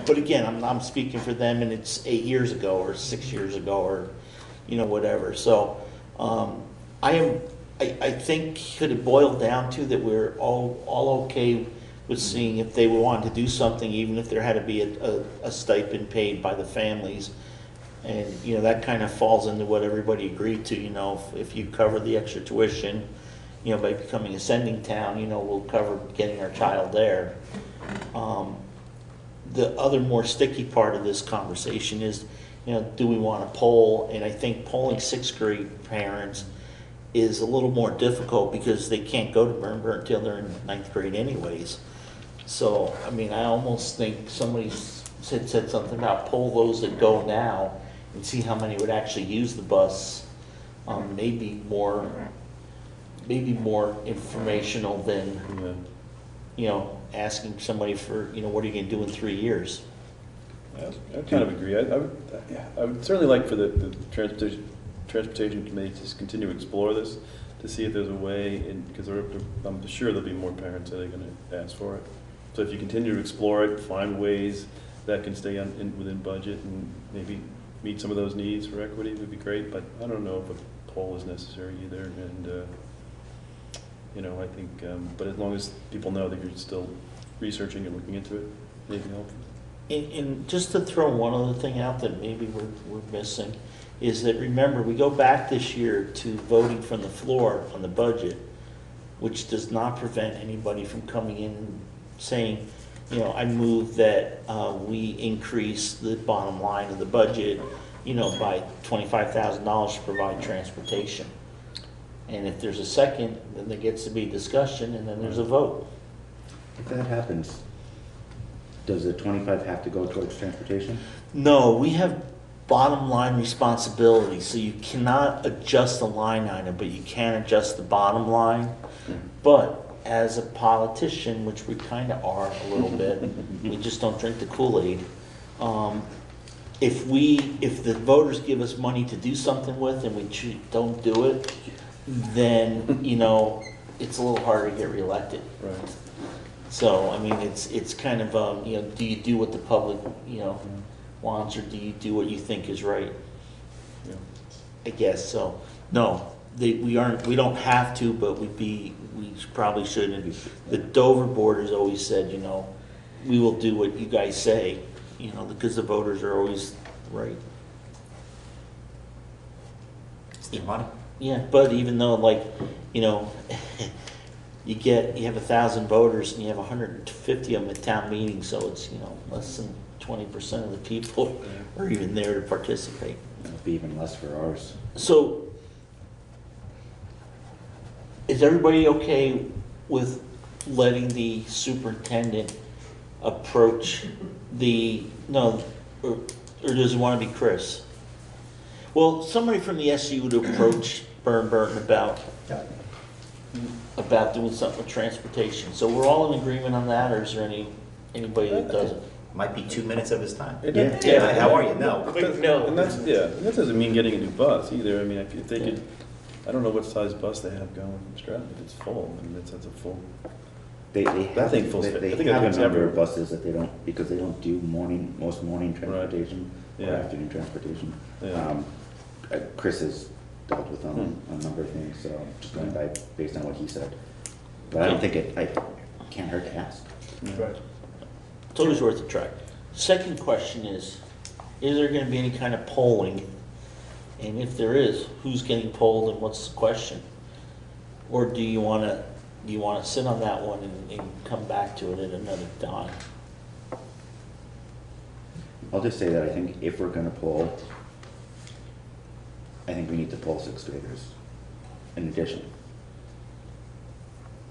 but again, I'm speaking for them, and it's 8 years ago or 6 years ago or, whatever. So, I think could it boil down to that we're all okay with seeing if they wanted to do something, even if there had to be a stipend paid by the families. And, that kind of falls into what everybody agreed to, if you cover the extra tuition, by becoming a sending town, we'll cover getting our child there. The other more sticky part of this conversation is, do we want to poll? And I think polling 6th grade parents is a little more difficult because they can't go to Burn until they're in 9th grade anyways. So, I almost think somebody said something about poll those that go now and see how many would actually use the bus. Maybe more informational than, asking somebody for, what are you going to do in 3 years? I kind of agree. I would certainly like for the transportation committee to continue to explore this, to see if there's a way, because I'm sure there'll be more parents that are going to ask for it. So if you continue to explore it, find ways that can stay within budget and maybe meet some of those needs for equity would be great. But I don't know if a poll is necessary either. And I think, but as long as people know that you're still researching and looking into it, maybe helpful. And just to throw one other thing out that maybe we're missing is that, remember, we go back this year to voting from the floor on the budget, which does not prevent anybody from coming in and saying, I move that we increase the bottom line of the budget, by $25,000 to provide transportation. And if there's a second, then there gets to be discussion, and then there's a vote. If that happens, does the 25 have to go towards transportation? No, we have bottom line responsibility, so you cannot adjust the line item, but you can adjust the bottom line. Mm-hmm. But as a politician, which we kind of are a little bit, we just don't drink the Kool-Aid. If the voters give us money to do something with and we don't do it, then it's a little harder to get reelected. Right. So it's kind of do you do what the public wants, or do you do what you think is right? Yeah. I guess so. No, we don't have to, but we probably should. And the Dover board has always said, we will do what you guys say, because the voters are always right. It's their money. Yeah, but even though, you have 1,000 voters and you have 150 of them at town meeting, so it's less than 20% of the people are even there to participate. It'll be even less for ours. So, is everybody okay with letting the superintendent approach or does it want to be Chris? Well, somebody from the SU would approach Burton about doing something with transportation. So we're all in agreement on that, or is there anybody that doesn't? Might be 2 minutes of his time. Yeah. How are you? No. And that doesn't mean getting a new bus either. If they could, I don't know what size bus they have going from Stratton, if it's full. That's a full. They have think full space. I think have that's a number everywhere. of buses that they don't, because they don't do most morning transportation Right. or Yeah. afternoon transportation. Yeah. Chris has dealt with them on a number of things, so I'm just going by based on what he said. But I don't think it can't hurt to ask. Right. It's always worth a try. Second question is there going to be any kind of polling? And if there is, who's getting polled and what's the question? Or do you want to sit on that one and come back to it at another time? I'll just say that I think if we're going to poll, I think we need to poll 6th graders in addition.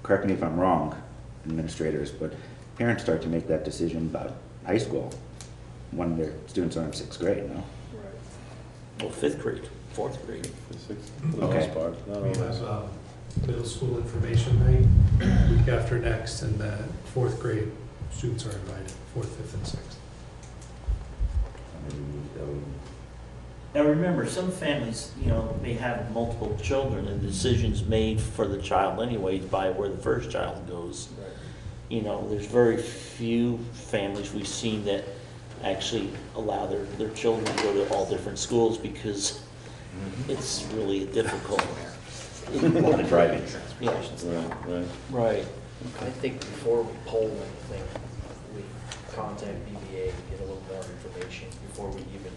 Correct me if I'm wrong, administrators, but parents start to make that decision about high school when their students are in 6th grade, no? Well, 5th grade, 4th grade. For the Okay. most part. Not We always. have middle school information night week after next, and the 4th grade students are invited, 4th, 5th, and 6th. Now remember, some families, may have multiple children, and the decision's made for the child anyways by where the first child goes. There's very few families we've seen that actually allow their children to go to all different schools, because it's really difficult. A lot of driving. Yeah, Right. right. I think before we poll anything, we contact BBA, get a little more information before we even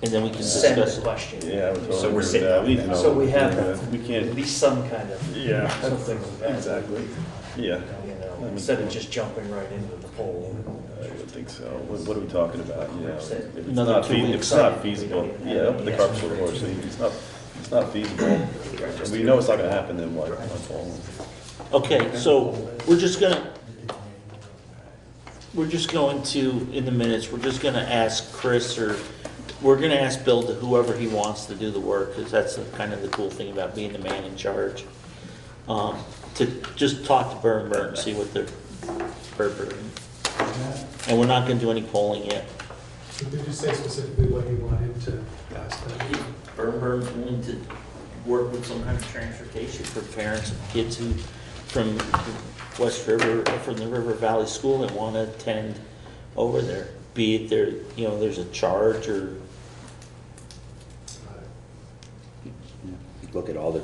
And then we can send discuss the it. question. Yeah, I would totally So we're agree with sitting that. on We need to that. know. So we have We at can't, least some kind of, yeah, something exactly. Yeah, you know, instead of just jumping right into the poll. I would think so. What are we talking about, you know? If it's Another not 2 if weeks. it's not feasible, yeah, don't put the cart before the horse. It's not feasible, and we know it's not gonna happen, then why follow? Okay, so we're just going to, in the minutes, we're just gonna ask Chris, or we're gonna ask Bill, to whoever he wants to do the work, because that's kind of the cool thing about being the man in charge. To just talk to Burn and see what they're, and we're not gonna do any polling yet. So did you say specifically what you want him to ask them? Burn's willing to work with some kind of transportation for parents of kids who, from West River, or from the River Valley School, that want to attend over there. Be it there, you know, there's a charge, or, Look at all the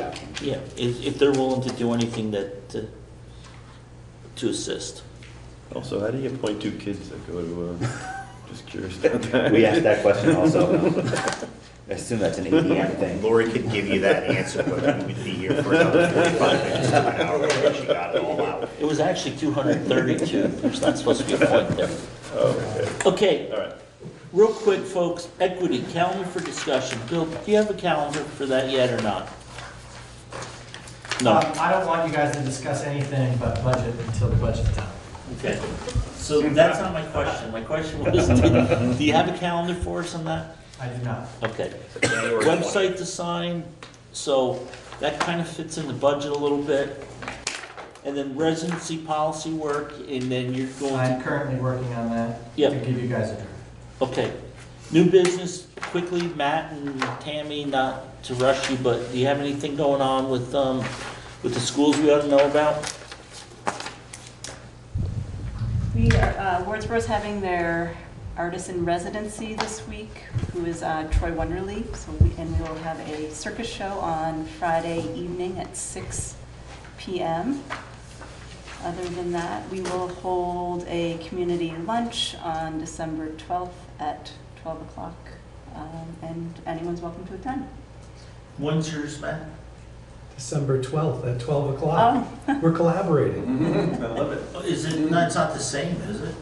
options. yeah, if they're willing to do anything to assist. Also, how do you appoint 2 kids that go to, just curious about that? We asked that question also. I assume that's an ADM thing. Lori could give you that answer, but we would be here for another 45 minutes to an hour before she got it all out. It was actually 232. There's not supposed to be a point there. Oh, Okay, all right. real quick, folks, equity, calendar for discussion. Bill, do you have a calendar for that yet or not? No. I don't want you guys to discuss anything but budget until the budget's done. Okay, so that's not my question. My question was, do you have a calendar for us on that? I do not. Okay. January Website to sign, so that kind of fits in the budget a little bit. And then residency policy work, and then you're going I'm to, currently working on that Yep. to give you guys a draft. okay. New business, quickly, Matt and Tammy, not to rush you, but do you have anything going on with the schools we ought to know about? We are, Wordsboro's having their artist in residency this week, who is Troy Wonderly. And we will have a circus show on Friday evening at 6 p.m. Other than that, we will hold a community lunch on December 12th at 12 o'clock, and anyone's welcome to attend. When's yours, Matt? December 12th at 12 o'clock. We're collaborating. I love it. Is it, no, it's not the same, is it?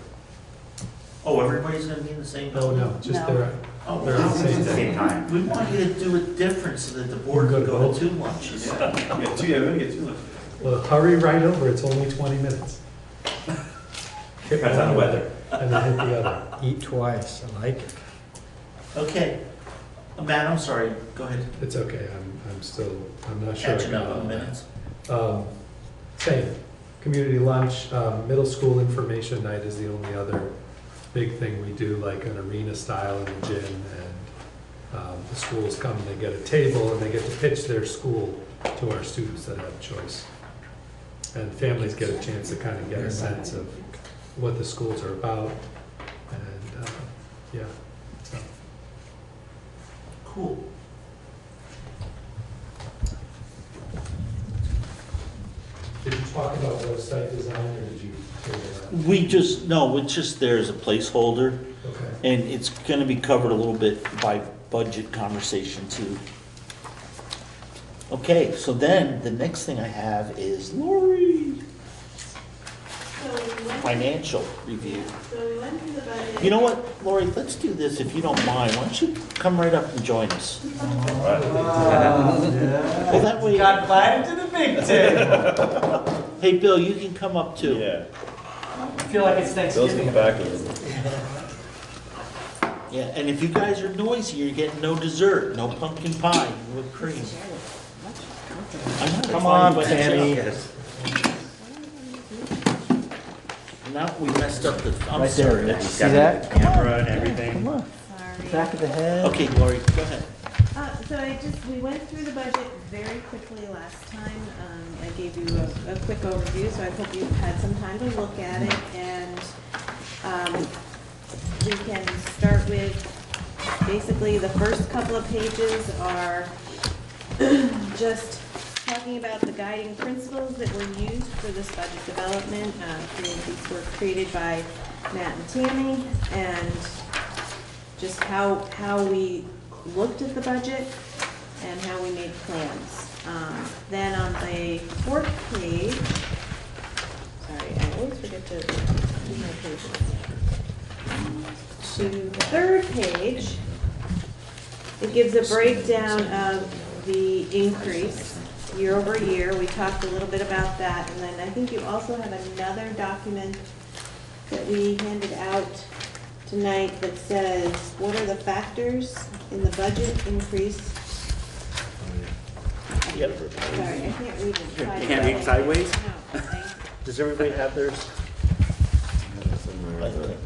Oh, everybody's gonna be in the same Oh, building? no, just No. they're Oh, on the same day. Same time. we want you to do it different so that the board Go can to go both. to 2 lunches. Yeah, we're gonna get 2 lunches. Well, hurry right over, it's only 20 minutes. Hit Depends on the one weather. And then hit the other. Eat twice, I like it. Okay. Matt, I'm sorry, go ahead. It's okay, I'm not sure. I Catching got up all on that. minutes. Same, community lunch, middle school information night is the only other big thing we do, like an arena style in the gym, and the schools come and they get a table and they get to pitch their school to our students that have choice. And families get a chance to kind of get a sense of what the schools are about, and, yeah, so. Cool. Did you talk about website design, or did you figure that We just, no, it's just there as a placeholder, out? Okay. and it's gonna be covered a little bit by budget conversation too. Okay, so then, the next thing I have is Lori, financial review. So we went through the budget. You know what, Lori, let's do this, if you don't mind, why don't you come right up and join us? Well, that way, Got invited to the big table. hey, Bill, you can come up too. Yeah, I feel like it's Bill's Thanksgiving. in the back of it. Yeah, and if you guys are noisy, you're getting no dessert, no pumpkin pie, whipped cream. I know, Come that's on, why you Tammy. went to- Now we messed up the, I'm Right sorry. there, see that? Camera and everything. Sorry. Back of the head. Okay, Lori, go ahead. We went through the budget very quickly last time. I gave you a quick overview, so I hope you've had some time to look at it. And we can start with, basically, the first couple of pages are just talking about the guiding principles that were used for this budget development. These were created by Matt and Tammy, and just how we looked at the budget and how we made plans. Then on the fourth page, sorry, I always forget to do my pages. To the third page, it gives a breakdown of the increase year over year. We talked a little bit about that, and then I think you also have another document that we handed out tonight that says, what are the factors in the budget increase? Yep. Sorry, I can't read it. You can't read sideways? No, thank you. Does everybody have theirs?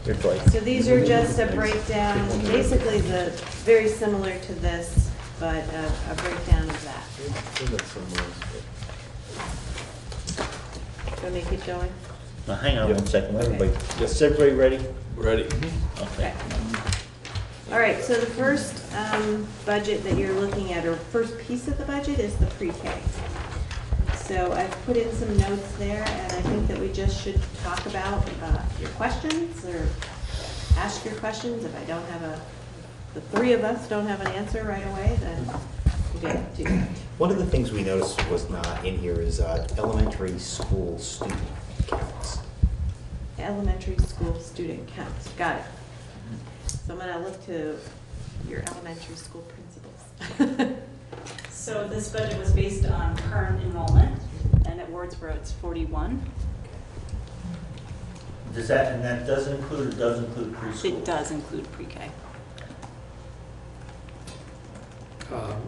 They're like, So these are just a breakdown, basically very similar to this, but a breakdown of that. Do you want me to keep going? now hang on one second, everybody. Is everybody ready? Ready. Okay. All right, so the first budget that you're looking at, or first piece of the budget, is the pre-K. So I've put in some notes there, and I think that we just should talk about your questions, or ask your questions. If I don't have the three of us don't have an answer right away, then we don't do that. One of the things we noticed was not in here is elementary school student counts. Elementary school student counts, got it. So I'm gonna look to your elementary school principals. So this budget was based on current enrollment, and at Wardsboro, it's 41. Does that, and that does include, or does include preschool? It does include pre-K.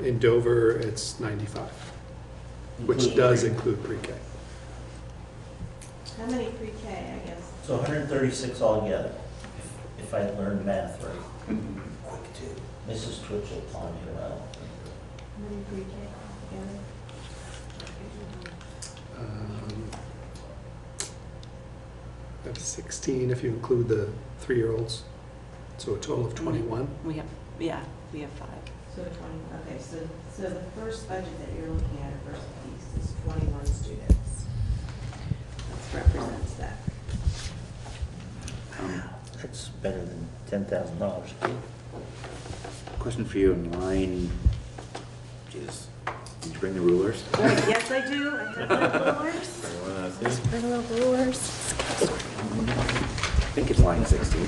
In Dover, it's 95, which does include pre-K. How many pre-K, I guess? So 136 altogether, if I learned math right. Quick too. Mrs. Twitchell taught me well. How many pre-K together? That's 16 if you include the 3-year-olds, so a total of 21. We have 5. So 20, okay, so the first budget that you're looking at, or first piece, is 21 students. That represents that. That's better than $10,000. Question for you in line, Jesus, did you bring the rulers? Yes, I do, I have my rulers. Bring a little rulers. I think it's line 16.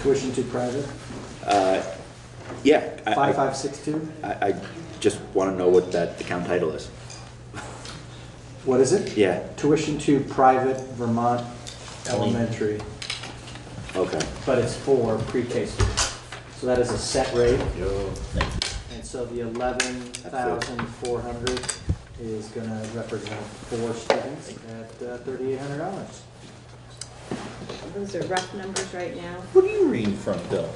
Tuition to private, Yeah. 5562. I just want to know what that account title is. What is it? Yeah, Tuition to private Vermont elementary, okay. but it's for pre-K students. So that is a set rate. And so the 11,400 is going to represent 4 students at $3,800. Those are rough numbers right now. What are you reading from, Bill?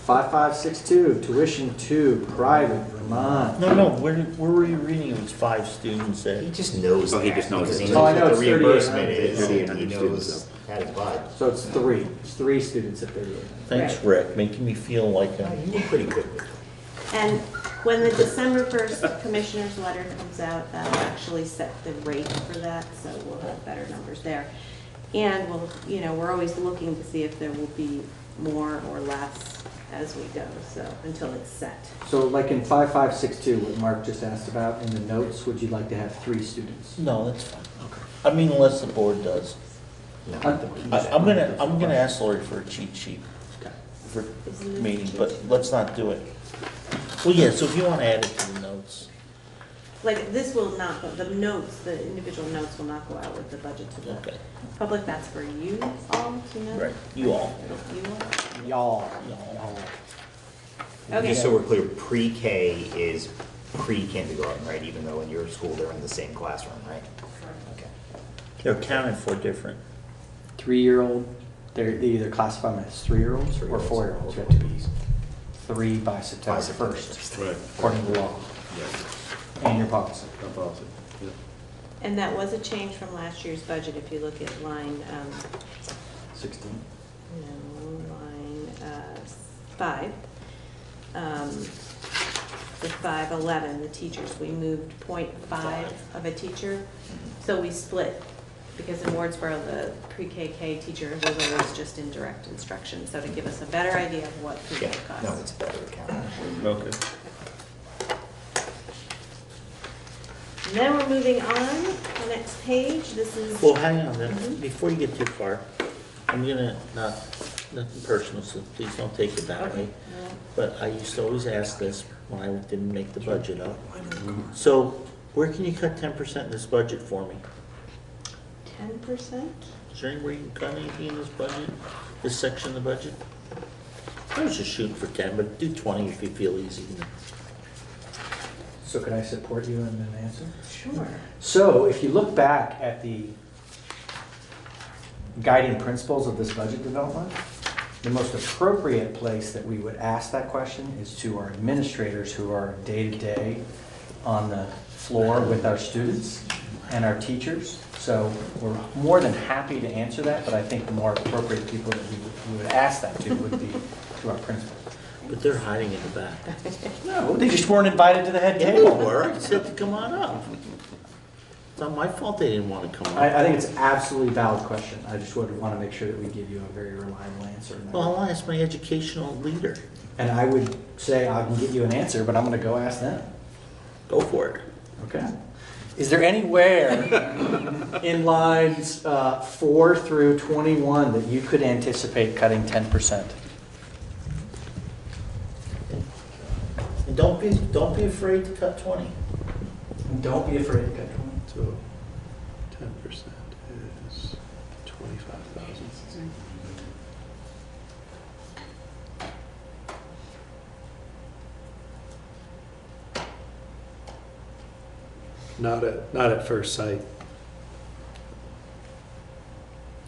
5562, tuition to private Vermont. No, where were you reading? It was 5 students He at. just knows. Oh, he that, just knows because it. he Oh, I know what it's the reimbursement 3,800. is. and He 3,800 knows students, how to divide. So it's 3. It's 3 students at 38. Thanks, Right. Rick, making me feel like You I'm. did pretty good with it. And when the December 1st commissioner's letter comes out, that'll actually set the rate for that, so we'll have better numbers there. And we're always looking to see if there will be more or less as we go, so, until it's set. So like in 5562, what Mark just asked about, in the notes, would you like to have 3 students? No, that's fine. I mean, unless the board does. I'm gonna ask Lori for a cheat sheet Okay. for meeting, but let's not do it. Well, yeah, so if you want to add it to the notes. Like, this will not, but the notes, the individual notes will not go out with the budget to the Okay, public. That's for you all to know. right, you all. You all. Y'all. Okay. Just so we're clear, pre-K is pre-kindergarten, right? Even though in your school they're in the same classroom, right? Okay. They're accounted for different. 3-year-old, they either classify them as 3-year-olds or 3-year-olds. 4-year-olds. You have to be 3 by September By September 1st, Right. according to law and your policy. Not policy. Yeah. And that was a change from last year's budget, if you look at line 16. No, line 5. The 511, the teachers, we moved 0.5 of a teacher. So we split, because in Wardsboro, the pre-KK teacher was always just in direct instruction. So to give us a better idea of what the Yeah, cost. no, it's a better account. Okay. And then we're moving on, the next page, this is. Well, hang on, then. Before you get too far, I'm gonna, nothing personal, so please don't take it that way. But I used to always ask this when I didn't make the budget up. So where can you cut 10% in this budget for me? 10%? Is there anywhere you can cut anything in this budget, this section of the budget? I was just shooting for 10, but do 20 if you feel easy. So can I support you in an answer? Sure. So if you look back at the guiding principles of this budget development, the most appropriate place that we would ask that question is to our administrators who are day-to-day on the floor with our students and our teachers. So we're more than happy to answer that, but I think the more appropriate people that we would ask that to would be to our principals. But they're hiding in the back. No, they just weren't invited to the head Yeah, they table. were, you just have to come on up. It's not my fault they didn't want to come I up. think it's an absolutely valid question. I just would want to make sure that we give you a very reliable answer. Well, I'll ask my educational leader. And I would say I can get you an answer, but I'm going to go ask them. Go for it. Okay. Is there anywhere in lines 4 through 21 that you could anticipate cutting 10%? And don't be afraid to cut 20. Don't be afraid to cut 20. So 10% is 25,000. Not at first sight.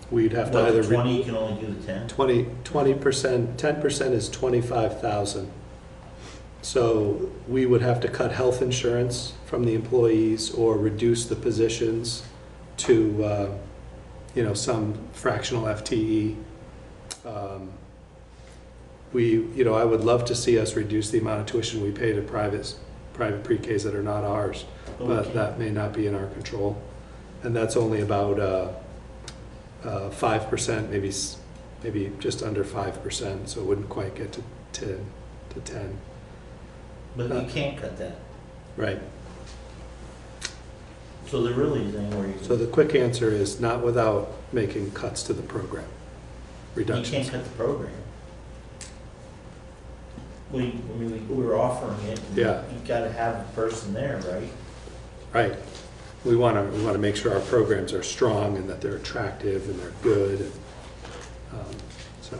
We'd have to Well, either. 20, you can only do the 10. 20%, 10% is 25,000. So we would have to cut health insurance from the employees or reduce the positions to, some fractional FTE. I would love to see us reduce the amount of tuition we pay to private pre-Ks that are not ours, but Okay. that may not be in our control. And that's only about 5%, maybe just under 5%, so it wouldn't quite get to 10. But you can't cut that. Right. So there really is anywhere you can. So the quick answer is not without making cuts to the program, You can't reductions. cut the program. We're offering it. Yeah. You've got to have a person there, right? Right. We want to make sure our programs are strong and that they're attractive and they're good. So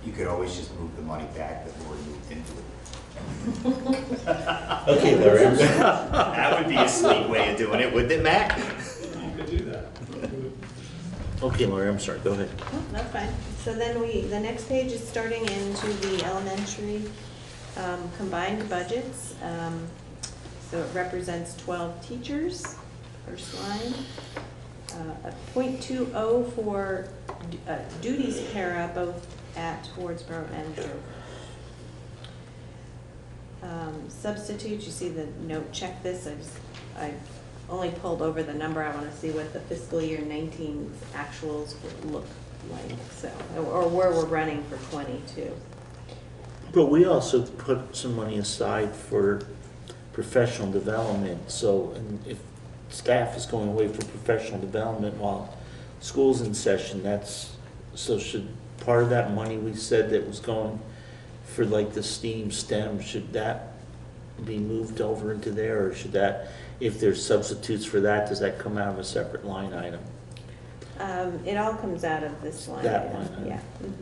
You could always just move the money back that Lori moved into it. Okay, Larry. That would be a sweet way of doing it, wouldn't it, Matt? you could do that. Okay, Larry, I'm sorry, go ahead. Oh, that's fine. So then the next page is starting into the elementary combined budgets. So it represents 12 teachers, first line. A .20 for duties para, both at Wardsboro and Dover. Substitutes, you see the note, check this. I've only pulled over the number. I want to see what the fiscal year 19's actuals would look like, so, or where we're running for 22. But we also put some money aside for professional development, so and if staff is going away for professional development while school's in session, so should part of that money we said that was going for like the STEM, should that be moved over into there, or should that, if there's substitutes for that, does that come out of a separate line item? It all comes out of this line. That item, line item. Yeah. Mhm.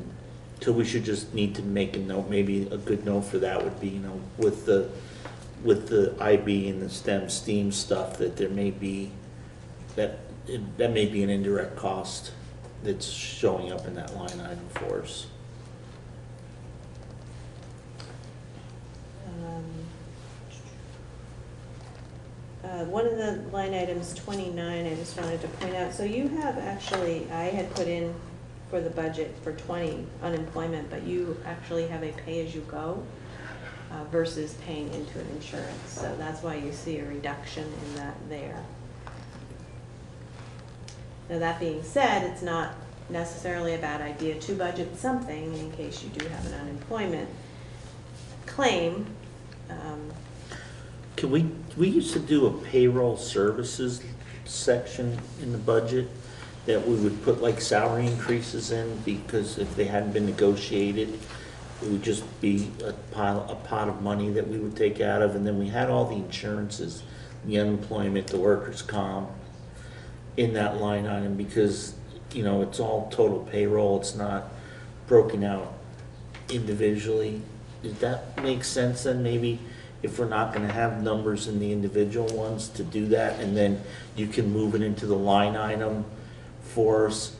So we should just need to make a note, maybe a good note for that would be, with the IB and the STEAM stuff, that there may be, that may be an indirect cost that's showing up in that line item for us. One of the line items, 29, I just wanted to point out, so you have actually, I had put in for the budget for 20 unemployment, but you actually have a pay-as-you-go versus paying into an insurance. So that's why you see a reduction in that there. Now, that being said, it's not necessarily a bad idea to budget something in case you do have an unemployment claim. Can we used to do a payroll services section in the budget that we would put like salary increases in, because if they hadn't been negotiated, it would just be a pot of money that we would take out of, and then we had all the insurances, the unemployment, the workers' comp in that line item, because, you know, it's all total payroll, it's not broken out individually. Does that make sense then? Maybe if we're not gonna have numbers in the individual ones, to do that, and then you can move it into the line item for us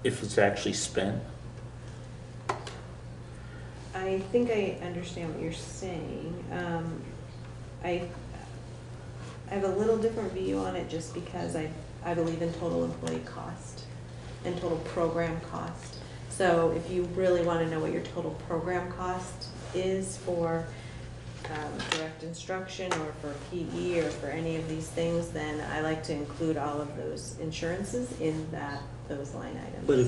if it's actually spent? I think I understand what you're saying. I have a little different view on it just because I believe in total employee cost and total program cost. So if you really want to know what your total program cost is for direct instruction or for PE or for any of these things, then I like to include all of those insurances in those line items. But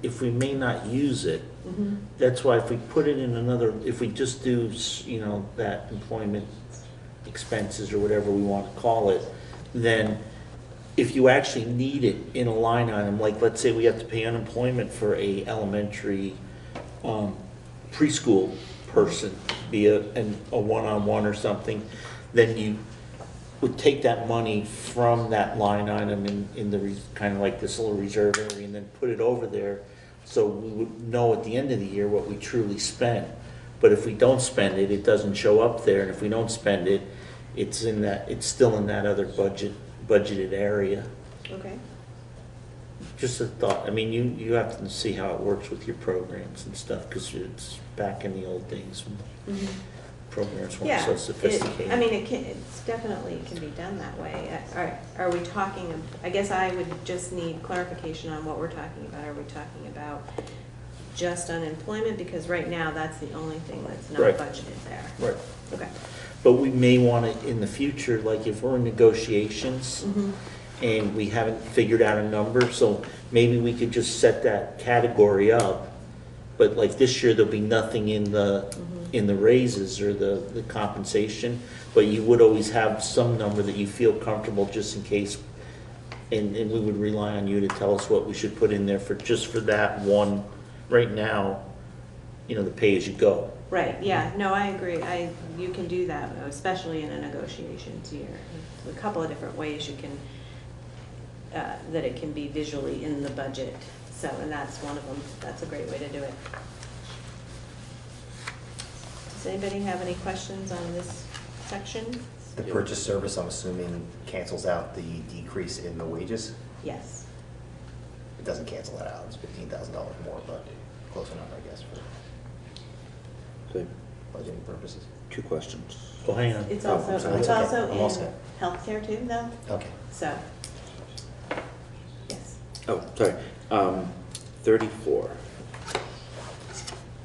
if we may not use it, that's why if we put it in another, if we just do, you know, that employment expenses or whatever we want to call it, then if you actually need it in a line item, like let's say we have to pay unemployment for a elementary preschool person, be a one-on-one or something, then you would take that money from that line item in the kind of like this little reserve area, and then put it over there, so we would know at the end of the year what we truly spent. But if we don't spend it, it doesn't show up there, and if we don't spend it, it's still in that other budgeted area. Okay. Just a thought. I mean, you have to see how it works with your programs and stuff, because it's back in the old days when programs weren't so sophisticated. I mean, it's definitely can be done that way. Are we talking, I guess I would just need clarification on what we're talking about. Are we talking about just unemployment? Because right now, that's the only thing that's not Right. budgeted there. Right. Okay. But we may want to, in the future, like if we're in negotiations and we haven't figured out a number, so maybe we could just set that category up. But like this year, there'll be nothing in the raises or the compensation, but you would always have some number that you feel comfortable just in case. And we would rely on you to tell us what we should put in there for that one, right now, you know, the pay-as-you-go. Right, yeah, no, I agree. You can do that, especially in a negotiations year. A couple of different ways you can, that it can be visually in the budget. So, and that's one of them. That's a great way to do it. Does anybody have any questions on this section? The purchase service, I'm assuming, cancels out the decrease in the wages? Yes. It doesn't cancel that out, it's $15,000 more, but close enough, I guess, for So, budgeting purposes. 2 questions. Well, hang on. It's Oh, also, I'm sorry. it's That's okay. also I'm all in set. healthcare too, though, Okay. so, yes. Oh, sorry. 34.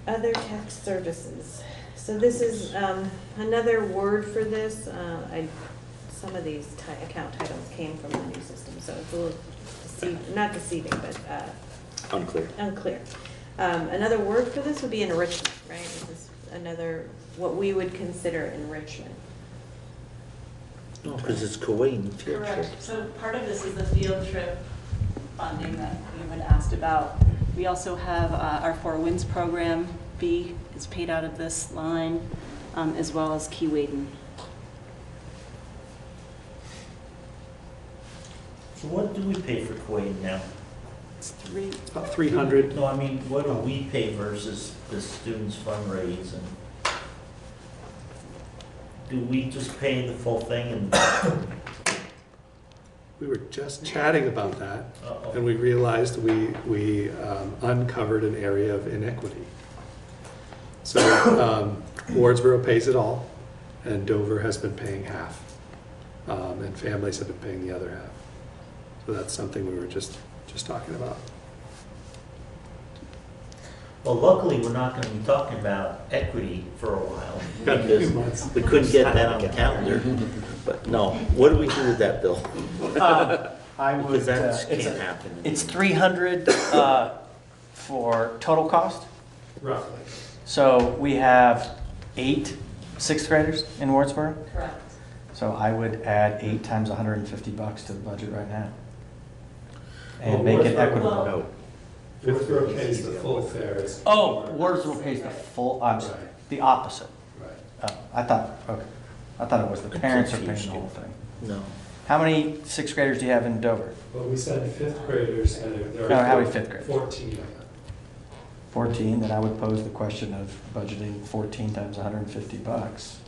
Other tax services. So this is another word for this. Some of these account titles came from the new system, so it's a little not deceiving, but Unclear. unclear. Another word for this would be enrichment, right? This is another, what we would consider enrichment. No, because it's Kuwait and field trip. Correct. So part of this is the field trip funding that you had asked about. We also have our Four Winds program fee is paid out of this line, as well as Keewaydin. So what do we pay for Kuwait now? It's three. About 300. No, I mean, what do we pay versus the students' fundraise, and do we just pay the full thing and? We were just chatting about that, Uh-oh. and we realized we uncovered an area of inequity. So Wardsboro pays it all, and Dover has been paying half. and families have been paying the other half. So that's something we were just talking about. Well, luckily, we're not gonna be talking about equity for a while, Got a few because months. we couldn't get that on the calendar. But no, what do we do with that, Bill? I would, Because that it's, can't happen. it's 300 for total cost. Roughly. So we have 8 sixth graders in Wardsboro. Correct. So I would add 8 times $150 to the budget right now. Well, And make it Wardsboro- equitable. No, Wardsboro pays the full fare. It's- Oh, Wardsboro pays the full, I'm sorry, the opposite. Right. Oh, I thought it was the It parents are paying confused the you. whole thing. No. How many sixth graders do you have in Dover? Well, we said fifth graders, and there No, are. how many fifth graders? 14. 14, then I would pose the question of budgeting 14 times $150,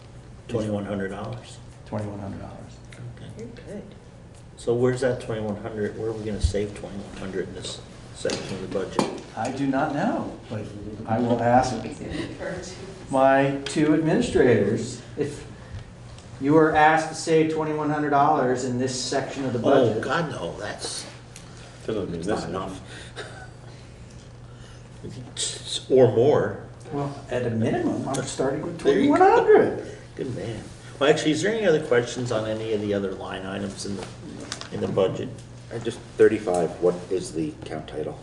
$2,100. $2,100. Okay. You're good. So where's that 2,100, where are we gonna save 2,100 in this section of the budget? I do not know, but I will ask my 2 administrators if you are asked to save $2,100 in this section of the Oh, budget. God, no, that's Doesn't mean not this enough. Or more. Well, at a minimum, I'm starting with There you go. 2,100. Good man. Well, actually, is there any other questions on any of the other line items in the budget? I just, 35, what is the count title?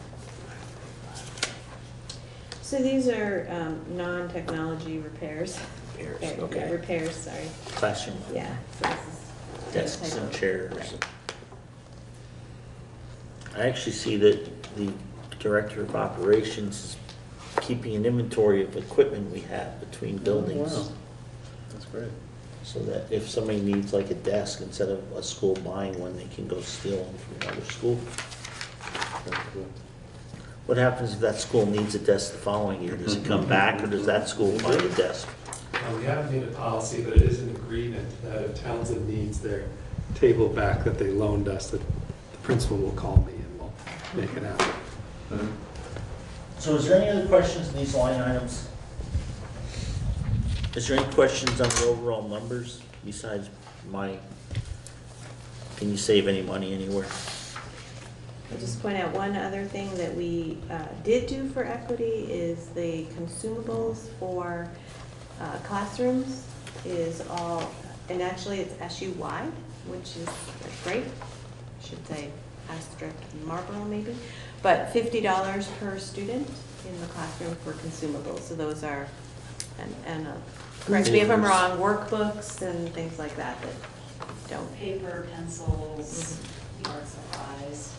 So these are non-technology repairs. Repairs, Yeah, okay. repairs, sorry. Classroom Yeah. So this is desks and typo. chairs. Right. I actually see that the Director of Operations is keeping an inventory of equipment we have between buildings. wow. That's great. So that if somebody needs like a desk, instead of a school buying one, they can go steal one from another school. Very cool. What happens if that school needs a desk the following year? Does it come back, or does that school buy a desk? We haven't made a policy, but it is an agreement that if Townsend needs their table back that they loaned us, that the principal will call me and we'll make it happen. So is there any other questions in these line items? Is there any questions on the overall numbers besides can you save any money anywhere? I'll just point out one other thing that we did do for equity is the consumables for classrooms is all, and actually it's SU-wide, which is great. I should say asterisk Marlboro maybe, but $50 per student in the classroom for consumables. So those are, and correct me if I'm wrong, workbooks and things like that that don't. Paper, pencils, art supplies.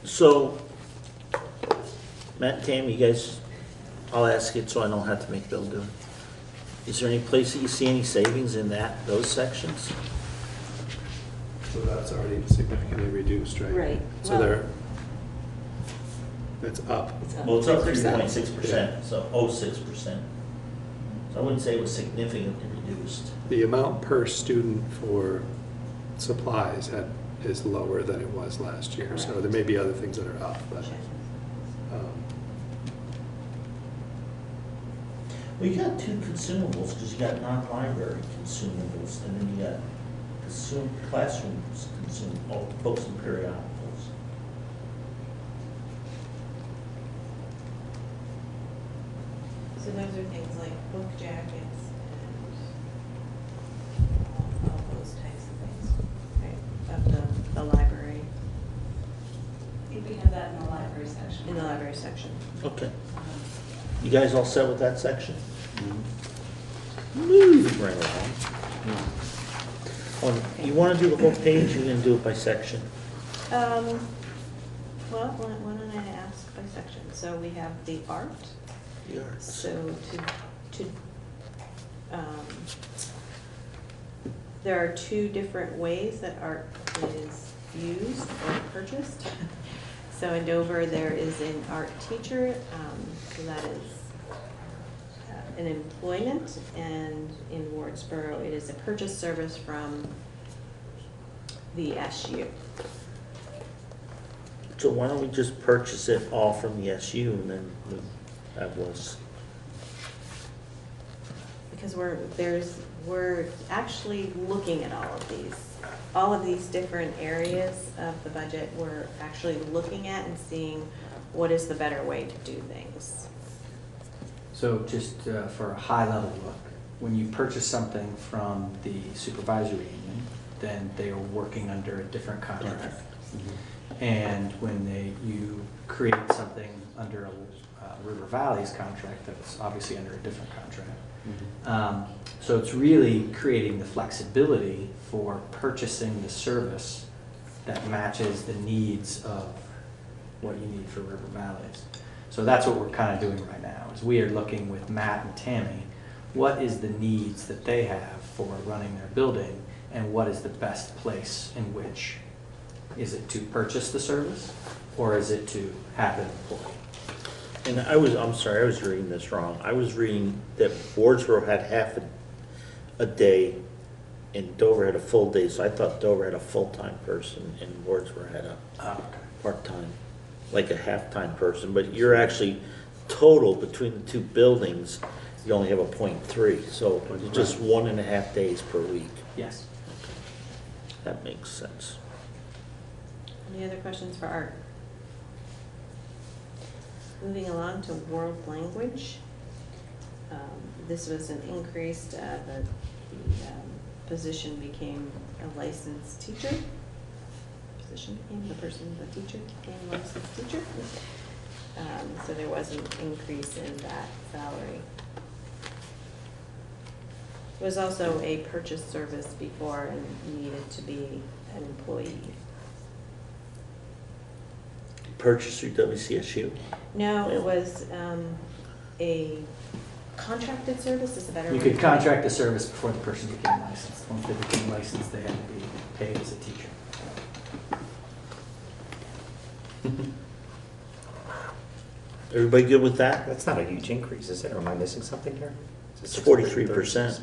So, Matt and Tam, you guys, I'll ask it so I don't have to make Bill do it. Is there any place that you see any savings in those sections? So that's already significantly reduced, right? Right. So that's up. Well, it's up 3%. 3.6%, so 0.6%. So I wouldn't say it was significantly reduced. The amount per student for supplies is lower than it was last year. So there may be other things that are up, but. Well, you got 2 consumables, because you got non-library consumables, and then you got classrooms books and periodicals. So those are things like book jackets and all those types of things, right, of the library, We have that in the library section. in the library section. Okay. You guys all set with that section? Moving right along. You want to do the whole page, you're going to do it by section? Well, why don't I ask by section? So we have the art, Yeah. so there are 2 different ways that art is used or purchased. So in Dover, there is an art teacher, so that is an employment, and in Wardsboro, it is a purchase service from the SU. So why don't we just purchase it all from the SU, and then we have less because we're actually looking at all of these different areas of the budget. We're actually looking at and seeing what is the better way to do things. So just for a high-level look, when you purchase something from the supervisory union, then they are working under a different contract. And when you create something under River Valley's contract, that's obviously under a different contract. So it's really creating the flexibility for purchasing the service that matches the needs of what you need for River Valleys. So that's what we're kind of doing right now, is we are looking with Matt and Tammy, what is the needs that they have for running their building, and what is the best place in which? Is it to purchase the service, or is it to have an employee? And I'm sorry, I was reading this wrong. I was reading that Wardsboro had half a day and Dover had a full day, so I thought Dover had a full-time person and Wardsboro had a part-time, like a half-time person, but you're actually total between the two buildings, you only have a .3, so it's just 1.5 days per week. Yes. That makes sense. Any other questions for Art? Moving along to world language. This was an increase, the position became a licensed teacher. The teacher became a licensed teacher. So there was an increase in that salary. It was also a purchase service before and needed to be an employee. Purchase through WCSU? No, it was a contracted service is a better word. You could contract the service before the person became licensed. Once they became licensed, they had to be paid as a teacher. Everybody good with that? That's not a huge increase, is it? Or am I missing something here? It's 43%.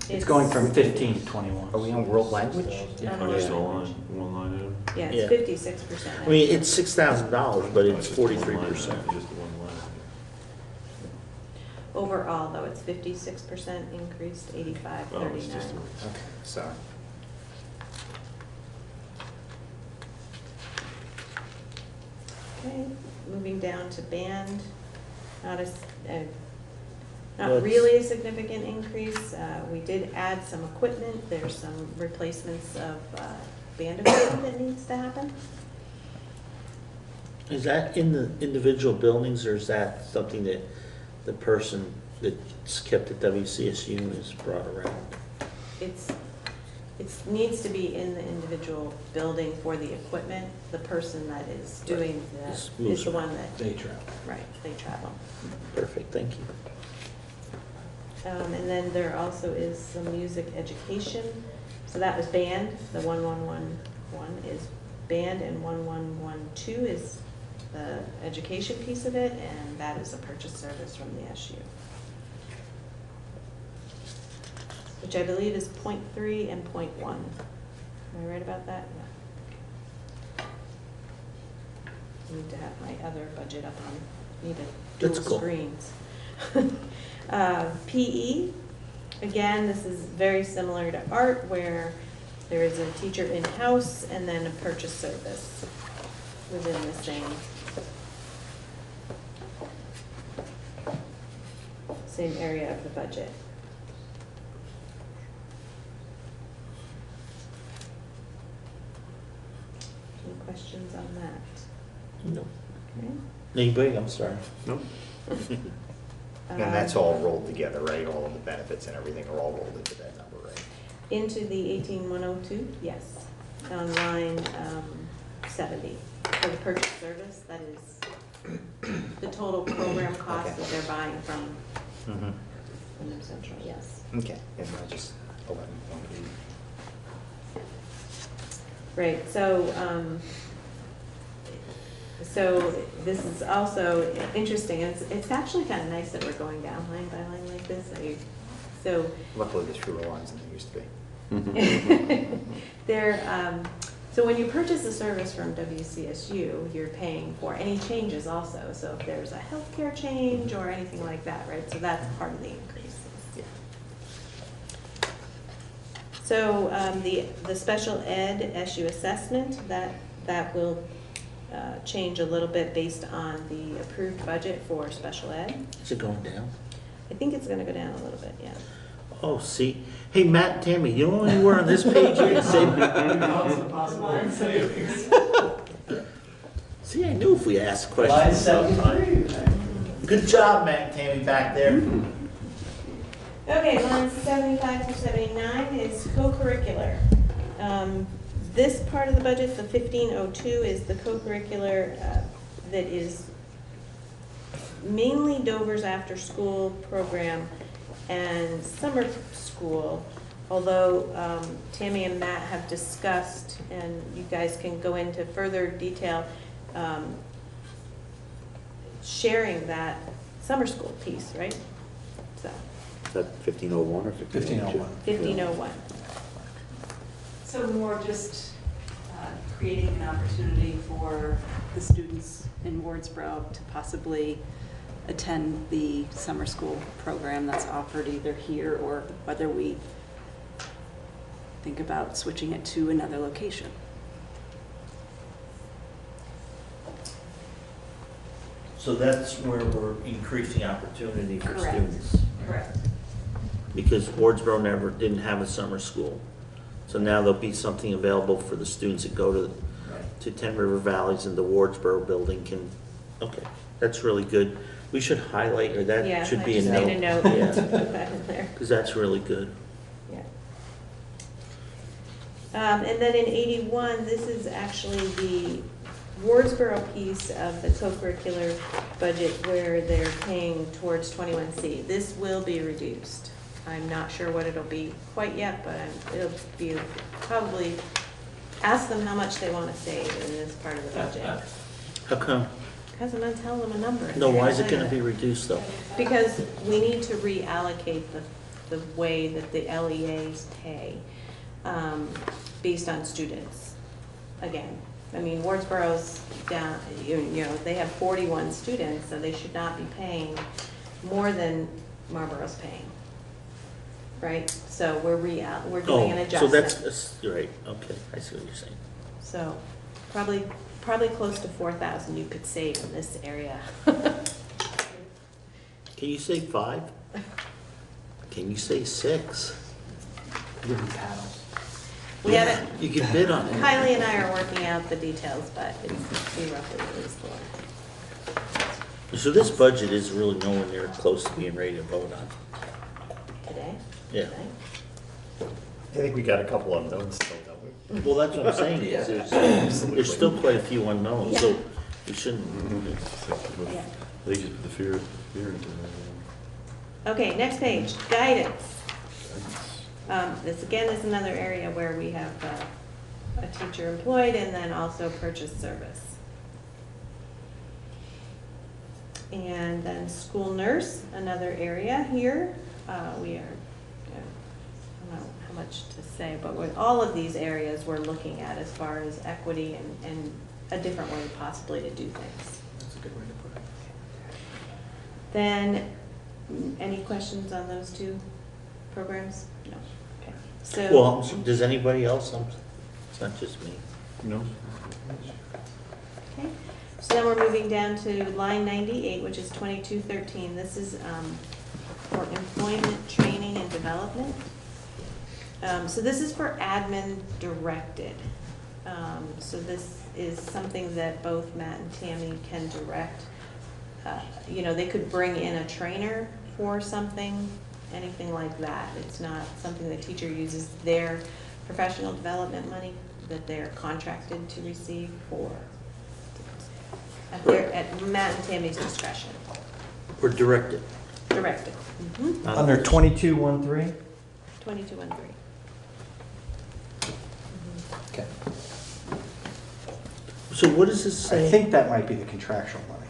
It's going from 15 to 21. Are we on world language? Yeah. Just one line item. Yeah, Yeah. it's 56%. I mean, it's $6,000, but it's 43%. Just the one line. Overall, though, it's 56% increased, 85.39. Okay, sorry. Okay, moving down to band, not Let's- really a significant increase. We did add some equipment. There's some replacements of band equipment that needs to happen. Is that in the individual buildings, or is that something that the person that's kept at WCSU has brought around? It needs to be in the individual building for the equipment. The person that is doing Just that moves is the around. one that, They travel. right, they travel. Perfect, thank you. And then there also is some music education. So that was band, the 1111 is band, and 1112 is the education piece of it, and that is a purchase service from the SU. Which I believe is .3 and .1. Am I right about that? Yeah. I need to have my other budget up on, need to That's dual cool. screens. PE, again, this is very similar to art, where there is a teacher in-house and then a purchase service within the same area of the budget. Any questions on that? No. Okay. Anybody, I'm sorry. Nope. And that's all rolled together, right? All of the benefits and everything are all rolled into that number, right? Into the 18102, yes, on line 70. For the purchase service, that is the total program cost Okay. that they're buying from Mm-hmm. Wyndham Central, yes. Okay, and I just, 11. Right, so this is also interesting. It's actually kind of nice that we're going down line by line like this. So Luckily, there's fewer lines than there used to be. so when you purchase a service from WCSU, you're paying for any changes also. So if there's a healthcare change or anything like that, right? So that's part of the increase. Yeah. So the special ed SU assessment, that will change a little bit based on the approved budget for special ed. Is it going down? I think it's gonna go down a little bit, yeah. Oh, see, hey, Matt and Tammy, you know when you were on this page here, see, I knew if we asked questions. Good job, Matt and Tammy back there. Okay, lines 75 through 79 is co-curricular. This part of the budget, the 1502, is the co-curricular that is mainly Dover's after-school program and summer school, although Tammy and Matt have discussed, and you guys can go into further detail, sharing that summer school piece, right? So, Is that 1501 or 1502? 1501. So more just creating an opportunity for the students in Wardsboro to possibly attend the summer school program that's offered either here or whether we think about switching it to another location. So that's where we're increasing opportunity for Correct. students. Correct. Because Wardsboro didn't have a summer school. So now there'll be something available for the students that go to 10 River Valleys and the Wardsboro building can, okay, that's really good. We should highlight, or Yeah, that should I be a just note. made a note to put that in there. Because that's really good. Yeah. And then in 81, this is actually the Wardsboro piece of the co-curricular budget where they're paying towards 21C. This will be reduced. I'm not sure what it'll be quite yet, but it'll be probably, ask them how much they want to save in this part of the budget. How come? Because I'm going to tell them a number. No, why is it going to be reduced though? Because we need to reallocate the way that the LEAs pay based on students. Again, I mean, Wardsboro's down, you know, they have 41 students, so they should not be paying more than Marlboro's paying. Right? So we're doing an Oh, adjustment. so that's, you're right, okay, I see what you're saying. So probably close to 4,000 you could save in this area. Can you say 5? Can you say 6? Give them paddles. We haven't, You can bid on it. Kylie and I are working out the details, but it's be roughly what it's for. So this budget is really nowhere near close to being ready to vote on. Today? Yeah. Today? I think we got a couple unknowns still, don't we? Well, that's what I'm saying, is there's still quite a few unknowns, so we shouldn't. Yeah. They just put the fear into it. Okay, next page, guidance. This again is another area where we have a teacher employed and then also purchase service. And then school nurse, another area here. We are, I don't know how much to say, but with all of these areas we're looking at as far as equity and a different way possibly to do things. That's a good way to put it. Then, any questions on those two programs? No. Okay. So. Well, does anybody else? It's not just me. No? Okay. So then we're moving down to line 98, which is 2213. This is for employment training and development. So this is for admin directed. So this is something that both Matt and Tammy can direct. You know, they could bring in a trainer for something, anything like that. It's not something the teacher uses their professional development money that they're contracted to receive for. At Matt and Tammy's discretion. Or directed. Directed. Not- Under 2213? 2213. Okay. So what does this I say? think that might be the contractual money.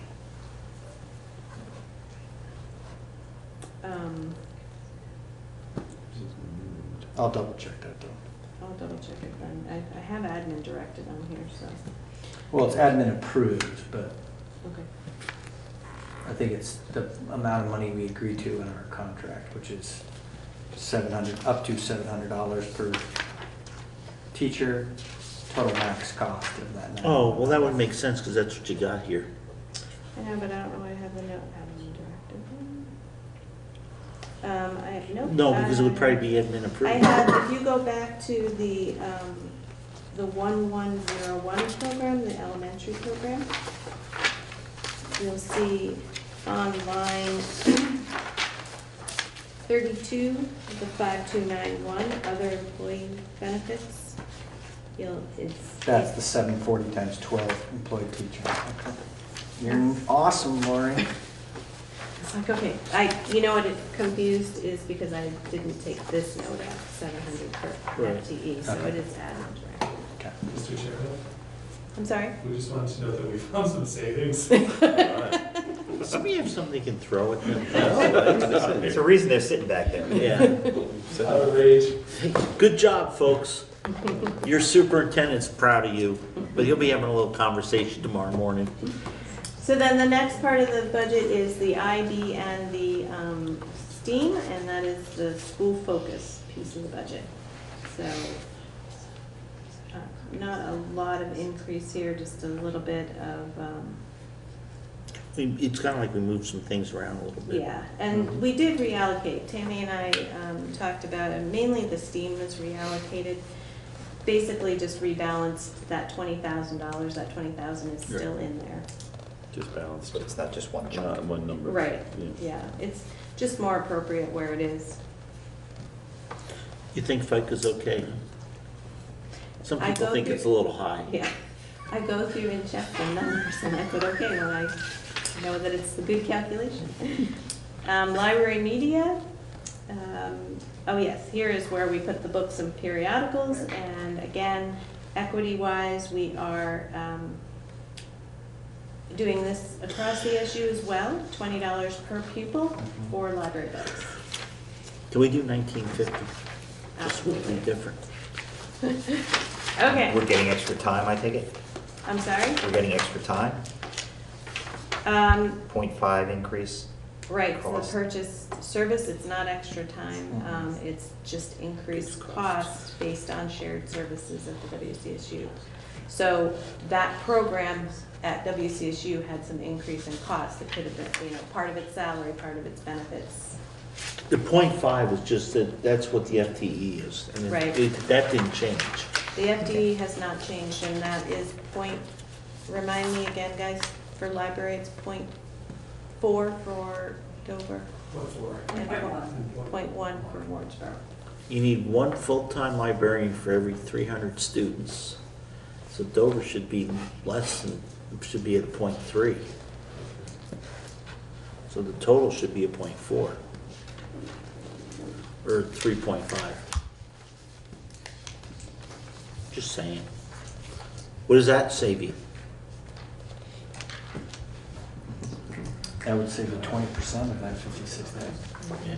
I'll double check that though. I'll double check it then. I have admin directed on here, so. Well, it's admin approved, but Okay. I think it's the amount of money we agree to in our contract, which is up to $700 per teacher, total max cost of that. Oh, well, that would make sense, because that's what you got here. I know, but I don't know why I have the note admin directive. I have no. No, because it would probably be admin I approved. have, if you go back to the 1101 program, the elementary program, you'll see on line 32, the 5291, other employee benefits. That's the 740 times 12 employed teacher. You're awesome, Lori. It's like, okay, you know what it confused is because I didn't take this note out, 700 per Right. FTE, so Okay. it is admin directive. Okay. Mr. Chairman, I'm sorry? we just wanted to note that we found some savings. Somebody have something they can throw at them? There's a reason they're sitting back there. Yeah. Out of rage. Hey, good job, folks. Your superintendent's proud of you, but he'll be having a little conversation tomorrow morning. So then the next part of the budget is the IB and the STEAM, and that is the school focus piece of the budget. So not a lot of increase here, just a little bit of, It's kind of like we moved some things around a little bit. yeah. And we did reallocate. Tammy and I talked about it. Mainly the STEAM was reallocated. Basically just rebalanced that $20,000. That $20,000 is still in there. Just balanced, But it's not just one chunk. not one number. Right, Yeah. yeah. It's just more appropriate where it is. You think FICA's okay? Some I people go think through- it's a little high. Yeah, I go through and check the numbers, and I put okay when I know that it's a good calculation. Library media, oh yes, here is where we put the books and periodicals, and again, equity-wise, we are doing this across the issue as well, $20 per pupil for library books. Can we do 1950? Just would be different. Okay, We're getting extra time, I take it? I'm sorry? We're getting extra time? 0.5 increase? Right, so the Cost. purchase service, it's not extra time, it's just increased It's cost. cost based on shared services at the WCSU. So that program at WCSU had some increase in cost. It could have been, part of its salary, part of its benefits. The 0.5 is just that, that's what the FTE is. And Right. that didn't change. The FTE has not changed, and that is remind me again, guys, for library, it's .4 for Dover. What for? And .1 for Wardsboro. You need one full-time librarian for every 300 students. So Dover should be less than, should be at a 0.3. So the total should be a 0.4. Or 3.5. Just saying. What does that save you? That would save you 20% of that 56,000. Yeah,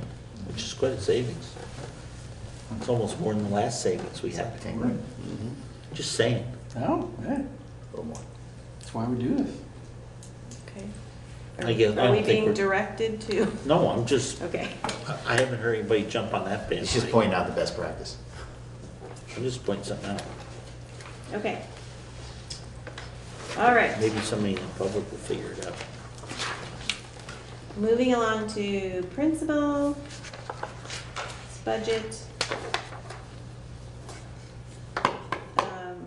which is quite a savings. It's almost more than the last savings we had. Just saying. Oh, yeah, A little more. that's why we do this. Okay. I guess- I Are we don't think being we're- directed to? No, I'm just, Okay. I haven't heard anybody jump on that It's just bandwagon. pointing out the best practice. I'm just pointing something out. Okay. All right. Maybe somebody in the public will figure it out. Moving along to principal, budget.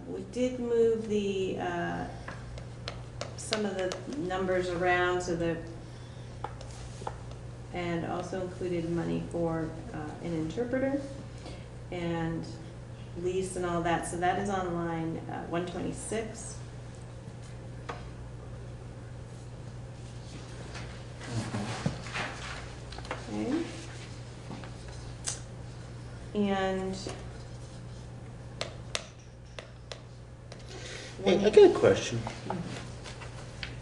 We did move the, some of the numbers around and also included money for an interpreter and lease and all that. So that is on line 126. Okay. And Hey, I got a question.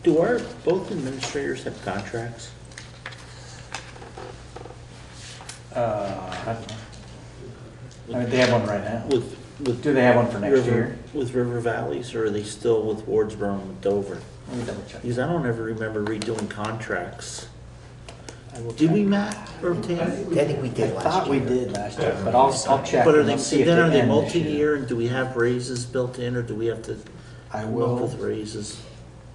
Do our, both administrators have contracts? I don't know. I mean, they have one right now. With Do they have one for next River- year? With River Valleys, or are they still with Wardsboro and with Dover? Let me double check. Because I don't ever remember redoing contracts. I will Did we, check. Matt, or Tam? I think we I did last year. thought we did last year, but I'll check. But are and they, I'll see if then are they end this year. multi-year, and do we have raises built in, or do we have to I come up will, with raises?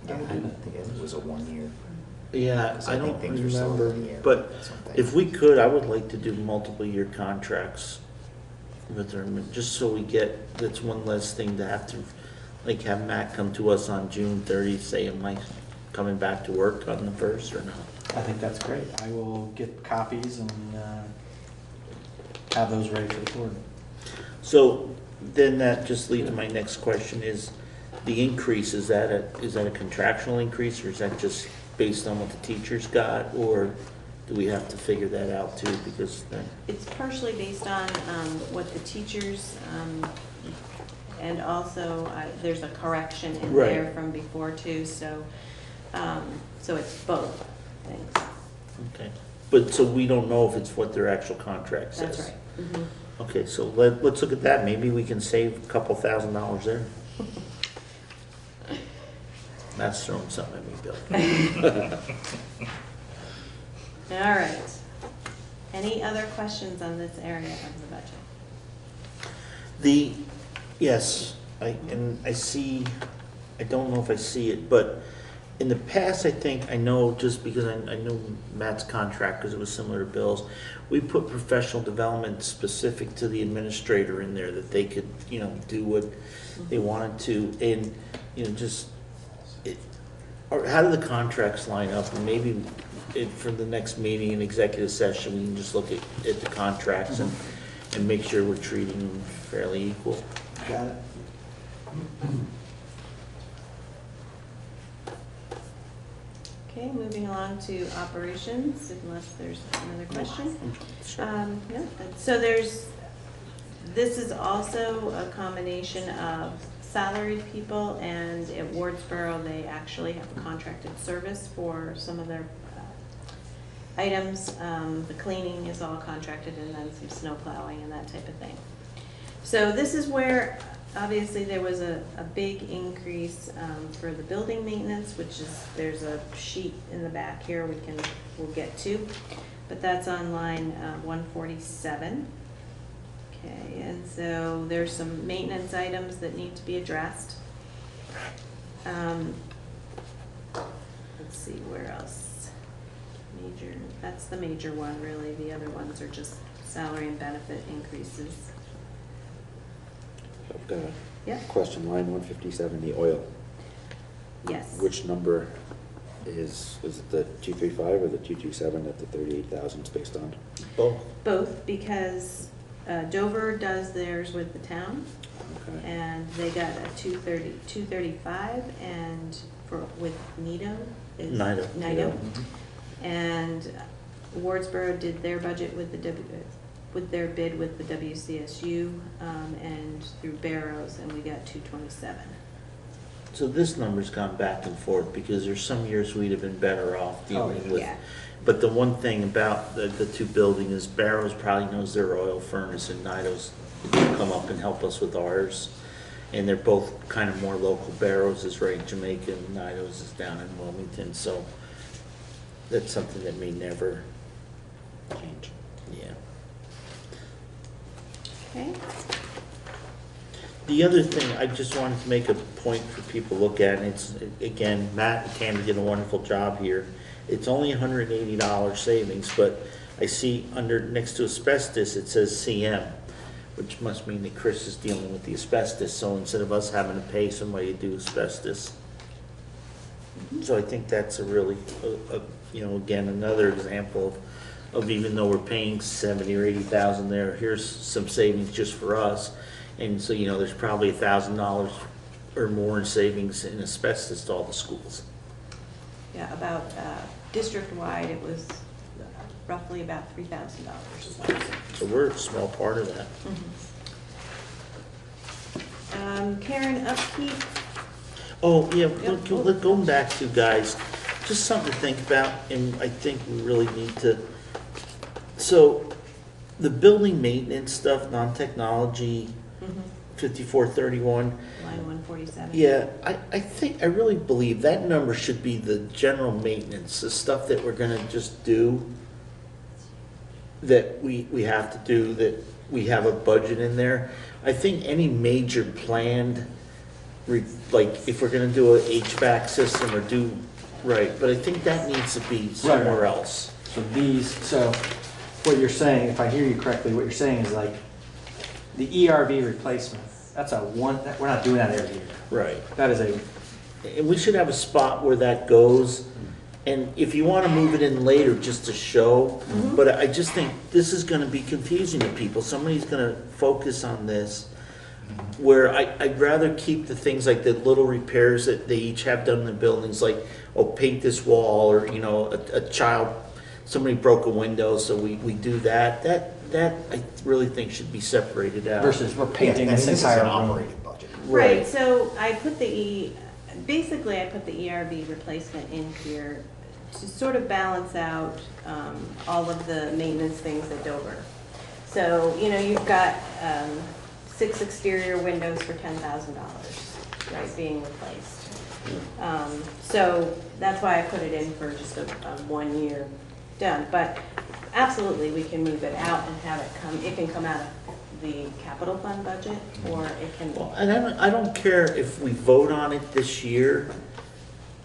Yeah, I think it was a 1 year. Yeah, So I I think don't things are still remember, in the air. but That's one thing. if we could, I would like to do multiple year contracts with them, just so we get, that's one less thing to have to, like, have Matt come to us on June 30th, say, am I coming back to work on the 1st or not? I think that's great. I will get copies and have those ready for the board. So then that just leads to my next question is, the increase, is that a contractual increase, or is that just based on what the teachers got, or do we have to figure that out too, because then, It's partially based on what the teachers, and also there's a correction in Right. there from before too, so it's both things. okay. But, so we don't know if it's what their actual contract says? That's right. Mhm. Okay, so let's look at that, maybe we can save a couple $1,000s there. That's throwing something at me, Bill. All right. Any other questions on this area of the budget? Yes, and I see, I don't know if I see it, but in the past, I know, just because I know Matt's contract, because it was similar to Bill's, we put professional development specific to the administrator in there, that they could, do what they wanted to, and, just, or how do the contracts line up? And maybe for the next meeting in executive session, we can just look at the contracts and make sure we're treating them fairly equal. Got it. Okay, moving along to operations, unless there's another question. No, so this is also a combination of salaried people, and at Wardsboro, they actually have a contracted service for some of their items. The cleaning is all contracted, and then some snow plowing and that type of thing. So this is where, obviously, there was a big increase for the building maintenance, which is, there's a sheet in the back here we'll get to, but that's on line 147. Okay, and so there's some maintenance items that need to be addressed. Let's see, where else? That's the major one, really. The other ones are just salary and benefit increases. I've got a Yep, question, line 157, the oil. yes. Which number is it the 235 or the 227 that the 38,000 is based on? Both. Both, because Dover does theirs with the town, Okay. and they got a 235, and with Nido. Nido. Nido. And Wardsboro did their budget with their bid with the WCSU, and through Barrows, and we got 227. So this number's gone back and forth, because there's some years we'd have been better off dealing with. Yeah. But the one thing about the two buildings is Barrows probably knows their oil furnace, and Nido's will come up and help us with ours. And they're both kind of more local. Barrows is right in Jamaica, and Nido's is down in Wilmington, so that's something that may never Change. yeah. Okay. The other thing, I just wanted to make a point for people to look at, and it's, again, Matt and Tammy did a wonderful job here. It's only $180 savings, but I see next to asbestos, it says CM, which must mean that Chris is dealing with the asbestos, so instead of us having to pay somebody to do asbestos. So I think that's a really, again, another example of even though we're paying 70 or 80,000 there, here's some savings just for us. And so, there's probably $1,000 or more in savings in asbestos to all the schools. Yeah, about district-wide, it was roughly about $3,000. So we're a small part of that. Karen, upkeep. Oh, yeah, Yep. going back to, guys, just something to think about, and I think we really need to, so the building maintenance stuff, non-technology, 5431, Line 147. yeah, I really believe that number should be the general maintenance, the stuff that we're gonna just do. that we have to do, that we have a budget in there. I think any major planned, like if we're gonna do a HVAC system or do, right, but I think that needs to be somewhere else. So what you're saying, if I hear you correctly, what you're saying is like the ERV replacement, that's we're not doing that every year. Right. That is a, And we should have a spot where that goes. And if you want to move it in later just to show, but I just think this is going to be confusing to people. Somebody's going to focus on this, where I'd rather keep the things like the little repairs that they each have done in the buildings, like, oh, paint this wall, or, you know, a child, somebody broke a window, so we do that. That I really think should be separated out. versus we're Yeah, painting I mean, this this is entire an room. operating budget. Right, so I put basically I put the ERV replacement in here to sort of balance out all of the maintenance things at Dover. So, you know, you've got 6 exterior windows for $10,000, right, being replaced. So that's why I put it in for just a 1 year done. But absolutely, we can move it out and have it can come out of the capital fund budget, or it can. Well, and I don't care if we vote on it this year.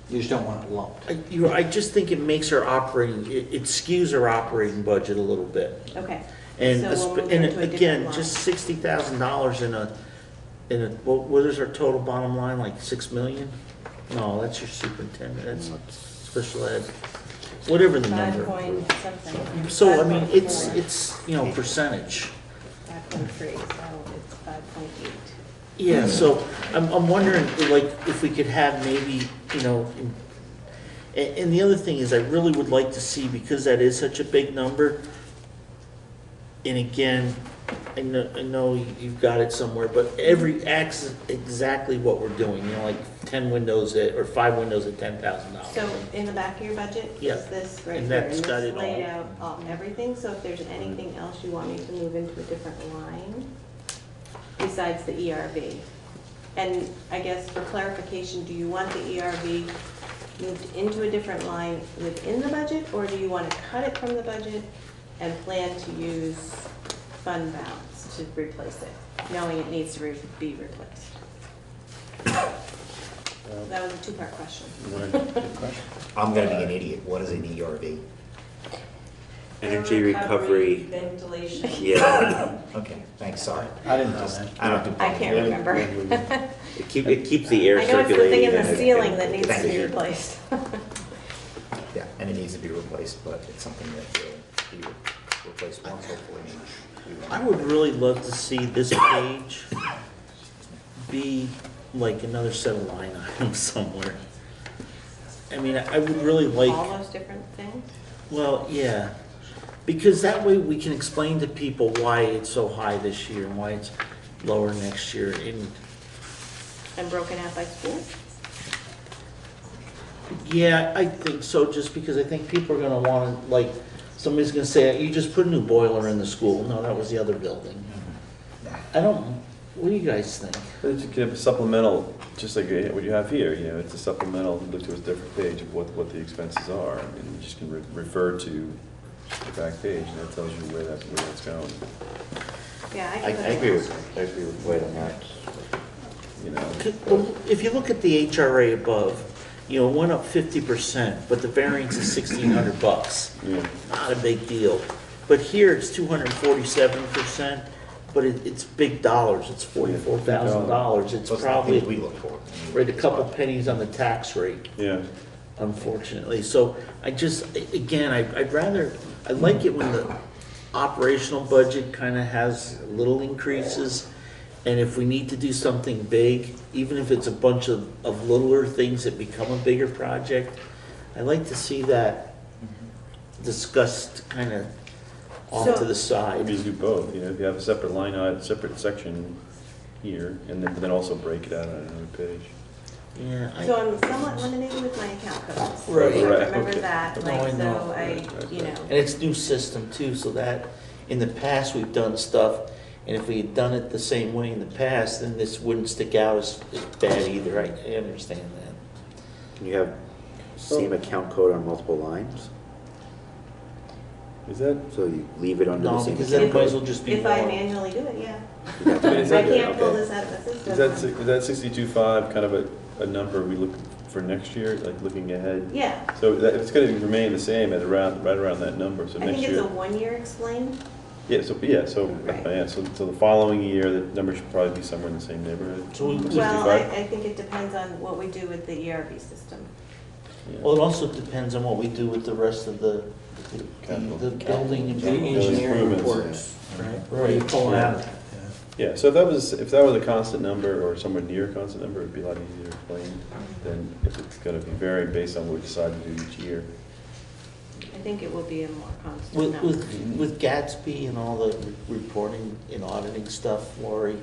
You just don't want it lumped. I just think it makes our operating, it skews our operating budget a little bit. Okay. And, So we'll move and into a different again, line. just $60,000 in a, what is our total bottom line, like 6 million? No, that's your superintendent, that's special ed, whatever the 5 number. point something. So, I mean, 5.4. it's, you know, percentage. 5.3, so it's 5.8. Yeah, so I'm wondering, like, if we could have maybe, you know, and the other thing is I really would like to see, because that is such a big number, and again, I know you've got it somewhere, but acts exactly what we're doing, you know, like 10 windows or 5 windows at $10,000. So in the back of your budget Yeah. is this right And here, that's and got this it laid all. out everything, so if there's anything else you want me to move into a different line besides the ERV. And I guess for clarification, do you want the ERV moved into a different line within the budget, or do you want to cut it from the budget and plan to use fund balance to replace it, knowing it needs to be replaced? That was a 2-part question. Good question. I'm gonna be an idiot. What is an ERV? Energy recovery. Ventilation. Yeah, Okay, thanks, sorry. I didn't know that. I don't do. I can't remember. it keeps the air I know it's the thing circulating. in and the it- ceiling that needs to Thank be you. replaced. Yeah, and it needs to be replaced, but it's something that will be replaced once, hopefully. I would really love to see this page be like another set of line items somewhere. I mean, I would really like. All those different things. Well, yeah, because that way we can explain to people why it's so high this year and why it's lower next year. And broken out by school? Yeah, I think so, just because I think people are gonna wanna, like, somebody's gonna say, you just put a new boiler in the school. No, that was the other building. I don't, what do you guys think? But you could have a supplemental, just like what you have here, you know, it's a supplemental, look to a different page of what the expenses are, and you just can refer to the back page, and that tells you where that's going, Yeah, I I can. agree with Wade on that. you know. Well, if you look at the HRA above, you know, it went up 50%, but the variance is $1,600. Yeah. Not a big deal. But here it's 247%, but it's big dollars. It's $44,000. It's Those are the things we probably look for. right a couple pennies on the tax rate, Yeah, unfortunately. So I just, again, I'd rather, I like it when the operational budget kind of has little increases. And if we need to do something big, even if it's a bunch of littler things that become a bigger project, I like to see that discussed kind of off to the maybe side. you do both, you know, if you have a separate line item, separate section here, and then also break it out on another page. Yeah, So I'm somewhat limited with my account codes. Right. So Right, remember okay. that, No, I like, know. so I, Right, you know. and it's new system too, so that, in the past, we've done stuff, and if we had done it the same way in the past, then this wouldn't stick out as bad either. I understand that. Can you have same account code on multiple lines? Is that? So you leave it under the No, same. because then it might as well just be If I more. manually do it, yeah. I mean, is I that- can't pull okay. this out of the system. Is that 62.5 kind of a number we look for next year, like looking ahead? Yeah, So that, it's gonna remain the same at around, right around that number, so I next think it's a year. 1-year explain. Yeah, so, Right. so the following year, the number should probably be somewhere in the same neighborhood. So we- Well, 65? I think it depends on what we do with the ERB system. Yeah. Well, it also depends on what we do with the rest of the building and The engineering reports, right? Where you pull out. Yeah, so if that was a constant number or somewhere near a constant number, it'd be a lot easier to explain than if it's gonna be varying based on what we decide to do each year. I think it will be a more constant With, number. with Gatsby and all the reporting and auditing stuff, Lori,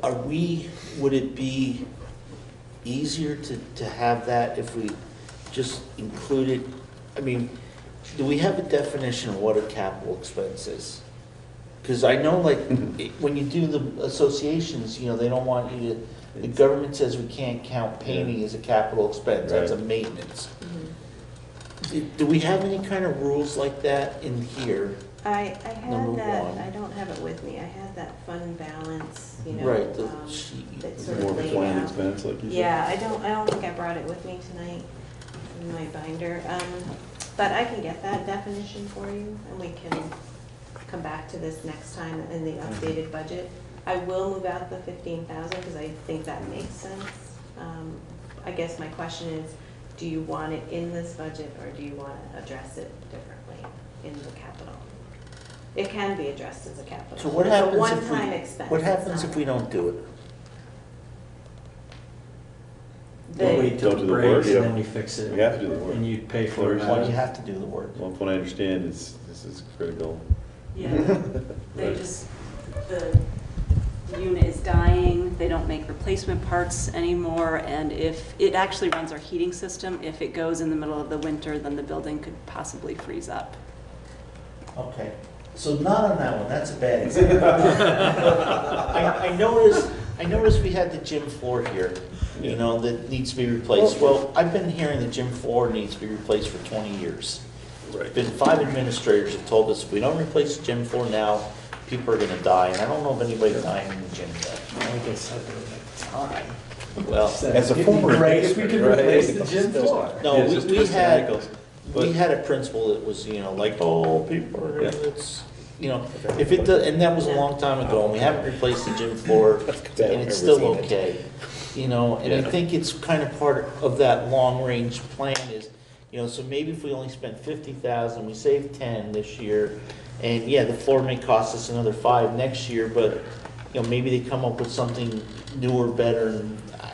Mhm. would it be easier to have that if we just included, I mean, do we have a definition of what a capital expense is? Because I know like, when you do the associations, they don't want you to, the government says we can't count painting as a capital expense, that's a Right. maintenance. Mhm. Do we have any kind of rules like that in here? I Number had that, one. I don't have it with me, I had that fund balance, Right, the sheet. that's It's sort more of of a laid planned out. expense, like you said. Yeah, I don't think I brought it with me tonight in my binder. But I can get that definition for you, and we can come back to this next time in the updated budget. I will move out the 15,000 because I think that makes sense. I guess my question is, do you want it in this budget or do you want to address it differently in the capital? It can be addressed as a capital. So what It's a happens if one-time we, expense. what It's happens not- if we don't do it? We'll wait till Don't it do the breaks work, and yeah. then we fix it. We have to do the work. And you pay for it. Why do you have to do the work? Well, from what I understand, this is critical. Yeah, they just, the unit is dying, they don't make replacement parts anymore, and if, it actually runs our heating system, if it goes in the middle of the winter, then the building could possibly freeze up. Okay, so not on that one, that's a bad example. I noticed we had the gym floor here, that needs to be replaced. Well, I've been hearing the gym floor needs to be replaced for 20 years. Right. Been 5 administrators have told us if we don't replace the gym floor now, people are gonna die, and I don't know of anybody dying in the gym yet. Like I said, there was a time. Well, As a former Great if we could right? replace the gym floor. no, Yeah, it's just we twisted had, ankles. we But- had a principal that was, like, oh, people are, Yeah. it's, if it does, and that was a long time ago, and we haven't replaced the gym floor, and it's still okay. And I Yeah. think it's kind of part of that long-range plan is, so maybe if we only spent 50,000, we saved 10 this year, and yeah, the floor may cost us another 5 next year, but, maybe they come up with something newer, better, and, I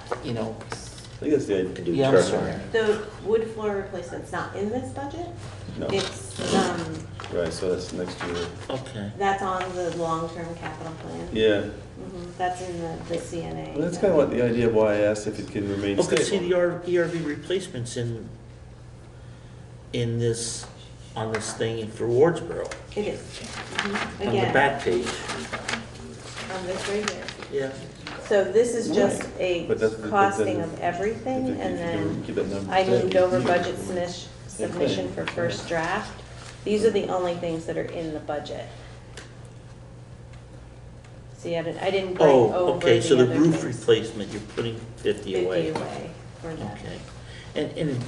think that's the idea. yeah, I'm sorry. The wood floor replacement's not in this budget. No, It's, right, so that's next year. Okay. that's on the long-term capital plan. Yeah, That's in the CNA. well, that's kind of what the idea of why I asked if it can remain Okay, see stable. the ERV replacements in this, on this thing for Wardsboro, It is. on the Again, back page. on this right here. Yeah. So this is just a But that's- costing that's- of everything, If you and can then keep that number I steady. moved over budget submission for first draft. These are the only things that are in the budget. See, I didn't bring Oh, over okay, so the other roof things. replacement, you're putting 50 50 away. away for that. Okay. And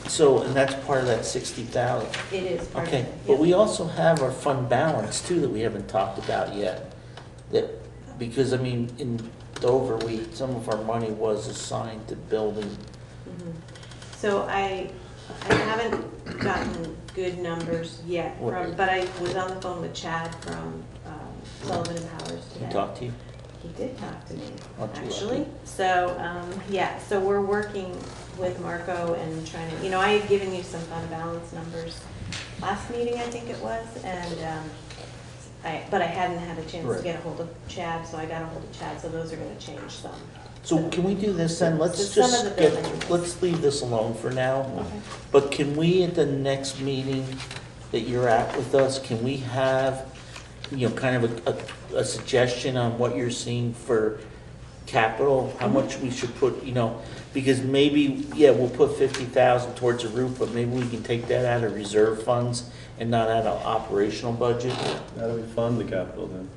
that's part of that 60,000. It is part of Okay, it. but Yep. we also have our fund balance too that we haven't talked about yet. Because in Dover, some of our money was assigned to building. Mhm. So I haven't gotten good numbers yet from, but I was on the phone with Chad from Sullivan and Powers Can today. I talk to you? He did talk to me, Aren't you actually. lucky? So, yeah, so we're working with Marco and trying to, I had given you some fund balance numbers last meeting, I think it was, and, but I hadn't had a chance to Right. get a hold of Chad, so I got a hold of Chad, so those are gonna change some. So can we do this then? Let's So some of just the buildings. let's leave this alone for now. Okay. But can we, at the next meeting that you're at with us, can we have, kind of a suggestion on what you're seeing for capital, how much we should put, because maybe, yeah, we'll put 50,000 towards a roof, but maybe we can take that out of reserve funds and not out of operational budget. How do we fund the capital then?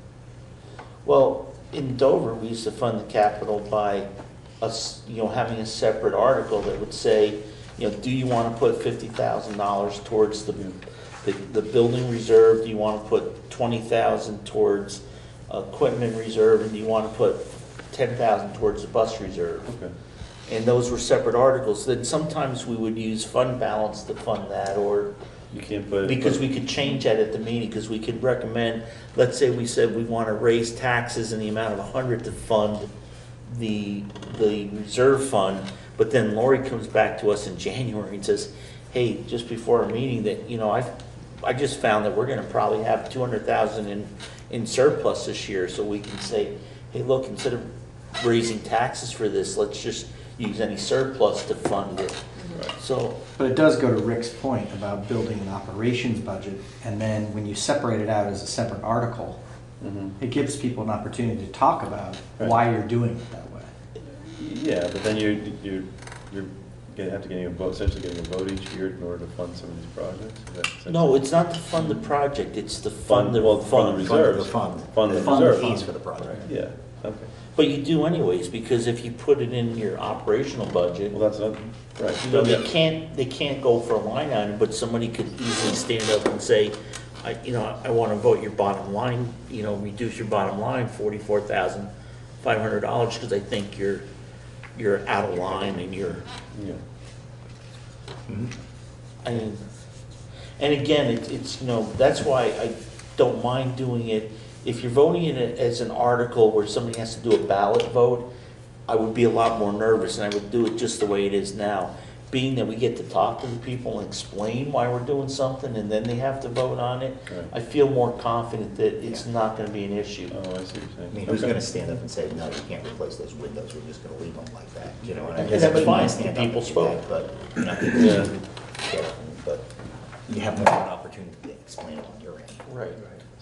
Well, in Dover, we used to fund the capital by us, having a separate article that would say, do you want to put $50,000 towards the building reserve? Do you want to put 20,000 towards equipment reserve? And do you want to put 10,000 towards the bus reserve? Okay. And those were separate articles. Then sometimes we would use fund balance to fund that, or You can't put. because we could change that at the meeting, because we could recommend, let's say we said we want to raise taxes in the amount of 100 to fund the reserve fund, but then Lori comes back to us in January and says, hey, just before our meeting that, I just found that we're going to probably have 200,000 in surplus this year, so we can say, hey, look, instead of raising taxes for this, let's just use any surplus to fund it. So, But it does go to Rick's point about building an operations budget, and then when you separate it out as a separate article, it gives people an opportunity to talk about why you're doing it that way. Yeah, but then you're gonna have to get a vote, essentially getting a vote each year in order to fund some of these projects. Is that essentially- no, it's not to fund the project, it's to fund the Well, fund the fund. reserves. Fund Fund the the fund. reserve. Fees for the project. Yeah, okay. But you do anyways, because if you put it in your operational budget, Well, that's not, right. they can't go for a line item, but somebody could easily stand up and say, I want to vote your bottom line, reduce your bottom line $44,500 because I think you're out of line and you're, Yeah. and again, it's, that's why I don't mind doing it. If you're voting it as an article where somebody has to do a ballot vote, I would be a lot more nervous, and I would do it just the way it is now. Being that we get to talk to the people and explain why we're doing something, and then they have to vote on it, Right. I feel more confident that it's not gonna be an issue. Oh, I see what you're I saying. mean, who's Okay. gonna stand up and say, no, you can't replace those windows, we're just gonna leave them like that, you know? And I that's mean, fine, stand the up people and do spoke. that, But, Yeah. but you have more of an opportunity to explain it on your end. Right.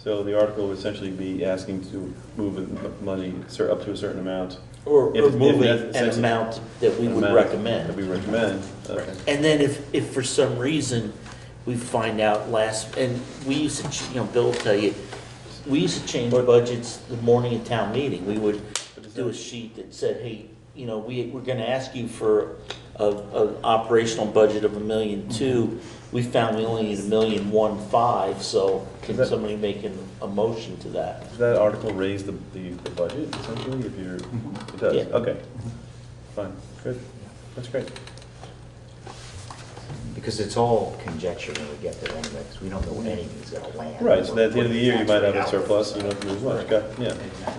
So the article would essentially be asking to move money up to a certain amount. Or If moving that's an essentially- amount that we would Amount recommend. That we recommend, okay. And then if for some reason we find out and we used to, Bill will tell you, we used to change budgets the morning of town meeting. We would do a sheet that said, hey, we're gonna ask you for an operational budget of $1.2 million. We found we only need $1.15 million, so can somebody make a motion to that? Does that article raise the budget essentially if you're, it does, Yeah. okay. Fine, good, that's great. Because it's all conjecture when we get there anyway, because we don't know when anything's gonna land. Right, so at the end of the year, you might have a Tax rate surplus, you out. don't have to move much, got, yeah,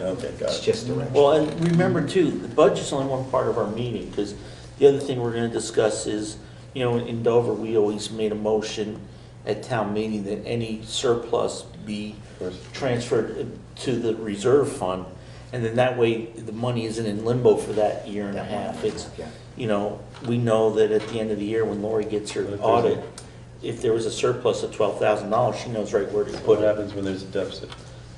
okay, got It's it. just direction. Well, and remember too, the budget's only one part of our meeting, because the other thing we're gonna discuss is, in Dover, we always made a motion at town meeting that any surplus be Of course. transferred to the reserve fund, and then that way, the money isn't in limbo for that year and a half. It's, Yeah. we know that at the end of the year, when Lori gets her But if there's audit, if there was a surplus of $12,000, she knows right where to What put it. happens when there's a deficit?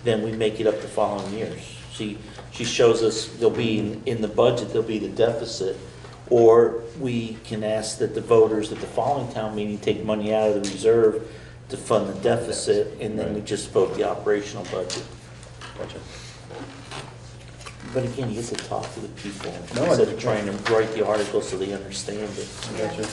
Then we make it up the following years. She shows us, there'll be, in the budget, there'll be the deficit, or we can ask that the voters at the following town meeting take money out of the reserve to fund the deficit, and then we just vote the operational budget. Gotcha. But again, you get to talk to the people No, instead of trying to write the article so they understand it. Gotcha.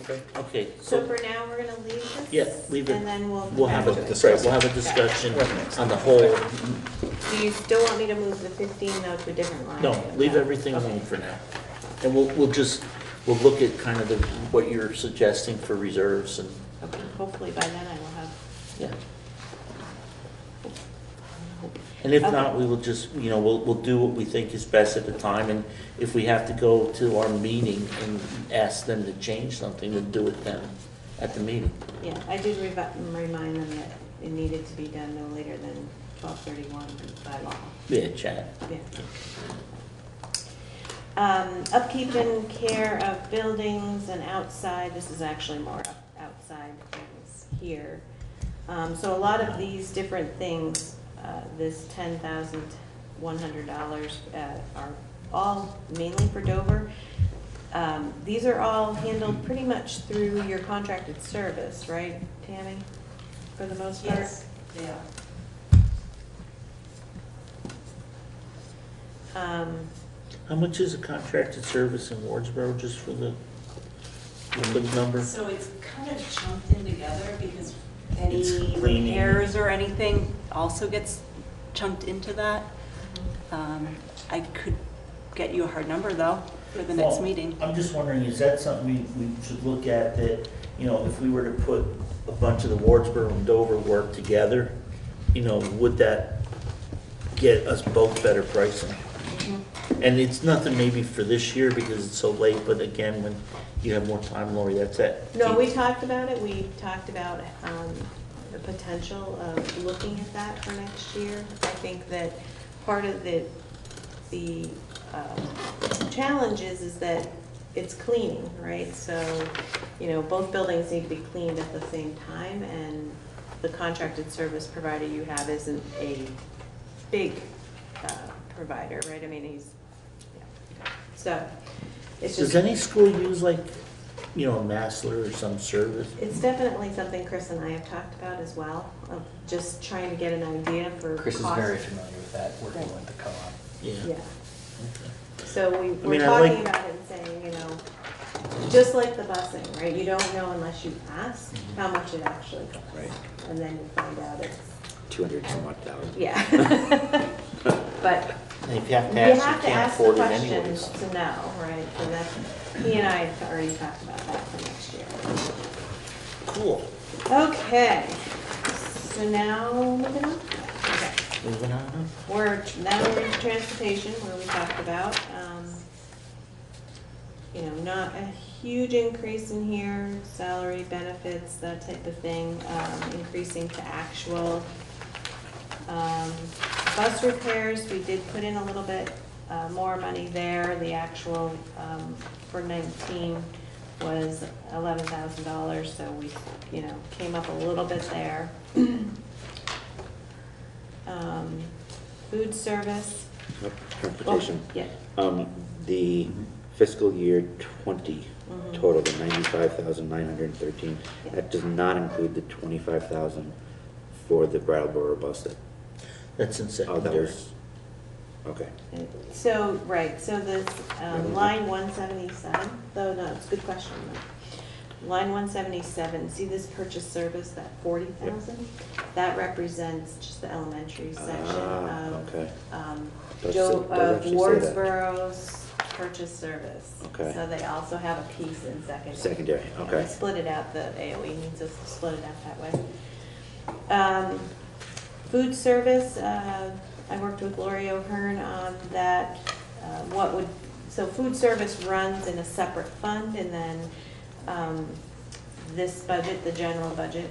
Okay. Okay, So so, for now, we're gonna leave this? yeah, leave it. And then We'll have a, Okay. right, we'll have a discussion on the whole. Do you still want me to move the 15 though to a different line? No, item? leave everything alone for now. And we'll look at kind of what you're suggesting for reserves and, Okay, hopefully by then I will have. yeah. And if Okay. not, we will just, we'll do what we think is best at the time, and if we have to go to our meeting and ask them to change something, we'll do it then at the meeting. Yeah, I did remind them that it needed to be done no later than 12/31 by law. Yeah, Chad. Yeah. Upkeep and care of buildings and outside, this is actually more outside things here. So a lot of these different things, this $10,100 are all mainly for Dover. These are all handled pretty much through your contracted service, right, Tammy? For the most part? Yes, yeah. How much is a contracted service in Wardsboro, just for the quick number? So it's kind of chunked in together because any It's cleaning. repairs or anything also gets chunked into that. I could get you a hard number though for the next Well, meeting. I'm just wondering, is that something we should look at, that, you know, if we were to put a bunch of the Wardsboro and Dover work together, you know, would that get us both better pricing? And it's nothing maybe for this year because it's so late, but again, when you have more time, Lori, that's it. No, we talked about it. We talked about the potential of looking at that for next year. I think that part of the challenge is that it's cleaning, right? So, you know, both buildings need to be cleaned at the same time, and the contracted service provider you have isn't a big provider, right? I mean, he's, yeah. So, it's Does just, any school use like, you know, a Massler or some service? it's definitely something Chris and I have talked about as well, of just trying to get an idea for Chris is cost. very familiar with that, working with the co-op. Yeah. Yeah. Okay. So we're mean, I talking like- about it and saying, you know, just like the busing, right? You don't know unless you ask how much it actually costs. Right. And then you find out it's, 200 some odd thousand. yeah. But And if you have you to ask, have you to can't ask the afford it questions anyways. to know, right? So that's, he and I have already talked about that for next year. Cool. Okay, so now moving on. Okay. Moving on. Now we're in transportation, where we talked about, you know, not a huge increase in here, salary, benefits, that type of thing, increasing to actual. Bus repairs, we did put in a little bit more money there. The actual for 19 was $11,000, so we, you know, came up a little bit there. Food service. Nope, Transportation. Oh, yeah. The fiscal year 20 Mhm. total, the 95,913, Yeah. that does not include the 25,000 for the Brattleboro bus that, That's in oh, that secondary. was, okay. So, right, so this, Revenue. line 177, though, no, it's a good question. though. Line 177, see this purchase service, that 40,000? That represents just the elementary section Ah, of, okay. Joe, Does of actually say that. Wardsboro's purchase service. Okay. So they also have a piece in secondary. Secondary, Yeah, okay. we split it out, the AOE needs us to split it out that way. Food service, I worked with Lori O'Hearn on that. So food service runs in a separate fund, and then this budget, the general budget,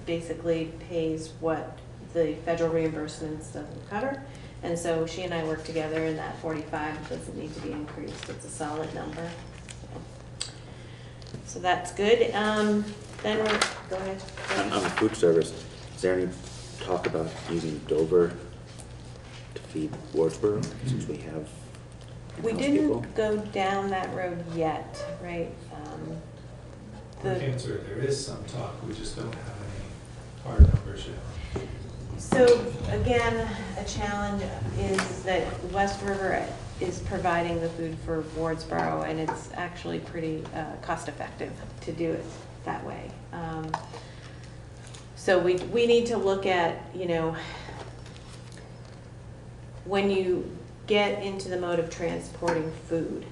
basically pays what the federal reimbursements doesn't cover. And so she and I worked together, and that 45 doesn't need to be increased. It's a solid number. So that's good. Then we're, go ahead. On food service, is there any talk about using Dover to feed Wardsboro, since we have We in-house people? didn't go down that road yet, right? Quick The, answer, there is some talk, we just don't have any hard numbers yet. so again, a challenge is that West River is providing the food for Wardsboro, and it's actually pretty cost effective to do it that way. So we need to look at, you know, when you get into the mode of transporting food,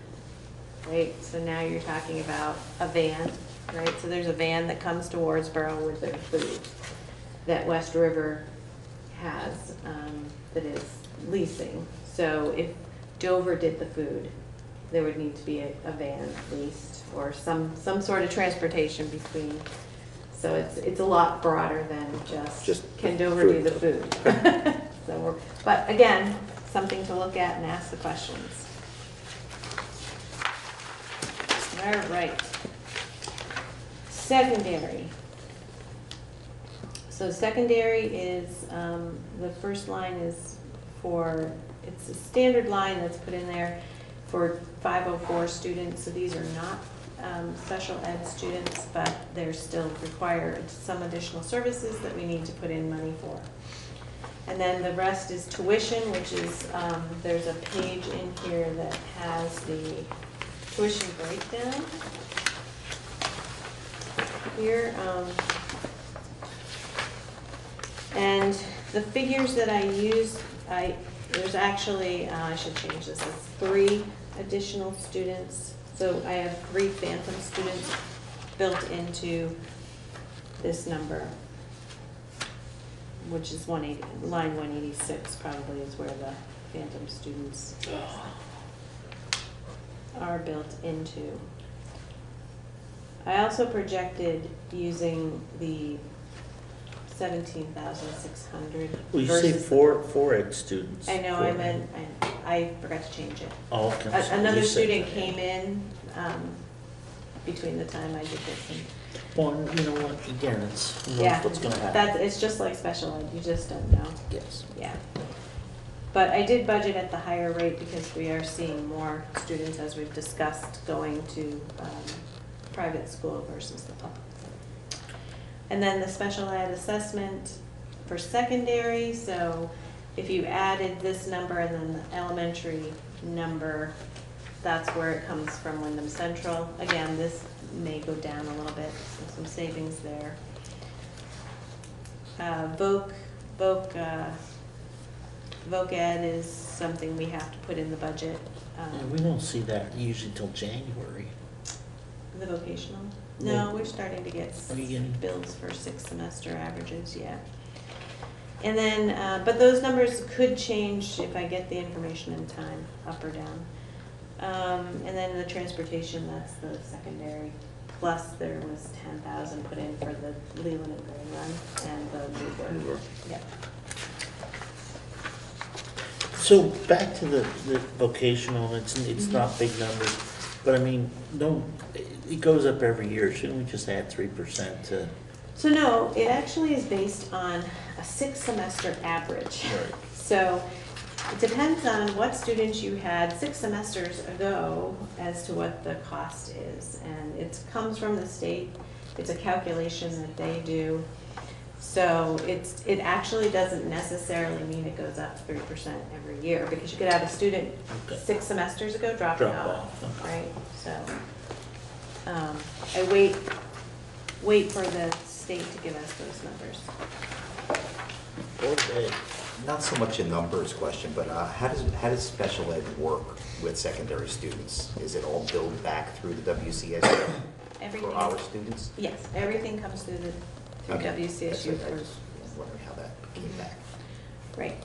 right? So now you're talking about a van, right? So there's a van that comes to Wardsboro with their food that West River has, that is leasing. So if Dover did the food, there would need to be a van leased or some sort of transportation between. So it's a lot broader than just can Dover do the food? So but again, something to look at and ask the questions. All right. Secondary. So secondary is, the first line is for it's a standard line that's put in there for 504 students, so these are not special ed students, but they're still required some additional services that we need to put in money for. And then the rest is tuition, which is, there's a page in here that has the tuition breakdown here. And the figures that I used, there's actually, I should change this, it's 3 additional students. So I have 3 phantom students built into this number, which is 180, line 186 probably is where the phantom students are built into. I also projected using the 17,600 Well, you say versus. four ed students. I know, I meant, I forgot to change it. Oh, okay. I'm sorry. Another You said student that. came in between the time I did this and. Well, you know what, again, it's, who knows Yeah, what's gonna happen. it's just like special ed, you just don't know, Yes. yeah. But I did budget at the higher rate because we are seeing more students, as we've discussed, going to private school versus the public. And then the special ed assessment for secondary, so if you added this number and then the elementary number, that's where it comes from, Wyndham Central. Again, this may go down a little bit, so some savings there. Voc Ed is something we have to put in the budget. Yeah, we don't see that usually till January. The vocational? No. No, we're starting to get Are you getting- bills for 6-semester averages, yeah. And then, but those numbers could change if I get the information in time, up or down. And then the transportation, that's the secondary. Plus, there was 10,000 put in for the Leland and Green Run and the Newburgh. Yep. So back to the vocational, it's not big numbers, but I mean, no, it goes up every year. Shouldn't we just add 3% to? So no, it actually is based on a 6-semester average. Right. So it depends on what students you had 6 semesters ago as to what the cost is. And it comes from the state. It's a calculation that they do. So it actually doesn't necessarily mean it goes up 3% every year, because you could have a student Okay. 6 semesters ago dropping Drop off, off, okay. right? So I wait for the state to give us those numbers. Okay. Not so much a numbers question, but how does special ed work with secondary students? Is it all billed back through the WCSU Everything for our is- students? Yes, everything comes through the Okay. WCSU That's it. I for, was wondering how that came back. right.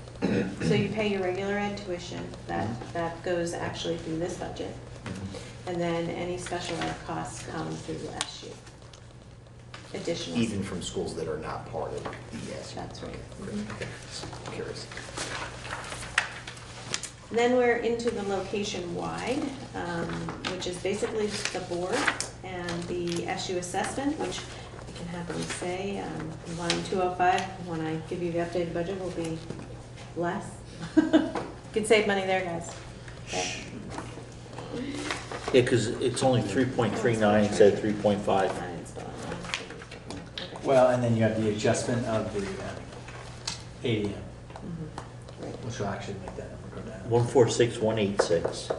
So you pay your regular ed tuition, that goes actually through this budget. And then any special ed costs come through SU. Additional. Even from schools that are not part of the ES? That's right. Okay, okay. Just curious. Then we're into the location-wide, which is basically the board and the SU assessment, which I can happily say, line 205, when I give you the updated budget, will be less. Could save money there, guys. Okay. Yeah, because it's only 3.39 instead of 3.5. Fine, it's still on. Okay. Well, and then you have the adjustment of the ADM, Mhm. Right. which will actually make that number go down. 146,186.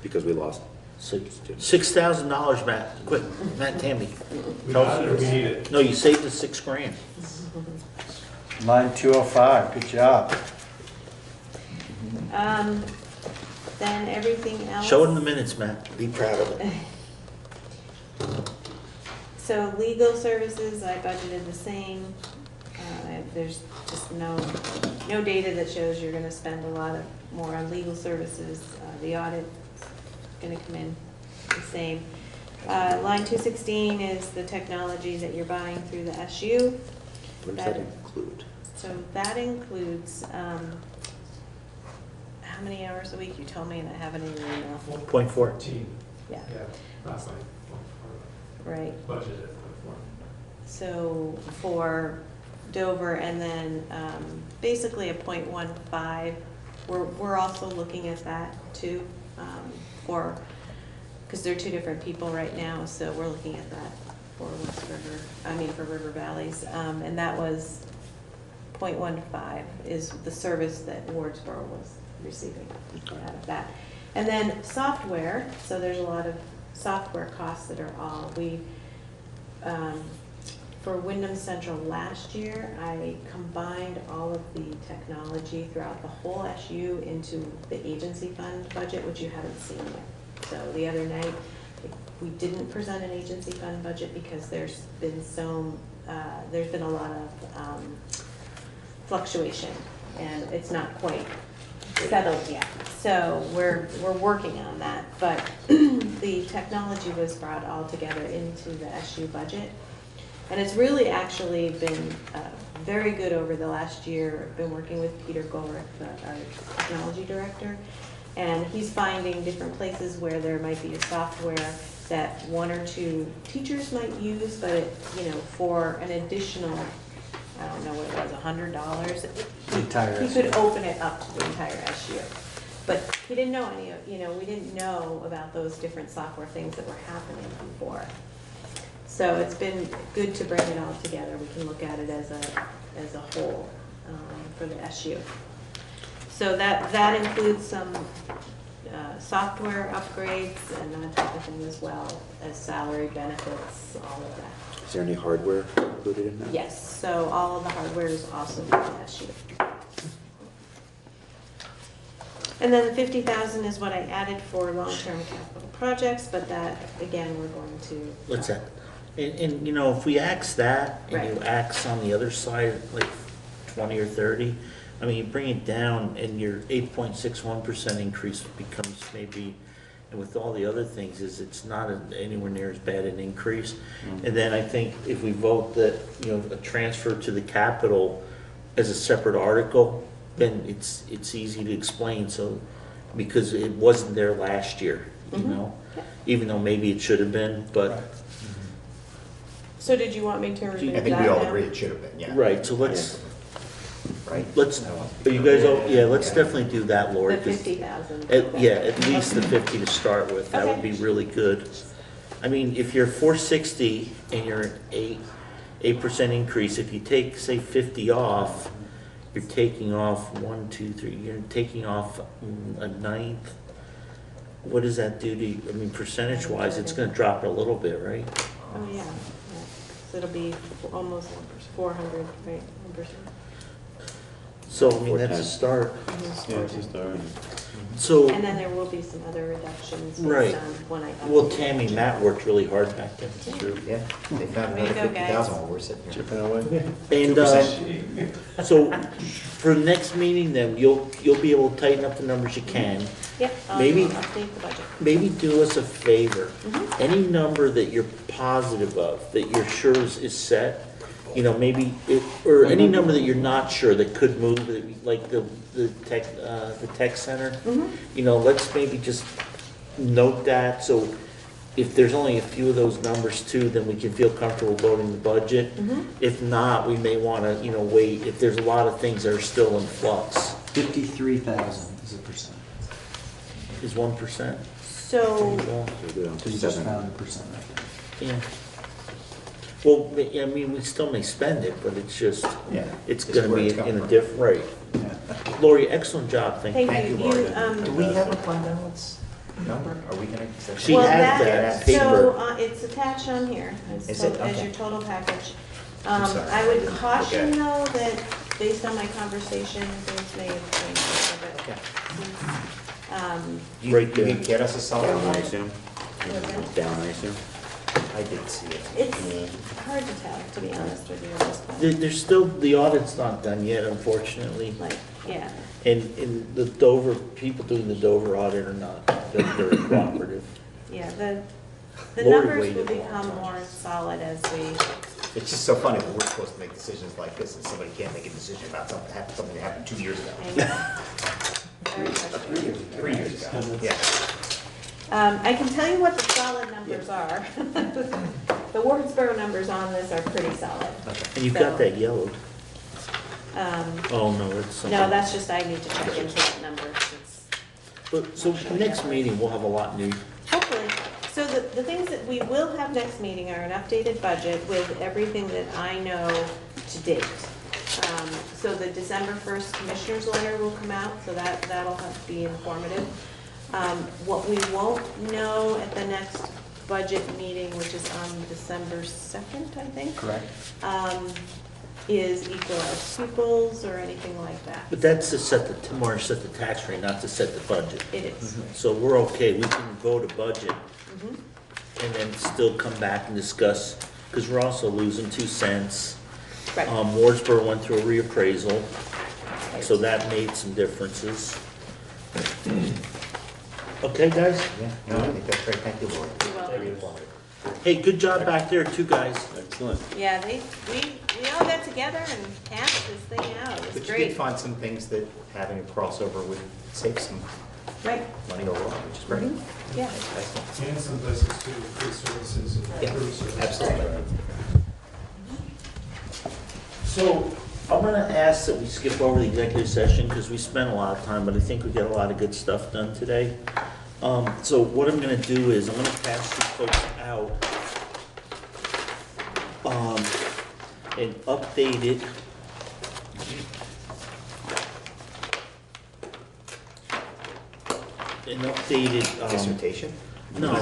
Because we lost. $6,000, Matt. Quick, Matt, Tammy. We got it, or we need it? No, you saved us $6,000. Line 205, good job. Then everything else. Show it in the minutes, Matt. Be proud of it. So legal services, I budgeted the same. There's just no data that shows you're gonna spend a lot more on legal services. The audit's gonna come in the same. Line 216 is the technology that you're buying through the SU. What does that include? So that includes, how many hours a week? You told me and I haven't even email. 0.4. 14. Yeah, Yeah, last night. right. Budgeted for. So for Dover, and then basically a .15 we're also looking at that too, because they're two different people right now, so we're looking at that for for River Valleys. And that was 0.15 is the service that Wardsboro was receiving out of that. And then software, so there's a lot of software costs that are all, for Wyndham Central last year, I combined all of the technology throughout the whole SU into the agency fund budget, which you haven't seen yet. So the other night, we didn't present an agency fund budget because there's been a lot of fluctuation, and it's not quite settled yet. So we're working on that, but the technology was brought all together into the SU budget. And it's really actually been very good over the last year. I've been working with Peter Golrick, our technology director, and he's finding different places where there might be a software that one or two teachers might use, but for an additional, I don't know what it was, $100. He could open it up to the entire SU. But he didn't know any of, we didn't know about those different software things that were happening before. So it's been good to bring it all together. We can look at it as a whole for the SU. So that includes some software upgrades and that type of thing, as well as salary, benefits, all of that. Is there any hardware included in that? Yes, so all of the hardware is also for the SU. And then the 50,000 is what I added for long-term capital projects, but that, again, we're going to. What's that? And if we axe that, and you Right. axe on the other side, like 20 or 30, I mean, you bring it down and your 8.61% increase becomes maybe, and with all the other things, it's not anywhere near as bad an increase. And then I think if we vote that, a transfer to the capital as a separate article, then it's easy to explain, so, because it wasn't there last year, even though maybe it should have been, but. So did you want me to remove that? I think we all agree it should have been, yeah. Right, so let's, Right? are you guys, let's definitely do that, Lori. The 50,000. At least the 50 to start with, that would be really good. I mean, if you're 460 and you're an 8% increase, if you take, say, 50 off, you're taking off 1, 2, 3, you're taking off a ninth. What does that do to you? I mean, percentage-wise, it's gonna drop a little bit, right? Oh, yeah. So it'll be almost 400, right, 1%. So, I mean, that's a start. Yeah, it's just our, So, And then there will be some other reductions Right. based on when I. well, Tammy, Matt worked really hard back then. true. Yeah, they found Way to another go, guys. 50,000 while we're sitting here. Chipping away. And, 2%. so, for the next meeting then, you'll be able to tighten up the numbers you can. Yep, Maybe- I'll update the budget. Maybe do us a favor. Mhm. Any number that you're positive of, that you're sure is set, maybe, or any number that you're not sure that could move, like the tech center. Let's maybe just note that, so if there's only a few of those numbers too, then we can feel comfortable voting the budget. If not, we may wanna, wait, if there's a lot of things that are still in flux. 53,000 is a percent. Is 1%? So, So we're down to You just 7. found a percent right there. Yeah. Well, I mean, we still may spend it, but it's just, Yeah. it's Just gonna where be it's in coming a from. different, right. Yeah. Lori, excellent job, thank you. thank you. Thank you, You, Laura. Do we have a fund balance number? Are we gonna? She well, had that paper. So, it's attached on here, Is as it? as Okay. your total package. I'm sorry. I would caution Okay. though that based on my conversation, things may have changed a little bit. Okay. Right You there. can get us a solid Down, I number? assume. Down, I assume. I did see it. It's hard to tell, to be honest with you at this point. There's still, the audit's not done yet, unfortunately. Like, yeah, And the Dover, people doing the Dover audit are not, they're very cooperative. yeah, the Lord numbers waited will a long become time. more solid as we, It's just so funny that we're supposed to make decisions like this and somebody can't make a decision about something that happened 2 years ago. I know. Very frustrating. 3 years ago, yeah. I can tell you what the solid numbers are. The Wardsboro numbers on this are pretty solid. And you've got that yellowed. Oh, no, it's something. No, that's just, I need to check into that number. It's- But, so next meeting, we'll have a lot new. Hopefully. So the things that we will have next meeting are an updated budget with everything that I know to date. So the December 1st Commissioner's Letter will come out, so that'll have to be informative. What we won't know at the next budget meeting, which is on December 2nd, I think, Correct. is equalized pupils or anything like that. But that's to set the, tomorrow set the tax rate, not to set the budget. It is. So we're okay, we can vote a budget Mhm. and then still come back and discuss, because we're also losing 2 cents. Right. Wardsboro went through a reappraisal, so that made some differences. Okay, guys? Yeah, no, I think that's great. Thank you, Lori. You're welcome. Very informative. Hey, good job back there too, guys. Excellent. Yeah, we all got together and hashed this thing out. It was But you did great. find some things that having a crossover would save some Right. money overall, which is great. Mhm. Yeah. Excellent. And some places to increase services and Yeah, improve services. absolutely. So I'm gonna ask that we skip over the executive session because we spent a lot of time, but I think we got a lot of good stuff done today. So what I'm gonna do is I'm gonna pass these folks out and update it. An updated, Dissertation? no,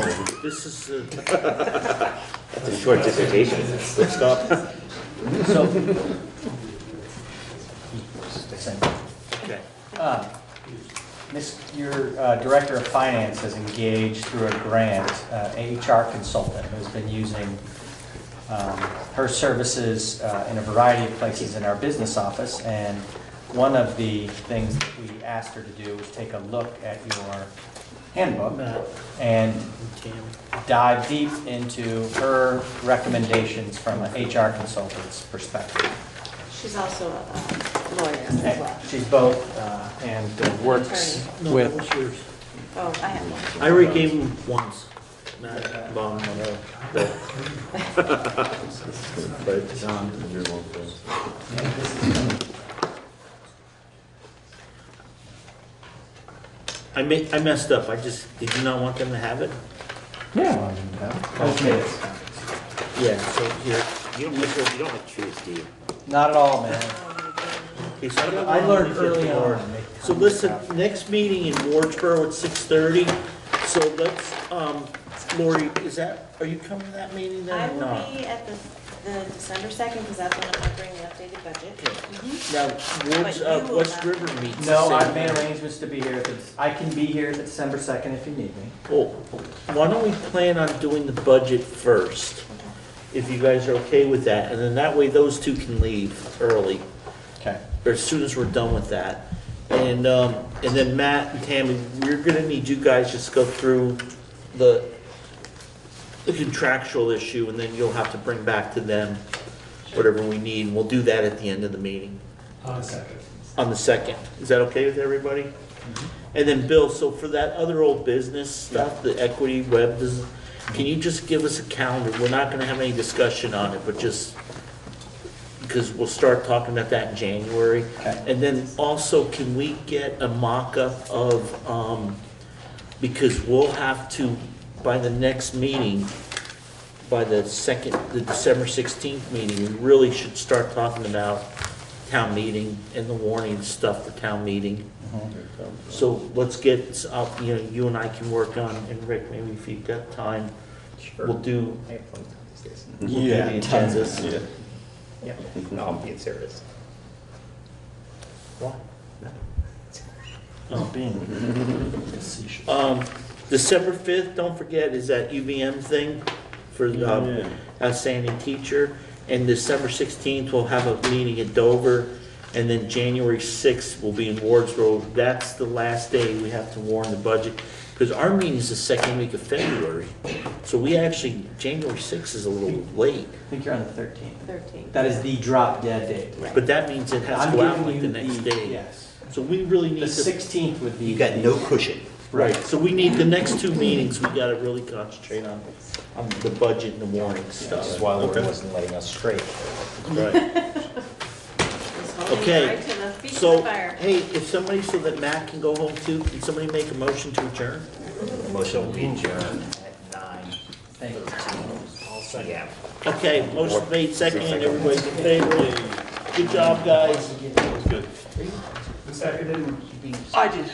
this is, That's a short dissertation. Good stuff. So, okay. Your Director of Finance has engaged through a grant, a HR consultant who's been using her services in a variety of places in our business office. And one of the things that we asked her to do was take a look at your handbook and dive deep into her recommendations from an HR consultant's perspective. She's also a lawyer as well. She's both and works Attorney. No, that was yours. Oh, I have one. I already gave him once. Not bomb, no. But, you're welcome. I messed up. Did you not want them to have it? Yeah. Okay. Yeah, so here. You don't like trees, do you? Not at all, man. Okay, so don't I wanna learned leave it early more. on. So listen, next meeting in Wardsboro at 6:30. So let's, Lori, are you coming to that meeting then I or will not? be at the December 2nd, because that's when I'm going to bring the updated budget. Mhm. Now, But you will West have- River meets the No, same I've made night. arrangements to be here. I can be here the December 2nd if you need me. Well, why don't we plan on doing the budget first? If you guys are okay with that, and then that way those two can leave early, Okay. or as soon as we're done with that. And then Matt and Tammy, we're gonna need you guys just go through the contractual issue, and then you'll have to bring back to them whatever we need, and we'll do that at the end of the meeting, On a second. on the 2nd. Is that okay with everybody? And then Bill, so for that other old business stuff, the equity web, can you just give us a calendar? We're not gonna have any discussion on it, but just, because we'll start talking about that in January. Okay. And then also, can we get a mock-up of, because we'll have to, by the next meeting, by the December 16th meeting, we really should start talking about town meeting and the warning stuff for town meeting. So let's get, you and I can work on, and Rick, maybe if you've got time, Sure. we'll do, I have plenty of time these days. we'll do the agendas. Yeah. Yeah, no, I'm being serious. Why? Oh, being December 5th, don't forget, is that UVM thing for Yeah. outstanding teacher. And December 16th, we'll have a meeting at Dover. And then January 6th will be in Wardsboro. That's the last day we have to warn the budget. Because our meeting is the second week of February. So we actually, January 6th is a little late. I think you're on the 13th. 13th. That is the drop dead date. But that means it has I'm to go out giving like you the next day. Yes. So we really The need to, 16th would be. You got no cushion. right, so we need, the next two meetings, we gotta really concentrate on the budget and the warning This stuff. is why Lori Okay. wasn't letting us straight. Right. This whole Okay, Right to the feet of so, the fire. hey, if somebody, so that Matt can go home too, can somebody make a motion to adjourn? Motion we adjourn at 9:13 Thank you. p.m. Okay, motion made, second, and everybody's in favor. Good job, guys. That's good. I did.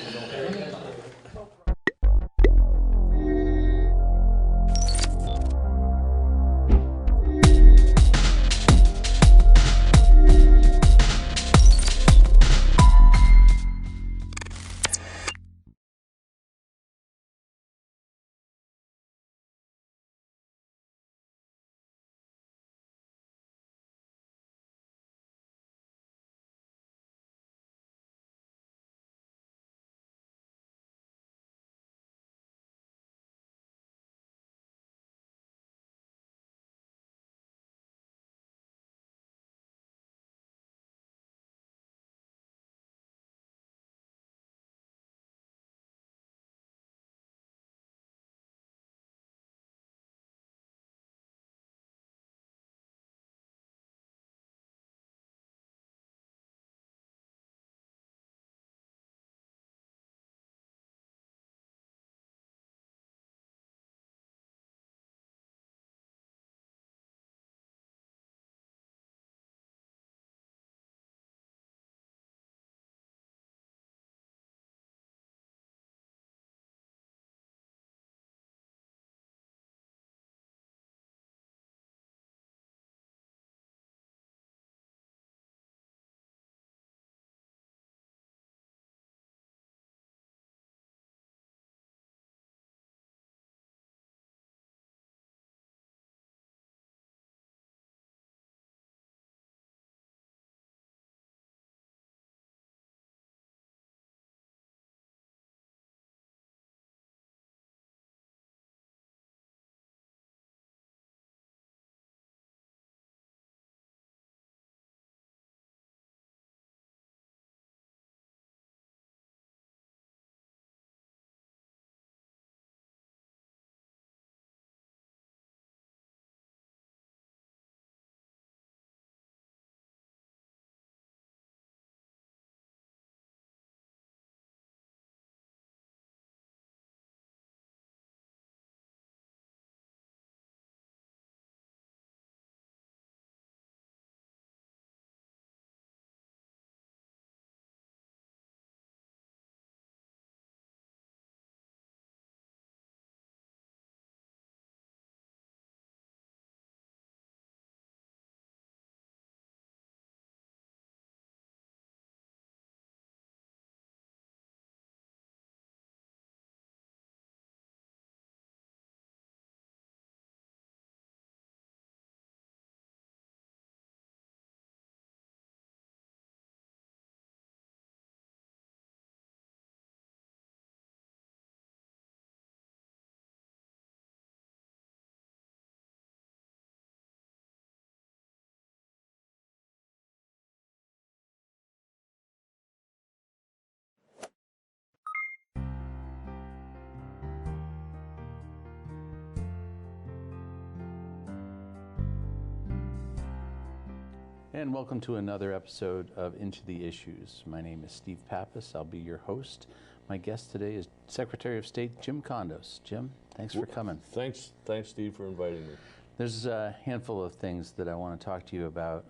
And welcome to another episode of Into the Issues. My name is Steve Pappas. I'll be your host. My guest today is Secretary of State Jim Condos. Jim, thanks for coming. Thanks, Steve, for inviting me. There's a handful of things that I want to talk to you about,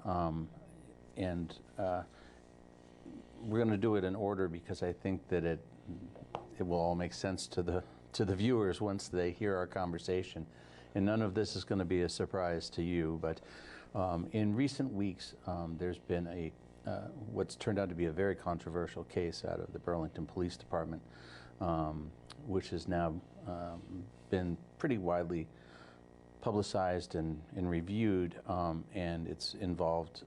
and we're going to do it in order because I think that it will all make sense to the viewers once they hear our conversation. And none of this is going to be a surprise to you, but in recent weeks, there's been what's turned out to be a very controversial case out of the Burlington Police Department, which has now been pretty widely publicized and reviewed, and it's involved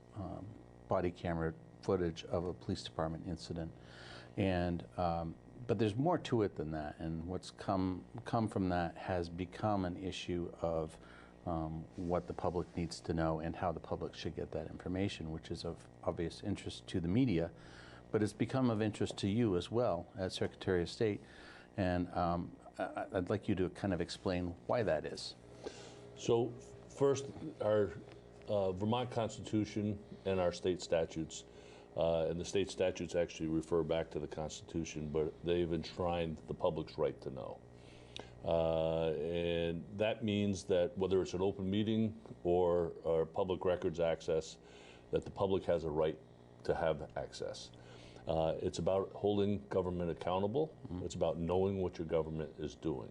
body camera footage of a police department incident. And but there's more to it than that, and what's come from that has become an issue of what the public needs to know and how the public should get that information, which is of obvious interest to the media, but it's become of interest to you as well as Secretary of State. And I'd like you to kind of explain why that is. So first, our Vermont Constitution and our state statutes And the state statutes actually refer back to the Constitution, but they've enshrined the public's right to know. And that means that whether it's an open meeting or public records access, that the public has a right to have access. It's about holding government accountable. It's about knowing what your government is doing.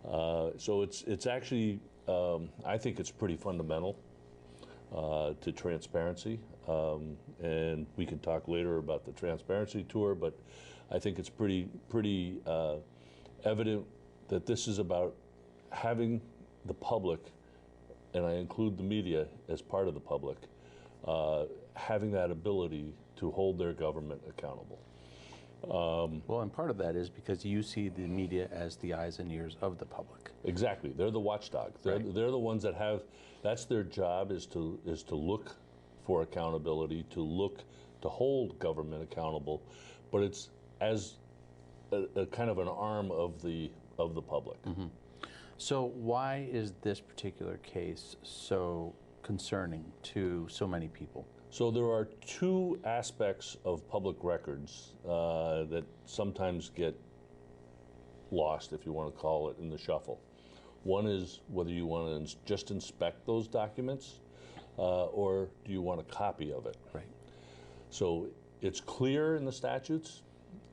So it's actually, I think it's pretty fundamental to transparency. And we can talk later about the transparency tour, but I think it's pretty evident that this is about having the public, and I include the media as part of the public, having that ability to hold their government accountable. Well, and part of that is because you see the media as the eyes and ears of the public. Exactly. They're the watchdog. They're the ones that have, that's their job, is to look for accountability, to hold government accountable, but it's as a kind of an arm of the public. So why is this particular case so concerning to so many people? So there are two aspects of public records that sometimes get lost, if you want to call it, in the shuffle. One is whether you want to just inspect those documents or do you want a copy of it. Right. So it's clear in the statutes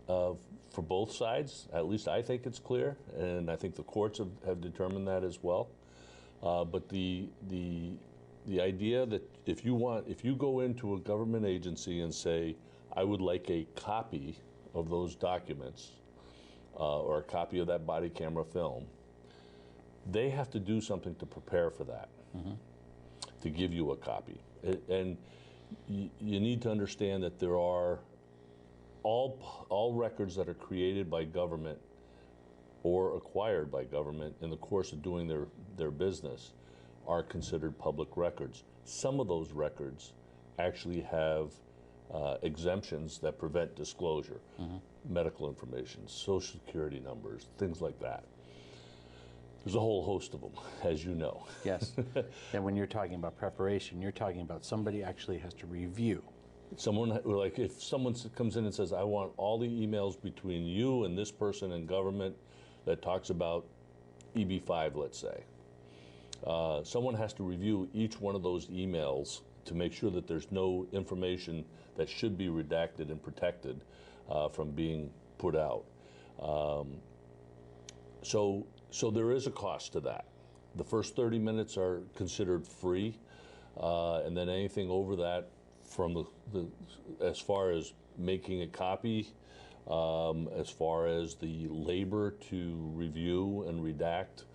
for both sides. At least I think it's clear, and I think the courts have determined that as well. But the idea that if you go into a government agency and say, I would like a copy of those documents or a copy of that body camera film, they have to do something to prepare for that, to give you a copy. And you need to understand that there are all records that are created by government or acquired by government in the course of doing their business are considered public records. Some of those records actually have exemptions that prevent disclosure, medical information, social security numbers, things like that. There's a whole host of them, as you know. Yes. And when you're talking about preparation, you're talking about somebody actually has to review. Someone, like if someone comes in and says, I want all the emails between you and this person in government that talks about EB5, let's say. Someone has to review each one of those emails to make sure that there's no information that should be redacted and protected from being put out. So there is a cost to that. The first 30 minutes are considered free, and then anything over that, from as far as making a copy, as far as the labor to review and redact,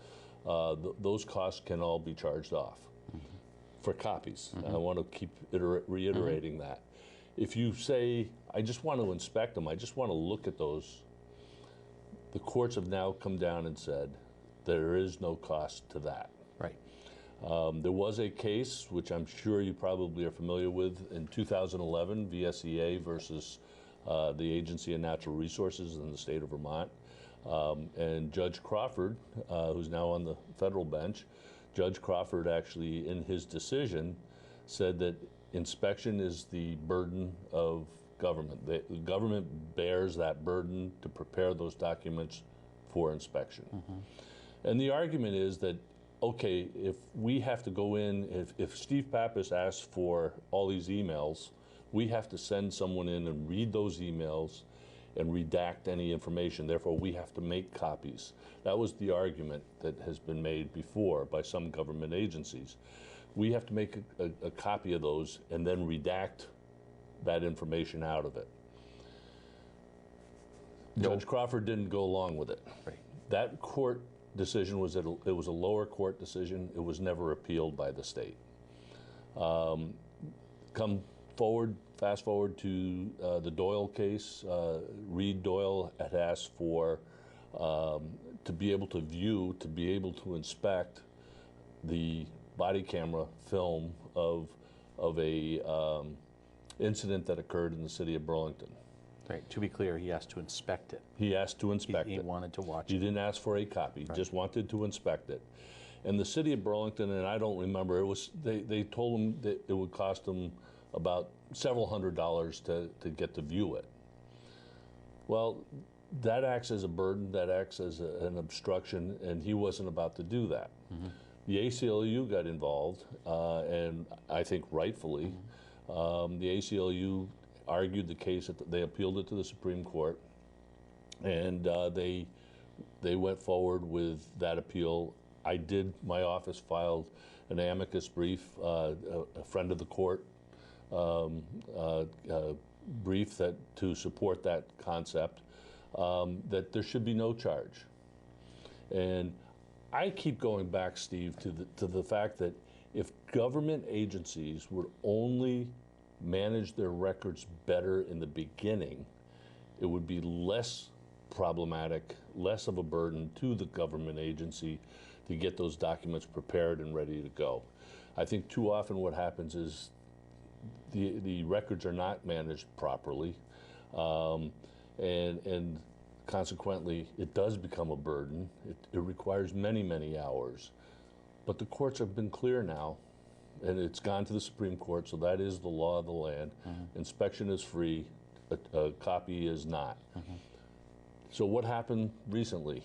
those costs can all be charged off for copies. I want to keep reiterating that. If you say, I just want to inspect them, I just want to look at those, the courts have now come down and said there is no cost to that. Right. There was a case, which I'm sure you probably are familiar with, in 2011, VSEA versus the Agency of Natural Resources in the state of Vermont. And Judge Crawford, who's now on the federal bench, Judge Crawford actually, in his decision, said that inspection is the burden of government. The government bears that burden to prepare those documents for inspection. And the argument is that, okay, if we have to go in, if Steve Pappas asks for all these emails, we have to send someone in and read those emails and redact any information. Therefore, we have to make copies. That was the argument that has been made before by some government agencies. We have to make a copy of those and then redact that information out of it. Judge Crawford didn't go along with it. Right. That court decision was that it was a lower court decision. It was never appealed by the state. Fast forward to the Doyle case. Reed Doyle had asked for to be able to view, to be able to inspect the body camera film of a incident that occurred in the city of Burlington. Right. To be clear, he asked to inspect it. He asked to inspect it. He wanted to watch He it. didn't ask for a copy, Right. just wanted to inspect it. And the city of Burlington, and I don't remember, it was they told him that it would cost him about several $100s to get to view it. Well, that acts as a burden, that acts as an obstruction, and he wasn't about to do that. The ACLU got involved, and I think rightfully. The ACLU argued the case, they appealed it to the Supreme Court, and they went forward with that appeal. My office filed an amicus brief, a friend of the court brief to support that concept, that there should be no charge. And I keep going back, Steve, to the fact that if government agencies would only manage their records better in the beginning, it would be less problematic, less of a burden to the government agency to get those documents prepared and ready to go. I think too often what happens is the records are not managed properly, and consequently it does become a burden. It requires many, many hours. But the courts have been clear now, and it's gone to the Supreme Court, so that is the law of the land. Inspection is free, a copy is not. So what happened recently?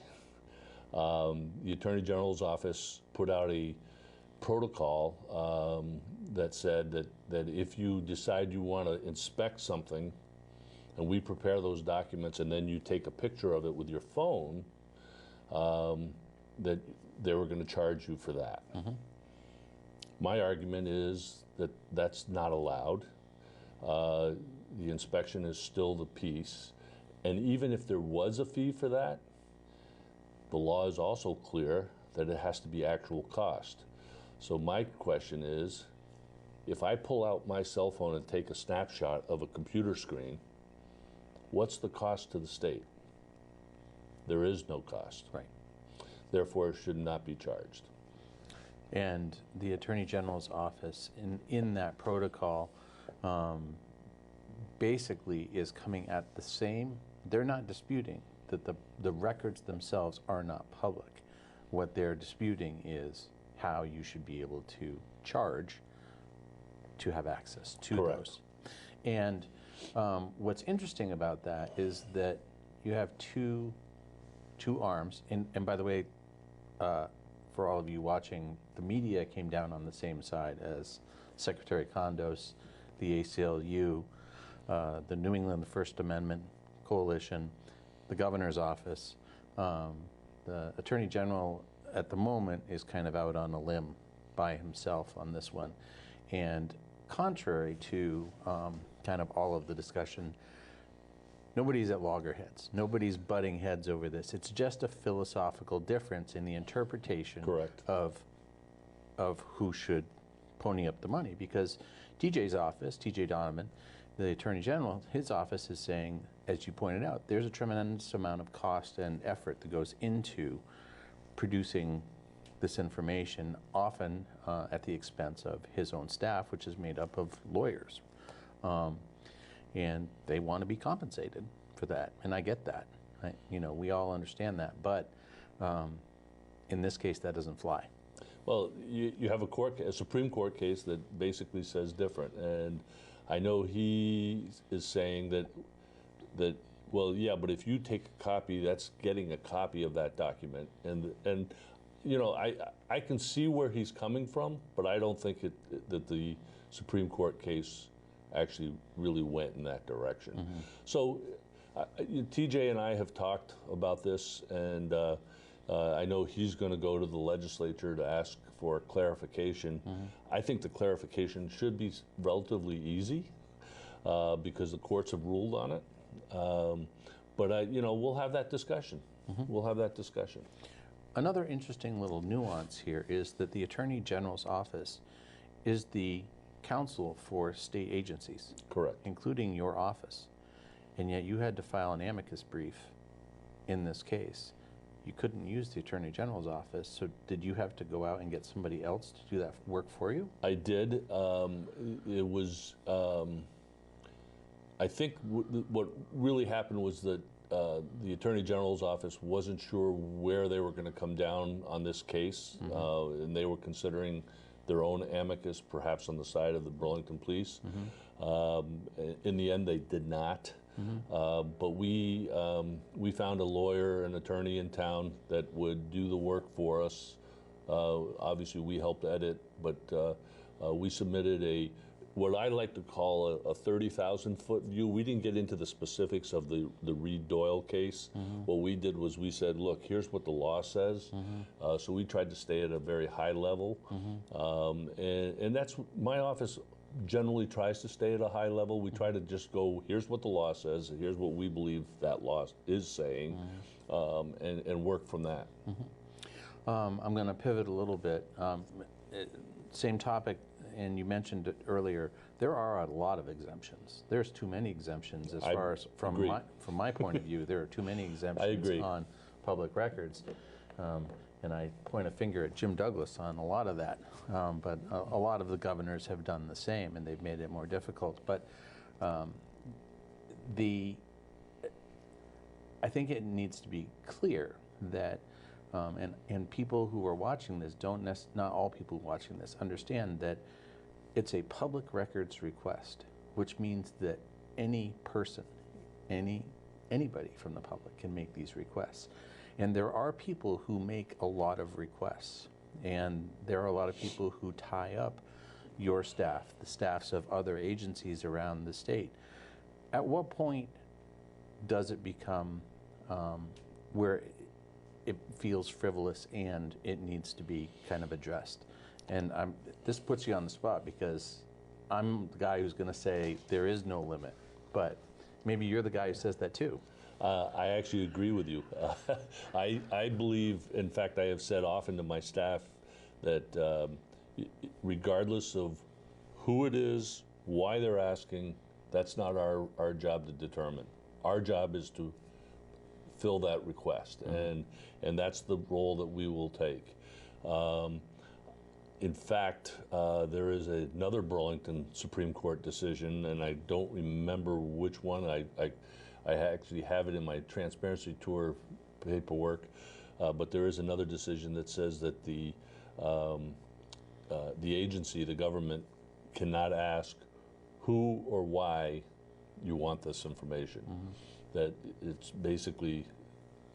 The Attorney General's office put out a protocol that said that if you decide you want to inspect something, and we prepare those documents, and then you take a picture of it with your phone, that they were going to charge you for that. My argument is that that's not allowed. The inspection is still the piece. And even if there was a fee for that, the law is also clear that it has to be actual cost. So my question is, if I pull out my cell phone and take a snapshot of a computer screen, what's the cost to the state? There is no cost. Right. Therefore, it should not be charged. And the Attorney General's office, in that protocol, basically is coming at the same, they're not disputing that the records themselves are not public. What they're disputing is how you should be able to charge to have access to those. And what's interesting about that is that you have two arms, and by the way, for all of you watching, the media came down on the same side as Secretary Condos, the ACLU, the New England First Amendment Coalition, the governor's office. The Attorney General at the moment is kind of out on a limb by himself on this one. And contrary to kind of all of the discussion, nobody's at loggerheads. Nobody's butting heads over this. It's just a philosophical difference in the interpretation of who should pony up the money. Because TJ's office, TJ Donovan, the Attorney General, his office is saying, as you pointed out, there's a tremendous amount of cost and effort that goes into producing this information, often at the expense of his own staff, which is made up of lawyers. And they want to be compensated for that, and I get that. We all understand that, but in this case, that doesn't fly. Well, you have a Supreme Court case that basically says different, and I know he is saying that well, yeah, but if you take a copy, that's getting a copy of that document, and I can see where he's coming from, but I don't think that the Supreme Court case actually really went in that direction. So TJ and I have talked about this, and I know he's going to go to the legislature to ask for clarification. I think the clarification should be relatively easy because the courts have ruled on it. But we'll have that discussion. We'll have that discussion. Another interesting little nuance here is that the Attorney General's office is the counsel for state agencies. Correct. Including your office. And yet you had to file an amicus brief in this case. You couldn't use the Attorney General's office, so did you have to go out and get somebody else to do that work for you? I did. It was, I think what really happened was that the Attorney General's office wasn't sure where they were going to come down on this case, and they were considering their own amicus, perhaps on the side of the Burlington Police. In the end, they did not. But we found a lawyer, an attorney in town that would do the work for us. Obviously, we helped edit, but we submitted what I like to call a 30,000-foot view. We didn't get into the specifics of the Reed Doyle case. What we did was we said, look, here's what the law says. So we tried to stay at a very high level. And that's, my office generally tries to stay at a high level. We try to just go, here's what the law says, here's what we believe that law is saying, and work from that. I'm going to pivot a little bit. Same topic, and you mentioned it earlier. There are a lot of exemptions. There's too many exemptions as far as from my point of view. There are too many exemptions on public records, and I point a finger at Jim Douglas on a lot of that. But a lot of the governors have done the same, and they've made it more difficult. But I think it needs to be clear that. And people who are watching this not all people watching this understand that it's a public records request, which means that any person, anybody from the public can make these requests. And there are people who make a lot of requests, and there are a lot of people who tie up your staff, the staffs of other agencies around the state. At what point does it become where it feels frivolous and it needs to be kind of addressed? And this puts you on the spot because I'm the guy who's going to say there is no limit, but maybe you're the guy who says that too. I actually agree with you. I believe, in fact, I have said often to my staff that regardless of who it is, why they're asking, that's not our job to determine. Our job is to fill that request, and that's the role that we will take. In fact, there is another Burlington Supreme Court decision, and I don't remember which one. I actually have it in my transparency tour paperwork, but there is another decision that says that the agency, the government, cannot ask who or why you want this information. That it's basically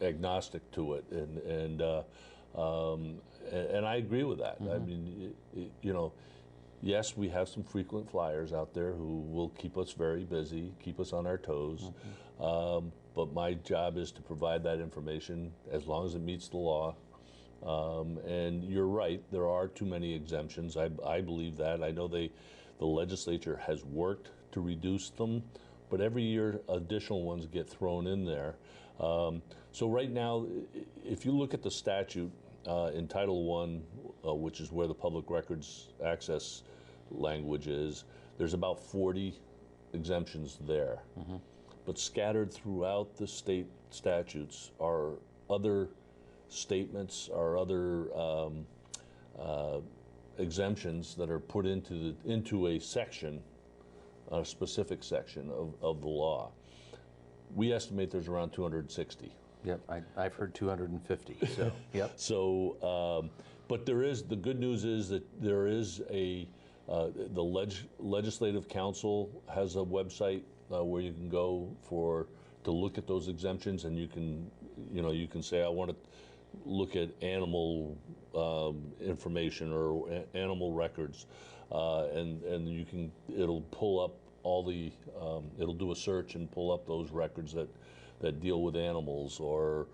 agnostic to it, and I agree with that. I mean, yes, we have some frequent flyers out there who will keep us very busy, keep us on our toes, but my job is to provide that information as long as it meets the law. And you're right, there are too many exemptions. I believe that. I know the legislature has worked to reduce them, but every year additional ones get thrown in there. So right now, if you look at the statute in Title I, which is where the public records access language is, there's about 40 exemptions there. But scattered throughout the state statutes are other statements, are other exemptions that are put into a section, a specific section of the law. We estimate there's around 260. Yep, I've heard 250. So yep. So, but the good news is that there is the Legislative Council has a website where you can go to look at those exemptions, and you can say, I want to look at animal information or animal records, and it'll pull up it'll do a search and pull up those records that deal with animals or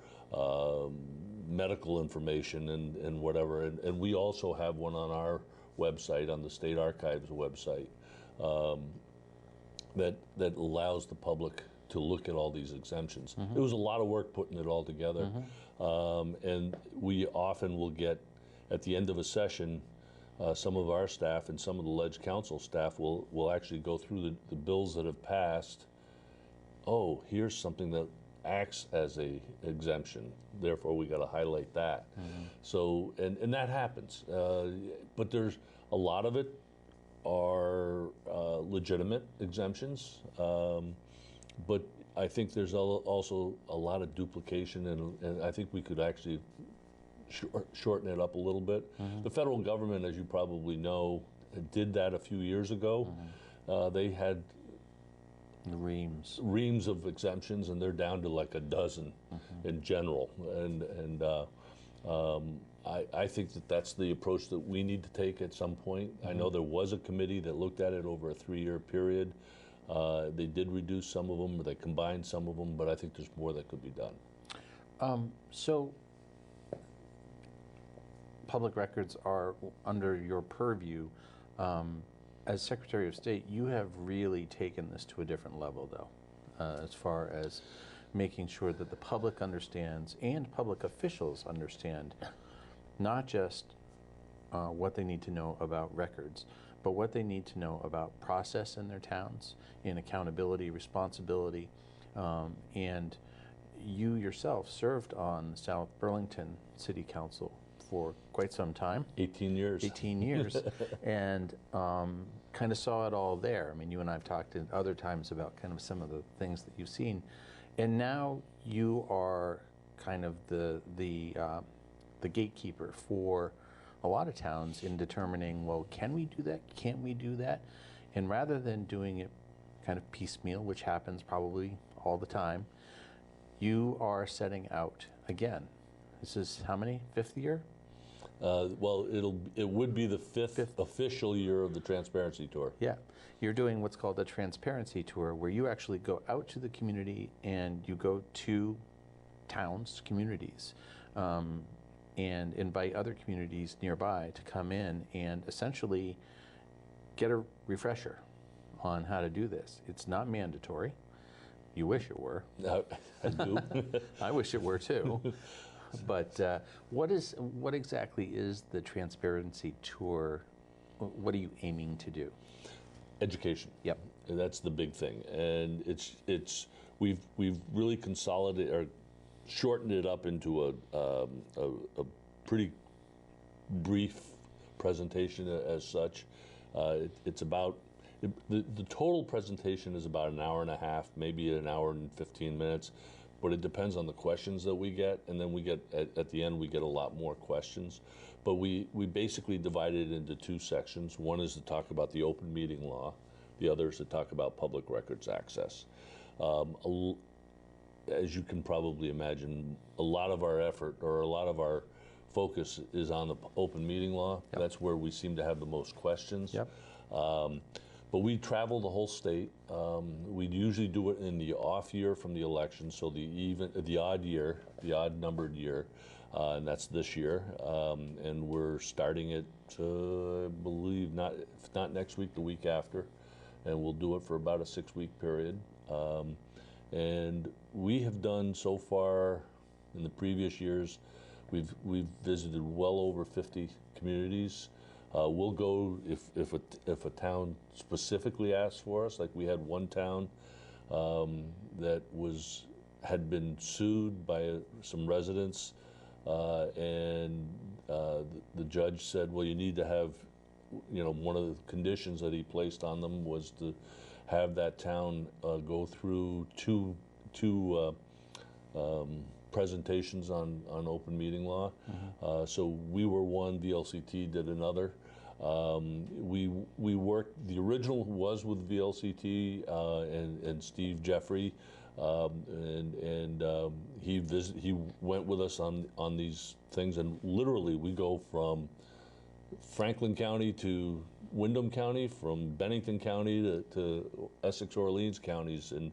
medical information and whatever. And we also have one on our website, on the State Archives website, that allows the public to look at all these exemptions. It was a lot of work putting it all together. And we often will get, at the end of a session, some of our staff and some of the Ledge Council staff will actually go through the bills that have passed. Oh, here's something that acts as a exemption, therefore we got to highlight that. So, and that happens. But there's a lot of it are legitimate exemptions. But I think there's also a lot of duplication, and I think we could actually shorten it up a little bit. The federal government, as you probably know, did that a few years ago. They had reams of exemptions, and they're down to like a dozen in general. And I think that that's the approach that we need to take at some point. I know there was a committee that looked at it over a 3-year period. They did reduce some of them, or they combined some of them, but I think there's more that could be done. So public records are under your purview. As Secretary of State, you have really taken this to a different level, though, as far as making sure that the public understands and public officials understand not just what they need to know about records, but what they need to know about process in their towns, in accountability, responsibility, and you yourself served on South Burlington City Council for quite some time. 18 years. 18 years. And kind of saw it all there. I mean, you and I have talked at other times about kind of some of the things that you've seen. And now you are kind of the gatekeeper for a lot of towns in determining, well, can we do that? Can't we do that? And rather than doing it kind of piecemeal, which happens probably all the time, you are setting out again. This is how many? 5th year? Well, it would be the fifth official year of the Transparency Tour. Yeah. You're doing what's called the Transparency Tour, where you actually go out to the community and you go to towns, communities, and invite other communities nearby to come in and essentially get a refresher on how to do this. It's not mandatory. You wish it were. I do. I wish it were too. But what exactly is the Transparency Tour? What are you aiming to do? Education. Yep. That's the big thing, and we've really consolidated or shortened it up into a pretty brief presentation as such. It's about the total presentation is about an hour and a half, maybe an hour and 15 minutes. But it depends on the questions that we get, and then we get at the end we get a lot more questions. But we basically divide it into 2 sections. One is to talk about the open meeting law. The other is to talk about public records access. As you can probably imagine, a lot of our effort or a lot of our focus is on the open meeting law. Yep. That's where we seem to have the most questions. Yep. But we travel the whole state. We usually do it in the off year from the election, so the odd year, the odd numbered year, and that's this year. And we're starting it, I believe, if not next week, the week after, and we'll do it for about a 6-week period. And we have done so far in the previous years, we've visited well over 50 communities. We'll go if a town specifically asks for us. Like we had one town that had been sued by some residents, and the judge said, well, you need to have, one of the conditions that he placed on them was to have that town go through two presentations on open meeting law. So we were one, VLCT did another. We worked, the original was with VLCT and Steve Jeffrey, and he went with us on these things, and literally we go from Franklin County to Windham County, from Bennington County to Essex Orleans counties, and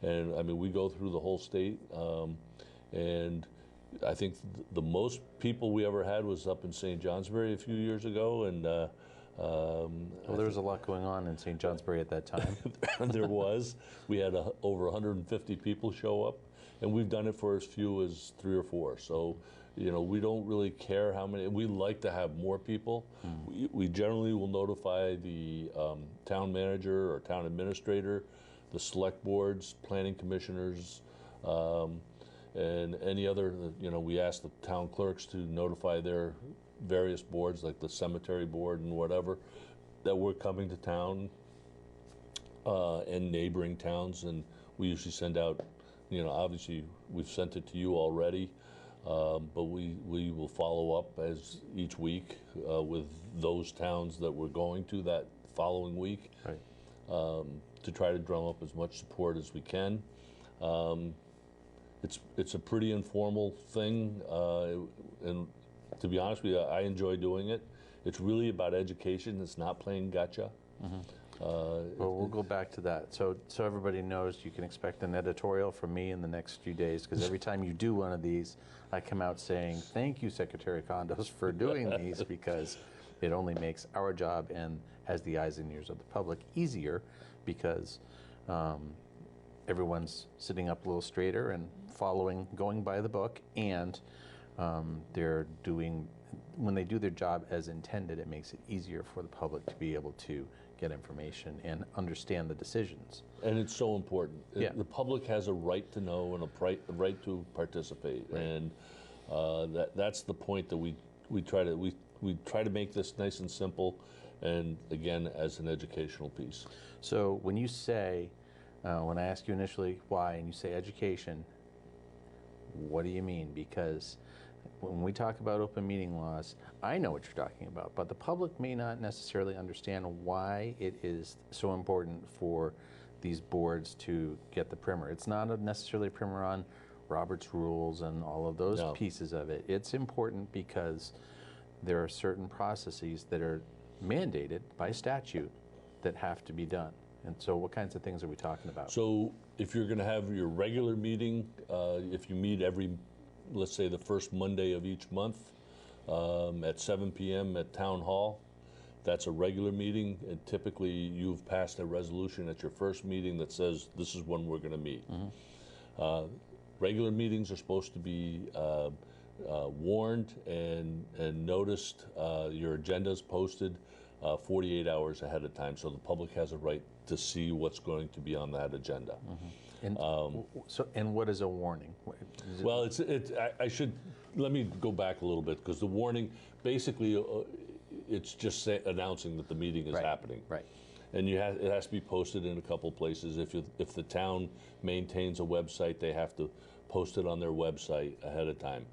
I mean we go through the whole state. And I think the most people we ever had was up in St. Johnsbury a few years ago, and well, there was a lot going on in St. Johnsbury at that time. There was. We had over 150 people show up, and we've done it for as few as 3 or 4. So, we don't really care how many. We like to have more people. We generally will notify the town manager or town administrator, the select boards, planning commissioners, and any other, we ask the town clerks to notify their various boards, like the cemetery board and whatever, that we're coming to town, and neighboring towns, and we usually send out, obviously we've sent it to you already, But we will follow up as each week with those towns that we're going to that following week, Right. to try to drum up as much support as we can. It's a pretty informal thing, and to be honest with you, I enjoy doing it. It's really about education. It's not playing gotcha. Well, we'll go back to that. So everybody knows you can expect an editorial from me in the next few days, because every time you do one of these, I come out saying, thank you, Secretary Condos, for doing these, because it only makes our job and has the eyes and ears of the public easier, because everyone's sitting up a little straighter and following, going by the book, and they're doing, when they do their job as intended, it makes it easier for the public to be able to get information and understand the decisions. And it's so important. Yeah. The public has a right to know and a right to participate, Right. and that's the point that we try to make this nice and simple, and again, as an educational piece. So when you say, when I ask you initially why, and you say education, what do you mean? Because when we talk about open meeting laws, I know what you're talking about, but the public may not necessarily understand why it is so important for these boards to get the primer. It's not necessarily a primer on Robert's rules and all of those No. pieces of it. It's important because there are certain processes that are mandated by statute that have to be done. And so what kinds of things are we talking about? So if you're going to have your regular meeting, if you meet every, let's say the first Monday of each month at 7 p.m. at Town Hall, that's a regular meeting, and typically you've passed a resolution at your first meeting that says this is when we're going to meet. Regular meetings are supposed to be warned and noticed. Your agenda is posted 48 hours ahead of time, so the public has a right to see what's going to be on that agenda. And, and what is a warning? Is it- Well, I should, let me go back a little bit, because the warning, basically, it's just announcing that the meeting is Right, happening. right. And it has to be posted in a couple places. If the town maintains a website, they have to post it on their website ahead of time.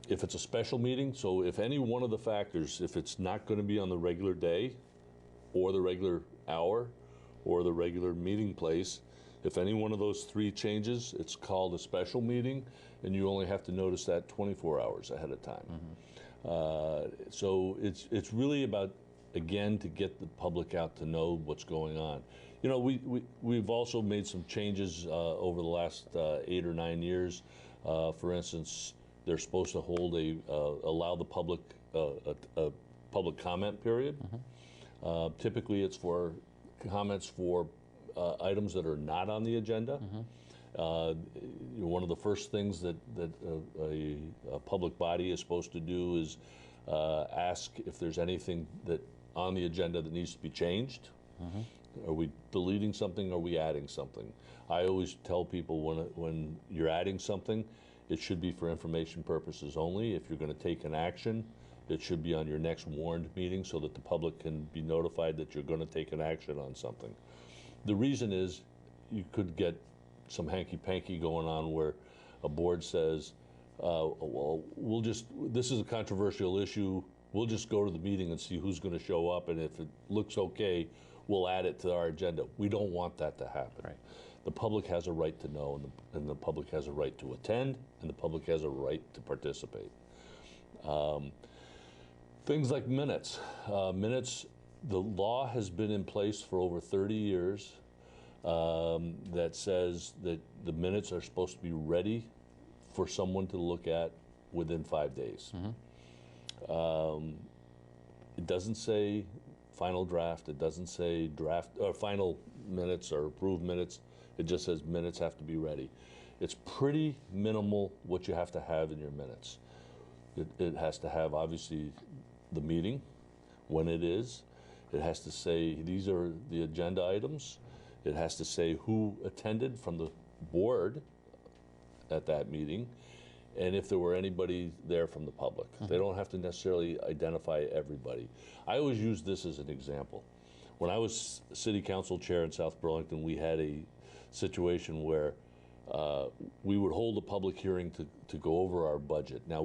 If it's a special meeting, so if any one of the factors, if it's not going to be on the regular day, or the regular hour, or the regular meeting place, if any one of those three changes, it's called a special meeting, and you only have to notice that 24 hours ahead of time. So it's really about, again, to get the public out to know what's going on. You know, we've also made some changes over the last 8 or 9 years. For instance, they're supposed to hold allow the public a public comment period. Typically, it's for comments for items that are not on the agenda. One of the first things that a public body is supposed to do is ask if there's anything that on the agenda that needs to be changed. Are we deleting something? Are we adding something? I always tell people when you're adding something, it should be for information purposes only. If you're going to take an action, it should be on your next warned meeting so that the public can be notified that you're going to take an action on something. The reason is you could get some hanky-panky going on where a board says, well, this is a controversial issue, we'll just go to the meeting and see who's going to show up, and if it looks okay, we'll add it to our agenda. We don't want that to happen. Right. The public has a right to know, and the public has a right to attend, and the public has a right to participate. Things like minutes. Minutes, the law has been in place for over 30 years that says that the minutes are supposed to be ready for someone to look at within 5 days. It doesn't say final draft, it doesn't say draft or final minutes or approved minutes. It just says minutes have to be ready. It's pretty minimal what you have to have in your minutes. It has to have, obviously, the meeting, when it is. It has to say these are the agenda items. It has to say who attended from the board at that meeting, and if there were anybody there from the public. They don't have to necessarily identify everybody. I always use this as an example. When I was city council chair in South Burlington, we had a situation where we would hold a public hearing to go over our budget. Now,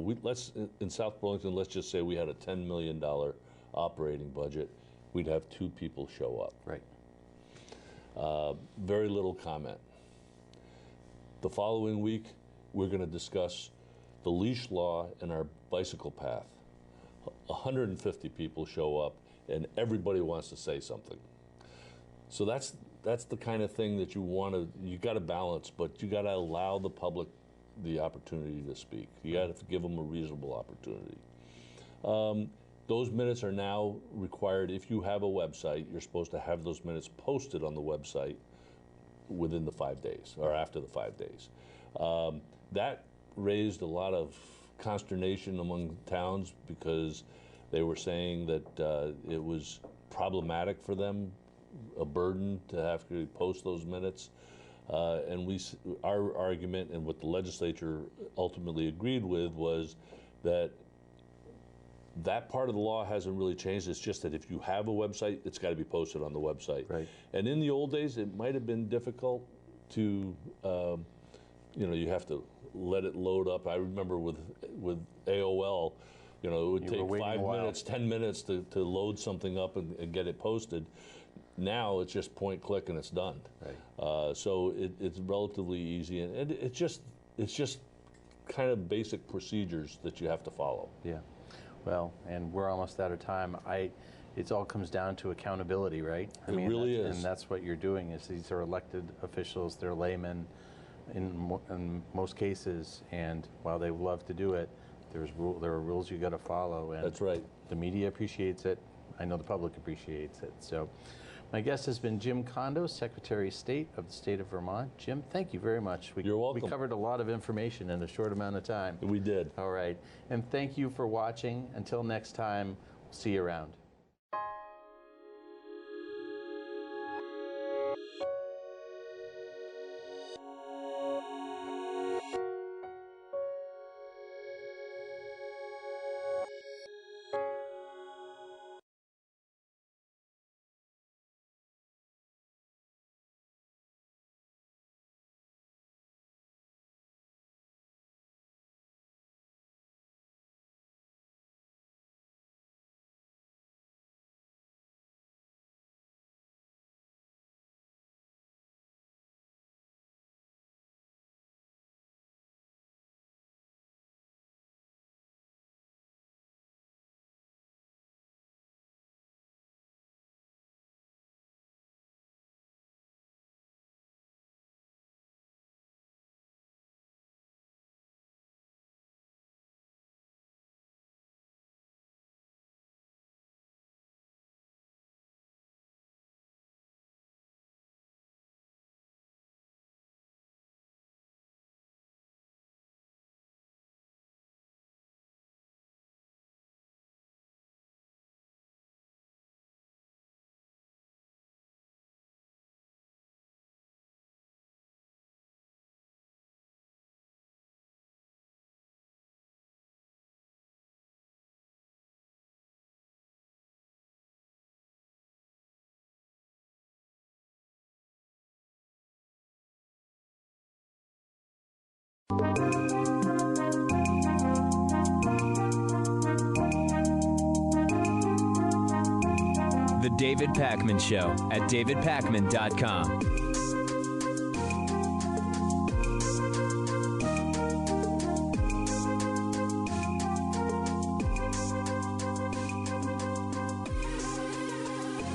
in South Burlington, let's just say we had a $10 million operating budget. We'd have 2 people show up. Right. Very little comment. The following week, we're going to discuss the leash law and our bicycle path. 150 people show up, and everybody wants to say something. So that's the kind of thing that you got to balance, but you got to allow the public the opportunity to speak. You got to give them a reasonable opportunity. Those minutes are now required. If you have a website, you're supposed to have those minutes posted on the website within the 5 days or after the 5 days. That raised a lot of consternation among towns because they were saying that it was problematic for them, a burden to have to post those minutes. And our argument and what the legislature ultimately agreed with was that part of the law hasn't really changed. It's just that if you have a website, it's got to be posted on the website. Right. And in the old days, it might have been difficult to, you have to let it load up. I remember with AOL, it would You were take waiting a 5 while. minutes, 10 minutes to load something up and get it posted. Now it's just point, click, and it's done. Right. So it's relatively easy, and it's just kind of basic procedures that you have to follow. Yeah. Well, and we're almost out of time. It all comes down to accountability, right? It really that's- is. And that's what you're doing. Is these are elected officials. They're laymen in most cases, and while they love to do it, there are rules you got to follow. And That's right. the media appreciates it. I know the public appreciates it. So. My guest has been Jim Kondo, Secretary of State of the state of Vermont. Jim, thank you very much. You're welcome. We covered a lot of information in a short amount of time. We did. All right. And thank you for watching. Until next time, see you around. The David Pakman Show at davidpakman.com.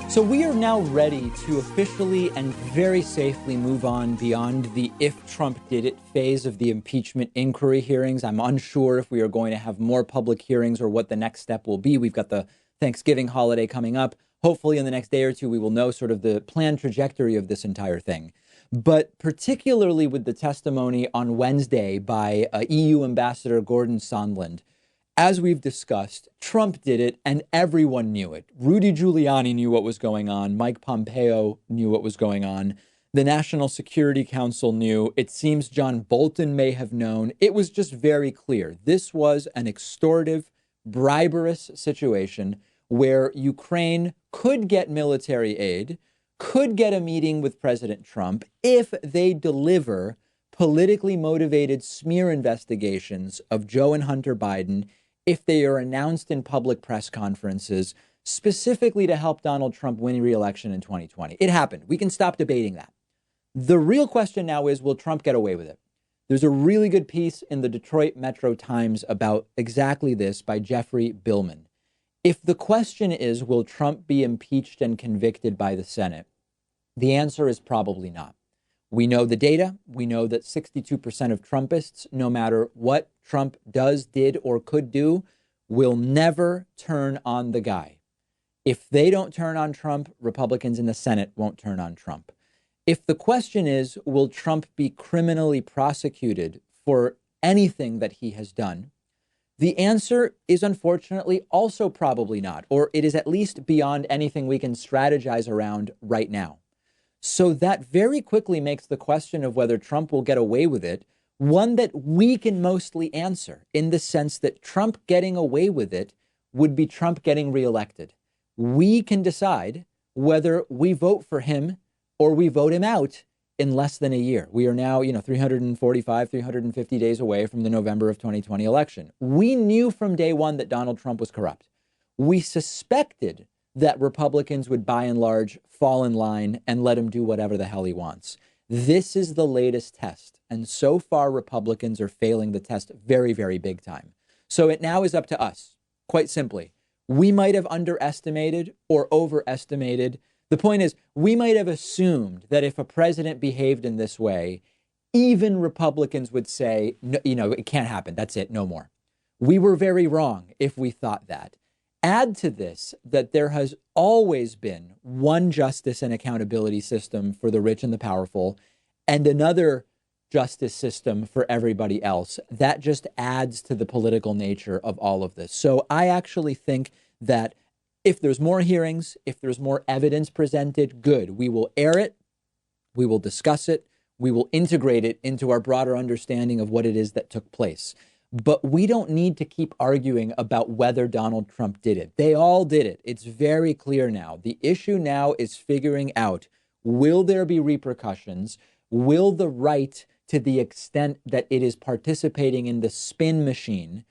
So we are now ready to officially and very safely move on beyond the if Trump did it phase of the impeachment inquiry hearings. I'm unsure if we are going to have more public hearings or what the next step will be. We've got the Thanksgiving holiday coming up. Hopefully in the next day or two, we will know sort of the planned trajectory of this entire thing. But particularly with the testimony on Wednesday by EU Ambassador Gordon Sondland, as we've discussed, Trump did it and everyone knew it. Rudy Giuliani knew what was going on. Mike Pompeo knew what was going on. The National Security Council knew. It seems John Bolton may have known. It was just very clear. This was an extortive, briberous situation where Ukraine could get military aid, could get a meeting with President Trump if they deliver politically motivated smear investigations of Joe and Hunter Biden if they are announced in public press conferences specifically to help Donald Trump win re-election in 2020. It happened. We can stop debating that. The real question now is, will Trump get away with it? There's a really good piece in the Detroit Metro Times about exactly this by Jeffrey Billman. If the question is, will Trump be impeached and convicted by the Senate? The answer is probably not. We know the data. We know that 62% of Trumpists, no matter what Trump does, did, or could do, will never turn on the guy. If they don't turn on Trump, Republicans in the Senate won't turn on Trump. If the question is, will Trump be criminally prosecuted for anything that he has done? The answer is unfortunately also probably not, or it is at least beyond anything we can strategize around right now. So that very quickly makes the question of whether Trump will get away with it one that we can mostly answer, in the sense that Trump getting away with it would be Trump getting reelected. We can decide whether we vote for him or we vote him out in less than a year. We are now, 345, 350 days away from the November of 2020 election. We knew from day one that Donald Trump was corrupt. We suspected that Republicans would, by and large, fall in line and let him do whatever the hell he wants. This is the latest test. And so far, Republicans are failing the test very, very big time. So it now is up to us, quite simply. We might have underestimated or overestimated. The point is, we might have assumed that if a president behaved in this way, even Republicans would say, no, it can't happen. That's it. No more. We were very wrong if we thought that. Add to this that there has always been one justice and accountability system for the rich and the powerful and another justice system for everybody else. That just adds to the political nature of all of this. So I actually think that if there's more hearings, if there's more evidence presented, good. We will air it. We will discuss it. We will integrate it into our broader understanding of what it is that took place. But we don't need to keep arguing about whether Donald Trump did it. They all did it. It's very clear now. The issue now is figuring out, will there be repercussions? Will the right, to the extent that it is participating in the spin machine,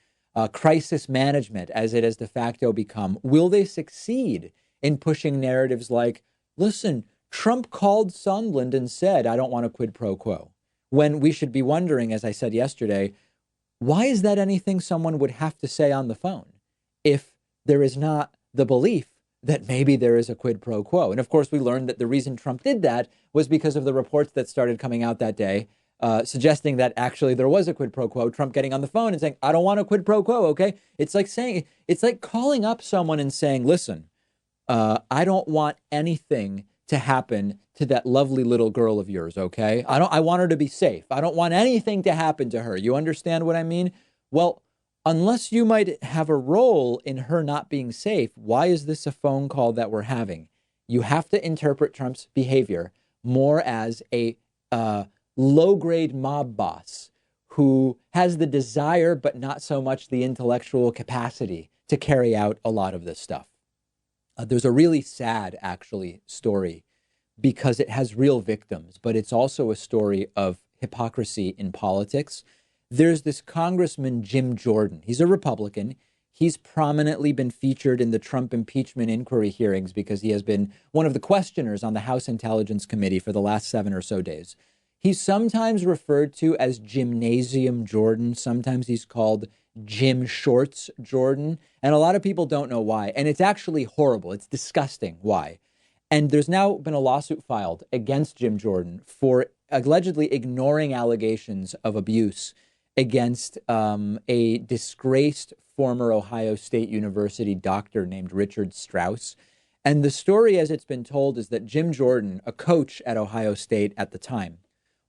crisis management, as it has de facto become, will they succeed in pushing narratives like, listen, Trump called Sondland and said, I don't want a quid pro quo, when we should be wondering, as I said yesterday, why is that anything someone would have to say on the phone if there is not the belief that maybe there is a quid pro quo? And of course, we learned that the reason Trump did that was because of the reports that started coming out that day, suggesting that actually there was a quid pro quo, Trump getting on the phone and saying, I don't want a quid pro quo, okay? It's like calling up someone and saying, listen, I don't want anything to happen to that lovely little girl of yours, okay? I want her to be safe. I don't want anything to happen to her. You understand what I mean? Well, unless you might have a role in her not being safe, why is this a phone call that we're having? You have to interpret Trump's behavior more as a low-grade mob boss who has the desire but not so much the intellectual capacity to carry out a lot of this stuff. There's a really sad, actually, story because it has real victims, but it's also a story of hypocrisy in politics. There's this Congressman, Jim Jordan. He's a Republican. He's prominently been featured in the Trump impeachment inquiry hearings because he has been one of the questioners on the House Intelligence Committee for the last 7 or so days. He's sometimes referred to as Gymnasium Jordan. Sometimes he's called Jim Shorts Jordan. And a lot of people don't know why. And it's actually horrible. It's disgusting why. And there's now been a lawsuit filed against Jim Jordan for allegedly ignoring allegations of abuse against a disgraced former Ohio State University doctor named Richard Strauss. And the story, as it's been told, is that Jim Jordan, a coach at Ohio State at the time,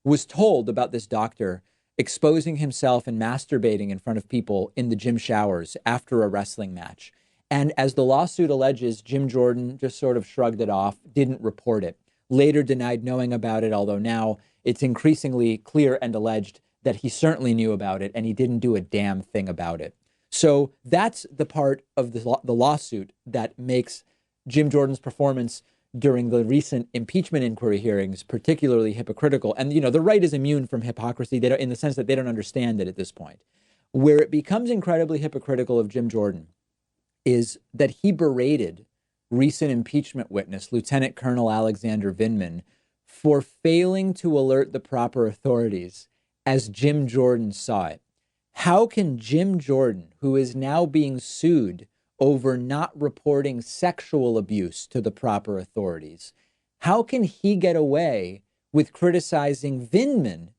was told about this doctor exposing himself and masturbating in front of people in the gym showers after a wrestling match. And as the lawsuit alleges, Jim Jordan just sort of shrugged it off, didn't report it, later denied knowing about it, although now it's increasingly clear and alleged that he certainly knew about it and he didn't do a damn thing about it. So that's the part of the lawsuit that makes Jim Jordan's performance during the recent impeachment inquiry hearings particularly hypocritical. And, the right is immune from hypocrisy. They don't, in the sense that they don't understand it at this point. Where it becomes incredibly hypocritical of Jim Jordan is that he berated recent impeachment witness, Lieutenant Colonel Alexander Vindman, for failing to alert the proper authorities as Jim Jordan saw it. How can Jim Jordan, who is now being sued over not reporting sexual abuse to the proper authorities, how can he get away with criticizing Vindman,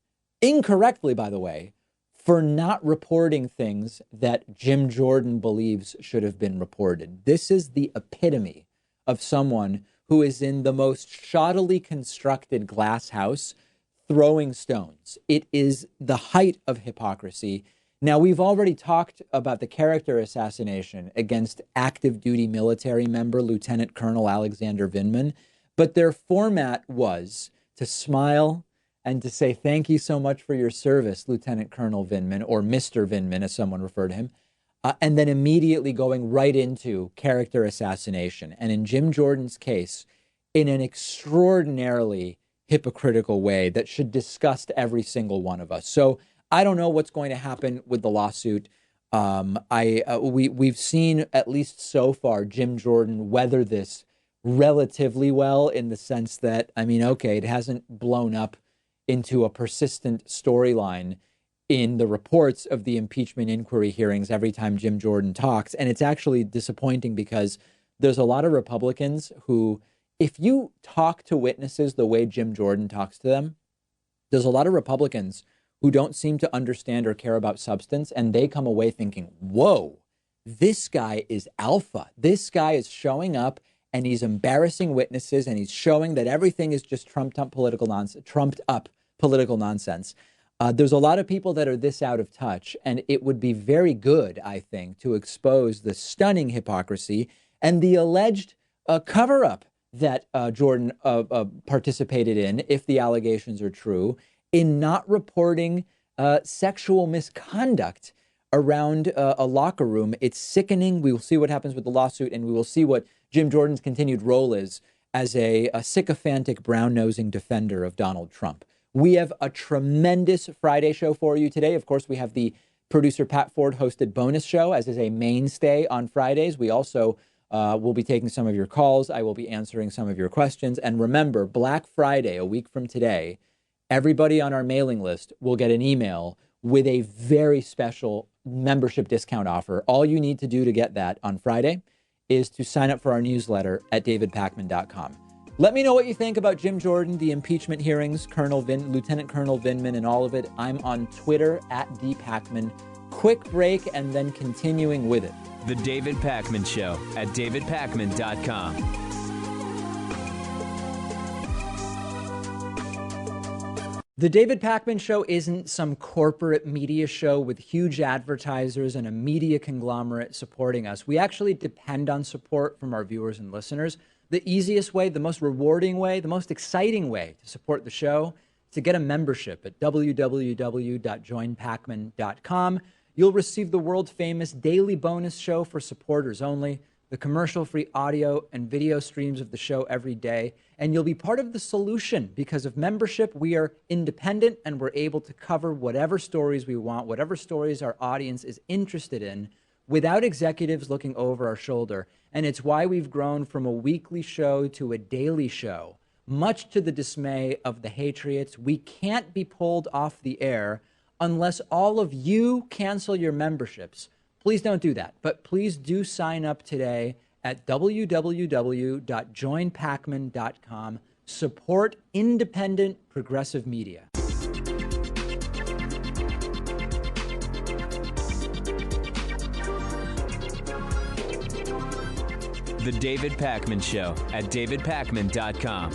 incorrectly, by the way, for not reporting things that Jim Jordan believes should have been reported? This is the epitome of someone who is in the most shoddily constructed glass house throwing stones. It is the height of hypocrisy. Now, we've already talked about the character assassination against active duty military member Lieutenant Colonel Alexander Vindman, but their format was to smile and to say, thank you so much for your service, Lieutenant Colonel Vindman, or Mr. Vindman, as someone referred to him, and then immediately going right into character assassination. And in Jim Jordan's case, in an extraordinarily hypocritical way that should disgust every single one of us. So I don't know what's going to happen with the lawsuit. We've seen, at least so far, Jim Jordan weather this relatively well, in the sense that, it hasn't blown up into a persistent storyline in the reports of the impeachment inquiry hearings every time Jim Jordan talks. And it's actually disappointing because there's a lot of Republicans who, if you talk to witnesses the way Jim Jordan talks to them, there's a lot of Republicans who don't seem to understand or care about substance, and they come away thinking, whoa, this guy is alpha. This guy is showing up and he's embarrassing witnesses, and he's showing that everything is just trumped up political nonsense. There's a lot of people that are this out of touch, and it would be very good, I think, to expose the stunning hypocrisy and the alleged cover-up that Jordan participated in, if the allegations are true, in not reporting sexual misconduct around a locker room. It's sickening. We will see what happens with the lawsuit, and we will see what Jim Jordan's continued role is as a sycophantic, brown-nosing defender of Donald Trump. We have a tremendous Friday show for you today. Of course, we have the producer Pat Ford hosted bonus show, as is a mainstay on Fridays. We also will be taking some of your calls. I will be answering some of your questions. And remember, Black Friday, a week from today, everybody on our mailing list will get an email with a very special membership discount offer. All you need to do to get that on Friday is to sign up for our newsletter at davidpakman.com. Let me know what you think about Jim Jordan, the impeachment hearings, Lieutenant Colonel Vindman, and all of it. I'm on Twitter at @dpakman. Quick break and then continuing with it. The David Pakman Show at davidpakman.com. The David Pakman Show isn't some corporate media show with huge advertisers and a media conglomerate supporting us. We actually depend on support from our viewers and listeners. The easiest way, the most rewarding way, the most exciting way to support the show is to get a membership at www.joinpakman.com. You'll receive the world famous daily bonus show for supporters only, the commercial-free audio and video streams of the show every day, and you'll be part of the solution. Because of membership, we are independent and we're able to cover whatever stories we want, whatever stories our audience is interested in, without executives looking over our shoulder. And it's why we've grown from a weekly show to a daily show. Much to the dismay of the Hatriots, we can't be pulled off the air unless all of you cancel your memberships. Please don't do that, but please do sign up today at www.joinpakman.com. Support independent progressive media. The David Pakman Show at davidpakman.com.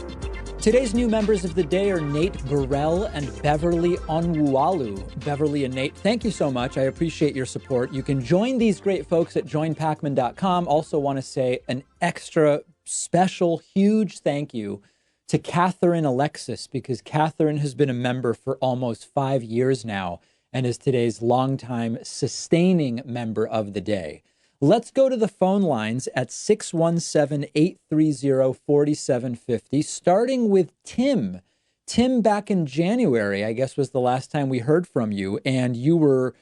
Today's new members of the day are Nate Burrell and Beverly Onwualu. Beverly and Nate, thank you so much. I appreciate your support. You can join these great folks at joinpakman.com. Also want to say an extra special, huge thank you to Catherine Alexis, because Catherine has been a member for almost 5 years now and is today's longtime sustaining member of the day. Let's go to the phone lines at 617-830-4750, starting with Tim. Tim, back in January, I guess was the last time we heard from you, and you were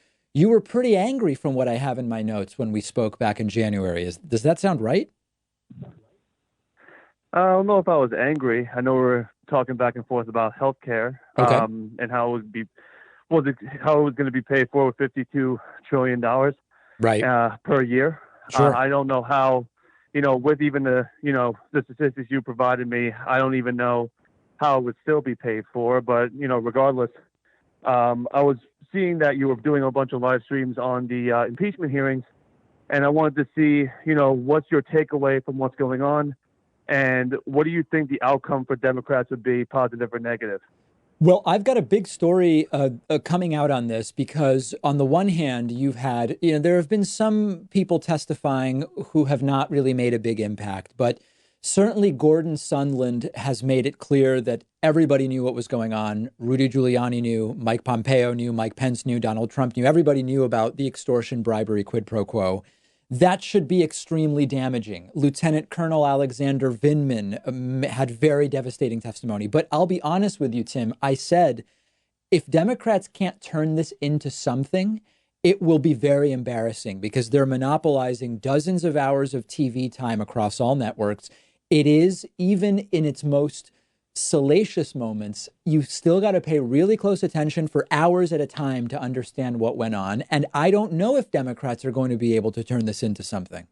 pretty angry from what I have in my notes when we spoke back in January. Does that sound right? I don't know if I was angry. I know we're talking back and forth about healthcare, Okay. And how it was going to be paid for with $52 trillion Right. per year. Sure. I don't know how, with even the statistics you provided me, I don't even know how it would still be paid for. But, regardless, I was seeing that you were doing a bunch of live streams on the impeachment hearings, and I wanted to see, what's your takeaway from what's going on, and what do you think the outcome for Democrats would be, positive or negative? Well, I've got a big story coming out on this because on the one hand, you've had, there have been some people testifying who have not really made a big impact, but certainly Gordon Sondland has made it clear that everybody knew what was going on. Rudy Giuliani knew, Mike Pompeo knew, Mike Pence knew, Donald Trump knew, everybody knew about the extortion, bribery, quid pro quo. That should be extremely damaging. Lieutenant Colonel Alexander Vindman had very devastating testimony. But I'll be honest with you, Tim. I said, if Democrats can't turn this into something, it will be very embarrassing because they're monopolizing dozens of hours of TV time across all networks. It is, even in its most salacious moments, you still got to pay really close attention for hours at a time to understand what went on. And I don't know if Democrats are going to be able to turn this into something.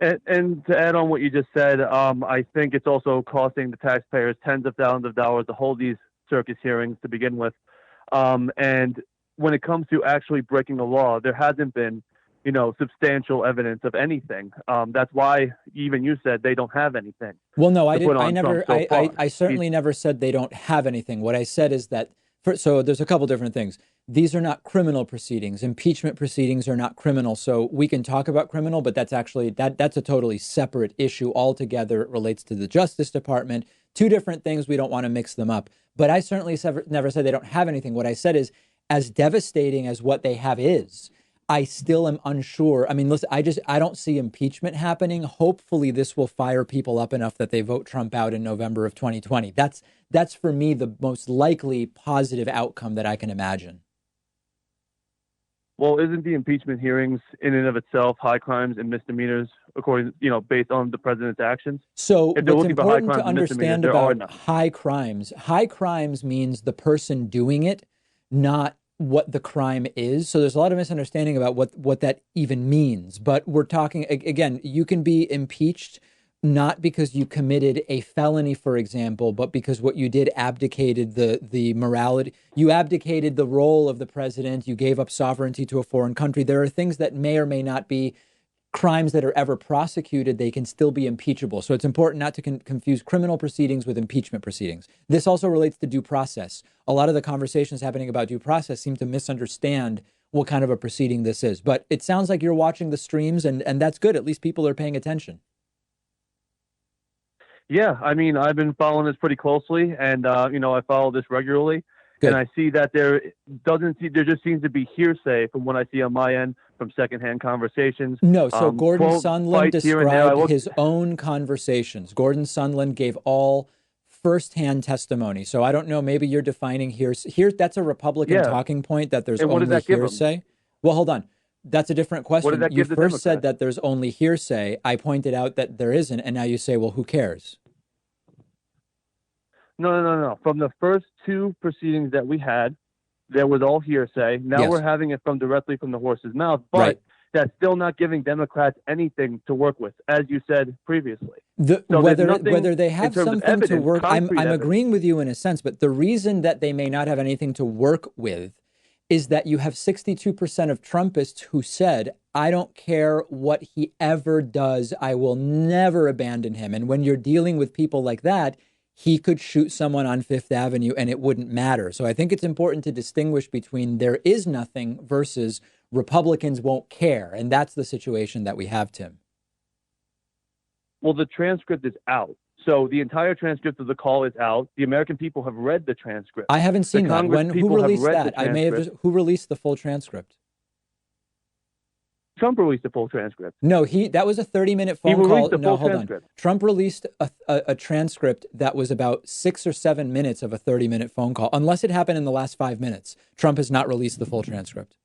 And to add on what you just said, I think it's also costing the taxpayers tens of thousands of dollars to hold these circus hearings to begin with. And when it comes to actually breaking the law, there hasn't been substantial evidence of anything. That's why even you said they don't have anything. Well, no, I to put didn't. I on never. Trump so far. I certainly never said they don't have anything. What I said is that. So there's a couple different things. These are not criminal proceedings. Impeachment proceedings are not criminal. So we can talk about criminal, but that's actually that's a totally separate issue altogether. It relates to the Justice Department. Two different things. We don't want to mix them up. But I certainly never said they don't have anything. What I said is, as devastating as what they have is, I still am unsure. I mean, listen, I don't see impeachment happening. Hopefully this will fire people up enough that they vote Trump out in November of 2020. That's for me the most likely positive outcome that I can imagine. Well, isn't the impeachment hearings in and of itself high crimes and misdemeanors, according, based on the president's actions? So if they're what's looking for high important crimes to and misdemeanors, understand there are about none. high crimes means the person doing it, not what the crime is. So there's a lot of misunderstanding about what that even means. But we're talking, again, you can be impeached not because you committed a felony, for example, but because what you did abdicated the morality. You abdicated the role of the president. You gave up sovereignty to a foreign country. There are things that may or may not be crimes that are ever prosecuted. They can still be impeachable. So it's important not to confuse criminal proceedings with impeachment proceedings. This also relates to due process. A lot of the conversations happening about due process seem to misunderstand what kind of a proceeding this is. But it sounds like you're watching the streams, and that's good. At least people are paying attention. Yeah, I mean, I've been following this pretty closely, and I follow this regularly. Good. And I see that there just seems to be hearsay from what I see on my end from secondhand conversations. No, so Gordon quote, Sondland fights here and there. described his own conversations. Gordon Sondland gave all firsthand testimony. So I don't know, maybe you're defining hearsay. That's a Republican talking point, that there's And what only did that give him? hearsay. Well, hold on. That's a different question. What did that You give the first said Democrats? that there's only hearsay. I pointed out that there isn't, and now you say, well, who cares? No. From the first two proceedings that we had, there was all hearsay. Now Yes. we're having it directly from the horse's mouth, but Right. that's still not giving Democrats anything to work with, as you said previously. So Whether there's nothing they in have terms of something to evidence, work, I'm concrete evidence. agreeing with you in a sense, but the reason that they may not have anything to work with is that you have 62% of Trumpists who said, I don't care what he ever does, I will never abandon him. And when you're dealing with people like that, he could shoot someone on Fifth Avenue and it wouldn't matter. So I think it's important to distinguish between there is nothing versus Republicans won't care. And that's the situation that we have, Tim. Well, the transcript is out. So the entire transcript of the call is out. The American people have read the transcript. I haven't seen The that. Congress Who people have released read that? the I may have transcript. who released the full transcript? Trump released the full transcript. No, that was a 30-minute He phone call. released the No, full hold transcript. on. Trump released a transcript that was about 6 or 7 minutes of a 30-minute phone call. Unless it happened in the last 5 minutes, Trump has not released the full transcript.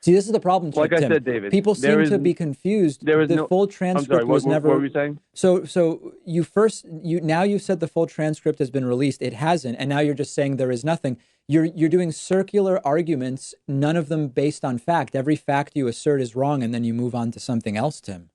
See, this is the problem, Tim. Like I said, David, People seem to be confused. The full transcript I'm sorry, was never. What were you saying? So now you've said the full transcript has been released. It hasn't, and now you're just saying there is nothing. You're doing circular arguments, none of them based on fact. Every fact you assert is wrong, and then you move on to something else, Tim.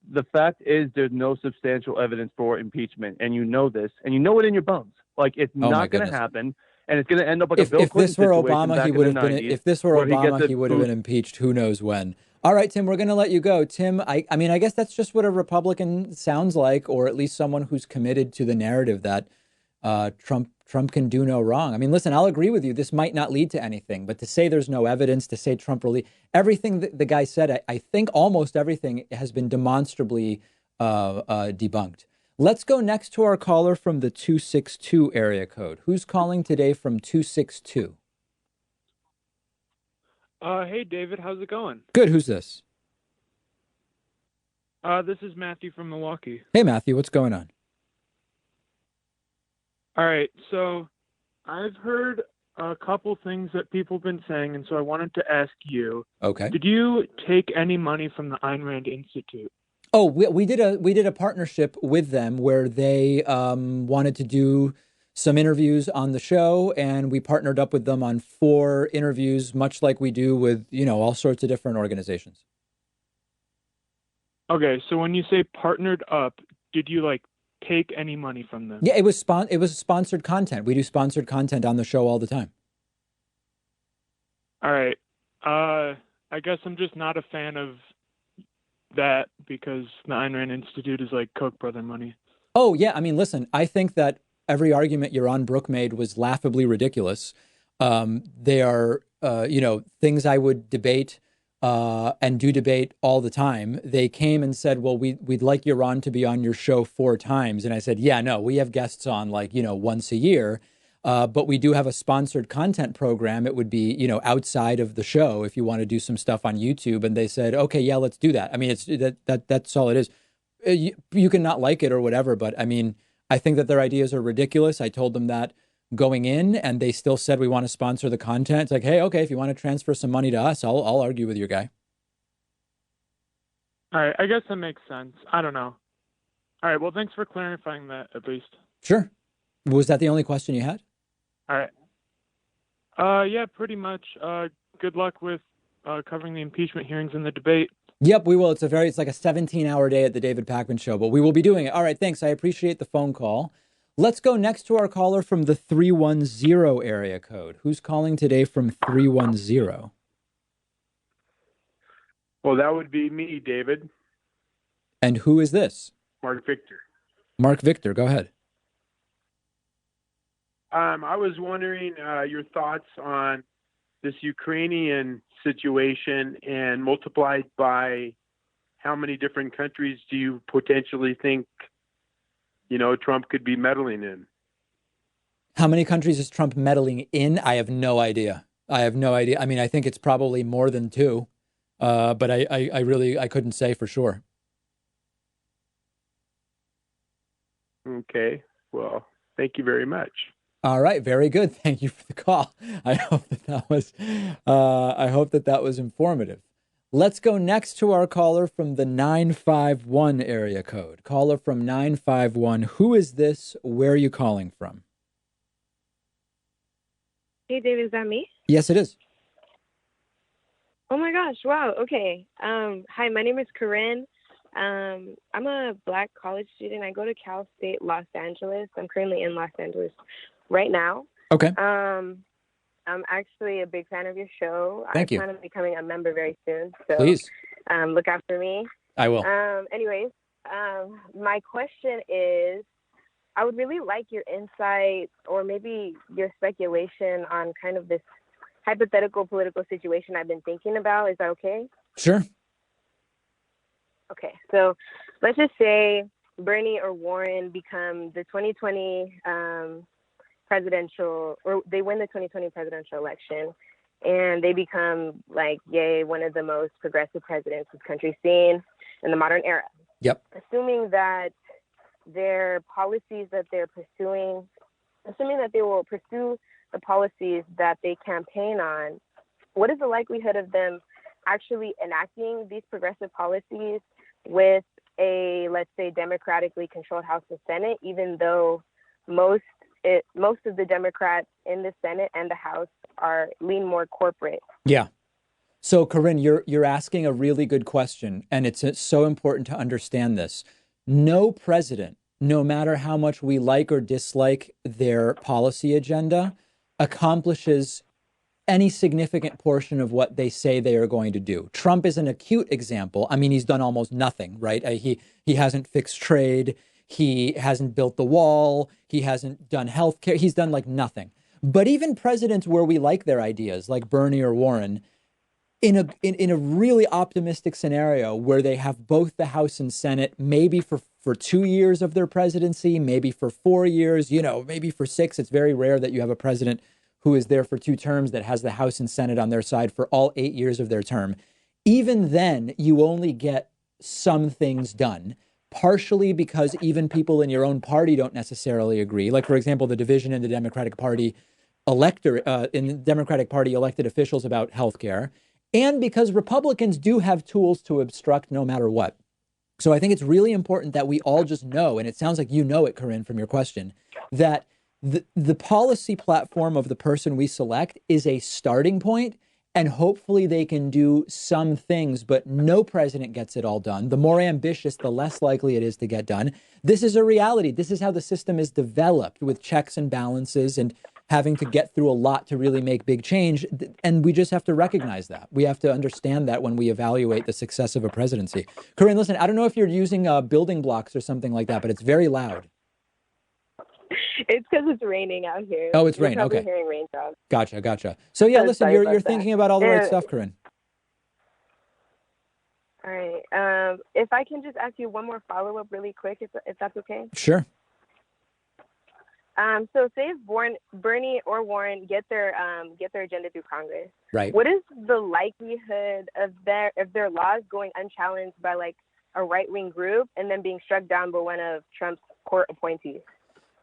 The fact is there's no substantial evidence for impeachment, and you know this, and you know it in your bones. Like, it's not going to happen, and it's going to end up like a Bill Clinton situation back in the 90s. If this were Obama, he would have been impeached. Who knows when? All right, Tim, we're going to let you go. Tim, I mean, I guess that's just what a Republican sounds like, or at least someone who's committed to the narrative that Trump can do no wrong. I mean, listen, I'll agree with you. This might not lead to anything, but to say there's no evidence, to say Trump really, everything that the guy said, I think almost everything has been demonstrably debunked. Let's go next to our caller from the 262 area code. Who's calling today from 262? Hey, David, how's it going? Good. Who's this? This is Matthew from Milwaukee. Hey, Matthew, what's going on? All right, so I've heard a couple things that people have been saying, and so I wanted to ask you. Okay. Did you take any money from the Ayn Rand Institute? Oh, we did a partnership with them where they wanted to do some interviews on the show, and we partnered up with them on 4 interviews, much like we do with, all sorts of different organizations. Okay, so when you say partnered up, did you take any money from them? Yeah, it was sponsored content. We do sponsored content on the show all the time. All right. I guess I'm just not a fan of that because the Ayn Rand Institute is like Koch brother money. Oh, yeah. I mean, listen, I think that every argument Yaron Brook made was laughably ridiculous. They are, things I would debate and do debate all the time. They came and said, well, we'd like Yaron to be on your show 4 times. And I said, yeah, no, we have guests on once a year. But we do have a sponsored content program. It would be, outside of the show if you want to do some stuff on YouTube. And they said, okay, yeah, let's do that. I mean, that's all it is. You can not like it or whatever, but I mean, I think that their ideas are ridiculous. I told them that going in, and they still said we want to sponsor the content. It's like, hey, okay, if you want to transfer some money to us, I'll argue with your guy. All right, I guess that makes sense. I don't know. All right, well, thanks for clarifying that at least. Sure. Was that the only question you had? All right. Yeah, pretty much. Good luck with covering the impeachment hearings and the debate. Yep, we will. It's like a 17-hour day at the David Pakman Show, but we will be doing it. All right, thanks. I appreciate the phone call. Let's go next to our caller from the 310 area code. Who's calling today from 310? Well, that would be me, David. And who is this? Mark Victor. Mark Victor, go ahead. I was wondering your thoughts on this Ukrainian situation, and multiplied by how many different countries do you potentially think, Trump could be meddling in? How many countries is Trump meddling in? I have no idea. I mean, I think it's probably more than 2, but I couldn't say for sure. Okay. Well, thank you very much. All right, very good. Thank you for the call. I hope that was informative. Let's go next to our caller from the 951 area code. Caller from 951. Who is this? Where are you calling from? Hey, David, is that me? Yes, it is. Oh my gosh! Wow. Okay. Hi, my name is Corinne. I'm a Black college student. I go to Cal State Los Angeles. I'm currently in Los Angeles right now. Okay. I'm actually a big fan of your show. Thank you. I plan on becoming a member very soon. So Please. Look out for me. I will. Anyways, my question is, I would really like your insight or maybe your speculation on kind of this hypothetical political situation I've been thinking about. Is that okay? Sure. Okay. So let's just say Bernie or Warren become the 2020 presidential, or they win the 2020 presidential election, and they become like, yay, one of the most progressive presidents this country's seen in the modern era. Yep. Assuming that their policies that they're pursuing, assuming that they will pursue the policies that they campaign on, what is the likelihood of them actually enacting these progressive policies with a, let's say, democratically controlled House and Senate, even though most of the Democrats in the Senate and the House lean more corporate? Yeah. So, Corinne, you're asking a really good question, and it's so important to understand this. No president, no matter how much we like or dislike their policy agenda, accomplishes any significant portion of what they say they are going to do. Trump is an acute example. I mean, he's done almost nothing, right? He hasn't fixed trade. He hasn't built the wall. He hasn't done healthcare. He's done like nothing. But even presidents where we like their ideas, like Bernie or Warren, in a really optimistic scenario where they have both the House and Senate, maybe for 2 years of their presidency, maybe for 4 years, maybe for 6. It's very rare that you have a president who is there for 2 terms that has the House and Senate on their side for all 8 years of their term. Even then, you only get some things done, partially because even people in your own party don't necessarily agree. Like, for example, the division in the Democratic Party elected officials about healthcare, and because Republicans do have tools to obstruct no matter what. So I think it's really important that we all just know, and it sounds like you know it, Corinne, from your question, that the policy platform of the person we select is a starting point, and hopefully they can do some things, but no president gets it all done. The more ambitious, the less likely it is to get done. This is a reality. This is how the system is developed, with checks and balances and having to get through a lot to really make big change. And we just have to recognize that. We have to understand that when we evaluate the success of a presidency. Corinne, listen, I don't know if you're using building blocks or something like that, but it's very loud. It's because it's raining out here. Oh, it's You're rain. probably Okay. hearing raindrops. Gotcha. So yeah, listen, sorry you're about thinking that. about all the right Yeah. stuff, Corinne. All right. If I can just ask you one more follow-up really quick, if that's okay. Sure. So say if Bernie or Warren get their agenda through Congress, Right. what is the likelihood of their laws going unchallenged by like a right-wing group and then being struck down by one of Trump's court appointees?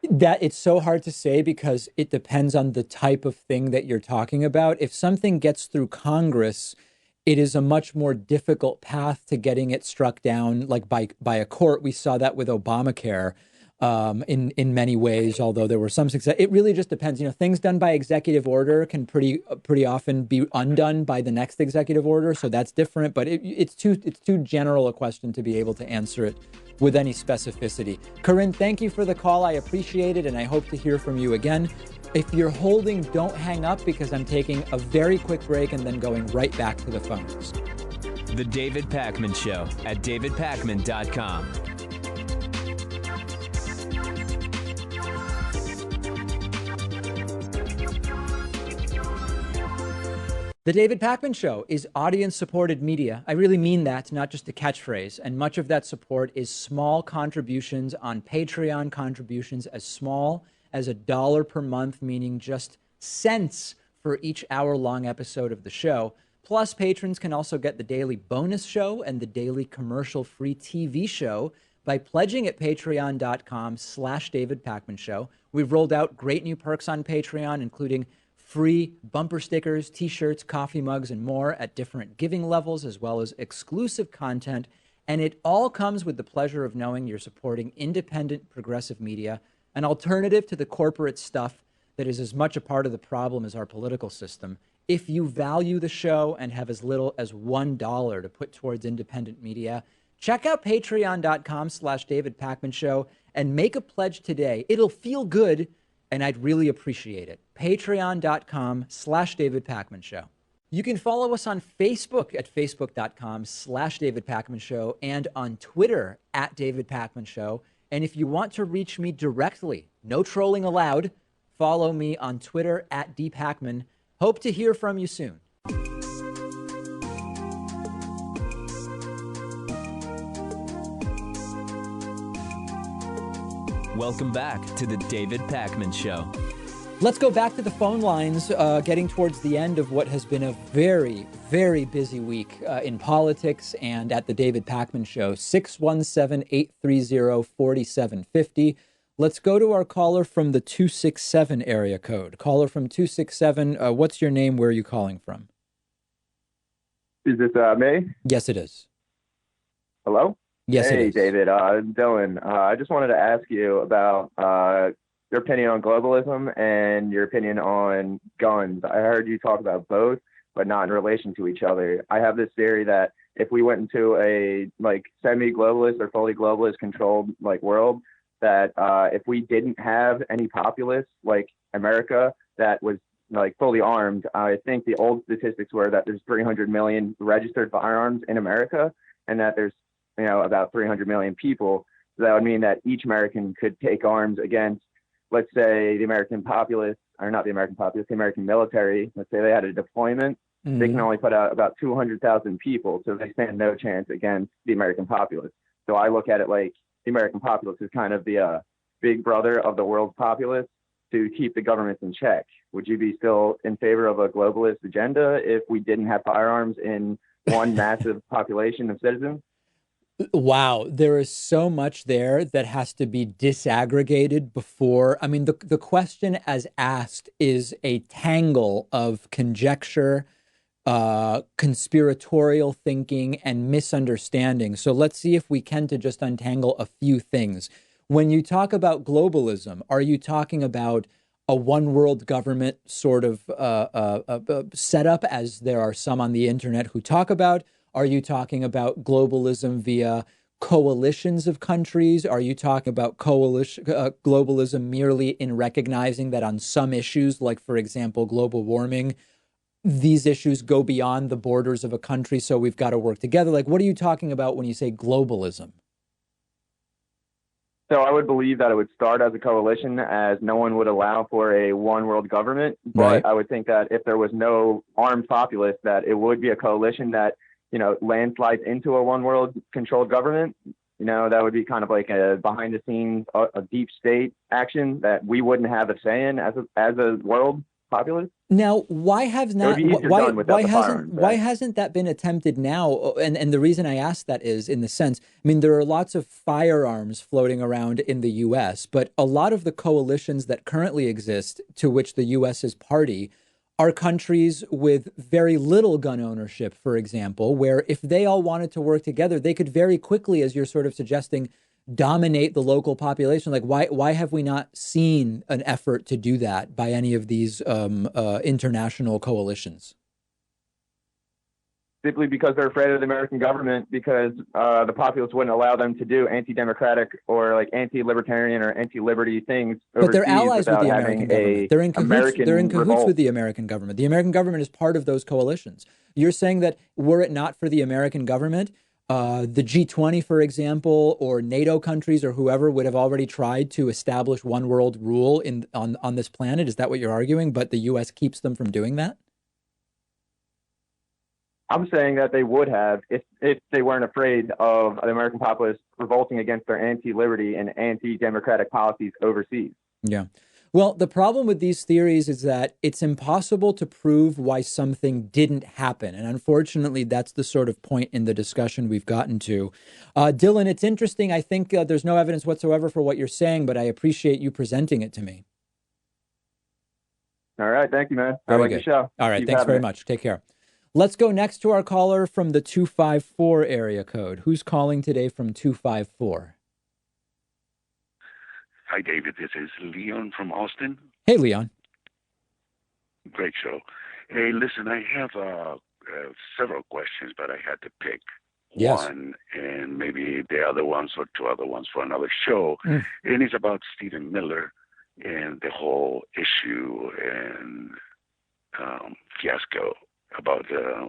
That it's so hard to say because it depends on the type of thing that you're talking about. If something gets through Congress, it is a much more difficult path to getting it struck down, like by a court. We saw that with Obamacare in many ways, although there were some success. It really just depends. Things done by executive order can pretty often be undone by the next executive order. So that's different, but it's too general a question to be able to answer it with any specificity. Corinne, thank you for the call. I appreciate it, and I hope to hear from you again. If you're holding, don't hang up, because I'm taking a very quick break and then going right back to the phones. The David Pakman Show at davidpakman.com. The David Pakman Show is audience-supported media. I really mean that, not just a catchphrase. And much of that support is small contributions on Patreon, contributions as small as $1 per month, meaning just cents for each hour-long episode of the show. Plus, patrons can also get the daily bonus show and the daily commercial-free TV show by pledging at patreon.com/David Pakman Show. We've rolled out great new perks on Patreon, including free bumper stickers, t-shirts, coffee mugs, and more at different giving levels, as well as exclusive content. And it all comes with the pleasure of knowing you're supporting independent progressive media, an alternative to the corporate stuff that is as much a part of the problem as our political system. If you value the show and have as little as $1 to put towards independent media, check out patreon.com/David Pakman Show and make a pledge today. It'll feel good, and I'd really appreciate it. Patreon.com/David Pakman Show. You can follow us on Facebook at facebook.com/David Pakman Show and on Twitter at David Pakman Show. And if you want to reach me directly, no trolling allowed, follow me on Twitter at dpakman. Hope to hear from you soon. Welcome back to the David Pakman Show. Let's go back to the phone lines, getting towards the end of what has been a very, very busy week in politics and at the David Pakman Show. 617-830-4750. Let's go to our caller from the 267 area code. Caller from 267, what's your name? Where are you calling from? Is this me? Yes, it is. Hello? Yes, hey, it is. David. Dylan. I just wanted to ask you about your opinion on globalism and your opinion on guns. I heard you talk about both, but not in relation to each other. I have this theory that if we went into a semi-globalist or fully globalist controlled world, that if we didn't have any populace like America that was fully armed, I think the old statistics were that there's 300 million registered firearms in America, and that there's about 300 million people. So that would mean that each American could take arms against, let's say, the American populace, or not the American populace, the American military. Let's say they had a deployment. They can only put out about 200,000 people, so they stand no chance against the American populace. So I look at it like the American populace is kind of the big brother of the world's populace to keep the governments in check. Would you be still in favor of a globalist agenda if we didn't have firearms in one massive population of citizens? Wow, there is so much there that has to be disaggregated before. I mean, the question as asked is a tangle of conjecture, conspiratorial thinking, and misunderstanding. So let's see if we can to just untangle a few things. When you talk about globalism, are you talking about a one world government sort of setup, as there are some on the internet who talk about? Are you talking about globalism via coalitions of countries? Are you talking about globalism merely in recognizing that on some issues, like, for example, global warming, these issues go beyond the borders of a country, so we've got to work together? Like, what are you talking about when you say globalism? So I would believe that it would start as a coalition, as no one would allow for a one world government. But Right. I would think that if there was no armed populace, that it would be a coalition that landslides into a one world controlled government. That would be kind of like a behind the scenes, a deep state action that we wouldn't have a say in as a world populace. Now, why hasn't that been attempted now? And the reason I ask that is, in the sense, I mean, there are lots of firearms floating around in the U.S., but a lot of the coalitions that currently exist, to which the U.S. is party, are countries with very little gun ownership, for example, where if they all wanted to work together, they could very quickly, as you're sort of suggesting, dominate the local population. Like, why have we not seen an effort to do that by any of these international coalitions? Simply because they're afraid of the American government, because the populace wouldn't allow them to do anti-democratic or anti-libertarian or anti-liberty things. But they're allies with the having American government. They're in cahoots. They're in cahoots with the American government. The American government is part of those coalitions. You're saying that were it not for the American government, the G20, for example, or NATO countries or whoever would have already tried to establish one world rule on this planet. Is that what you're arguing? But the U.S. keeps them from doing that? I'm saying that they would have if they weren't afraid of the American populace revolting against their anti-liberty and anti-democratic policies overseas. Yeah. Well, the problem with these theories is that it's impossible to prove why something didn't happen. And unfortunately, that's the sort of point in the discussion we've gotten to. Dylan, it's interesting. I think there's no evidence whatsoever for what you're saying, but I appreciate you presenting it to me. All right. Thank you, man. Very I like good. the show. All right. Keep Thanks having very it. much. Take care. Let's go next to our caller from the 254 area code. Who's calling today from 254? Hi, David. This is Leon from Austin. Hey, Leon. Great show. Hey, listen, I have several questions, but I had to pick one and maybe the other ones or two other ones for another show. And it's about Stephen Miller and the whole issue and fiasco about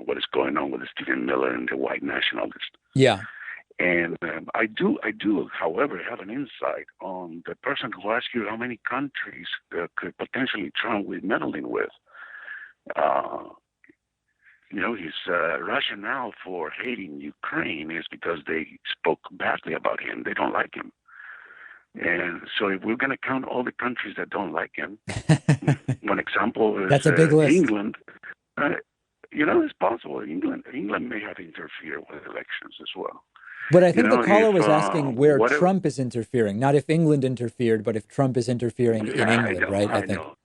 what is going on with Stephen Miller and the white nationalist. Yeah. And I do, however, have an insight on the person who asked you how many countries could potentially Trump be meddling with. His rationale for hating Ukraine is because they spoke badly about him. They don't like him. And so if we're going to count all the countries that don't like him, one example is That's a big list. England. It's possible. England may have interfered with elections as well. But I think the caller if, was asking where whatever, Trump is interfering, not if England interfered, but if Trump is interfering in England, right? I know.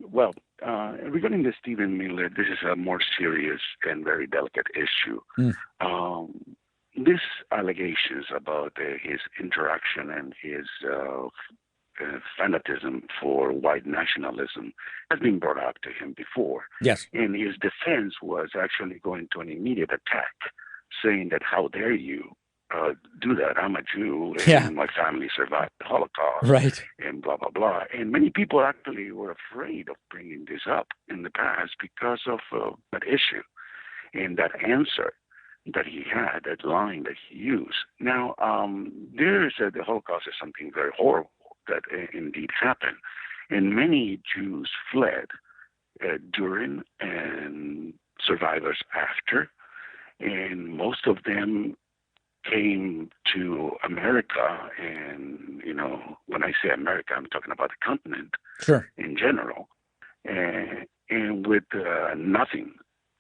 Well, regarding the Stephen Miller, this is a more serious and very delicate issue. These allegations about his interaction and his fanatism for white nationalism has been brought up to him before. Yes. And his defense was actually going to an immediate attack, saying that how dare you do that? I'm a Jew and my family survived the Holocaust. Right. And blah, blah, blah. And many people actually were afraid of bringing this up in the past because of that issue and that answer that he had, that line that he used. Now, the Holocaust is something very horrible that indeed happened. And many Jews fled during and survivors after. And most of them came to America. And, when I say America, I'm talking about the continent in general. And with nothing,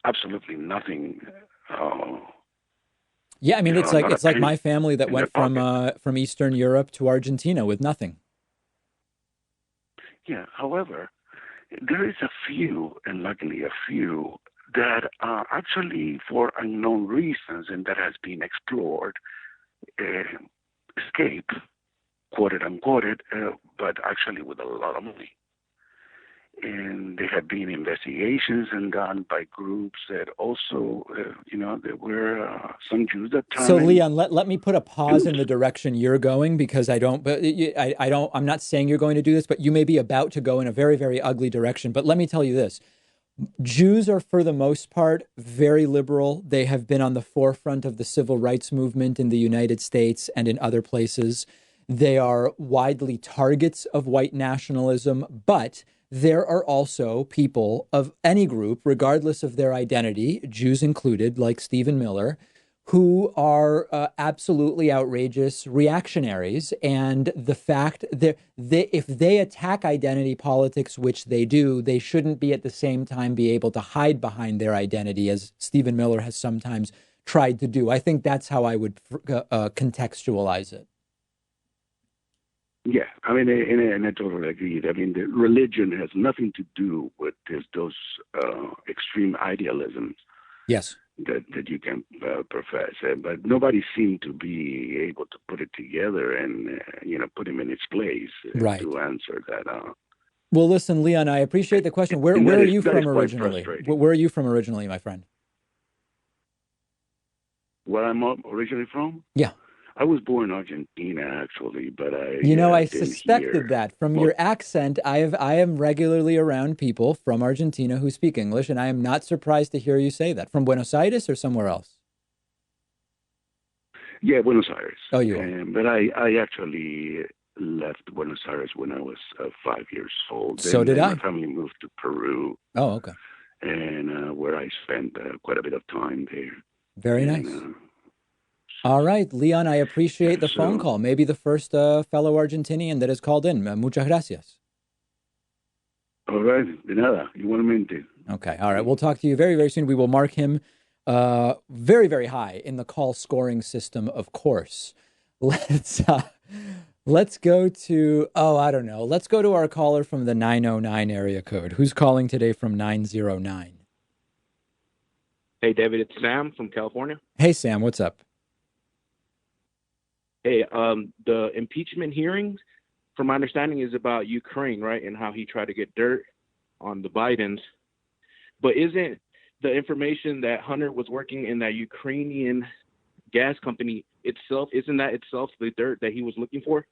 absolutely nothing. Yeah, I mean, it's like my family that went from Eastern Europe to Argentina with nothing. Yeah, however, there is a few, and luckily a few, that actually, for unknown reasons, and that has been explored, escape, quoted unquoted, but actually with a lot of money. And there have been investigations and done by groups that also, there were some Jews that time. So Leon, let me put a pause in the direction you're going, because I'm not saying you're going to do this, but you may be about to go in a very, very ugly direction. But let me tell you this. Jews are, for the most part, very liberal. They have been on the forefront of the civil rights movement in the United States and in other places. They are widely targets of white nationalism, but there are also people of any group, regardless of their identity, Jews included, like Stephen Miller, who are absolutely outrageous reactionaries. And the fact that if they attack identity politics, which they do, they shouldn't be at the same time be able to hide behind their identity, as Stephen Miller has sometimes tried to do. I think that's how I would contextualize it. Yeah, I mean, and I totally agree. I mean, the religion has nothing to do with those extreme idealisms. Yes. That you can profess, but nobody seemed to be able to put it together and put him in his place to answer that. Well, listen, Leon, I appreciate the question. Where are you from originally? Where are you from originally, my friend? Where I'm originally from? Yeah. I was born in Argentina, actually, but I suspected that from your accent. I am regularly around people from Argentina who speak English, and I am not surprised to hear you say that. From Buenos Aires or somewhere else? Yeah, Buenos Aires. Oh, you are. But I actually left Buenos Aires when I was 5 years old. So did I. My family moved to Peru. Oh, okay. And where I spent quite a bit of time there. Very nice. All right, Leon, I appreciate the phone call. Maybe the first fellow Argentinian that has called in. Muchas gracias. All right, de nada, igualmente. Okay, all right. We'll talk to you very, very soon. We will mark him very, very high in the call scoring system, of course. Let's go to, I don't know. Let's go to our caller from the 909 area code. Who's calling today from 909? Hey, David, it's Sam from California. Hey, Sam, what's up? Hey, the impeachment hearings, from my understanding, is about Ukraine, right? And how he tried to get dirt on the Bidens. But isn't the information that Hunter was working in that Ukrainian gas company itself, isn't that itself the dirt that he was looking for?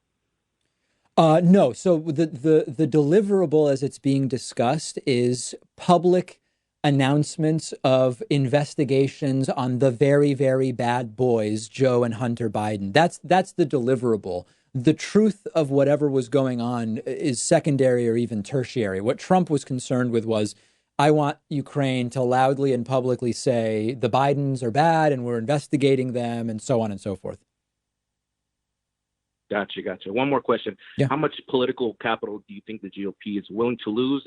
No. So the deliverable as it's being discussed is public announcements of investigations on the very, very bad boys, Joe and Hunter Biden. That's the deliverable. The truth of whatever was going on is secondary or even tertiary. What Trump was concerned with was I want Ukraine to loudly and publicly say the Bidens are bad and we're investigating them and so on and so forth. Gotcha. One more question. Yeah. How much political capital do you think the GOP is willing to lose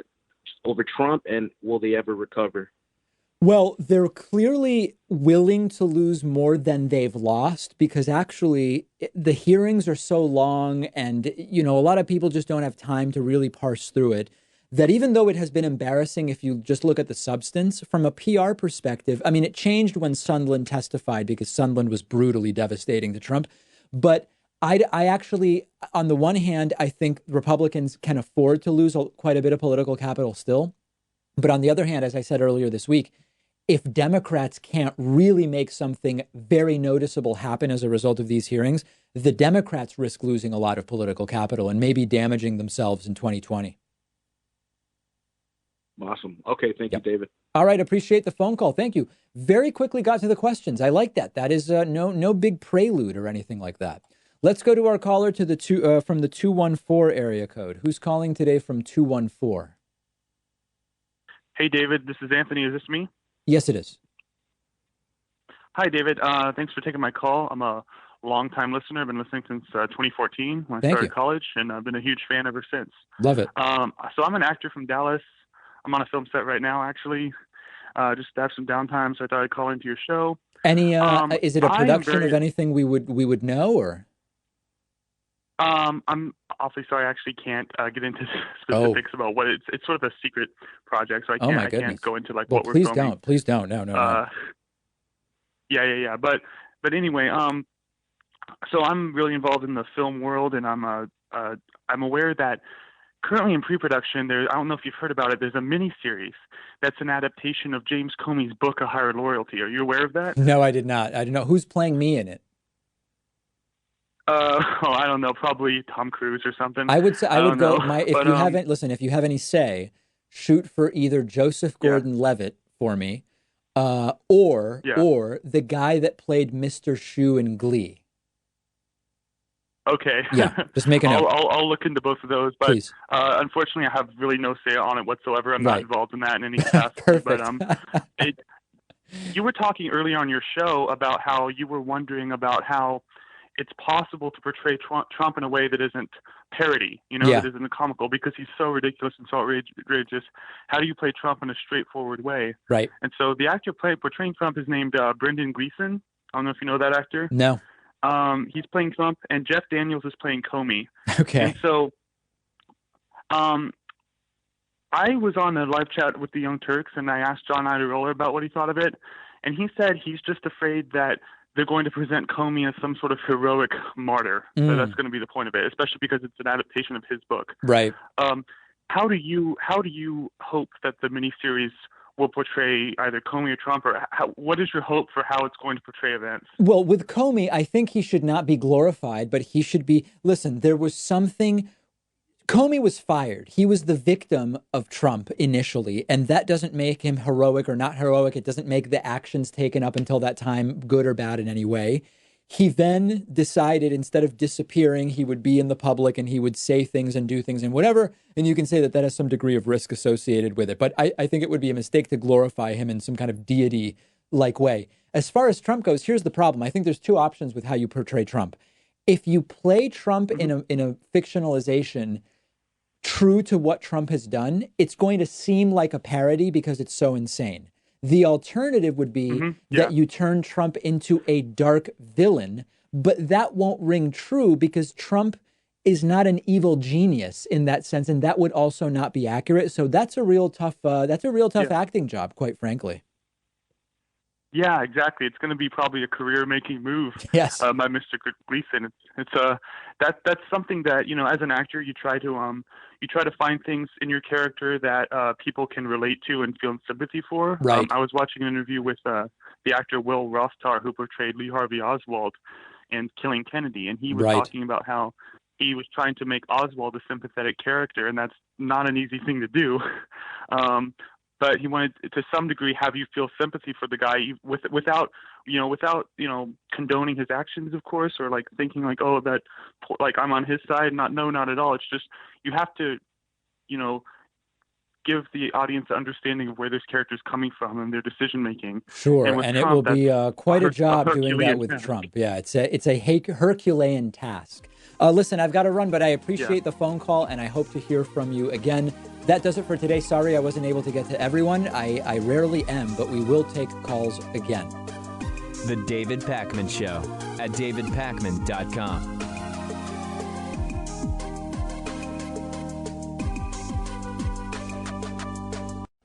over Trump, and will they ever recover? Well, they're clearly willing to lose more than they've lost because actually the hearings are so long and, a lot of people just don't have time to really parse through it, that even though it has been embarrassing, if you just look at the substance from a PR perspective, I mean, it changed when Sondland testified because Sondland was brutally devastating to Trump. But I actually, on the one hand, I think Republicans can afford to lose quite a bit of political capital still. But on the other hand, as I said earlier this week, if Democrats can't really make something very noticeable happen as a result of these hearings, the Democrats risk losing a lot of political capital and maybe damaging themselves in 2020. Awesome. Okay. Thank you, David. All right. Appreciate the phone call. Thank you. Very quickly got to the questions. I like that. That is no big prelude or anything like that. Let's go to our caller to the from the 214 area code. Who's calling today from 214? Hey, David. This is Anthony. Is this me? Yes, it is. Hi, David. Thanks for taking my call. I'm a long-time listener. I've been listening since 2014 when I started college, and I've been a huge fan ever since. Love it. So I'm an actor from Dallas. I'm on a film set right now, actually. Just to have some downtime, so I thought I'd call into your show. Any? Is it a production of anything we would know, or? I'm awfully sorry. I actually can't get into specifics about what it's sort of a secret project, so I can't go into like what we're filming. Please don't. No. Yeah. But anyway, so I'm really involved in the film world, and I'm aware that currently in pre-production, I don't know if you've heard about it, there's a mini-series that's an adaptation of James Comey's book, A Higher Loyalty. Are you aware of that? No, I did not. I didn't know. Who's playing me in it? I don't know, probably Tom Cruise or something. I would say I would go. But, If you have any say, shoot for either Joseph Gordon-Levitt for me, or the guy that played Mr. Shu in Glee. Okay. Yeah, just make a note. I'll look into both of those, but Please. Unfortunately, I have really no say on it whatsoever. I'm not involved in that in any capacity. But you were talking earlier on your show about how you were wondering about how it's possible to portray Trump in a way that isn't parody, that isn't comical, because he's so ridiculous and so outrageous. How do you play Trump in a straightforward way? Right. And so the actor portraying Trump is named Brendan Gleeson. I don't know if you know that actor. No. He's playing Trump, and Jeff Daniels is playing Comey. Okay. And so I was on a live chat with the Young Turks, and I asked John Iadarola about what he thought of it, and he said he's just afraid that they're going to present Comey as some sort of heroic martyr. So that's going to be the point of it, especially because it's an adaptation of his book. Right. How do you hope that the miniseries will portray either Comey or Trump, or what is your hope for how it's going to portray events? Well, with Comey, I think he should not be glorified, but he should be. Listen, there was something. Comey was fired. He was the victim of Trump initially, and that doesn't make him heroic or not heroic. It doesn't make the actions taken up until that time good or bad in any way. He then decided instead of disappearing, he would be in the public and he would say things and do things and whatever. And you can say that that has some degree of risk associated with it. But I think it would be a mistake to glorify him in some kind of deity-like way. As far as Trump goes, here's the problem. I think there's two options with how you portray Trump. If you play Trump in a fictionalization true to what Trump has done, it's going to seem like a parody because it's so insane. The alternative would be that you turn Trump into a dark villain, but that won't ring true because Trump is not an evil genius in that sense, and that would also not be accurate. So that's a real tough acting job, quite frankly. Yeah, exactly. It's going to be probably a career-making move. Yes. By Mr. Gleason. That's something that as an actor you try to find things in your character that people can relate to and feel sympathy for. Right. I was watching an interview with the actor Will Rothstar, who portrayed Lee Harvey Oswald in Killing Kennedy, and he was talking about how he was trying to make Oswald a sympathetic character, and that's not an easy thing to do. But he wanted to some degree have you feel sympathy for the guy without condoning his actions, of course, or like thinking like, oh, that like I'm on his side. Not at all. It's just you have to, give the audience an understanding of where this character is coming from and their decision making. Sure, and with and Trump, it will be that's quite a a job doing that Herculean with task. Trump. Yeah, it's a Herculean task. Listen, I've got to run, but I appreciate the phone call, and I hope to hear from you again. That does it for today. Sorry I wasn't able to get to everyone. I rarely am, but we will take calls again. The David Pakman Show at davidpakman.com.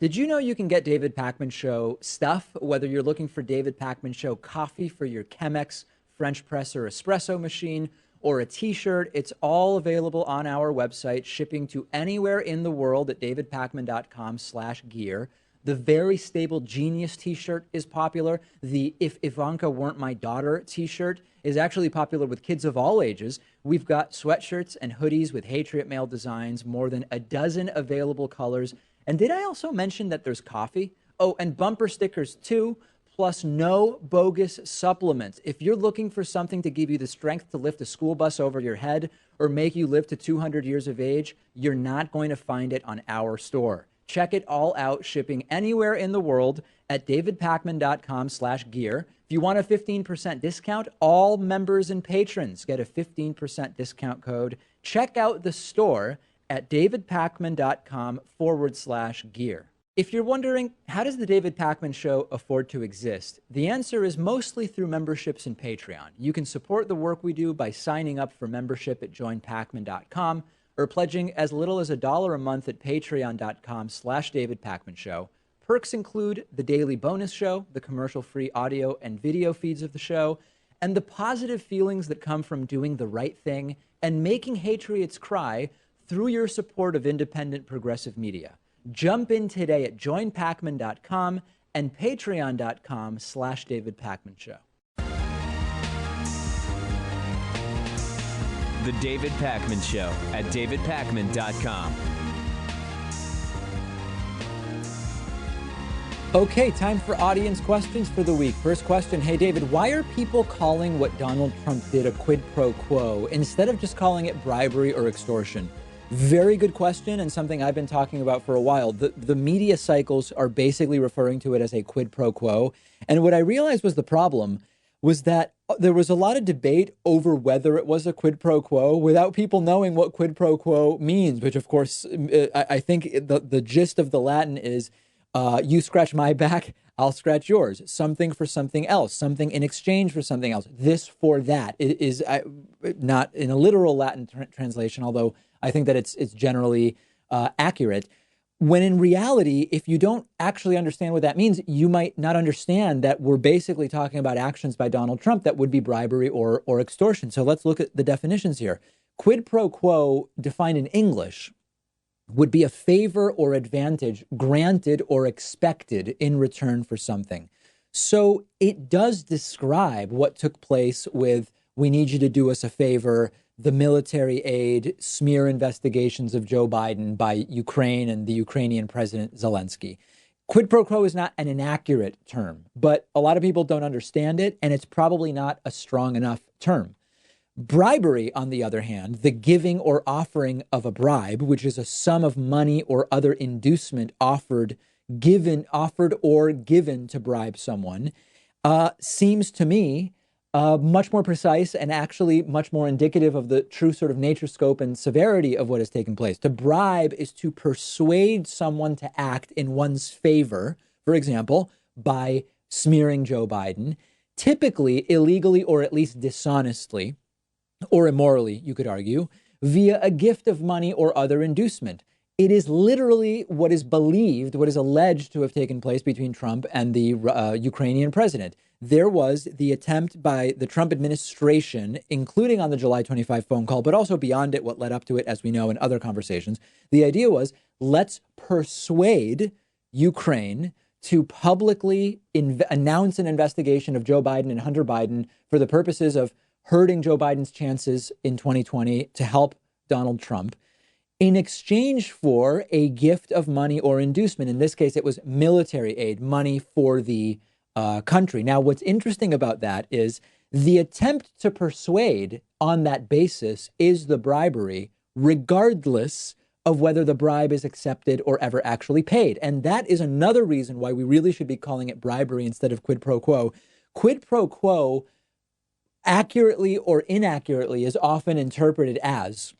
Did you know you can get David Pakman Show stuff, whether you're looking for David Pakman Show coffee for your Chemex, French press, or espresso machine, or a t-shirt? It's all available on our website, shipping to anywhere in the world at davidpakman.com/gear. The Very Stable Genius t-shirt is popular. The If Ivanka Weren't My Daughter t-shirt is actually popular with kids of all ages. We've got sweatshirts and hoodies with Hatriot Mail designs, more than a dozen available colors. And did I also mention that there's coffee? Oh, and bumper stickers too, plus no bogus supplements. If you're looking for something to give you the strength to lift a school bus over your head or make you live to 200 years of age, you're not going to find it on our store. Check it all out, shipping anywhere in the world at davidpakman.com/gear. If you want a 15% discount, all members and patrons get a 15% discount code. Check out the store at davidpakman.com/gear. If you're wondering, how does the David Pakman Show afford to exist? The answer is mostly through memberships and Patreon. You can support the work we do by signing up for membership at joinpakman.com or pledging as little as $1 a month at patreon.com/David Pakman Show. Perks include the daily bonus show, the commercial-free audio and video feeds of the show, and the positive feelings that come from doing the right thing and making Hatriots cry through your support of independent progressive media. Jump in today at joinpakman.com and patreon.com/David Pakman Show. The David Pakman Show at davidpakman.com. Okay, time for audience questions for the week. First question, hey David, why are people calling what Donald Trump did a quid pro quo instead of just calling it bribery or extortion? Very good question, and something I've been talking about for a while. The media cycles are basically referring to it as a quid pro quo. And what I realized was the problem was that there was a lot of debate over whether it was a quid pro quo without people knowing what quid pro quo means, which of course, I think the gist of the Latin is you scratch my back, I'll scratch yours. Something for something else, something in exchange for something else. This for that. It is not in a literal Latin translation, although I think that it's generally accurate. When in reality, if you don't actually understand what that means, you might not understand that we're basically talking about actions by Donald Trump that would be bribery or extortion. So let's look at the definitions here. Quid pro quo, defined in English, would be a favor or advantage granted or expected in return for something. So it does describe what took place with, we need you to do us a favor, the military aid, smear investigations of Joe Biden by Ukraine and the Ukrainian President Zelensky. Quid pro quo is not an inaccurate term, but a lot of people don't understand it, and it's probably not a strong enough term. Bribery, on the other hand, the giving or offering of a bribe, which is a sum of money or other inducement offered or given to bribe someone, seems to me much more precise and actually much more indicative of the true sort of nature, scope, and severity of what has taken place. To bribe is to persuade someone to act in one's favor, for example, by smearing Joe Biden, typically illegally or at least dishonestly, or immorally, you could argue, via a gift of money or other inducement. It is literally what is believed, what is alleged to have taken place between Trump and the Ukrainian president. There was the attempt by the Trump administration, including on the July 25 phone call, but also beyond it, what led up to it, as we know in other conversations. The idea was, let's persuade Ukraine to publicly announce an investigation of Joe Biden and Hunter Biden for the purposes of hurting Joe Biden's chances in 2020 to help Donald Trump in exchange for a gift of money or inducement. In this case, it was military aid, money for the country. Now, what's interesting about that is the attempt to persuade on that basis is the bribery, regardless of whether the bribe is accepted or ever actually paid. And that is another reason why we really should be calling it bribery instead of quid pro quo. Quid pro quo, accurately or inaccurately, is often interpreted as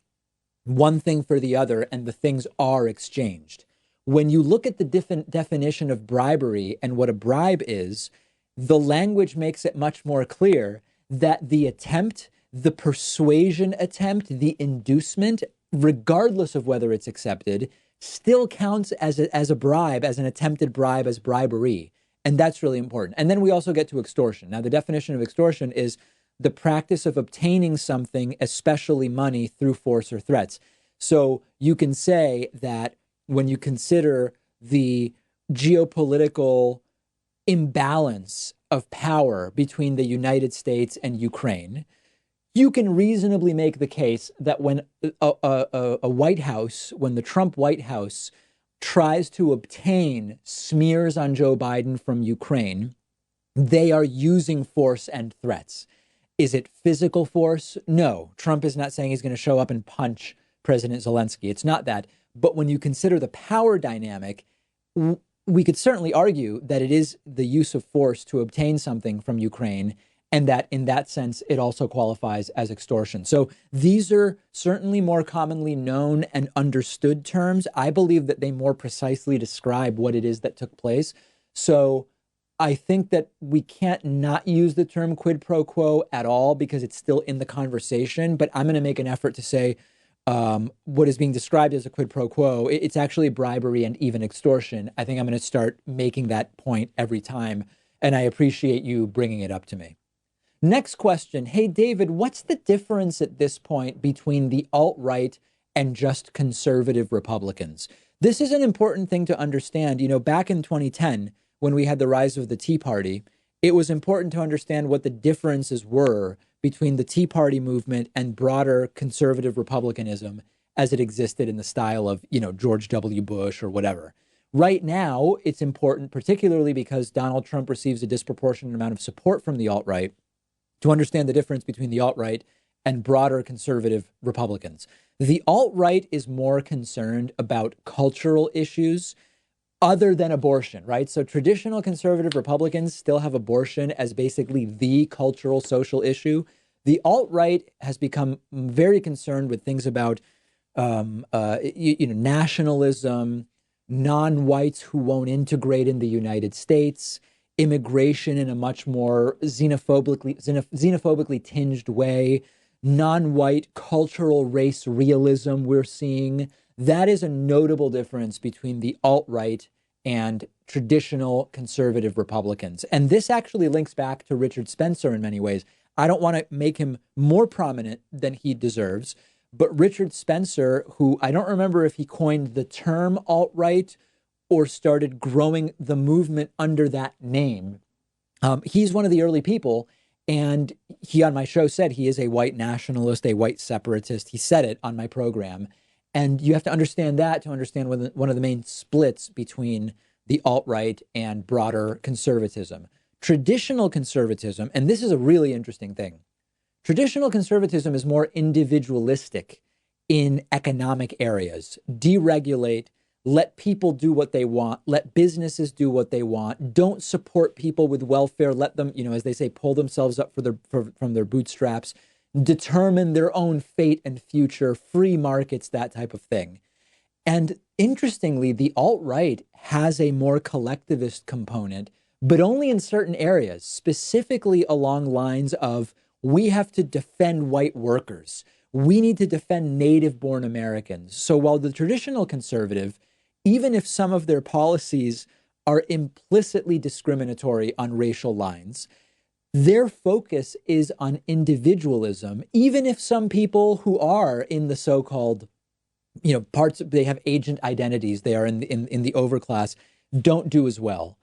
one thing for the other, and the things are exchanged. When you look at the definition of bribery and what a bribe is, the language makes it much more clear that the attempt, the persuasion attempt, the inducement, regardless of whether it's accepted, still counts as a bribe, as an attempted bribe, as bribery. And that's really important. And then we also get to extortion. Now, the definition of extortion is the practice of obtaining something, especially money, through force or threats. So you can say that when you consider the geopolitical imbalance of power between the United States and Ukraine, you can reasonably make the case that when a White House, when the Trump White House tries to obtain smears on Joe Biden from Ukraine, they are using force and threats. Is it physical force? No. Trump is not saying he's going to show up and punch President Zelensky. It's not that. But when you consider the power dynamic, we could certainly argue that it is the use of force to obtain something from Ukraine, and that in that sense, it also qualifies as extortion. So these are certainly more commonly known and understood terms. I believe that they more precisely describe what it is that took place. So I think that we can't not use the term quid pro quo at all because it's still in the conversation. But I'm going to make an effort to say what is being described as a quid pro quo, it's actually bribery and even extortion. I think I'm going to start making that point every time. And I appreciate you bringing it up to me. Next question. Hey, David, what's the difference at this point between the alt-right and just conservative Republicans? This is an important thing to understand. You know, back in 2010, when we had the rise of the Tea Party, it was important to understand what the differences were between the Tea Party movement and broader conservative republicanism as it existed in the style of, you know, George W. Bush or whatever. Right now, it's important, particularly because Donald Trump receives a disproportionate amount of support from the alt-right, to understand the difference between the alt-right and broader conservative Republicans. The alt-right is more concerned about cultural issues other than abortion, right? So traditional conservative Republicans still have abortion as basically the cultural social issue. The alt-right has become very concerned with things about nationalism, non-whites who won't integrate in the United States, immigration in a much more xenophobically tinged way, non-white cultural race realism we're seeing. That is a notable difference between the alt-right and traditional conservative Republicans. And this actually links back to Richard Spencer in many ways. I don't want to make him more prominent than he deserves, but Richard Spencer, who I don't remember if he coined the term alt-right or started growing the movement under that name. He's one of the early people, and he on my show said he is a white nationalist, a white separatist. He said it on my program. And you have to understand that to understand one of the main splits between the alt-right and broader conservatism. Traditional conservatism, and this is a really interesting thing, traditional conservatism is more individualistic in economic areas. Deregulate, let people do what they want, let businesses do what they want, don't support people with welfare, let them, as they say, pull themselves up from their bootstraps, determine their own fate and future, free markets, that type of thing. And interestingly, the alt-right has a more collectivist component, but only in certain areas, specifically along lines of, we have to defend white workers. We need to defend native-born Americans. So while the traditional conservative, even if some of their policies are implicitly discriminatory on racial lines, their focus is on individualism, even if some people who are in the so-called, they have agent identities, they are in the overclass, don't do as well.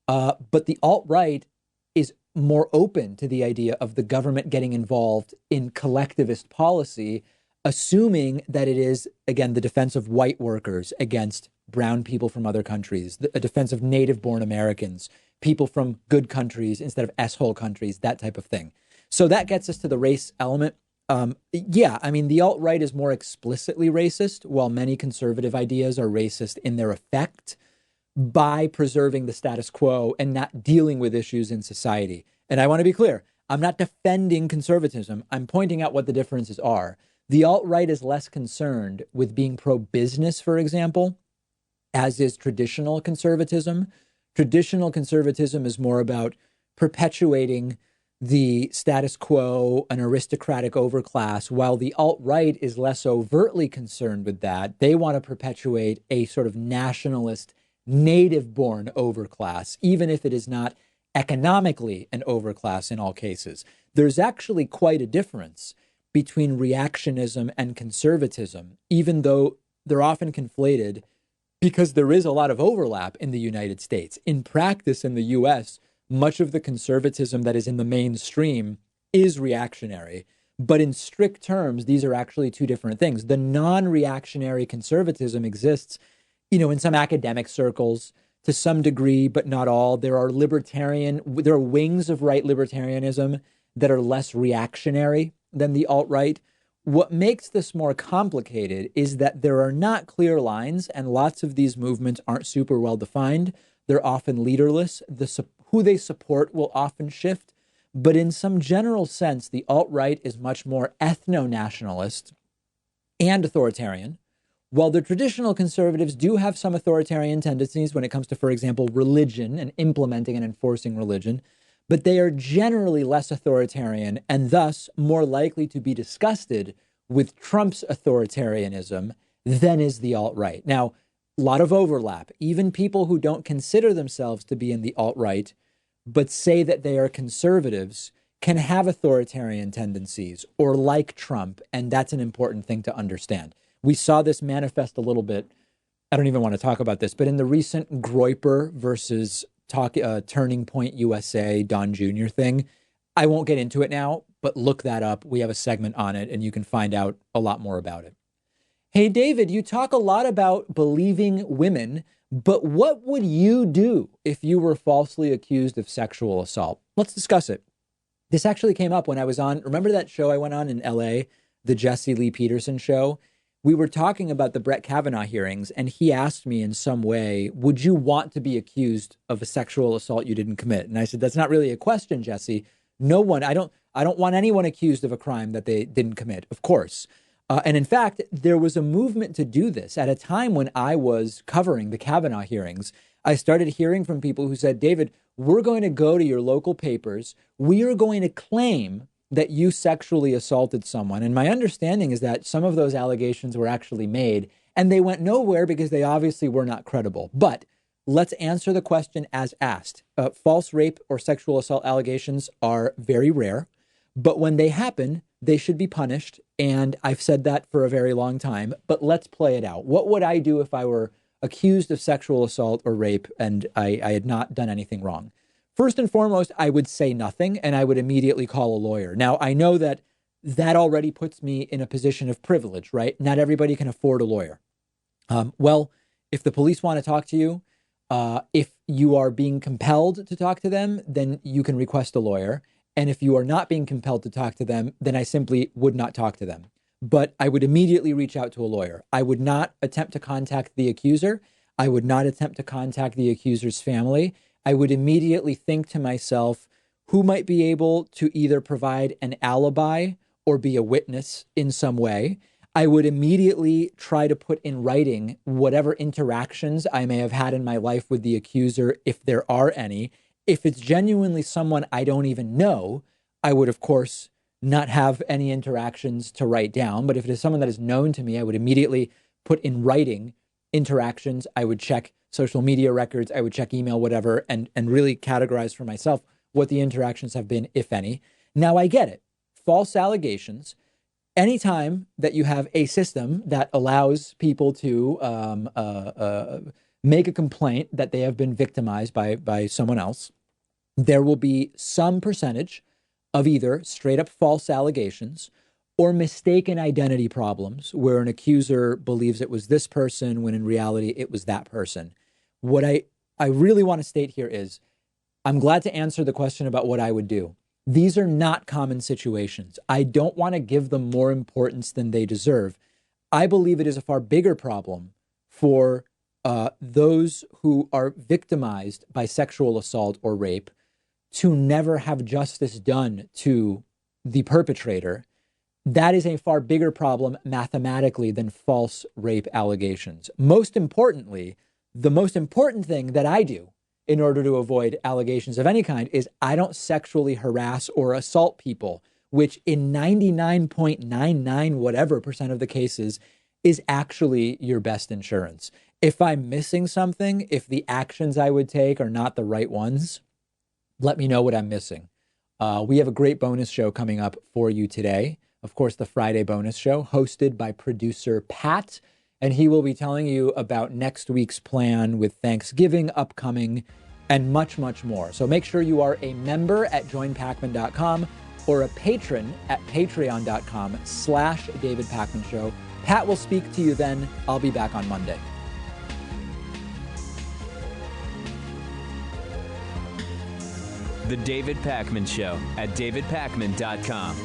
But the alt-right is more open to the idea of the government getting involved in collectivist policy, assuming that it is, again, the defense of white workers against brown people from other countries, a defense of native-born Americans, people from good countries instead of S-hole countries, that type of thing. So that gets us to the race element. Yeah, I mean, the alt-right is more explicitly racist, while many conservative ideas are racist in their effect by preserving the status quo and not dealing with issues in society. And I want to be clear, I'm not defending conservatism. I'm pointing out what the differences are. The alt-right is less concerned with being pro-business, for example, as is traditional conservatism. Traditional conservatism is more about perpetuating the status quo, an aristocratic overclass, while the alt-right is less overtly concerned with that. They want to perpetuate a sort of nationalist, native-born overclass, even if it is not economically an overclass in all cases. There's actually quite a difference between reactionism and conservatism, even though they're often conflated because there is a lot of overlap in the United States. In practice, in the US, much of the conservatism that is in the mainstream is reactionary. But in strict terms, these are actually two different things. The non-reactionary conservatism exists, in some academic circles to some degree, but not all. There are wings of right libertarianism that are less reactionary than the alt-right. What makes this more complicated is that there are not clear lines, and lots of these movements aren't super well defined. They're often leaderless. Who they support will often shift. But in some general sense, the alt-right is much more ethno-nationalist and authoritarian, while the traditional conservatives do have some authoritarian tendencies when it comes to, for example, religion and implementing and enforcing religion. But they are generally less authoritarian and thus more likely to be disgusted with Trump's authoritarianism than is the alt-right. Now, a lot of overlap. Even people who don't consider themselves to be in the alt-right, but say that they are conservatives, can have authoritarian tendencies or like Trump, and that's an important thing to understand. We saw this manifest a little bit. I don't even want to talk about this, but in the recent Groyper versus Turning Point USA, Don Jr. thing. I won't get into it now, but look that up. We have a segment on it and you can find out a lot more about it. Hey, David, you talk a lot about believing women, but what would you do if you were falsely accused of sexual assault? Let's discuss it. This actually came up when I was on, remember that show I went on in LA, the Jesse Lee Peterson show? We were talking about the Brett Kavanaugh hearings, and he asked me in some way, would you want to be accused of a sexual assault you didn't commit? And I said, that's not really a question, Jesse. No one, I don't want anyone accused of a crime that they didn't commit, of course. And in fact, there was a movement to do this at a time when I was covering the Kavanaugh hearings. I started hearing from people who said, David, we're going to go to your local papers. We are going to claim that you sexually assaulted someone. And my understanding is that some of those allegations were actually made and they went nowhere because they obviously were not credible. But let's answer the question as asked. False rape or sexual assault allegations are very rare, but when they happen, they should be punished. And I've said that for a very long time, but let's play it out. What would I do if I were accused of sexual assault or rape and I had not done anything wrong? First and foremost, I would say nothing and I would immediately call a lawyer. Now, I know that already puts me in a position of privilege, right? Not everybody can afford a lawyer. Well, if the police want to talk to you, if you are being compelled to talk to them, then you can request a lawyer. And if you are not being compelled to talk to them, then I simply would not talk to them. But I would immediately reach out to a lawyer. I would not attempt to contact the accuser. I would not attempt to contact the accuser's family. I would immediately think to myself, who might be able to either provide an alibi or be a witness in some way. I would immediately try to put in writing whatever interactions I may have had in my life with the accuser, if there are any. If it's genuinely someone I don't even know, I would, of course, not have any interactions to write down. But if it is someone that is known to me, I would immediately put in writing interactions. I would check social media records. I would check email, whatever, and really categorize for myself what the interactions have been, if any. Now, I get it. False allegations. Anytime that you have a system that allows people to make a complaint that they have been victimized by someone else, there will be some percentage of either straight up false allegations or mistaken identity problems where an accuser believes it was this person when in reality it was that person. What I really want to state here is I'm glad to answer the question about what I would do. These are not common situations. I don't want to give them more importance than they deserve. I believe it is a far bigger problem for those who are victimized by sexual assault or rape to never have justice done to the perpetrator. That is a far bigger problem mathematically than false rape allegations. Most importantly, the most important thing that I do in order to avoid allegations of any kind is I don't sexually harass or assault people, which in 99.99 whatever percent of the cases is actually your best insurance. If I'm missing something, if the actions I would take are not the right ones, let me know what I'm missing. We have a great bonus show coming up for you today. Of course, the Friday bonus show hosted by producer Pat, and he will be telling you about next week's plan with Thanksgiving upcoming and much, much more. So make sure you are a member at joinpacman.com or a patron at patreon.com/David Pakman Show. Pat will speak to you then. I'll be back on Monday. The David Pakman Show at davidpakman.com.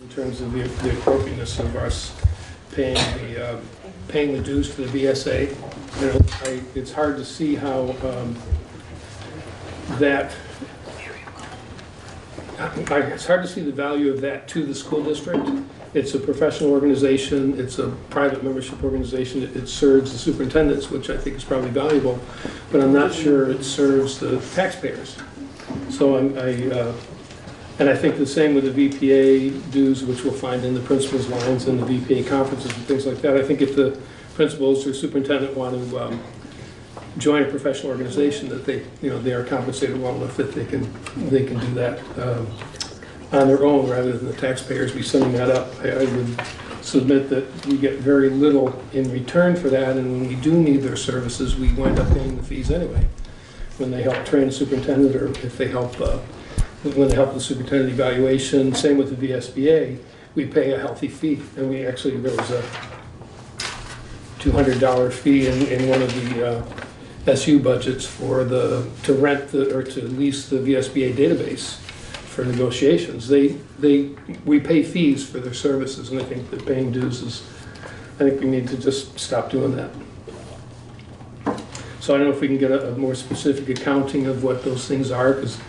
In terms of the appropriateness of us paying the dues to the VSA, it's hard to see how that it's hard to see the value of that to the school district. It's a professional organization, it's a private membership organization, it serves the superintendents, which I think is probably valuable, but I'm not sure it serves the taxpayers. So and I think the same with the VPA dues, which we'll find in the principals' lines and the VPA conferences and things like that. I think if the principals or superintendent want to join a professional organization, that they are compensated well enough that they can do that on their own rather than the taxpayers be sending that up. I would submit that we get very little in return for that, and when we do need their services, we wind up paying the fees anyway. When they help train a superintendent, or if they help when they help the superintendent evaluation, same with the VSBA, we pay a healthy fee. And there was a $200 fee in one of the SU budgets to rent or to lease the VSBA database for negotiations. We pay fees for their services, and I think that paying dues I think we need to just stop doing that. So I don't know if we can get a more specific accounting of what those things are, because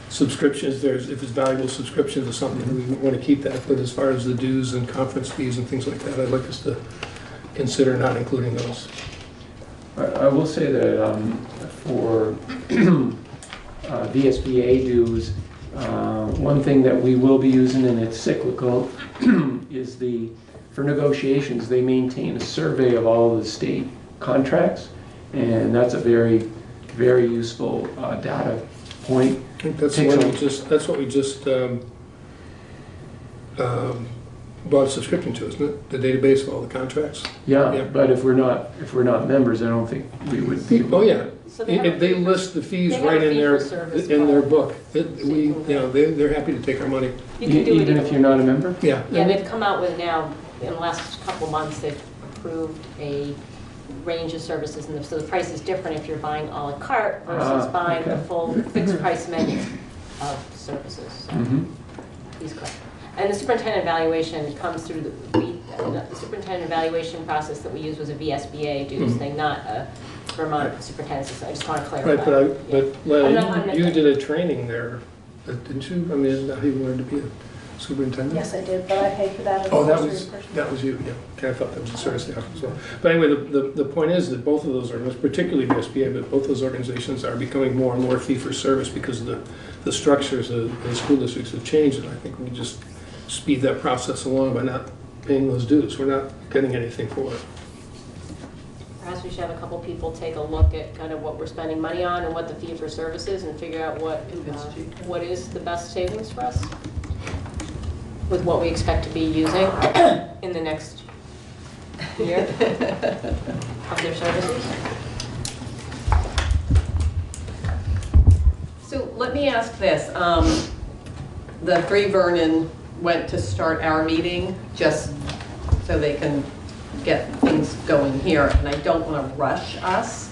subscriptions, if it's valuable subscriptions or something, we want to keep that. But as far as the dues and conference fees and things like that, I'd like us to consider not including those. I will say that for VSBA dues, one thing that we will be using, and it's cyclical, is for negotiations, they maintain a survey of all of the state contracts, and that's a very, very useful data point. I think that's what we just bought a subscription to, isn't it? The database of all the contracts. Yeah. But if we're not members, I don't think we would be. Oh yeah. So they list the fees right in their book. They're happy to take our money. You can do even if you're not a member. Yeah. Yeah, they've come out with now, in the last couple of months, they've approved a range of services, and so the price is different if you're buying a la carte versus buying the full fixed price menu of services. So he's correct. And the superintendent evaluation comes through the superintendent evaluation process that we use was a VSBA dues thing, not a Vermont superintendent system. I just want to clarify. Right, but Leila, you did a training there, didn't you? I mean, isn't that how you learned to be a superintendent? Yes, I did, but I paid for that. Oh, that was you. Yeah, okay, I thought that was the service staff as well. But anyway, the point is that both of those organizations, particularly VSBA, but both those organizations are becoming more and more fee for service because of the structures of the school districts have changed, and I think we just speed that process along by not paying those dues. We're not getting anything for it. Perhaps we should have a couple people take a look at kind of what we're spending money on and what the fee for service is, and figure out what is the best savings for us with what we expect to be using in the next year of their services. So let me ask this. The 3 Vernon went to start our meeting just so they can get things going here, and I don't want to rush us,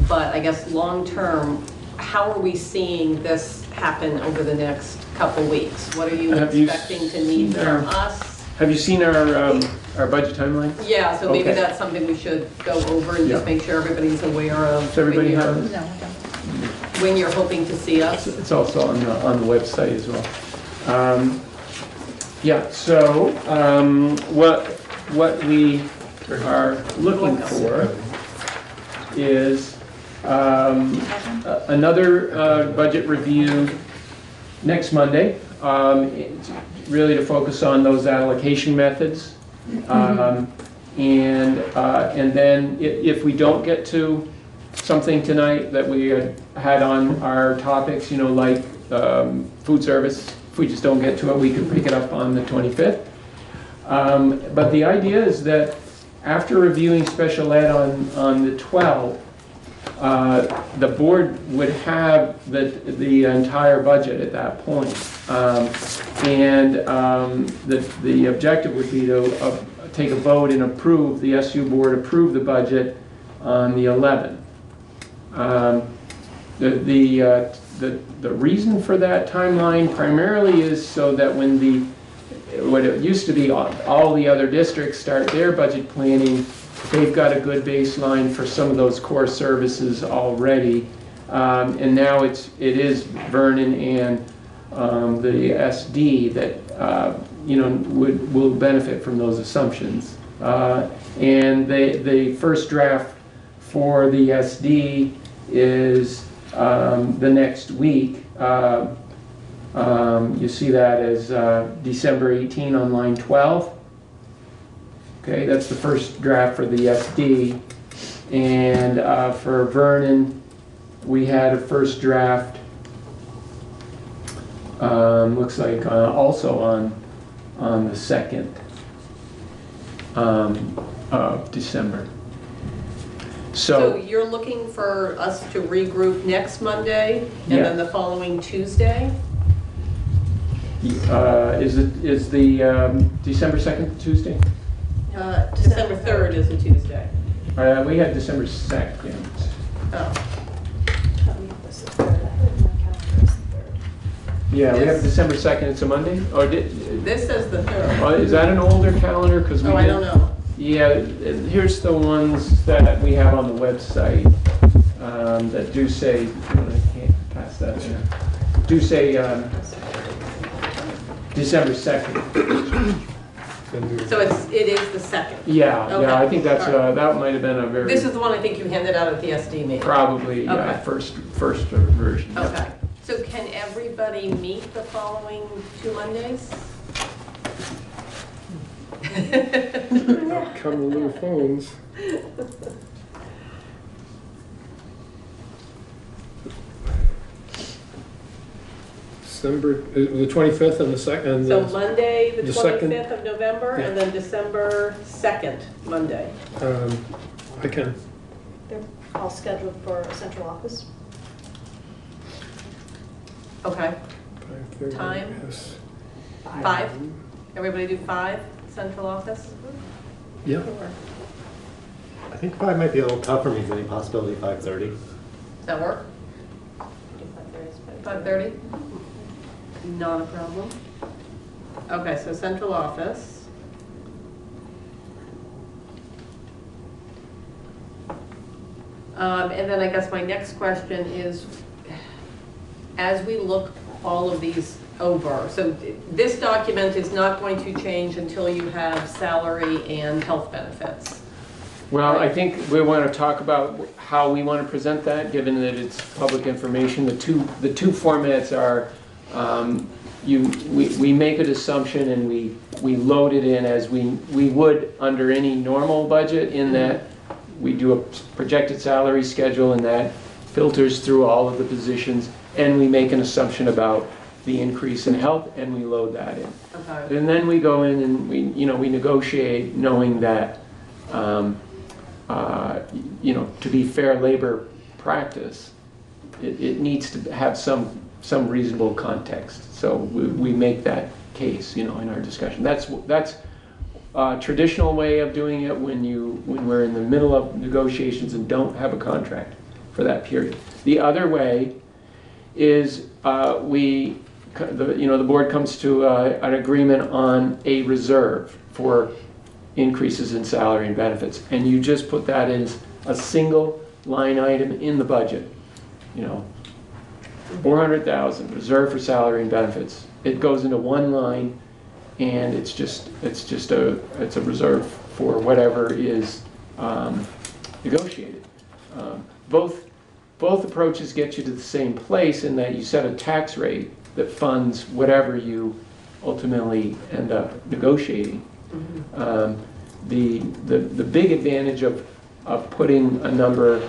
but I guess long-term, how are we seeing this happen over the next couple weeks? What are you expecting to need from us? Have you seen our budget timeline? Yeah, so maybe that's something we should go over and just make sure everybody's aware of. Does everybody have it? When you're hoping to see us? It's also on the website as well. So what we are looking for is another budget review next Monday, really to focus on those allocation methods. And then if we don't get to something tonight that we had on our topics, like food service, if we just don't get to it, we can pick it up on the 25th. But the idea is that after reviewing special ed on the 12th, the board would have the entire budget at that point. The objective would be to take a vote and approve, the SU board approve the budget on the 11th. The reason for that timeline primarily is so that when what it used to be, all the other districts start their budget planning, they've got a good baseline for some of those core services already. And now it is Vernon and the SD that will benefit from those assumptions. And the first draft for the SD is the next week. You see that as December 18 on line 12. Okay, that's the first draft for the SD. And for Vernon, we had a first draft, looks like also on the 2nd of December. So you're looking for us to regroup next Monday and Yeah. then the following Tuesday? Is the December 2nd Tuesday? December 3rd is a Tuesday. We had December 2nd. Oh. Yeah, we have December 2nd, it's a Monday? Or This says the 3rd. is that an older calendar? 'Cause I don't know. Yeah, here's the ones that we have on the website that do say, I can't pass that there, do say December 2nd. So it is the 2nd? Yeah, Okay. yeah, I think that's, All right. that might have been a very... This is the one I think you handed out at the SD meeting. Probably, Okay. first version. Yep. Okay. So can everybody meet the following 2 Mondays? Come with little phones. December, the 25th and the 2nd. So Monday, the second- 25th of November, and then December 2nd, Monday. I can. They're all scheduled for central office. Okay. 5:30, Time? yes. 5? Everybody do 5, central office? Yeah. I think 5 might be a little tough for me. Is any possibility 5:30? Does that work? 5:30? Not a problem. Okay, so central office. And then I guess my next question is, as we look all of these over, so this document is not going to change until you have salary and health benefits. Well, I think we want to talk about how we want to present that, given that it's public information. The two formats are, we make an assumption and we load it in as we would under any normal budget, in that we do a projected salary schedule and that filters through all of the positions, and we make an assumption about the increase in health and we load that in. Okay. And then we go in and we negotiate, knowing that to be fair labor practice, it needs to have some reasonable context. So we make that case, in our discussion. That's a traditional way of doing it when we're in the middle of negotiations and don't have a contract for that period. The other way is the board comes to an agreement on a reserve for increases in salary and benefits, and you just put that as a single line item in the budget. 400,000 reserve for salary and benefits. It goes into one line, and it's a reserve for whatever is negotiated. Both approaches get you to the same place, in that you set a tax rate that funds whatever you ultimately end up negotiating. The big advantage of putting a number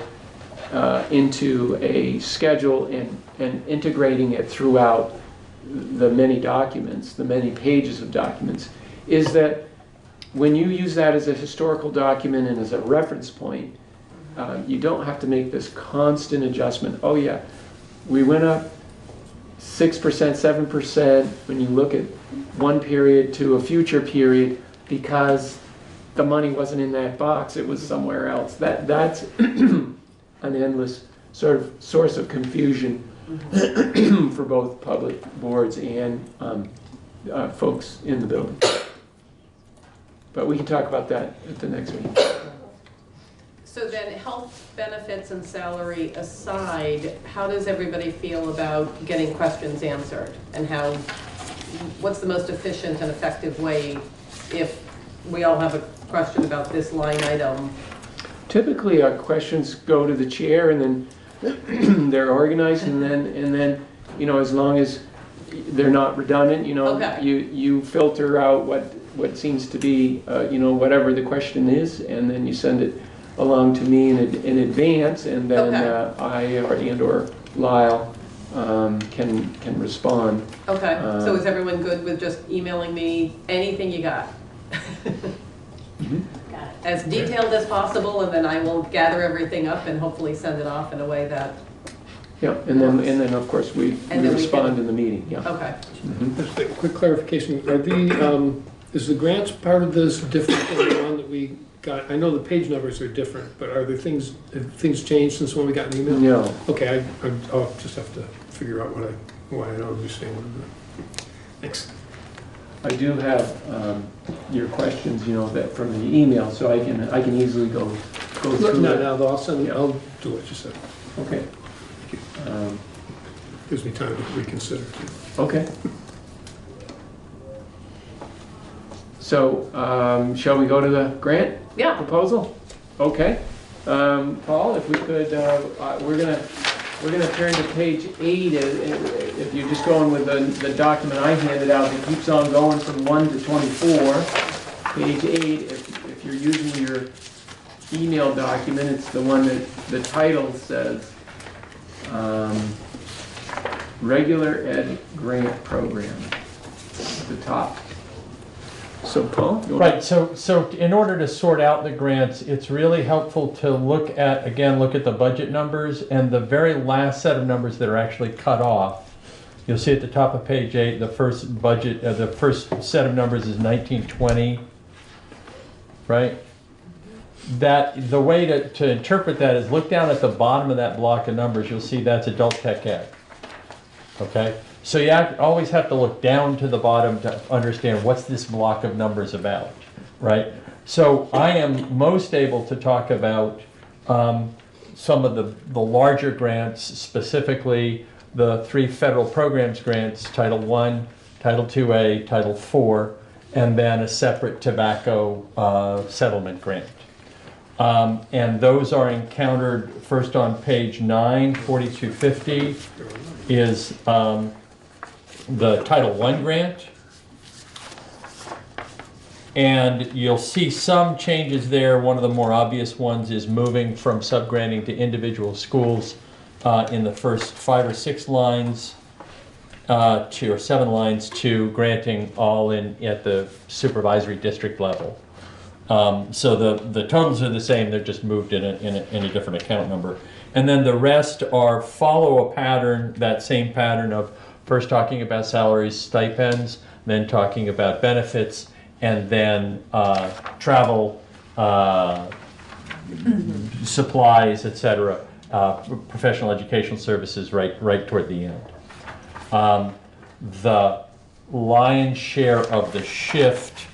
into a schedule and integrating it throughout the many documents, the many pages of documents, is that when you use that as a historical document and as a reference point, you don't have to make this constant adjustment. Oh yeah, we went up 6%, 7% when you look at one period to a future period, because the money wasn't in that box, it was somewhere else. That's an endless sort of source of confusion for both public boards and folks in the building. But we can talk about that at the next meeting. So then, health benefits and salary aside, how does everybody feel about getting questions answered? And what's the most efficient and effective way if we all have a question about this line item? Typically, our questions go to the chair, and then they're organized, and then as long as they're not redundant, Okay. you filter out what seems to be whatever the question is, and then you send it along to me in advance, and then I or Lyle can respond. Okay, so is everyone good with just emailing me anything you got? As detailed as possible, and then I will gather everything up and hopefully send it off in a way that... Yeah, and then of course we respond in the meeting, yeah. Okay. Just a quick clarification, is the grants part of this different than the one that we got? I know the page numbers are different, but have things changed since when we got an email? No. Okay, I'll just have to figure out why I don't understand. Thanks. I do have your questions, that from the email, so I can easily go through it. No, I'll do what you said. Okay. Gives me time to reconsider. Okay. So, shall we go to the grant proposal? Okay. Paul, if we could, we're gonna turn to page 8. If you're just going with the document I handed out, it keeps on going from 1 to 24. Page 8, if you're using your email document, it's the one that the title says Regular Ed Grant Program at the top. So Paul? Right, so in order to sort out the grants, it's really helpful to look at the budget numbers, and the very last set of numbers that are actually cut off. You'll see at the top of page 8, the first budget, the first set of numbers is 1920, right? The way to interpret that is look down at the bottom of that block of numbers. You'll see that's adult tech ed. Okay, so you always have to look down to the bottom to understand what's this block of numbers about, right? So I am most able to talk about some of the larger grants, specifically the 3 federal programs grants, Title I, Title IIA, Title IV, and then a separate tobacco settlement grant. And those are encountered first on page 9, 4250 is the Title I grant. And you'll see some changes there. One of the more obvious ones is moving from subgranting to individual schools in the first 5 or 6 lines or 7 lines to granting all at the supervisory district level. So the totals are the same, they're just moved in a different account number. And then the rest follow a pattern, that same pattern of first talking about salaries, stipends, then talking about benefits, and then travel, supplies, etc., professional educational services right toward the end. The lion's share of the shift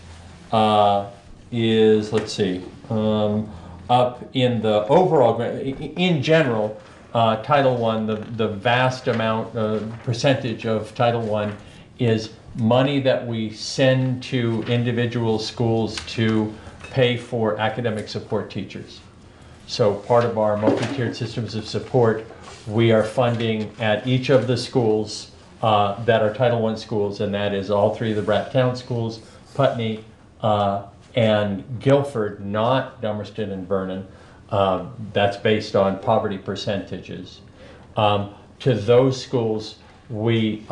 is, let's see, up in the overall grant. In general, Title I, the vast amount, percentage of Title I is money that we send to individual schools to pay for academic support teachers. So part of our multi-tiered systems of support, we are funding at each of the schools that are Title I schools, and that is all 3 of the Bratt Town schools, Putney, and Guilford, not Dummerston and Vernon. That's based on poverty percentages. To those schools, we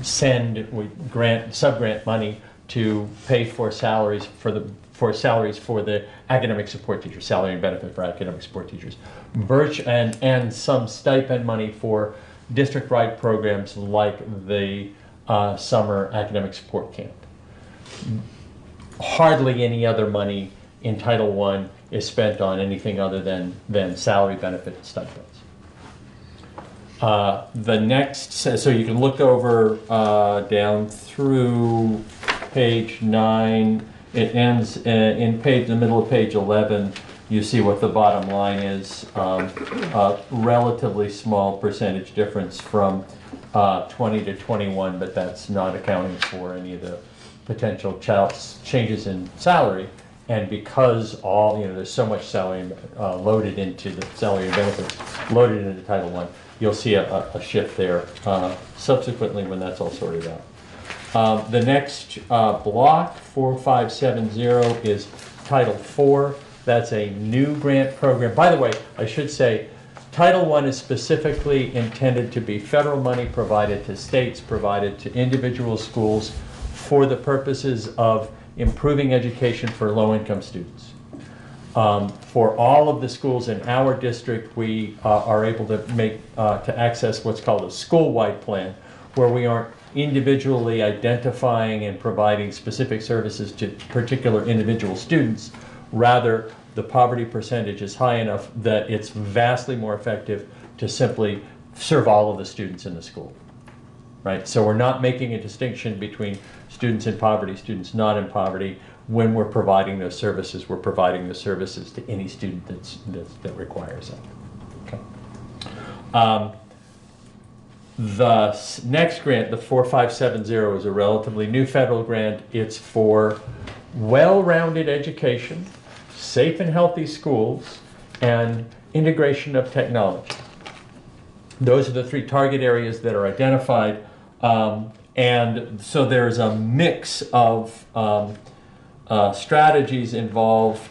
subgrant money to pay for salaries for the academic support teachers, salary and benefit for academic support teachers, and some stipend money for district-wide programs like the summer academic support camp. Hardly any other money in Title I is spent on anything other than salary, benefit, and stipends. The next, so you can look over down through page 9. It ends in the middle of page 11. you see what the bottom line is. A relatively small percentage difference from 20 to 21, but that's not accounting for any of the potential changes in salary. And because there's so much salary loaded into the salary and benefits loaded into Title I, you'll see a shift there subsequently when that's all sorted out. The next block, 4570, is Title IV. That's a new grant program. By the way, I should say, Title I is specifically intended to be federal money provided to states, provided to individual schools for the purposes of improving education for low-income students. For all of the schools in our district, we are able to access what's called a school-wide plan, where we aren't individually identifying and providing specific services to particular individual students. Rather, the poverty percentage is high enough that it's vastly more effective to simply serve all of the students in the school. Right? So we're not making a distinction between students in poverty, students not in poverty. When we're providing those services, we're providing the services to any student that requires it. Okay. The next grant, the 4570, is a relatively new federal grant. It's for well-rounded education, safe and healthy schools, and integration of technology. Those are the three target areas that are identified. And so there's a mix of strategies involved.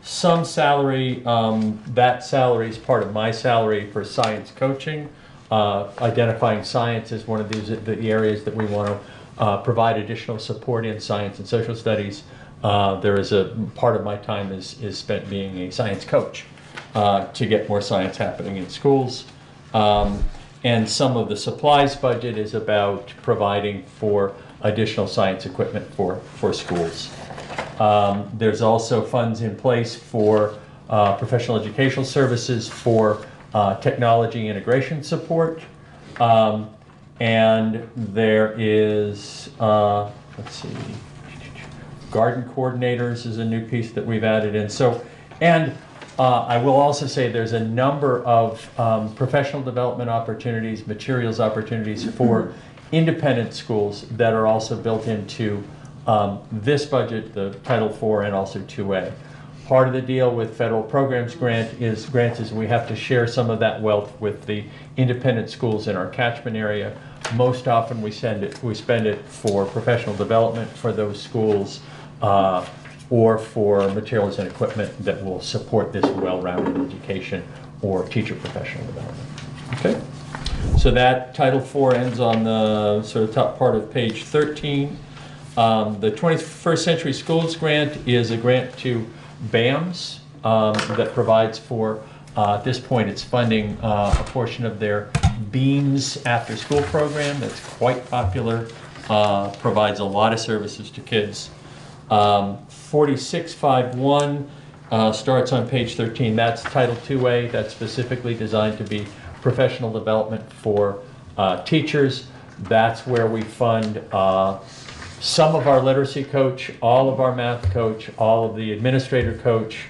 Some salary, that salary is part of my salary for science coaching. Identifying science as one of the areas that we want to provide additional support in, science and social studies. There is a part of my time is spent being a science coach to get more science happening in schools. And some of the supplies budget is about providing for additional science equipment for schools. There's also funds in place for professional educational services for technology integration support. And there is, let's see, garden coordinators is a new piece that we've added in. I will also say there's a number of professional development opportunities, materials opportunities for independent schools that are also built into this budget, the Title IV, and also 2A. Part of the deal with federal programs grants is we have to share some of that wealth with the independent schools in our catchment area. Most often we spend it for professional development for those schools, or for materials and equipment that will support this well-rounded education or teacher professional development. Okay, so that Title IV ends on the sort of top part of page 13. The 21st Century Schools Grant is a grant to BAMS that provides for, at this point it's funding a portion of their Beams after school program that's quite popular, provides a lot of services to kids. 4651 starts on page 13. That's Title IIA. That's specifically designed to be professional development for teachers. That's where we fund some of our literacy coach, all of our math coach, all of the administrator coach,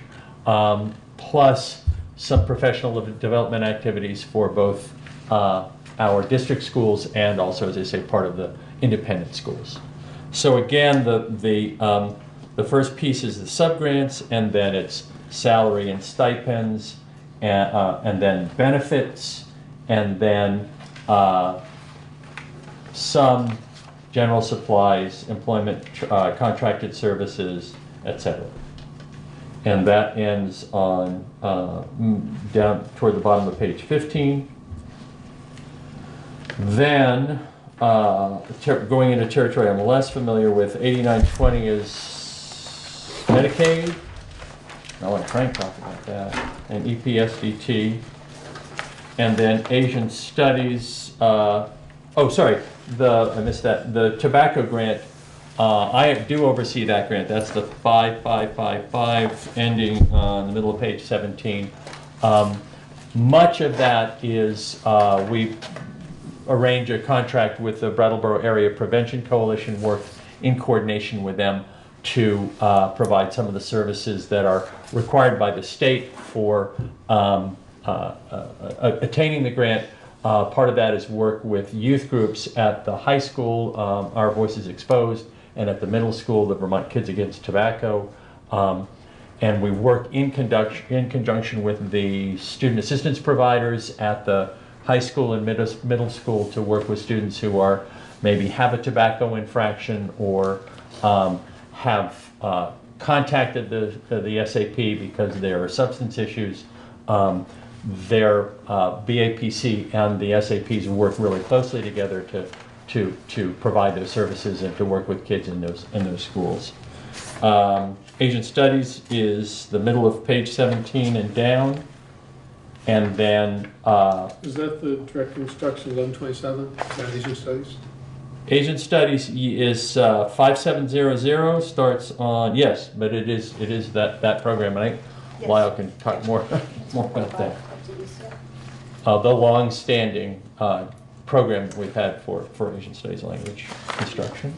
plus some professional development activities for both our district schools and also, as I say, part of the independent schools. So again, the first piece is the subgrants, and then it's salary and stipends, and then benefits, and then some general supplies, employment, contracted services, etc. And that ends on down toward the bottom of page 15. Then going into territory I'm less familiar with, 8920 is Medicaid. I'll let Frank talk about that. And EPSDT. And then Asian Studies. I missed that. The tobacco grant, I do oversee that grant. That's the 5555 ending on the middle of page 17. Much of that is we arrange a contract with the Brattleboro Area Prevention Coalition, work in coordination with them to provide some of the services that are required by the state for attaining the grant. Part of that is work with youth groups at the high school, Our Voices Exposed, and at the middle school, the Vermont Kids Against Tobacco. And we work in conjunction with the student assistance providers at the high school and middle school to work with students who are maybe have a tobacco infraction or have contacted the SAP because there are substance issues. Their BAPC and the SAPs work really closely together to provide those services and to work with kids in those schools. Asian Studies is the middle of page 17 and down. And then... is that the Director of Instruction 1127? Is that Asian Studies? Asian Studies is 5700, starts on, yes, but it is that program. And Lyle can talk more about that. The long-standing program that we've had for Asian Studies language instruction.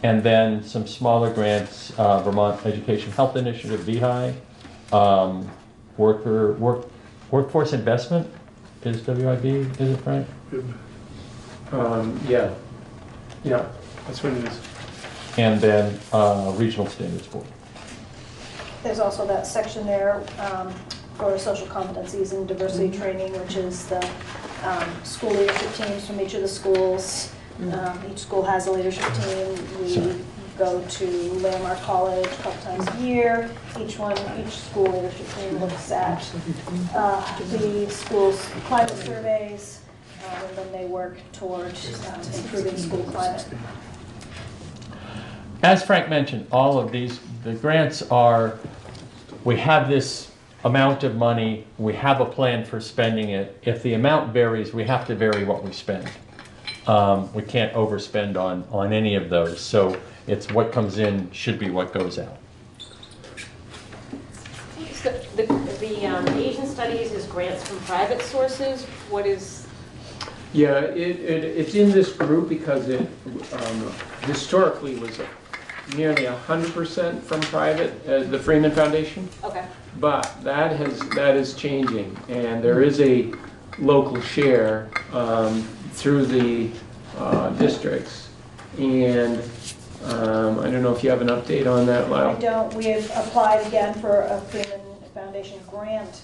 And then some smaller grants, Vermont Education Health Initiative, VHI, Workforce Investment is WIB, is it, Frank? Yeah, that's what it is. And then Regional Standards Board. There's also that section there for social competencies and diversity training, which is the school leadership teams from each of the schools. Each school has a leadership team. We go to Landmark College a couple times a year. Each school leadership team looks at the school's climate surveys, and then they work towards improving school climate. As Frank mentioned, all of the grants are, we have this amount of money, we have a plan for spending it. If the amount varies, we have to vary what we spend. We can't overspend on any of those, so it's what comes in should be what goes out. So the Asian Studies is grants from private sources. What is? Yeah, it's in this group because it historically was nearly 100% from private, the Freeman Foundation. Okay. But that is changing, and there is a local share through the districts, and I don't know if you have an update on that, Lyle. I don't. We have applied again for a Freeman Foundation grant.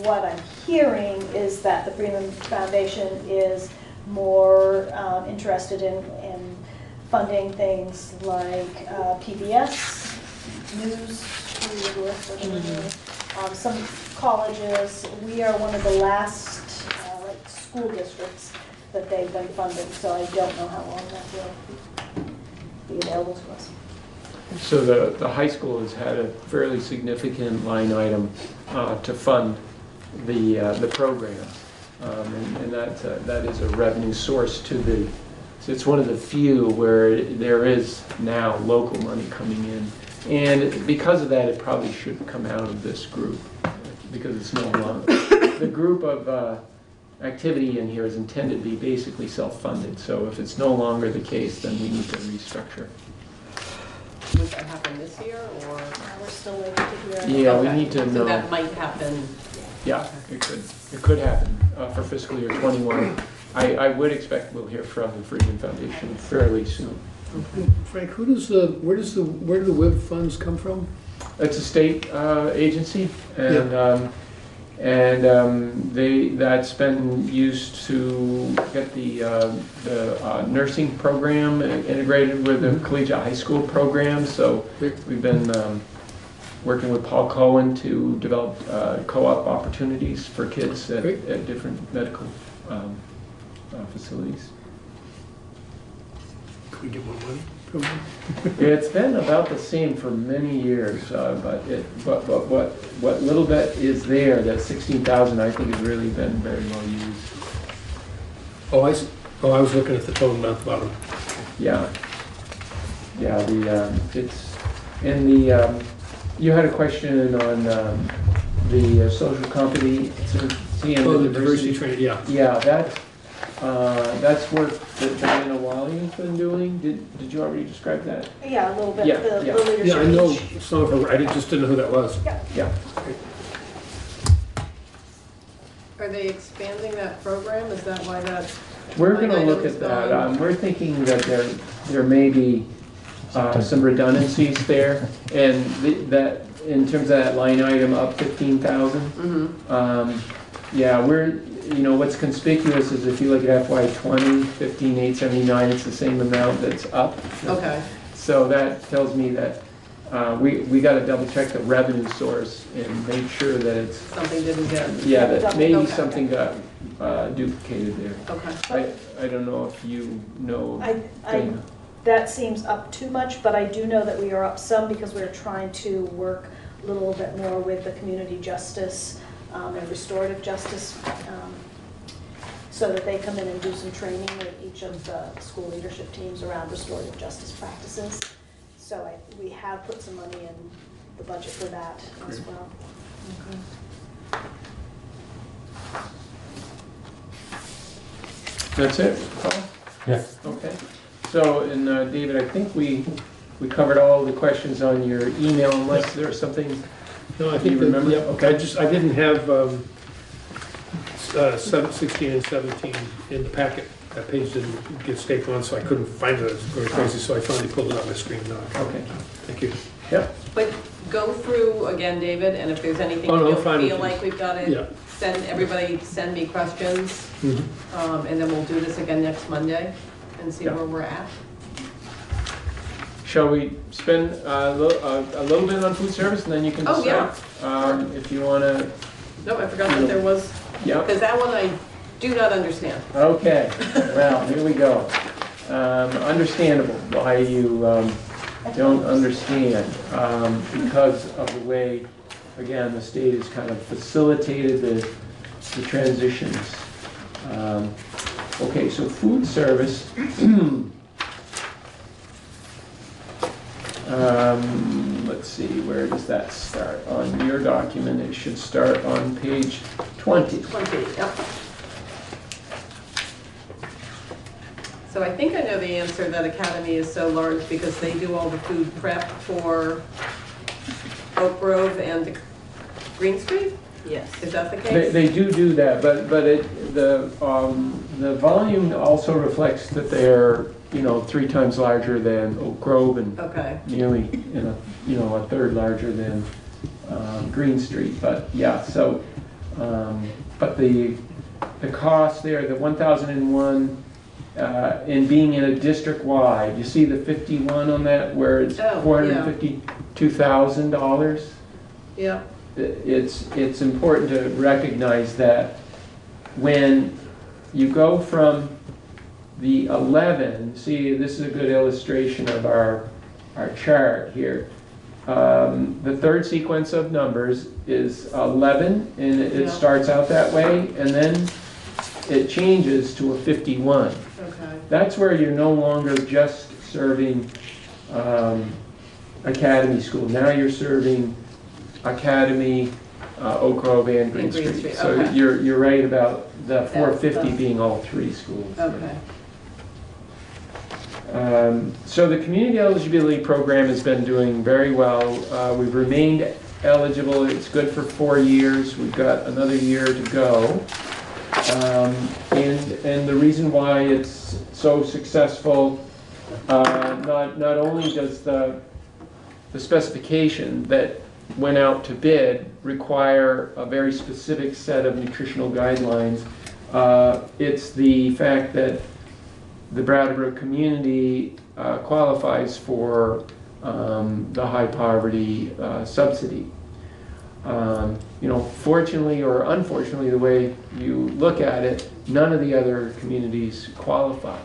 What I'm hearing is that the Freeman Foundation is more interested in funding things like PBS, news, some colleges. We are one of the last school districts that they've been funding, so I don't know how long that will be available to us. So the high school has had a fairly significant line item to fund the program, and that is a revenue source to the. So it's one of the few where there is now local money coming in, and because of that, it probably should come out of this group because it's no longer the group of. Activity in here is intended to be basically self-funded, so if it's no longer the case, then we need to restructure. Would that happen this year, or? We're still waiting to hear. Yeah, we need to know. So that might happen. Yeah, it could happen for fiscal year 21. I would expect we'll hear from the Freeman Foundation fairly soon. Frank, where do the WIB funds come from? It's a state agency, and that's been used to get the nursing program integrated with the collegiate high school program. So we've been working with Paul Cohen to develop co-op opportunities for kids at different medical facilities. Could we get more money from them? It's been about the same for many years, but what little bit is there, that 16,000, I think has really been very well used. I was looking at the total amount at the bottom. Yeah. It's in the. You had a question on the social competency and the diversity training. Yeah. Yeah, That's work that Diana Wally's been doing. Did you already describe that? Yeah, a little bit, Yeah, the yeah. leadership. Yeah, I know each- some of her, I just didn't know who that was. Yeah. Are they expanding that program? Is that why that? We're line going to look item's at that. gone? We're thinking that there may be some redundancies there, and that in terms of that line item up 15,000. Yeah, what's conspicuous is if you look at FY20, 15,879, it's the same amount that's up. Okay. So that tells me that we got to double check the revenue source and make sure that it's. Something didn't get. Yeah, that maybe Okay. something got duplicated there. Okay. I don't know if you know. Dana. That seems up too much, but I do know that we are up some because we're trying to work a little bit more with the community justice and restorative justice, so that they come in and do some training with each of the school leadership teams around restorative justice practices. So we have put some money in the budget for that as well. That's it, Paul? Yeah. Okay. So, and David, I think we covered all the questions on your email, unless there's something No, I you think that, remember? yeah, Okay. I didn't have 16 and 17 in the packet. That page didn't get stapled on, so I couldn't find it. It was very crazy, so I finally pulled it on my screen now. Okay. Thank you. Yep. But go through again, David, and if there's anything Oh, no, you I'm fine with feel these. like we've got Yeah. to send me questions, Mhm. and then we'll do this again next Monday and see Yeah. where we're at. Shall we spend a little bit on food service, and then you can Oh, decide? If you want to. No, I forgot that there was, Yeah. because that one I do not understand. Okay, well, here we go. Understandable why you don't understand, because of the way, again, the state has kind of facilitated the transitions. Okay, so food service. Let's see, where does that start? On your document, it should start on page 20. 20, yep. So I think I know the answer that Academy is so large because they do all the food prep for Oak Grove and Green Street? Yes. Is that the case? They do that, but the volume also reflects that they're 3 times larger than Oak Grove and nearly a third larger than Green Street. But yeah, so but the cost there, the 1,001 in being in a district wide, you see the 51 on that where it's $452,000. Yeah. It's important to recognize that when you go from the 11, see, this is a good illustration of our chart here. The third sequence of numbers is 11, and it starts out that way, and then it changes to a 51. Okay. That's where you're no longer just serving Academy School. Now you're serving Academy, Oak Grove, and Green Street. So okay. you're right about the 450 being all 3 schools. Okay. So the community eligibility program has been doing very well. We've remained eligible. It's good for 4 years. We've got another year to go. And the reason why it's so successful, not only does the specification that went out to bid require a very specific set of nutritional guidelines, it's the fact that the Brattleboro community qualifies for the high poverty subsidy. Fortunately or unfortunately, the way you look at it, none of the other communities qualify.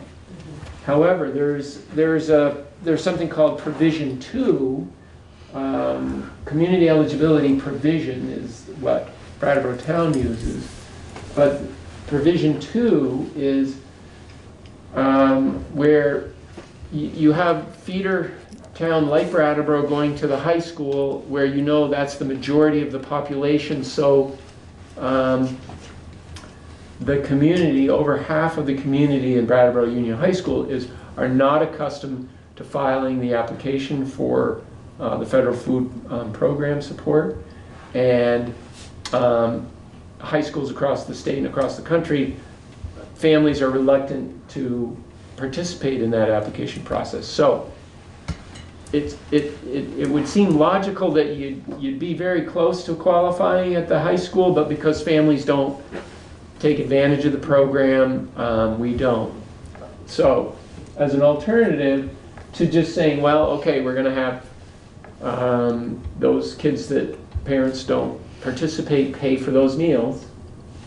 However, there's something called Provision 2. Community eligibility provision is what Brattleboro Town uses, but Provision 2 is where you have feeder town like Brattleboro going to the high school where that's the majority of the population, so the community, over half of the community in Brattleboro Union High School are not accustomed to filing the application for the federal food program support. And high schools across the state and across the country, families are reluctant to participate in that application process. So it would seem logical that you'd be very close to qualifying at the high school, but because families don't take advantage of the program, we don't. So as an alternative to just saying, well, okay, we're going to have those kids that parents don't participate pay for those meals,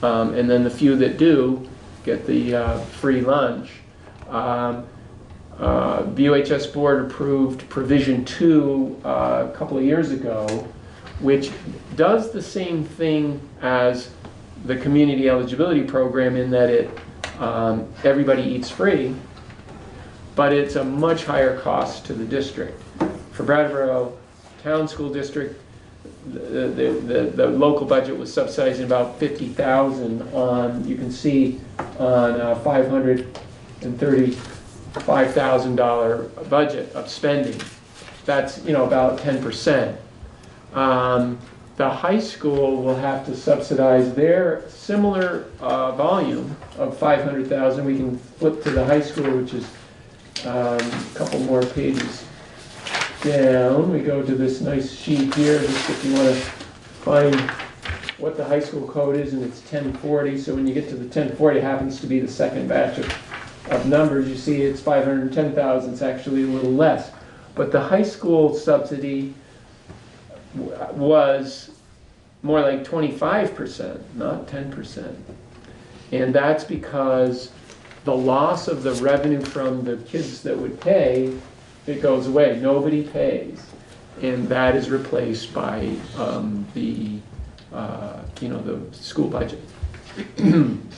and then the few that do get the free lunch. BOHS board approved provision 2 a couple of years ago, which does the same thing as the community eligibility program in that it everybody eats free, but it's a much higher cost to the district. For Brattleboro Town School District, the local budget was subsidizing about $50,000 on, you can see, on a $535,000 budget of spending. That's, about 10%. The high school will have to subsidize their similar volume of $500,000. We can flip to the high school, which is a couple more pages down. We go to this nice sheet here, just if you want to find what the high school code is, and it's 1040. So when you get to the 1040, it happens to be the second batch of numbers. You see it's 510,000. It's actually a little less. But the high school subsidy was more like 25%, not 10%. And that's because the loss of the revenue from the kids that would pay, it goes away. Nobody pays. And that is replaced by the school budget.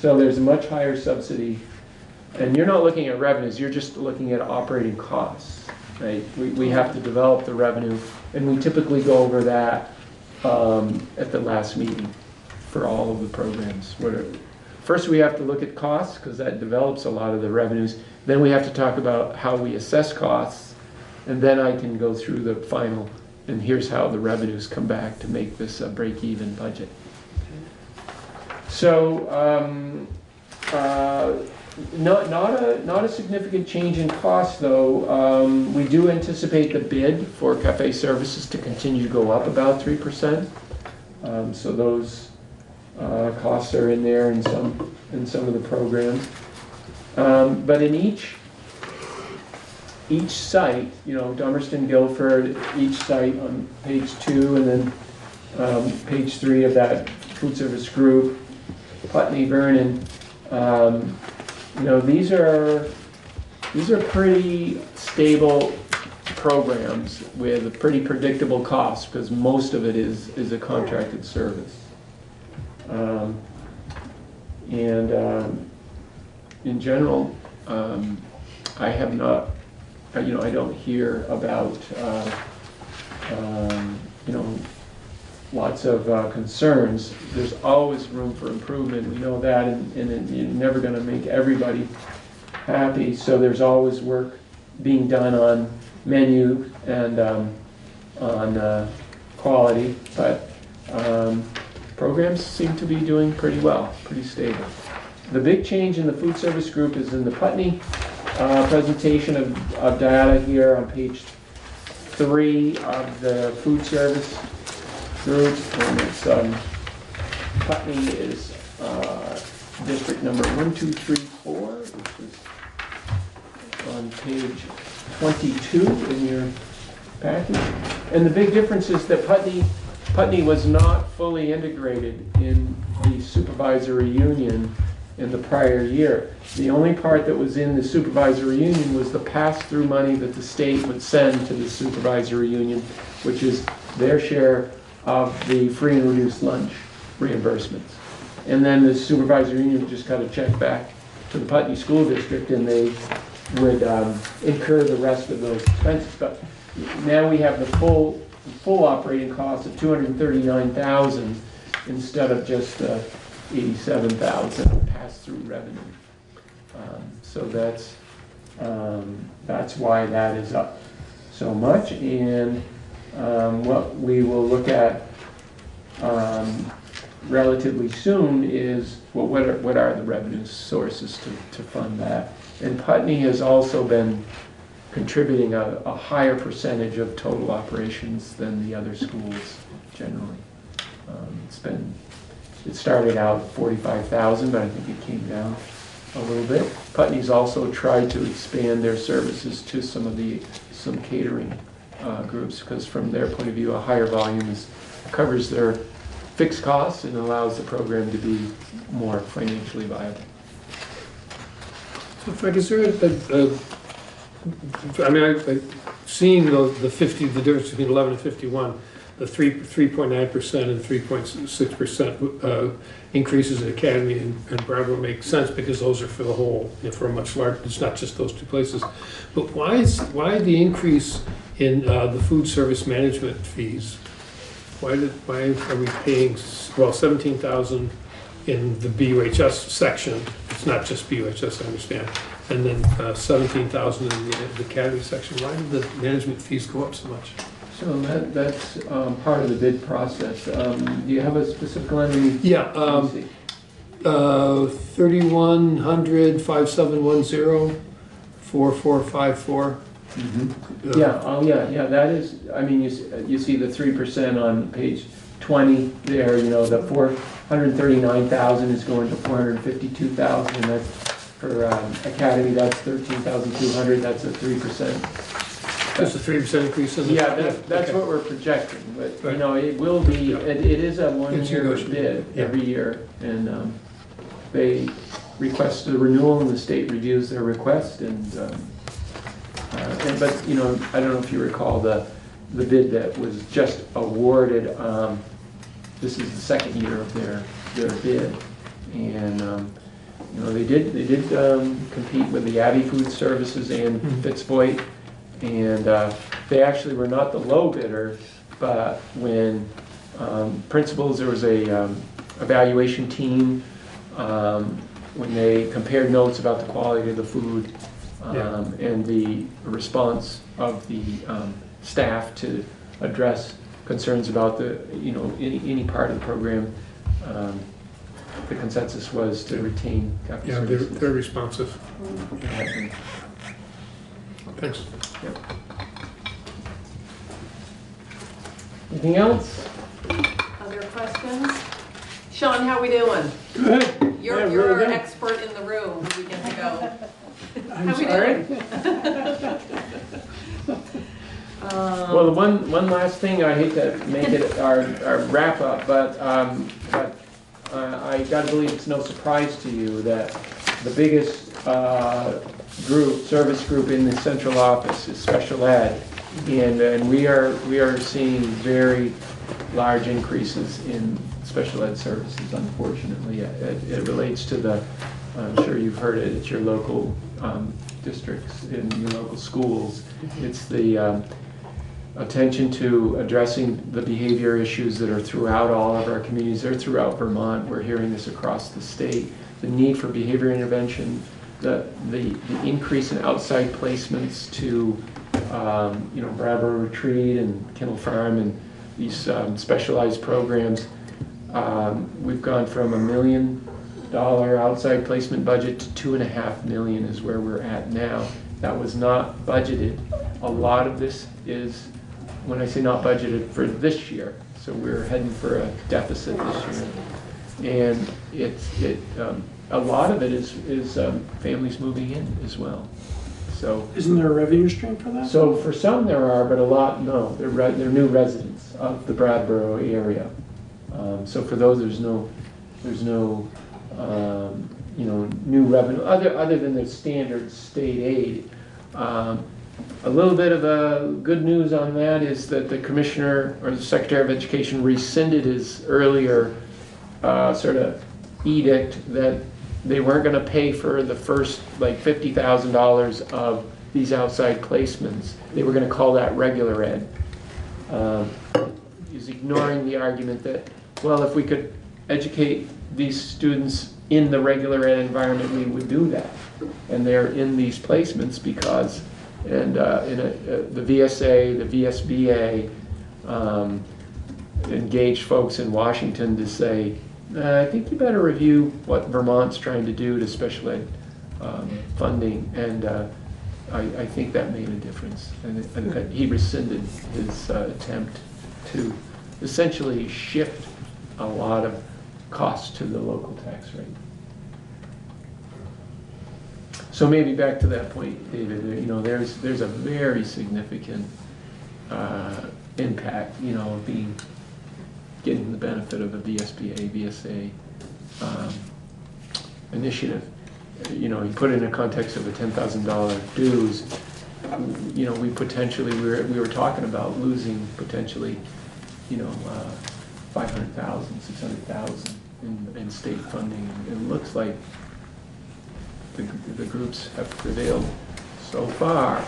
So there's a much higher subsidy. And you're not looking at revenues, you're just looking at operating costs. Right? We have to develop the revenue, and we typically go over that at the last meeting for all of the programs. First we have to look at costs, because that develops a lot of the revenues. Then we have to talk about how we assess costs, and then I can go through the final, and here's how the revenues come back to make this a break-even budget. So not a significant change in cost, though. We do anticipate the bid for cafe services to continue to go up about 3%. So those costs are in there in some of the programs. But in each site, Dummerston, Guilford, each site on page 2, and then page 3 of that food service group, Putney, Vernon. These are pretty stable programs with a pretty predictable cost, because most of it is a contracted service. In general, I have not, I don't hear about, lots of concerns. There's always room for improvement. We know that, and you're never going to make everybody happy. So there's always work being done on menu and on quality. But programs seem to be doing pretty well, pretty stable. The big change in the food service group is in the Putney presentation of data here on page 3 of the food service group, and it's Putney is district number 1, 2, 3, 4, which is on page 22 in your package. And the big difference is that Putney was not fully integrated in the supervisory union in the prior year. The only part that was in the supervisory union was the pass-through money that the state would send to the supervisory union, which is their share of the free and reduced lunch reimbursements. And then the supervisory union would just cut a check back to the Putney School District, and they would incur the rest of those expenses. But now we have the full operating cost of $239,000 instead of just $87,000 pass-through revenue. So that's why that is up so much. And what we will look at relatively soon is, well, what are the revenue sources to fund that? And Putney has also been contributing a higher percentage of total operations than the other schools generally. It started out 45,000, but I think it came down a little bit. Putney's also tried to expand their services to some catering groups, because from their point of view, a higher volume covers their fixed costs and allows the program to be more financially viable. So, Frank, is there seeing the difference between 11 and 51, the 3.9% and 3.6% increases in Academy and Bravo make sense, because those are for the whole, for a much larger, it's not just those two places. But why the increase in the food service management fees? Why are we paying, well, $17,000 in the BUHS section? It's not just BUHS, I understand. And then $17,000 in the Academy section. Why did the management fees go up so much? So that's part of the bid process. Do you have a specific line? Yeah, 3100 5710 4454. Mm-hmm. Yeah, that is, I mean, you see the 3% on page 20 there, the 439,000 is going to 452,000, and that's for Academy, that's 13,200, that's a 3%. That's a 3% increase in the... Yeah, that's okay. What we're projecting, but it will be, it is a one-year bid every year, and they request a renewal and the state reviews their request, but I don't know if you recall the bid that was just awarded. This is the second year of their bid, and they did compete with the Abbey Food Services and Fitzvoigt, and they actually were not the low bidder, but when principals, there was a evaluation team, when they compared notes about the quality of the food. And the response of the staff to address concerns about any part of the program, the consensus was to retain capital services. They're responsive. Thanks. Yep. Anything else? Other questions? Sean, how we doing? Good. You're our expert in the room. We get to go. I'm sorry. Well, the one last thing, I hate to make it our wrap up, but I got to believe it's no surprise to you that the biggest service group in the central office is special ed, and we are seeing very large increases in special ed services. Unfortunately, it relates to the, I'm sure you've heard it, it's your local districts in your local schools. It's the attention to addressing the behavior issues that are throughout all of our communities. They're throughout Vermont. We're hearing this across the state. The need for behavior intervention, the increase in outside placements to Brattleboro Retreat and Kennel Farm and these specialized programs. We've gone from $1 million outside placement budget to $2.5 million is where we're at now. That was not budgeted. A lot of this is, when I say not budgeted, for this year. So we're heading for a deficit this year. And a lot of it is families moving in as well. So isn't there a revenue stream for that? So for some there are, but a lot no. They're new residents of the Brattleboro area. So for those, there's no new revenue other than the standard state aid. A little bit of good news on that is that the commissioner or the Secretary of Education rescinded his earlier sort of edict that they weren't going to pay for the first like $50,000 of these outside placements. They were going to call that regular ed. He's ignoring the argument that, well, if we could educate these students in the regular ed environment, we would do that. And they're in these placements because, and the VSA, the VSBA, engaged folks in Washington to say, I think you better review what Vermont's trying to do to special ed funding, and I think that made a difference. And he rescinded his attempt to essentially shift a lot of costs to the local tax rate. So maybe back to that point, David, you know, there's a very significant impact, you know, of getting the benefit of a VSBA, VSA initiative. You know, you put it in a context of a $10,000 dues, you know, we were talking about losing potentially, you know, 500,000, 600,000 in state funding. And it looks like the groups have prevailed so far.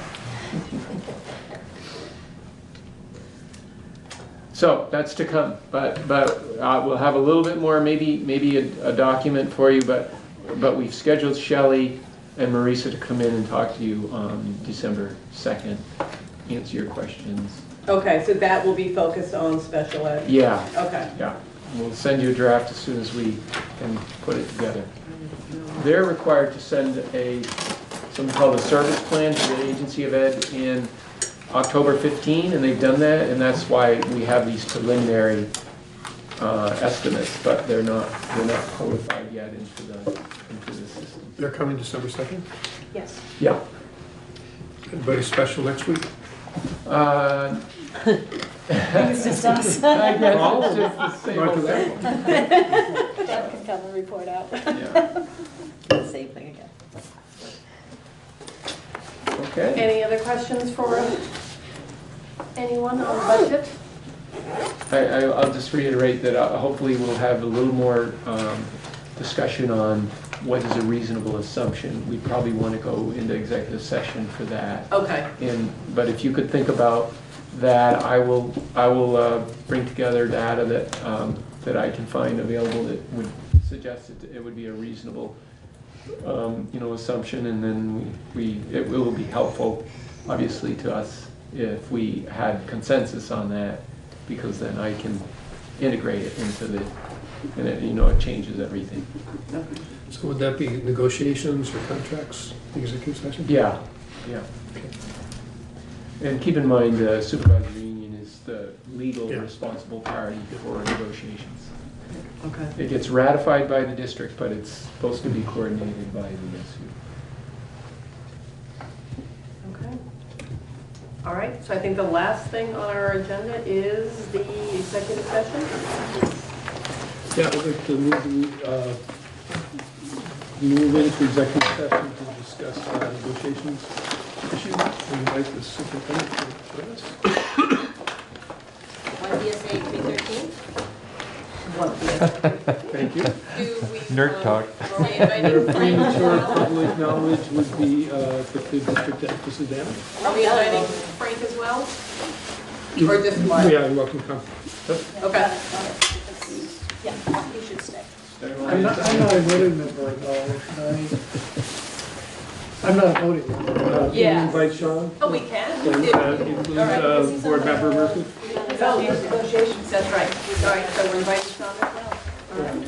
So that's to come, but we'll have a little bit more, maybe a document for you, but we've scheduled Shelley and Marisa to come in and talk to you on December 2nd, answer your questions. Okay, so that will be focused on special ed? Yeah. Okay. Yeah. We'll send you a draft as soon as we can put it together. They're required to send something called a service plan to the Agency of Ed in October 15, and they've done that, and that's why we have these preliminary estimates, but they're not codified yet into the system. They're coming December 2nd? Yes. Yeah. Anybody special next week? It's just us. I guess it's just the same old thing. Deb can come and report out. Yeah. Same thing again. Okay. Any other questions for anyone on the budget? I'll just reiterate that hopefully we'll have a little more discussion on what is a reasonable assumption. We probably want to go into executive session for that. Okay. But if you could think about that, I will bring together data that I can find available that would suggest that it would be a reasonable assumption, and then it will be helpful, obviously, to us if we had consensus on that, because then I can integrate it into and it changes everything. So would that be negotiations or contracts, executive session? Yeah, yeah. And keep in mind, the supervisory union is the legal responsible party for negotiations. Okay. It gets ratified by the district, but it's supposed to be coordinated by the SU. Okay. All right, so I think the last thing on our agenda is the executive session. Yeah, I'd like to move into executive session to discuss negotiations issues. We invite the superintendent to join us. One DSA 313? Thank you. Nerd talk. Premature public knowledge would be put the district at disadvantage. Are we inviting Frank as well? Or just Mark? Yeah, you're welcome to come. Okay. Yeah, you should stay. I'm not a voting member at all. I'm not a voting member. Can you invite Sean? Oh, we can? Include board member Murphy? Negotiations. That's right. All right, so we're inviting Sean as well. All right.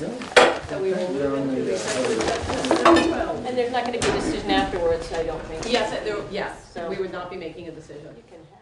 So we will move into executive session as well. And there's not going to be a decision afterwards, I don't think. Yes, So we would not be making a decision. you can have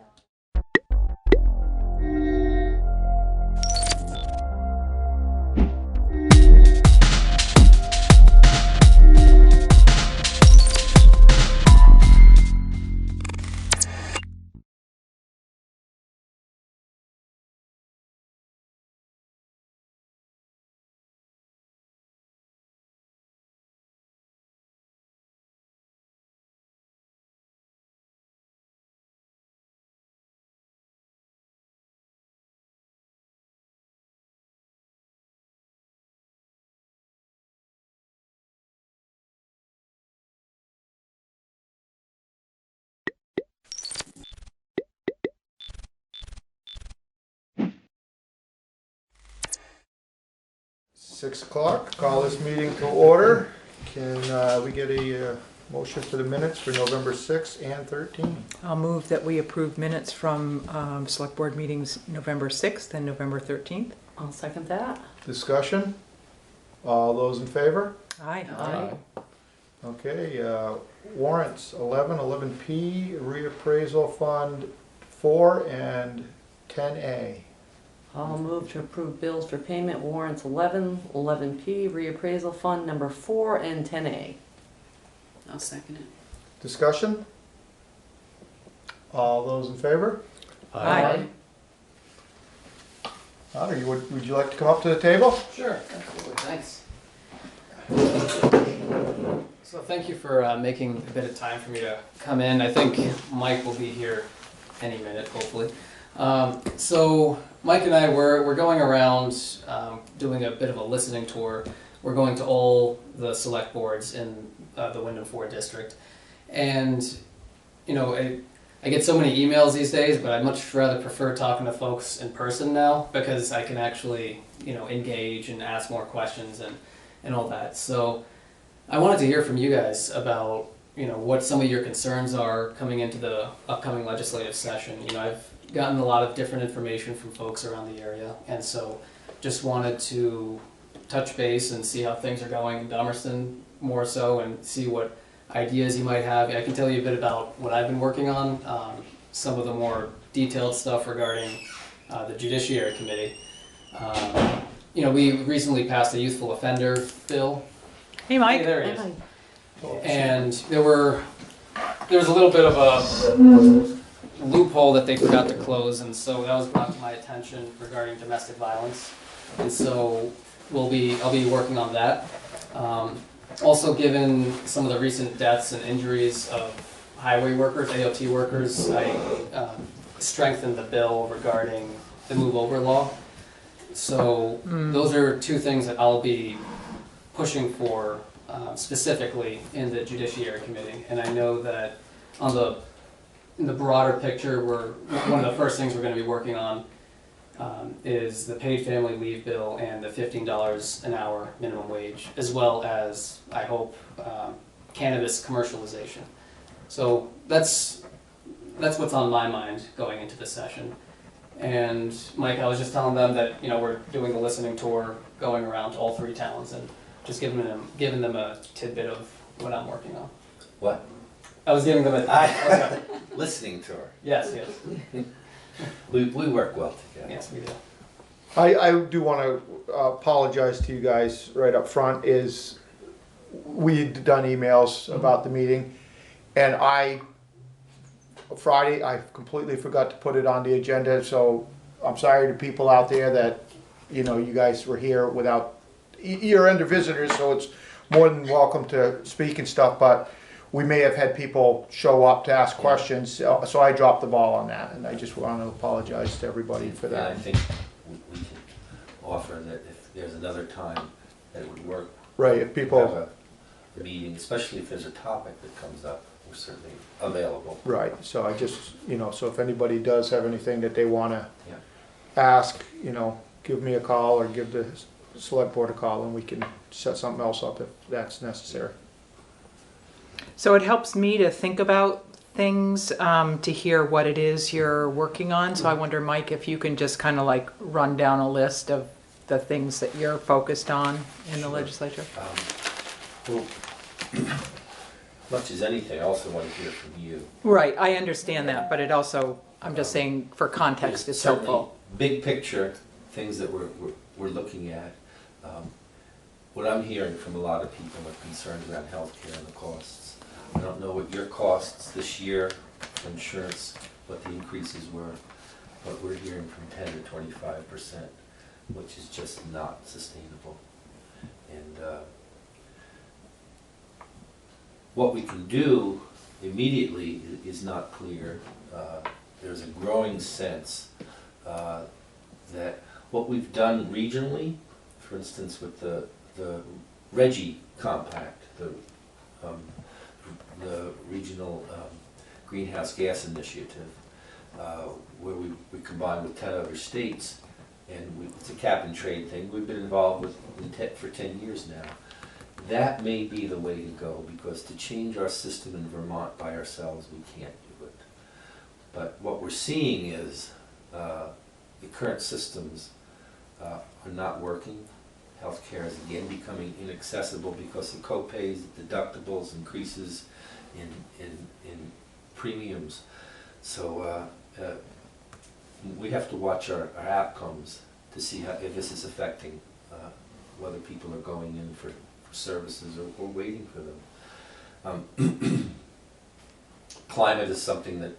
6 o'clock. Call this meeting to order. Can we get a motion for the minutes for November 6th and 13th? I'll move that we approve minutes from select board meetings November 6th and November 13th. I'll second that. Discussion? All those in favor? Aye. Aye. Okay, warrants 11P, reappraisal fund 4 and 10A. I'll move to approve bills for payment warrants 11, 11P, reappraisal fund number 4, and 10A. I'll second it. Discussion? All those in favor? Aye. Otter, would you like to come up to the table? Sure, absolutely, thanks. So thank you for making a bit of time for me to come in. I think Mike will be here any minute, hopefully. So Mike and I, we're going around doing a bit of a listening tour. We're going to all the select boards in the Wyndham 4 district. And, you know, I get so many emails these days, but I much rather prefer talking to folks in person now because I can actually, you know, engage and ask more questions and all that. So I wanted to hear from you guys about, you know, what some of your concerns are coming into the upcoming legislative session. You know, I've gotten a lot of different information from folks around the area, and so just wanted to touch base and see how things are going in Dummerston more so, and see what ideas you might have. I can tell you a bit about what I've been working on, some of the more detailed stuff regarding the Judiciary Committee. You know, we recently passed a youthful offender bill. Hey, Mike. Hey, there he is. And there was a little bit of a loophole that they forgot to close, and so that was brought to my attention regarding domestic violence. And so I'll be working on that. Also, given some of the recent deaths and injuries of highway workers, AOT workers, I strengthened the bill regarding the move over law. So those are two things that I'll be pushing for specifically in the Judiciary Committee. And I know that in the broader picture, one of the first things we're going to be working on is the paid family leave bill and the $15 an hour minimum wage, as well as, I hope, cannabis commercialization. So that's what's on my mind going into the session. And Mike, I was just telling them that, you know, we're doing the listening tour, going around to all 3 towns and just giving them a tidbit of what I'm working on. What? I was giving them a listening tour. Yes. We work well together. Yes, we do. I do want to apologize to you guys right up front. We'd done emails about the meeting, and Friday I completely forgot to put it on the agenda, so I'm sorry to people out there that, you know, you guys were here without, you're under visitors, so it's more than welcome to speak and stuff, but we may have had people show up to ask questions, so I dropped the ball on that, and I just want to apologize to everybody for that. Yeah, I think we can offer that if there's another time that it would work. Right, if people have a meeting, especially if there's a topic that comes up, we're certainly available. Right, so I just, you know, so if anybody does have anything that they want to ask, you know, give me a call or give the select board a call, and we can set something else up if that's necessary. So it helps me to think about things, to hear what it is you're working on. So I wonder, Mike, if you can just kind of like run down a list of the things that you're focused on in the legislature. Well, much as anything, I also want to hear from you. Right, I understand that, but it also, I'm just saying for context, it's helpful. Big picture, things that we're looking at. What I'm hearing from a lot of people are concerned around healthcare and the costs. I don't know what your costs this year for insurance, what the increases were, but we're hearing from 10 to 25%, which is just not sustainable. And what we can do immediately is not clear. There's a growing sense that what we've done regionally, for instance with the REGI Compact, the regional greenhouse gas initiative, where we combined with 10 other states and it's a cap and trade thing. We've been involved for 10 years now. That may be the way to go, because to change our system in Vermont by ourselves, we can't do it. But what we're seeing is the current systems are not working. Healthcare is again becoming inaccessible because of co-pays, deductibles, increases in premiums. So we have to watch our outcomes to see if this is affecting whether people are going in for services or waiting for them. Climate is something that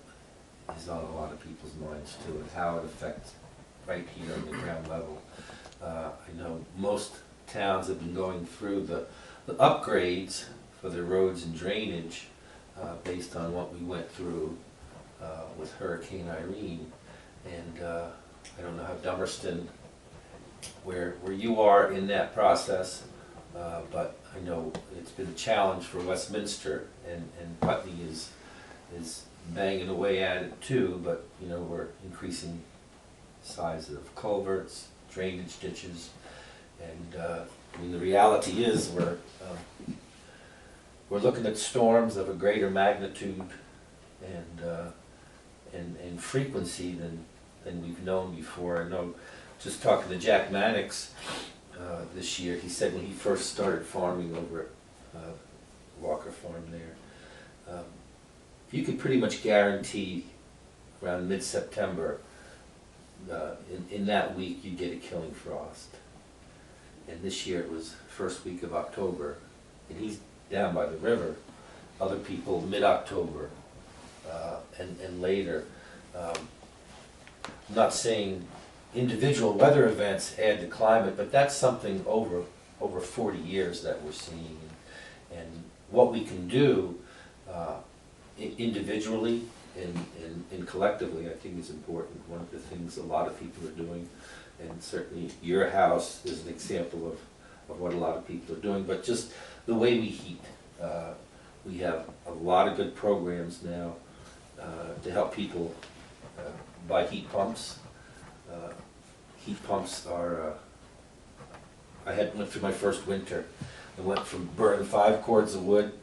is on a lot of people's minds too, and how it affects right here on the ground level. I know most towns have been going through the upgrades for their roads and drainage based on what we went through with Hurricane Irene. And I don't know how Dummerston, where you are in that process, but I know it's been a challenge for Westminster, and Putney is banging away at it too, but you know, we're increasing size of culverts, drainage ditches, and I mean, the reality is we're looking at storms of a greater magnitude and frequency than we've known before. I know, just talking to Jack Mannix this year, he said when he first started farming over at Walker Farm there, you could pretty much guarantee around mid-September, in that week you'd get a killing frost. And this year it was first week of October, and he's down by the river. Other people mid-October and later. I'm not saying individual weather events add to climate, but that's something over 40 years that we're seeing. And what we can do individually and collectively, I think, is important. One of the things a lot of people are doing, and certainly your house is an example of what a lot of people are doing, but just the way we heat. We have a lot of good programs now to help people buy heat pumps. Heat pumps are, I went through my first winter. I went from burning 5 cords of wood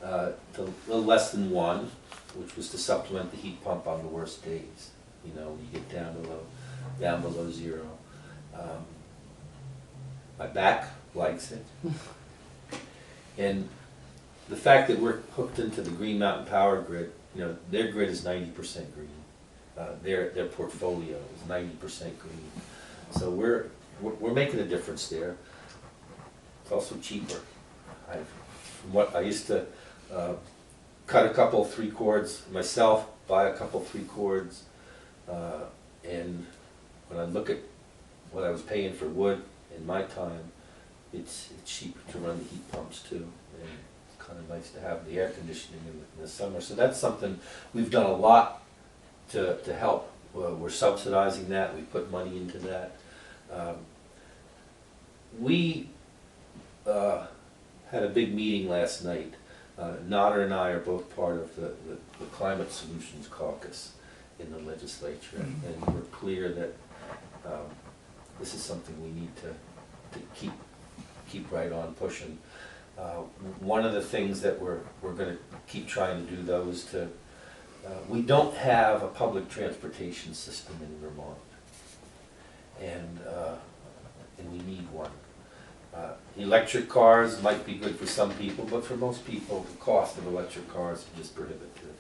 to a little less than 1, which was to supplement the heat pump on the worst days. You know, when you get down below 0. My back likes it. And the fact that we're hooked into the Green Mountain Power Grid, you know, their grid is 90% green. Their portfolio is 90% green. So we're making a difference there. It's also cheaper. From what I used to cut a couple 3 cords myself, buy a couple 3 cords, and when I look at what I was paying for wood in my time, it's cheaper to run the heat pumps too. And it's kind of nice to have the air conditioning in the summer. So that's something we've done a lot to help. We're subsidizing that. We put money into that. We had a big meeting last night. Nader and I are both part of the Climate Solutions Caucus in the legislature, and we're clear that this is something we need to keep right on pushing. One of the things that we're going to keep trying to do, though, is to we don't have a public transportation system in Vermont, and we need one. Electric cars might be good for some people, but for most people, the cost of electric cars is just prohibitive.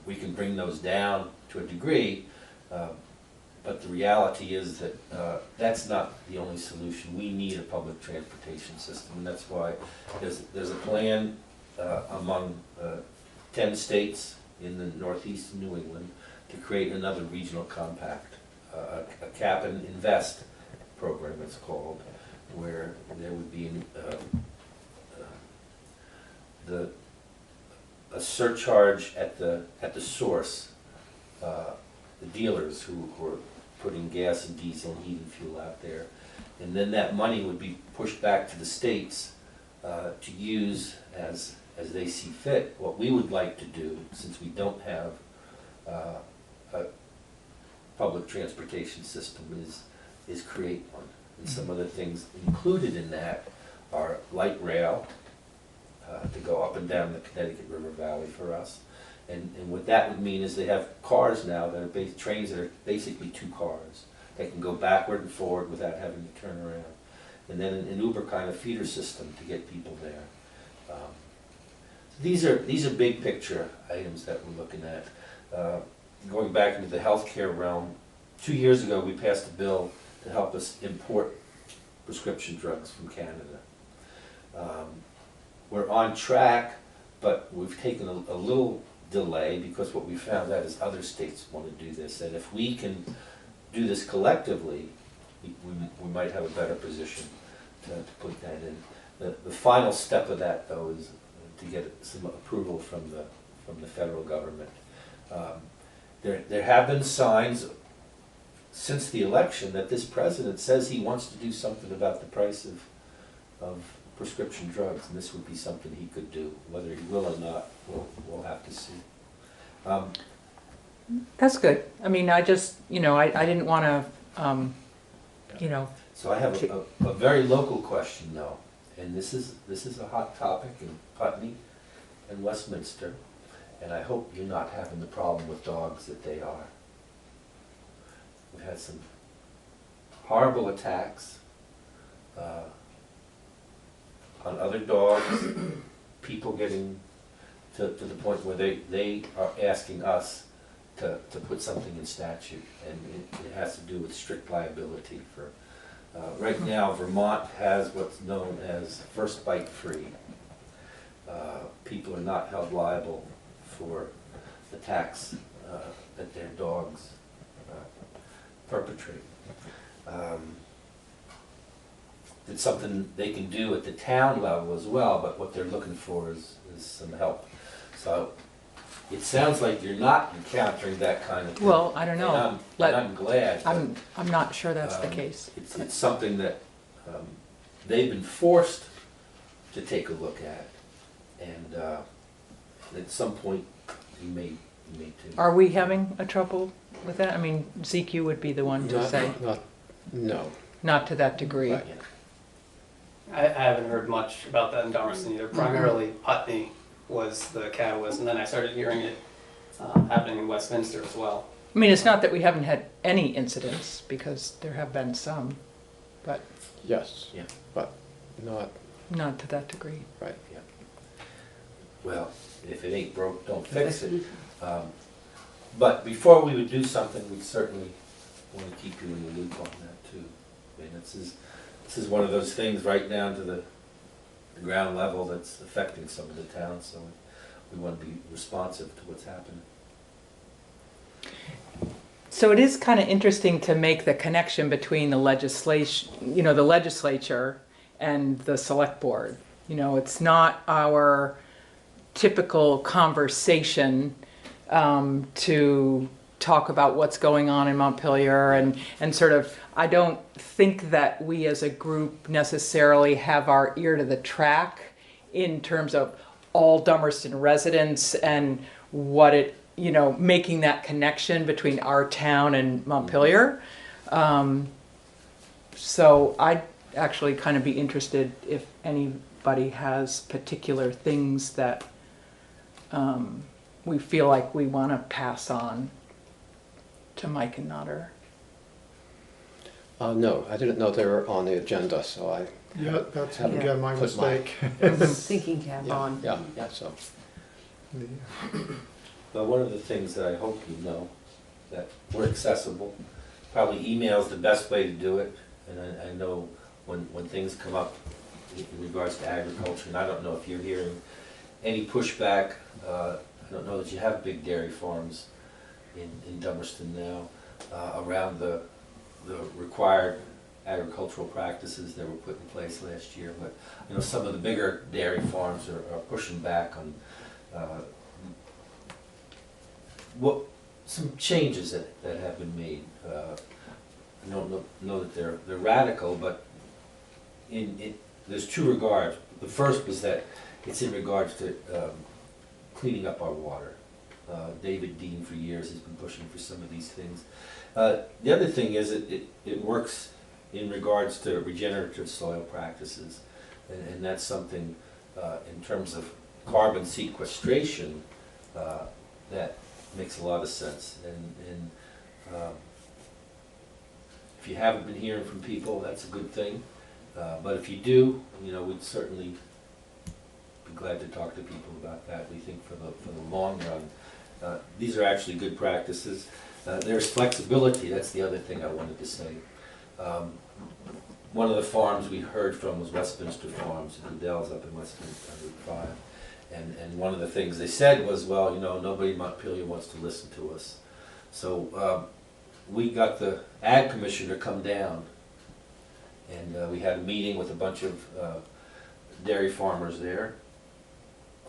We can bring those down to a degree, but the reality is that that's not the only solution. We need a public transportation system, and that's why there's a plan among 10 states in the northeast of New England to create another regional compact, a cap and invest program it's called, where there would be a surcharge at the source, the dealers who were putting gas and diesel and heating fuel out there, and then that money would be pushed back to the states to use as they see fit. What we would like to do, since we don't have a public transportation system is create one. And some of the things included in that are light rail to go up and down the Connecticut River Valley for us. And what that would mean is they have cars now that are trains that are basically 2 cars. They can go backward and forward without having to turn around. And then an Uber kind of feeder system to get people there. These are big picture items that we're looking at. Going back into the healthcare realm, 2 years ago we passed a bill to help us import prescription drugs from Canada. We're on track, but we've taken a little delay because what we found out is other states want to do this, and if we can do this collectively, we might have a better position to put that in. The final step of that, though, is to get some approval from the federal government. There have been signs since the election that this president says he wants to do something about the price of prescription drugs, and this would be something he could do. Whether he will or not, we'll have to see. That's good. I mean, I just, I didn't want to, So I have a very local question, though, and this is a hot topic in Putney and Westminster, and I hope you're not having the problem with dogs that they are. We've had some horrible attacks on other dogs, people getting to the point where they are asking us to put something in statute, and it has to do with strict liability for, right now Vermont has what's known as first bite free. People are not held liable for attacks that their dogs perpetrate. It's something they can do at the town level as well, but what they're looking for is some help. So it sounds like you're not encountering that kind of thing. well, I don't know. And I'm glad. I'm not sure that's the case. It's something that they've been forced to take a look at, and at some point you may too. Are we having a trouble with that? I mean, Zeke, you would be the one to say. No. Not to that degree. Right. I haven't heard much about that in Dummerston either. Primarily Putney was the catalyst, and then I started hearing it happening in Westminster as well. I mean, it's not that we haven't had any incidents, because there have been some, but Yes. Yeah. But not. not to that degree. Right. Yeah. Well, if it ain't broke, don't fix it. But before we would do something, we'd certainly want to keep you in the loop on that too. I mean, this is one of those things right down to the ground level that's affecting some of the towns, so we want to be responsive to what's happening. So it is kind of interesting to make the connection between the legislation, the legislature and the select board. It's not our typical conversation to talk about what's going on in Montpelier and sort of, I don't think that we as a group necessarily have our ear to the track in terms of all Dummerston residents and what it, making that connection between our town and Montpelier. So I'd actually kind of be interested if anybody has particular things that we feel like we want to pass on to Mike and Nutter. No, I didn't know they were on the agenda, so I. Yeah, that's haven't again my put mistake. Thinking cap Yeah, on. yeah, so. But one of the things that I hope you know, that we're accessible. Probably email is the best way to do it, and I know when things come up in regards to agriculture, and I don't know if you're hearing any pushback. I don't know that you have big dairy farms in Dummerston now around the required agricultural practices that were put in place last year, but some of the bigger dairy farms are pushing back on some changes that have been made. I don't know that they're radical, but there's two regards. The first was that it's in regards to cleaning up our water. David Dean for years has been pushing for some of these things. The other thing is it works in regards to regenerative soil practices, and that's something in terms of carbon sequestration that makes a lot of sense. And if you haven't been hearing from people, that's a good thing. But if you do, we'd certainly be glad to talk to people about that. We think for the long run, these are actually good practices. There's flexibility. That's the other thing I wanted to say. One of the farms we heard from was Westminster Farms, Dell's up in Westminster, Route 5. And one of the things they said was, well, nobody in Montpelier wants to listen to us. So we got the ag commissioner to come down, and we had a meeting with a bunch of dairy farmers there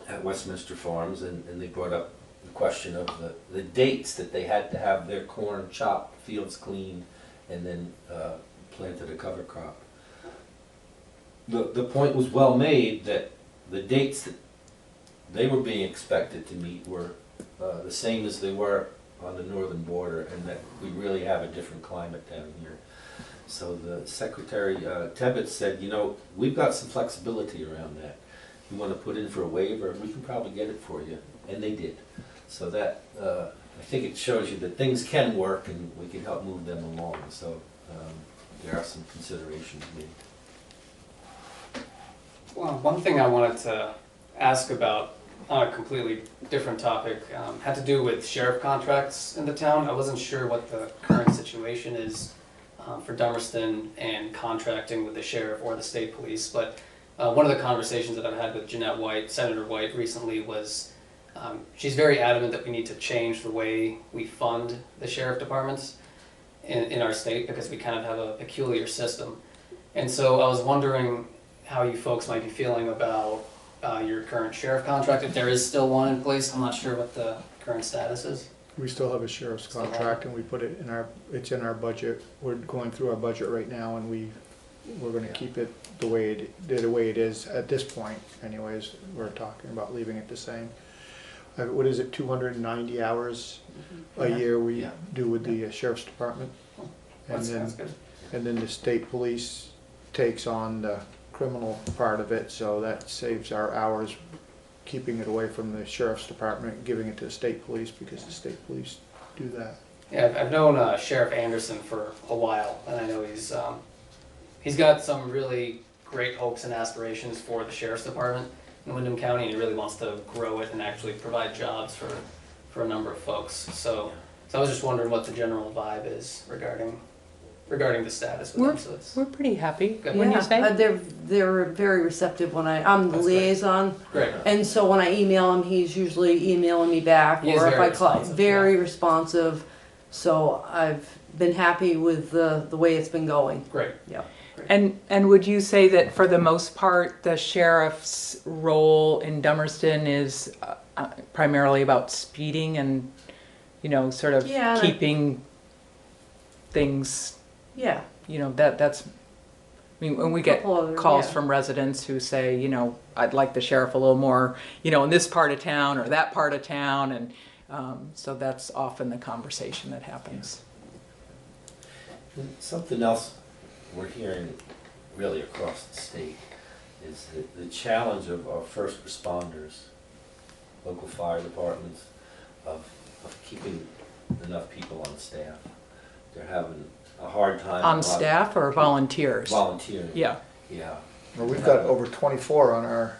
at Westminster Farms, and they brought up the question of the dates that they had to have their corn chopped, fields cleaned, and then planted a cover crop. The point was well made that the dates that they were being expected to meet were the same as they were on the northern border, and that we really have a different climate down here. So the Secretary Tebbets said, we've got some flexibility around that. You want to put in for a waiver, we can probably get it for you. And they did. So that, I think it shows you that things can work and we can help move them along. So there are some considerations made. Well, one thing I wanted to ask about on a completely different topic had to do with sheriff contracts in the town. I wasn't sure what the current situation is for Dummerston and contracting with the sheriff or the state police, but one of the conversations that I've had with Jeanette White, Senator White, recently was she's very adamant that we need to change the way we fund the sheriff departments in our state because we kind of have a peculiar system. And so I was wondering how you folks might be feeling about your current sheriff contract, if there is still one in place. I'm not sure what the current status is. We still have a sheriff's contract, and we put it it's in our budget. We're going through our budget right now, and we're going to keep it the way it is at this point. Anyways, we're talking about leaving it the same. What is it, 290 hours a year we do with the sheriff's department? And then the state police takes on the criminal part of it, so that saves our hours keeping it away from the sheriff's department, giving it to the state police because the state police do that. Yeah, I've known Sheriff Anderson for a while, and I know he's got some really great hopes and aspirations for the sheriff's department in Windham County, and he really wants to grow it and actually provide jobs for a number of folks. So I was just wondering what the general vibe is regarding the status with them. So we're pretty happy. Good. When you say They're very receptive when I'm the liaison. Great. And so when I email him, he's usually emailing me back, He is or if very I call, responsive, very responsive. So I've been happy with the way it's been going. Great. Yeah. And would you say that for the most part, the sheriff's role in Dummerston is primarily about speeding and, sort of keeping things? Yeah. That's. I mean, when we get calls from residents who say, I'd like the sheriff a little more, in this part of town or that part of town, and so that's often the conversation that happens. And something else we're hearing really across the state is the challenge of our first responders, local fire departments, of keeping enough people on staff. They're having a hard time. On staff or volunteers? Volunteers. Yeah. Yeah. Well, we've got over 24 on our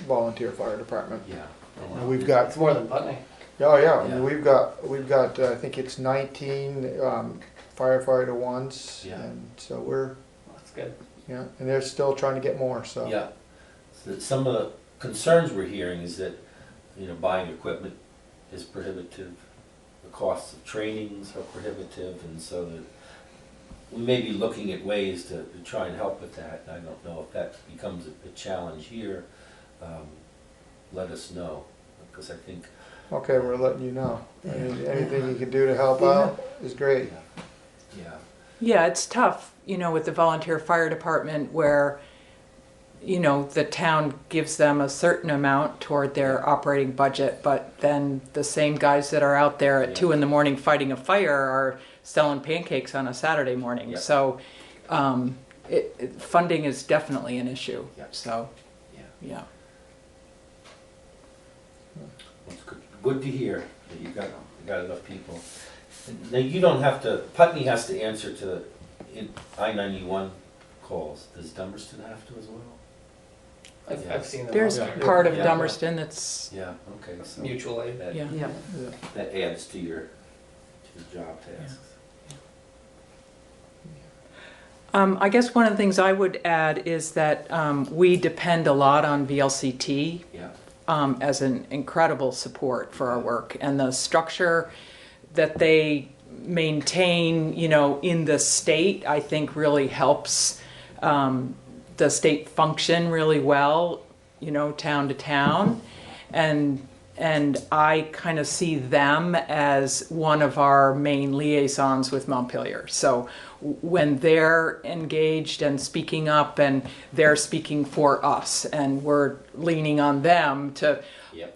volunteer fire department. Yeah. And we've got. It's more than Putney. Oh yeah. I mean, we've got I think it's 19 firefighter ones. Yeah. And so we're. That's good. Yeah, and they're still trying to get more. So. Yeah. So some of the concerns we're hearing is that buying equipment is prohibitive. The costs of trainings are prohibitive, and so that we may be looking at ways to try and help with that. I don't know if that becomes a challenge here. Let us know, because I think. Okay, we're letting you know. Anything you can do to help out is great. Yeah. Yeah, it's tough, with the volunteer fire department where you know, the town gives them a certain amount toward their operating budget, but then the same guys that are out there at 2 a.m. fighting a fire are selling pancakes on a Saturday morning. So funding is definitely an issue. So, yeah. It's good to hear that you got enough people. Now, you don't have to, Putney has to answer to I-91 calls. Does Dummerston have to as well? I've seen them. There's part of Dummerston that's okay. So mutual aid. That adds to your job tasks. I guess one of the things I would add is that we depend a lot on VLCT as an incredible support for our work, and the structure that they maintain, you know, in the state, I think really helps the state function really well, you know, town to town, and I kind of see them as one of our main liaisons with Montpelier. So when they're engaged and speaking up, and they're speaking for us, and we're leaning on them to,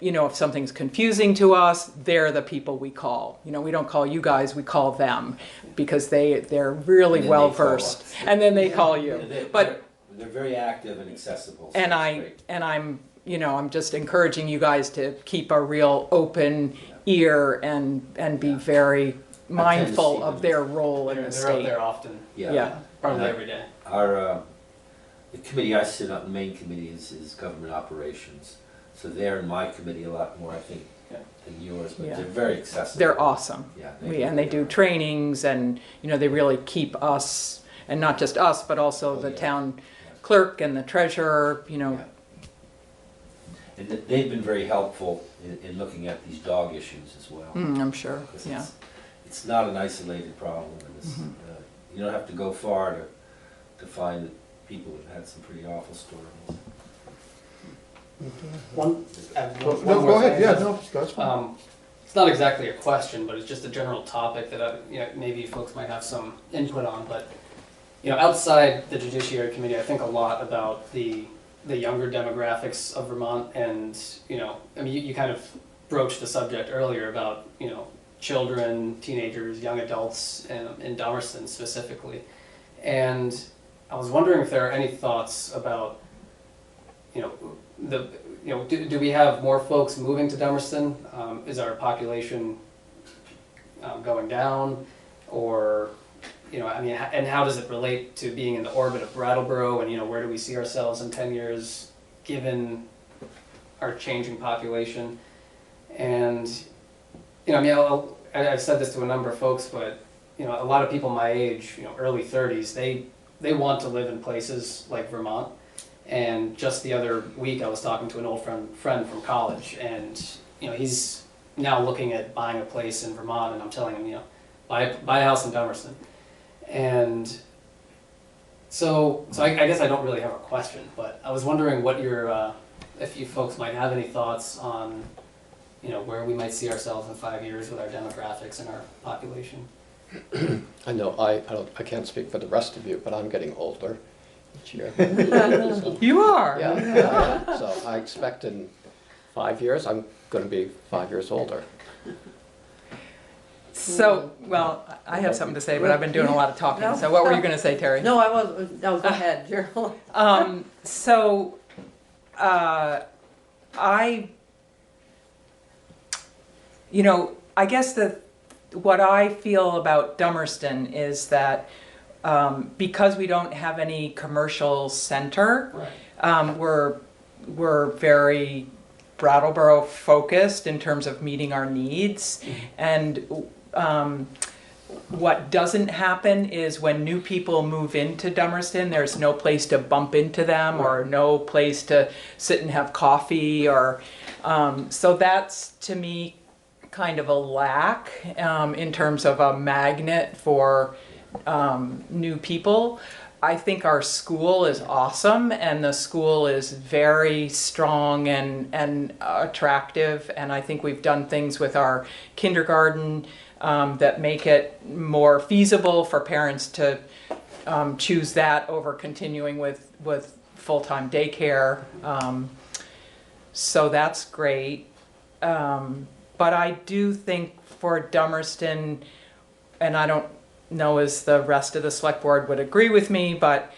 you know, if something's confusing to us, they're the people we call. You know, we don't call you guys, we call them, because they're really well versed, and then they call you. But they're very active and accessible. So I'm, you know, I'm just encouraging you guys to keep a real open ear and be very mindful of their role in the state. They're up there often. Probably every day. The committee I sit on, the main committee is government operations. So they're in my committee a lot more, I think, than yours, but they're very accessible. They're awesome. They do trainings, and, you know, they really keep us, and not just us, but also the town clerk and the treasurer, you know. And they've been very helpful in looking at these dog issues as well. I'm sure, It's not an isolated problem, and you don't have to go far to find that people have had some pretty awful stories. One No, more go ahead. thing. Yeah, no, that's fine. It's not exactly a question, but it's just a general topic that you know, maybe folks might have some input on. But you know, outside the Judiciary Committee, I think a lot about the younger demographics of Vermont, and you know, I mean, you kind of broached the subject earlier about, you know, children, teenagers, young adults, in Dummerston specifically, and I was wondering if there are any thoughts about, you know, do we have more folks moving to Dummerston? Is our population going down, or, you know, I mean, and how does it relate to being in the orbit of Brattleboro, and, you know, where do we see ourselves in 10 years given our changing population? And, you know, I mean, I've said this to a number of folks, but, you know, a lot of people my age, you know, early 30s, they want to live in places like Vermont. And just the other week, I was talking to an old friend from college, and, you know, he's now looking at buying a place in Vermont, and I'm telling him, you know, buy a house in Dummerston. And so I guess I don't really have a question, but I was wondering what your, if you folks might have any thoughts on, you know, where we might see ourselves in 5 years with our demographics and our population. I know I can't speak for the rest of you, but I'm getting older each year. You are. Yeah. So I expect in 5 years I'm going to be 5 years older. So, well, I have something to say, but I've been doing a lot of talking. So what were you going to say, Terry? No, go ahead, Gerald. You know, I guess what I feel about Dummerston is that because we don't have any commercial center, we're very Brattleboro focused in terms of meeting our needs. And what doesn't happen is when new people move into Dummerston, there's no place to bump into them, or no place to sit and have coffee, or so that's, to me, kind of a lack in terms of a magnet for new people. I think our school is awesome, and the school is very strong and attractive, and I think we've done things with our kindergarten that make it more feasible for parents to choose that over continuing with full-time daycare. So that's great. But I do think for Dummerston, and I don't know as the rest of the select board would agree with me, but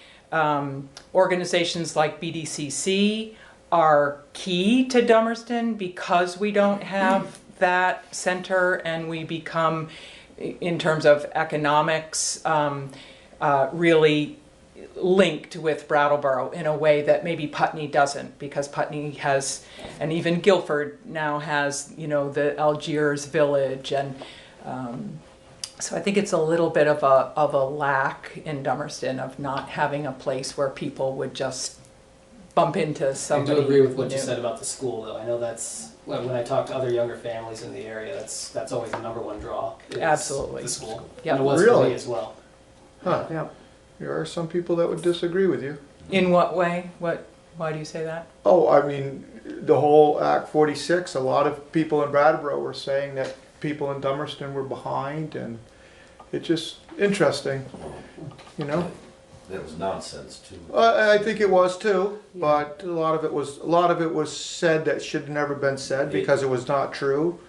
organizations like BDCC are key to Dummerston because we don't have that center, and we become, in terms of economics, really linked with Brattleboro in a way that maybe Putney doesn't, because Putney has, and even Guilford now has, you know, the Algiers Village, and so I think it's a little bit of a lack in Dummerston of not having a place where people would just bump into somebody. I do agree with what you new. said about the school, though. I know that's, when I talk to other younger families in the area, that's always the number one draw. is Absolutely. The school. Yep. And it was for Really? me as well. Huh. Yep. There are some people that would disagree with you. In what way? Why do you say that? Oh, I mean, the whole Act 46, a lot of people in Brattleboro were saying that people in Dummerston were behind, and it's just interesting, you know? That was nonsense too. I think it was too, but a lot of it was said that should have never been said because it was not true.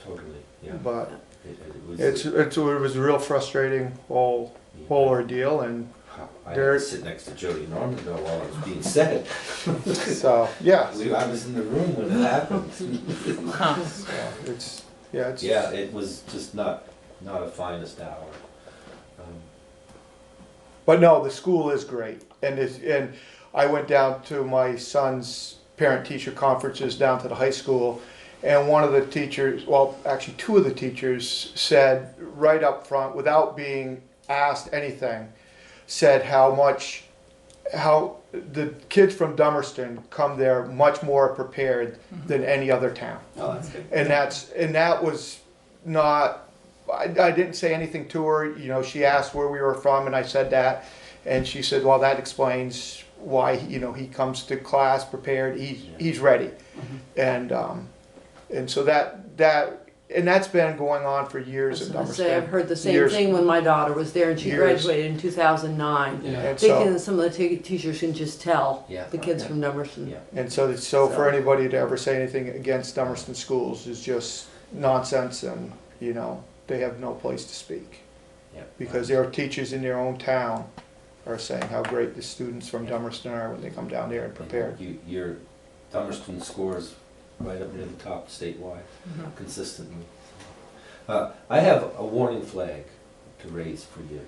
Totally, yeah. But it was a real frustrating whole ordeal, and I had to sit next to Jody Norman though while it was being said. So yeah, I was in the room when it happened. So, it was just not a finest hour. But no, the school is great, and I went down to my son's parent-teacher conferences down to the high school, and one of the teachers, well, actually two of the teachers said right up front, without being asked anything, said how the kids from Dummerston come there much more prepared than any other town. Oh, that's good. And that was not. I didn't say anything to her. You know, she asked where we were from, and I said that, and she said, "Well, that explains why he comes to class prepared. He's ready," and so that's been going on for years at Dummerston. I've heard the same thing when my daughter was there, and she graduated in 2009. Yeah. Thinking that some of the teachers can just tell the kids from Dummerston. Yeah. And so for anybody to ever say anything against Dummerston schools is just nonsense, and they have no place to speak. Because there are teachers in their own town are saying how great the students from Dummerston are when they come down there and prepare. Your Dummerston scores right up near the top statewide, consistently. I have a warning flag to raise for you,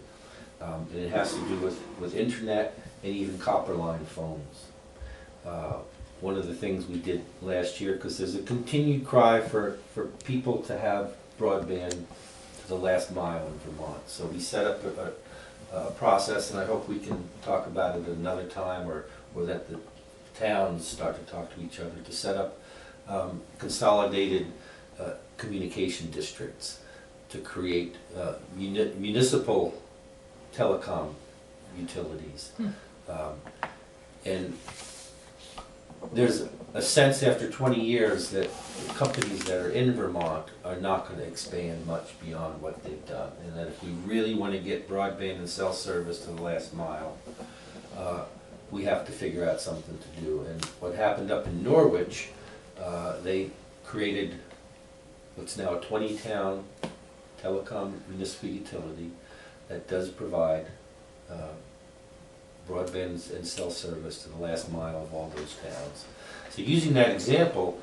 and it has to do with internet and even copper line phones. One of the things we did last year, because there's a continued cry for people to have broadband to the last mile in Vermont. So we set up a process, and I hope we can talk about it at another time, or that the towns start to talk to each other to set up consolidated communication districts to create municipal telecom utilities. And there's a sense after 20 years that the companies that are in Vermont are not going to expand much beyond what they've done, and that if we really want to get broadband and cell service to the last mile, we have to figure out something to do. And what happened up in Norwich, they created what's now a 20-town telecom municipal utility that does provide broadband and cell service to the last mile of all those towns. So using that example,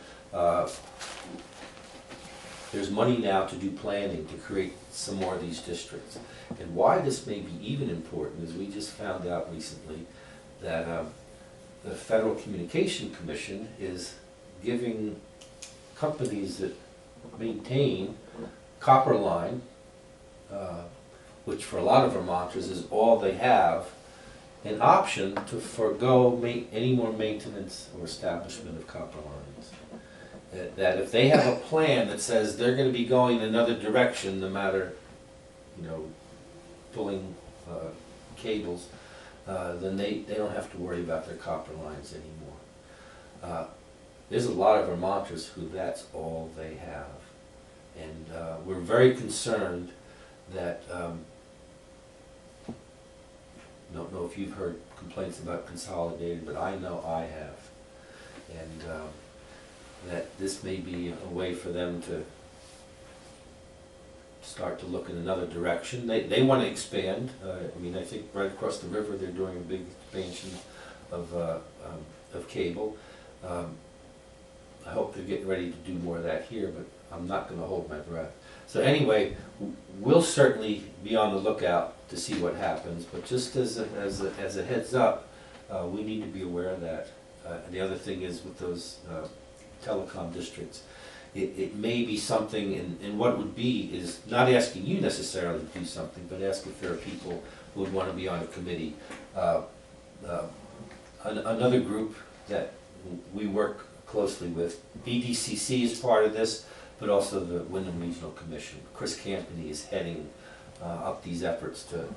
there's money now to do planning to create some more of these districts. And why this may be even important is we just found out recently that the Federal Communication Commission is giving companies that maintain copper line, which for a lot of Vermonters is all they have, an option to forego any more maintenance or establishment of copper lines. That if they have a plan that says they're going to be going another direction, no matter, pulling cables, then they don't have to worry about their copper lines anymore. There's a lot of Vermonters who that's all they have. And we're very concerned that don't know if you've heard complaints about Consolidated, but I know I have. And that this may be a way for them to start to look in another direction. They want to expand. I mean, I think right across the river they're doing a big expansion of cable. I hope they're getting ready to do more of that here, but I'm not going to hold my breath. So anyway, we'll certainly be on the lookout to see what happens, but just as a heads up, we need to be aware of that. The other thing is with those telecom districts, it may be something, and what it would be is not asking you necessarily to do something, but ask if there are people who would want to be on a committee. Another group that we work closely with, BDCC is part of this, but also the Wyndham Regional Commission. Chris Campany is heading up these efforts to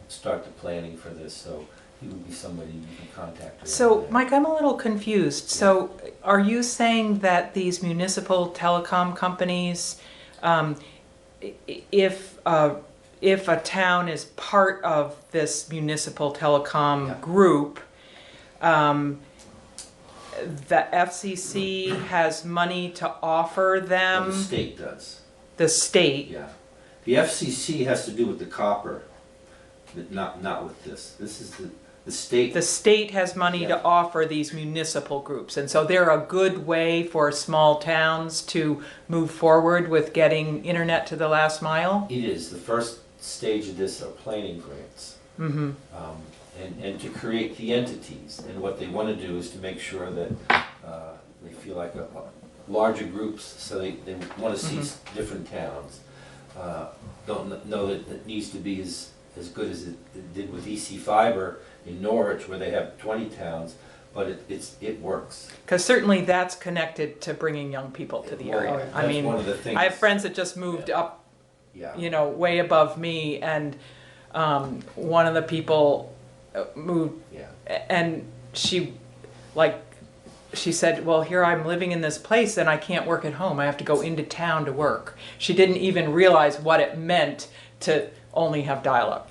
start the planning for this, so he would be somebody you can contact. So, Mike, I'm a little confused. So, are you saying that these municipal telecom companies, if a town is part of this municipal telecom group, the FCC has money to offer them? Well, the state does. The state? Yeah. The FCC has to do with the copper, but not with this. This is the state. The state has money to offer these municipal groups, and so they're a good way for small towns to move forward with getting internet to the last mile? It is. The first stage of this are planning grants. Mm-hmm. And to create the entities. And what they want to do is to make sure that they feel like larger groups, so they want to see different towns. Don't know that it needs to be as good as it did with EC Fiber in Norwich, where they have 20 towns, but it works. Because certainly that's connected to bringing young people to the area. I mean, one of the things. I have friends that just moved up, you know, way above me, and one of the people moved, and she said, well, here I'm living in this place and I can't work at home. I have to go into town to work. She didn't even realize what it meant to only have dial-up.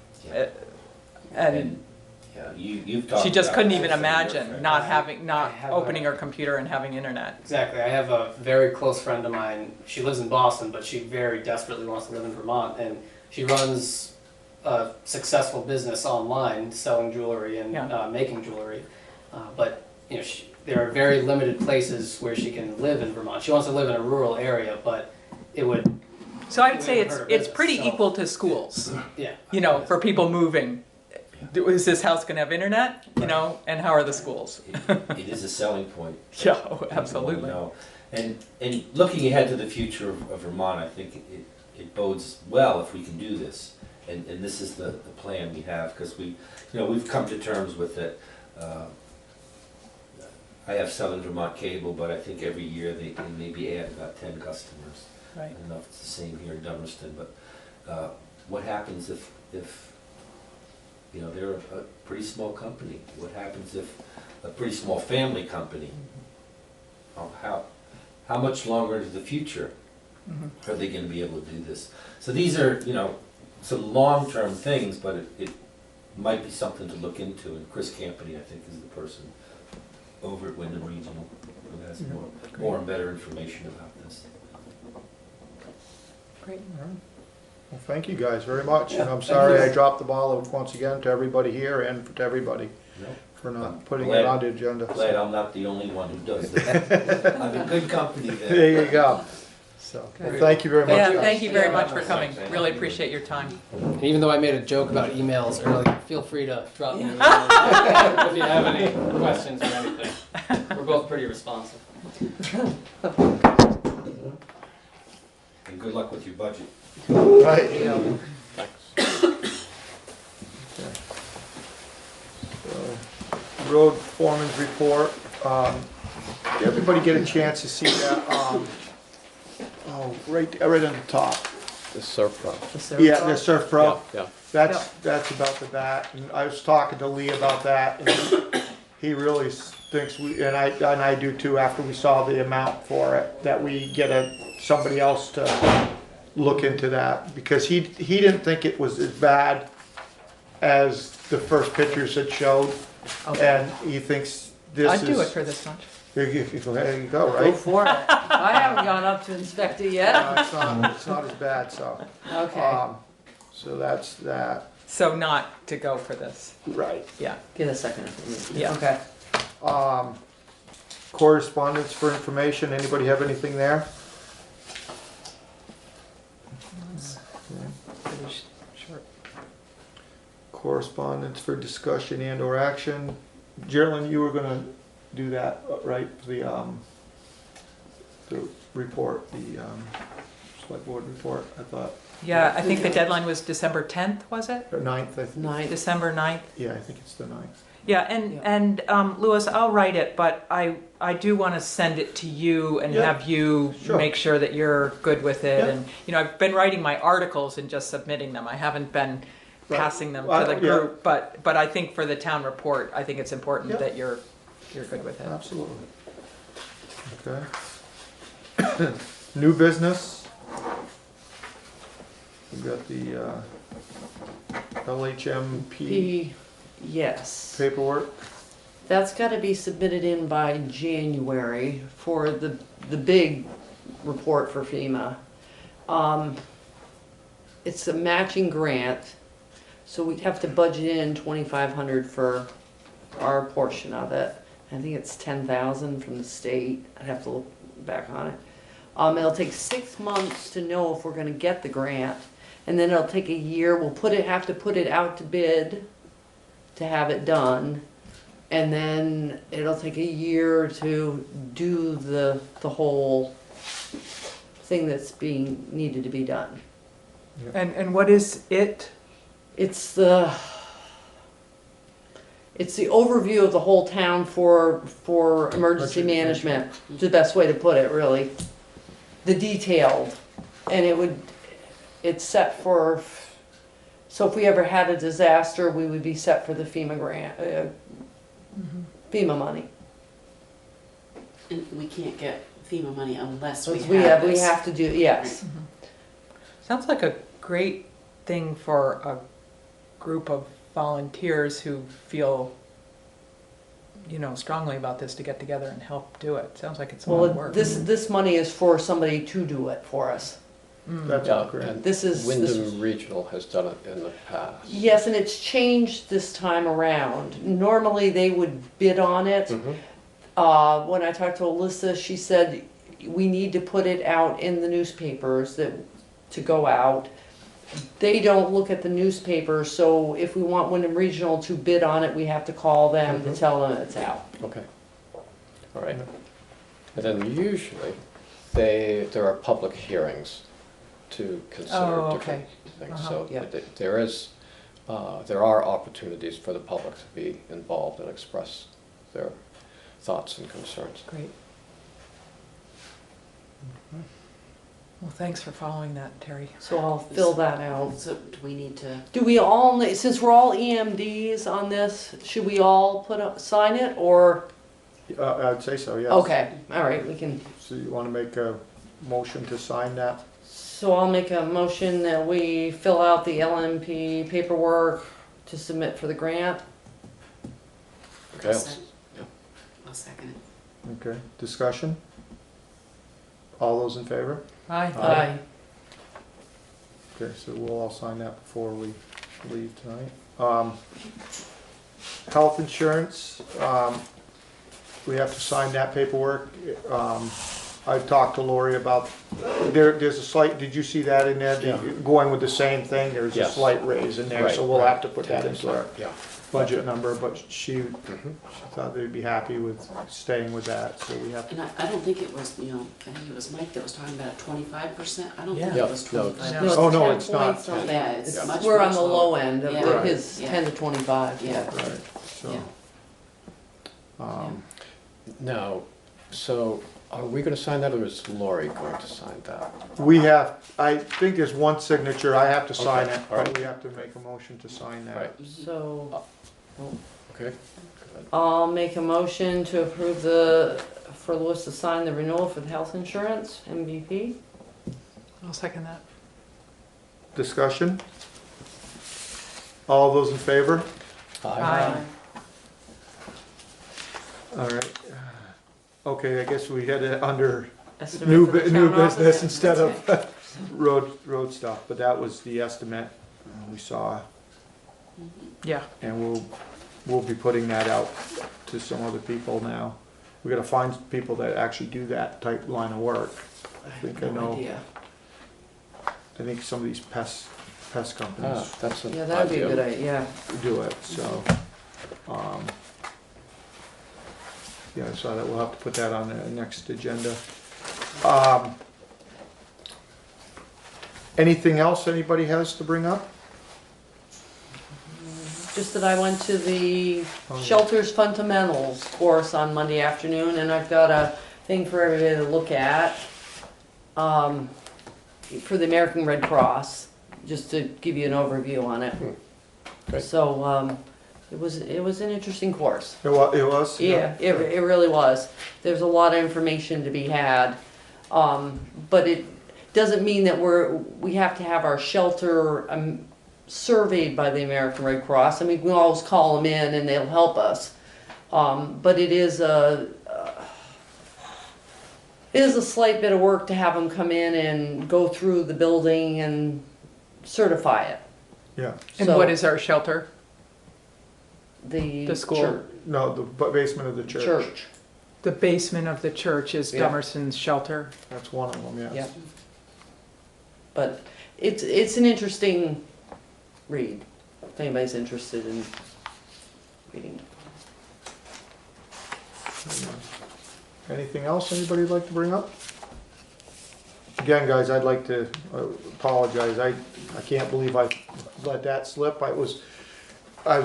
And you've talked she just about couldn't this even with your imagine friend. not opening her computer and having internet. Exactly. I have a very close friend of mine. She lives in Boston, but she very desperately wants to live in Vermont, and she runs a successful business online, selling jewelry and making jewelry. But you know, there are very limited places where she can live in Vermont. She wants to live in a rural area, but it would. So I would say it's pretty equal to schools. Yeah. You know, for people moving. Is this house going to have internet? You know, and how are the schools? It is a selling point. Yeah, absolutely. You know. And looking ahead to the future of Vermont, I think it bodes well if we can do this. And this is the plan we have, because we've come to terms with it. I have Southern Vermont Cable, but I think every year they maybe add about 10 customers. Right. I don't know if it's the same here in Dummerston, but what happens if you know, they're a pretty small company? What happens if a pretty small family company? How much longer into the future are they going to be able to do this? So these are, you know, some long-term things, but it might be something to look into. And Chris Campany, I think, is the person over at Wyndham Regional who has more and better information about this. Great. Well, thank you guys very much, and I'm sorry I dropped the ball once again to everybody here and to everybody for not putting it on the agenda. Glad I'm not the only one who does that. I'm in good company there. There you go. So, well, thank you very much. Yeah, thank you very much for coming. Really appreciate your time. And even though I made a joke about emails earlier, feel free to drop me an email if you have any questions or anything. We're both pretty responsive. And good luck with your budget. Right. Yeah. So, road foreman's report. Did everybody get a chance to see that? Right on the top. The Surf Pro. The Surf Pro. Yeah. That's about the bat. And I was talking to Lee about that, and he really thinks and I do too. After we saw the amount for it, that we get somebody else to look into that, because he didn't think it was as bad as the first pictures had showed. Okay. And he thinks this is. I'd do it for this much. There you go, Go right? for it. I haven't gone up to inspect it yet. It's not as bad, so. Okay. So that's that. So not to go for this. Right. Yeah. Get a second for me. Yeah. Okay. Correspondence for information, anybody have anything there? Pretty short. Correspondence for discussion and or action. Geraldine, you were gonna do that, right? The report, the select board report, I thought. Yeah, I think the deadline was December 10th, was it? Or 9th, I think. 9th. December 9th? Yeah, I think it's the 9th. Yeah, and Louis, I'll write it, but I do want to send it to you and Yeah. have you Sure. make sure that you're good with it. Yeah. And, I've been writing my articles and just submitting them. I haven't been Right. passing them Well, to the yeah. group, but I think for the town report, I think it's important Yeah. that you're good with it. Absolutely. Okay. New business. We've got the LHMP Yes. paperwork. That's got to be submitted in by January for the big report for FEMA. It's a matching grant, so we'd have to budget in $2,500 for our portion of it. I think it's 10,000 from the state. I'd have to look back on it. It'll take 6 months to know if we're going to get the grant, and then it'll take a year. We'll have to put it out to bid to have it done, and then it'll take a year to do the whole thing that's being needed to be done. And what is it? It's the overview of the whole town for emergency management. Is the best way to put it, really. The detailed, and it's set for. So if we ever had a disaster, we would be set for the FEMA grant, FEMA money. And we can't get FEMA money unless we We have we this. have to do, yes. Sounds like a great thing for a group of volunteers who feel, strongly about this to get together and help do it. Sounds like it's a lot of Well, work. this money is for somebody to do it for us. That's Yeah, great. and This is- Wyndham Regional has done it in the past. Yes, and it's changed this time around. Normally, they would bid on it. Mhm. When I talked to Alyssa, she said, we need to put it out in the newspapers to go out. They don't look at the newspapers, so if we want Wyndham Regional to bid on it, we have to call them to tell them it's out. Okay. All right. And then usually, there are public hearings to consider Oh, different okay. things. Uh-huh. So there are opportunities for the public to be involved and express their thoughts and concerns. Great. Well, thanks for following that, Terry. So I'll fill that out. So do we need to? Do we all, since we're all EMDs on this, should we all sign it, or? I'd say so, yes. Okay, all right, we can. So you want to make a motion to sign that? So I'll make a motion that we fill out the LMP paperwork to submit for the grant. Okay. I'll second it. Okay, discussion? All those in favor? Aye. Aye. Okay, so we'll all sign that before we leave tonight. Health insurance, we have to sign that paperwork. I've talked to Lori about, there's a slight, did you see that in there? Yeah. Going with the same thing, there's a Yes. slight raise in there, so Right, we'll right. have to put that into our Yeah. budget number, but she thought they'd be happy with staying with that, so we have to. And I don't think it was, I think it was Mike that was talking about a 25%. I don't think Yeah. it was No, 25%. No, Oh, no, 10 it's not. points on Yeah, that. it's It's- much, We're on much the lower. low end of Yeah. his Yeah. 10 to 25, yeah. Right, so. Now, so are we going to sign that, or is Lori going to sign that? We have, I think there's one signature, I have to sign Okay, it, all but right. we have to make a motion to sign that. Right. So Okay. Good. I'll make a motion to approve for Louis to sign the renewal for the health insurance, MVP. I'll second that. Discussion? All those in favor? Aye. All right. Okay, I guess we had it under Estimate new, for the new town office? business instead of road stuff, but that was the estimate we saw. Yeah. And we'll be putting that out to some other people now. We gotta find people that actually do that type line of work. I think I know. I think some of these pest companies. That's Yeah, that'd be a good idea. Do it, so, yeah, I saw that, we'll have to put that on the next agenda. Anything else anybody has to bring up? Just that I went to the Oh, yeah. Shelters Fundamentals course on Monday afternoon, and I've got a thing for everybody to look at, for the American Red Cross, just to give you an overview on it. Okay. So, it was an interesting course. It was? Yeah, it really was. There's a lot of information to be had, but it doesn't mean that we have to have our shelter surveyed by the American Red Cross. I mean, we always call them in and they'll help us. But it is a slight bit of work to have them come in and go through the building and certify it. Yeah. And So- what is our shelter? The school? church. No, the basement of the church. The basement of the church is Yeah. Dummerson's shelter. That's one of them, yes. Yep. But it's an interesting read, if anybody's interested in reading. Anything else anybody'd like to bring up? Again, guys, I'd like to apologize. I can't believe I let that slip. I was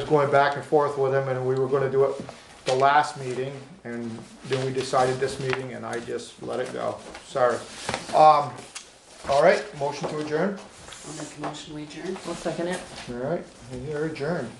going back and forth with him, and we were gonna do it the last meeting, and then we decided this meeting, and I just let it go. Sorry. All right, motion to adjourn? I'll make a motion, we adjourn. I'll second it. All right, we are adjourned.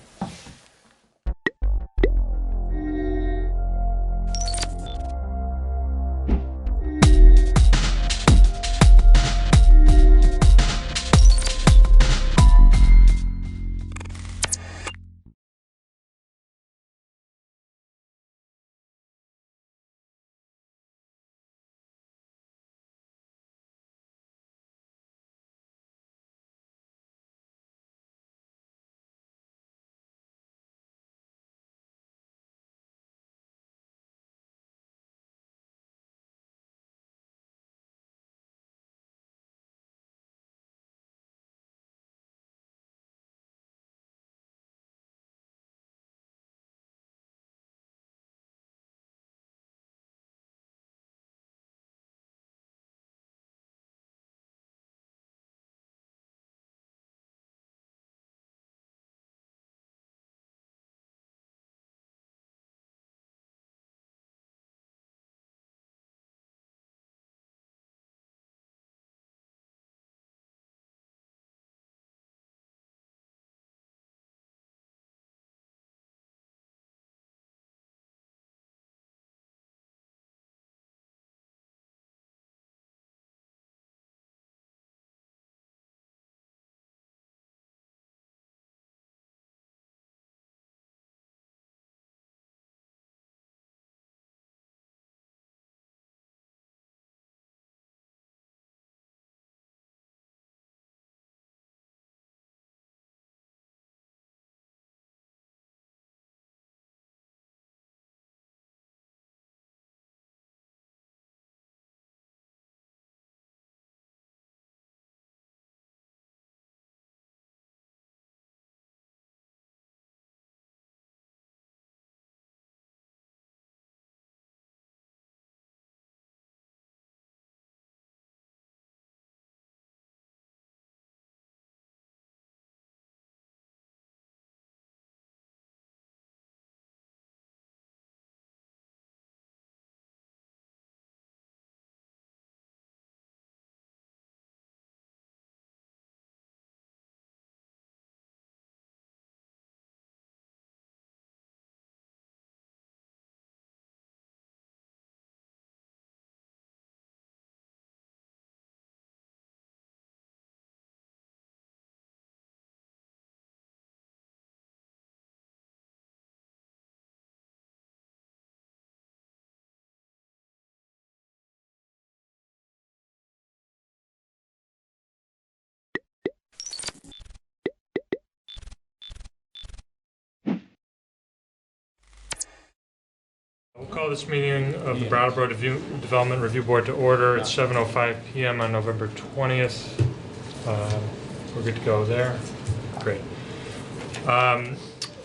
Call this meeting of the Brattleboro Development Review Board to order. It's 7:05 p.m. on November 20th. We're good to go there. Great.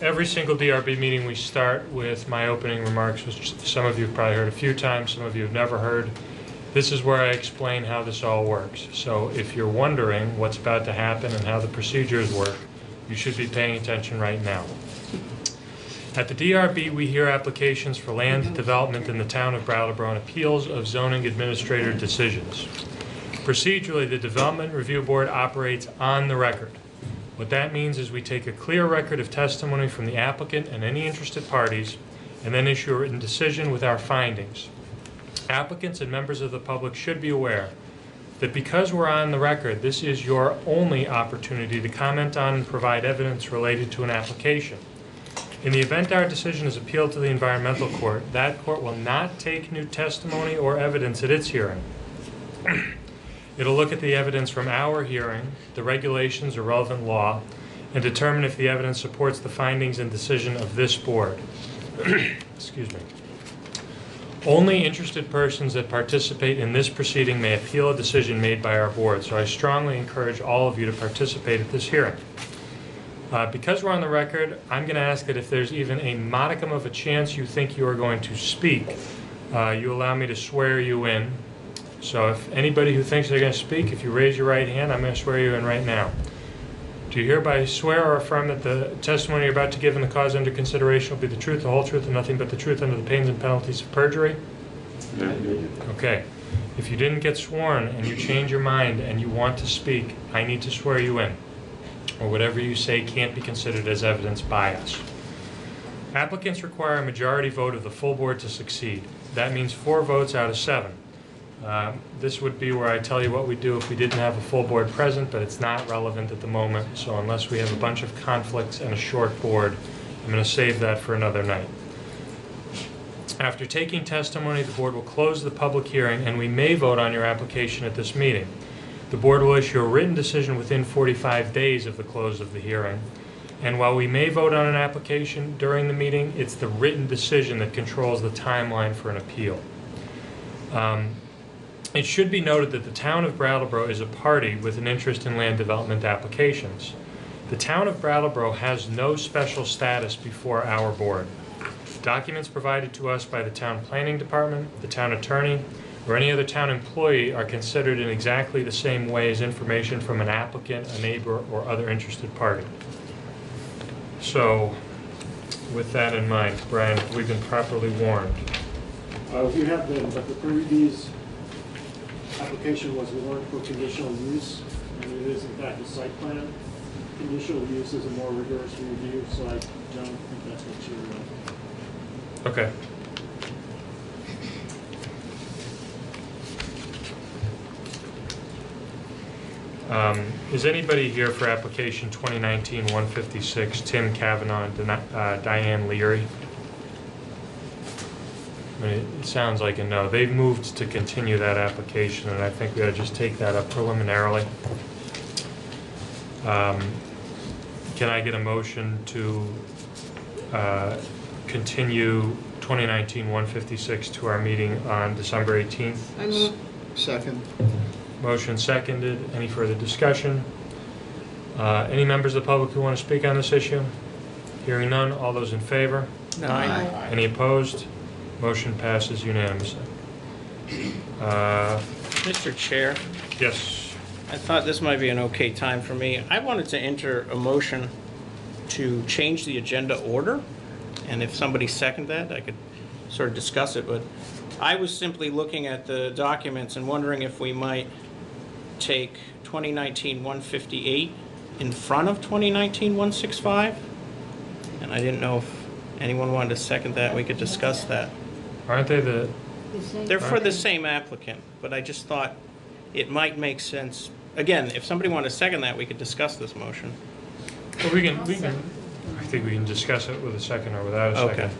Every single DRB meeting we start with my opening remarks, which some of you have probably heard a few times, some of you have never heard. This is where I explain how this all works. So if you're wondering what's about to happen and how the procedures work, you should be paying attention right now. At the DRB, we hear applications for land development in the town of Brattleboro and appeals of zoning administrator decisions. Procedurally, the Development Review Board operates on the record. What that means is we take a clear record of testimony from the applicant and any interested parties, and then issue a written decision with our findings. Applicants and members of the public should be aware that because we're on the record, this is your only opportunity to comment on and provide evidence related to an application. In the event our decision is appealed to the environmental court, that court will not take new testimony or evidence at its hearing. It'll look at the evidence from our hearing, the regulations or relevant law, and determine if the evidence supports the findings and decision of this board. Excuse me. Only interested persons that participate in this proceeding may appeal a decision made by our board, so I strongly encourage all of you to participate at this hearing. Because we're on the record, I'm going to ask that if there's even a modicum of a chance you think you are going to speak, you allow me to swear you in. So if anybody who thinks they're going to speak, if you raise your right hand, I'm going to swear you in right now. Do you hereby swear or affirm that the testimony you're about to give in the cause under consideration will be the truth, the whole truth, and nothing but the truth under the pains and penalties of perjury? Okay. If you didn't get sworn and you change your mind and you want to speak, I need to swear you in, or whatever you say can't be considered as evidence by us. Applicants require a majority vote of the full board to succeed. That means 4 votes out of 7. This would be where I tell you what we do if we didn't have a full board present, but it's not relevant at the moment, so unless we have a bunch of conflicts and a short board, I'm going to save that for another night. After taking testimony, the board will close the public hearing and we may vote on your application at this meeting. The board will issue a written decision within 45 days of the close of the hearing. And while we may vote on an application during the meeting, it's the written decision that controls the timeline for an appeal. It should be noted that the town of Brattleboro is a party with an interest in land development applications. The town of Brattleboro has no special status before our board. Documents provided to us by the town planning department, the town attorney, or any other town employee are considered in exactly the same way as information from an applicant, a neighbor, or other interested party. So, with that in mind, Brian, we've been properly warned. We have been, but the previous application was warned for conditional use, and it is in fact a site plan. Conditional use is a more rigorous review, so I don't think that's what you're Okay. Is anybody here for application 2019-156, Tim Kavanaugh and Diane Leary? I mean, it sounds like a no. They've moved to continue that application, and I think we ought to just take that up preliminarily. Can I get a motion to continue 2019-156 to our meeting on December 18th? I move. Second. Motion seconded. Any further discussion? Any members of the public who want to speak on this issue? Hearing none, all those in favor? Aye. Any opposed? Motion passes unanimously. Mr. Chair, Yes. I thought this might be an okay time for me. I wanted to enter a motion to change the agenda order, and if somebody seconded that, I could sort of discuss it, but I was simply looking at the documents and wondering if we might take 2019-158 in front of 2019-165, and I didn't know if anyone wanted to second that. We could discuss that. Aren't they the... They're for the same applicant, but I just thought it might make sense. Again, if somebody wanted to second that, we could discuss this motion. Well, we can, I think we can discuss it with a second or without a second.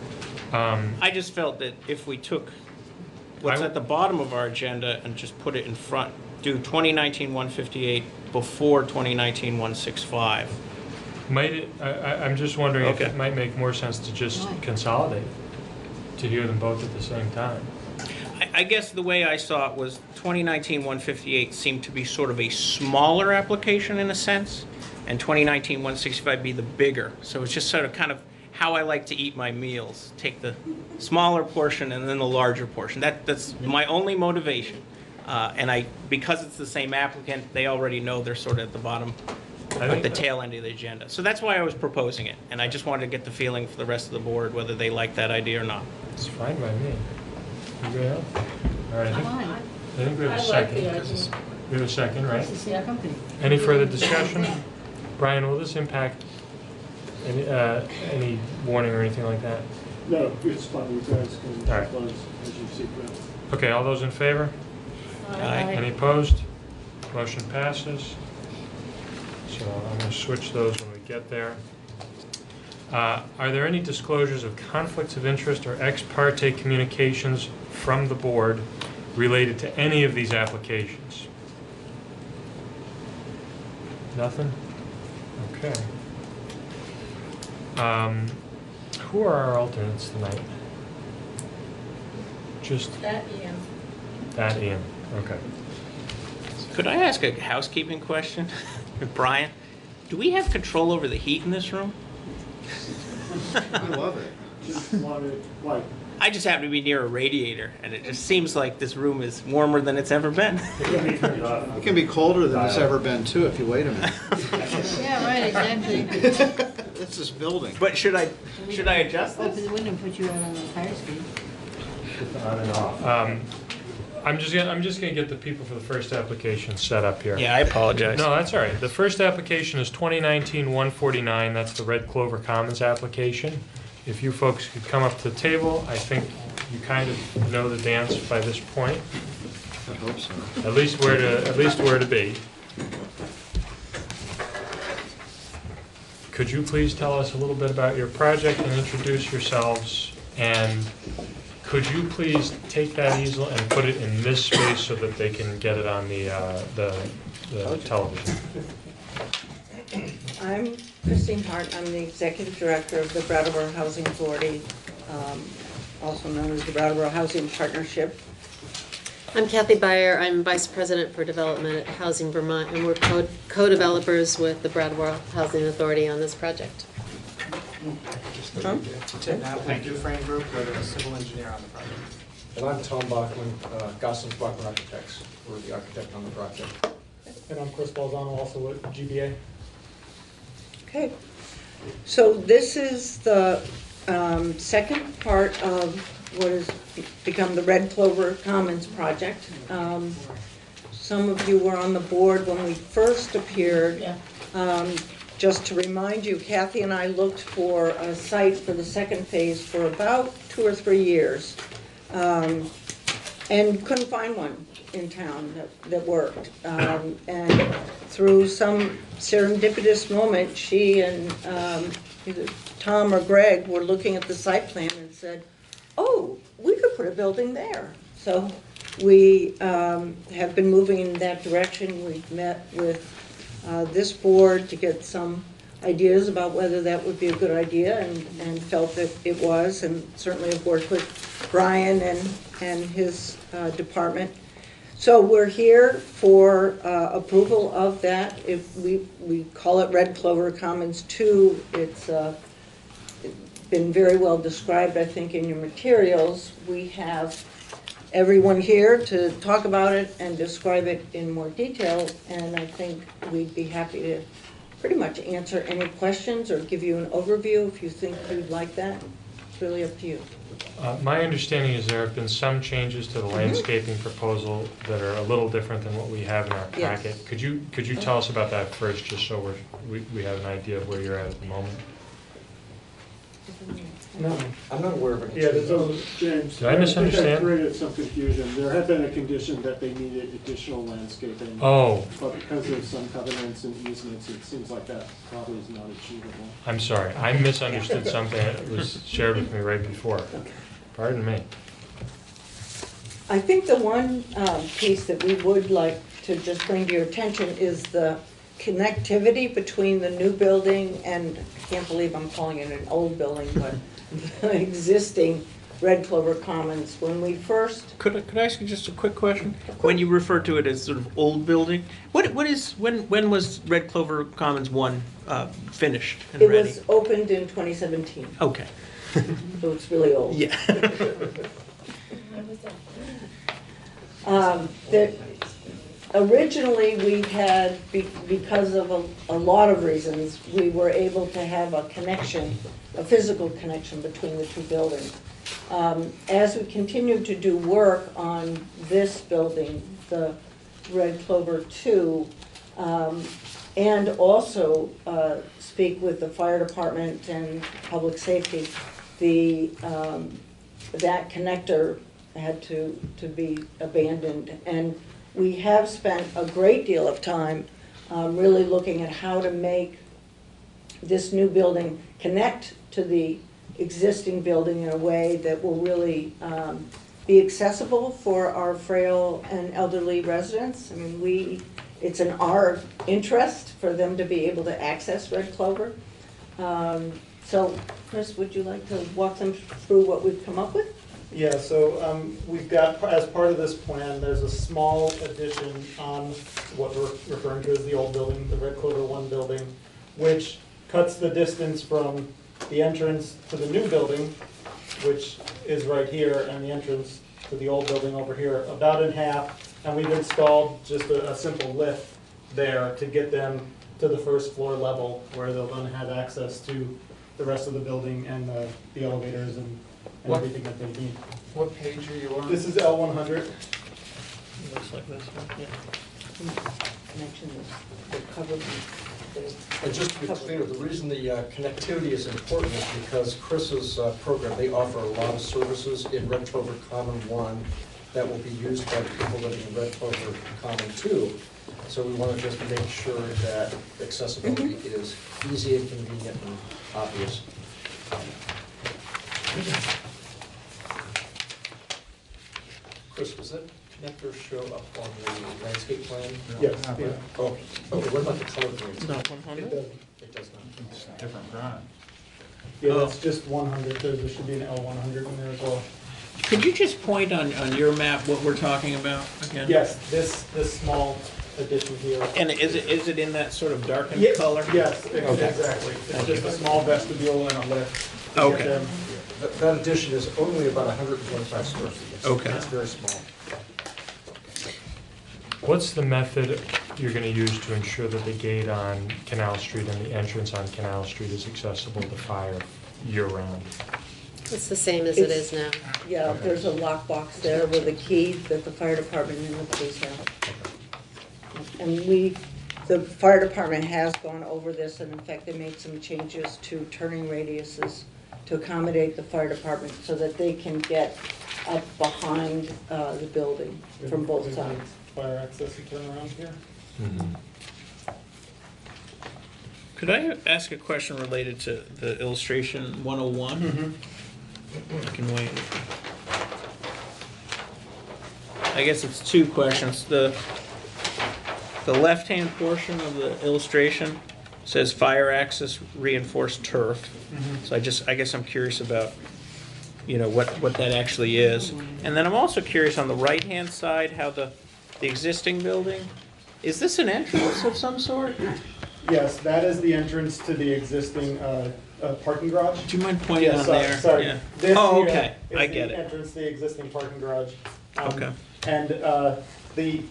Okay. I just felt that if we took what's at the bottom of our agenda and just put it in front, do 2019-158 before 2019-165. Might it, I'm just wondering if it might make more sense to just consolidate. to hear them both at the same time. I guess the way I saw it was 2019-158 seemed to be sort of a smaller application in a sense, and 2019-165 be the bigger. So it's just sort of kind of how I like to eat my meals. Take the smaller portion and then the larger portion. That's my only motivation. And because it's the same applicant, they already know they're sort of at the bottom, at the tail end of the agenda. So that's why I was proposing it. And I just wanted to get the feeling for the rest of the board whether they like that idea or not. It's fine by me. Anybody else? All right, I think we have a second. We have a second, right? Any further discussion? Brian, will this impact any warning or anything like that? No, it's fine. You guys can All right. close as you see fit. Okay, all those in favor? Aye. Any opposed? Motion passes. So I'm going to switch those when we get there. Are there any disclosures of conflicts of interest or ex parte communications from the board related to any of these applications? Nothing? Okay. Who are our alternates tonight? Just That, Ian. that Ian. Okay. Could I ask a housekeeping question? Brian, do we have control over the heat in this room? I love it. Just wanted, like, I just happen to be near a radiator, and it just seems like this room is warmer than it's ever been. It can be colder than it's ever been too if you wait a minute. Yeah, right, exactly. It's this building. But should I adjust Open this? the window and put you on the fire screen. On and off. I'm just gonna get the people for the first application set up here. Yeah, I apologize. No, that's all right. The first application is 2019-149. That's the Red Clover Commons application. If you folks could come up to the table, I think you kind of know the dance by this point. I hope so. At least where to be. Could you please tell us a little bit about your project and introduce yourselves? And could you please take that easel and put it in this space so that they can get it on the television? I'm Christine Hart. I'm the Executive Director of the Brattleboro Housing Authority, also known as the Brattleboro Housing Partnership. I'm Kathy Beyer. I'm Vice President for Development at Housing Vermont, and we're co-developers with the Brattleboro Housing Authority on this project. Tim Appleton, Dufresne Group, we're a civil engineer on the project. And I'm Tom Bachman, Gossens Bachman Architects. We're the architect on the project. And I'm Chris Balzano, also with GBA. Okay, so this is the second part of what has become the Red Clover Commons project. Some of you were on the board when we first appeared. Just to remind you, Kathy and I looked for a site for the second phase for about 2 or 3 years, and couldn't find one in town that worked. And through some serendipitous moment, she and either Tom or Greg were looking at the site plan and said, oh, we could put a building there. So we have been moving in that direction. We've met with this board to get some ideas about whether that would be a good idea, and felt that it was, and certainly have worked with Brian and his department. So we're here for approval of that. If we call it Red Clover Commons 2. It's been very well described, I think, in your materials. We have everyone here to talk about it and describe it in more detail, and I think we'd be happy to pretty much answer any questions or give you an overview if you think you'd like that. It's really up to you. My understanding is there have been some changes to the landscaping proposal that are a little different than what we have in our Yes. packet. Could you tell us about that first, just so we have an idea of where you're at the moment? No, I'm not aware of any. yeah, there's a, James. Did I misunderstand? think I created some confusion. There had been a condition that they needed additional landscaping. Oh. But because of some covenants and easements, it seems like that probably is not achievable. I'm sorry, I misunderstood something that was shared with me right before. Pardon me. I think the one piece that we would like to just bring to your attention is the connectivity between the new building and, I can't believe I'm calling it an old building, but the existing Red Clover Commons. When we first, Could I ask you just a quick question? When you refer to it as sort of old building, when was Red Clover Commons 1 finished and it ready? was opened in 2017, Okay. so it's really old. Yeah. That originally we had, because of a lot of reasons, we were able to have a connection, a physical connection between the two buildings. As we continue to do work on this building, the Red Clover 2, and also speak with the fire department and public safety, that connector had to be abandoned. And we have spent a great deal of time really looking at how to make this new building connect to the existing building in a way that will really be accessible for our frail and elderly residents. I mean, it's in our interest for them to be able to access Red Clover. So, Chris, would you like to walk them through what we've come up with? Yeah, so we've got, as part of this plan, there's a small addition on what we're referring to as the old building, the Red Clover 1 building, which cuts the distance from the entrance to the new building, which is right here, and the entrance to the old building over here, about in half. And we've installed just a simple lift there to get them to the first floor level, where they'll then have access to the rest of the building and the elevators and everything that they need. What page are you on? This is L100. Looks like this one, yeah. Connection is covered. And just to be clear, the reason the connectivity is important is because Chris's program, they offer a lot of services in Red Clover Common 1 that will be used by the people living in Red Clover Common 2. So we want to just make sure that accessibility is easy and convenient and obvious. Chris, does that connector show up on the landscape plan? Yes. Yeah. Oh, okay, what about the color grades? Not 100? It does not. It's a different drawing. Yeah, that's just 100. There should be an L100 in there as well. Could you just point on your map what we're talking about again? Yes, this small addition here. And is it in that sort of darkened color? Yes, Okay. exactly. It's just a small vestibule and a lift. to Okay. get them. That addition is only about 125 square feet. Okay. It's very small. What's the method you're going to use to ensure that the gate on Canal Street and the entrance on Canal Street is accessible to fire year-round? It's the same as it is now. Yeah, Okay. there's a lockbox there with a key that the fire department and the police have. And the fire department has gone over this, and in fact, they made some changes to turning radiuses to accommodate the fire department so that they can get up behind the building from both sides. Fire access and turn around here. Could I ask a question related to the illustration 101? I can wait. I guess it's two questions. The left-hand portion of the illustration says fire access reinforced turf. So I guess I'm curious about, what that actually is. And then I'm also curious on the right-hand side how the existing building, is this an entrance of some sort? Yes, that is the entrance to the existing parking garage. Do you mind pointing on there? Sorry. Yeah. This Oh, here okay. is I get the it. entrance to the existing parking garage. Okay. And the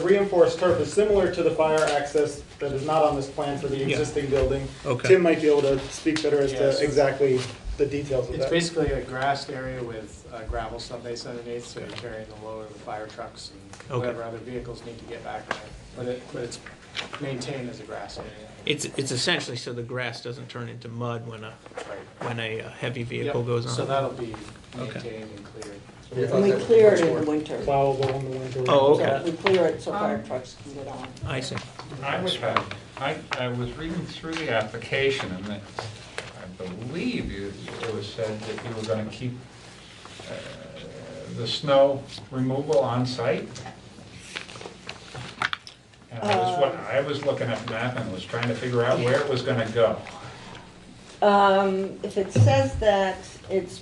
reinforced turf is similar to the fire access that is not on this plan for the Yeah. existing building. Okay. Tim might be able to speak better as Yeah, to so- exactly the details of It's that. basically a grassed area with gravel subbase underneath, so you're carrying the load of the fire trucks and Okay. whatever other vehicles need to get back there. But it's maintained as a grass area. It's essentially so the grass doesn't turn into mud when a heavy vehicle Yep, goes on. So that'll be Okay. maintained and cleared. And we clear it in the winter. Plowable in the winter. Oh, So okay. we clear it so fire trucks can get on. I see. I was reading through the application, and I believe it was said that you were going to keep the snow removal on site. And I was looking at the map and was trying to figure out where it was going to go. If it says that it's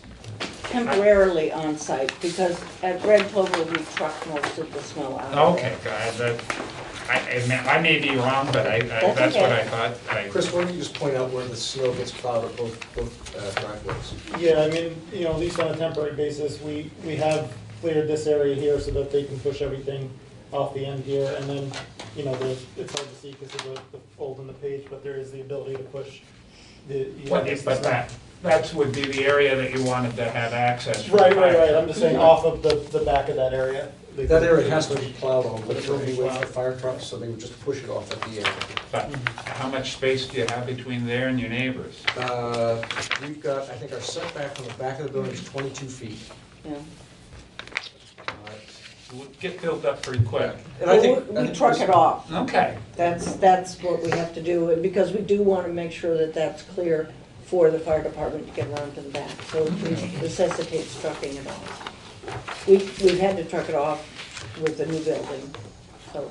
temporarily on site, because at Red Clover, we truck most of the snow out. Okay, God, I may be wrong, but that's what I thought. Chris, why don't you just point out where the snow gets plowed at both driveways? Yeah, I mean, you know, at least on a temporary basis, we have cleared this area here so that they can push everything off the end here, and then, you know, it's hard to see because of the fold in the page, but there is the ability to push the. But that would be the area that you wanted to have access. Right, I'm just saying off of the back of that area. That area has to be plowed on, but it will be with the fire trucks, so they would just push it off at the end. But how much space do you have between there and your neighbors? We've got, I think our setback from the back of the building is 22 feet. Yeah. It would get built up pretty quick. And I think We truck it off. Okay. That's what we have to do, because we do want to make sure that that's clear for the fire department to get around to the back, so it necessitates trucking it off. We've had to truck it off with the new building, so.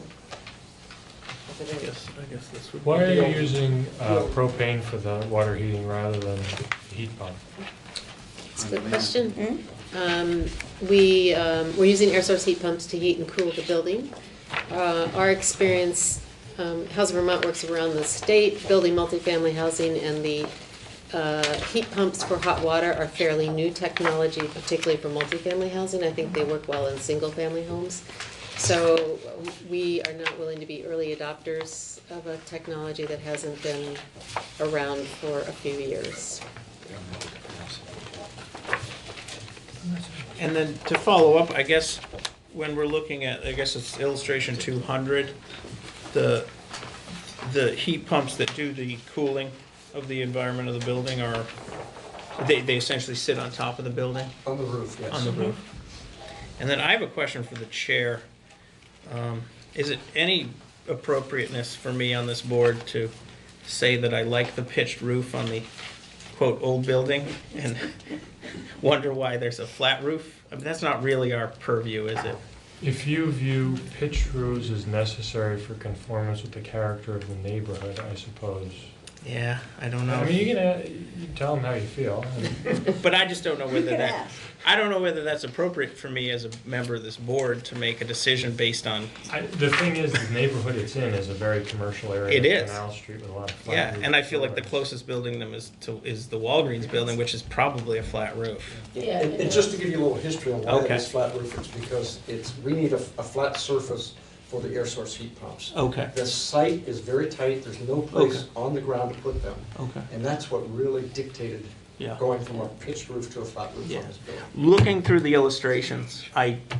I guess this would be Why are the you old- using propane for the water heating rather than heat pump? That's a good question. We're using air source heat pumps to heat and cool the building. Our experience, Housing Vermont works around the state, building multifamily housing, and the heat pumps for hot water are fairly new technology, particularly for multifamily housing. I think they work well in single-family homes. So we are not willing to be early adopters of a technology that hasn't been around for a few years. And then to follow up, I guess, when we're looking at, I guess it's illustration 200, the heat pumps that do the cooling of the environment of the building are, they essentially sit on top of the building? On the roof, yes. On the roof. And then I have a question for the chair. Is it any appropriateness for me on this board to say that I like the pitched roof on the, quote, old building and wonder why there's a flat roof? I mean, that's not really our purview, is it? If you view pitched roofs as necessary for conformance with the character of the neighborhood, I suppose. Yeah, I don't know. I mean, you can tell them how you feel. But I just don't know whether can that, ask. I don't know whether that's appropriate for me as a member of this board to make a decision based on. The thing is, the neighborhood it's in is a very commercial area. It is. Canal Street with a lot of flat Yeah, roof and I feel like the buildings. closest building them is the Walgreens building, which is probably a flat roof. Yeah, And just to give you a little history on why Okay. it is flat roof, it's because we need a flat surface for the air source heat pumps. Okay. The site is very tight, there's no place on the ground to put them. Okay. And that's what really dictated Yeah. going from a pitched roof to a flat roof Yeah. on this building. Looking through the illustrations,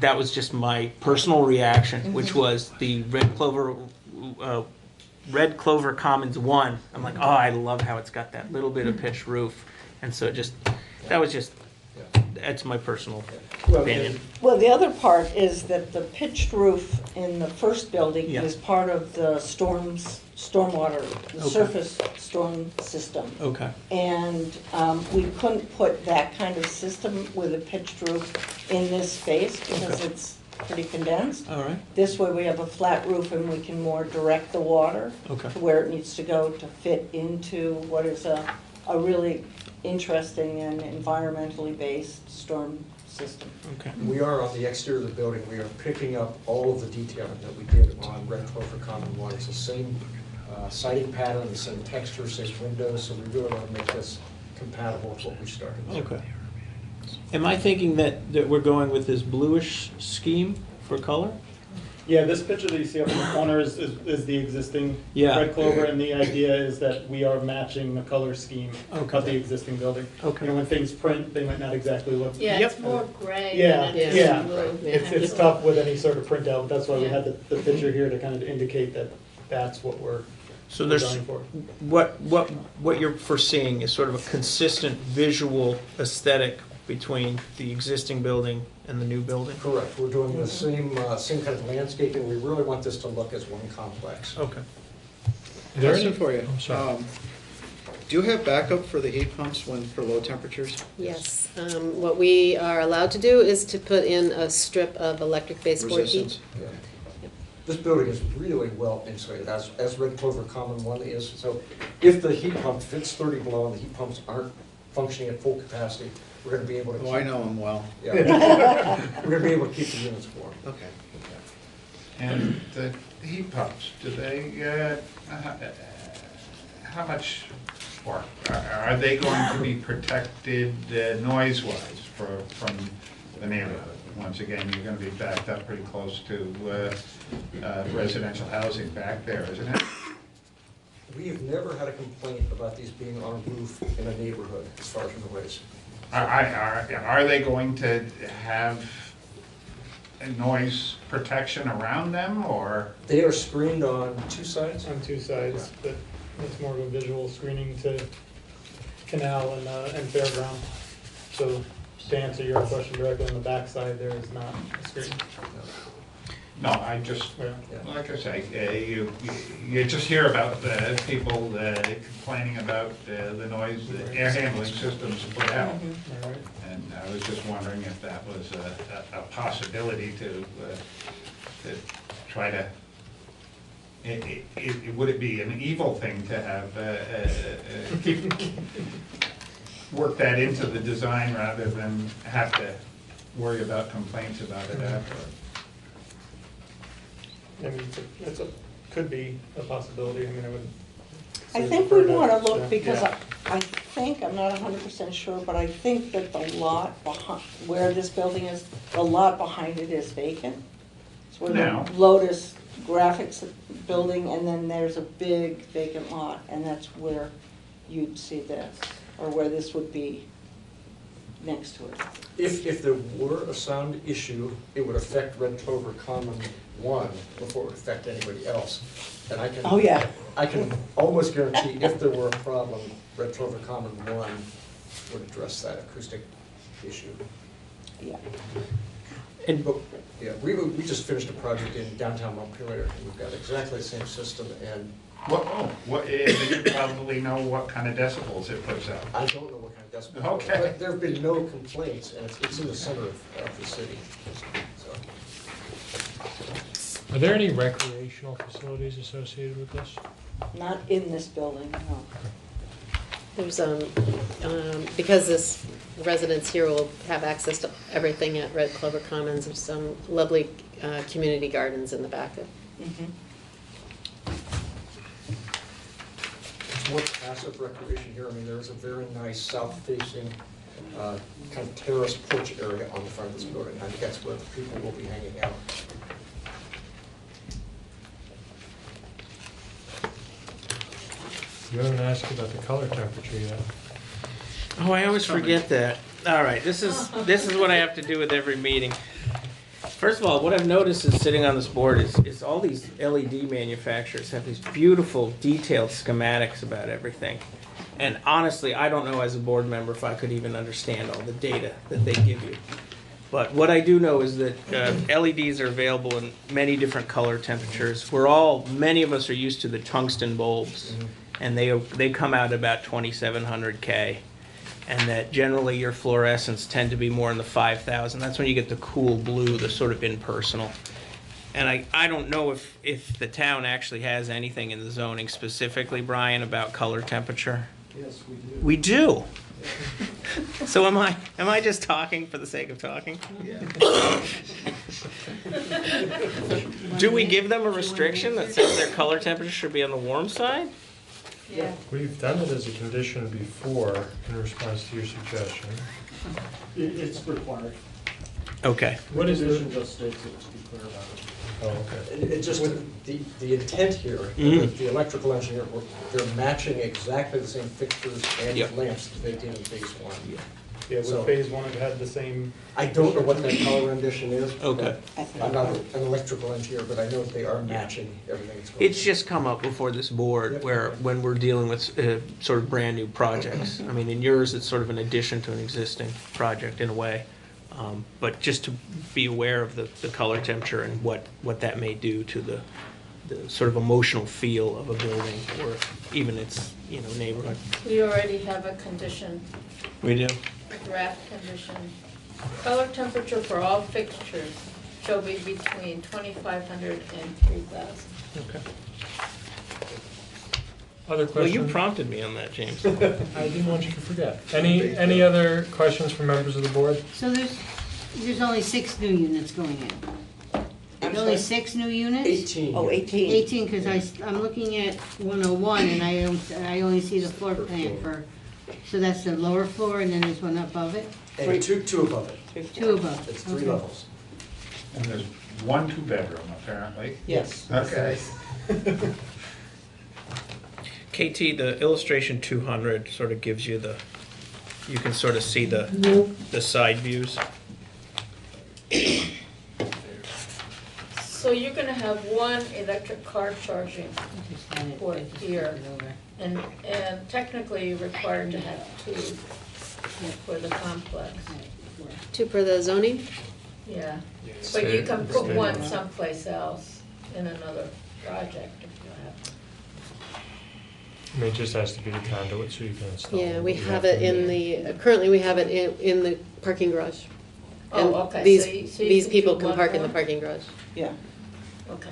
that was just my personal reaction, which was the Red Clover Commons 1. I'm like, oh, I love how it's got that little bit of pitched roof. And so that's my personal opinion. Well, the other part is that the pitched roof in the first building Yeah. is part of the stormwater, the Okay. surface storm system. Okay. And we couldn't put that kind of system with a pitched roof in this space because Okay. it's pretty condensed. All right. This way we have a flat roof and we can more direct the water Okay. to where it needs to go to fit into what is a really interesting and environmentally based storm system. Okay. We are on the exterior of the building, we are picking up all of the detailing that we did on Red Clover Common 1. It's the same siding pattern, the same texture, same windows, so we really want to make this compatible with what we started. Okay. Am I thinking that we're going with this bluish scheme for color? Yeah, this picture that you see up in the corner is the existing Yeah. Red Clover, and the idea is that we are matching the color scheme Okay. of the existing building. Okay. You know, when things print, they might not exactly look. Yeah, Yep. it's more gray Yeah, than it's yeah. blue. It's tough with any sort of printout, that's why we Yeah. had the picture here to kind of indicate that that's what we're So there's going for. what you're foreseeing is sort of a consistent visual aesthetic between the existing building and the new building? Correct, we're doing the same kind of landscaping, we really want this to look as one complex. Okay. Question for you. I'm sorry. Do you have backup for the heat pumps for low temperatures? Yes. What we are allowed to do is to put in a strip of electric baseboard heat. Resistance? Yeah. This building is really well insulated, as Red Clover Common 1 is, so if the heat pump fits 30 below and the heat pumps aren't functioning at full capacity, we're gonna be able to keep. Oh, I know him well. Yeah. We're gonna be able to keep the units warm. Okay. And the heat pumps, do they, how much, or are they going to be protected noise-wise from the neighborhood? Once again, you're gonna be backed up pretty close to residential housing back there, isn't it? We have never had a complaint about these being on a roof in a neighborhood as far as noise. Are they going to have noise protection around them, or? They are screened on two sides? On two sides, but it's more of a visual screening to canal and fairground. So to answer your question directly, on the back side, there is not a screen. No, I just, like I say, you just hear about people complaining about the noise that air handling systems put out. And I was just wondering if that was a possibility to try to, would it be an evil thing to have, work that into the design rather than have to worry about complaints about it afterwards? I mean, could be a possibility. I mean, I think we want to look, because I think, I'm not 100% sure, but I think that the lot behind, where this building is, the lot behind it is vacant. It's where the Lotus Graphics building, and then there's a big vacant lot, and that's where you'd see this, or where this would be next to it. If there were a sound issue, it would affect Red Clover Common 1 before it would affect anybody else. And I can, oh, yeah. I can almost guarantee if there were a problem, Red Clover Common 1 would address that acoustic issue. Yeah. And we just finished a project in downtown Montpelier, and we've got exactly the same system, and You probably know what kind of decibels it puts out. I don't know what kind of decibels. Okay. But there have been no complaints, and it's in the center of the city. So. Are there any recreational facilities associated with this? Not in this building, no. There's, because this residents here will have access to everything at Red Clover Commons, there's some lovely community gardens in the back of. It's more passive recreation here. I mean, there's a very nice south-facing kind of terrace porch area on the front of this building. I think that's where the people will be hanging out. You haven't asked about the color temperature yet. Oh, I always forget that. All right, this is what I have to do with every meeting. First of all, what I've noticed is sitting on this board is all these LED manufacturers have these beautiful detailed schematics about everything. And honestly, I don't know as a board member if I could even understand all the data that they give you. But what I do know is that LEDs are available in many different color temperatures. Many of us are used to the tungsten bulbs, and they come out about 2700 K. And that generally your fluorescents tend to be more in the 5000. That's when you get the cool blue, the sort of impersonal. And I don't know if the town actually has anything in the zoning specifically, Brian, about color temperature. Yes, we do. We do. So am I just talking for the sake of talking? Yeah. Do we give them a restriction that says their color temperature should be on the warm side? Yeah. We've done it as a condition before in response to your suggestion. It's required. Okay. What is it? Just states it, to be clear about it. Oh, okay. It just, the intent here, the electrical engineer, they're matching exactly the same fixtures and lamps that they did in phase 1. Yeah, with phase 1, it had the same. I don't know what that color rendition is. Okay. I'm not an electrical engineer, but I know that they are matching everything that's going on. It's just come up before this board when we're dealing with sort of brand new projects. I mean, in yours, it's sort of an addition to an existing project in a way. But just to be aware of the color temperature and what that may do to the sort of emotional feel of a building or even its neighborhood. We already have a condition, We do. a draft condition. Color temperature for all fixtures shall be between 2500 and 3000. Okay. Other Well, questions? you prompted me on that, James. I didn't want you to forget. Any other questions from members of the board? So there's only 6 new units going in? There's only 6 new units? 18. Oh, 18. 18, because I'm looking at 101 and I only see the floor plan for, so that's the lower floor and then there's one above it? And two above it. 2 above. It's 3 Okay. levels. And there's one two-bedroom apparently. Yes. Okay. KT, the illustration 200 sort of gives you you can sort of see the side views. So you're gonna have one electric car charging port here, and technically you're required to have 2 for the complex. 2 per the zoning? Yeah, but you can put one someplace else in another project if you have to. I mean, it just has to be the conduit so you can install. Yeah, we what you have to it in do. the, currently we have it in the parking garage. Oh, And okay, These, so you these can people do can one park in the more? parking garage. Yeah. Okay.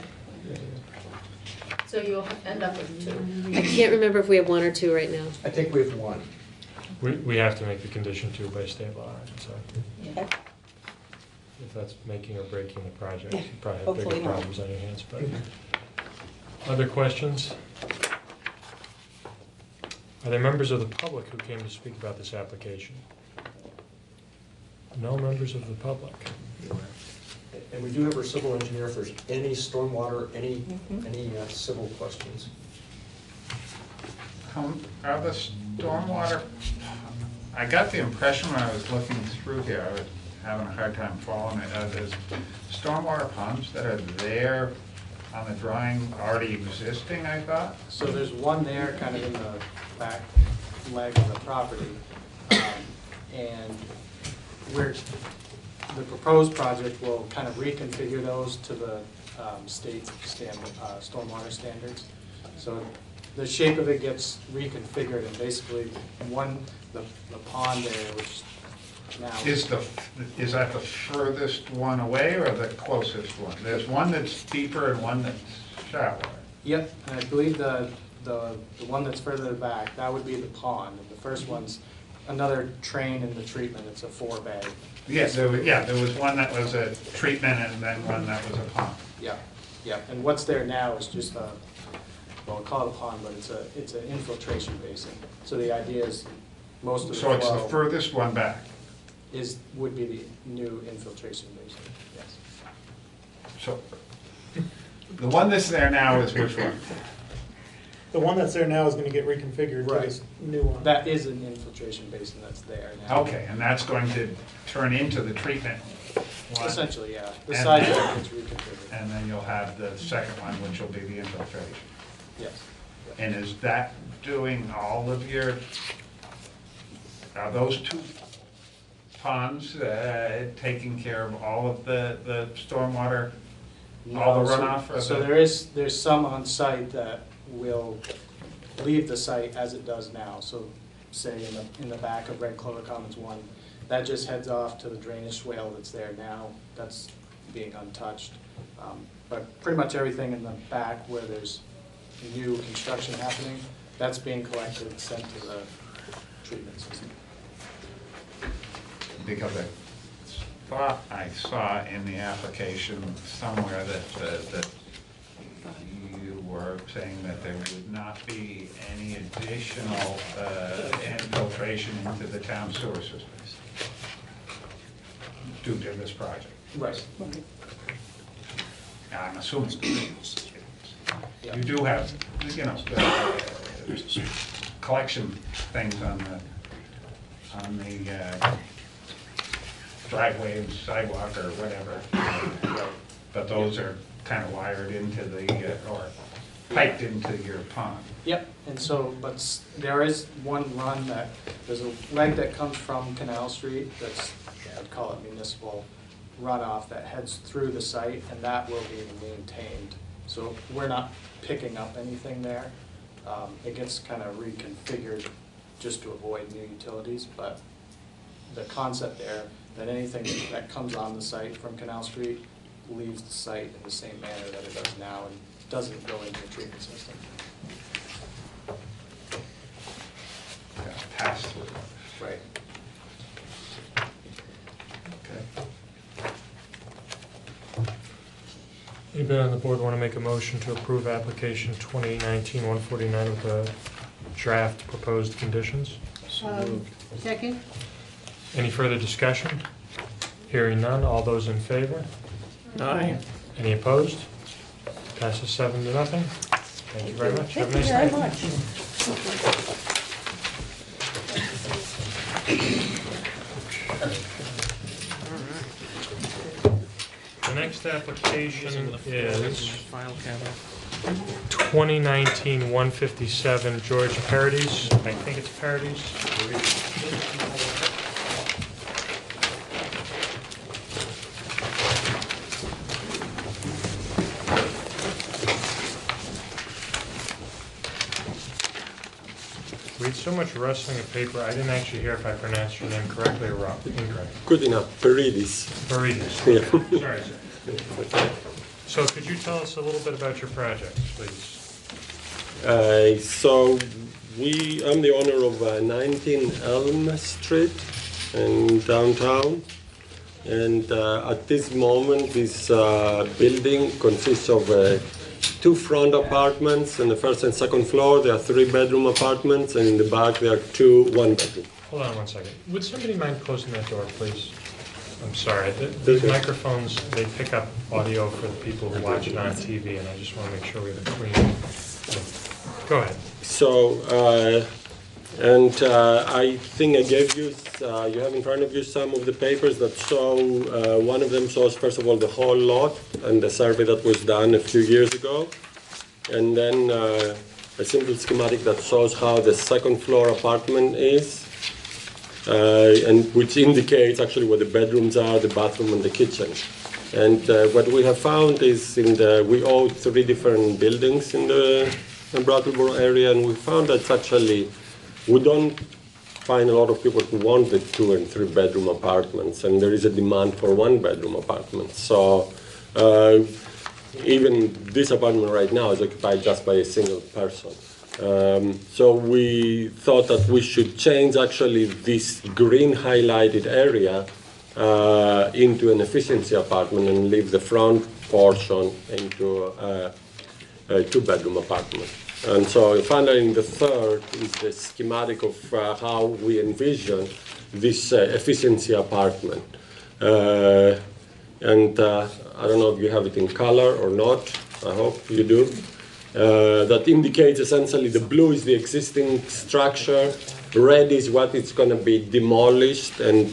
So you'll end up with 2. I can't remember if we have 1 or 2 right now. I think we have 1. We have to make the condition 2 by state law, so Yeah. if that's making or breaking the project, you probably have Hopefully bigger not. problems on your hands, but. Other questions? Are there members of the public who came to speak about this application? No members of the public. And we do have our civil engineer if there's any stormwater, any civil questions. Are the stormwater, I got the impression when I was looking through here, I was having a hard time following it, there's stormwater ponds that are there on the drawing already existing, I thought? So there's one there, kind of in the back leg of the property. And the proposed project will kind of reconfigure those to the state stormwater standards. So the shape of it gets reconfigured, and basically the pond area, which now Is that the furthest one away or the closest one? There's one that's deeper and one that's shallower. Yep, and I believe the one that's further back, that would be the pond. And the first one's another train in the treatment, it's a 4-bay. Yes, there was one that was a treatment and then one that was a pond. Yeah, yeah, and what's there now is just well, I'll call it a pond, but it's an infiltration basin. So the idea is most of the So it's the flow furthest one back. would be the new infiltration basin, yes. So the one that's there now is which one? The one that's there now is gonna get reconfigured to this new one. That is an infiltration basin that's there now. Okay, and that's going to turn into the treatment one. Essentially, yeah. The And side then- yard gets reconfigured. And then you'll have the second one, which will be the infiltration. Yes. And is that doing all of your, are those 2 ponds taking care of all of the stormwater, all the No, runoff? or So the- there's some on site that will leave the site as it does now. So say in the back of Red Clover Commons 1, that just heads off to the drainage swale that's there now. That's being untouched. But pretty much everything in the back where there's new construction happening, that's being collected and sent to the treatment system. Because I thought I saw in the application somewhere that you were saying that there would not be any additional infiltration into the town sewer systems due to this project. Right. I'm assuming you do have, collection things on the driveway and sidewalk or whatever. But those are kind of wired into or piped into your pond. Yep, and so, there is one run there's a leg that comes from Canal Street that's, I'd call it municipal runoff that heads through the site, and that will be maintained. So we're not picking up anything there. It gets kind of reconfigured just to avoid new utilities, but the concept there, that anything that comes on the site from Canal Street leaves the site in the same manner that it does now and doesn't go into the treatment system. Anybody on the board want to make a motion to approve application 2019-149 with the draft proposed conditions? Second? Any further discussion? Hearing none, all those in favor? Aye. Any opposed? Passes 7-0. Thank you very much. Have a nice night. The next application is 2019-157 George Paradis. I think it's Paradis. We had so much rustling of paper, I didn't actually hear if I pronounced your name correctly or wrong, incorrect. Good enough, Paradis. Paradis. Yeah. Sorry, sir. So could you tell us a little bit about your project, please? I'm the owner of 19 Elm Street in downtown. And at this moment, this building consists of 2 front apartments. On the first and second floor, there are 3-bedroom apartments, and in the back, there are 2 1-bedroom. Hold on one second. Would somebody mind closing that door, please? I'm sorry. These microphones, they pick up audio for the people who watch it on TV, and I just want to make sure we have a clean. Go ahead. So, I think I gave you, you have in front of you some of the papers that show, one of them shows, first of all, the whole lot and the survey that was done a few years ago. And then a simple schematic that shows how the second floor apartment is, and which indicates actually where the bedrooms are, the bathroom, and the kitchen. And what we have found is we own 3 different buildings in the Brattleboro area, and we found that actually we don't find a lot of people who want the 2 and 3 bedroom apartments, and there is a demand for 1-bedroom apartments. So even this apartment right now is occupied just by a single person. So we thought that we should change actually this green highlighted area into an efficiency apartment and leave the front portion into a 2-bedroom apartment. And so finally, in the third is the schematic of how we envision this efficiency apartment. I don't know if you have it in color or not. I hope you do. That indicates essentially the blue is the existing structure, red is what it's going to be demolished, and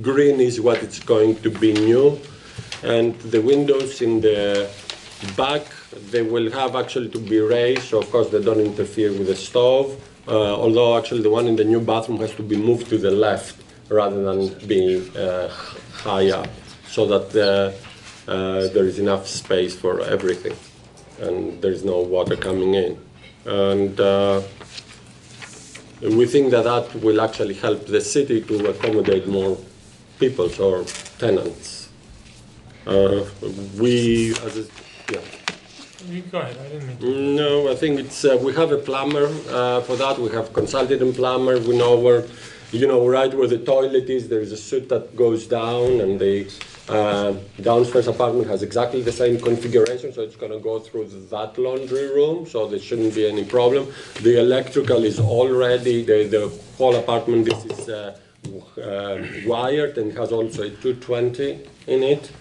green is what it's going to be new. And the windows in the back, they will have actually to be raised, so of course they don't interfere with the stove, although actually the one in the new bathroom has to be moved to the left rather than being high up, so that there is enough space for everything and there is no water coming in. And we think that that will actually help the city to accommodate more people or tenants. You go ahead, I didn't mean to. No, I think it's, we have a plumber for that. We have consulted a plumber. We know where, right where the toilet is, there is a chute that goes down, and the downstairs apartment has exactly the same configuration, so it's going to go through that laundry room, so there shouldn't be any problem. The electrical is already, the whole apartment, this is wired, and has also a 220 in it,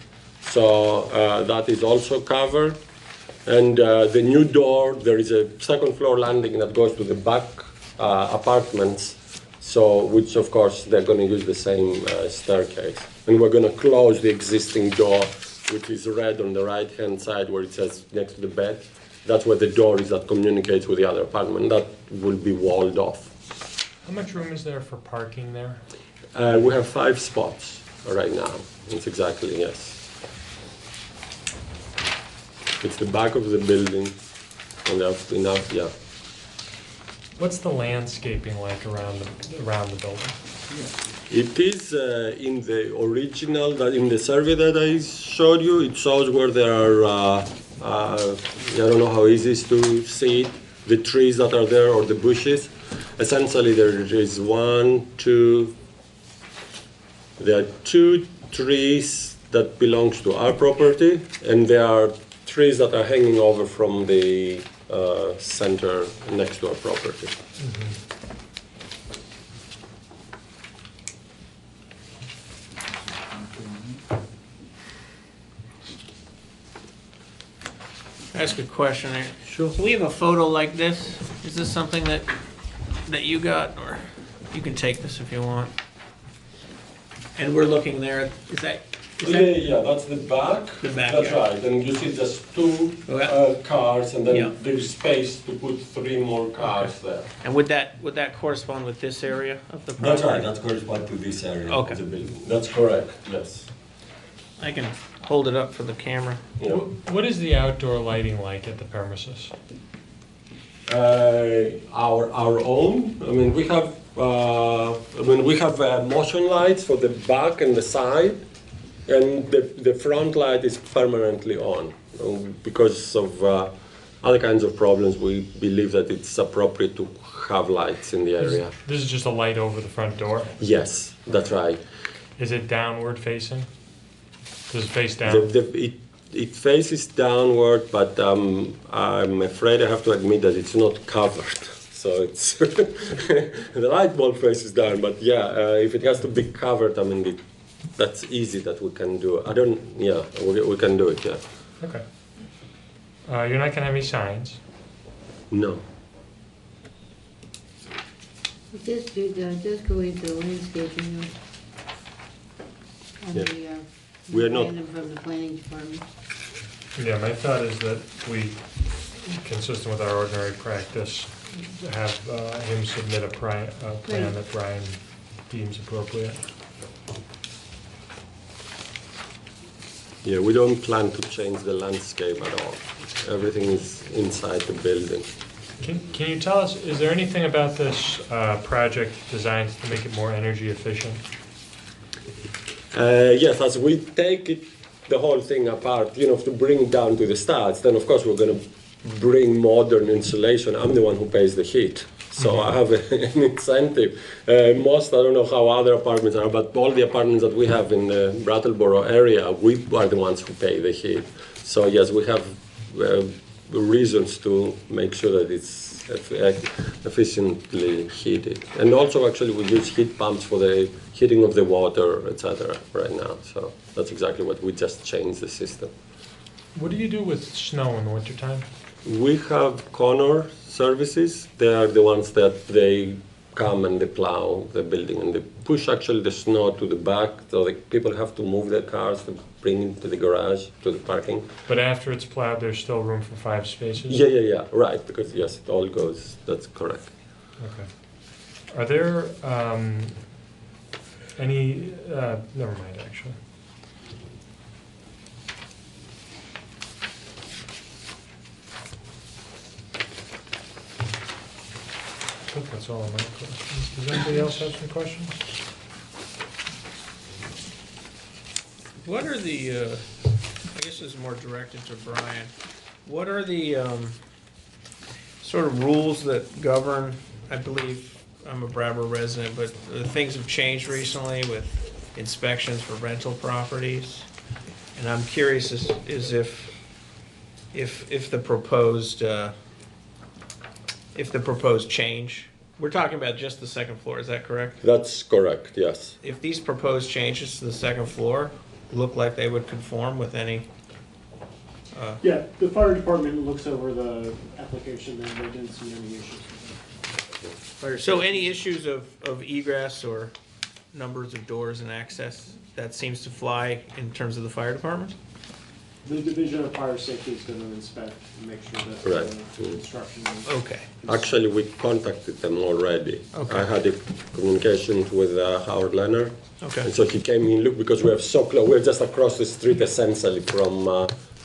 so that is also covered. And the new door, there is a second floor landing that goes to the back apartments, so which of course they're going to use the same staircase. And we're going to close the existing door, which is red on the right hand side where it says next to the bed. That's where the door is that communicates with the other apartment. That will be walled off. How much room is there for parking there? We have 5 spots right now. It's exactly, yes. It's the back of the building, and there's enough, yeah. What's the landscaping like around the building? It is in the original, in the survey that I showed you, it shows where there are, I don't know how easy it is to see it, the trees that are there or the bushes. Essentially there is there are 2 trees that belongs to our property, and there are trees that are hanging over from the center next to our property. Ask a question there. Sure. So we have a photo like this. Is this something that you got, or you can take this if you want? And we're looking there. Yeah, that's the back. The back, That's yeah. right. And you see just two cars, and then Yeah. there's space to put 3 more cars there. And would that correspond with this area of the property? That's right. That corresponds to this area Okay. of the building. That's correct. Yes. I can hold it up for the camera. Yeah. What is the outdoor lighting like at the premises? Our own. I mean, we have motion lights for the back and the side, and the front light is permanently on. Because of other kinds of problems, we believe that it's appropriate to have lights in the area. This is just a light over the front door? Yes, that's right. Is it downward facing? Does it face down? It faces downward, but I'm afraid I have to admit that it's not covered. So it's the light bulb faces down, but yeah, if it has to be covered, I mean, that's easy that we can do. We can do it, yeah. Okay. You're not gonna have any signs? No. It does go into landscaping, on Yeah. the, We are not- random from the planning department. Yeah, my thought is that we, consistent with our ordinary practice, have him submit a plan that Brian deems appropriate. Yeah, we don't plan to change the landscape at all. Everything is inside the building. Can you tell us, is there anything about this project designed to make it more energy efficient? Yes, as we take the whole thing apart, to bring it down to the studs, then of course we're going to bring modern insulation. I'm the one who pays the heat, so I have an incentive. I don't know how other apartments are, but all the apartments that we have in the Brattleboro area, we are the ones who pay the heat. So yes, we have reasons to make sure that it's efficiently heated. And also actually we use heat pumps for the heating of the water, etc. right now. So that's exactly what we just changed the system. What do you do with snow in the wintertime? We have Connor services. They are the ones that they come and they plow the building and they push actually the snow to the back, so the people have to move their cars to bring it to the garage, to the parking. But after it's plowed, there's still room for 5 spaces? Yeah, right, because yes, it all goes, that's correct. Okay. Are there any, never mind actually. I think that's all of my questions. Does anybody else have some questions? What are the, I guess this is more directed to Brian, what are the sort of rules that govern, I believe, I'm a Brattleboro resident, but things have changed recently with inspections for rental properties. And I'm curious is if the proposed change, we're talking about just the second floor, is that correct? That's correct, yes. If these proposed changes to the second floor look like they would conform with any? Yeah, the fire department looks over the application and they didn't see any issues with it. So any issues of egress or numbers of doors and access, that seems to fly in terms of the fire department? The Division of Fire Safety is going to inspect and make sure that Right. the construction is... Okay. Actually, we contacted them already. Okay. I had a communication with Howard Leonard. Okay. And so he came in, look, because we are so close, we're just across the street essentially from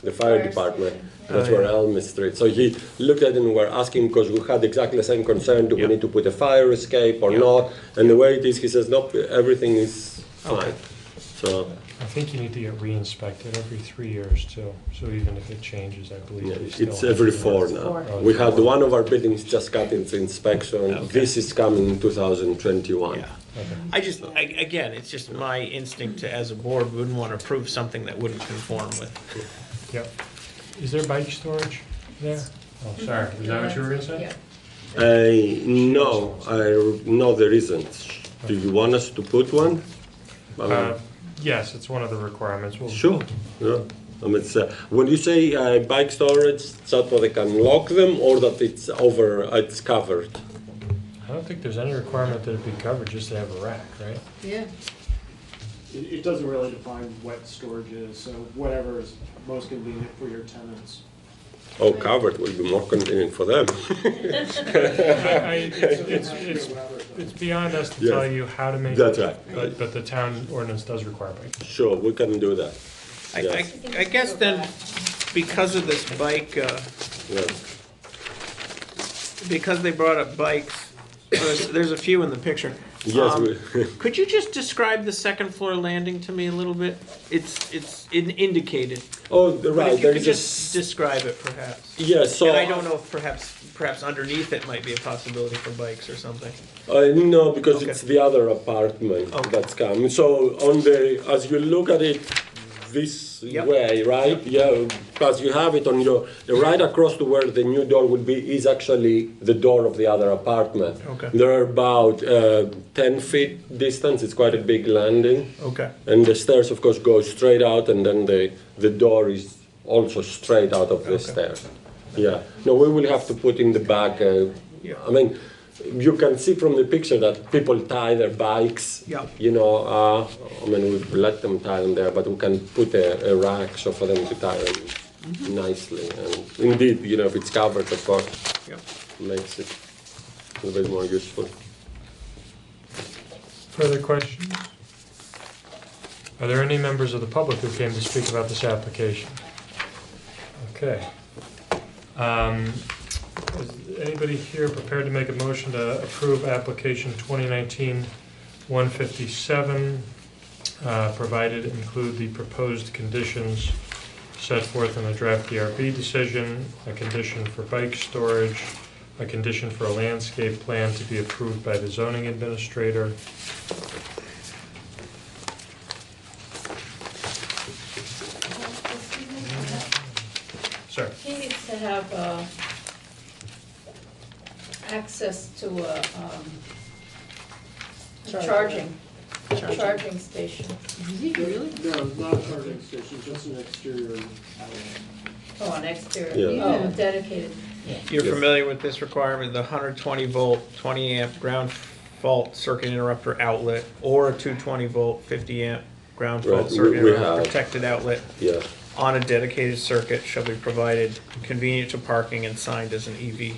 the fire department. That's where Elm Street. So he looked at it and we're asking, because we had exactly the same concern, do we need to put a fire escape or not? And the way it is, he says, nope, everything is fine. So. I think you need to get re-inspected every 3 years too. So even if it changes, I believe you still It's have every to- 4 now. Oh, We it's had 4. one of our buildings just got its inspection. This is coming in 2021. Again, it's just my instinct to, as a board, wouldn't want to approve something that wouldn't conform with. Yep. Is there bike storage there? Oh, sorry, is that what you were gonna say? No, there isn't. Do you want us to put one? Yes, it's one of the requirements. Sure, yeah. It's, when you say bike storage, so that they can lock them or that it's covered? I don't think there's any requirement that it be covered, just to have a rack, right? Yeah. It doesn't really define what storage is, so whatever is most convenient for your tenants. Oh, covered will be more convenient for them. It's beyond us to Yes. tell you how to make it. That's right. But the town ordinance does require bike. Sure, we can do that. Yes. I guess then, because of this bike, because they brought up bikes, there's a few in the picture. Yes, Could you just describe the second floor landing to me a little bit? It's indicated. Oh, But right. if you could There's just describe it, perhaps. Yes. So And I don't know if perhaps underneath it might be a possibility for bikes or something. no, because Okay. it's the other apartment that's coming. So as you look at it this way, right? Yeah, because you have it on right across to where the new door will be is actually the door of the other apartment. Okay. They're about 10 feet distance. It's quite a big landing. Okay. And the stairs, of course, go straight out, and then the door is also straight out of the stairs. Yeah. No, we will have to put in the back. I mean, you can see from the picture that people tie their bikes. Yeah. I mean, we let them tie them there, but we can put a rack so for them to tie them nicely. And indeed, if it's covered, of course, makes it a little bit more useful. Further questions? Are there any members of the public who came to speak about this application? Okay. Is anybody here prepared to make a motion to approve application 2019-157, provided include the proposed conditions set forth in the draft DRB decision, a condition for bike storage, a condition for a landscape plan to be approved by the zoning administrator. Sir. He needs to have access to a charging station. Really? No, not a charging station, just an exterior outlet. Oh, an exterior, Yeah. oh, dedicated. You're familiar with this requirement, the 120 volt, 20 amp ground fault circuit interrupter outlet, or a 220 volt, 50 amp ground fault Right, circuit we interrupter have. protected outlet Yeah. on a dedicated circuit shall be provided convenient to parking and signed as an EV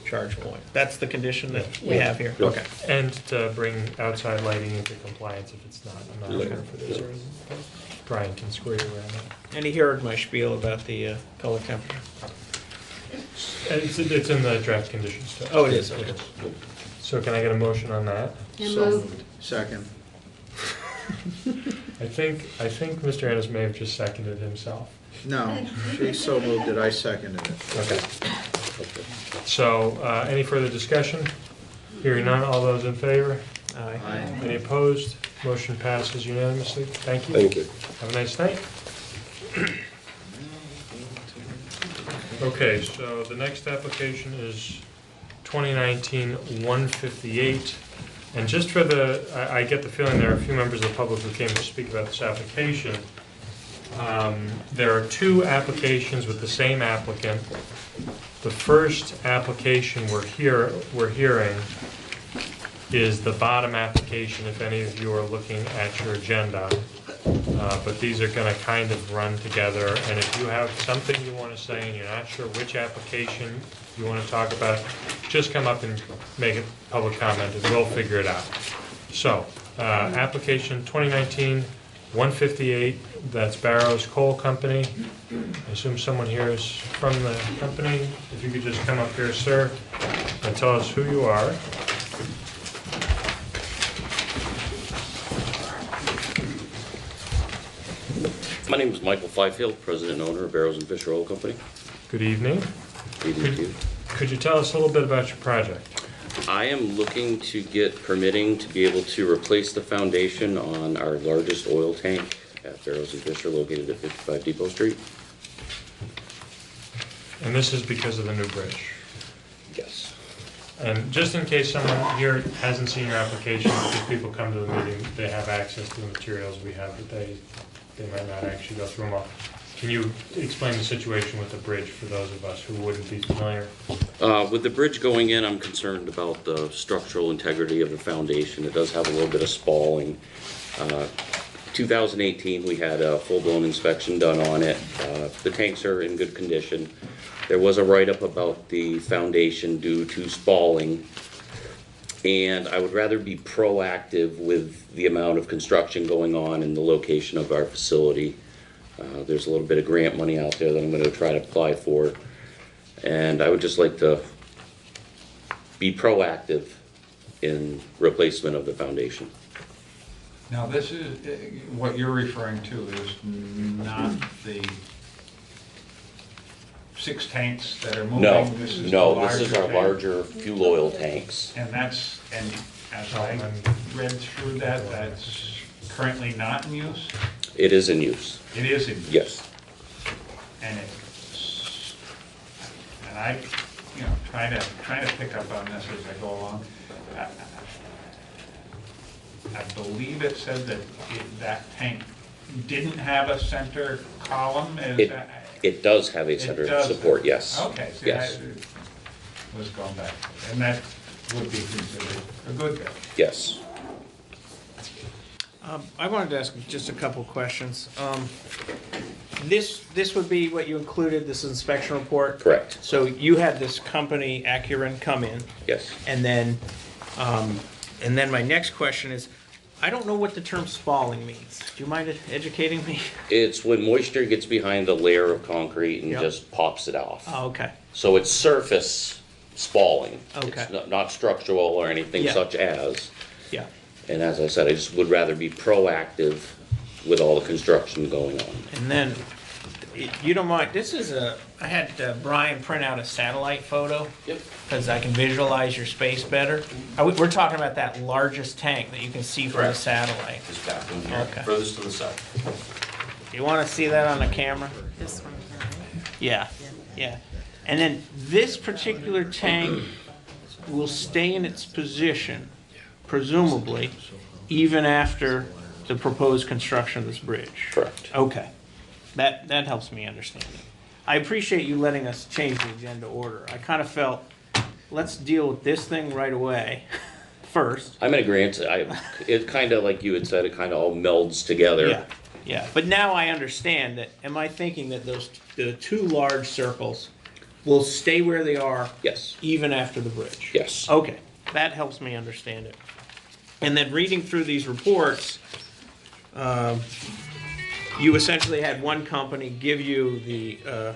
charge point. That's the condition that we have here? Yeah. Okay. And to bring outside lighting into compliance if it's not. I'm not sure for this reason. Brian can square you around that. And he heard my spiel about the color temperature. And it's in the draft conditions too. Oh, it is, okay. So can I get a motion on that? Second. I think Mr. Ennis may have just seconded himself. No, she so moved it, I seconded it. Okay. So, any further discussion? Hearing none, all those in favor? Aye. Any opposed? Motion passes unanimously. Thank you. Thank you. Have a nice night. Okay, so the next application is 2019-158. And just for I get the feeling there are a few members of the public who came to speak about this application. There are two applications with the same applicant. The first application we're hearing is the bottom application, if any of you are looking at your agenda. But these are going to kind of run together, and if you have something you want to say and you're not sure which application you want to talk about, just come up and make a public comment, and we'll figure it out. So, application 2019-158, that's Barrows Coal Company. I assume someone here is from the company. If you could just come up here, sir, and tell us who you are. My name is Michael Fifield, President and owner of Barrows and Fisher Oil Company. Good evening. Good evening to you. Could you tell us a little bit about your project? I am looking to get permitting to be able to replace the foundation on our largest oil tank at Barrows and Fisher, located at 55 Depot Street. And this is because of the new bridge. Yes. And just in case someone here hasn't seen your application, if people come to the meeting, they have access to the materials we have, but they might not actually go through them all. Can you explain the situation with the bridge for those of us who wouldn't be familiar? With the bridge going in, I'm concerned about the structural integrity of the foundation. It does have a little bit of spalling. 2018, we had a full-blown inspection done on it. The tanks are in good condition. There was a write-up about the foundation due to spalling, and I would rather be proactive with the amount of construction going on in the location of our facility. There's a little bit of grant money out there that I'm going to try to apply for, and I would just like to be proactive in replacement of the foundation. Now, this is, what you're referring to is not the 6 tanks that are moving? No, This is no, the this is our tank? larger fuel oil tanks. And that's, and as I read through that, that's currently not in use? It is in use. It is in use? Yes. And it's, and I, trying to pick up on this as I go along. I believe it said that that tank didn't have a center column. It does have a center of support, yes. Okay, see, Yes. I was going back, and that would be considered a good thing. Yes. I wanted to ask just a couple questions. This would be what you included, this inspection report? Correct. So you had this company, Acuren, come in? Yes. And then my next question is, I don't know what the term spalling means. Do you mind educating me? It's when moisture gets behind a layer of concrete and just pops it off. Oh, okay. So it's surface spalling. Okay. It's not structural or anything such as. Yeah. And as I said, I just would rather be proactive with all the construction going on. And then, you don't mind, I had Brian print out a satellite photo. Yep. Because I can visualize your space better. We're talking about that largest tank that you can see from the satellite. Just back in here, Okay. furthest to the side. You want to see that on the camera? This one, Yeah, yeah. And then this particular tank will stay in its position, presumably, even after the proposed construction of this bridge. Correct. Okay. That helps me understand it. I appreciate you letting us change the agenda order. I kind of felt, let's deal with this thing right away first. I'm in agreement. It kind of, like you had said, it kind of all melds together. Yeah, yeah. But now I understand that, am I thinking that the 2 large circles will stay where they are? Yes. Even after the bridge? Yes. Okay, that helps me understand it. And then reading through these reports, you essentially had one company give you the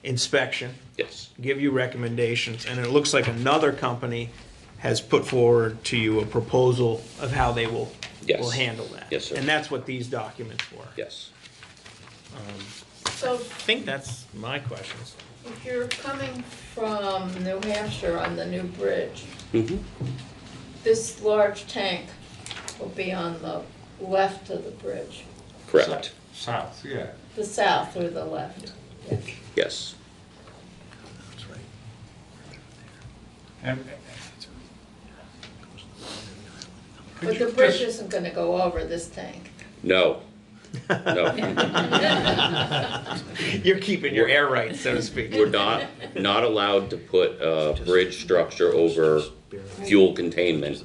inspection. Yes. Give you recommendations, and it looks like another company has put forward to you a proposal of how they will handle that. Yes, sir. And that's what these documents were. Yes. So I think that's my questions. if you're coming from New Hampshire on the new bridge, this large tank will be on the left of the bridge. Correct. South, yeah. The south or the left. Yes. And But the bridge isn't gonna go over this tank. No. No. You're keeping your air rights, so to speak. We're not allowed to put a bridge structure over fuel containment.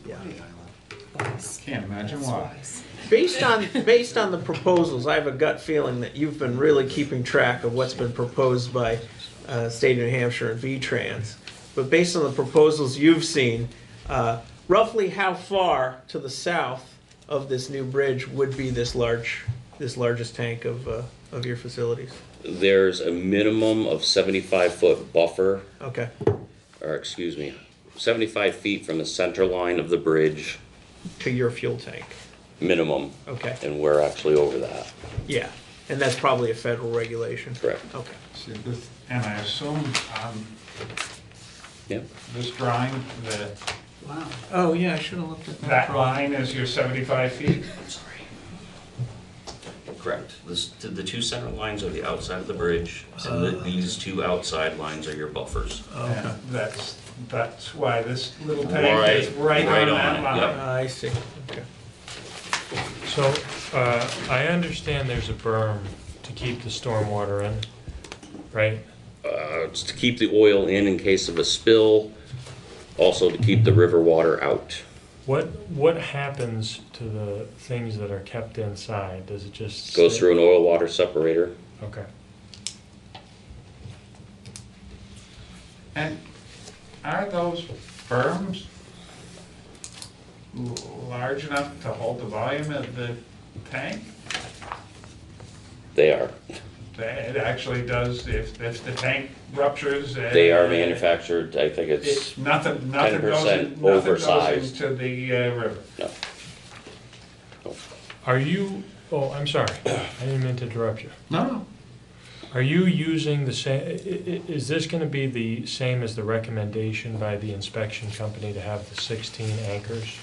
can't imagine why. Based on the proposals, I have a gut feeling that you've been really keeping track of what's been proposed by State of New Hampshire and V-Trans. But based on the proposals you've seen, roughly how far to the south of this new bridge would be this largest tank of your facilities? There's a minimum of 75-foot buffer. Okay. Or excuse me, 75 feet from the center line of the bridge. To your fuel tank. Minimum. Okay. And we're actually over that. Yeah, and that's probably a federal regulation. Correct. Okay. And I assume this drawing, Wow. Oh, yeah, I should have looked at that. that line is your 75 feet? Correct. The two center lines are the outside of the bridge, and these two outside lines are your buffers. And that's why this little tank is right on that it, line. yep. I see, okay. So, I understand there's a berm to keep the stormwater in, right? It's to keep the oil in case of a spill, also to keep the river water out. What happens to the things that are kept inside? Does it just Goes sit? through an oil water separator. Okay. And are those berms large enough to hold the volume of the tank? They are. It actually does, if the tank ruptures. They are manufactured, I think it's Nothing 10% goes oversized. into the river. No. Are you, oh, I'm sorry, I didn't mean to interrupt you. No. Are you using the same, is this gonna be the same as the recommendation by the inspection company to have the 16 anchors?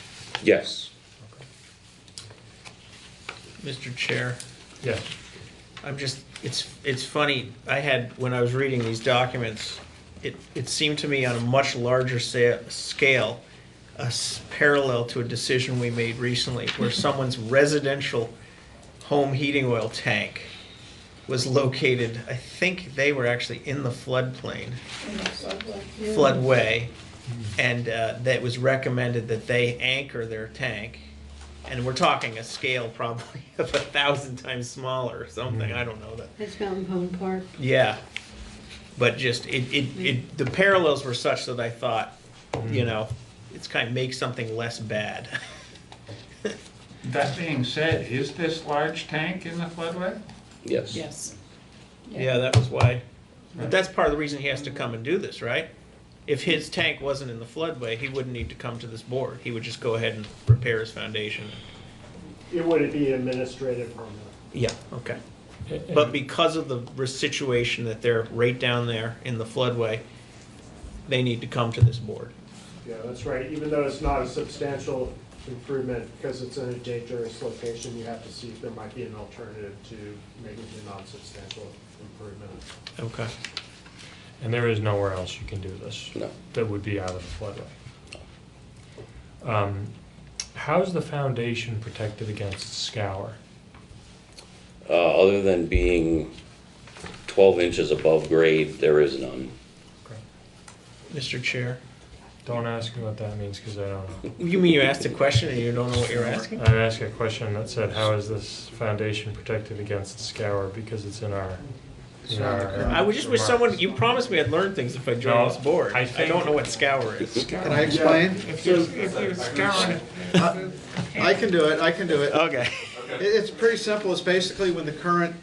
Yes. Mr. Chair? Yes. I'm just, it's funny, when I was reading these documents, it seemed to me on a much larger scale, parallel to a decision we made recently, where someone's residential home heating oil tank was located, I think they were actually in the floodplain, floodway, and that was recommended that they anchor their tank. And we're talking a scale probably of 1,000 times smaller or something, I don't know that. That's Mountain Home Park. Yeah, but just, the parallels were such that I thought, you know, it's kind of make something less bad. That being said, is this large tank in the floodway? Yes. Yes. Yeah, that was why, but that's part of the reason he has to come and do this, right? If his tank wasn't in the floodway, he wouldn't need to come to this board. He would just go ahead and repair his foundation. It would be administrative permit. Yeah, okay. But because of the situation that they're right down there in the floodway, they need to come to this board. Yeah, that's right. Even though it's not a substantial improvement, because it's in a dangerous location, you have to see if there might be an alternative to making it a non-substantial improvement. Okay. And there is nowhere else you can do this? No. That would be out of the floodway? How's the foundation protected against scour? Other than being 12 inches above grade, there is none. Mr. Chair? Don't ask me what that means, because I don't know. You mean you asked a question and you don't know what you're asking? I asked a question that said, how is this foundation protected against scour, because it's in our... I would just wish someone, you promised me I'd learn things if I joined this board. I don't know what scour is. Can I explain? If you're scouring it. I can do it. Okay. It's pretty simple. It's basically when the current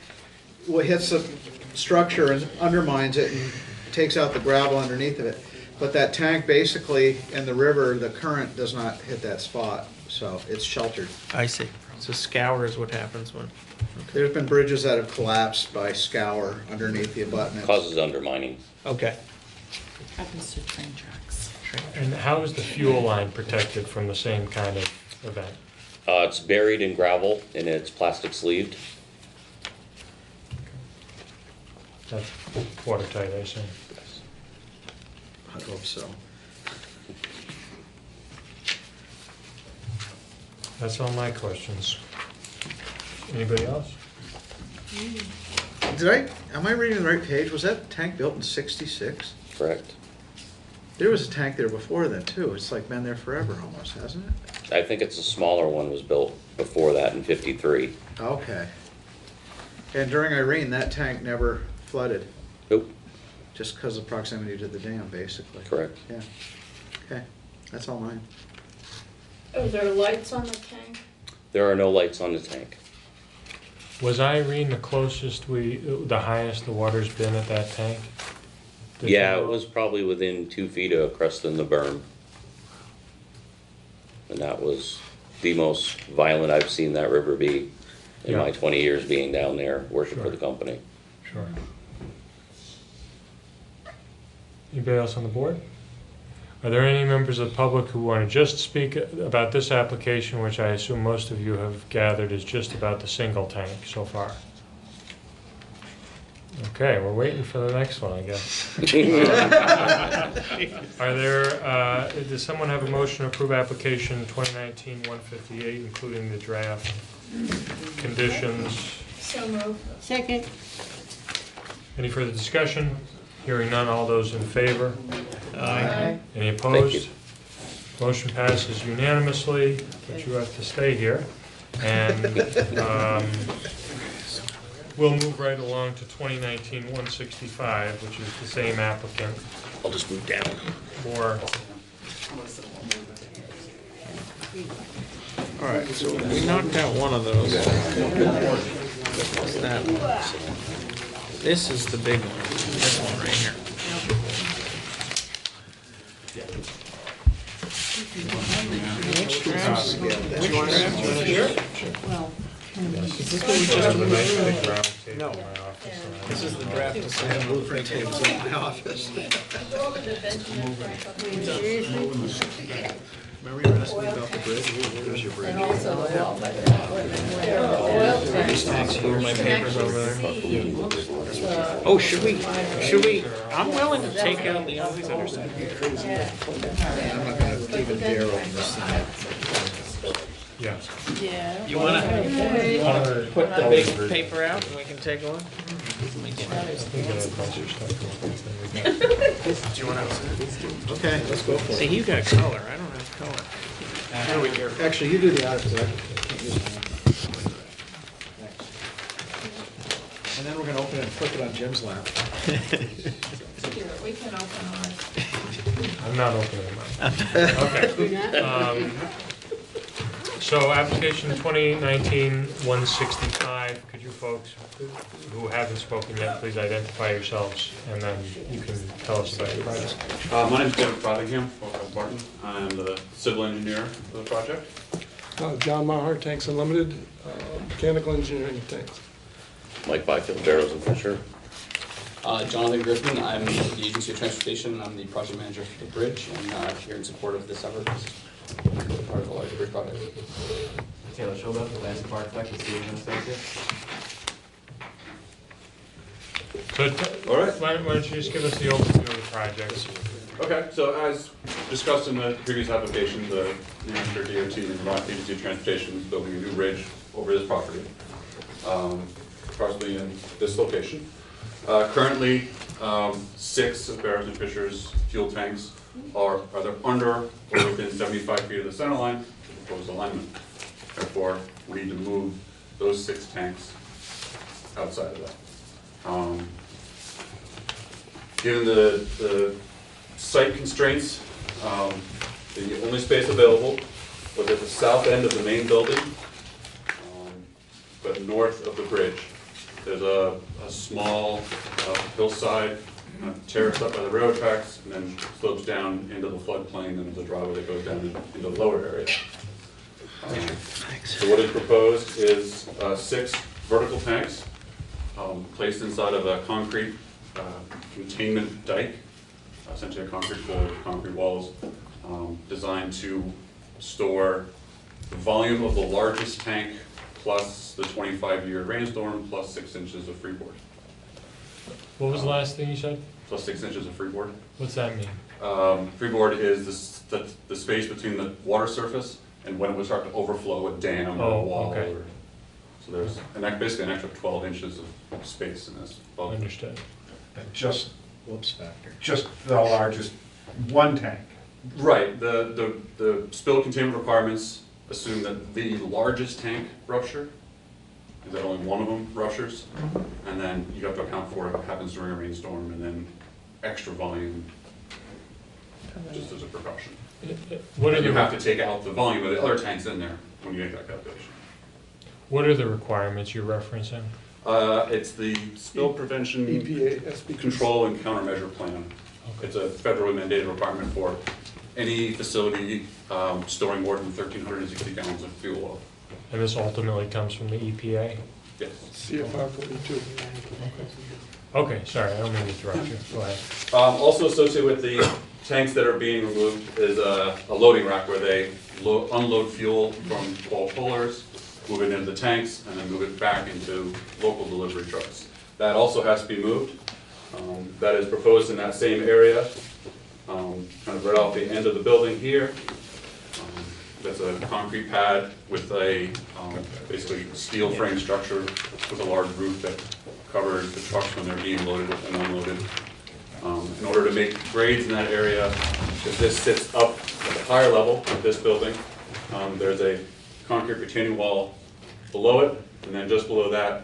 hits the structure and undermines it and takes out the gravel underneath of it. But that tank basically, in the river, the current does not hit that spot, so it's sheltered. I see. So scour is what happens when... There's been bridges that have collapsed by scour underneath the abutments. Causes undermining. Okay. Happens to train tracks. And how is the fuel line protected from the same kind of event? It's buried in gravel and it's plastic sleeved. That's watertight, I assume. I hope so. That's all my questions. Anybody else? Am I reading the right page? Was that tank built in '66? Correct. There was a tank there before then too. It's like been there forever almost, hasn't it? I think it's a smaller one was built before that in '53. Okay. And during Irene, that tank never flooded? Nope. Just because of proximity to the dam, basically? Correct. Yeah. Okay, that's all mine. Are there lights on the tank? There are no lights on the tank. Was Irene the closest the highest the water's been at that tank? Yeah, it was probably within 2 feet of crest in the berm. And that was the most violent I've seen that river be in Yeah. my 20 years being down there working for the company. Sure. Anybody else on the board? Are there any members of the public who want to just speak about this application, which I assume most of you have gathered is just about the single tank so far? Okay, we're waiting for the next one, I guess. Are there, does someone have a motion to approve application 2019-158, including the draft conditions? So moved. Second. Any further discussion? Hearing none, all those in favor? Aye. Any opposed? Motion passes unanimously, but you have to stay here. And we'll move right along to 2019-165, which is the same applicant. I'll just move down. More. All right, so we knocked out one of those. What's that one? This is the big one, this one right here. Which drafts? Which drafts? Here? Well, Is this what we just moved? No. This is the draft to sign blueprint tables in my office. Remember you were asking me about the bridge? Here's your bridge. These tanks here, my papers over there. Oh, should we, I'm willing to take out the others. I'm not gonna even dare open this thing. Yeah. Yeah. You wanna put the big paper out and we can take one? Do you wanna? Okay, let's go for it. See, you got color, I don't have color. Actually, you do the honors, because I can't use mine. And then we're gonna open it and flick it on Jim's lap. Here, we can open ours. I'm not opening mine. Okay. So application 2019-165, could you folks who haven't spoken yet, please identify yourselves and then you can tell us about your project. My name is David Frothingham, Barton. I'm the civil engineer for the project. John Maher, Tanks Unlimited, mechanical engineering tanks. Mike Byfield, Barrows and Fisher. Jonathan Griffin, I'm the Agency of Transportation. I'm the project manager for the bridge and here in support of this effort. Part of the larger bridge project. Taylor Shoba, the landscape architect with Steve Associates. So, all right. Why don't you just give us the overview of the project? Okay, so as discussed in the previous application, the New Hampshire DOT and Vermont Agency of Transportation is building a new bridge over this property, approximately in this location. Currently, 6 of Barrows and Fisher's fuel tanks are either under or within 75 feet of the center line of the proposed alignment. Therefore, we need to move those 6 tanks outside of that. Given the site constraints, the only space available was at the south end of the main building, but north of the bridge. There's a small hillside terraced up by the railroad tracks and then slopes down into the floodplain and there's a driveway that goes down into the lower area. So what is proposed is 6 vertical tanks placed inside of a concrete containment dike, essentially a concrete floor with concrete walls, designed to store the volume of the largest tank plus the 25-year rainstorm plus 6 inches of freeboard. What was the last thing you said? Plus 6 inches of freeboard. What's that mean? Freeboard is the space between the water surface and when it would start to overflow a dam or a wall. Okay. So there's basically an extra 12 inches of space in this. Understood. Just, Whoops factor. just the largest one tank. Right. The spill containment requirements assume that the largest tank rupture is that only one of them ruptures, and then you have to account for what happens during a rainstorm, and then extra volume just as a precaution. What are you the have to take out the volume of the other tanks in there when you make that calculation. What are the requirements you're referencing? It's the spill prevention, EPA, SB control, and countermeasure plan. It's a federally mandated requirement for any facility storing more than 1,360 gallons of fuel oil. And this ultimately comes from the EPA? Yes. CFR 42. Okay, sorry, I don't mean to interrupt you. Go ahead. Also associated with the tanks that are being removed is a loading rack where they unload fuel from wall pullers, move it into the tanks, and then move it back into local delivery trucks. That also has to be moved. That is proposed in that same area, kind of right off the end of the building here. That's a concrete pad with a basically steel frame structure with a large roof that covers the trucks when they're being loaded and unloaded. In order to make grades in that area, if this sits up at the higher level of this building, there's a concrete retaining wall below it, and then just below that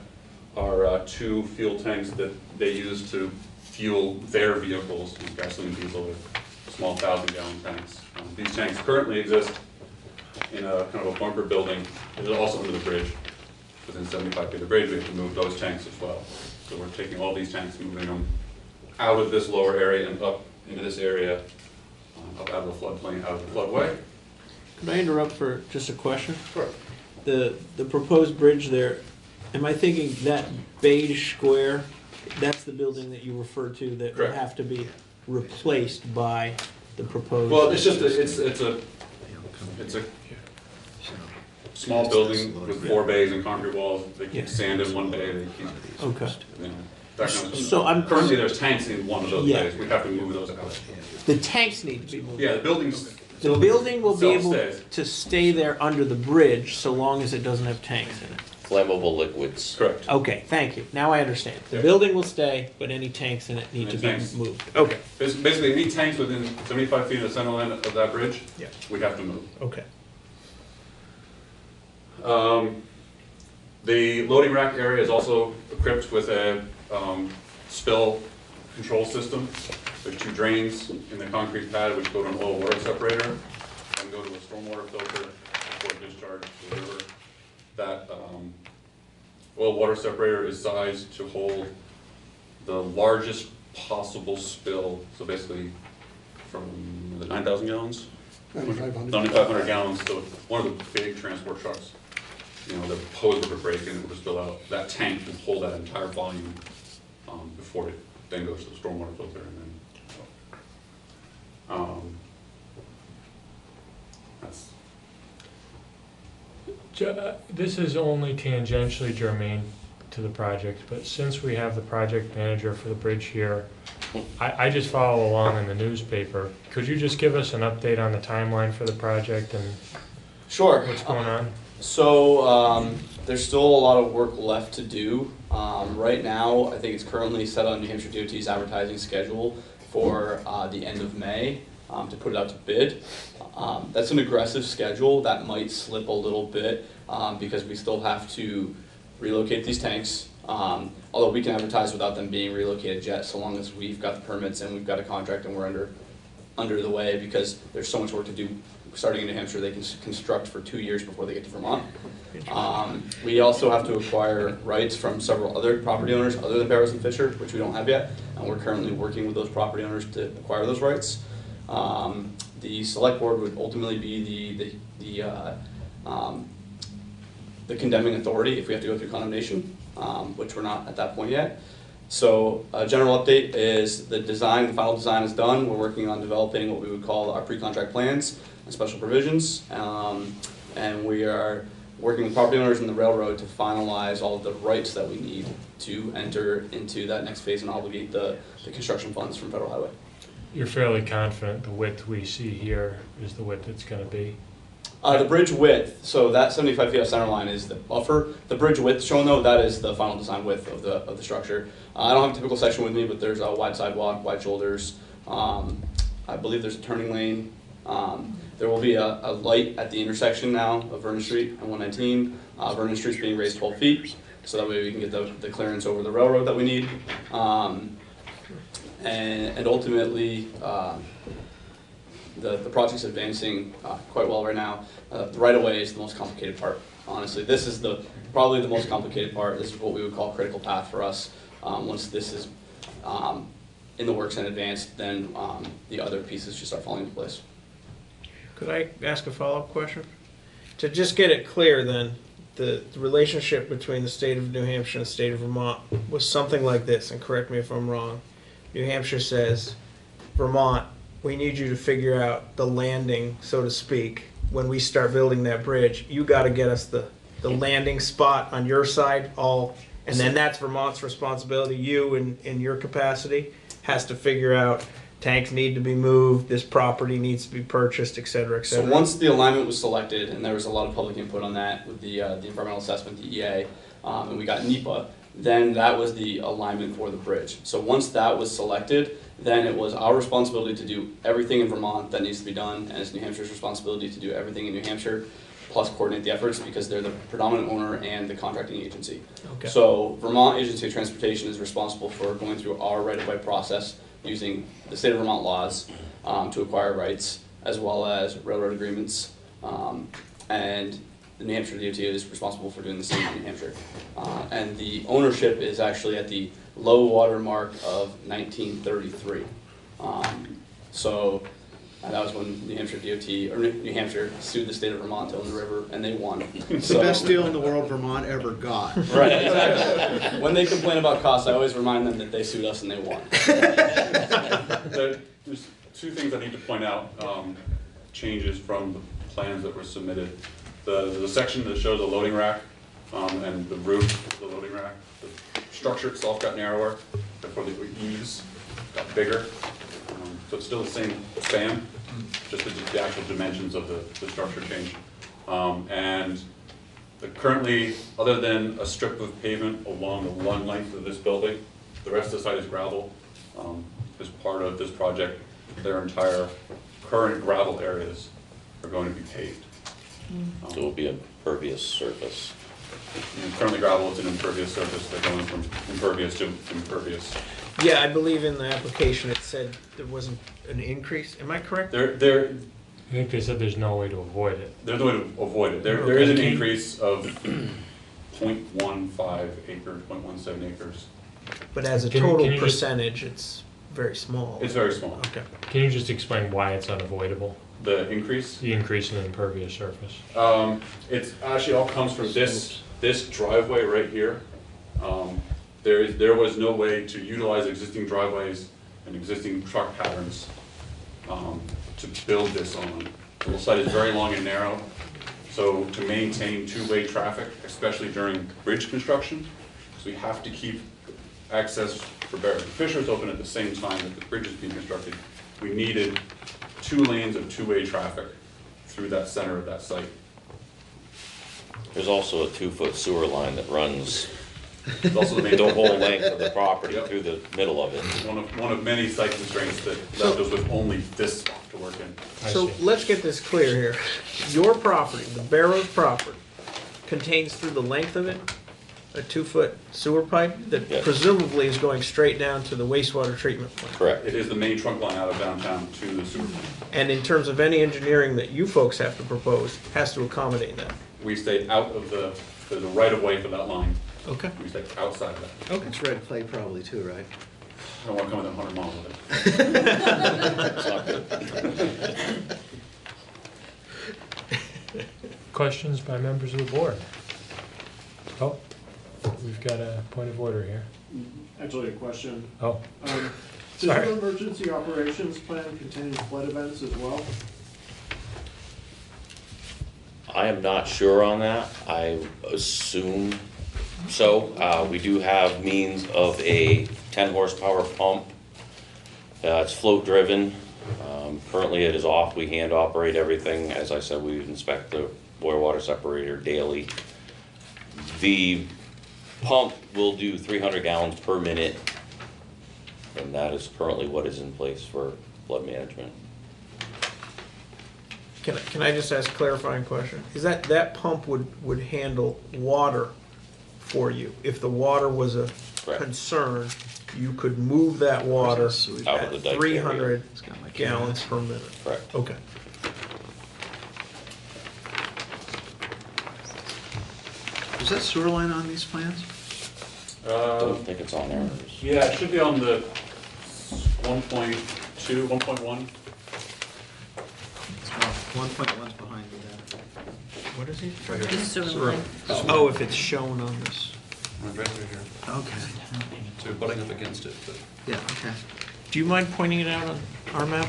are 2 fuel tanks that they use to fuel their vehicles, gasoline, diesel, or small 1,000-gallon tanks. These tanks currently exist in a kind of a bunker building. It is also under the bridge. Within 75 feet of the bridge, we have to move those tanks as well. So we're taking all these tanks, moving them out of this lower area and up into this area, up out of the floodplain, out of the floodway. Could I interrupt for just a question? Sure. The proposed bridge there, am I thinking that beige square, that's the building that you referred to that would Correct. have to be replaced by the proposed? Well, it's just it's a small building with 4 bays and concrete walls. They keep sand in one bay. They keep Okay. you know, that kind of So I'm currently there's tanks in one of those Yeah. bays. We have to move those out. The tanks need to be moved. Yeah, the building's The building will be able Self-stays. to stay there under the bridge so long as it doesn't have tanks in it. Flammable liquids. Correct. Okay, thank you. Now I understand. The Yeah. building will stay, but any tanks in it need to Any be tanks. moved. Okay. Basically, any tanks within 75 feet of the center line of that bridge, Yeah. we have to move. Okay. The loading rack area is also equipped with a spill control system. There's 2 drains in the concrete pad which go to an oil water separator and go to a stormwater filter before discharge to the river. That oil water separator is sized to hold the largest possible spill. So basically from the 9,000 gallons? 9,500. 9,500 gallons, so one of the big transport trucks, you know, the hose would break and it would spill out. That tank can hold that entire volume before it then goes to the stormwater filter and then, that's, This is only tangentially germane to the project, but since we have the project manager for the bridge here, I just follow along in the newspaper. Could you just give us an update on the timeline for the project and Sure. what's going on? So there's still a lot of work left to do. Right now, I think it's currently set on New Hampshire DOT's advertising schedule for the end of May to put it out to bid. That's an aggressive schedule. That might slip a little bit because we still have to relocate these tanks. Although we can advertise without them being relocated yet, so long as we've got the permits and we've got a contract and we're under the way, because there's so much work to do. Starting in New Hampshire, they can construct for 2 years before they get to Vermont. We also have to acquire rights from several other property owners other than Barrows and Fisher, which we don't have yet, and we're currently working with those property owners to acquire those rights. The select board would ultimately be the condemning authority if we have to go through condemnation, which we're not at that point yet. So a general update is the final design is done. We're working on developing what we would call our pre-contract plans and special provisions. And we are working with property owners and the railroad to finalize all of the rights that we need to enter into that next phase and obligate the construction funds from Federal Highway. You're fairly confident the width we see here is the width it's going to be? The bridge width, so that 75 feet of center line is the buffer. The bridge width shown though, that is the final design width of the structure. I don't have a typical section with me, but there's a wide sidewalk, wide shoulders. I believe there's a turning lane. There will be a light at the intersection now of Vernon Street and 119. Vernon Street's being raised 12 feet, so that way we can get the clearance over the railroad that we need. And ultimately, the project's advancing quite well right now. The right-of-way is the most complicated part, honestly. This is probably the most complicated part. This is what we would call critical path for us. Once this is in the works and advanced, then the other pieces just start falling into place. Could I ask a follow-up question? To just get it clear then, the relationship between the state of New Hampshire and the state of Vermont was something like this, and correct me if I'm wrong. New Hampshire says, Vermont, we need you to figure out the landing, so to speak, when we start building that bridge. You got to get us the landing spot on your side, and then that's Vermont's responsibility. You, in your capacity, has to figure out tanks need to be moved, this property needs to be purchased, et cetera, et So cetera. once the alignment was selected, and there was a lot of public input on that with the environmental assessment, the EA, and we got NEPA, then that was the alignment for the bridge. So once that was selected, then it was our responsibility to do everything in Vermont that needs to be done, and it's New Hampshire's responsibility to do everything in New Hampshire, plus coordinate the efforts because they're the predominant owner and the contracting agency. Okay. So Vermont Agency of Transportation is responsible for going through our right-of-way process using the state of Vermont laws to acquire rights, as well as railroad agreements. And the New Hampshire DOT is responsible for doing the same in New Hampshire. And the ownership is actually at the low water mark of 1933. That was when New Hampshire DOT, or New Hampshire sued the state of Vermont to own the river, and they won. It's the best deal in the world Vermont ever got. Right, exactly. When they complain about costs, I always remind them that they sued us and they won. There's two things I need to point out, changes from the plans that were submitted. The section that shows a loading rack and the roof of the loading rack, the structure itself got narrower, therefore the eaves got bigger. So it's still the same span, just the actual dimensions of the structure change. Currently, other than a strip of pavement along the one length of this building, the rest of the site is gravel. As part of this project, their entire current gravel areas are going to be paved. So it will be a impervious surface. Currently gravel is an impervious surface. They're going from impervious to impervious. Yeah, I believe in the application it said there wasn't an increase. Am I correct? I think they said there's no way to avoid it. There's no way to avoid it. There is an increase of 0.15 acres, 0.17 acres. But as a Can total you just- percentage, it's very small. It's very small. Okay. Can you just explain why it's unavoidable? The increase? The increase in the impervious surface. It's actually all comes from this driveway right here. There was no way to utilize existing driveways and existing truck patterns to build this on. The site is very long and narrow, so to maintain two-way traffic, especially during bridge construction, because we have to keep access for Barrett and Fishers open at the same time that the bridge is being constructed. We needed 2 lanes of two-way traffic through that center of that site. There's also a 2-foot sewer line that runs It's also the main the whole length of the property through the middle of it. One of many site constraints that left us with only this spot to work in. So let's get this clear here. Your property, the Bear Road property, contains through the length of it a 2-foot sewer pipe that Yes. presumably is going straight down to the wastewater treatment plant. Correct. It is the main trunk line out of downtown to the sewer plant. And in terms of any engineering that you folks have to propose, has to accommodate that. We stay out of there's a right of way for that line. Okay. We stay outside of that. Okay. It's red clay probably too, right? I don't want to come within 100 miles of it. Questions by members of the board? Oh, we've got a point of order here. Actually, a question. Oh. Does your emergency operations plan contain flood events as well? I am not sure on that. I assume so. We do have means of a 10 horsepower pump. It's float driven. Currently it is off. We hand operate everything. As I said, we inspect the boil water separator daily. The pump will do 300 gallons per minute, and that is currently what is in place for flood management. Can I just ask a clarifying question? Is that pump would handle water for you? If the water was a concern, you could move that water Out of the at dike 300 gallons per minute? Correct. Okay. Is that sewer line on these plans? I don't think it's on there. Yeah, it should be on the 1.2, 1.1. 1.1's behind me there. What is he? Just sort of like- Oh, if it's shown on this. Right through here. Okay. So you're butting up against it, but. Yeah, okay. Do you mind pointing it out on our map?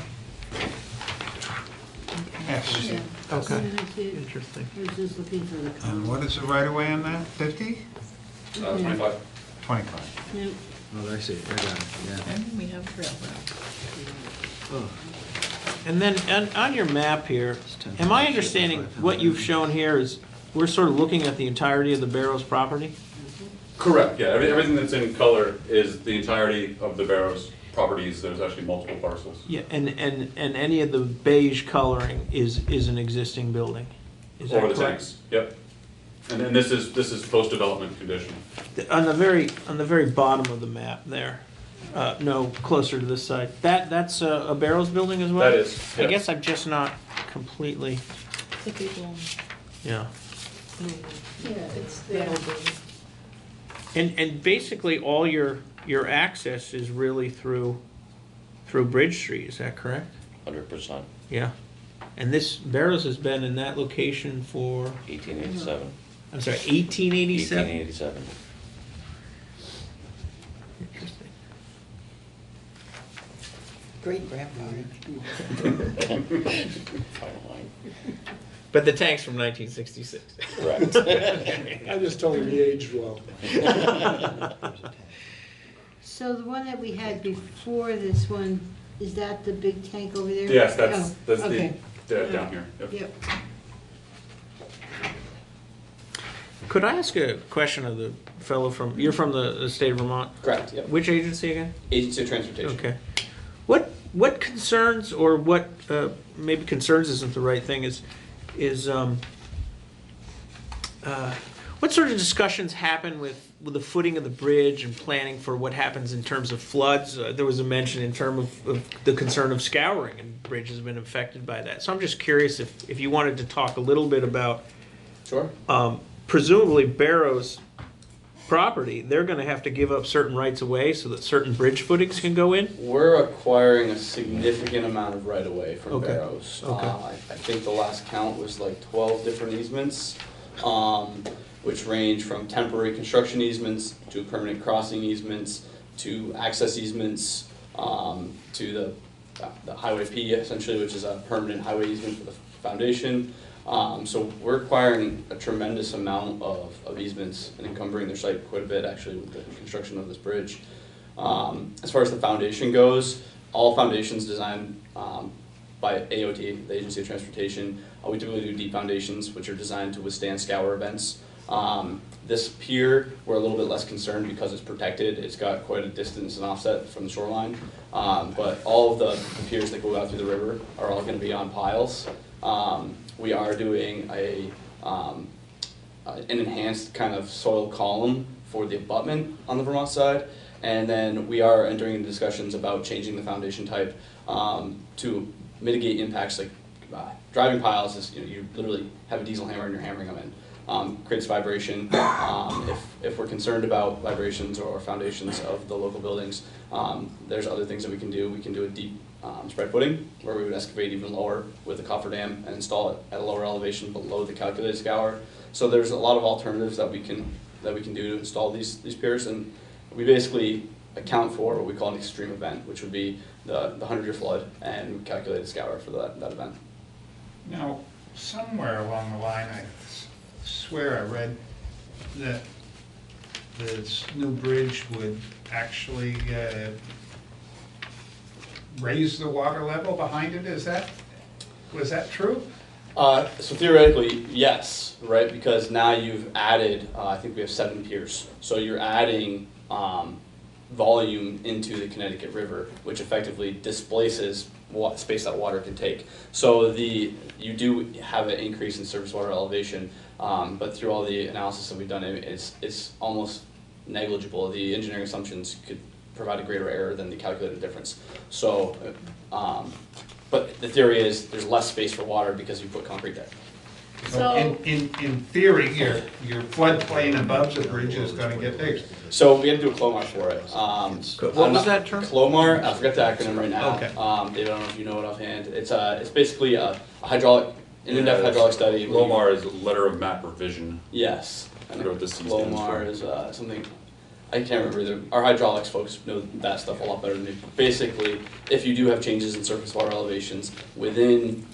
Yes. Okay. Interesting. Interesting. I was just looking for the And column. what is the right of way on that? 50? 25. 25. Yep. Oh, I see, I got it, yeah. And we have railroad. Oh. And then on your map here, am I understanding what you've shown here is we're sort of looking at the entirety of the Barrows property? Correct, yeah, everything that's in color is the entirety of the Barrows properties. There's actually multiple parcels. Yeah, and any of the beige coloring is an existing building? Is that Or the correct? tanks, yep. And then this is post-development condition. On the very bottom of the map there, no, closer to this side, that's a Barrows building as well? That is, I yes. guess I'm just not completely, The people. yeah. Yeah, it's there. And basically, all your access is really through Bridge Street, is that correct? 100%. Yeah. And this, Barrows has been in that location for, 1887. I'm sorry, 1887? 1887. Interesting. Great grandfather. Final line. But the tank's from 1966. Correct. I just told him he aged well. So the one that we had before this one, is that the big tank over there? Yes, Oh, that's okay. down here. Yep. Yep. Could I ask a question of the fellow from, you're from the state of Vermont? Correct, yep. Which agency again? Agency of Transportation. Okay. What concerns, or what, maybe concerns isn't the right thing, what sort of discussions happen with the footing of the bridge and planning for what happens in terms of floods? There was a mention in terms of the concern of scouring, and the bridge has been affected by that. So I'm just curious if you wanted to talk a little bit about, Sure. Presumably Barrows property, they're gonna have to give up certain rights of way so that certain bridge footings can go in? We're acquiring a significant amount of right-of-way from Okay. Barrows. Okay. I think the last count was like 12 different easements, which range from temporary construction easements to permanent crossing easements to access easements, to the Highway P essentially, which is a permanent highway easement for the foundation. So we're acquiring a tremendous amount of easements and encumbering their site quite a bit actually with the construction of this bridge. As far as the foundation goes, all foundations designed by AOT, the Agency of Transportation. We typically do deep foundations, which are designed to withstand scour events. This pier, we're a little bit less concerned because it's protected. It's got quite a distance and offset from the shoreline. But all of the piers that go out through the river are all going to be on piles. We are doing an enhanced kind of soil column for the abutment on the Vermont side. And then we are entering into discussions about changing the foundation type to mitigate impacts like driving piles is, you literally have a diesel hammer and you're hammering them in. Creates vibration. If we're concerned about vibrations or foundations of the local buildings, there's other things that we can do. We can do a deep spread footing where we would excavate even lower with a cofferdam and install it at a lower elevation below the calculated scour. So there's a lot of alternatives that we can do to install these piers, and we basically account for what we call an extreme event, which would be the 100-year flood, and we calculate a scour for that event. Now, somewhere along the line, I swear I read that this new bridge would actually raise the water level behind it. Was that true? So theoretically, yes, right? Because now you've added, I think we have 7 piers. So you're adding volume into the Connecticut River, which effectively displaces what space that water can take. So you do have an increase in surface water elevation, but through all the analysis that we've done, it's almost negligible. The engineering assumptions could provide a greater error than the calculated difference. So, but the theory is there's less space for water because you put concrete there. So- In theory, your floodplain above the bridge is gonna get bigger. So we had to do a CLOMAR for it. What was that term? CLOMAR, I forget the acronym right now. Okay. David, I don't know if you know it offhand. It's basically a hydraulic, an in-depth hydraulic study. LOMAR is a letter of map revision. Yes. I forget what the C stands LOMAR for. is something, I can't remember either. Our hydraulics folks know that stuff a lot better than me. Basically, if you do have changes in surface water elevations within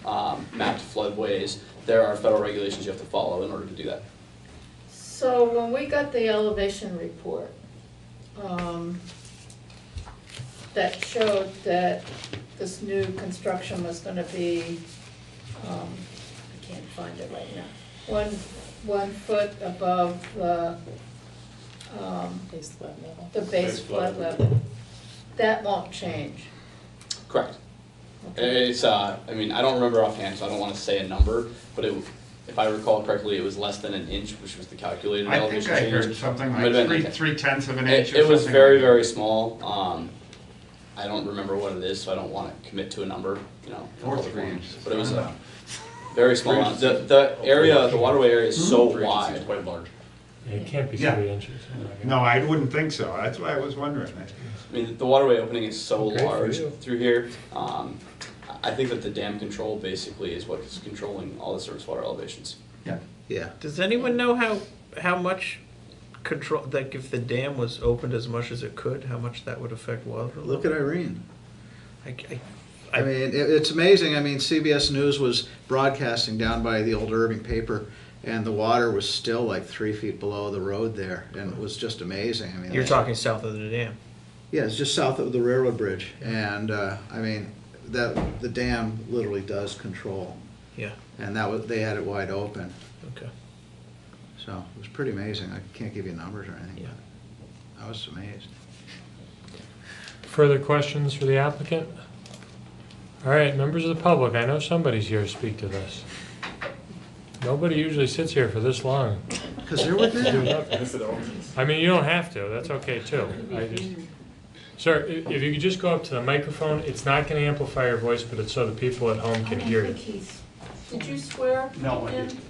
mapped floodways, there are federal regulations you have to follow in order to do that. So when we got the elevation report, that showed that this new construction was gonna be, I can't find it right now, 1 foot above the, Base flood level. the base flood level. That won't change. Correct. It's, I mean, I don't remember offhand, so I don't want to say a number, but if I recall correctly, it was less than an inch, which was the calculated I think elevation I change. heard something Might have like been- 3/10 of an inch or It was something very, like that. very small. I don't remember what it is, so I don't want to commit to a number, you know. in a Or public 3 forum. inches. But it was I don't a know. very small amount. The area, the waterway area is so wide. It's quite large. It can't be Yeah. 3 inches. No, I wouldn't think so. That's why I was wondering. I mean, the waterway opening is so Great for large you. through here. I think that the dam control basically is what is controlling all the surface water elevations. Yeah. Does anyone know how much control, like if the dam was opened as much as it could, how much that would affect water level? Look at Irene. I mean, it's amazing. I mean, CBS News was broadcasting down by the old Irving paper, and the water was still like 3 feet below the road there, and it was just amazing. I mean, You're talking south of the dam. yeah, it's just south of the railroad bridge, and I mean, the dam literally does control, Yeah, and they had it wide open, okay. so it was pretty amazing. I can't give you numbers or anything, Yeah. but I was amazed. Further questions for the applicant? All right, members of the public, I know somebody's here to speak to this. Nobody usually sits here for this long. Because they're with them. I mean, you don't have to, that's okay too. Sir, if you could just go up to the microphone, it's not gonna amplify your voice, but it's so the people at home can hear you. Did you swear No, I in? didn't.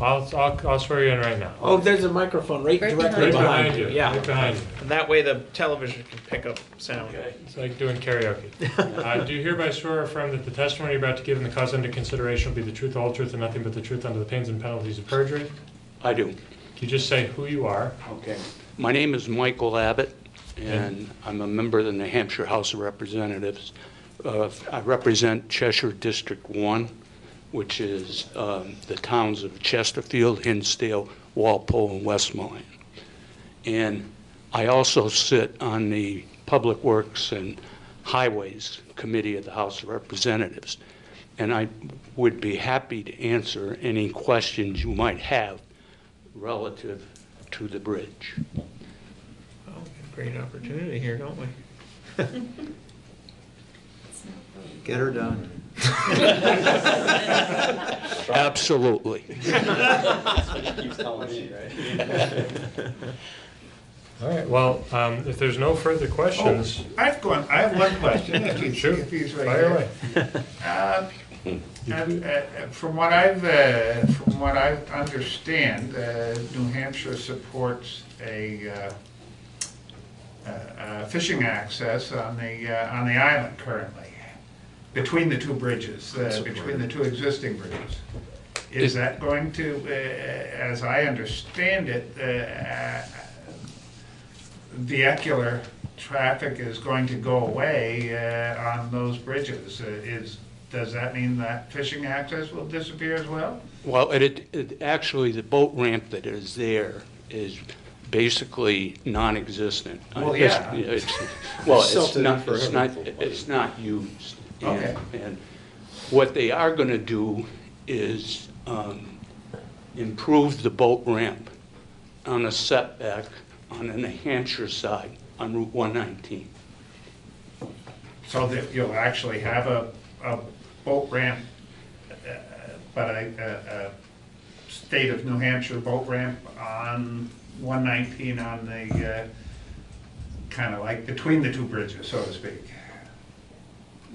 I'll swear you in right now. Oh, there's a microphone right directly Right behind you, yeah. Right behind you. And that way the television can pick up sound. It's like doing karaoke. Do you hereby swear or affirm that the testimony you're about to give in the cause under consideration will be the truth, the whole truth, and nothing but the truth under the pains and penalties of perjury? I do. Can you just say who you are? Okay. My name is Michael Abbott, and I'm a member of the New Hampshire House of Representatives. I represent Cheshire District 1, which is the towns of Chesterfield, Hinsdale, Walpole, and Westmoreland. And I also sit on the Public Works and Highways Committee of the House of Representatives. And I would be happy to answer any questions you might have relative to the bridge. Oh, great opportunity here, don't we? Get her done. Absolutely. That's what he keeps telling me, right? All right, well, if there's no further questions. I have one question. Sure. If he's right Fire here. From what I understand, New Hampshire supports a fishing access on the island currently, between the two bridges, between the two existing bridges. Is that going to, as I understand it, vehicular traffic is going to go away on those bridges? Does that mean that fishing access will disappear as well? Well, it actually, the boat ramp that is there is basically non-existent. Well, yeah. It's not used. Okay. And what they are going to do is improve the boat ramp on a setback on the New Hampshire side on Route 119. So that you'll actually have a boat ramp, but a state of New Hampshire boat ramp on 119 on the, kind of like between the two bridges, so to speak.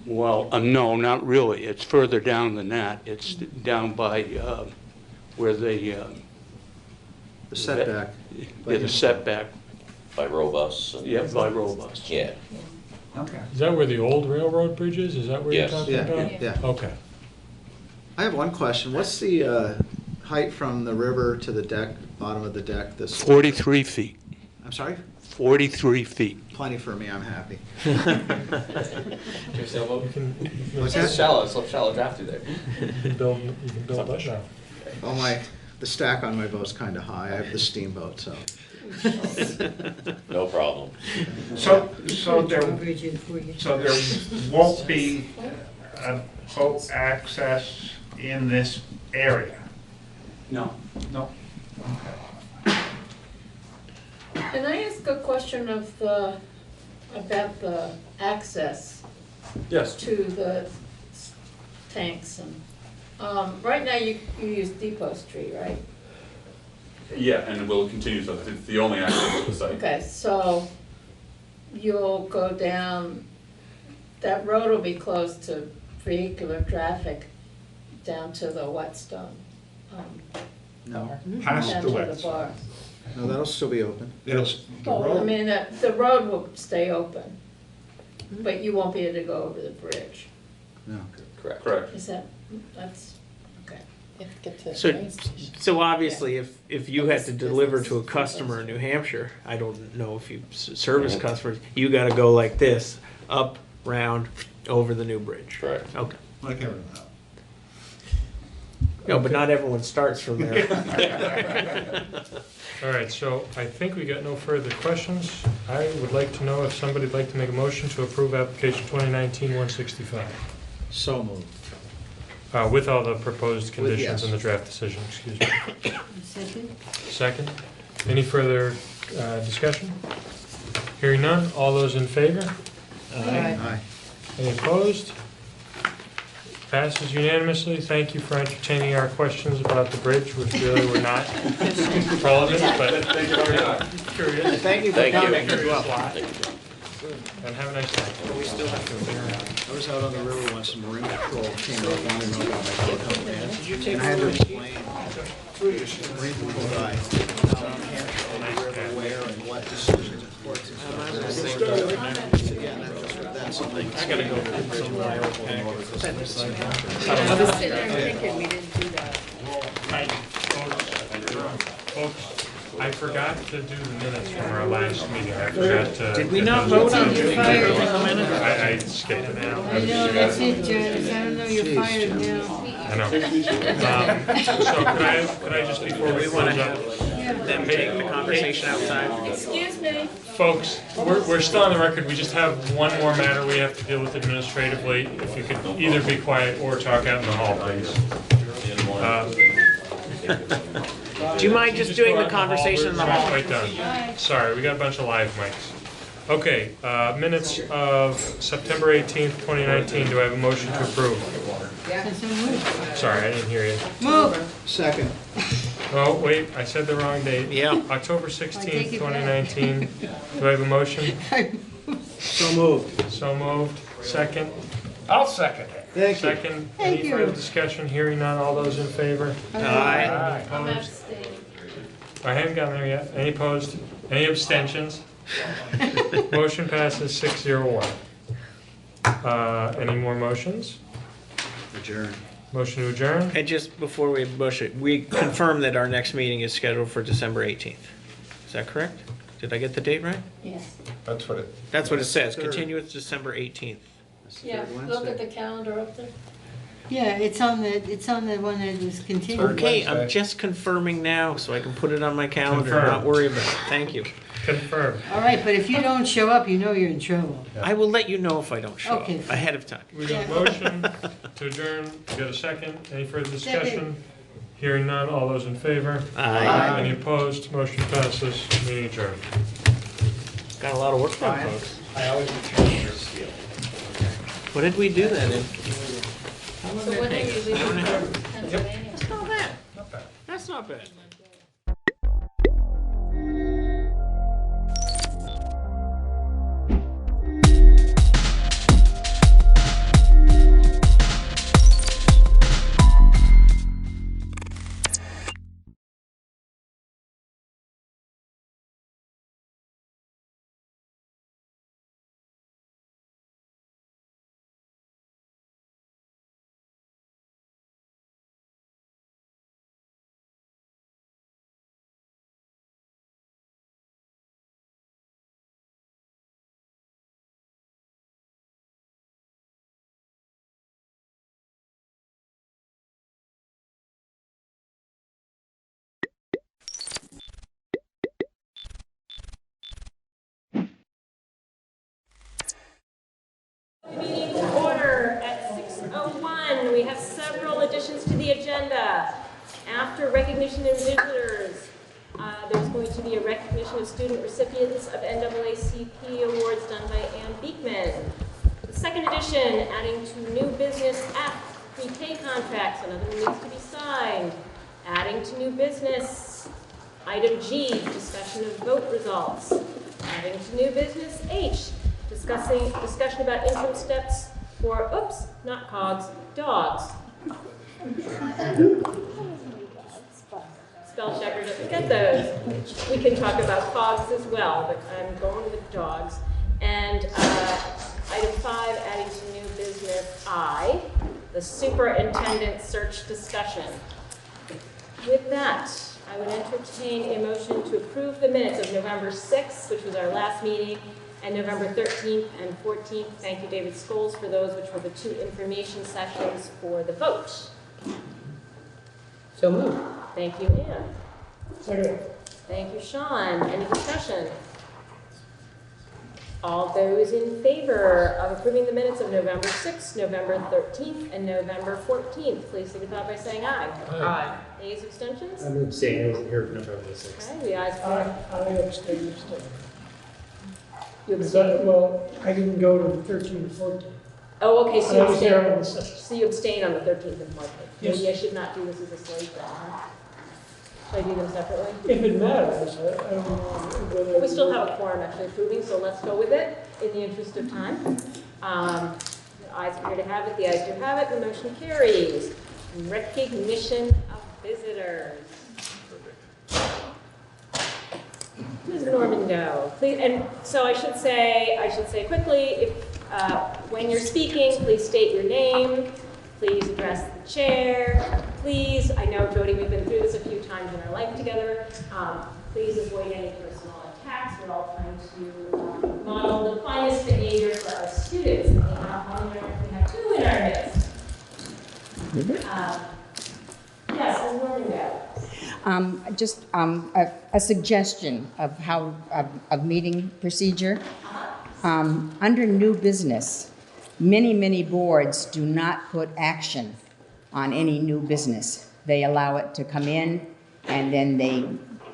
Well, no, not really. It's further down than that. It's down by where the setback. Yeah, the setback. By robust. and- Yeah, by robust. Yeah. Okay. Is that where the old railroad bridge is? Is that where you're Yes. talking Yeah, about? yeah. Okay. I have one question. What's the height from the river to the deck, bottom of the deck? This 43 feet. I'm sorry? 43 feet. Plenty for me, I'm happy. Do you have a sailboat? What's It's that? shallow, it's a shallow draft through there. You can build that now. Well, the stack on my boat's kind of high. I have the steamboat, so. No problem. So there won't be boat access in this area? No. No? Can I ask a question about the access Yes. to the tanks? And right now you use Depot Street, right? Yeah, and we'll continue, so it's the only access to the site. Okay, so you'll go down, that road will be closed to vehicular traffic down to the Whetstone. No. Past down the to Whetstone. bar. No, that'll still be open. The Well, I road, mean, the road will stay open, but you won't be able to go over the bridge. No. Correct. Correct. Is that's, okay. You have to get to the So, train station. so obviously, if you had to deliver to a customer in New Hampshire, I don't know if you service customers, you gotta go like this, up, round, over the new bridge. Correct. Okay. like everyone else. No, but not everyone starts from there. All right, so I think we got no further questions. I would like to know if somebody'd like to make a motion to approve application 2019-165. So moved. With all the proposed conditions yes. in the draft decision, excuse me. Second? Second. Any further discussion? Hearing none, all those in favor? Aye. Any opposed? Passes unanimously. Thank you for entertaining our questions about the bridge, which really were not relevant, but Thank you very much. curious. Thank you for Thank you. coming as well. And have a nice day. We still have to. I was out on the river once and Marine Patrol came up wanting to know about my boat company. And I had to explain to the Marine Patrol guy how New Hampshire, on the river, where and what decisions the courts. Yeah, that's something. I gotta go get some of my old packets. I was sitting there thinking we didn't do that. Folks, I forgot to do the minutes from our last meeting. I forgot to. Did we get not those. vote on You're fired. I skipped it now. I know, that's it, Janice, I don't know, you're fired now. I know. So could I just, before we close up, Them take the conversation outside. Excuse me. folks, we're still on the record. We just have one more matter we have to deal with administratively. If you could either be quiet or talk out in the hall, please. Do you mind just doing the conversation in the We're hall? not quite done. Sorry, we got a bunch of live mics. Okay, minutes of September 18th, 2019. Do I have a motion to approve? So moved. Sorry, I didn't hear you. Move. Second. Oh, wait, I said the wrong date. Yeah. October I 16th, take it back. 2019. Do I have a motion? So moved. So moved. Second? I'll second it. Thank you. Second. Thank Any you. further discussion? Hearing none. All those in favor? Aye. I'm Opposed? abstaining. I haven't gotten there yet. Any opposed? Any abstentions? Motion passes 601. Any more motions? Adjourn. Motion to adjourn? And just before we push it, we confirm that our next meeting is scheduled for December 18th. Is that correct? Did I get the date right? Yes. That's what it. That's what it says, Third. continue with December 18th. That's the Yeah, third look Wednesday. at the calendar up there. Yeah, it's on the one that was continued. Okay, I'm Wednesday. just confirming now so I can put it on my calendar, Confirmed. not worry about it. Thank you. Confirmed. All right, but if you don't show up, you know you're in trouble. I will let you know if I don't show up Okay. ahead of time. We got a motion to adjourn. We got a second. Any further discussion? Hearing none. All those in favor? Aye. Any opposed? Motion passes. Meeting adjourned. Got a lot of work done, folks. I always return your steel. What did we do then? How long So did when it did you take? leave Hour and a half? Pennsylvania? That's not bad. Not bad. That's not bad. have several additions to the agenda. After recognition of visitors, there's going to be a recognition of student recipients of NAACP awards done by Ann Beekman. The second edition, adding to new business F, pre-K contracts, another one needs to be signed. Adding to new business, item G, discussion of vote results. Adding to new business H, discussion about interim steps for, oops, not cogs, dogs. Spell checker doesn't get those. We can talk about cogs as well, but I'm going with dogs. And item 5, adding to new business I, the superintendent search discussion. With that, I would entertain a motion to approve the minutes of November 6th, which was our last meeting, and November 13th and 14th. Thank you, David Scholes, for those, which were the 2 information sessions for the vote. So moved. Thank you, Ann. Second. Thank you, Sean. Any discussion? All those in favor of approving the minutes of November 6th, November 13th, and November 14th, please signify by saying aye. Aye. Ayes, abstentions? I'm abstaining, I wasn't here for November the 6th. Okay, the ayes have it. I abstain. You Is that, abstain? well, I didn't go to the 13 and 14. Oh, okay, so you I was there on the abstain. 6th. So you abstain on the 13th and 14th. Yes. Maybe I should not do this as a slate then, huh? Should I do them separately? If it matters, I don't know whether. Well, we still have a quorum actually approving, so let's go with it in the interest of time. The ayes appear to have it, the ayes do have it, the motion carries. Recognition of visitors. Ms. Normando, please, and so I should say quickly, if when you're speaking, please state your name, please address the chair, please, I know, Jody, we've been through this a few times in our life together, please avoid any personal attacks. We're all trying to model the finest behavior for our students, and we have 2 in our midst. Yes, Ms. Normando. Just a suggestion of how, of meeting procedure. Under new business, many boards do not put action on any new business. They allow it to come in, and then they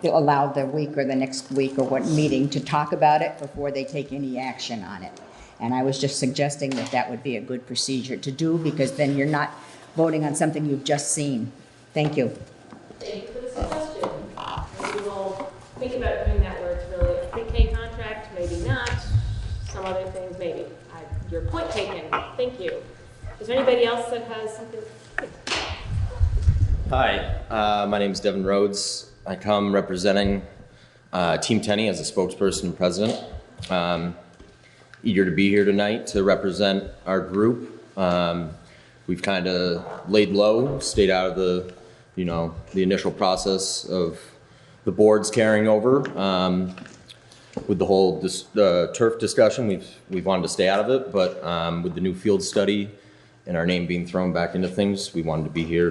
allow the week or the next week or what meeting to talk about it before they take any action on it. And I was just suggesting that that would be a good procedure to do, because then you're not voting on something you've just seen. Thank you. Thank you for the suggestion. Maybe we'll think about doing that where it's really a pre-K contract, maybe not, some other things, maybe. Your point taken. Thank you. Is there anybody else that has something? Hi, my name is Devin Rhodes. I come representing Team Tenny as a spokesperson and president. Eager to be here tonight to represent our group. We've kind of laid low, stayed out of the initial process of the boards carrying over. With the whole turf discussion, we've wanted to stay out of it, but with the new field study and our name being thrown back into things, we wanted to be here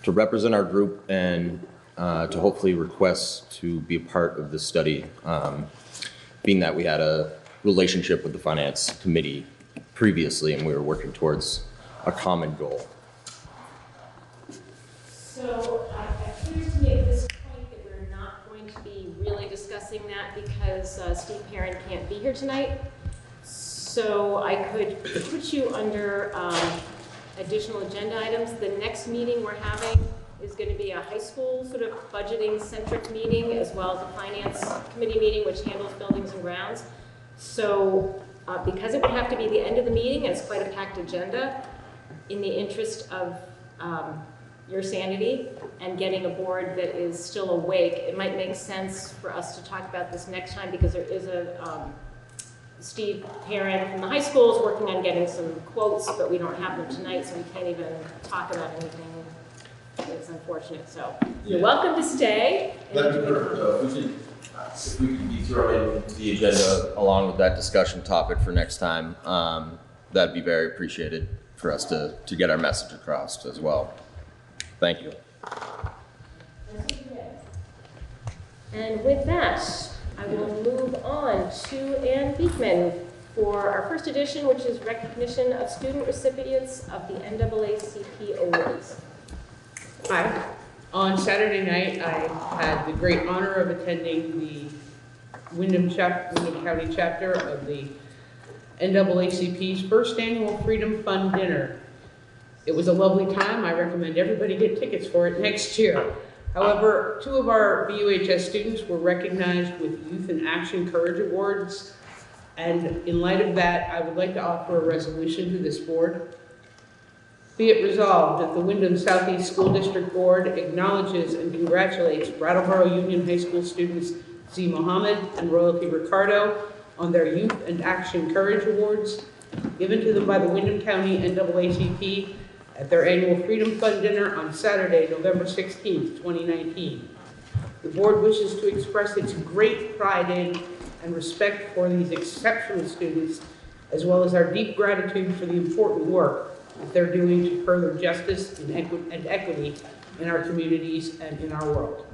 to represent our group and to hopefully request to be a part of this study, being that we had a relationship with the finance committee previously and we were working towards a common goal. So it appears to me at this point that we're not going to be really discussing that because Steve Perrin can't be here tonight. So I could put you under additional agenda items. The next meeting we're having is going to be a high school sort of budgeting centric meeting, as well as a finance committee meeting which handles buildings and grounds. So because it would have to be the end of the meeting, and it's quite a packed agenda, in the interest of your sanity and getting a board that is still awake, it might make sense for us to talk about this next time, because there is a Steve Perrin from the high school is working on getting some quotes, but we don't have them tonight, so we can't even talk about anything. It's unfortunate. So you're welcome to stay. That'd be perfect. If we could be thrown into the agenda along with that discussion topic for next time, that'd be very appreciated for us to get our message across as well. Thank you. And with that, I will move on to Ann Beekman for our first edition, which is recognition of student recipients of the NAACP Awards. Hi. On Saturday night, I had the great honor of attending the Wyndham County chapter of the NAACP's first annual Freedom Fund Dinner. It was a lovely time. I recommend everybody get tickets for it next year. However, 2 of our BUHS students were recognized with Youth in Action Courage Awards. And in light of that, I would like to offer a resolution to this board. Be it resolved that the Wyndham Southeast School District Board acknowledges and congratulates Brattleboro Union High School students Z. Mohammed and Royalty Ricardo on their Youth and Action Courage Awards given to them by the Wyndham County NAACP at their annual Freedom Fund Dinner on Saturday, November 16th, 2019. The board wishes to express its great pride in and respect for these exceptional students, as well as our deep gratitude for the important work that they're doing to further justice and equity in our communities and in our world.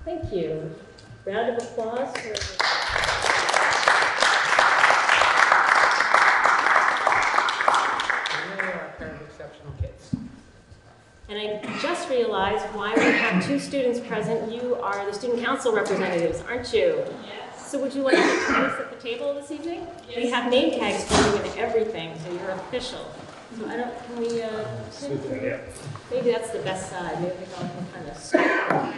Thank you. Round of applause for Exceptional kids. And I just realized why we have 2 students present. You are the student council representatives, aren't you? Yes. So would you like to join us at the table this evening? Yes. We have name tags for you and everything, so you're official. So can we, maybe that's the best side. Maybe we can kind of scoot around.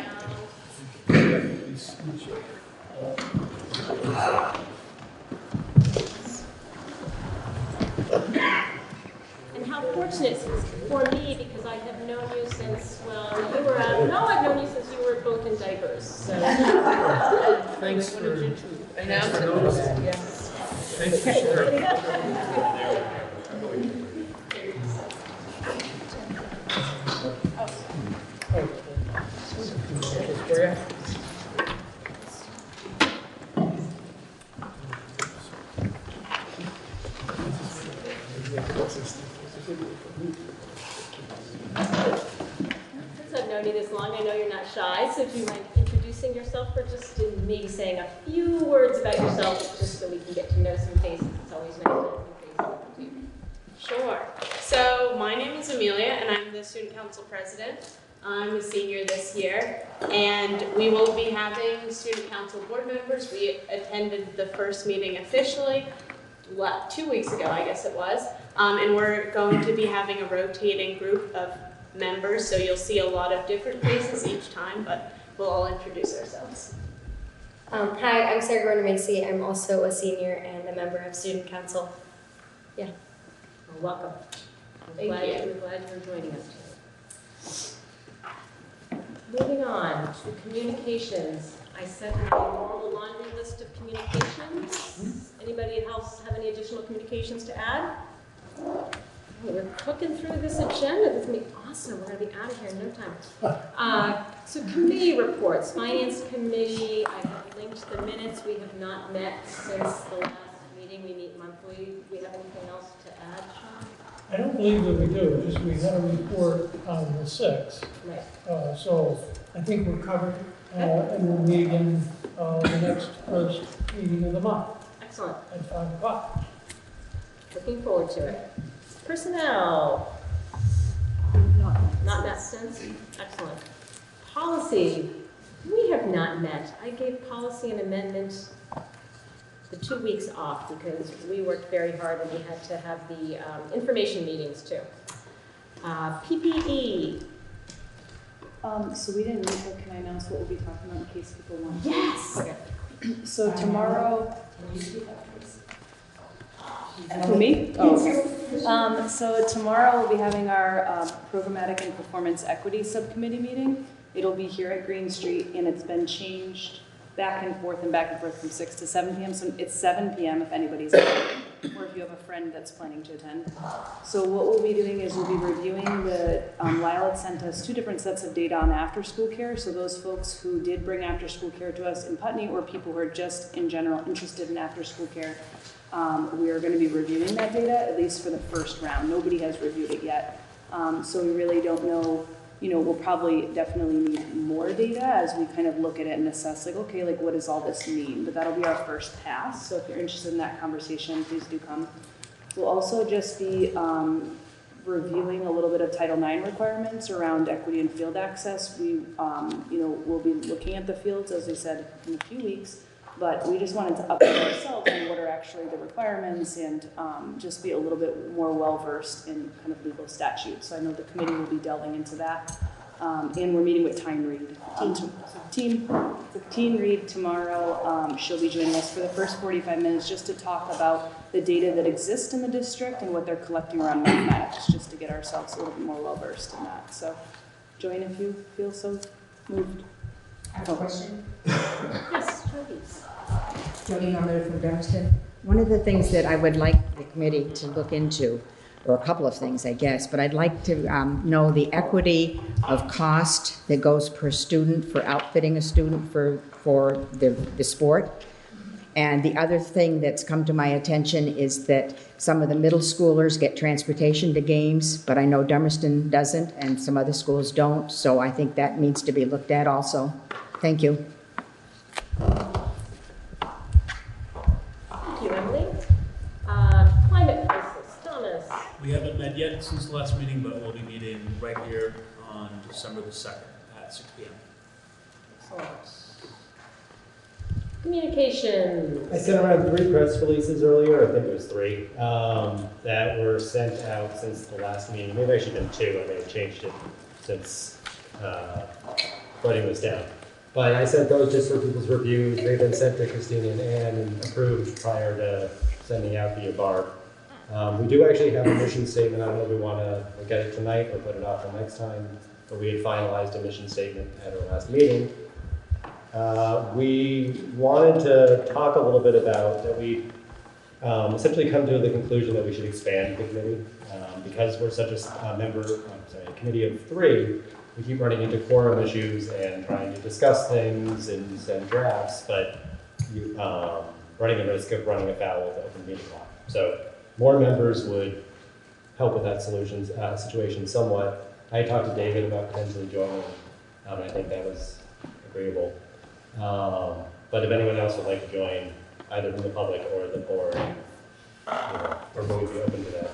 And how fortunate for me, because I have known you since, well, you were I've known you since you were both in diapers. So Thanks for announcing this. Yes. Thanks for sharing. Since I've known you this long, I know you're not shy, so do you mind introducing yourself or just maybe saying a few words about yourself, just so we can get to know some faces? It's always nice to know some faces. Sure. So my name is Amelia, and I'm the student council president. I'm a senior this year, and we will be having student council board members. We attended the first meeting officially 2 weeks ago, I guess it was, and we're going to be having a rotating group of members, so you'll see a lot of different faces each time, but we'll all introduce ourselves. Hi, I'm Sarah Gardner-Macy. I'm also a senior and a member of student council. Yeah. Well, welcome. Thank you. We're glad you're joining us today. Moving on to communications. I sent a normal laundry list of communications. Anybody else have any additional communications to add? Oh, we're cooking through this agenda. This is going to be awesome. We're going to be out of here in no time. So committee reports. Finance committee, I have linked the minutes. We have not met since the last meeting. We meet monthly. Do we have anything else to add, Sean? I don't believe that we do, just we had a report on the 6th. Right. So I think we're covered, and we'll meet again the next first meeting of the month. Excellent. At 5 o'clock. Looking forward to it. Personnel. Not met since? Excellent. Policy. We have not met. I gave policy and amendments the 2 weeks off because we worked very hard and we had to have the information meetings too. PPE. So we didn't meet, but can I announce what we'll be talking about in case people want? Yes. Okay. So tomorrow. Can you speak up, please? For me? Oh. So tomorrow we'll be having our programmatic and performance equity subcommittee meeting. It'll be here at Green Street, and it's been changed back and forth from 6 to 7 p.m. So it's 7 p.m. if anybody's there, or if you have a friend that's planning to attend. So what we'll be doing is we'll be reviewing the, Lyle sent us 2 different sets of data on after school care. So those folks who did bring after school care to us in Putney, or people who are just in general interested in after school care, we are going to be reviewing that data, at least for the first round. Nobody has reviewed it yet. So we really don't know, we'll probably definitely need more data as we kind of look at it and assess, like, okay, like, what does all this mean? But that'll be our first pass, so if you're interested in that conversation, please do come. We'll also just be reviewing a little bit of Title IX requirements around equity and field access. We, we'll be looking at the fields, as I said, in a few weeks, but we just wanted to update ourselves on what are actually the requirements and just be a little bit more well-versed in kind of legal statutes. So I know the committee will be delving into that. And we're meeting with Teen Reed tomorrow. She'll be joining us for the first 45 minutes just to talk about the data that exists in the district and what they're collecting around mathematics, just to get ourselves a little bit more well-versed in that. So join if you feel so moved. I have a question. Yes, please. Jody Norman from Dummerston. One of the things that I would like the committee to look into, or a couple of things, I guess, but I'd like to know the equity of cost that goes per student for outfitting a student for the sport. And the other thing that's come to my attention is that some of the middle schoolers get transportation to games, but I know Dummerston doesn't, and some other schools don't, so I think that needs to be looked at also. Thank you. Thank you, Emily. Climate crisis, Thomas. We haven't met yet since the last meeting, but we'll be meeting right here on December the 2nd at 6 p.m. Excellent. Communications. I sent around 3 press releases earlier, I think it was 3, that were sent out since the last meeting. Maybe I should have done 2, I may have changed it since writing this down. But I sent those just for people's reviews. They've been sent to Christina and Ann and approved prior to sending out via Barb. We do actually have a mission statement. I don't know if we want to look at it tonight or put it off for next time, but we had finalized a mission statement at our last meeting. We wanted to talk a little bit about that we essentially come to the conclusion that we should expand the committee. Because we're such a committee of 3, we keep running into quorum issues and trying to discuss things and send drafts, but running the risk of running afoul of the open meeting law. So more members would help with that situation somewhat. I talked to David about potentially joining, and I think that was agreeable. But if anyone else would like to join, either from the public or the board, we're going to be open to that.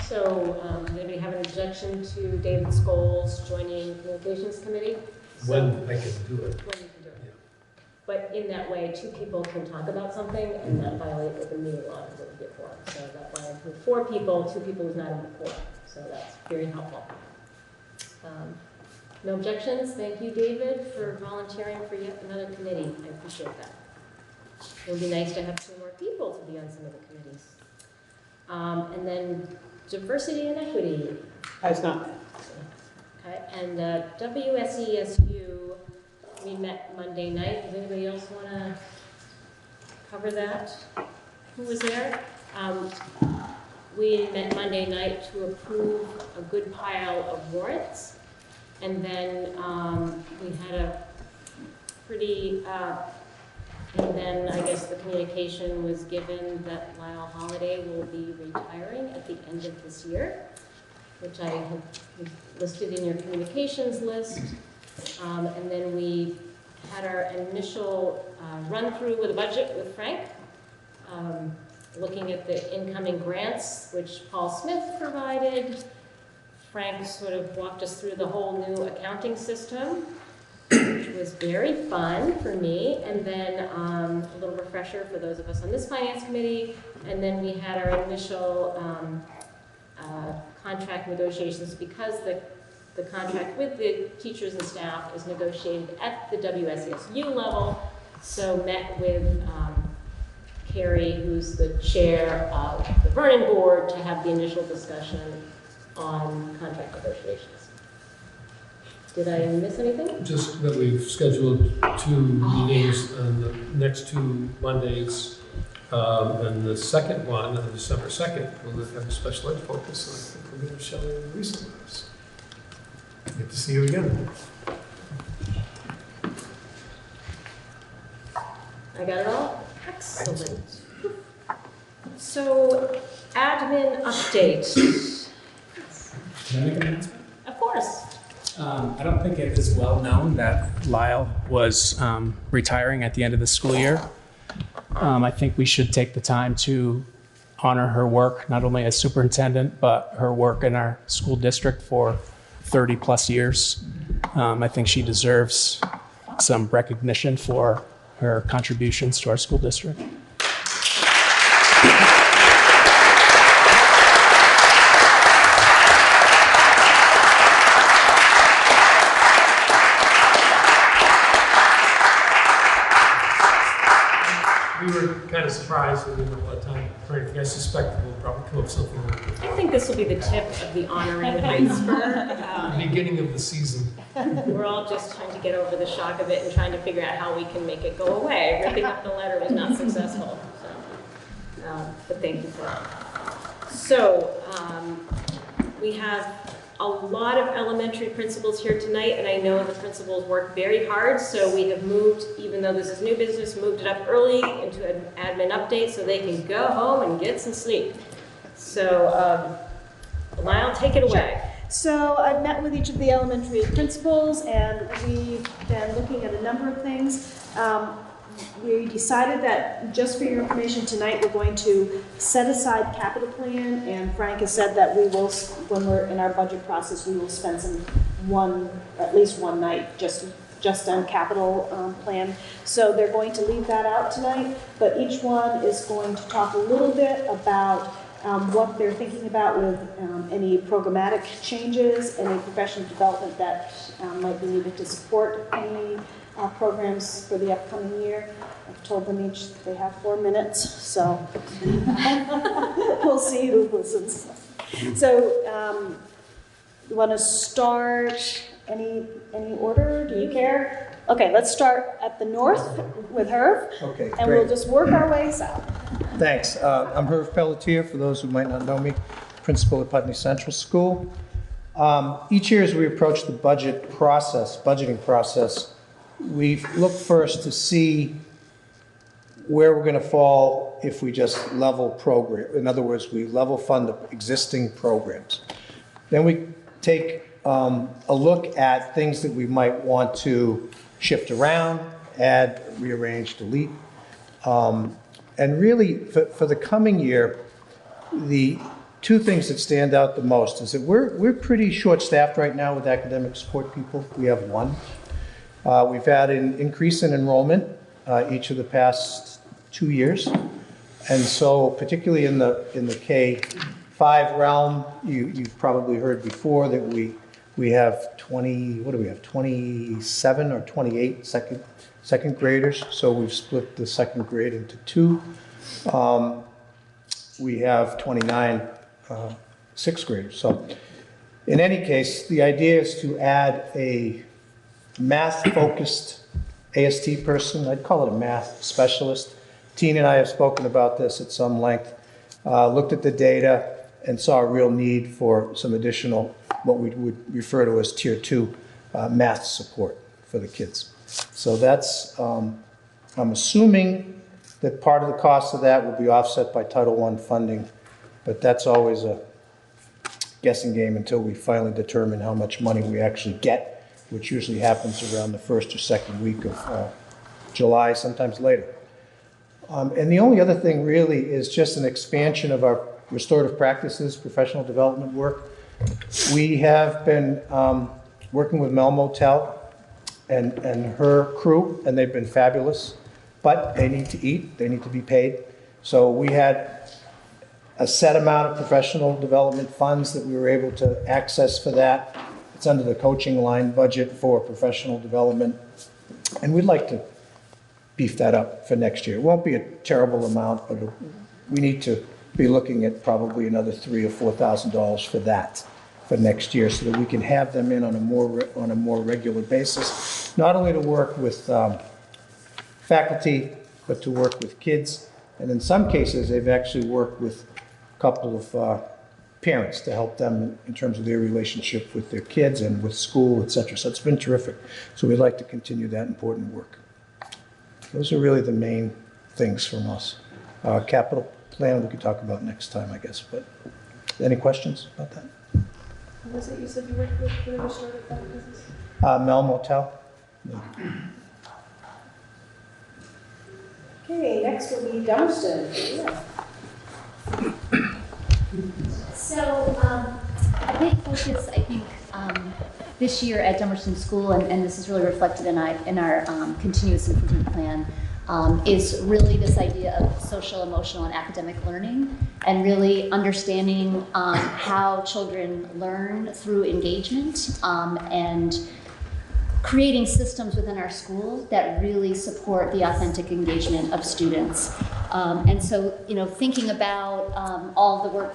So, does anybody have an objection to David Scholes joining Communications Committee? When I can do it. When you can do it. Yeah. But in that way, 2 people can talk about something and not violate open meeting law because it would be a quorum. So that way, with 4 people, 2 people was not in the quorum. So that's very helpful. No objections. Thank you, David, for volunteering for yet another committee. I appreciate that. It would be nice to have 2 more people to be on some of the committees. And then diversity and equity. Has not met. Okay, and WSESU, we met Monday night. Does anybody else want to cover that? Who was there? We met Monday night to approve a good pile of warrants. And then we had a pretty, and then I guess the communication was given that Lyle Holiday will be retiring at the end of this year, which I have listed in your communications list. And then we had our initial run-through with the budget with Frank, looking at the incoming grants, which Paul Smith provided. Frank sort of walked us through the whole new accounting system, which was very fun for me. And then a little refresher for those of us on this finance committee. And then we had our initial contract negotiations, because the contract with the teachers and staff is negotiated at the WSSU level. So met with Carrie, who's the chair of the Vernon board, to have the initial discussion on contract negotiations. Did I miss anything? Just that we've scheduled 2 meetings on the next 2 Mondays. And the second one, on December 2nd, will have a special ed focus. So I think we're going to show you the recent ones. Good to see you again. I got it all? Excellent. So, admin update. Can I make an announcement? Of course. I don't think it is well known that Lyle was retiring at the end of the school year. I think we should take the time to honor her work, not only as superintendent, but her work in our school district for 30 plus years. I think she deserves some recognition for her contributions to our school district. We were kind of surprised. We didn't have a lot of time for anything. I suspect we'll probably come up with something like that. I think this will be the tip of the honoring iceberg. Beginning of the season. We're all just trying to get over the shock of it and trying to figure out how we can make it go away. Ripping up the letter was not successful. But thank you for that. So we have a lot of elementary principals here tonight, and I know the principals work very hard, so we have moved, even though this is new business, moved it up early into an admin update so they can go home and get some sleep. So Lyle, take it away. So I've met with each of the elementary principals, and we've been looking at a number of things. We decided that, just for your information tonight, we're going to set aside capital plan, and Frank has said that we will, when we're in our budget process, we will spend at least one night just on capital plan. So they're going to leave that out tonight, but each one is going to talk a little bit about what they're thinking about with any programmatic changes, any professional development that might be needed to support any programs for the upcoming year. I've told them each they have 4 minutes, so we'll see who listens. So you want to start any order? Do you care? Okay, let's start at the north with Herb. Okay, and great. we'll just work our way south. Thanks. I'm Herb Pelletier, for those who might not know me, principal at Putney Central School. Each year as we approach the budgeting process, we look first to see where we're going to fall if we just level program. In other words, we level fund the existing programs. Then we take a look at things that we might want to shift around, add, rearrange, delete. And really, for the coming year, the two things that stand out the most is that we're pretty short-staffed right now with academic support people. We have one. We've had an increase in enrollment each of the past 2 years. And so particularly in the K-5 realm, you've probably heard before that we have 27 or 28 second graders. So we've split the second grade into two. We have 29 sixth graders. So in any case, the idea is to add a math-focused AST person. I'd call it a math specialist. Tina and I have spoken about this at some length, looked at the data, and saw a real need for some additional, what we would refer to as Tier 2 math support for the kids. So that's, I'm assuming that part of the cost of that will be offset by Title I funding, but that's always a guessing game until we finally determine how much money we actually get, which usually happens around the first or second week of July, sometimes later. And the only other thing really is just an expansion of our restorative practices, professional development work. We have been working with Mel Motel and her crew, and they've been fabulous, but they need to eat, they need to be paid. So we had a set amount of professional development funds that we were able to access for that. It's under the coaching line budget for professional development. And we'd like to beef that up for next year. It won't be a terrible amount, but we need to be looking at probably another $3,000 or $4,000 for that for next year, so that we can have them in on a more regular basis, not only to work with faculty, but to work with kids. And in some cases, they've actually worked with a couple of parents to help them in terms of their relationship with their kids and with school, et cetera. So it's been terrific. So we'd like to continue that important work. Those are really the main things from us. Capital plan we could talk about next time, I guess. But any questions about that? What was it you said you worked with for the restorative practices? Mel Motel. Okay, next will be Dummerston. Yeah. So, a big focus, I think, this year at Dummerston School, and this is really reflected in our continuous improvement plan, is really this idea of social, emotional, and academic learning, and really understanding how children learn through engagement, and creating systems within our school that really support the authentic engagement of students. And so, thinking about all the work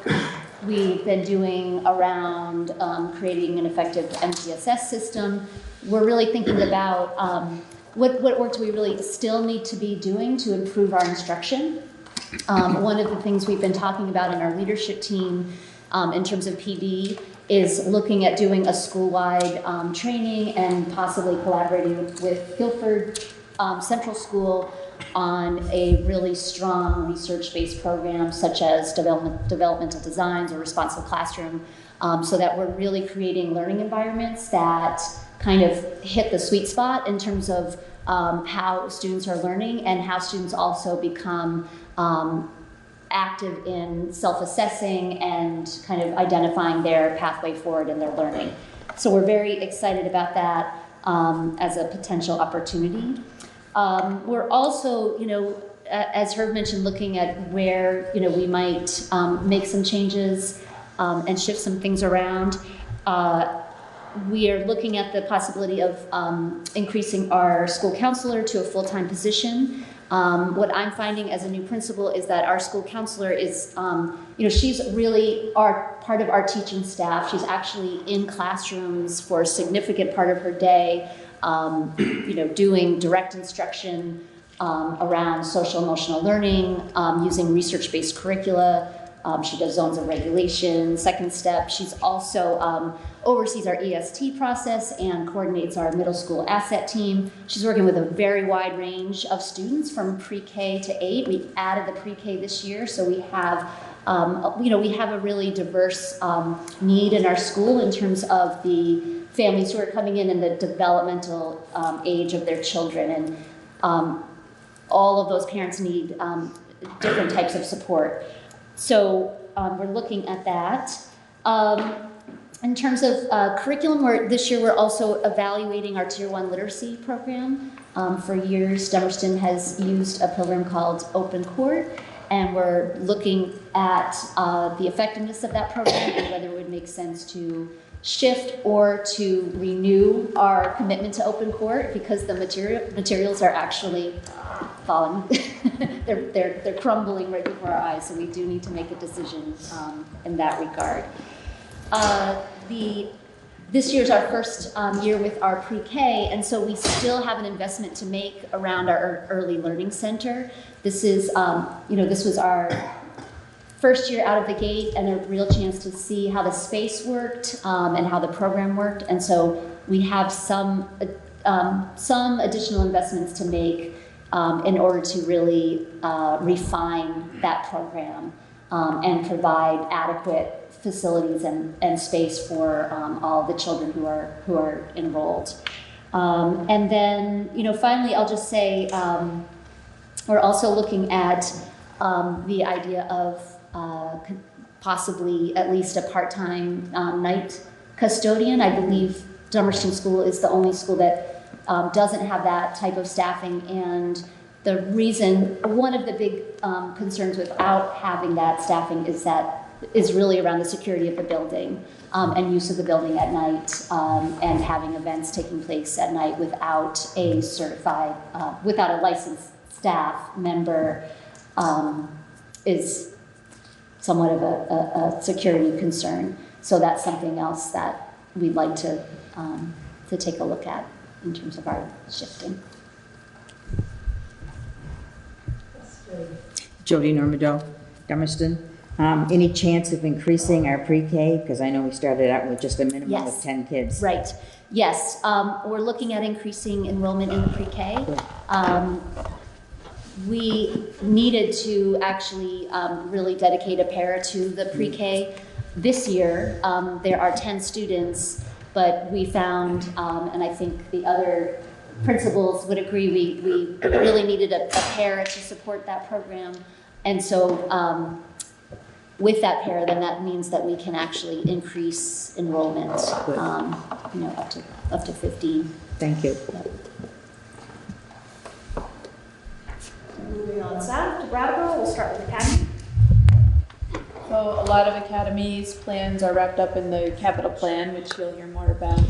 we've been doing around creating an effective MTSS system, we're really thinking about what work do we really still need to be doing to improve our instruction. One of the things we've been talking about in our leadership team in terms of PD is looking at doing a school-wide training and possibly collaborating with Guilford Central School on a really strong research-based program such as developmental designs or responsive classroom, so that we're really creating learning environments that kind of hit the sweet spot in terms of how students are learning and how students also become active in self-assessing and kind of identifying their pathway forward in their learning. So we're very excited about that as a potential opportunity. We're also, as Herb mentioned, looking at where, we might make some changes and shift some things around. We are looking at the possibility of increasing our school counselor to a full-time position. What I'm finding as a new principal is that our school counselor is, she's really part of our teaching staff. She's actually in classrooms for a significant part of her day, doing direct instruction around social emotional learning, using research-based curricula. She does zones of regulation, second step. She's also oversees our EST process and coordinates our middle school asset team. She's working with a very wide range of students from pre-K to 8. We added the pre-K this year, so we have, we have a really diverse need in our school in terms of the families who are coming in the developmental age of their children, and all of those parents need different types of support. So we're looking at that. In terms of curriculum, this year we're also evaluating our Tier 1 literacy program. For years, Dummerston has used a program called Open Court, and we're looking at the effectiveness of that program and whether it would make sense to shift or to renew our commitment to Open Court, because the materials are actually falling. they're crumbling right before our eyes, so we do need to make a decision in that regard. This year's our first year with our pre-K, and so we still have an investment to make around our early learning center. This is, this was our first year out of the gate and a real chance to see how the space worked and how the program worked, and so we have some additional investments to make in order to really refine that program and provide adequate facilities and space for all the children who are enrolled. And then, finally, I'll just say we're also looking at the idea of possibly at least a part-time night custodian. I believe Dummerston School is the only school that doesn't have that type of staffing, and the reason, one of the big concerns without having that staffing is really around the security of the building and use of the building at night, and having events taking place at night without a certified, without a licensed staff member is somewhat of a security concern. So that's something else that we'd like to take a look at in terms of our shifting. Jody Normandeau, Dummerston. Any chance of increasing our pre-K? Because I know we started out with just a minimum of 10 kids. Right. Yes. We're looking at increasing enrollment in the pre-K. We needed to actually really dedicate a para to the pre-K. This year, there are 10 students but we found, and I think the other principals would agree, we really needed a pair to support that program. And so with that pair, then that means that we can actually increase enrollment, up to 15. Thank you. Moving on south to Brattleboro, we'll start with Academy. So a lot of Academy's plans are wrapped up in the capital plan, which you'll hear more about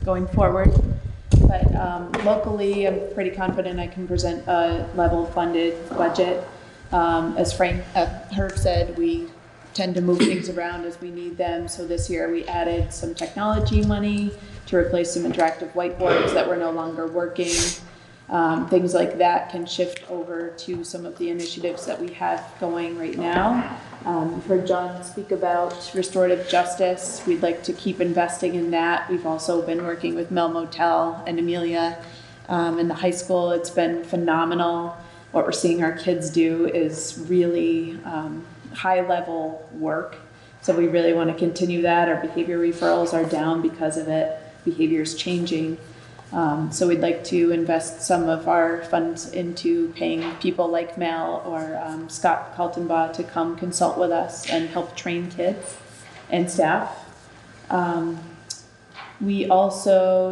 going forward. But locally, I'm pretty confident I can present a level funded budget. As Frank Herb said, we tend to move things around as we need them. So this year we added some technology money to replace some interactive whiteboards that were no longer working. Things like that can shift over to some of the initiatives that we have going right now. We've heard John speak about restorative justice. We'd like to keep investing in that. We've also been working with Mel Motel and Amelia in the high school. It's been phenomenal. What we're seeing our kids do is really high-level work. So we really want to continue that. Our behavior referrals are down because of it. Behavior is changing. So we'd like to invest some of our funds into paying people like Mel or Scott Kaltenbaugh to come consult with us and help train kids and staff. We also,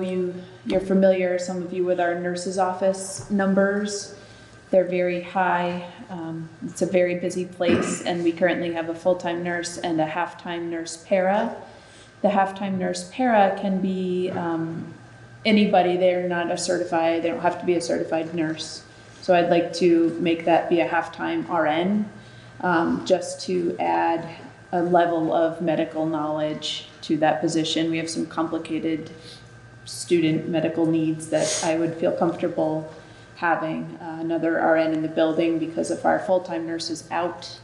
you're familiar, some of you, with our nurse's office numbers. They're very high. It's a very busy place, and we currently have a full-time nurse and a half-time nurse para. The half-time nurse para can be anybody. They're not a certified, they don't have to be a certified nurse. So I'd like to make that be a half-time RN, just to add a level of medical knowledge to that position. We have some complicated student medical needs that I would feel comfortable having another RN in the building, because if our full-time nurse is out,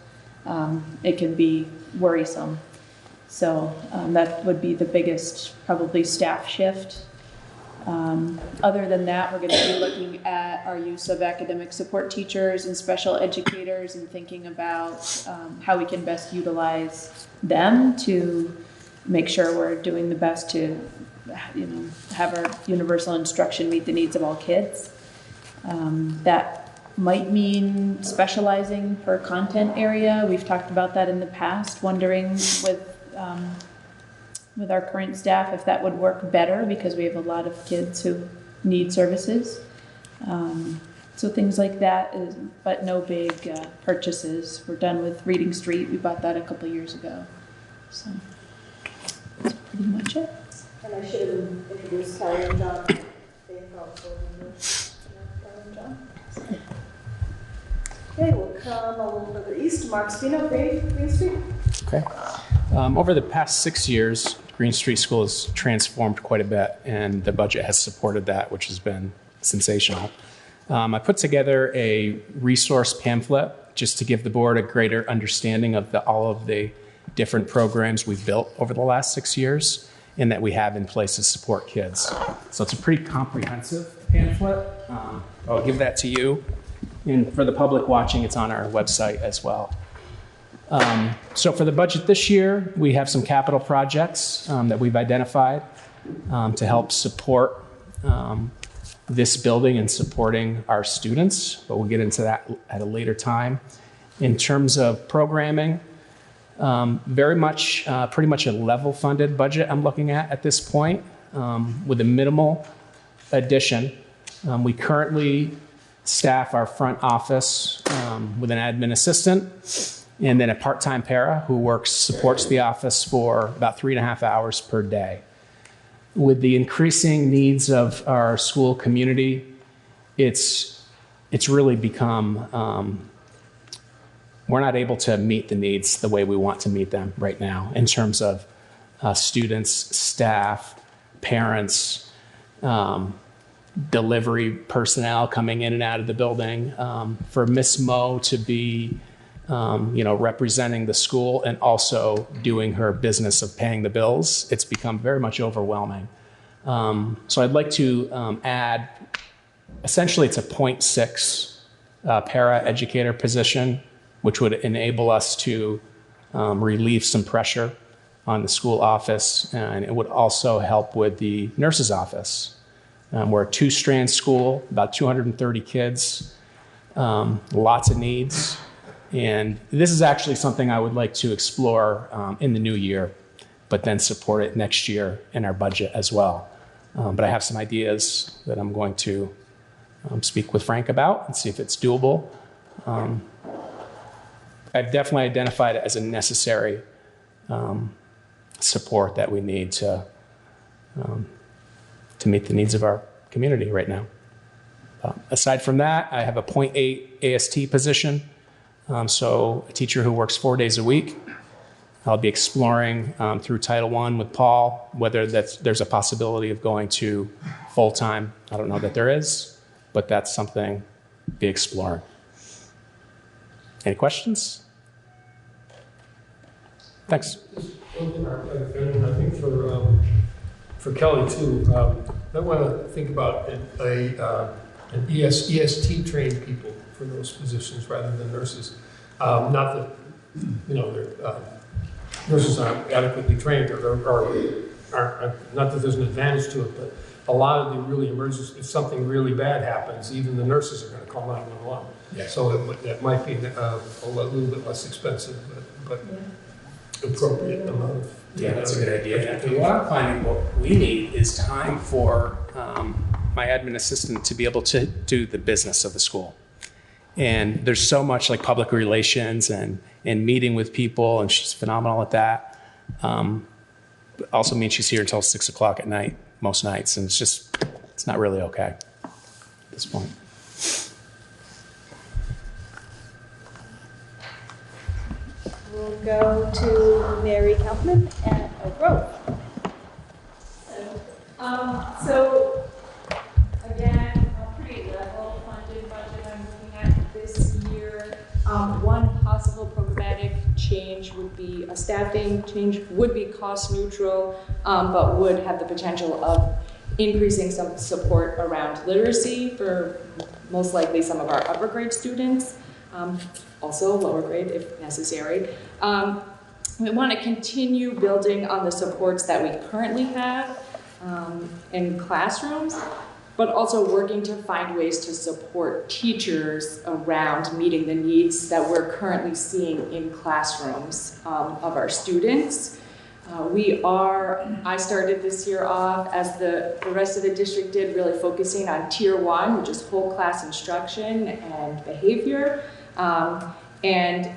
it can be worrisome. So that would be the biggest, probably, staff shift. Other than that, we're going to be looking at our use of academic support teachers and special educators and thinking about how we can best utilize them to make sure we're doing the best to, have our universal instruction meet the needs of all kids. That might mean specializing per content area. We've talked about that in the past, wondering with our current staff if that would work better, because we have a lot of kids who need services. So things like that, but no big purchases. We're done with Reading Street. We bought that a couple years ago. So that's pretty much it. And I should have introduced Kelly and John. They felt Kelly and John. Okay, we'll come a little further east. Mark Spino, Green Street. Okay. Over the past 6 years, Green Street School has transformed quite a bit, and the budget has supported that, which has been sensational. I put together a resource pamphlet just to give the board a greater understanding of all of the different programs we've built over the last 6 years and that we have in place to support kids. So it's a pretty comprehensive pamphlet. I'll give that to you. And for the public watching, it's on our website as well. So for the budget this year, we have some capital projects that we've identified to help support this building and supporting our students, but we'll get into that at a later time. In terms of programming, pretty much a level funded budget I'm looking at this point, with a minimal addition. We currently staff our front office with an admin assistant and then a part-time para who supports the office for about 3.5 hours per day. With the increasing needs of our school community, it's really become, we're not able to meet the needs the way we want to meet them right now in terms of students, staff, parents, delivery personnel coming in and out of the building. For Miss Mo to be representing the school and also doing her business of paying the bills, it's become very much overwhelming. So I'd like to add, essentially it's a 0.6 para educator position, which would enable us to relieve some pressure on the school office, and it would also help with the nurse's office. We're a two-strand school, about 230 kids, lots of needs. And this is actually something I would like to explore in the new year, but then support it next year in our budget as well. But I have some ideas that I'm going to speak with Frank about and see if it's doable. I've definitely identified it as a necessary support that we need to meet the needs of our community right now. Aside from that, I have a 0.8 AST position, so a teacher who works 4 days a week. I'll be exploring through Title I with Paul whether there's a possibility of going to full-time. I don't know that there is, but that's something to be exploring. Any questions? Thanks. One thing I think for Kelly too, I want to think about an EST trained people for those positions rather than nurses. Not that nurses aren't adequately trained or aren't, not that there's an advantage to it, but a lot of the really emergencies, if something really bad happens, even the nurses are going to call 911. Yeah. So that might be a little bit less expensive, but appropriate amount of. Yeah, that's a good idea. And what I'm finding, what we need is time for my admin assistant to be able to do the business of the school. And there's so much like public relations and meeting with people, and she's phenomenal at that. Also means she's here until 6 o'clock at night, most nights, and it's not really okay at this point. We'll go to Mary Kaufman at Oak Grove. So again, a pretty level funded budget I'm looking at this year. One possible programmatic change would be a staffing change, would be cost neutral, but would have the potential of increasing some support around literacy for most likely some of our upper grade students, also lower grade if necessary. We want to continue building on the supports that we currently have in classrooms, but also working to find ways to support teachers around meeting the needs that we're currently seeing in classrooms of our students. I started this year off, as the rest of the district did, really focusing on Tier 1, which is whole class instruction and behavior. And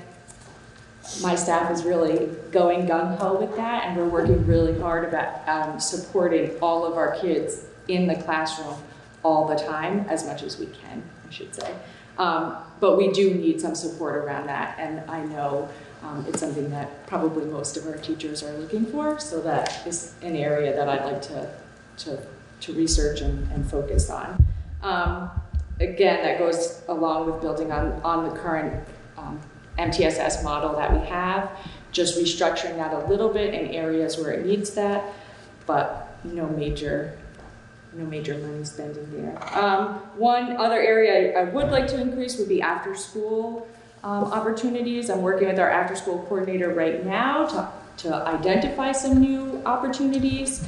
my staff is really going gung-ho with that, and we're working really hard about supporting all of our kids in the classroom all the time, as much as we can, I should say. But we do need some support around that, and I know it's something that probably most of our teachers are looking for, so that is an area that I'd like to research and focus on. Again, that goes along with building on the current MTSS model that we have, just restructuring that a little bit in areas where it needs that, but no major money spending there. One other area I would like to increase would be after school opportunities. I'm working with our after school coordinator right now to identify some new opportunities.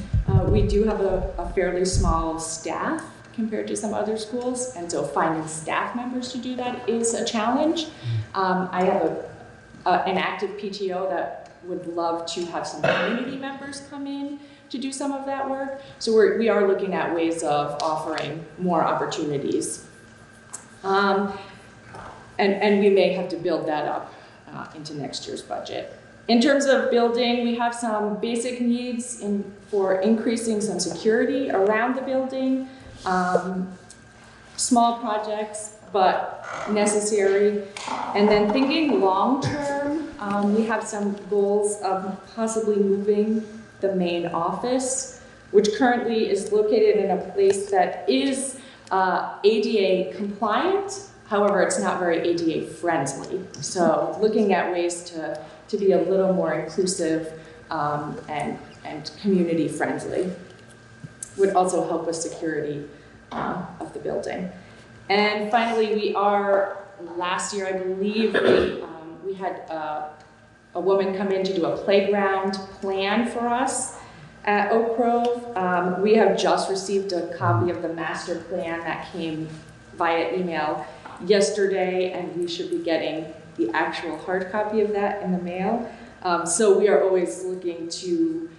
We do have a fairly small staff compared to some other schools, and so finding staff members to do that is a challenge. I have an active PTO that would love to have some community members come in to do some of that work. So we are looking at ways of offering more opportunities. And we may have to build that up into next year's budget. In terms of building, we have some basic needs for increasing some security around the building. Small projects, but necessary. And then thinking long-term, we have some goals of possibly moving the main office, which currently is located in a place that is ADA compliant. However, it's not very ADA friendly. So looking at ways to be a little more inclusive and community friendly would also help with security of the building. And finally, last year, I believe, we had a woman come in to do a playground plan for us at Oak Grove. We have just received a copy of the master plan that came via email yesterday, and we should be getting the actual hard copy of that in the mail. So we are always looking to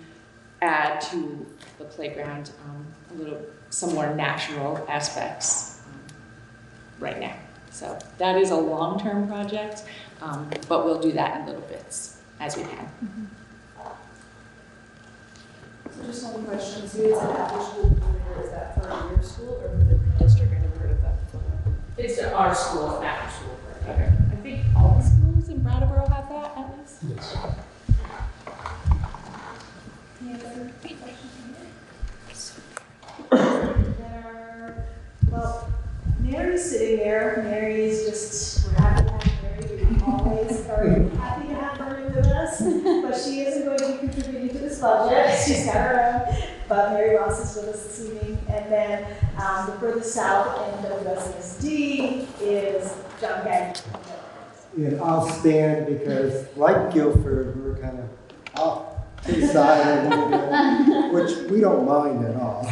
add to the playground some more natural aspects right now. So that is a long-term project, but we'll do that in little bits as we can. So just one question, so is that after school coordinator, is that for your school or for the district? I never heard of that before. It's our school, after school. Okay. I think all the schools in Brattleboro have that at least. Yes. Any other questions? Well, Mary's sitting there. Mary's just, we're happy to have Mary. We always are happy to have her with us, but she isn't going to be contributing to this budget. She's got her own. But Mary Ross is with us this evening. And then the further south end of SSD is John Gagnon. And I'll stand because, like Guilford, we're kind of off to the side a little bit, which we don't mind at all.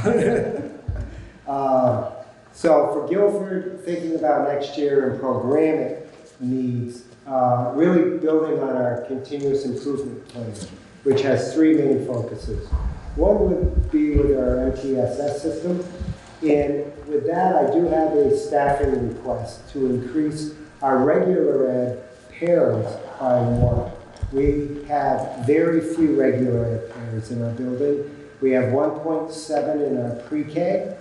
So for Guilford, thinking about next year and programming needs, really building on our continuous improvement plan, which has three main focuses. One would be with our MTSS system, and with that I do have a staffing request to increase our regular ed parents by one. We have very few regular ed parents in our building. We have 1.7 in our pre-K,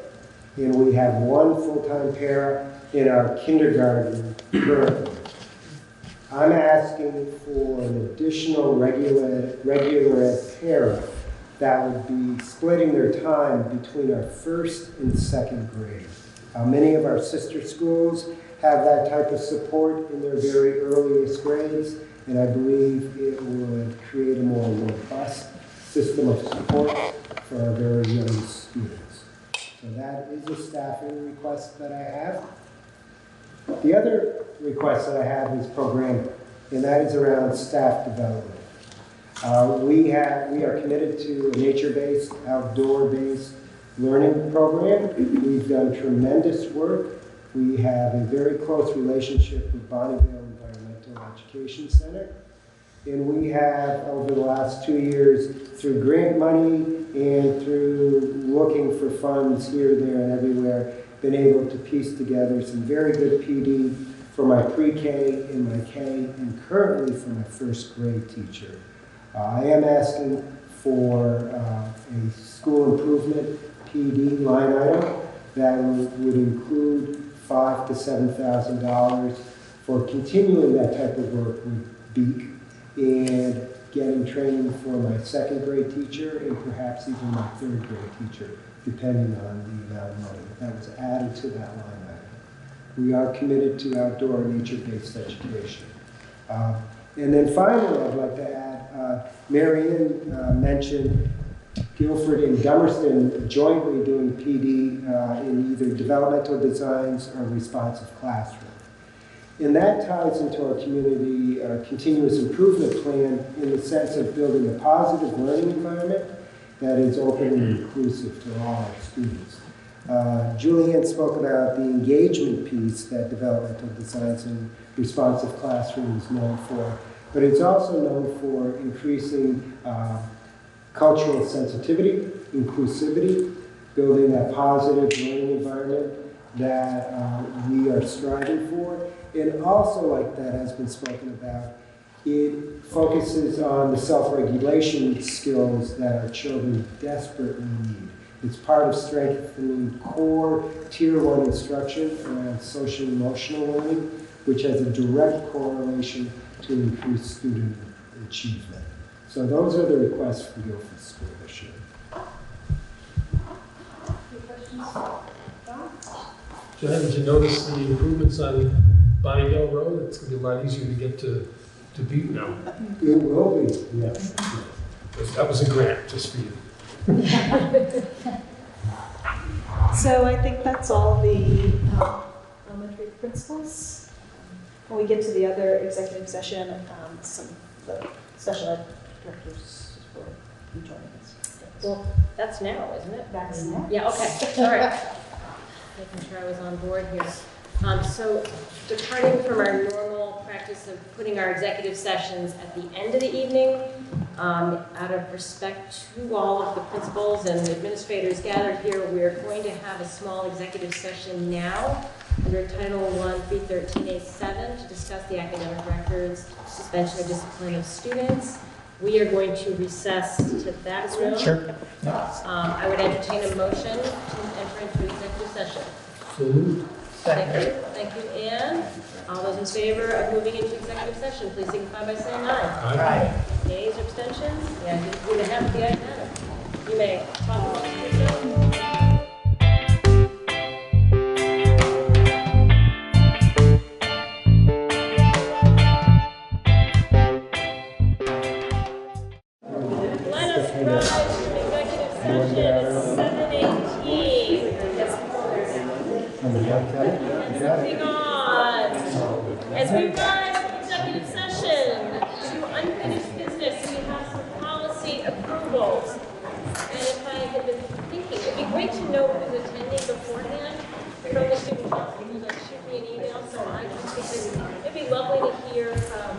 and we have one full-time para in our kindergarten currently. I'm asking for an additional regular ed para that would be splitting their time between our first and second grade. Many of our sister schools have that type of support in their very earliest grades, and I believe it would create a more robust system of support for our very young students. So that is a staffing request that I have. The other request that I have is programming, and that is around staff development. We are committed to a nature-based, outdoor-based learning program. We've done tremendous work. We have a very close relationship with Bonneville Environmental Education Center. And we have, over the last 2 years, through grant money and through looking for funds here, there, and everywhere, been able to piece together some very good PD for my pre-K and my K, and currently for my first grade teacher. I am asking for a school improvement PD line item that would include $5,000 to $7,000 for continuing that type of work with Beak and getting training for my second grade teacher and perhaps even my third grade teacher, depending on the amount of money that was added to that line item. We are committed to outdoor nature-based education. And then finally, I'd like to add, Marianne mentioned Guilford and Dummerston jointly doing PD in either developmental designs or responsive classroom. And that ties into our community continuous improvement plan in the sense of building a positive learning environment that is open and inclusive to all our students. Julianne spoke about the engagement piece that developmental designs and responsive classroom is known for, but it's also known for increasing cultural sensitivity, inclusivity, building that positive learning environment that we are striving for. And also, like that has been spoken about, it focuses on the self-regulation skills that our children desperately need. It's part of strengthening core Tier 1 instruction around social emotional learning, which has a direct correlation to increased student achievement. So those are the requests for Guilford School this year. Any questions? Don? John, did you notice the improvements on Bonneville Road? It's going to be a lot easier to get to Butte now. It will be, yes. That was a grant just for you. So I think that's all the elementary principals. When we get to the other executive session, some the special ed directors will be joining us. Well, that's now, isn't it? That's now. Yeah, okay, all right. Making sure I was on board here. So departing from our normal practice of putting our executive sessions at the end of the evening, out of respect to all of the principals and administrators gathered here, we're going to have a small executive session now under Title I, 313A7 to discuss the academic records, suspension or discipline of students. We are going to recess to that room. Sure. I would entertain a motion to enter into executive session. So moved. Thank you. Thank you, Ann. All those in favor of moving into executive session, please signify by saying aye. Aye. Nays or abstentions? Yeah, you would have the ayes have it. You may talk amongst yourselves. Let us rise from executive session at 7:18. Moving on. As we rise from executive session to unfinished business, we have some policy approvals. And if I had been thinking, it'd be great to know who's attending beforehand from the student council. Like, shoot me an email so I can, because it'd be lovely to hear from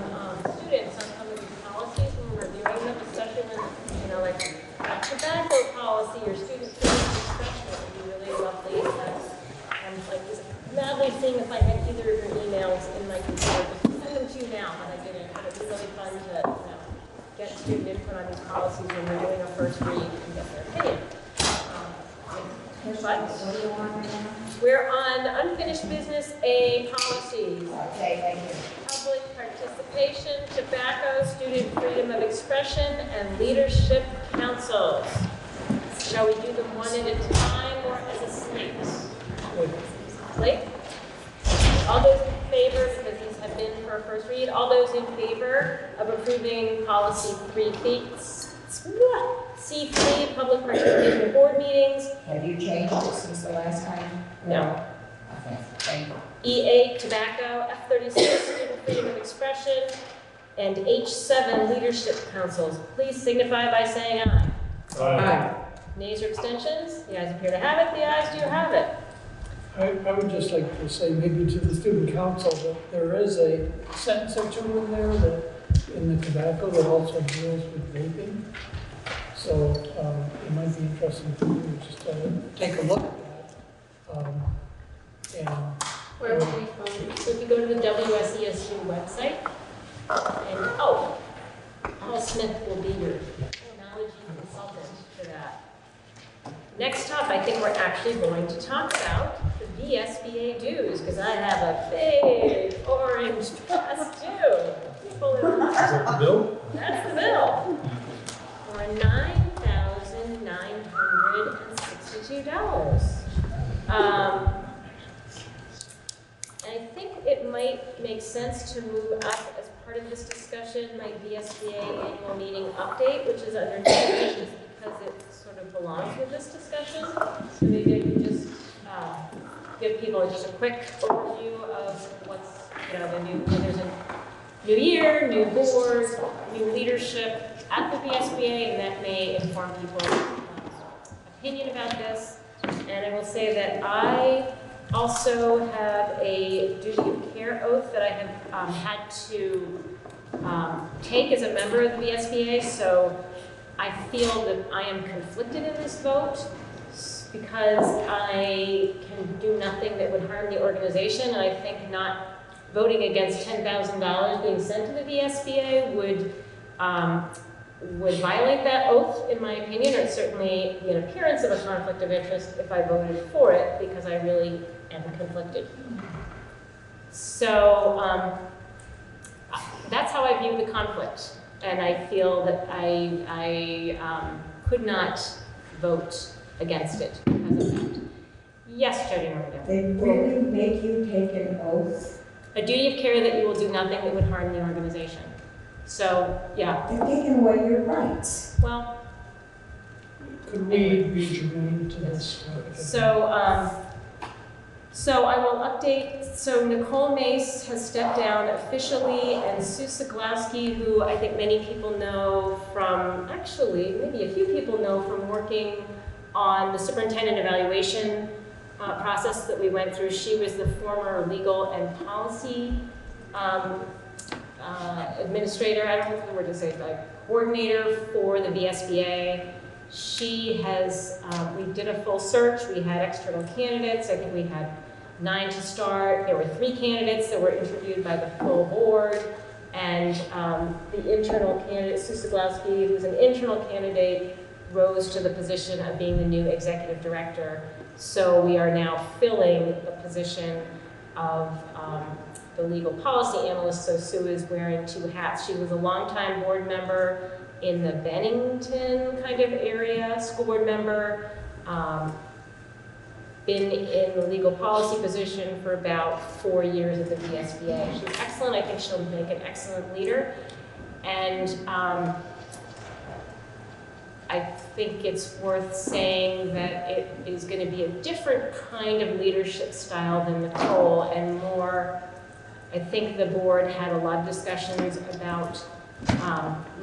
students on some of these policies when we're reviewing them, especially when, you know, like a tobacco policy or student safety discussion. It would be really lovely. I'm like just madly seeing if I had either of your emails in my computer. Just send them to you now, but I didn't. But it'd be really fun to, you know, get student input on these policies when we're doing a first read and get their opinion. But we're on unfinished business A policies. Okay, thank you. Public participation, tobacco, student freedom of expression, and leadership councils. Shall we do them one at a time or as a slate? Slate? All those in favor, because these have been for a first read, all those in favor of approving policy 3 C3, public participation in board meetings. Have you changed it since the last time? No. Okay, thank you. E8, tobacco, F36, student freedom of expression, and H7, leadership councils. Please signify by saying aye. Aye. Nays or abstentions? The ayes appear to have it. The ayes do have it. I would just like to say maybe to the student council that there is a sentence or two in there that in the tobacco that also deals with vaping. So it might be interesting for you to just take a look at that. And Where will we find? So if you go to the WSESU website, and Paul Smith will be your technology consultant for that. Next up, I think we're actually going to talk about the VSBA dues, because I have a big orange dress too. People are, Is that the bill? that's the bill. For $9,962. I think it might make sense to move up as part of this discussion, my VSBA annual meeting update, which is under new business because it sort of belongs with this discussion. So maybe I could just give people just a quick overview of what's, you know, there's a new year, new board, new leadership at the VSBA, and that may inform people's opinion about this. And I will say that I also have a duty of care oath that I have had to take as a member of the VSBA, so I feel that I am conflicted in this vote because I can do nothing that would harm the organization, and I think not voting against $10,000 being sent to the VSBA would violate that oath, in my opinion, or certainly be an appearance of a conflict of interest if I voted for it, because I really am conflicted. So that's how I view the conflict, and I feel that I could not vote against it because of that. Yes, Jody Morgan. They really make you take an oath? A duty of care that you will do nothing that would harm the organization. So, yeah. They're taking away your rights. Well, could we be germane to this? so So I will update, so Nicole Mace has stepped down officially, and Sue Siglowski, who I think many people know from, actually, maybe a few people know from working on the superintendent evaluation process that we went through. She was the former legal and policy administrator, I don't know the word to say, like coordinator for the VSBA. She has, we did a full search, we had external candidates, I think we had 9 to start. There were 3 candidates that were interviewed by the full board, and the internal candidate, Sue Siglowski, who's an internal candidate, rose to the position of being the new executive director. So we are now filling the position of the legal policy analyst, so Sue is wearing 2 hats. She was a longtime board member in the Bennington kind of area, school board member, been in the legal policy position for about 4 years at the VSBA. She's excellent. I think she'll make an excellent leader. And I think it's worth saying that it is going to be a different kind of leadership style than Nicole, and more, I think the board had a lot of discussions about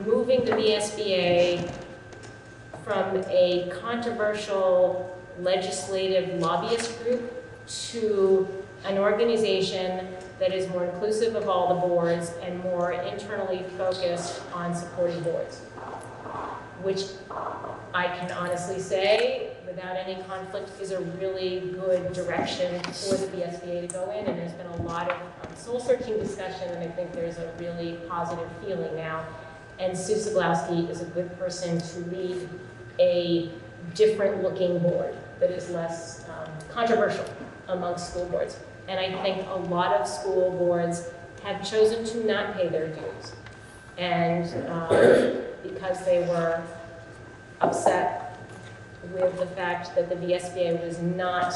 moving the VSBA from a controversial legislative lobbyist group to an organization that is more inclusive of all the boards and more internally focused on supporting boards, which I can honestly say, without any conflict, is a really good direction for the VSBA to go in, and there's been a lot of soul-searching discussion, and I think there's a really positive feeling now. And Sue Siglowski is a good person to lead a different-looking board that is less controversial amongst school boards. And I think a lot of school boards have chosen to not pay their dues, and because they were upset with the fact that the VSBA was not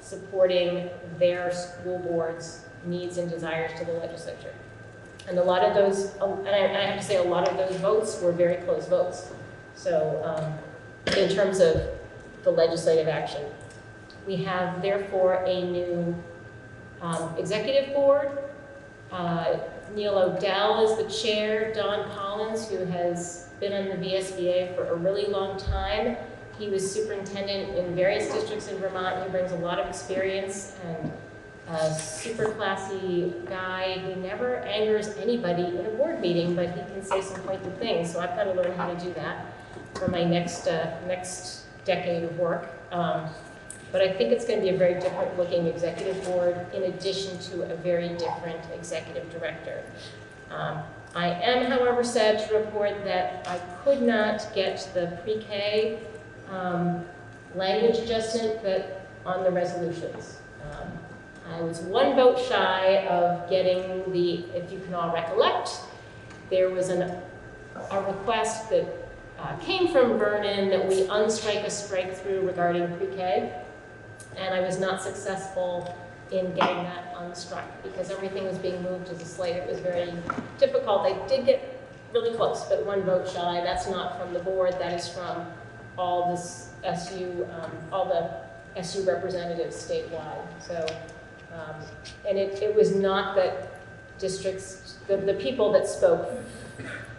supporting their school board's needs and desires to the legislature. And a lot of those, and I have to say, a lot of those votes were very close votes. So in terms of the legislative action, we have therefore a new executive board. Neil O'Dell is the chair. Don Collins, who has been on the VSBA for a really long time. He was superintendent in various districts in Vermont. He brings a lot of experience, and a super classy guy who never angers anybody in a board meeting, but he can say some pointed things. So I've got to learn how to do that for my next decade of work. But I think it's going to be a very different looking executive board in addition to a very different executive director. I am, however, sad to report that I could not get the pre-K language adjustment on the resolutions. I was 1 vote shy of getting the, if you can all recollect, there was a request that came from Vernon that we unstrike a strike through regarding pre-K, and I was not successful in getting that unstruck because everything was being moved to the slate. It was very difficult. I did get really close, but 1 vote shy. That's not from the board. That is from all this all the SU representatives statewide. So, and it was not that districts, the people that spoke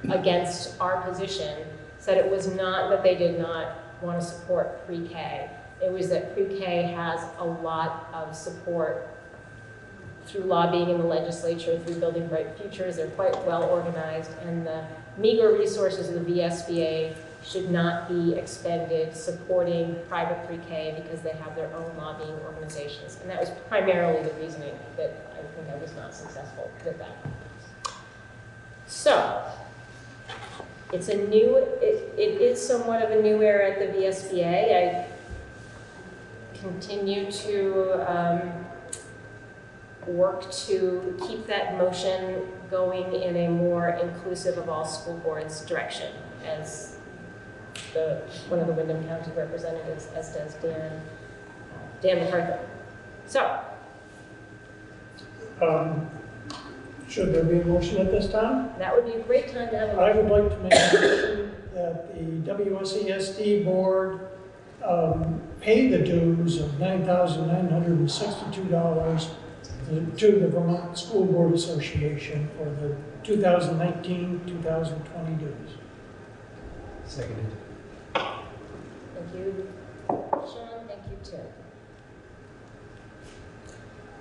against our position said it was not that they did not want to support pre-K. It was that pre-K has a lot of support through lobbying in the legislature, through Building Bright Futures. They're quite well organized, and the meager resources of the VSBA should not be expended supporting private pre-K because they have their own lobbying organizations. And that was primarily the reasoning that I think I was not successful with that. So, it's a new, it is somewhat of a new era at the VSBA. I continue to work to keep that motion going in a more inclusive of all school boards direction, as one of the Windham County representatives, as does Dan MacArthur. So. Should there be a motion at this time? That would be a great time to have a motion. I would like to make a motion that the WSESD board pay the dues of $9,962 to the Vermont School Board Association for the 2019-2020 dues. Seconded. Thank you, Sean, thank you, Tim.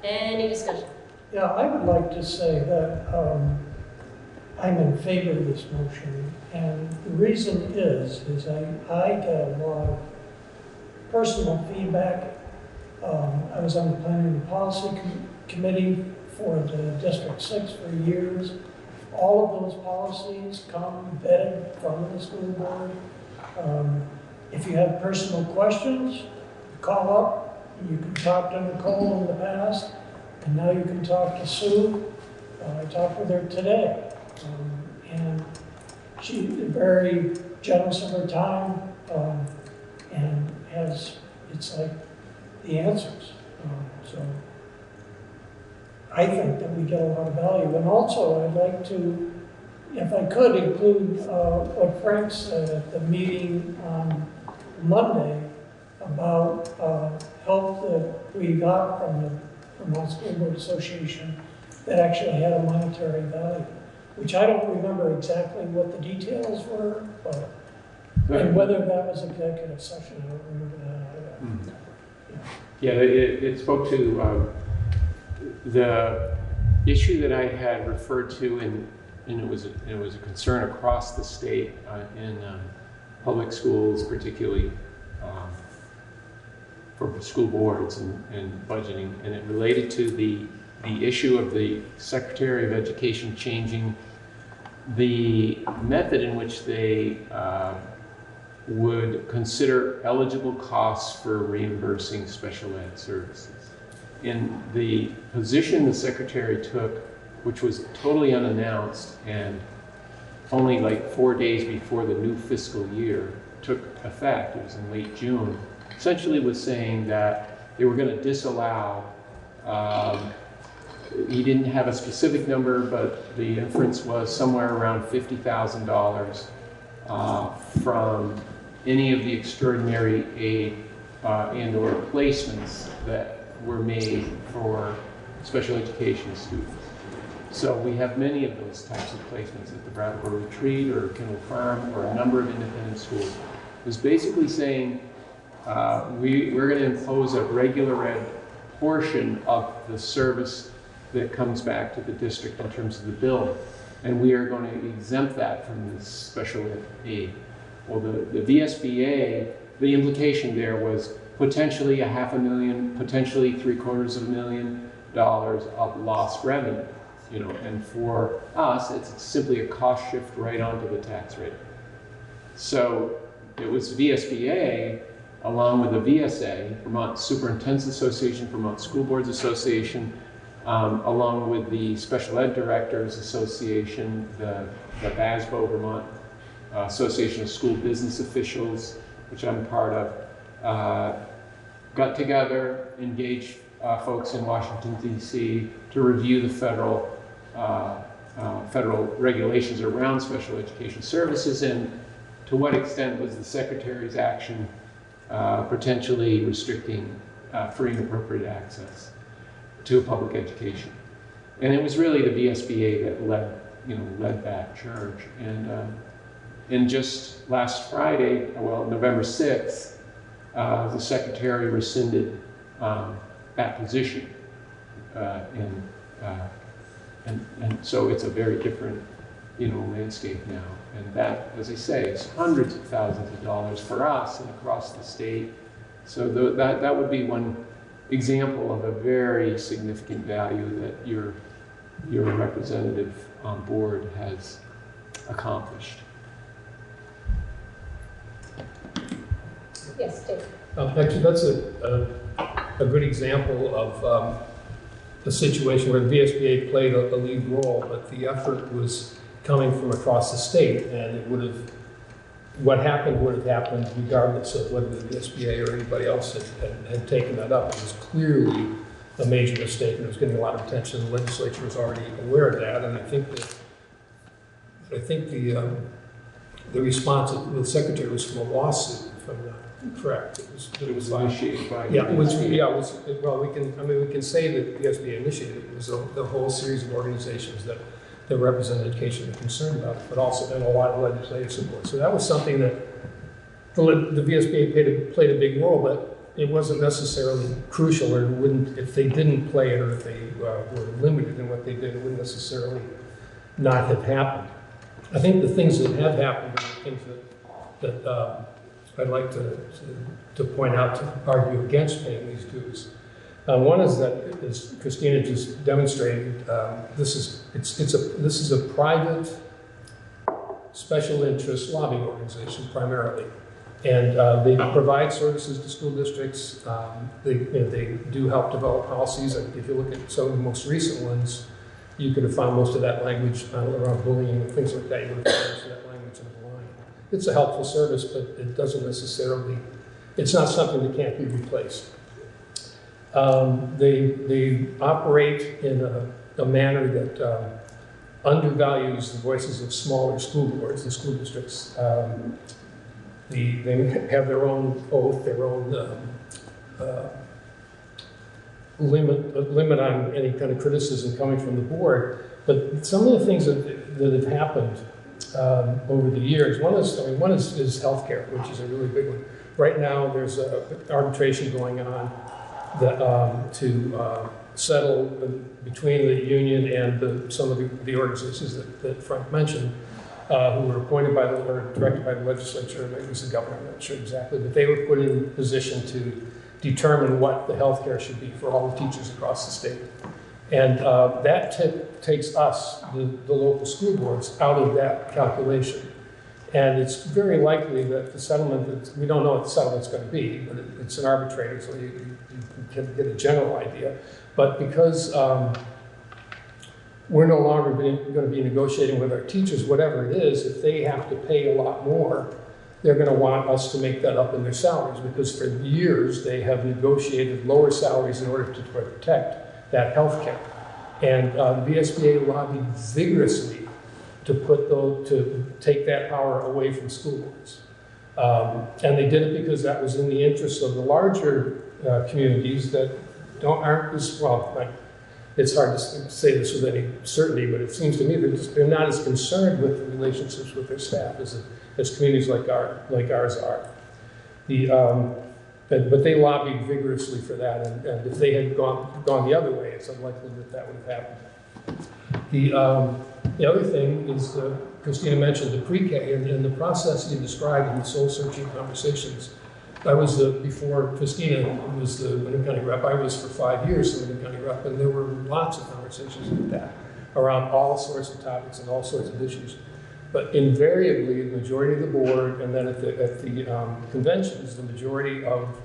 Any discussion? Yeah, I would like to say that I'm in favor of this motion, and the reason is I get a lot of personal feedback. I was on the Planning and Policy Committee for the District 6 for years. All of those policies come vetted from the school board. If you have personal questions, call up. You can talk to Nicole in the past, and now you can talk to Sue. I talked with her today, and she's very generous of her time, and it's like the answers. So I think that we get a lot of value. And also, I'd like to, if I could, include what Frank said at the meeting on Monday about help that we got from the Vermont School Board Association that actually had a monetary value, which I don't remember exactly what the details were, but and whether that was executive session, I don't remember that either. Yeah, it spoke to the issue that I had referred to, and it was a concern across the state in public schools, particularly for school boards and budgeting, and it related to the issue of the Secretary of Education changing the method in which they would consider eligible costs for reimbursing special ed services. In the position the Secretary took, which was totally unannounced and only like 4 days before the new fiscal year took effect, it was in late June, essentially was saying that they were going to disallow, he didn't have a specific number, but the inference was somewhere around $50,000 from any of the extraordinary aid and or placements that were made for special education students. So we have many of those types of placements at the Bratt Retreat or Kendall Farm or a number of independent schools. It was basically saying we're going to impose a regular ed portion of the service that comes back to the district in terms of the bill, and we are going to exempt that from this special ed aid. Well, the VSBA, the implication there was potentially $500,000, potentially $750,000 of lost revenue, you know, and for us, it's simply a cost shift right onto the tax rate. So it was VSBA, along with the VSA, Vermont Superintendents Association, Vermont School Boards Association, along with the Special Ed Directors Association, the VASBO, Vermont Association of School Business Officials, which I'm part of, got together, engaged folks in Washington, D.C. to review the federal regulations around special education services, and to what extent was the Secretary's action potentially restricting free and appropriate access to public education. And it was really the VSBA that led that charge. And just last Friday, well, November 6th, the Secretary rescinded that position. And so it's a very different, landscape now. And that, as I say, is hundreds of thousands of dollars for us and across the state. So that would be one example of a very significant value that your representative on board has accomplished. Yes, Dave. Actually, that's a good example of a situation where the VSBA played a lead role, but the effort was coming from across the state, and it would have, what happened would have happened regardless of whether the VSBA or anybody else had taken that up. It was clearly a major mistake, and it was getting a lot of attention. The legislature was already aware of that, and I think the response of the Secretary was from a lawsuit, if I'm not Correct. It was initiated by. Yeah, well, we can say that the SBA initiated it. It was the whole series of organizations that represent education and concerned about it, but also and a lot of legislative support. So that was something that the VSBA played a big role, but it wasn't necessarily crucial, or wouldn't, if they didn't play it, or if they were limited in what they did, it wouldn't necessarily not have happened. I think the things that have happened are the things that I'd like to point out to argue against paying these dues. One is that, as Christina just demonstrated, this is a private special interest lobbying organization primarily, and they provide services to school districts. They do help develop policies. If you look at some of the most recent ones, you could have found most of that language around bullying and things like that. You would have found most of that language in the line. It's a helpful service, but it doesn't necessarily. It's not something that can't be replaced. They operate in a manner that undervalues the voices of smaller school boards, the school districts. They have their own oath, their own limit on any kind of criticism coming from the board. But some of the things that have happened over the years, one is healthcare, which is a really big one. Right now, there's arbitration going on that, to settle between the union and some of the organizations that Frank mentioned, who were appointed by or directed by the legislature. Maybe it was the governor, I'm not sure exactly, but they were put in a position to determine what the health care should be for all the teachers across the state. And that takes us, the local school boards, out of that calculation. And it's very likely that the settlement, we don't know what the settlement's going to be, but it's an arbitrator, so you can get a general idea. But because we're no longer going to be negotiating with our teachers, whatever it is, if they have to pay a lot more, they're going to want us to make that up in their salaries, because for years they have negotiated lower salaries in order to protect that health care. And the VSBA lobbied vigorously to take that power away from school boards. And they did it because that was in the interest of the larger communities that aren't as, well, it's hard to say this with any certainty, but it seems to me they're not as concerned with the relationships with their staff as communities like ours are. But they lobbied vigorously for that, and if they had gone the other way, it's unlikely that would have happened. The other thing is, Christina mentioned the pre-K, and the process you described in the soul-searching conversations. I was before Christina was the Wyndham County rep. I was for 5 years the Wyndham County rep, and there were lots of conversations like that around all sorts of topics and all sorts of issues. But invariably, the majority of the board, and then at the conventions, the majority of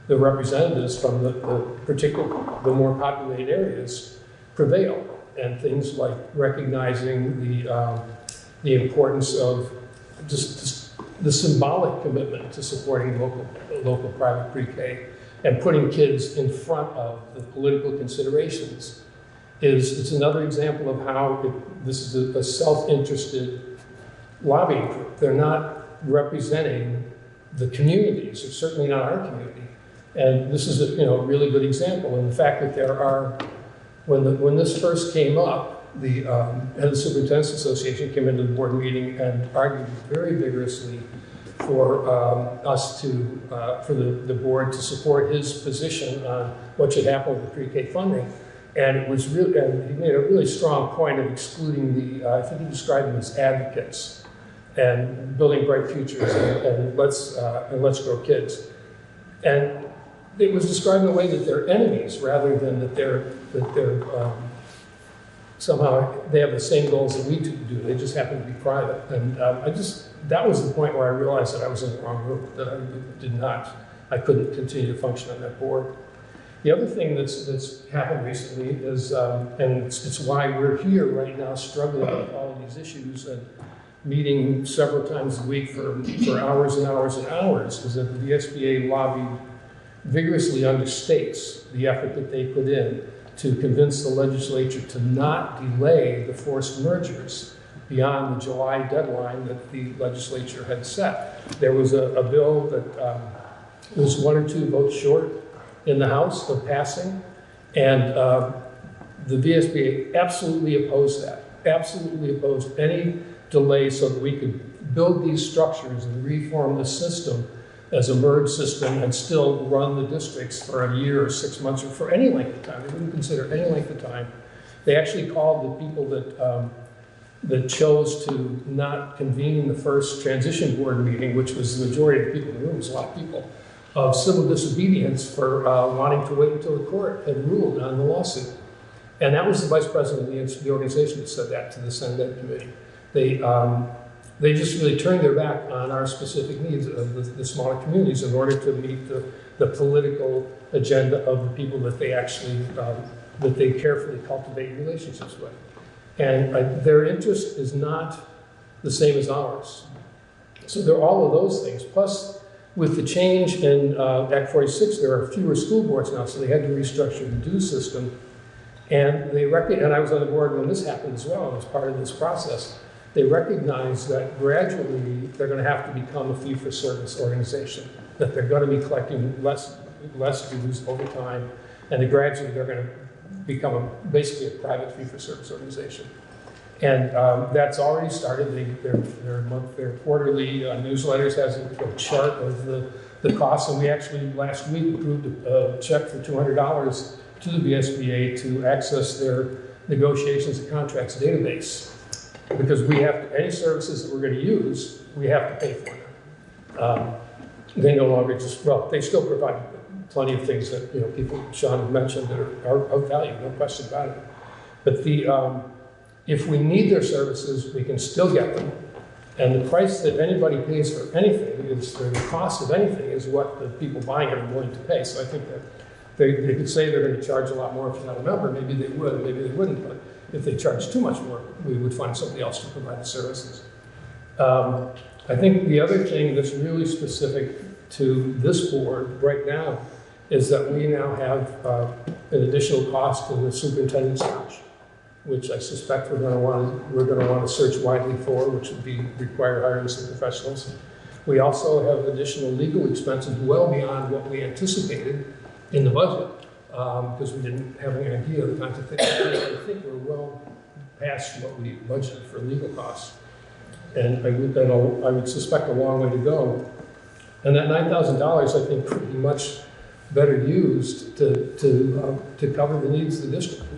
the representatives from the more populated areas prevail. And things like recognizing the importance of just the symbolic commitment to supporting local private pre-K and putting kids in front of the political considerations it's another example of how this is a self-interested lobbying group. They're not representing the communities, or certainly not our community. And this is a really good example. And the fact that there are, when this first came up, the head of the Superintendent's Association came into the board meeting and argued very vigorously for us for the board to support his position on what should happen with the pre-K funding. And it was really, and he made a really strong point of excluding I think he described them as advocates, and building bright futures, and let's grow kids. And it was described in a way that they're enemies rather than that they're somehow they have the same goals that we do. They just happen to be private. And that was the point where I realized that I was in the wrong group, that I couldn't continue to function on that board. The other thing that's happened recently is, and it's why we're here right now struggling with all of these issues and meeting several times a week for hours and hours and hours, is that the VSBA lobbied vigorously under states the effort that they put in to convince the legislature to not delay the forced mergers beyond the July deadline that the legislature had set. There was a bill that It was 1 or 2 votes short in the House of passing, and the VSBA absolutely opposed that, absolutely opposed any delay so that we could build these structures and reform the system as a merged system and still run the districts for a year or 6 months or for any length of time. They wouldn't consider any length of time. They actually called the people that chose to not convene the first transition board meeting, which was the majority of the people in the room, was a lot of people, of civil disobedience for wanting to wait until the court had ruled on the lawsuit. And that was the vice president of the organization that said that to the Senate Ed Committee. They just really turned their back on our specific needs of the smaller communities in order to meet the political agenda of the people that they actually, that they carefully cultivate relationships with. And their interest is not the same as ours. So there are all of those things. Plus, with the change in Act 46, there are fewer school boards now, so they had to restructure the dues system. And and I was on the board when this happened as well, as part of this process. They recognize that gradually they're going to have to become a fee-for-service organization, that they're going to be collecting less dues over time, and that gradually they're going to become basically a private fee-for-service organization. And that's already started. Their quarterly newsletters has a chart of the costs, and we actually last week approved a check for $200 to the VSBA to access their negotiations and contracts database. Because we have to, any services that we're going to use, we have to pay for them. They no longer just, well, they still provide plenty of things that, you know, people, Sean had mentioned, that are of value, no question about it. But if we need their services, we can still get them. And the price that anybody pays for anything is, or the cost of anything is what the people buying it are willing to pay. So I think that they could say they're going to charge a lot more if you're not a member. Maybe they would, maybe they wouldn't. But if they charge too much more, we would find somebody else to provide the services. I think the other thing that's really specific to this board right now is that we now have an additional cost in the superintendent search, which I suspect we're going to want to search widely for, which would require hiring some professionals. We also have additional legal expenses well beyond what we anticipated in the budget. Because we didn't have any idea of the kinds of things. I think we're well past what we budgeted for legal costs. And I would suspect a long way to go. And that $9,000, I think, could be much better used to cover the needs of the district. I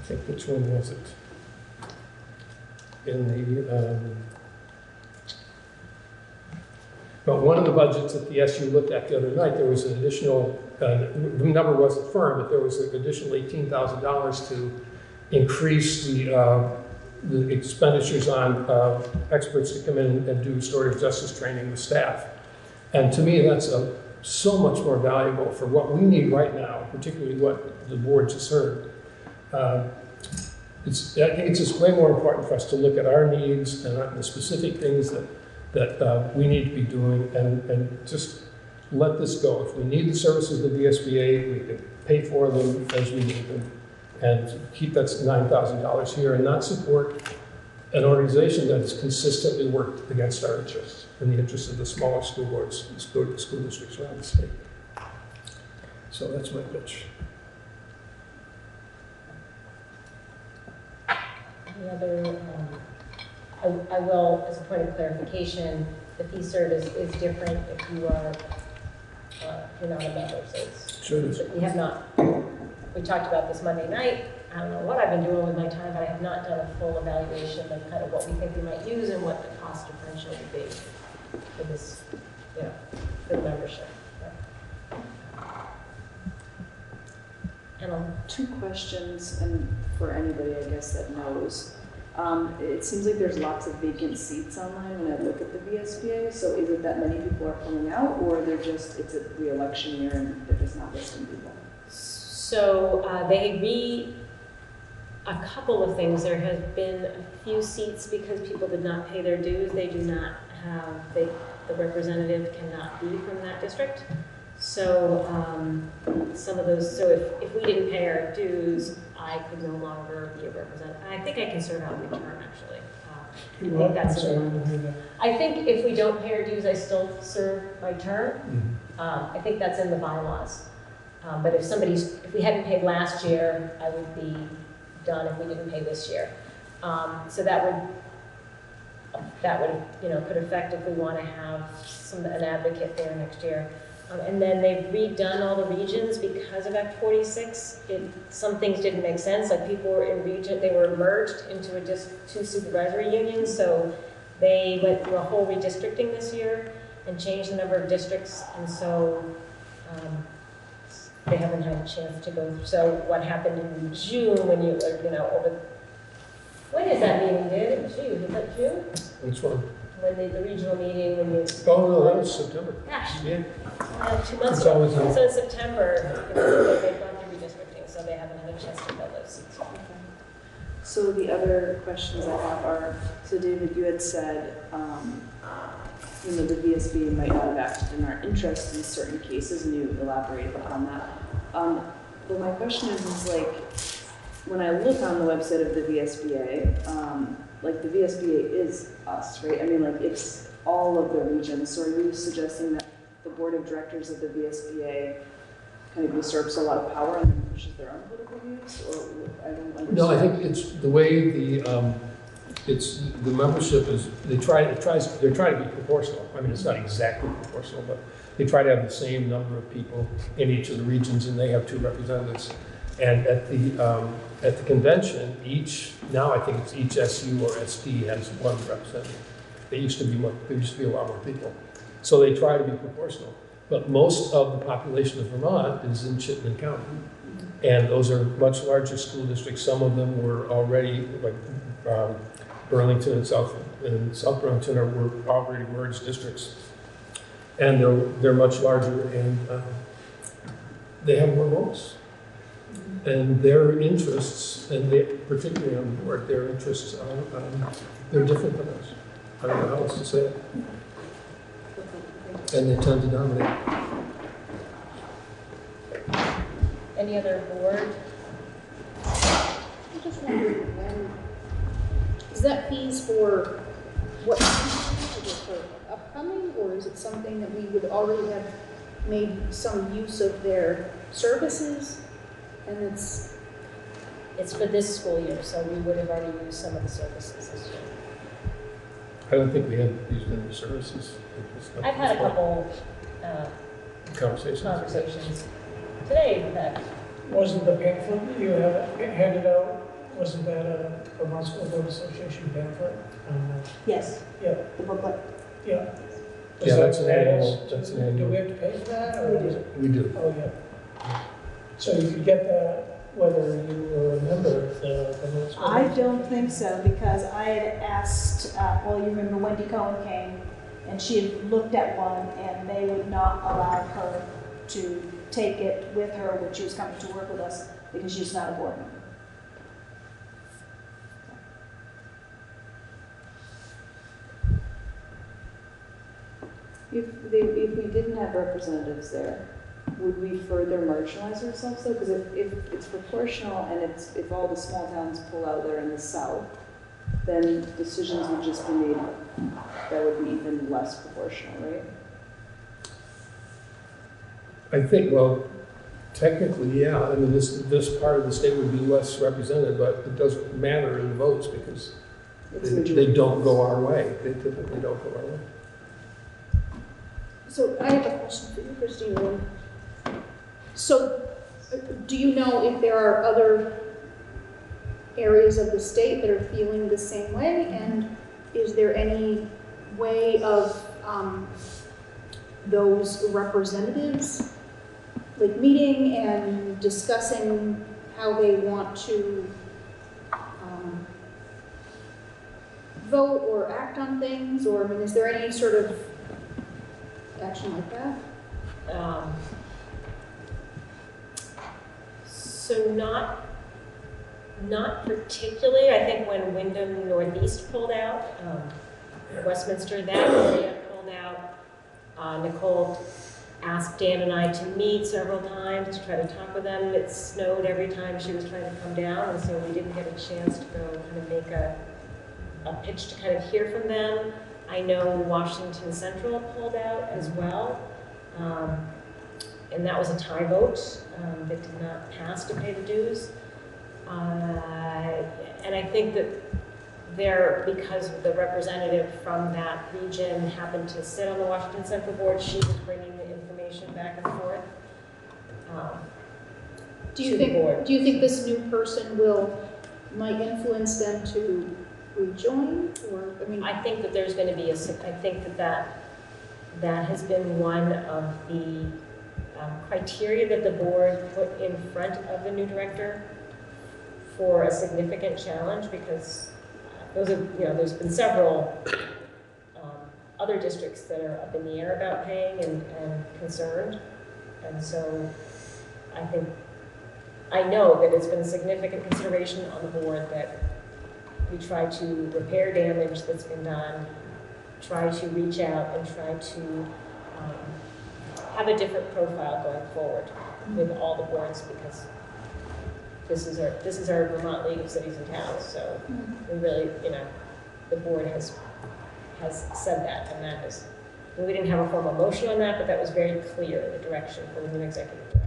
think, which one was it? But one of the budgets that the SU looked at the other night, there was an additional, the number wasn't firm, but there was an additional $18,000 to increase the expenditures on experts to come in and do restorative justice training with staff. And to me, that's so much more valuable for what we need right now, particularly what the board just heard. I think it's just way more important for us to look at our needs and the specific things that we need to be doing and just let this go. If we need the services of the VSBA, we can pay for them as we need them and keep that $9,000 here and not support an organization that has consistently worked against our interests and the interests of the smaller school boards, the school districts around the state. So that's my pitch. The other, I will, as a point of clarification, the fee service is different if you are, if you're not a member. So it's, sure it is. We have not, we talked about this Monday night. I don't know what I've been doing with my time, but I have not done a full evaluation of kind of what we think we might use and what the cost differential would be for this, you know, for the membership. And 2 questions, and for anybody, I guess, that knows. It seems like there's lots of vacant seats online when I look at the VSBA. So is it that many people are pulling out, or it's a re-election year and they're just not listing people? So a couple of things. There has been a few seats because people did not pay their dues. They do not have, the representative cannot be from that district. So some of those, so if we didn't pay our dues, I could no longer be a representative. I think I can serve out my term, actually. I think that's I think if we don't pay our dues, I still serve my term. I think that's in the bylaws. But if we hadn't paid last year, I would be done if we didn't pay this year. So that would, could affect if we want to have an advocate there next year. And then they've redone all the regions because of Act 46. Some things didn't make sense, like people were in region, they were merged into two supervisory unions, so they went through a whole redistricting this year and changed the number of districts, and so they haven't had a chance to go through. So what happened in June when when is that meeting, Dave? Is that June? Which one? When the regional meeting, when you... Oh, no, that was September. Gosh. Yeah. 2 months It's always ago. on. So in September, they've gone through redistricting, so they haven't had a chance to fill those seats. So the other questions I have are, so David, you had said, the VSBA might not have acted in our interest in certain cases, and you elaborated on that. But my question is like, when I look on the website of the VSBA, like the VSBA is us, right? I mean, like it's all of the regions. So are you suggesting that the board of directors of the VSBA kind of usurps a lot of power and then pushes their own political views? Or I don't understand. No, I think it's the way the membership is, they're trying to be proportional. I mean, it's not exactly proportional, but they try to have the same number of people in each of the regions, and they have 2 representatives. And at the convention, now I think it's each SU or SD has 1 representative. There used to be a lot more people. So they try to be proportional. But most of the population of Vermont is in Chittenden County. And those are much larger school districts. Some of them were already, like Burlington and South Burlington were already merged districts. And they're much larger, and they have more votes. And their interests, and particularly on the board, their interests they're different than us. I don't know how else to say it. And they tend to dominate. Any other board? I'm just wondering when, is that fees for what, is it for upcoming, or is it something that we would already have made some use of their services? And it's for this school year, so we would have already used some of the services this year. I don't think we had used any services. I've had a couple conversations today, in fact. Wasn't the pamphlet that you have handed out, wasn't that a Vermont School Board Association pamphlet? Yes. Yeah. The booklet. Yeah. Yeah, that's an annual. Do we have to pay for that? Or We do. We do. Oh, yeah. So you could get that whether you were a member of the Vermont School I Board? don't think so, because I had asked, you remember Wendy Cohen came, and she had looked at one, and they would not allow her to take it with her when she was coming to work with us, because she's not a board member. If we didn't have representatives there, would we further marginalize ourselves though? Because if it's proportional and if all the small towns pull out there in the south, then decisions would just be made that would be even less proportional, right? I think, well, technically, yeah. I mean, this part of the state would be less represented, but it doesn't matter in the votes because they don't go our way. They typically don't go our way. So I have a question for you, Christine. So do you know if there are other areas of the state that are feeling the same way? And is there any way of those representatives like meeting and discussing how they want to vote or act on things? Or, I mean, is there any sort of action like that? So not particularly. I think when Wyndham Northeast pulled out, Westminster, that area pulled out. Nicole asked Dan and I to meet several times to try to talk with them. It snowed every time she was trying to come down, and so we didn't get a chance to go kind of make a a pitch to kind of hear from them. I know Washington Central pulled out as well, and that was a tie vote. They did not pass to pay the dues. And I think that because the representative from that region happened to sit on the Washington Central Board, she was bringing the information back and forth. Do you think this new person might influence them to rejoin, or I think that there's going to be I think that has been one of the criteria that the board put in front of the new director for a significant challenge, because there's been several other districts that are up in the air about paying and concerned, and so I know that it's been a significant consideration on the board that we try to repair damage that's been done, try to reach out and try to have a different profile going forward with all the boards, because this is our Vermont League of Cities and Towns. So we really, the board has said that, and that is, we didn't have a formal motion on that, but that was very clear, the direction for the new executive director.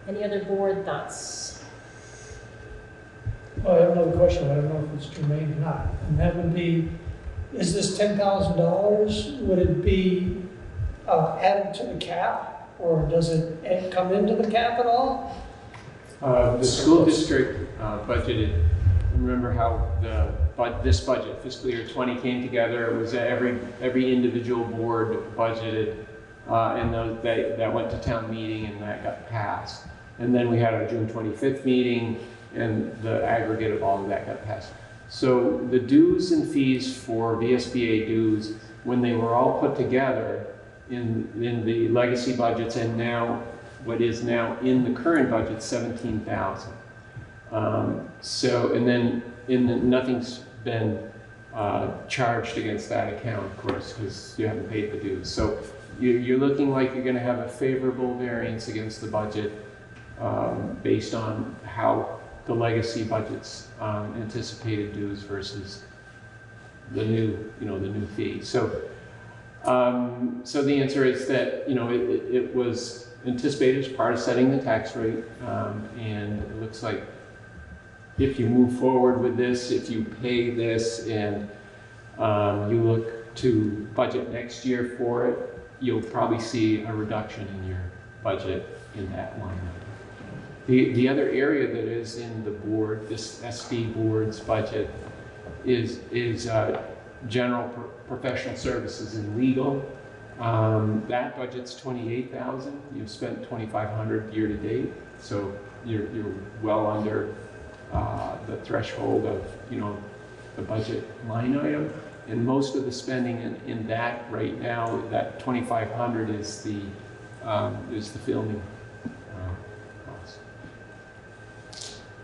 Any other board thoughts? Well, I have another question. I don't know if it's germane or not. And that would be, is this $10,000, would it be added to the cap, or does it come into the cap at all? The school district budgeted, remember how this budget, fiscal year 20 came together, it was every individual board budgeted, and that went to town meeting and that got passed. And then we had our June 25th meeting, and the aggregate of all of that got passed. So the dues and fees for VSBA dues, when they were all put together in the legacy budgets, and now what is now in the current budget, $17,000. And then nothing's been charged against that account, of course, because you haven't paid the dues. So you're looking like you're going to have a favorable variance against the budget based on how the legacy budget's anticipated dues versus the new fee. So the answer is that it was anticipated as part of setting the tax rate, and it looks like if you move forward with this, if you pay this, and you look to budget next year for it, you'll probably see a reduction in your budget in that line item. The other area that is in the board, this SD board's budget, is general professional services and legal. That budget's $28,000. You've spent $2,500 year to date, so you're well under the threshold of the budget line item. And most of the spending in that right now, that $2,500 is the filming cost.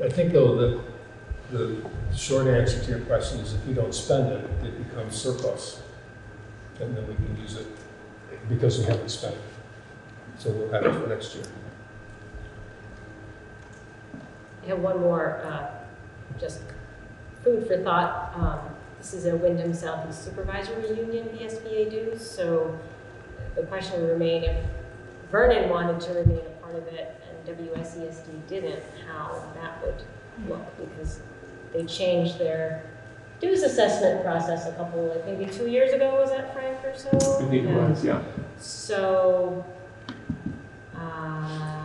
I think though that the short answer to your question is if you don't spend it, it becomes surplus, and then we can use it because we haven't spent it. So we'll have it for next year. I have one more, just food for thought. This is a Wyndham Southeast Supervisory Union VSBA dues, so the question would remain if Vernon wanted to remain a part of it and WSESD didn't, how that would look, because they changed their dues assessment process maybe 2 years ago, was that, Frank, or so? I think it was, yeah. So,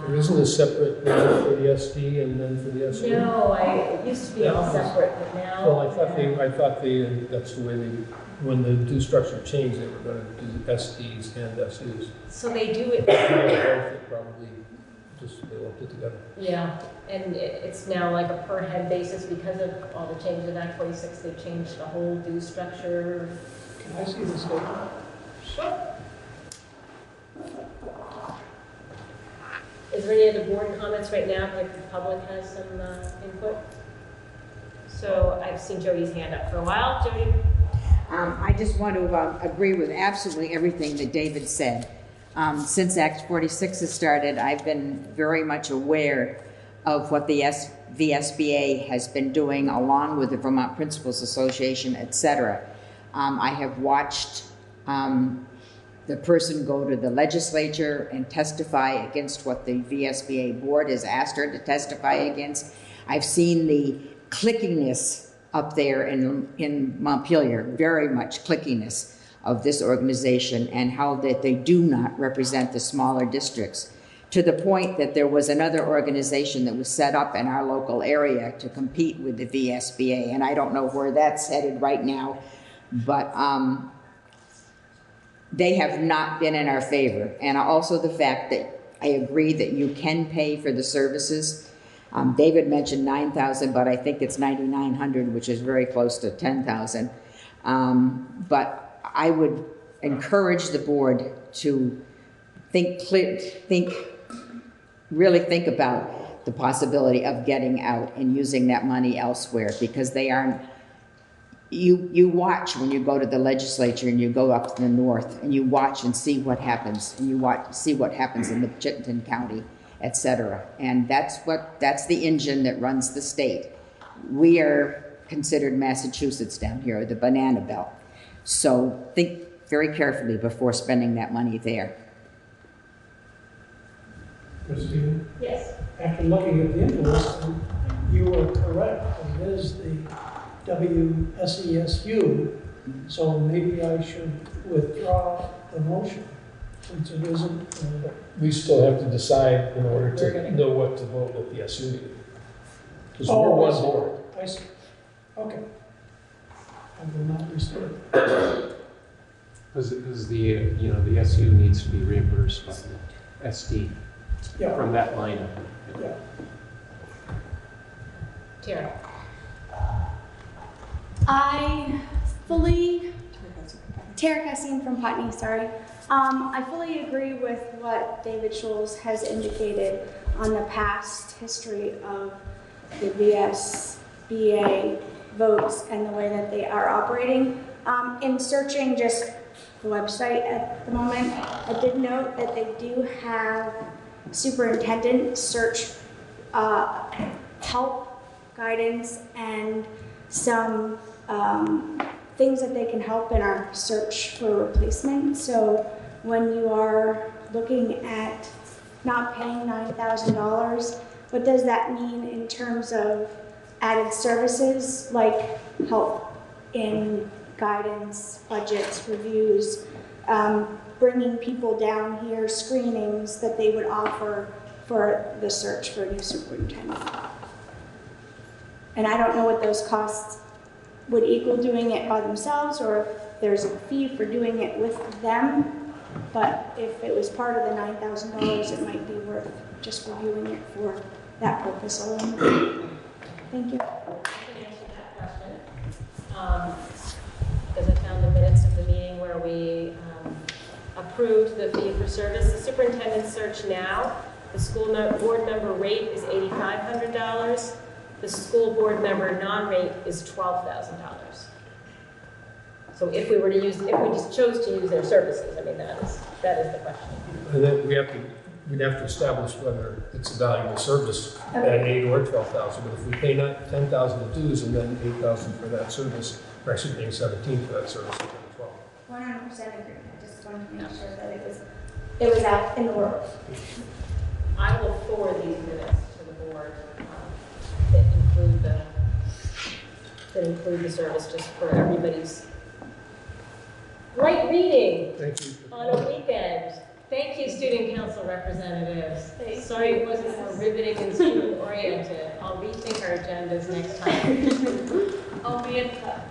There isn't a separate one for the SD and then for the SD? no, it used to be all separate, but now. Well, I thought that's the way when the due structure changed, they were going to do SDs and SUs. So they do it. Probably just they lumped it together. Yeah, and it's now like a per head basis because of all the changes in Act 46. They've changed the whole due structure. Can I see this data? Sure. Is there any other board comments right now if the public has some input? So I've seen Jody's hand up for a while. Jody? I just want to agree with absolutely everything that David said. Since Act 46 has started, I've been very much aware of what the VSBA has been doing along with the Vermont Principals Association, etc. I have watched the person go to the legislature and testify against what the VSBA board has asked her to testify against. I've seen the clickiness up there in Montpelier, very much clickiness of this organization, and how that they do not represent the smaller districts, to the point that there was another organization that was set up in our local area to compete with the VSBA, and I don't know where that's headed right now, but they have not been in our favor. And also the fact that I agree that you can pay for the services. David mentioned 9,000, but I think it's 9,900, which is very close to 10,000. But I would encourage the board to really think about the possibility of getting out and using that money elsewhere, because they aren't. You watch when you go to the legislature and you go up to the north and you watch and see what happens, and you see what happens in the Chittenden County, etc. And that's the engine that runs the state. We are considered Massachusetts down here, the banana belt. So think very carefully before spending that money there. Christine? Yes. After looking at the invoice, you were correct. It is the WSESU, so maybe I should withdraw the motion, since it isn't. We still have to decide in order to know what to vote at the SU meeting. Because we're one board. I see. Okay. I will not restore it. Because the SU needs to be reimbursed by the SD from that line item. Yeah. Tara. Tara Cassine from Putney, sorry. I fully agree with what David Scholes has indicated on the past history of the VSBA votes and the way that they are operating. In searching just the website at the moment, I did note that they do have superintendent search help, guidance, and some things that they can help in our search for replacement. So when you are looking at not paying $9,000, what does that mean in terms of added services like help in guidance, budgets, reviews, bringing people down here, screenings that they would offer for the search for a new superintendent? And I don't know what those costs would equal doing it by themselves, or if there's a fee for doing it with them. But if it was part of the $9,000, it might be worth just reviewing it for that purpose alone. Thank you. I can answer that question. Because I found the minutes of the meeting where we approved the fee for service. The superintendent's search now, the school board member rate is $8,500. The school board member non-rate is $12,000. So if we were to use, if we just chose to use their services, I mean, that is the question. And then we'd have to establish whether it's a valuable service at 8 or 12,000. But if we pay $10,000 in dues and then $8,000 for that service, we're actually paying $17,000 for that service instead of 12. 100% agree. I just wanted to make sure that it was out in the world. I will forward these minutes to the board that include the service, just for everybody's right reading. Thank you. On a weekend. Thank you, student council representatives. Sorry it wasn't more riveting and student oriented. I'll rethink our agendas next time. I'll be in touch.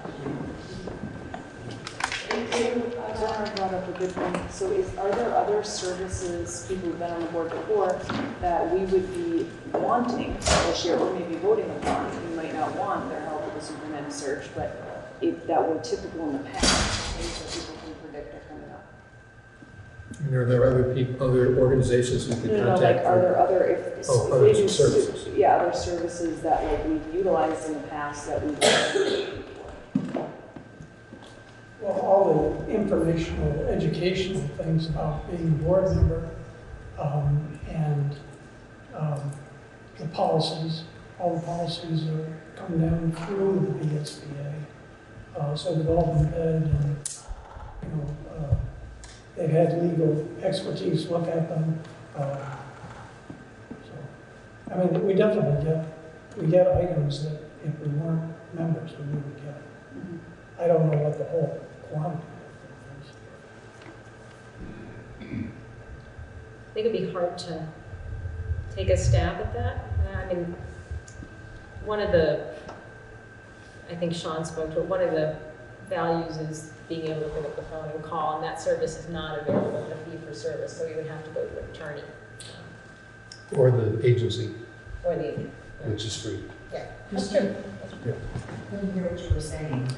Zara brought up a good point. So are there other services, people who've been on the board before, that we would be wanting this year or maybe voting upon? We might not want their help with the superintendent search, but if that were typical in the past, things that people can predict are coming up. And are there other organizations we could contact? Like are there other, other services? Yeah, other services that like we've utilized in the past that we've Well, all the informational, educational things about being a board member and the policies. All the policies are come down through the BSBA. So they've all been vetted and, they've had legal expertise look at them. I mean, we definitely get items that if we weren't members, we would get. I don't know what the whole quantity of things. I think it'd be hard to take a stab at that. I mean, I think Sean spoke to it, one of the values is being able to pick up the phone and call, and that service is not available in a fee for service, so you would have to go to an attorney. Or the agency, Or the, which is free. yeah, that's true. Yeah. I didn't hear what you were saying.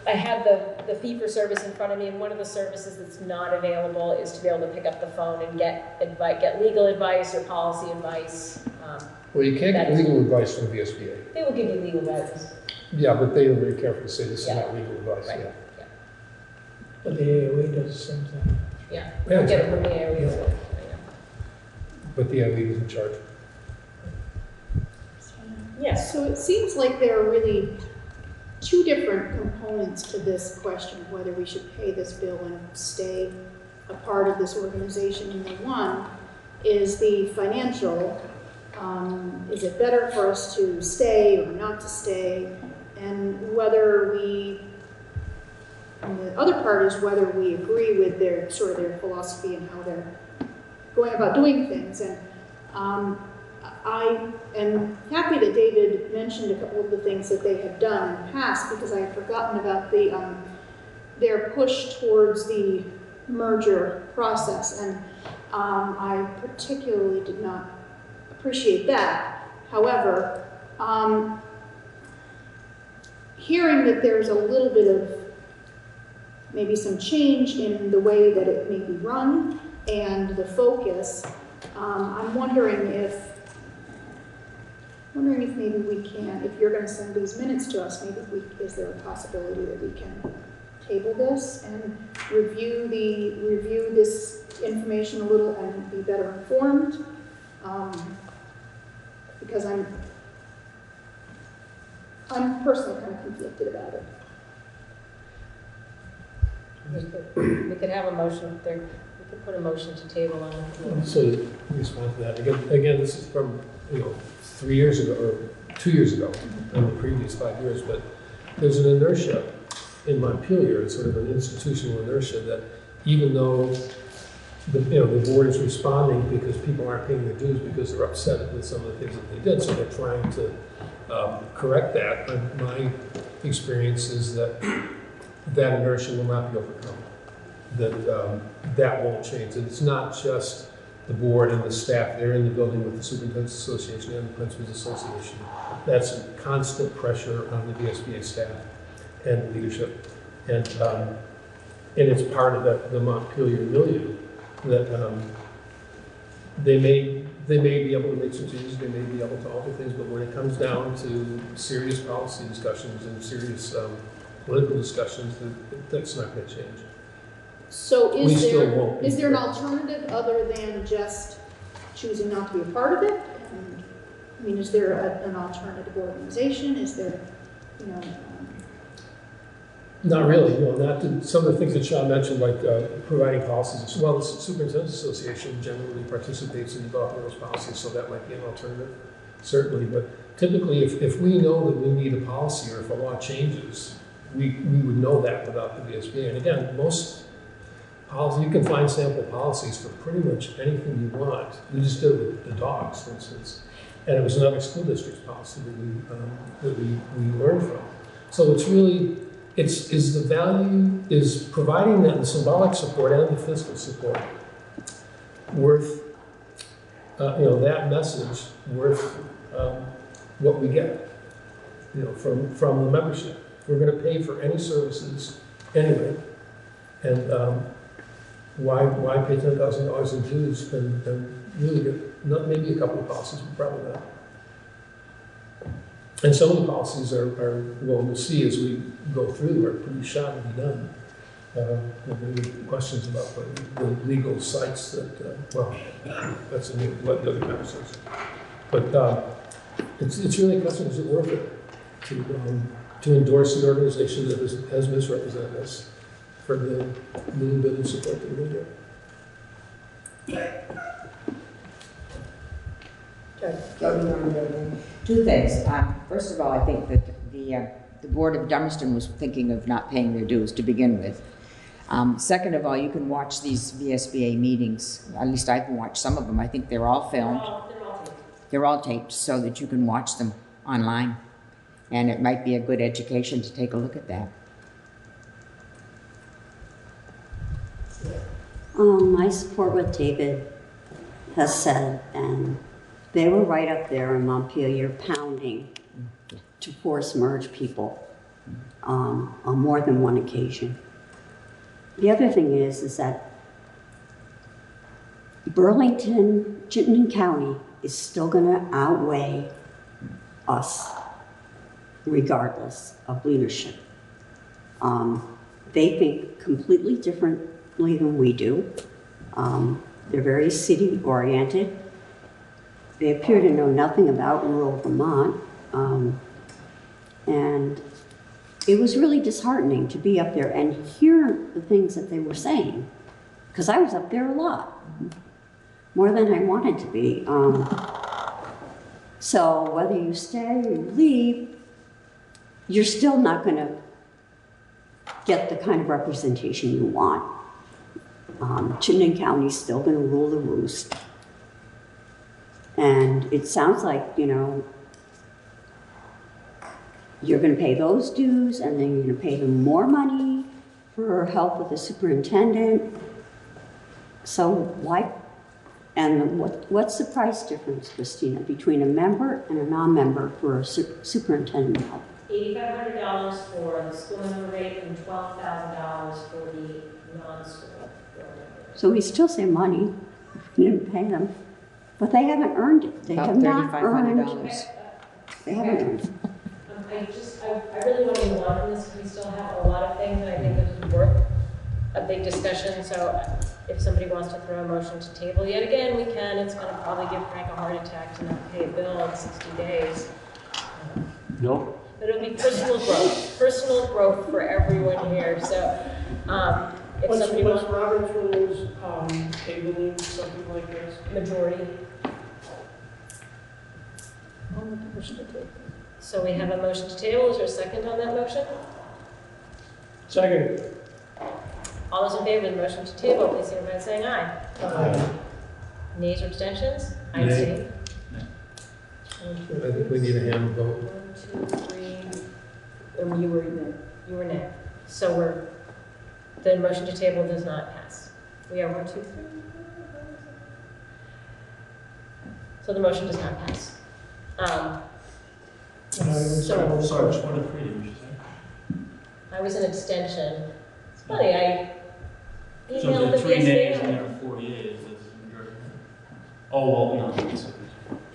I have the fee for service in front of me, and one of the services that's not available is to be able to pick up the phone and get legal advice or policy advice. Well, you can't get legal advice from the VSBA. They will give you legal advice. Yeah, but they are very careful to say this is Yeah. not legal advice. Right. Yeah. But the AOE does the same thing. Yeah, Yeah, you get it from the exactly. area. Yeah. But the AOE doesn't charge. Yes. So it seems like there are really two different components to this question of whether we should pay this bill and stay a part of this organization. And the one is the financial. Is it better for us to stay or not to stay? And whether and the other part is whether we agree with their philosophy and how they're going about doing things. And I am happy that David mentioned a couple of the things that they have done in the past, because I had forgotten about their push towards the merger process, and I particularly did not appreciate that. However, hearing that there's a little bit of maybe some change in the way that it may be run and the focus, I'm wondering if maybe we can, if you're going to send these minutes to us, is there a possibility that we can table this and review this information a little and be better informed? Because I'm personally kind of conflicted about it. We could have a motion there. We could put a motion to table on it. So to respond to that, again, this is from 3 years ago or 2 years ago, in the previous 5 years, but there's an inertia in Montpelier, it's sort of an institutional inertia that even though the board is responding because people aren't paying their dues because they're upset with some of the things that they did, so they're trying to correct that. My experience is that inertia will not be overcome, that won't change. And it's not just the board and the staff, they're in the building with the Superintendent's Association and the Principals Association. That's a constant pressure on the VSBA staff and leadership. And it's part of the Montpelier milieu that they may be able to make some changes, they may be able to alter things, but when it comes down to serious policy discussions and serious political discussions, that's not going to change. So is there an correct. alternative other than just choosing not to be a part of it? And, I mean, is there an alternative organization? Is there, Not really, some of the things that Sean mentioned, like providing policies as well. The Superintendent's Association generally participates in developing those policies, so that might be an alternative, certainly. But typically, if we know that we need a policy or if a law changes, we would know that without the VSBA. And again, most policy, you can find sample policies for pretty much anything you want. We just did it with the dogs, for instance. And it was another school district's policy that we learned from. So it's really, is the value, is providing that the symbolic support and the fiscal support worth, that message worth what we get, from the membership. We're going to pay for any services anyway, and why pay $10,000 in dues and really get maybe a couple of policies, but probably not. And some of the policies we'll see as we go through, are pretty shoddily done. Any questions about the legal sites that, well, that's another conversation. But it's really a question, is it worth it to endorse an organization that has misrepresented us for the little bit of support that we get? Two things. First of all, I think that the Board of Dummerston was thinking of not paying their dues to begin with. Second of all, you can watch these VSBA meetings. At least I can watch some of them. I think they're all filmed. They're all taped so that you can watch them online. And it might be a good education to take a look at that. I support what David has said, and they were right up there in Montpelier pounding to force merge people on more than one occasion. The other thing is that Burlington, Chittenden County is still going to outweigh us regardless of leadership. They think completely differently than we do. They're very city-oriented. They appear to know nothing about rural Vermont. And it was really disheartening to be up there and hear the things that they were saying, because I was up there a lot, more than I wanted to be. So whether you stay or you leave, you're still not going to get the kind of representation you want. Chittenden County is still going to rule the roost. And it sounds like, you know, you're going to pay those dues, and then you're going to pay them more money for help with the superintendent. So why? And what's the price difference, Christina, between a member and a non-member for a superintendent help? $8,500 for the school member rate and $12,000 for the non-school member. So we still save money if we didn't pay them, but they haven't earned it. They have not earned. They haven't earned it. I really want to move on from this, because we still have a lot of things that I think that is worth a big discussion. So if somebody wants to throw a motion to table yet again, we can. It's going to probably give Frank a heart attack to not pay a bill in 60 days. No. But it'll be personal growth for everyone here. So if somebody wants Robert's rules tabling something like this? Majority. So we have a motion to table. Is there a second on that motion? Second. All those in favor of the motion to table, please signify by saying aye. Aye. Nays or abstentions? I abstain. I think we need a hand vote. 1, 2, 3. You were nay. You were nay. So the motion to table does not pass. We are 1, 2, 3. So the motion does not pass. Sorry, which one of three did you say? I was an abstention. It's funny, I So emailed the the 3 nays VSBA. and there are 4 yeas. Oh, well, no. Can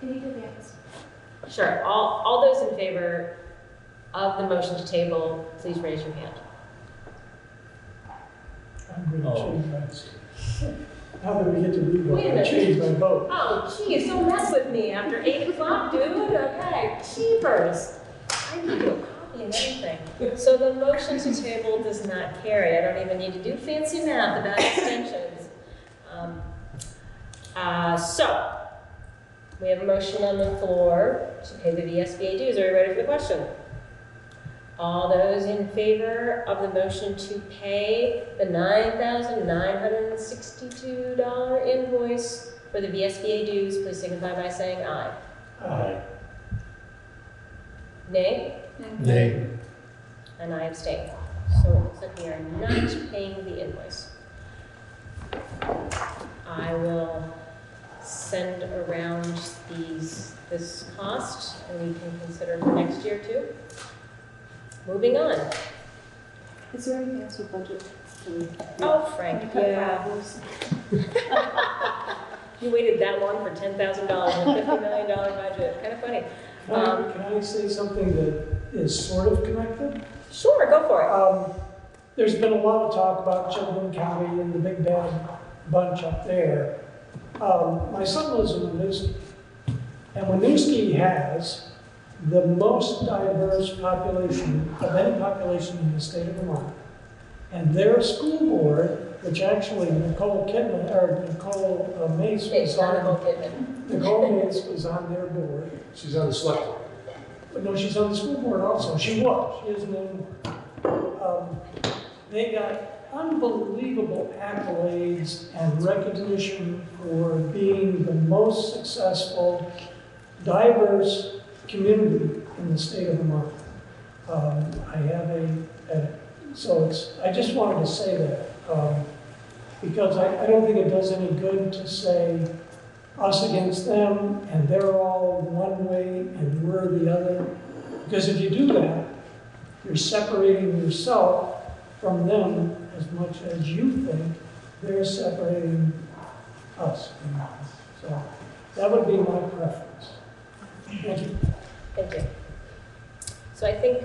you do that? Sure. All those in favor of the motion to table, please raise your hand. I'm going to change my, now that we get to Wait a revote, I minute. change my vote. Oh, geez, don't mess with me after 8 o'clock, dude. Okay, cheapers. I need you a copy of anything. So the motion to table does not carry. I don't even need to do fancy math about extensions. So we have a motion on the floor to pay the VSBA dues. Are you ready for the question? All those in favor of the motion to pay the $9,962 invoice for the VSBA dues, please signify by saying aye. Aye. Nay? Nay. And I abstain. So it looks like we are not paying the invoice. I will send around this cost, and we can consider for next year too. Moving on. Is there anything else with budget? Oh, Frank, yeah. You waited that long for $10,000 and a $50 million budget. Kind of funny. Can I say something that is sort of connected? Sure, go for it. there's been a lot of talk about Chilton County and the big bad bunch up there. My son lives in Winooski, and Winooski has the most diverse population of any population in the state of Vermont. And their school board, which actually Nicole Mace was on. Nicole Mace was on their board. She's on the select board. But no, she's on the school board also. She was. She isn't anymore. They got unbelievable accolades and recognition for being the most successful, diverse community in the state of Vermont. I have so I just wanted to say that, because I don't think it does any good to say us against them and they're all one way and we're the other. Because if you do that, you're separating yourself from them as much as you think they're separating us from them. So that would be my preference. Thank you. Thank you. So I think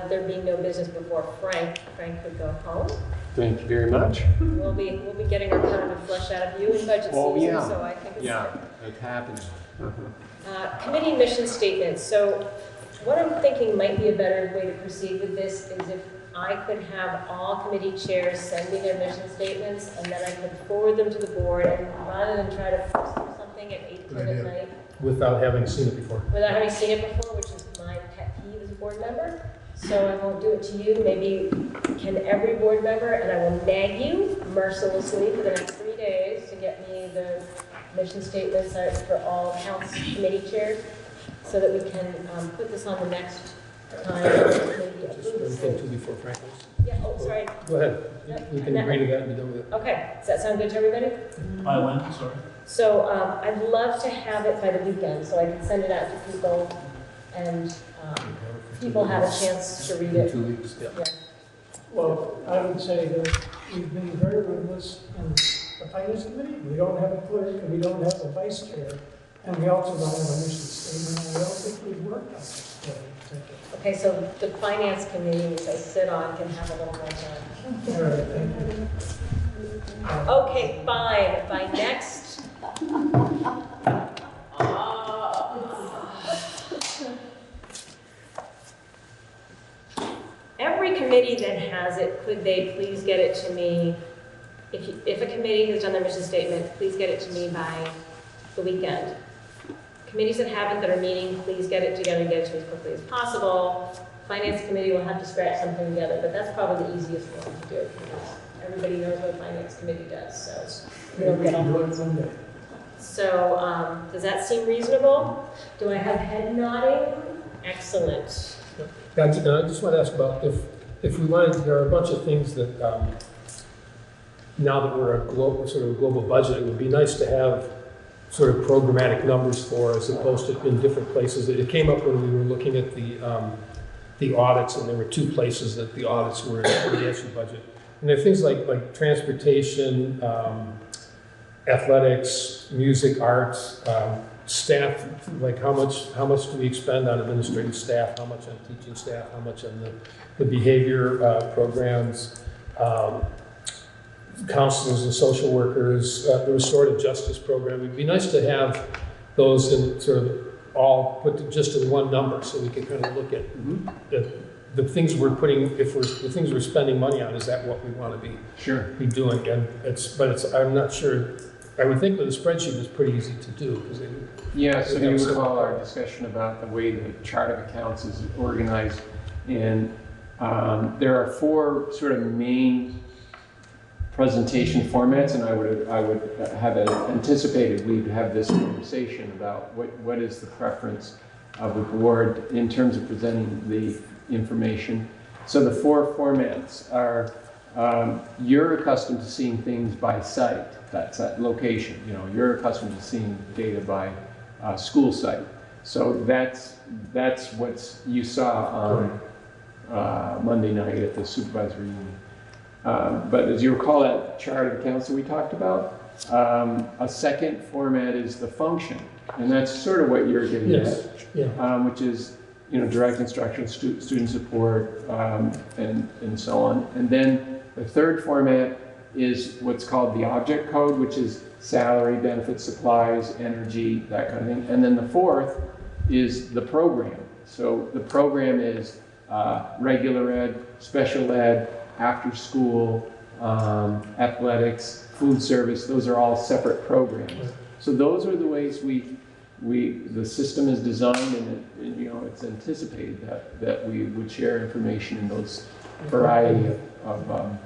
there being no business before Frank could go home. Thank you very much. We'll be getting our pound of flesh out of you in budget season, so I think it's it happens. committee mission statements. So what I'm thinking might be a better way to proceed with this is if I could have all committee chairs send me their mission statements, and then I could forward them to the board, and rather than try to force through something at 8, 10 at night. Without having seen it before. Without having seen it before, which is my pet peeve as a board member. So I won't do it to you. Maybe can every board member, and I will nag you mercilessly for the next 3 days to get me the mission statements for all council committee chairs, so that we can put this on the next time. Maybe Just one thing too before Frank goes. Yeah, oh, sorry. Go ahead. We can agree to that and be done with it. Okay, does that sound good to everybody? By when, sorry? So I'd love to have it by the weekend, so I can send it out to people, and people have a chance to read it. 2 weeks, yeah. Well, I would say that we've been very ruthless in the finance committee. We don't have a clerk, and we don't have a vice chair, and we also don't have a mission statement, and I don't think we've worked on this. Okay, so the finance committee, which I sit on, can have a little more time. All right, thank you. Okay, fine. By next. Every committee that has it, could they please get it to me? If a committee has done their mission statement, please get it to me by the weekend. Committees that haven't, that are meeting, please get it together and get it to me as quickly as possible. Finance committee will have to scratch something together, but that's probably the easiest one to do, because everybody knows what a finance committee does, so we don't get all Sunday. So does that seem reasonable? Do I have head nodding? Excellent. I just want to ask about if we wanted, there are a bunch of things that now that we're a global, sort of a global budget, it would be nice to have sort of programmatic numbers for, as opposed to in different places. It came up when we were looking at the audits, and there were 2 places that the audits were in the SU budget. And there are things like transportation, athletics, music, arts, staff, like how much do we expend on administrative staff, how much on teaching staff, how much on the behavior programs, counselors and social workers, the restorative justice program. It'd be nice to have those in sort of all put just in one number, so we can kind of look at the things we're putting, the things we're spending money on. Is that what we want to be doing? And I'm not sure. I would think that a spreadsheet is pretty easy to do, because so you recall our discussion about the way the chart of accounts is organized, and there are 4 sort of main presentation formats, and I would have anticipated we'd have this conversation about what is the preference of the board in terms of presenting the information. So the 4 formats are, you're accustomed to seeing things by site, that's at location. You know, you're accustomed to seeing data by school site. So that's what you saw on Monday night at the supervisory union. But as you recall, that chart of accounts that we talked about, a second format is the function, and that's sort of what you're getting at, which is, you know, direct instruction, student support, and so on. And then The third format is what's called the object code, which is salary, benefits, supplies, energy, that kind of thing. And then the fourth is the program. So the program is regular ed, special ed, after school, athletics, food service. Those are all separate programs. So those are the ways the system is designed, and it's anticipated that we would share information in those variety of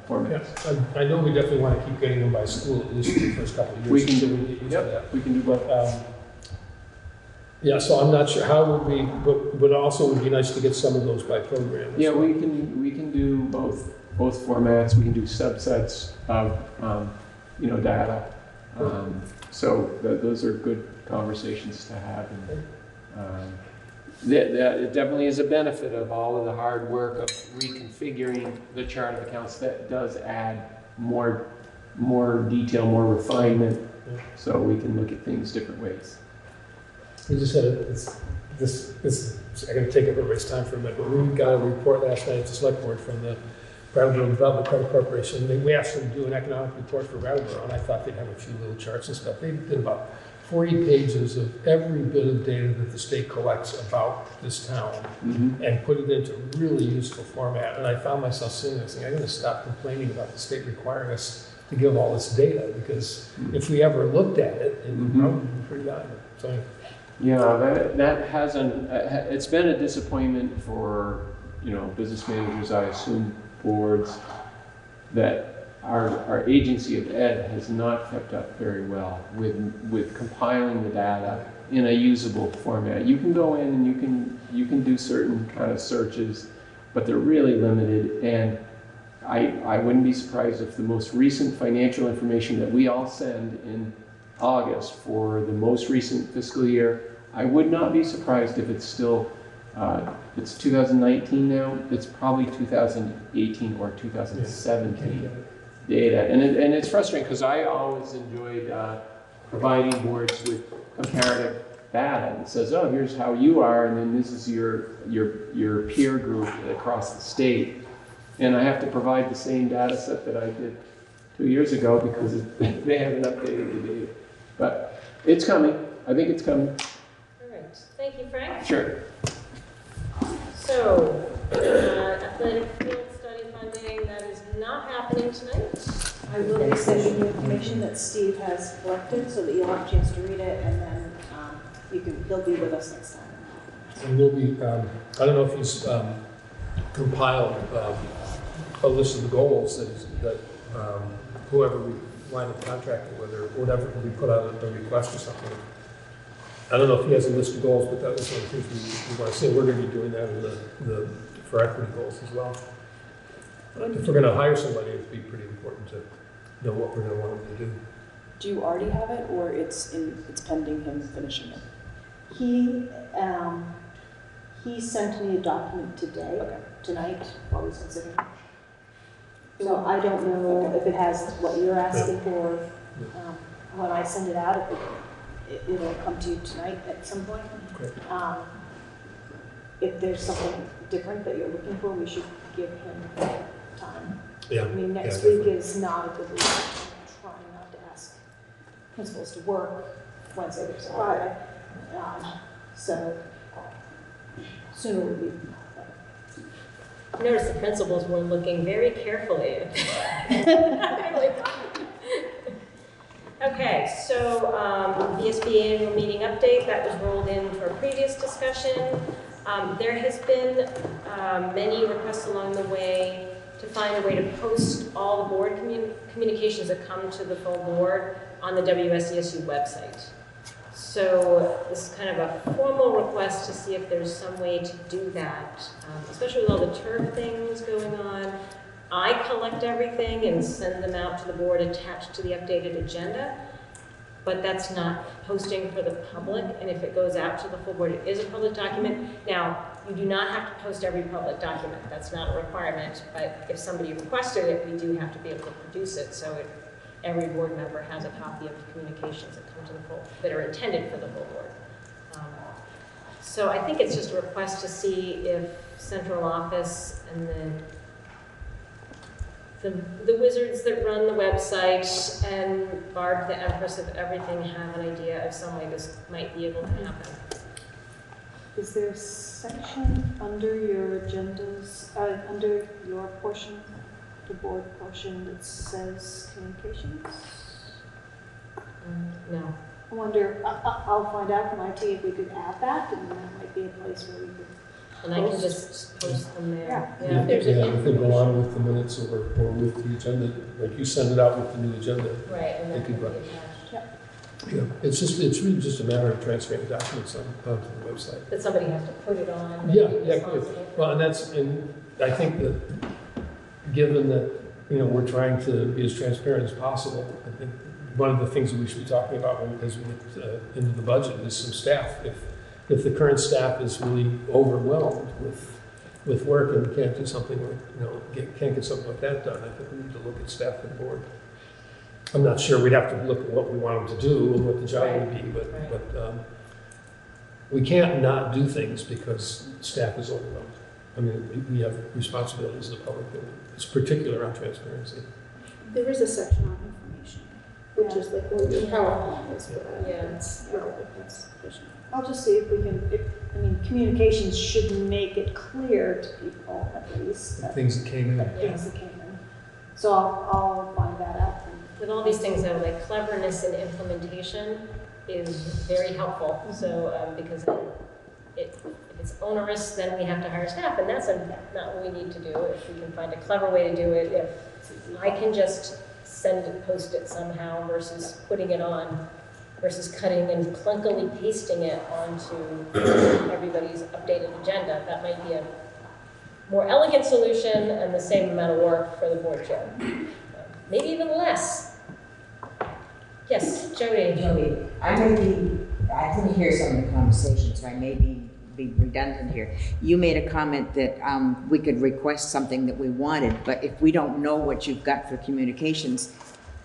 formats. Yeah, I know we definitely want to keep getting them by school, at least for the first couple of years. We can until do, we get used to that. we can do both. Yeah, so I'm not sure how would we, but also it would be nice to get some of those by program. Yeah, we can do both formats. We can do subsets of data. So those are good conversations to have. And that it definitely is a benefit of all of the hard work of reconfiguring the chart of accounts. That does add more detail, more refinement, so we can look at things different ways. We just had I'm going to take up everybody's time for a minute, but we got a report last night at the select board from the Brattleboro Development Credit Corporation. We asked them to do an economic report for Brattleboro, and I thought they'd have a few little charts and stuff. They did about 40 pages of every bit of data that the state collects about this town and put it into really useful format. And I found myself sitting there saying, I'm going to stop complaining about the state requiring us to give all this data, because if we ever looked at it, it would probably be pretty valuable. So, yeah, that hasn't. It's been a disappointment for business managers, I assume, boards, that our agency of ed has not kept up very well with compiling the data in a usable format. You can go in and you can do certain kind of searches, but they're really limited. And I wouldn't be surprised if the most recent financial information that we all send in August for the most recent fiscal year, I would not be surprised if it's still, it's 2019 now, it's probably 2018 or 2017 data. And it's frustrating because I always enjoyed providing boards with comparative data that says, oh, here's how you are, and then this is your peer group across the state. And I have to provide the same data set that I did 2 years ago because they haven't updated the data. But it's coming. I think it's coming. All right. Thank you, Frank. Sure. So, athletic field study funding, that is not happening tonight. I will be sending you information that Steve has collected so that you'll have a chance to read it, and then he'll be with us next time. and we'll be, I don't know if he's compiled a list of the goals that whoever we wind up contracting with or whatever, we put out a request or something. I don't know if he has a list of goals, but that was one of the things we want to say. We're going to be doing that in for equity goals as well. If we're going to hire somebody, it'd be pretty important to know what we're going to want them to do. Do you already have it, or it's pending him finishing it? He sent me a document tonight, while he's considering. So I don't know if it has what you're asking for. When I send it out, it'll come to you tonight at some point. If there's something different that you're looking for, we should give him time. Yeah. I mean, next week is not a good week. I'm trying not to ask principals to work Wednesday through Friday. So sooner would be better. Notice the principals were looking very carefully. Okay, so VSBA annual meeting update, that was rolled in for a previous discussion. There has been many requests along the way to find a way to post all the board communications that come to the full board on the WSESU website. So this is kind of a formal request to see if there's some way to do that, especially with all the turf things going on. I collect everything and send them out to the board attached to the updated agenda, but that's not posting for the public, and if it goes out to the full board, it is a public document. Now, you do not have to post every public document. That's not a requirement, but if somebody requested it, we do have to be able to produce it, so every board member has a copy of the communications that come to the full, that are intended for the full board. So I think it's just a request to see if central office and then the wizards that run the website and Barb, the empress of everything, have an idea of some way this might be able to happen. Is there a section under your agendas, under your portion, the board portion, that says communications? No. I wonder, I'll find out from IT if we could add that, and that might be a place where we could. And I can just post them there. Yeah, If there's an if they go on with the minutes or with the agenda, like you send it out with the new agenda. Right, and they that could can run. be attached. Yeah, it's really just a matter of transferring the documents onto the website. That somebody has to put it on. and Yeah, be yeah, responsible. well, and I think that, given that, we're trying to be as transparent as possible, I think one of the things that we should be talking about as we get into the budget is some staff. If the current staff is really overwhelmed with work and can't do something like, can't get something like that done, I think we need to look at staff and board. I'm not sure, we'd have to look at what we want them to do and what the job would be, but we can't not do things because staff is overwhelmed. I mean, we have responsibilities in the public, and it's particular on transparency. There is a section on information, which is like where your PowerPoint is, but that's sufficient. I'll just see if we can, communications should make it clear to people at least. The things that came in. Things that came in. So I'll find that out. With all these things, though, like cleverness in implementation is very helpful. So, because if it's onerous, then we have to hire staff, and that's not what we need to do. If we can find a clever way to do it, if I can just post it somehow versus putting it on, versus cutting and clunkily pasting it onto everybody's updated agenda, that might be a more elegant solution and the same amount of work for the board chair. Maybe even less. Yes, Jody. Jody, I didn't hear some of the conversation, so I may be redundant here. You made a comment that we could request something that we wanted, but if we don't know what you've got for communications,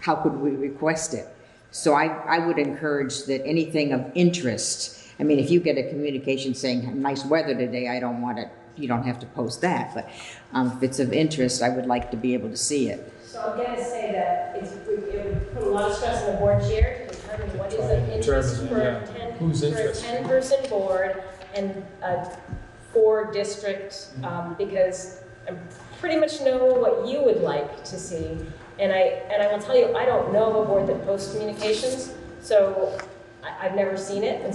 how could we request it? So I would encourage that anything of interest, if you get a communication saying nice weather today, I don't want it, you don't have to post that, but if it's of interest, I would like to be able to see it. So I'm going to say that it would put a lot of stress on the board chair to determine what is of interest for a 10-person board and a 4-district, because I pretty much know what you would like to see. And I will tell you, I don't know of a board that posts communications, so I've never seen it, and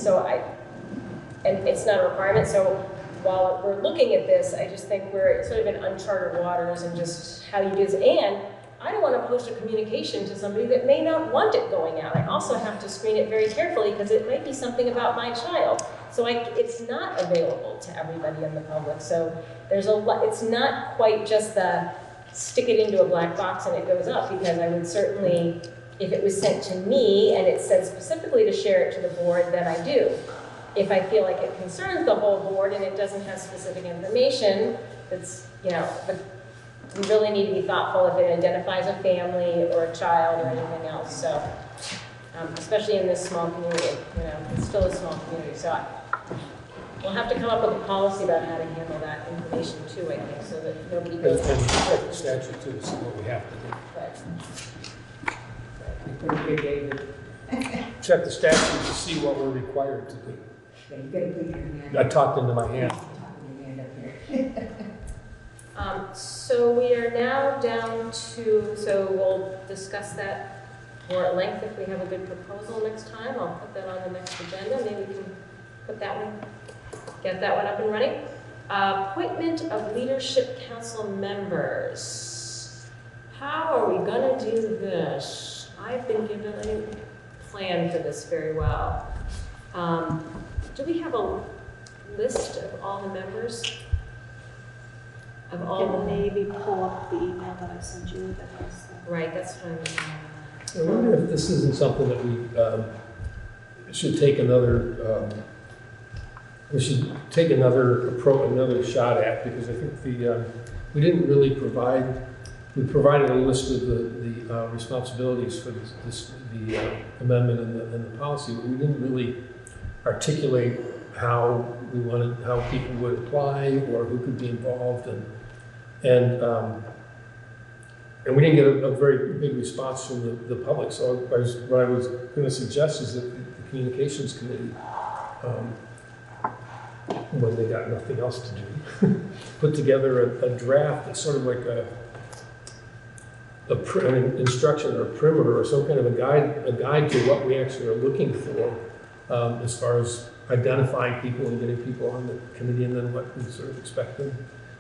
it's not a requirement. So while we're looking at this, I just think we're sort of in uncharted waters and just how you do this. And I don't want to post a communication to somebody that may not want it going out. I also have to screen it very carefully because it might be something about my child. So it's not available to everybody in the public. So there's it's not quite just the stick it into a black box and it goes up, because I would certainly, if it was sent to me and it said specifically to share it to the board, then I do. If I feel like it concerns the whole board and it doesn't have specific information, that's, but we really need to be thoughtful if it identifies a family or a child or anything else. So, especially in this small community, it's still a small community. So we'll have to come up with a policy about how to handle that information too, I think, so that nobody goes. And check the statute too, to see what we have to do. Right. Check the statute to see what we're required to do. I talked into my hand. So we are now down to, so we'll discuss that more at length if we have a good proposal next time. I'll put that on the next agenda. Maybe we can put that one, get that one up and running. Appointment of leadership council members. How are we gonna do this? I've been given a plan for this very well. Do we have a list of all the members? Of all the maybe pull up the email that I sent you that has the... Right, that's fine. I wonder if this isn't something that we should take another shot at, because I think we didn't really we provided a list of the responsibilities for the amendment and the policy, but we didn't really articulate how people would apply or who could be involved, and and we didn't get a very big response from the public. So what I was going to suggest is that the communications committee, when they got nothing else to do, put together a draft that's sort of like an instruction or a primer or some kind of a guide to what we actually are looking for, as far as identifying people and getting people on the committee, and then what we sort of expect them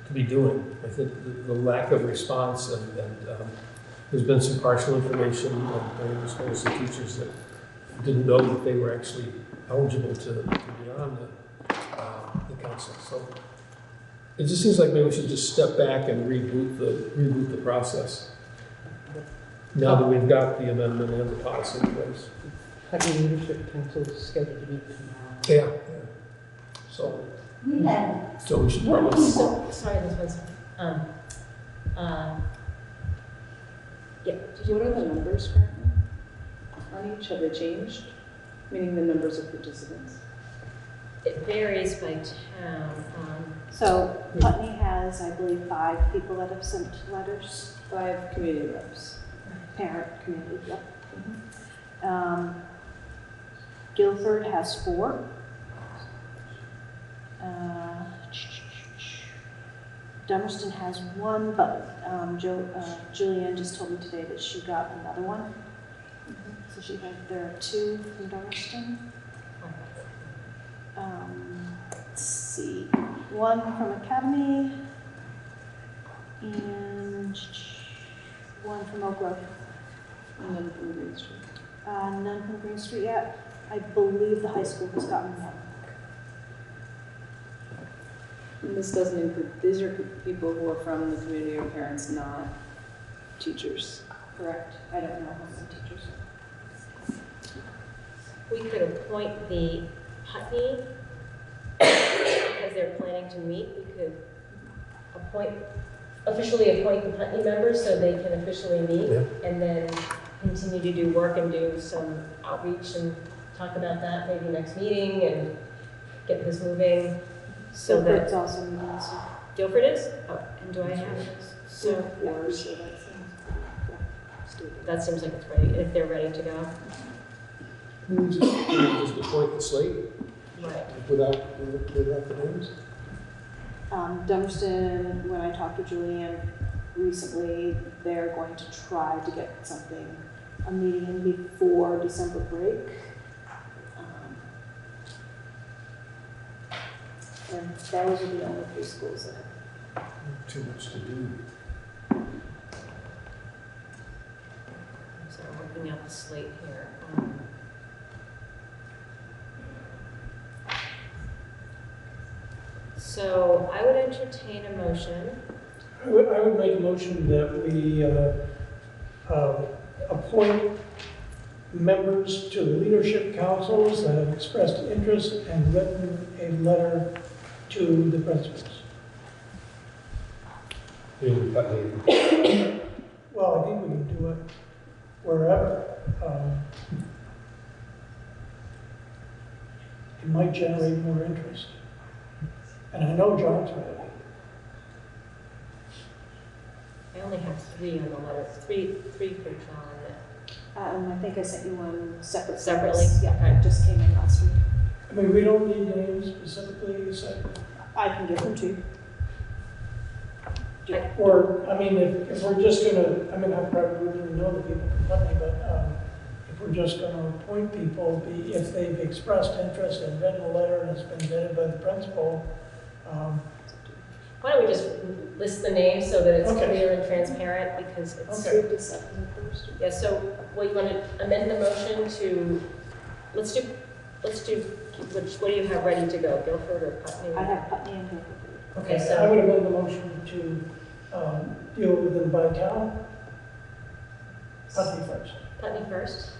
to be doing. I think the lack of response and there's been some partial information as well as the teachers that didn't know that they were actually eligible to be on the council. So it just seems like maybe we should just step back and reboot the process. Now that we've got the amendment and the policy in place. Having leadership council scheduled to meet Yeah. tomorrow. So Yeah. we should probably. Sorry, this was, yeah. What are the numbers currently on each? Have they changed? Meaning the numbers of participants? It varies by town. So Putney has, I believe, 5 people that have sent letters. 5 community reps. Parent community, yep. Guilford has 4. Dummerston has 1, but Julianne just told me today that she got another one. So there are 2 from Dummerston. Let's see, 1 from Academy and 1 from Oak Grove. And none from Green Street. None from Green Street yet. I believe the high school has gotten 1. And this doesn't include, these are people who are from the community or parents, not teachers, correct? I don't know how many teachers. We could appoint the Putney, because they're planning to meet, we could officially appoint the Putney members so they can officially meet, and then continue to do work and do some outreach and talk about that maybe next meeting and get this moving. So Guilford's that also meeting this week. Guilford is? Oh, and do I have this? So that seems like it's ready, if they're ready to go. We just appoint the slate Right. without the names. Dummerston, when I talked to Julianne recently, they're going to try to get a meeting in before December break. And those are the only 3 schools that have. Too much to do. So I'm working out the slate here. So I would entertain a motion. I would make a motion that we appoint members to the leadership councils that have expressed interest and written a letter to the principals. Well, I think we can do it wherever. It might generate more interest. And I know John's ready. I only have 3 on the letter, three for John. I think I sent you one Separately? Yeah, Okay. it just came in last week. I mean, we don't need names specifically, you said. I can give them to you. Or, I mean, if we're just gonna, I mean, I probably wouldn't even know the people from Putney, but if we're just gonna appoint people, if they've expressed interest and written a letter and it's been vetted by the principal, Why don't we just list the names so that it's Okay. clear and transparent, because it's. Okay. Yeah, so, well, you want to amend the motion to, let's do, what do you have ready to go, Guilford or Putney? I have Putney and Guilford. Okay, I so, would amend the motion to deal with them by town. Putney first. Putney first.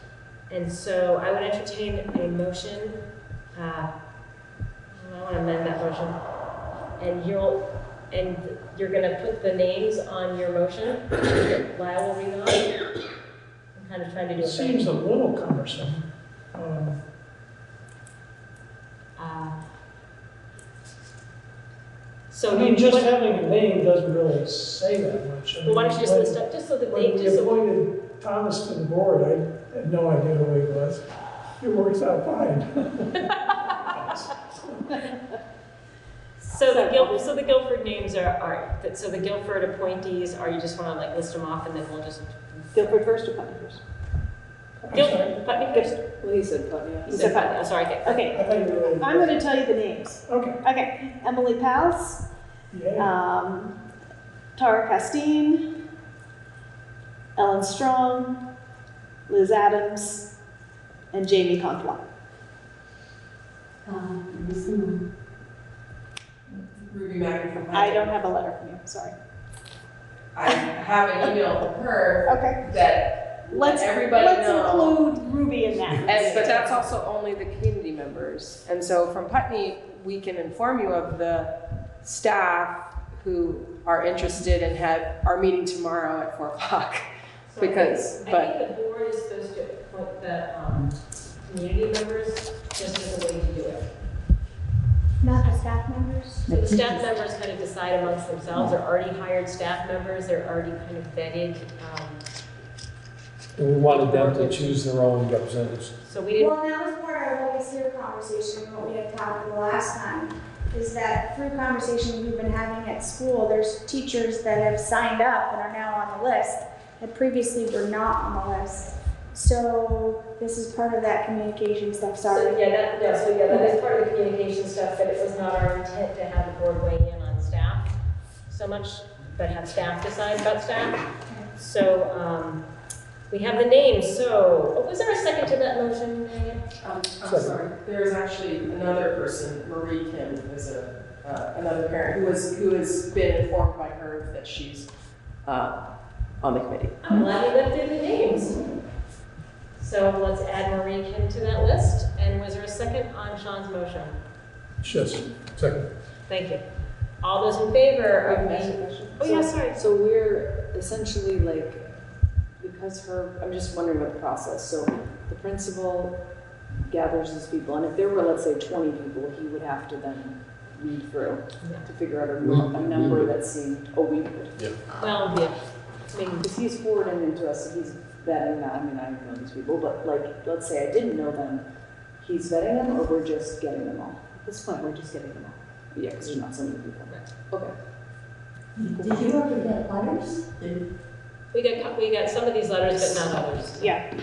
And so I would entertain a motion, I want to amend that motion. And you're gonna put the names on your motion, Lyle will read off. I'm kind of trying to do It a seems a little cumbersome. So I mean, you- just what- having a name doesn't really say that much. I Well, why don't you just mean, list up, just so that when they, we just so, appointed Thomas to the board, I had no idea who he was. It works out fine. so the Guilford names so the Guilford appointees, are you just wanna like list them off and then we'll just. Guilford first or Putney first? Putney first? Well, he said Putney. You said Putney, oh, sorry, okay. Okay, I'm going to tell you the names. Okay. Okay, Emily Pals, Tara Castine, Ellen Strong, Liz Adams, and Jamie Conflon. Ruby Maggie from I don't have a letter from you, sorry. I have an email from her Okay. that Let's everybody know. include Ruby in that. But that's also only the community members. And so from Putney, we can inform you of the staff who are interested and are meeting tomorrow at 4 o'clock. So Because, I think the board is supposed to appoint the community members just as a way to do it. Not the staff members? So the staff members kind of decide amongst themselves, they're already hired staff members, they're already kind of vetted. And we wanted them to choose their own representatives. So we didn't. Well, that was part of what was your conversation, what we had talked the last time, is that through conversations we've been having at school, there's teachers that have signed up and are now on the list that previously were not on the list. So this is part of that communication stuff, sorry. So that is part of the communication stuff, that it was not our intent to have the board weigh in on staff so much, but have staff decide about staff. So, we have the names, so, was there a second to that motion, Megan? I'm sorry, there's actually another person, Marie Kim, is another parent who has been informed by her that she's on the committee. I'm glad we lifted the names. So let's add Marie Kim to that list, and was there a second on Sean's motion? Yes, second. Thank you. All those in favor of the... Oh, yeah, sorry. So we're essentially like, because I'm just wondering about the process. So the principal gathers his people, and if there were, let's say, 20 people, he would have to then read through to figure out a number that seemed, we would. Yeah. Well, yeah. I mean, because he's forwarding them to us, so he's vetting them. I mean, I know these people, but like, let's say I didn't know them, he's vetting them, or we're just getting them all? At this point, we're just getting them all. Yeah, because there's not so many people. Okay. Did you ever get letters? We got some of these letters, but not others. Yeah. I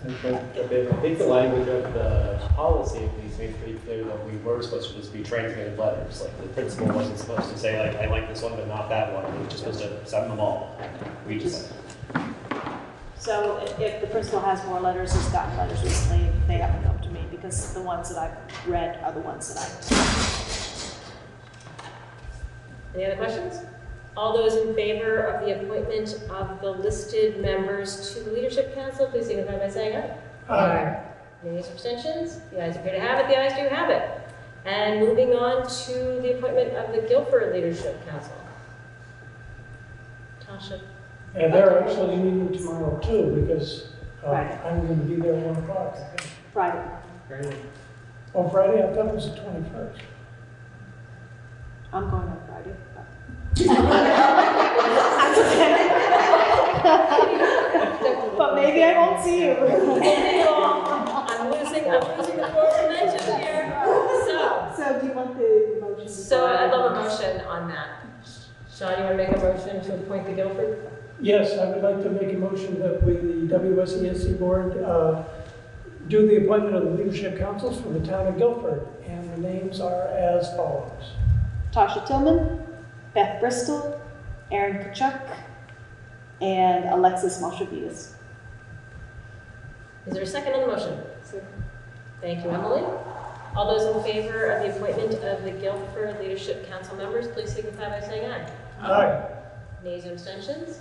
think the language of the policy at least made pretty clear that we were supposed to just be transmitted letters. Like the principal wasn't supposed to say like, I like this one, but not that one. He was just supposed to send them all. We just. So if the principal has more letters, he's gotten letters recently, they haven't come to me, because the ones that I've read are the ones that Any other questions? All those in favor of the appointment of the listed members to the Leadership Council, please signify by saying aye. Aye. Any abstentions? The ayes appear to have it, the ayes do have it. And moving on to the appointment of the Guilford Leadership Council. Tasha. And they're actually meeting tomorrow too, because I'm going to be there at 1 o'clock. I think. Friday. Oh, Friday? I thought it was the 21st. I'm going on Friday. But maybe I won't see you. I'm losing the floor dimension here. So do you want the motion? So I'd love a motion on that. Sean, you want to make a motion to appoint the Guilford? Yes, I would like to make a motion that we, the WSESC board, do the appointment of the leadership councils for the town of Guilford. And the names are as follows. Tasha Tillman, Beth Bristol, Aaron Kachuk, and Alexis Malshavides. Is there a second on the motion? Thank you, Emily. All those in favor of the appointment of the Guilford Leadership Council members, please signify by saying aye. Aye. Nays or abstentions?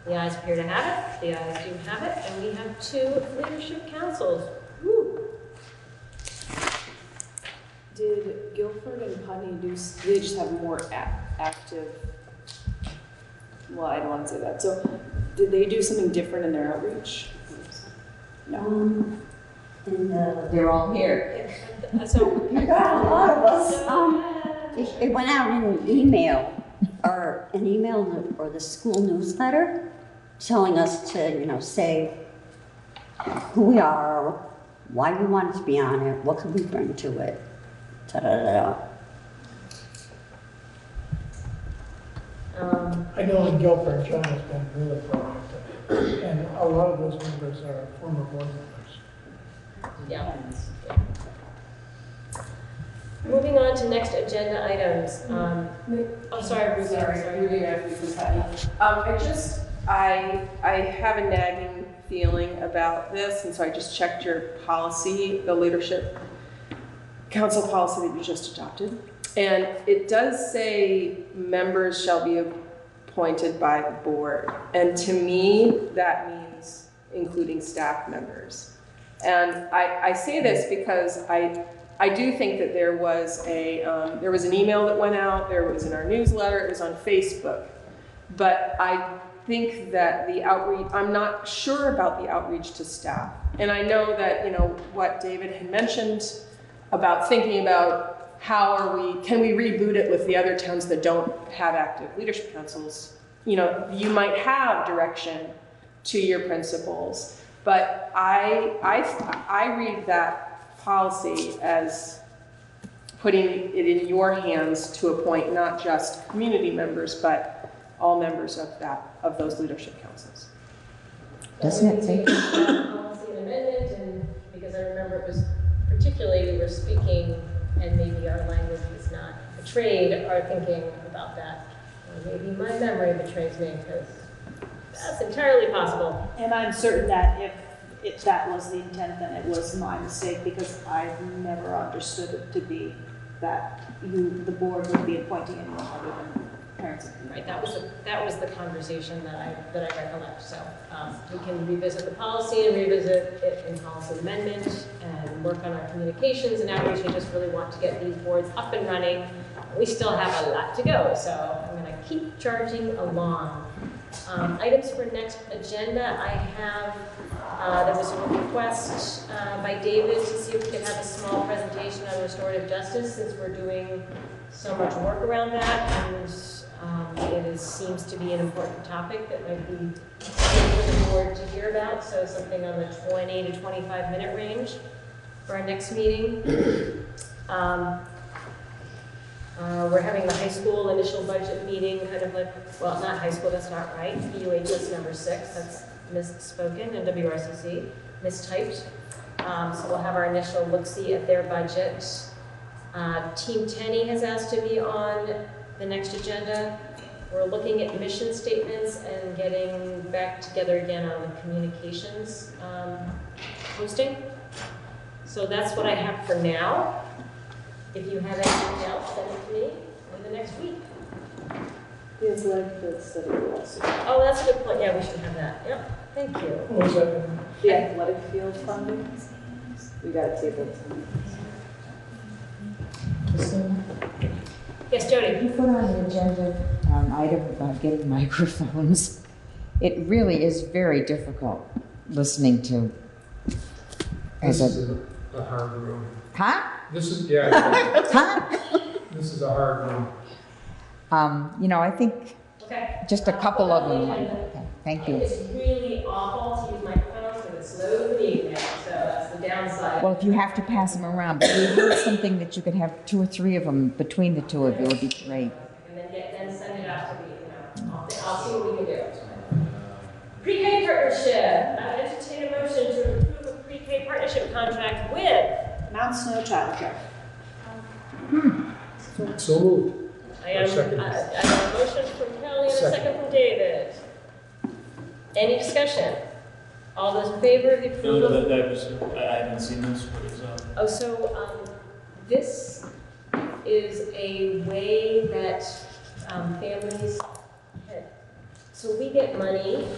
The ayes appear to have it. The ayes do have it. And we have 2 leadership councils. Woo! Did Guilford and Putney they just have more active, well, I don't want to say that. So did they do something different in their outreach? No. They're all here. So You got a lot of us. It went out in an email, or the school newsletter, telling us to, say who we are, why we wanted to be on it, what could we bring to it, da-da-da-da. I know in Guilford, John has been really proactive, and a lot of those members are former board members. Yeah. Moving on to next agenda items. Oh, sorry, Ruby. I have a nagging feeling about this, and so I just checked your policy, the leadership council policy that you just adopted. And it does say members shall be appointed by the board. And to me, that means including staff members. And I say this because I do think that there was an email that went out, there was in our newsletter, it was on Facebook. But I think that the outreach, I'm not sure about the outreach to staff. And I know that, what David had mentioned about thinking about can we reboot it with the other towns that don't have active leadership councils? You might have direction to your principals, but I read that policy as putting it in your hands to appoint not just community members, but all members of those leadership councils. Doesn't it say? Policy and amendment, and because I remember it was particularly we were speaking, and maybe our language was not betrayed, our thinking about that. Or maybe my memory betrays me, because that's entirely possible. And I'm certain that if that was the intent, then it was my mistake, because I've never understood it to be that the board would be appointing anyone other than parents and community. Right, that was the conversation that I recollect. So we can revisit the policy and revisit it in policy amendment and work on our communications and outreach. I just really want to get these boards up and running. We still have a lot to go, so I'm going to keep charging along. Items for next agenda, I have, there was a request by David to see if we could have a small presentation on restorative justice, since we're doing so much work around that, and it seems to be an important topic that might be good for the board to hear about, so something on the 20 to 25 minute range for our next meeting. We're having the high school initial budget meeting, kind of like, well, not high school, that's not right. UHS number 6, that's misspoken, and WRCC, mistyped. So we'll have our initial look-see at their budget. Team Tenny has asked to be on the next agenda. We're looking at mission statements and getting back together again on the communications posting. So that's what I have for now. If you have anything else, send it to me in the next week. The athletic field study also. Oh, that's a good point. Yeah, we should have that. Yep. Thank you. What was that? The athletic field funding. We got a table. Yes, Jody. You put on the agenda item about getting microphones. It really is very difficult listening to. This is a hard room. Huh? This is, yeah. Huh? This is a hard room. I think just a couple of them. Okay, thank you. It's really awful to use microphones because it's slow to the email, so that's the downside. Well, if you have to pass them around, but we need something that you could have 2 or 3 of them between the two of you would be great. And then send it out to me. I'll see what we can do. Pre-K partnership. I entertain a motion to approve a pre-K partnership contract with Mount Snow Childcare. So moved. I have a motion from Kelly and a second from David. Any discussion? All those in favor of the approval? No, I haven't seen this. What is Oh, so this is a way that families can, so we get money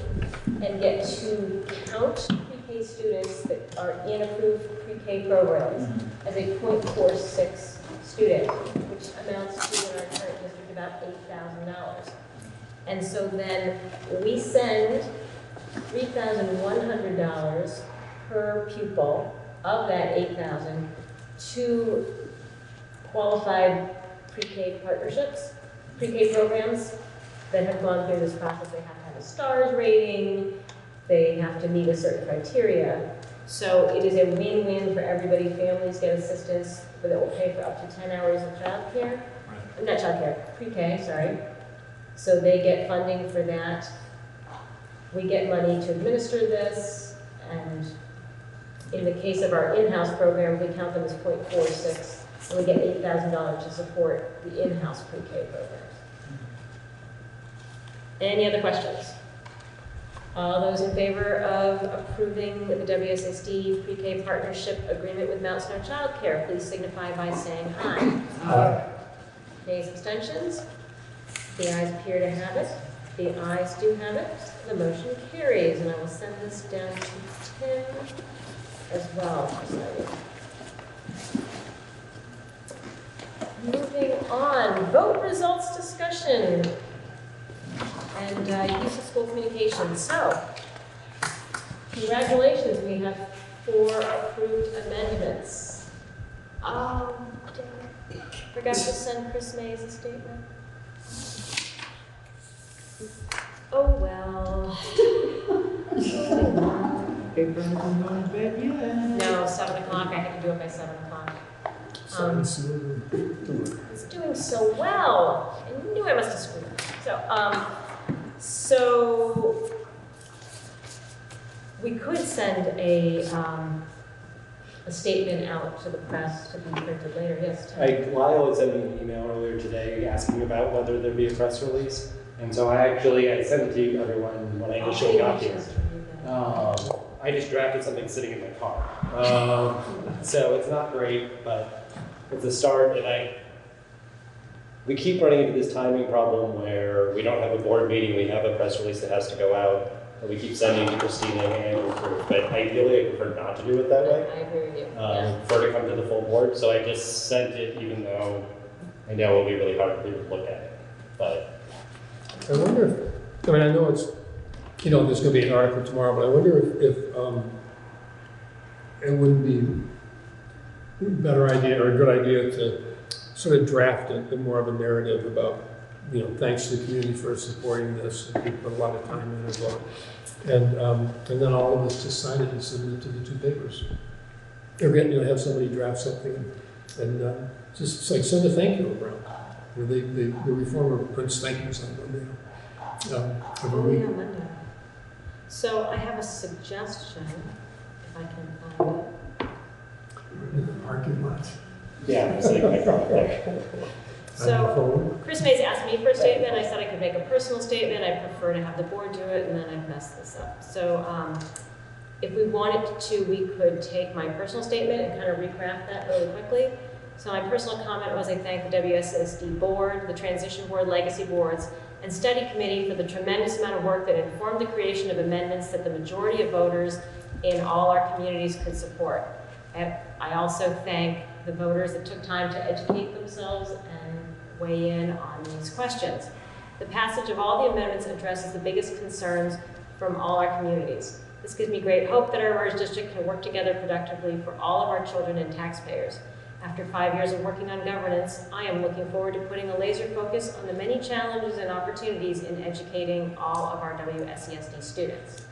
and get to count pre-K students that are in approved pre-K programs as a .46 student, which amounts to, in our current district, about $8,000. And so then we send $3,100 per pupil of that $8,000 to qualified pre-K partnerships, pre-K programs that have gone through this process. They have to have a STARS rating, they have to meet a certain criteria. So it is a win-win for everybody. Families get assistance, but it will pay for up to 10 hours of childcare. Not childcare, pre-K, sorry. So they get funding for that. We get money to administer this, and in the case of our in-house program, we count them as 0.46, and we get $8,000 to support the in-house pre-K programs. Any other questions? All those in favor of approving the WSSD pre-K partnership agreement with Mount Snow Child Care, please signify by saying aye. Aye. Nays, abstentions? The ayes appear to have it. The ayes do have it. The motion carries, and I will send this down to Tim as well for signing. Moving on, vote results discussion and use of school communication. So, congratulations, we have 4 approved amendments. Oh, dang it. Forgot to send Chris Mays a statement. Oh, well. Paper hasn't gone to bed yet. No, 7 o'clock, I had to do it by 7 o'clock. It's doing so well. I knew I must have screwed up. So we could send a statement out to the press to be printed later. Yes, Tim? Lyle had sent me an email earlier today asking about whether there'd be a press release. And so I sent it to everyone when I initially got here. I just drafted something sitting in my car. So it's not great, but it's a start. And we keep running into this timing problem where we don't have a board meeting, we have a press release that has to go out, and we keep sending to Christina and through. But ideally, I prefer not to do it that way. I agree with you. Prefer to come to the full board. So I just sent it, even though I know it'll be really hard for people to look at it. But I wonder if, I know it's, there's going to be an article tomorrow, but I wonder if it wouldn't be a better idea or a good idea to sort of draft a more of a narrative about, thanks to the community for supporting this, and we put a lot of time in as well. And then all of us just sign it and send it to the 2 papers. Or have somebody draft something and just like send a thank you around. The reformer prints thank yous on Monday. Monday. So I have a suggestion, if I can find it. In the parking lot. yeah, I'm sitting in my car there. So Chris Mays asked me for a statement. I said I could make a personal statement. I prefer to have the board do it, and then I've messed this up. So if we wanted to, we could take my personal statement and kind of recraft that really quickly. So my personal comment was I thank the WSSD board, the transition board, legacy boards, and study committee for the tremendous amount of work that informed the creation of amendments that the majority of voters in all our communities could support. And I also thank the voters that took time to educate themselves and weigh in on these questions. The passage of all the amendments addresses the biggest concerns from all our communities. This gives me great hope that our Rivers District can work together productively for all of our children and taxpayers. After 5 years of working on governance, I am looking forward to putting a laser focus on the many challenges and opportunities in educating all of our WSESD students.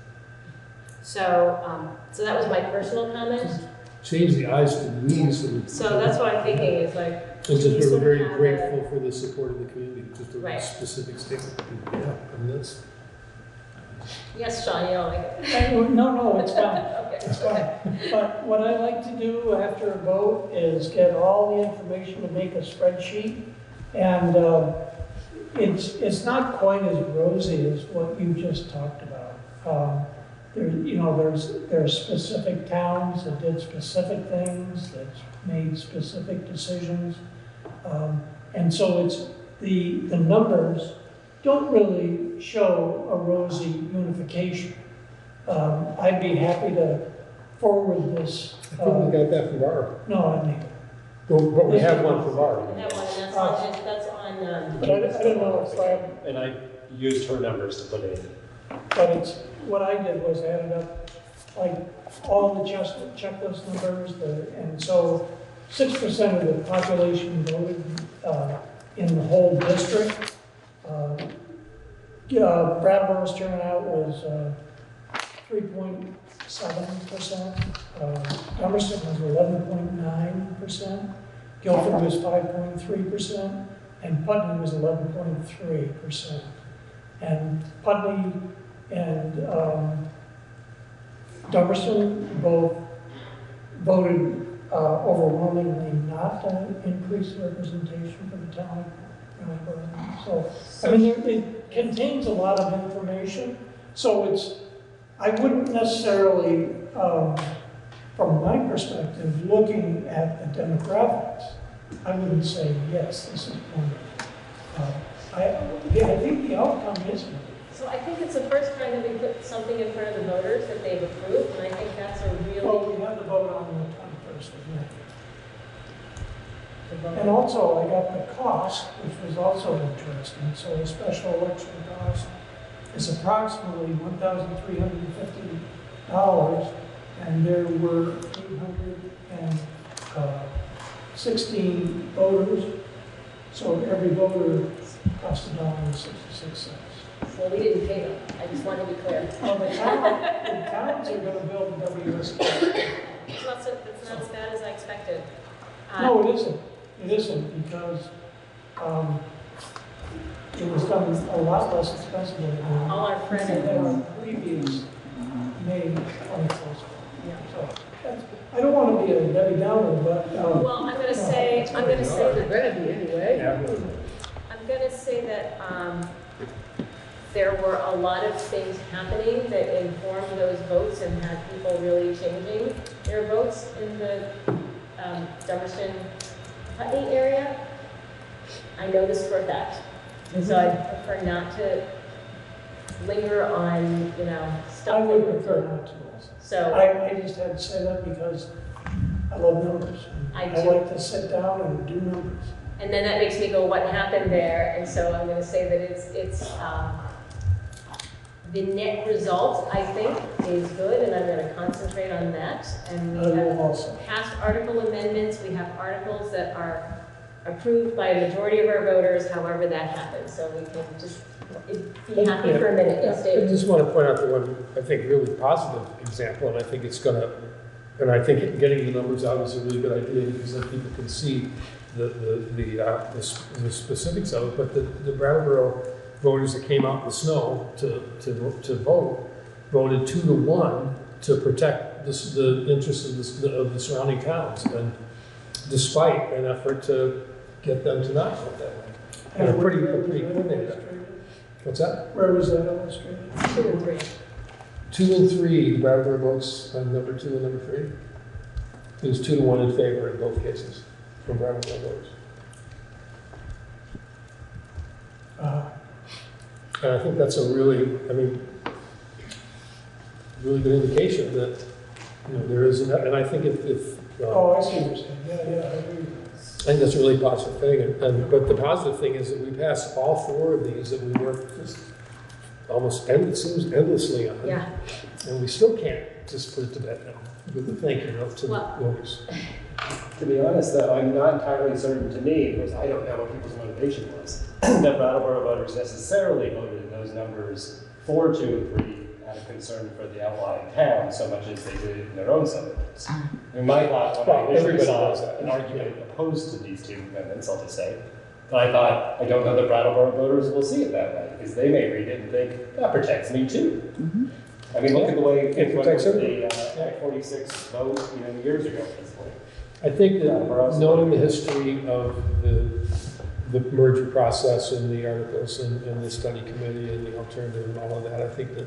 So, so that was my personal comment. Change the eyes to we's. So that's what I'm thinking is like. And just we're very grateful for the support of the community. Just a specific statement. Yeah, that's. Yes, Sean, you don't like it. No, it's fine. Okay. It's fine. But what I like to do after a vote is get all the information to make a spreadsheet. And it's not quite as rosy as what you just talked about. There's specific towns that did specific things, that made specific decisions. And so it's the numbers don't really show a rosy unification. I'd be happy to forward this. I think we got that from our. No, I mean. But we have one from our. We have one, and that's on. But I don't know if I. And I used her numbers to put in. But what I did was added up like all the checklist numbers, and so 6% of the population voted in the whole district. Brattleboro's turnout was 3.7%. Emerson was 11.9%. Guilford was 5.3%, and Putney was 11.3%. And Putney and Dummerston both voted overwhelmingly not to increase representation for the town of Brattleboro. So, I mean, it contains a lot of information, so I wouldn't necessarily, from my perspective, looking at the demographics, I wouldn't say, yes, this is wonderful. I think the outcome is good. So I think it's the first time that we put something in front of the voters that they've approved, and I think that's a really... Well, we have to vote on the 21st of May. And also, I got the cost, which was also interesting. So a special election cost is approximately $1,350, and there were 816 voters. So every voter cost $1.66. Well, we didn't pay them. I just want to be clear. Well, the towns are going to build WSK. It's not as bad as I expected. No, it isn't. It isn't, because it was done a lot less expensive than all our friends than our previous May 21st. So I don't want to be a Debbie Downer, but well, I'm going to say that anyway. I'm going to say that there were a lot of things happening that informed those votes and had people really changing their votes in the Dummerston Putney area. I know this for a fact. And so I prefer not to linger on, stuff. I would prefer not to also. So I just had to say that because I love numbers. I like to sit down and do numbers. And then that makes me go, what happened there? And so I'm going to say that it's the net result, I think, is good, and I'm going to concentrate on that. And we have passed article amendments. We have articles that are approved by a majority of our voters, however that happens. So we can just be happy for a minute. Yes, David. I just want to point out the one, I think, really positive example, and I think it's going to, and I think getting the numbers out is a really good idea because then people can see the specifics of it. But the Brattleboro voters that came out in the snow to vote voted 2-1 to protect the interests of the surrounding towns, and despite an effort to get them to not vote that way. And a pretty coordinated effort. What's that? Where was that illustrated? 2 and 3. 2 and 3, the Brattleboro votes on number 2 and number 3. It was 2-1 in favor in both cases from Brattleboro voters. And I think that's a really, really good indication that, there is, and I think if oh, I see what you're saying. Yeah, I agree. I think that's a really positive thing. But the positive thing is that we passed all 4 of these that we worked just almost it seems endlessly on. Yeah. And we still can't just put it to bed now. With the thank you note to the voters. To be honest, though, I'm not entirely certain to me, because I don't know what people's motivation was, that Brattleboro voters necessarily voted in those numbers for 2 and 3 out of concern for the outlying town, so much as they did it in their own suburbs. I mean, my thought when I initially saw an argument opposed to these 2 amendments, I'll just say, but I thought, I don't know that Brattleboro voters will see it that way, because they may read it and think, that protects me too. I mean, look at the way it went with the Act 46 vote, years ago at this point. I think that knowing the history of the merger process and the articles and the study committee and the alternative and all of that, I think that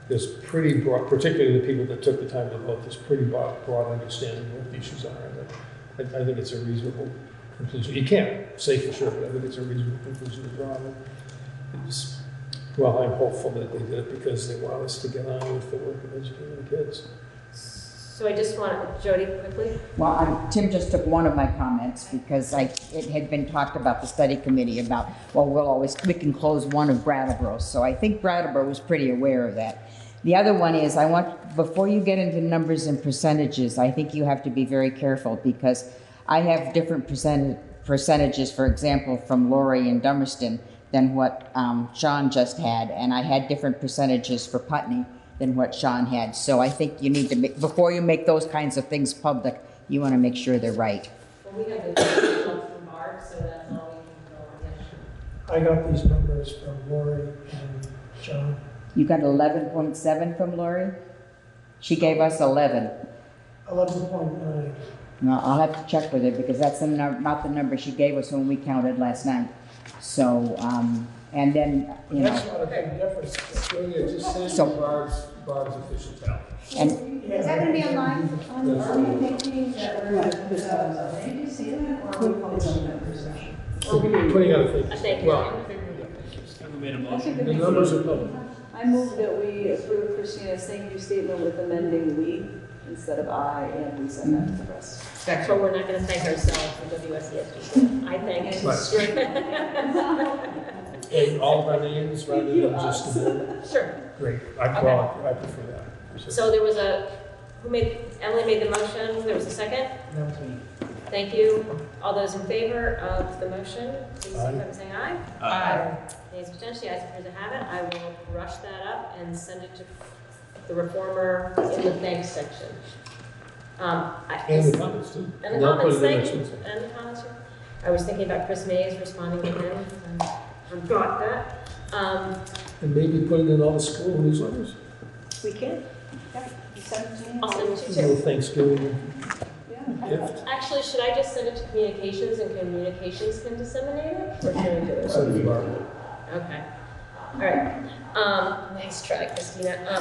there's pretty broad, particularly the people that took the time to vote, there's pretty broad understanding of what the issues are. And I think it's a reasonable conclusion. You can't say for sure, but I think it's a reasonable conclusion to draw. Well, I'm hopeful that they did it because they want us to get on with the work of educating the kids. So I just want, Jody, quickly. Well, Tim just took one of my comments because it had been talked about the study committee about, well, we can close one of Brattleboro. So I think Brattleboro was pretty aware of that. The other one is before you get into numbers and percentages, I think you have to be very careful because I have different percentages, for example, from Lori and Dummerston than what Sean just had, and I had different percentages for Putney than what Sean had. So I think you need to, before you make those kinds of things public, you want to make sure they're right. Well, we have the results from Barb, so that's all we can go on. I got these numbers from Lori and John. You got 11.7 from Lori? She gave us 11. 11.9. No, I'll have to check with her because that's not the number she gave us when we counted last night. So, and then, you know. That's not a big difference. Julia, just send So- Barb's official tally. And Is that gonna be online? Are we thinking that we're gonna put this up? Did you see that? Or are we publishing that perception? Putting out a thing. Thank you. Well, the numbers are public. I move that we approve Christina's thank you statement with amending we instead of I, and we send that to the press. So we're not gonna thank ourselves for WSESD. I thank And all of our names rather than just the name. Sure. Great. I prefer that. So there was Emily made the motion, there was a second? That was me. Thank you. All those in favor of the motion, please signify by saying aye. Aye. Any potentially, ayes appear to have it. I will brush that up and send it to the reformer in the thanks section. And the comments too. And the They'll put comments, it in thank you. next Wednesday. And the comments. I was thinking about Chris Mays responding to him. I forgot that. And maybe put it in all the school newsletters. We can. Yeah. I'll send it to you Little too. Thanksgiving gift. Actually, should I just send it to communications and communications can disseminate it? Or should I do it? Send it to Barbara. Okay. All right. Nice try, Christina. I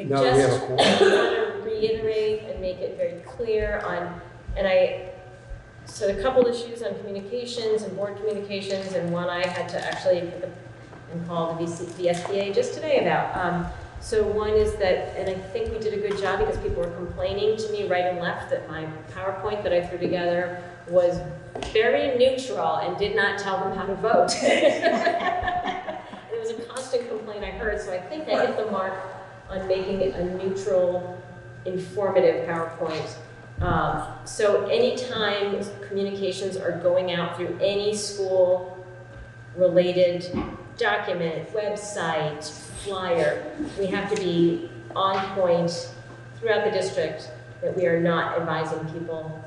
Now we have a just want to reiterate and make it very clear on, so a couple issues on communications and board communications, and one I had to actually pick up and call the VSBA just today about. So one is that, and I think we did a good job because people were complaining to me right and left that my PowerPoint that I threw together was very neutral and did not tell them how to vote. It was a constant complaint I heard, so I think I hit the mark on making it a neutral, informative PowerPoint. So anytime communications are going out through any school-related document, website, flyer, we have to be on point throughout the district that we are not advising people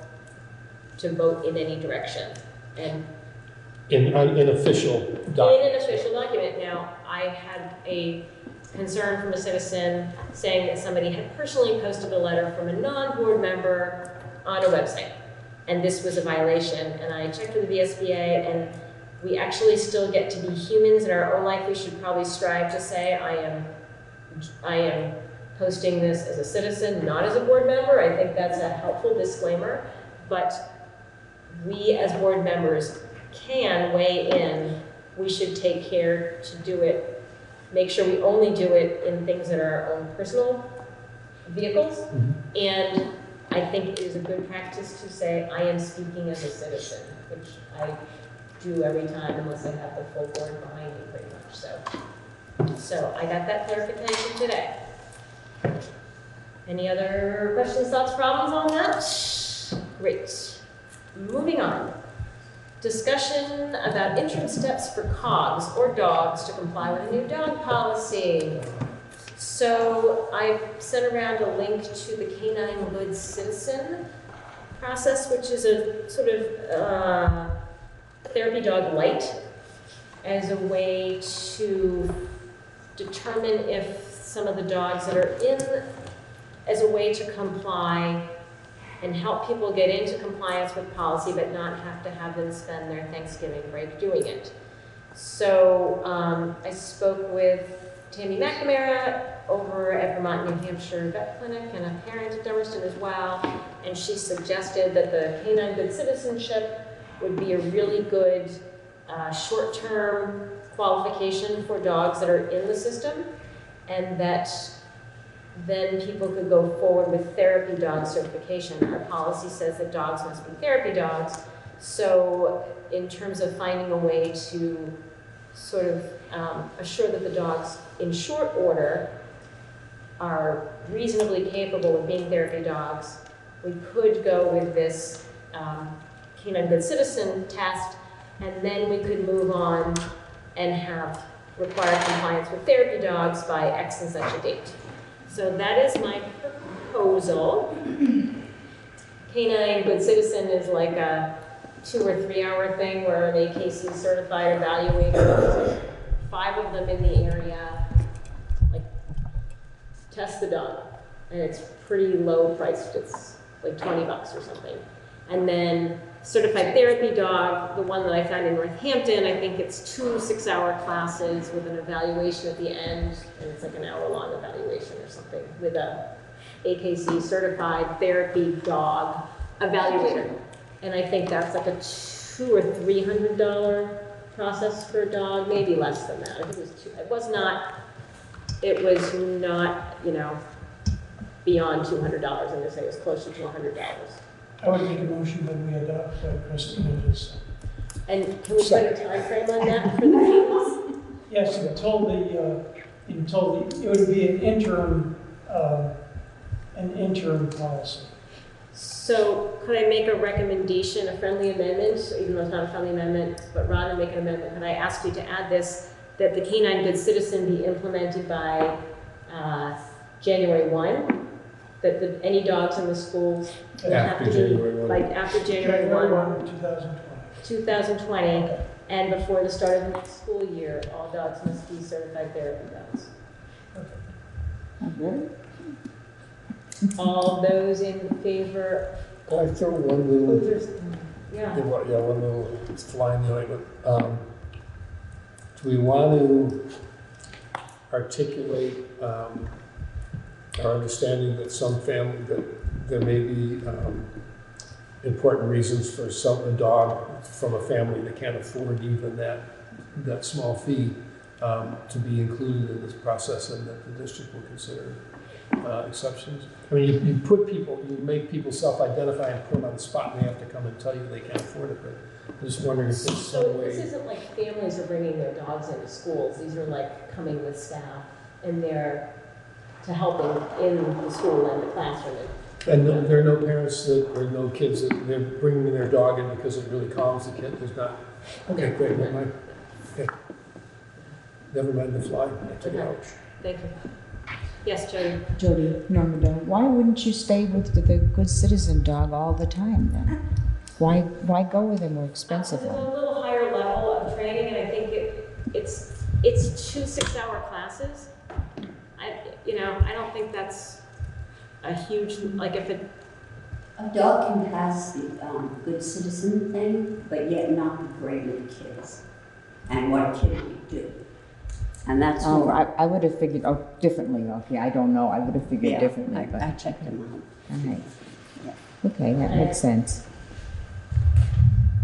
to vote in any direction. And In an official document. in an official document. Now, I had a concern from a citizen saying that somebody had personally posted a letter from a non-board member on a website. And this was a violation. And I checked with the VSBA, and we actually still get to be humans in our own life. We should probably strive to say, I am posting this as a citizen, not as a board member. I think that's a helpful disclaimer. But we as board members can weigh in. We should take care to do it, make sure we only do it in things that are our own personal vehicles. And I think it is a good practice to say, I am speaking as a citizen, which I do every time unless I have the full board behind me pretty much. So I got that clarification today. Any other questions, thoughts, problems on that? Great. Moving on. Discussion about interim steps for COGS or dogs to comply with a new dog policy. So I sent around a link to the Canine Good Citizen process, which is a sort of therapy dog light as a way to determine if some of the dogs that are in, as a way to comply and help people get into compliance with policy but not have to have them spend their Thanksgiving break doing it. So I spoke with Tammy McNamara over at Vermont, New Hampshire Vet Clinic and a parent at Dummerston as well, and she suggested that the Canine Good Citizenship would be a really good short-term qualification for dogs that are in the system, and that then people could go forward with therapy dog certification. Our policy says that dogs must be therapy dogs, so in terms of finding a way to sort of assure that the dogs in short order are reasonably capable of being therapy dogs, we could go with this Canine Good Citizen test, and then we could move on and have required compliance with therapy dogs by X and such a date. So that is my proposal. Canine Good Citizen is like a 2 or 3 hour thing where an AKC certified evaluator, 5 of them in the area, like test the dog, and it's pretty low priced. It's like $20 or something. And then certified therapy dog, the one that I found in Northampton, I think it's 2 6-hour classes with an evaluation at the end, and it's like an hour-long evaluation or something with a AKC certified therapy dog evaluator. And I think that's like a $200 or $300 process for a dog, maybe less than that. I think it was not, you know, beyond $200. I'm gonna say it was closer to $100. I would make a motion that we adopt Christina just. And can we put a time frame on that for the meetings? Yes, until it would be an interim policy. So could I make a recommendation, a friendly amendment, even though it's not a friendly amendment, but rather make an amendment, could I ask you to add this, that the Canine Good Citizen be implemented by January 1? That any dogs in the schools will have to be, like after January 1, 2020, and before the start of the next school year, all dogs must be certified therapy dogs. Okay. All those in favor? Can I throw one little? Yeah. One little fly in the ointment. Do we want to articulate our understanding that that there may be important reasons for a dog from a family that can't afford even that small fee to be included in this process, and that the district will consider exceptions? I mean, you make people self-identify and put them on the spot, and they have to come and tell you they can't afford it, but I'm just wondering if there's some way. This isn't like families are bringing their dogs into schools. These are like coming with staff, and they're to helping in the school and the classroom. And there are no parents or no kids that they're bringing their dog in because it really calms the kid. There's not. Okay, great. Never mind. Okay. Never mind the fly. I took it out. Thank you. Yes, Jody. Jody, Norma, why wouldn't you stay with the Good Citizen dog all the time then? Why go with a more expensive It's a one? little higher level of training, and I think it's 2 6-hour classes. I don't think that's a huge, like if it. A dog can pass the Good Citizen thing, but yet not be great with kids and what a kid would do. And that's I would have figured differently. Okay, I don't know. I would have figured differently. But I checked them out. All right. Okay, that makes sense.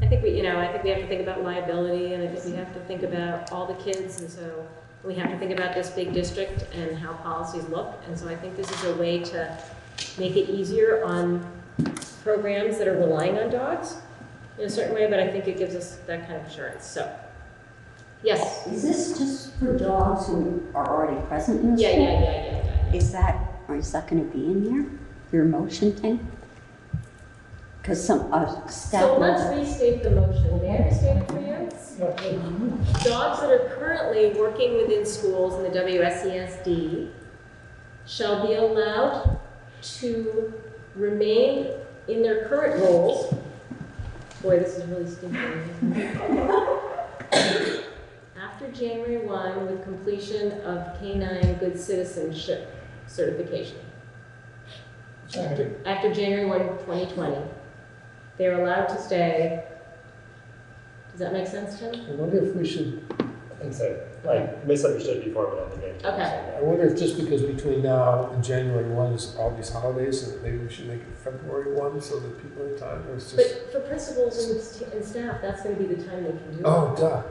I think we have to think about liability, and I think we have to think about all the kids, and so we have to think about this big district and how policies look. And so I think this is a way to make it easier on programs that are relying on dogs in a certain way, but I think it gives us that kind of assurance. So, yes. Is this just for dogs who are already present in the school? Yeah. Is that going to be in there, your motion thing? Because some staff. So let's restate the motion. May I restate it for you? Dogs that are currently working within schools in the WSESD shall be allowed to remain in their current roles. Boy, this is really stinky. After January 1, with completion of Canine Good Citizenship certification. After January 1, 2020, they're allowed to stay. Does that make sense, Tim? I wonder if we should. I think so. Like misunderstood before, but I think Okay. I wonder if just because between now and January 1 is all these holidays, that maybe we should make it February 1 so that people have time. Or it's just. But for principals and staff, that's going to be the time they can do it. Oh, duh.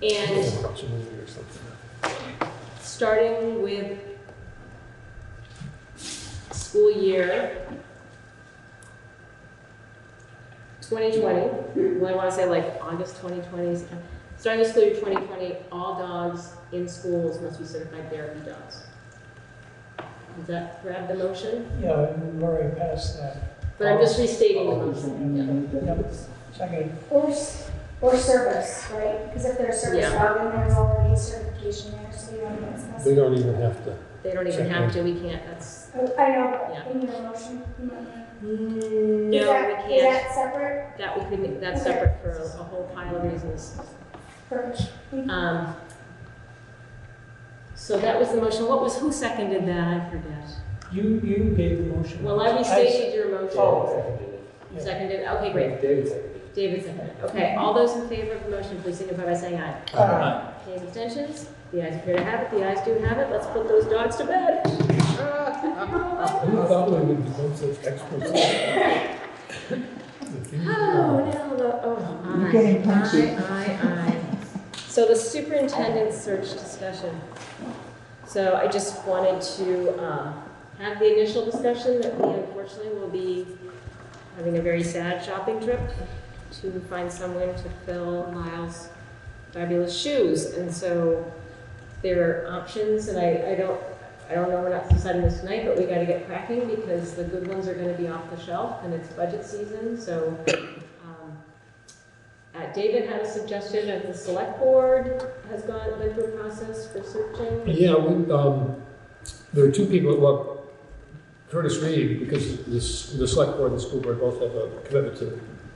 And Watch a movie or something. starting with school year 2020, well, I want to say like August 2020, starting with school year 2020, all dogs in schools must be certified therapy dogs. Does that grab the motion? Yeah, we've already passed that. But I'm just restating the motion. Yep. Second. Or service, right? Because if there's service Yeah. dog, then there's already certification there, so we don't even discuss. They don't even have to. They don't even have to, we can't, that's, I know, Yeah. but in your motion, you might want. no, Is that- we Is can't. that separate? That we could, that's Okay. separate for a whole pile of reasons. Perfect. So that was the motion, who seconded that, I forget. You gave the motion. Well, I restated your motion. Oh, You seconded, okay, great. David seconded. David seconded, okay, all those in favor of the motion, please signify by saying aye. Aye. Any abstentions? The ayes appear to have it, the ayes do have it, let's put those dogs to bed. Who thought we would become such experts? Oh, now the, You're getting punchy. Aye. So the superintendent search discussion. So I just wanted to have the initial discussion that we unfortunately will be having a very sad shopping trip to find someone to fill Lyle's fabulous shoes. And so there are options, and I don't know, we're not deciding this tonight, but we got to get cracking because the good ones are going to be off the shelf and it's budget season. So David had a suggestion of the select board has been through a process for searching. Yeah, there are two people, well, Curtis Reed, because the select board and the school board both have a commitment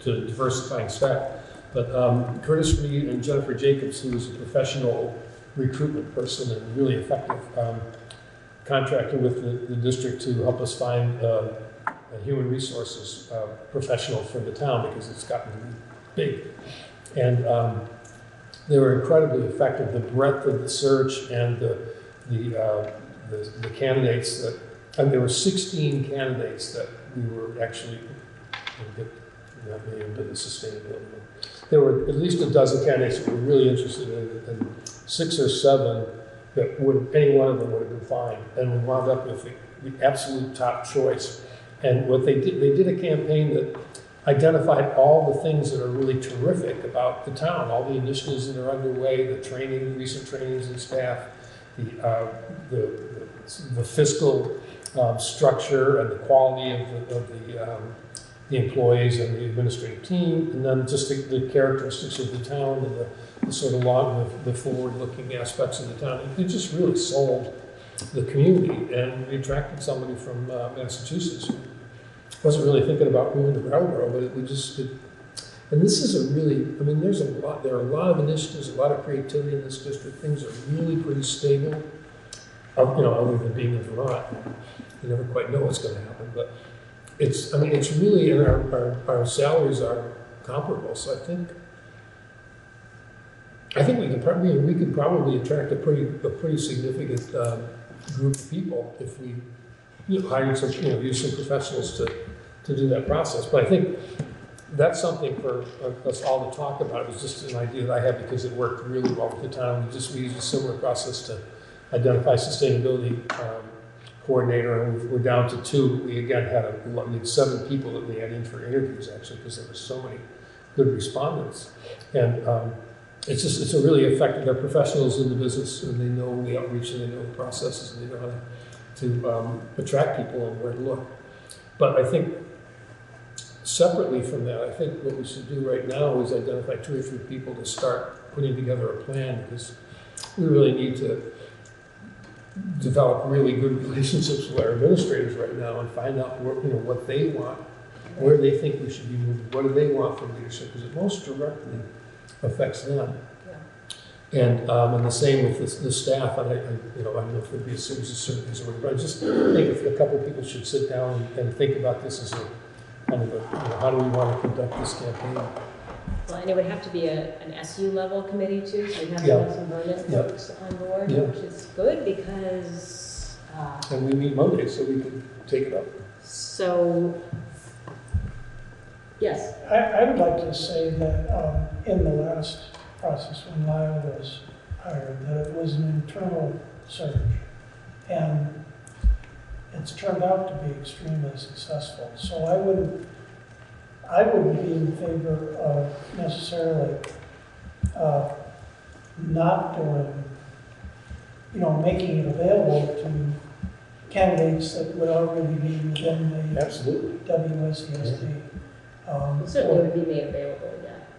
to diversifying staff. But Curtis Reed and Jennifer Jacobs, who is a professional recruitment person and really effective, contracting with the district to help us find a human resources professional for the town because it's gotten big. And they were incredibly effective. The breadth of the search and the candidates that, and there were 16 candidates that we were actually, not really into the sustainability. There were at least a dozen candidates that were really interested in it, and 6 or 7 that any one of them would have been fine, and we wound up with the absolute top choice. And what they did a campaign that identified all the things that are really terrific about the town, all the initiatives that are underway, the training, recent trainings and staff, the fiscal structure and the quality of the employees and the administrative team, and then just the characteristics of the town and the sort of the forward-looking aspects of the town. It just really sold the community, and we attracted somebody from Massachusetts who wasn't really thinking about moving to Brattleboro, but and this is a really, I mean, there are a lot of initiatives, a lot of creativity in this district. Things are really pretty stable, other than being in Vermont. You never quite know what's going to happen, but it's really, and our salaries are comparable, so I think we could probably attract a pretty significant group of people if we hired some, use some professionals to do that process. But I think that's something for us all to talk about. It was just an idea that I had because it worked really well with the town. We used a similar process to identify sustainability coordinator, and we're down to 2. We again had we had 7 people that we had in for interviews actually because there were so many good respondents. And it's a really effective. They're professionals in the business, and they know the outreach, and they know the processes, and they know how to attract people and where to look. But I think separately from that, I think what we should do right now is identify 2 or 3 people to start putting together a plan, because we really need to develop really good relationships with our administrators right now and find out what they want, where they think we should be moving, what do they want from leadership, because it most directly affects them. And the same with the staff. And I don't know if there'd be a series of surveys or whatever, but I just think if a couple of people should sit down and think about this as a kind of how do we want to conduct this campaign? Well, and it would have to be an SU level committee too, so we'd have to have some Vernon folks on board, which is good because. And we meet Monday, so we can take it up. So, yes. I would like to say that in the last process when Lyle was hired, that it was an internal search, and it's turned out to be extremely successful. So I wouldn't be in favor of necessarily not doing, making it available to candidates that would already be within the Absolutely. WSESD. Certainly would be made available,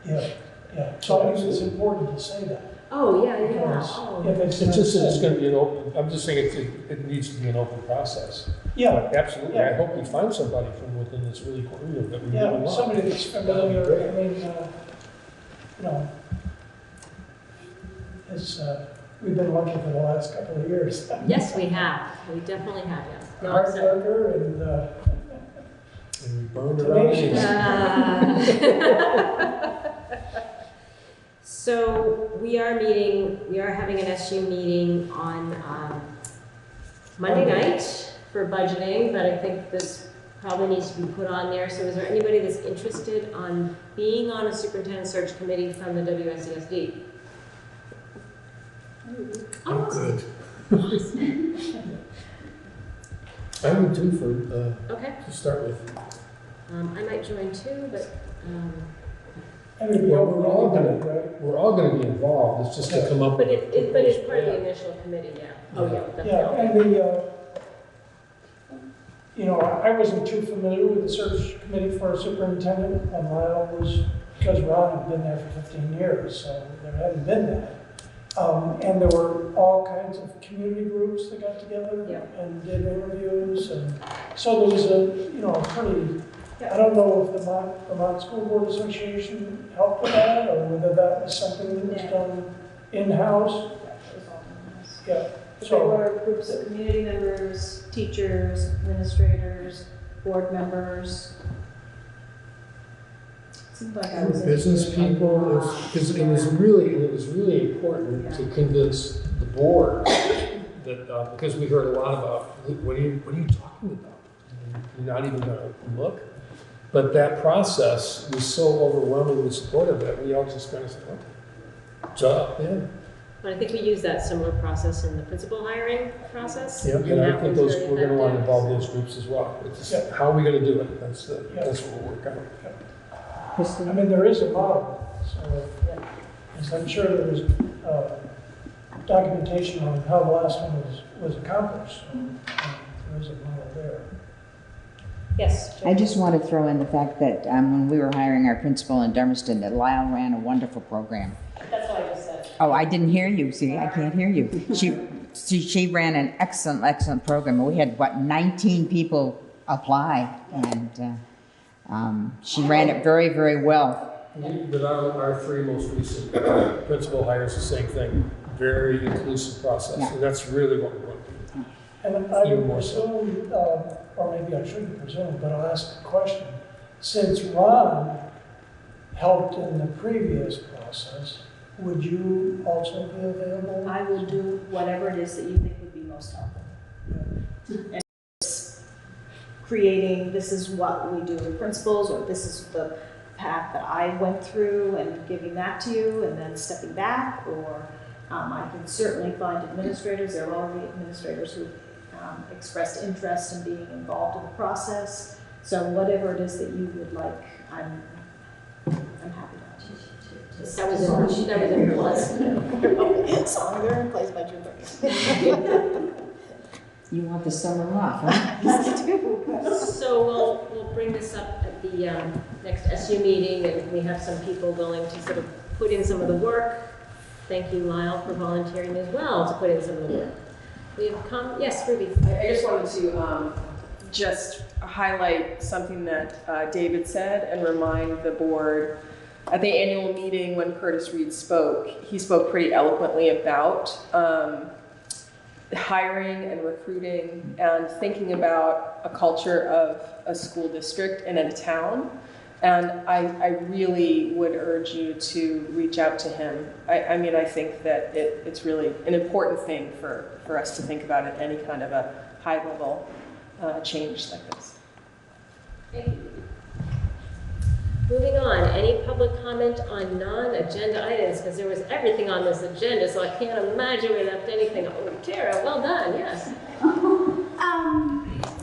yeah. Yeah. So I think it's important to say that. Oh, yeah. Because Oh. if it's It's just that it's not going to be an open, I'm just saying it needs to be an open process. Yeah. But absolutely, I hope we find somebody from within this really core group that we really yeah, want. somebody that's familiar, I mean, you know, it's, we've been lucky for the last couple of years. Yes, we have. We definitely have, yes. No, Hard so- worker And we burned around. So we are having an SU meeting on Monday night for budgeting, but I think this probably needs to be put on there. So is there anybody that's interested on being on a superintendent search committee from the WSESD? I'm good. I would too Okay. to start with. I might join too, but Well, we're all gonna be involved, it's just to come up with. but it's part of the initial committee, yeah. Oh, yeah, Yeah, definitely. and you know, I wasn't too familiar with the search committee for a superintendent, and Lyle was, because Ron had been there for 15 years, so there hadn't been that. And there were all kinds of community groups that got together and did interviews, and so there was a pretty, I don't know if the Vermont School Board Association helped with that, or whether that was something that was done in-house. Yeah. There were groups of community members, teachers, administrators, board members. Seemed like I was Business interested in people, that. because it was really important to convince the board that, because we heard a lot about, what are you talking about? You're not even gonna look? But that process was so overwhelmingly supportive that we all just kind of said, okay, jump in. But I think we use that similar process in the principal hiring process. Yeah, and I think that was very we're gonna want to effective. involve those groups as well. It's just, how are we gonna do it? That's what we'll work out. I mean, there is a model, so I'm sure there was documentation on how the last one was accomplished. So, there is a model there. Yes. I just want to throw in the fact that when we were hiring our principal in Dermiston, that Lyle ran a wonderful program. That's what I just said. Oh, I didn't hear you. See, I can't hear you. She ran an excellent program. We had, 19 people apply, and she ran it very, very well. But our three most recent principal hires, the same thing, very inclusive process, and that's really what we want to do. And I would presume, or maybe I shouldn't presume, but I'll ask a question. Since Ron helped in the previous process, would you also be available? I will do whatever it is that you think would be most helpful. And it's creating, this is what we do in principles, or this is the path that I went through, and giving that to you, and then stepping back, or I can certainly find administrators. There are already administrators who expressed interest in being involved in the process. So whatever it is that you would like, I'm happy to. That was in her list. So they're in place by June 30th. You want the summer off, huh? So we'll bring this up at the next SU meeting, and we have some people willing to sort of put in some of the work. Thank you, Lyle, for volunteering as well to put in some of the work. We have come, yes, Ruby. I just wanted to just highlight something that David said and remind the board. At the annual meeting when Curtis Reed spoke, he spoke pretty eloquently about hiring and recruiting and thinking about a culture of a school district and a town. And I really would urge you to reach out to him. I mean, I think that it's really an important thing for us to think about at any kind of a high-level change like this. Thank you. Moving on, any public comment on non-agenda items? Because there was everything on this agenda, so I can't imagine we left anything. Oh, Tara, well done, yes.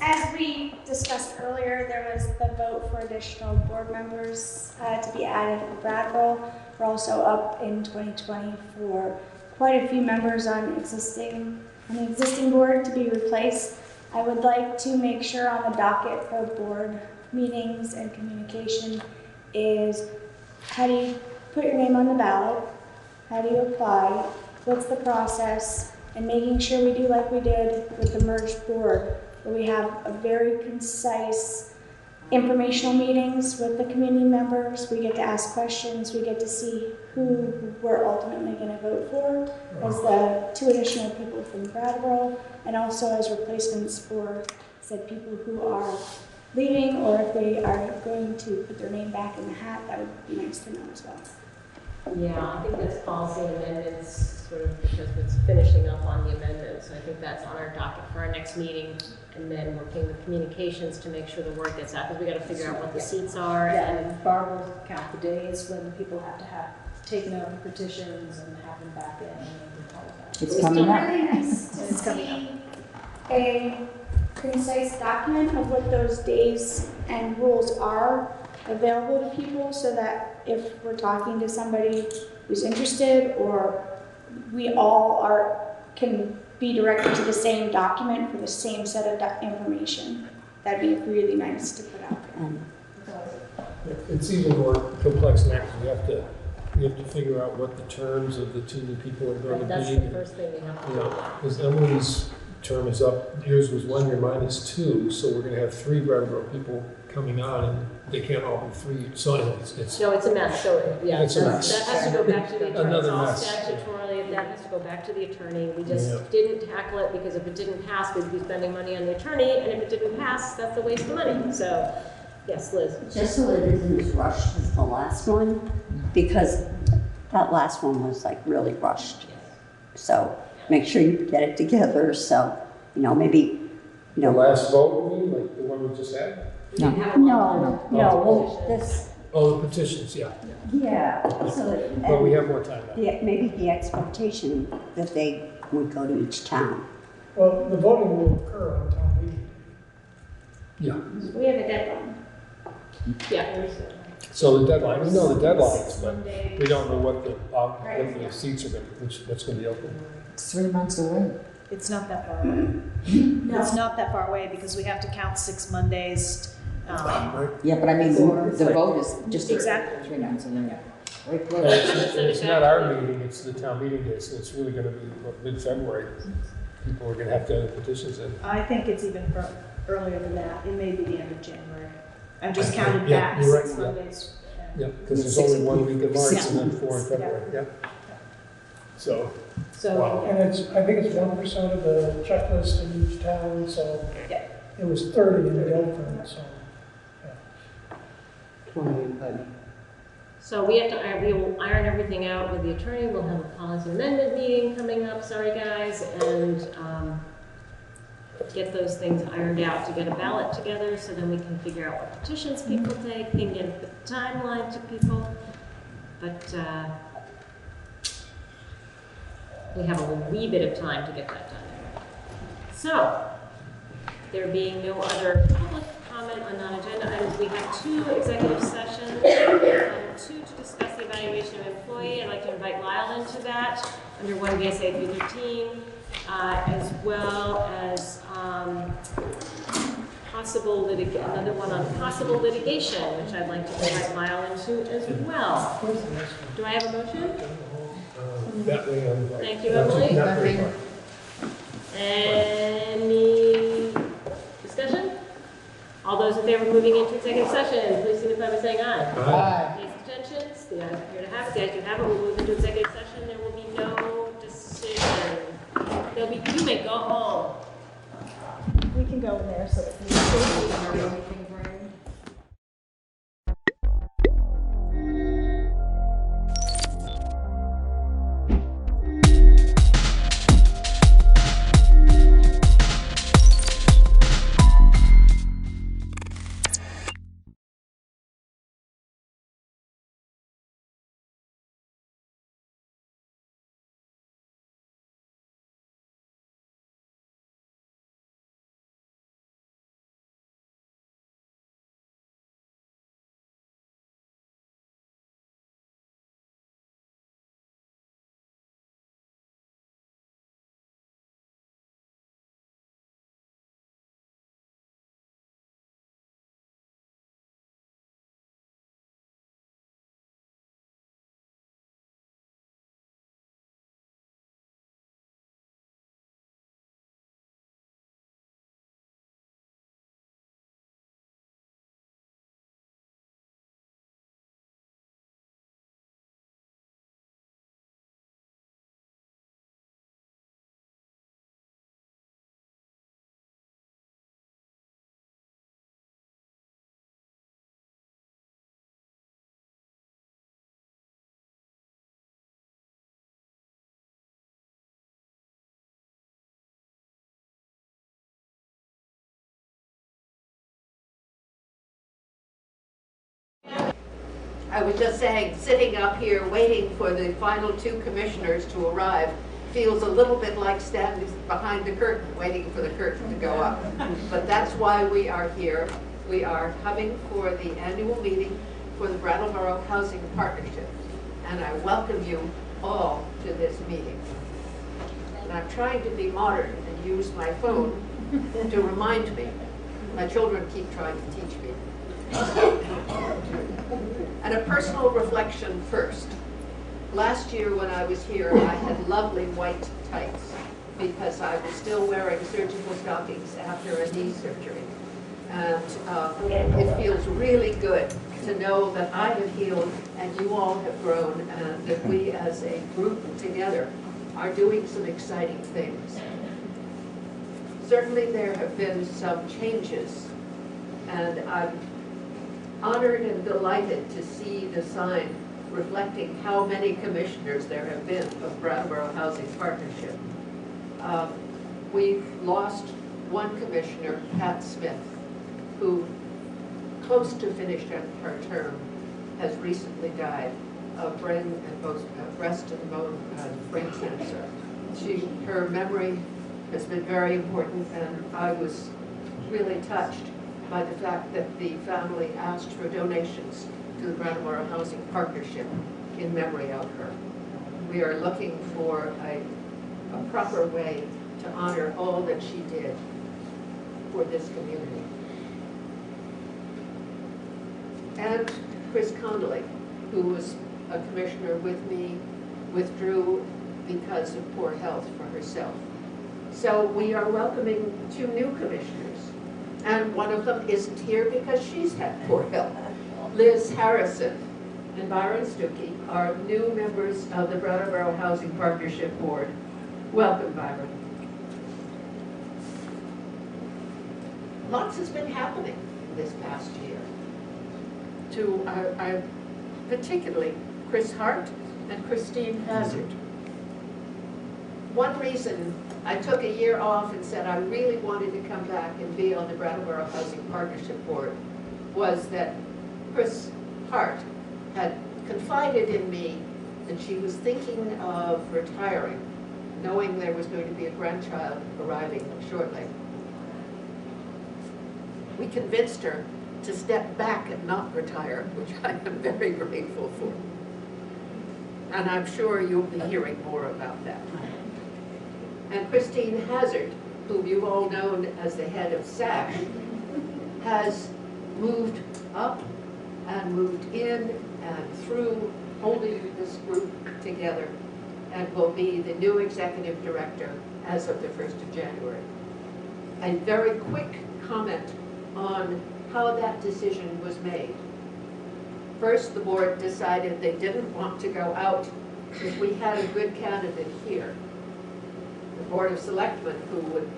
As we discussed earlier, there was the vote for additional board members to be added to the Bratt role. We're also up in 2020 for quite a few members on the existing board to be replaced. I would like to make sure on the docket for board meetings and communication is how do you put your name on the ballot? How do you apply? What's the process? And making sure we do like we did with the merged board, where we have a very concise informational meetings with the community members. We get to ask questions. We get to see who we're ultimately going to vote for as the 2 additional people from Brattleboro, and also as replacements for said people who are leaving, or if they are going to put their name back in the hat, that would be nice to know as well. Yeah, I think that's policy amendments, sort of because it's finishing up on the amendments. I think that's on our docket for our next meeting, and then working with communications to make sure the word gets out, because we got to figure out what the seats are. Yeah, And and Barb will count the days when people have to have taken out the petitions and have them back in and all of that. It's coming up. Really nice to It's coming see a concise document of what those days and rules are available to people, so that if we're talking to somebody who's interested, or we all can be directed to the same document for the same set of information. That'd be really nice to put out there. It's even more complex than that, 'cause you have to figure out what the terms of the 2 new people are going to be. that's the first thing we have to do. Because Emily's term is up, yours was 1 year, mine is 2, so we're gonna have 3 Brattleboro people coming on, and they can't all be 3, so anyway, it's. No, it's a mess, so, yeah, It's a mess. that has to go back to the attorney. It's Another all mess. statutorily, that has to go back to the attorney. We just Yeah. didn't tackle it, because if it didn't pass, we'd be spending money on the attorney, and if it didn't pass, that's a waste of money. So, yes, Liz. Just so it isn't as rushed as the last one, because that last one was like really rushed. So make sure you get it together, so, maybe, The last vote, you mean, like the one we just had? No, well, this, Oh, the petitions, yeah. yeah, so. But we have more time now. Maybe the expectation that they would go to each town. Well, the voting will occur on town meeting. Yeah. We have a deadline. Yeah. So the deadline, we know the deadlines, but we don't know what the seats are going to, what's going to be open. It's 3 months away. It's not that far away. No. It's not that far away because we have to count 6 Mondays. Yeah, but I mean, the vote is just Exactly. 3 months away. Very And close. it's not our meeting, it's the town meeting day, so it's really going to be mid-February. People are going to have to have the petitions in. I think it's even earlier than that. It may be the end of January. I'm just counting Yeah, back you're right, 6 yeah. Mondays. Yeah, because there's only 1 week in March and then 4 in February, yeah. So, wow. And I think it's 1% of the checklist in each town, so it was 30 in Guilford, so. So we have to, we will iron everything out with the attorney. We'll have a policy amendment meeting coming up, sorry guys, and get those things ironed out to get a ballot together, so then we can figure out what petitions people take, and get the timeline to people. But we have a wee bit of time to get that done. So, there being no other public comment on non-agenda items, we have 2 executive sessions. 2 to discuss the evaluation of employee. I'd like to invite Lyle into that under 1 VSA 313, as well as another one on possible litigation, which I'd like to invite Lyle into as well. Do I have a motion? That way I'm. Thank you, Emily. Not very far. Any discussion? All those in favor of moving into executive session, please signify by saying aye. Aye. Any abstentions? The ayes appear to have it. The ayes do have it. We'll move into executive session. There will be no decision. You may go home. We can go in there so that we I was just saying, sitting up here waiting for the final two commissioners to arrive feels a little bit like standing behind the curtain, waiting for the curtain to go up. But that's why we are here. We are coming for the annual meeting for the Brattleboro Housing Partnership. And I welcome you all to this meeting. And I'm trying to be modern and use my phone to remind me. My children keep trying to teach me. And a personal reflection first. Last year when I was here, I had lovely white tights because I was still wearing surgical stockings after a knee surgery. And it feels really good to know that I have healed and you all have grown, and that we as a group together are doing some exciting things. Certainly there have been some changes, and I'm honored and delighted to see the sign reflecting how many commissioners there have been of Brattleboro Housing Partnership. We've lost one commissioner, Pat Smith, who, close to finishing her term, has recently died of breast and bone brain cancer. Her memory has been very important, and I was really touched by the fact that the family asked for donations to the Brattleboro Housing Partnership in memory of her. We are looking for a proper way to honor all that she did for this community. And Chris Connolly, who was a commissioner with me, withdrew because of poor health for herself. So we are welcoming two new commissioners, and one of them isn't here because she's had poor health. Liz Harrison and Byron Stuckey are new members of the Brattleboro Housing Partnership Board. Welcome, Byron. Lots has been happening this past year. To particularly Chris Hart and Christine Hazard. One reason I took a year off and said I really wanted to come back and be on the Brattleboro Housing Partnership Board was that Chris Hart had confided in me that she was thinking of retiring, knowing there was going to be a grandchild arriving shortly. We convinced her to step back and not retire, which I am very grateful for. And I'm sure you'll be hearing more about that. And Christine Hazard, whom you've all known as the head of SAC, has moved up and moved in and through, holding this group together, and will be the new executive director as of the 1st of January. A very quick comment on how that decision was made. First, the board decided they didn't want to go out if we had a good candidate here. The Board of Selectmen, who would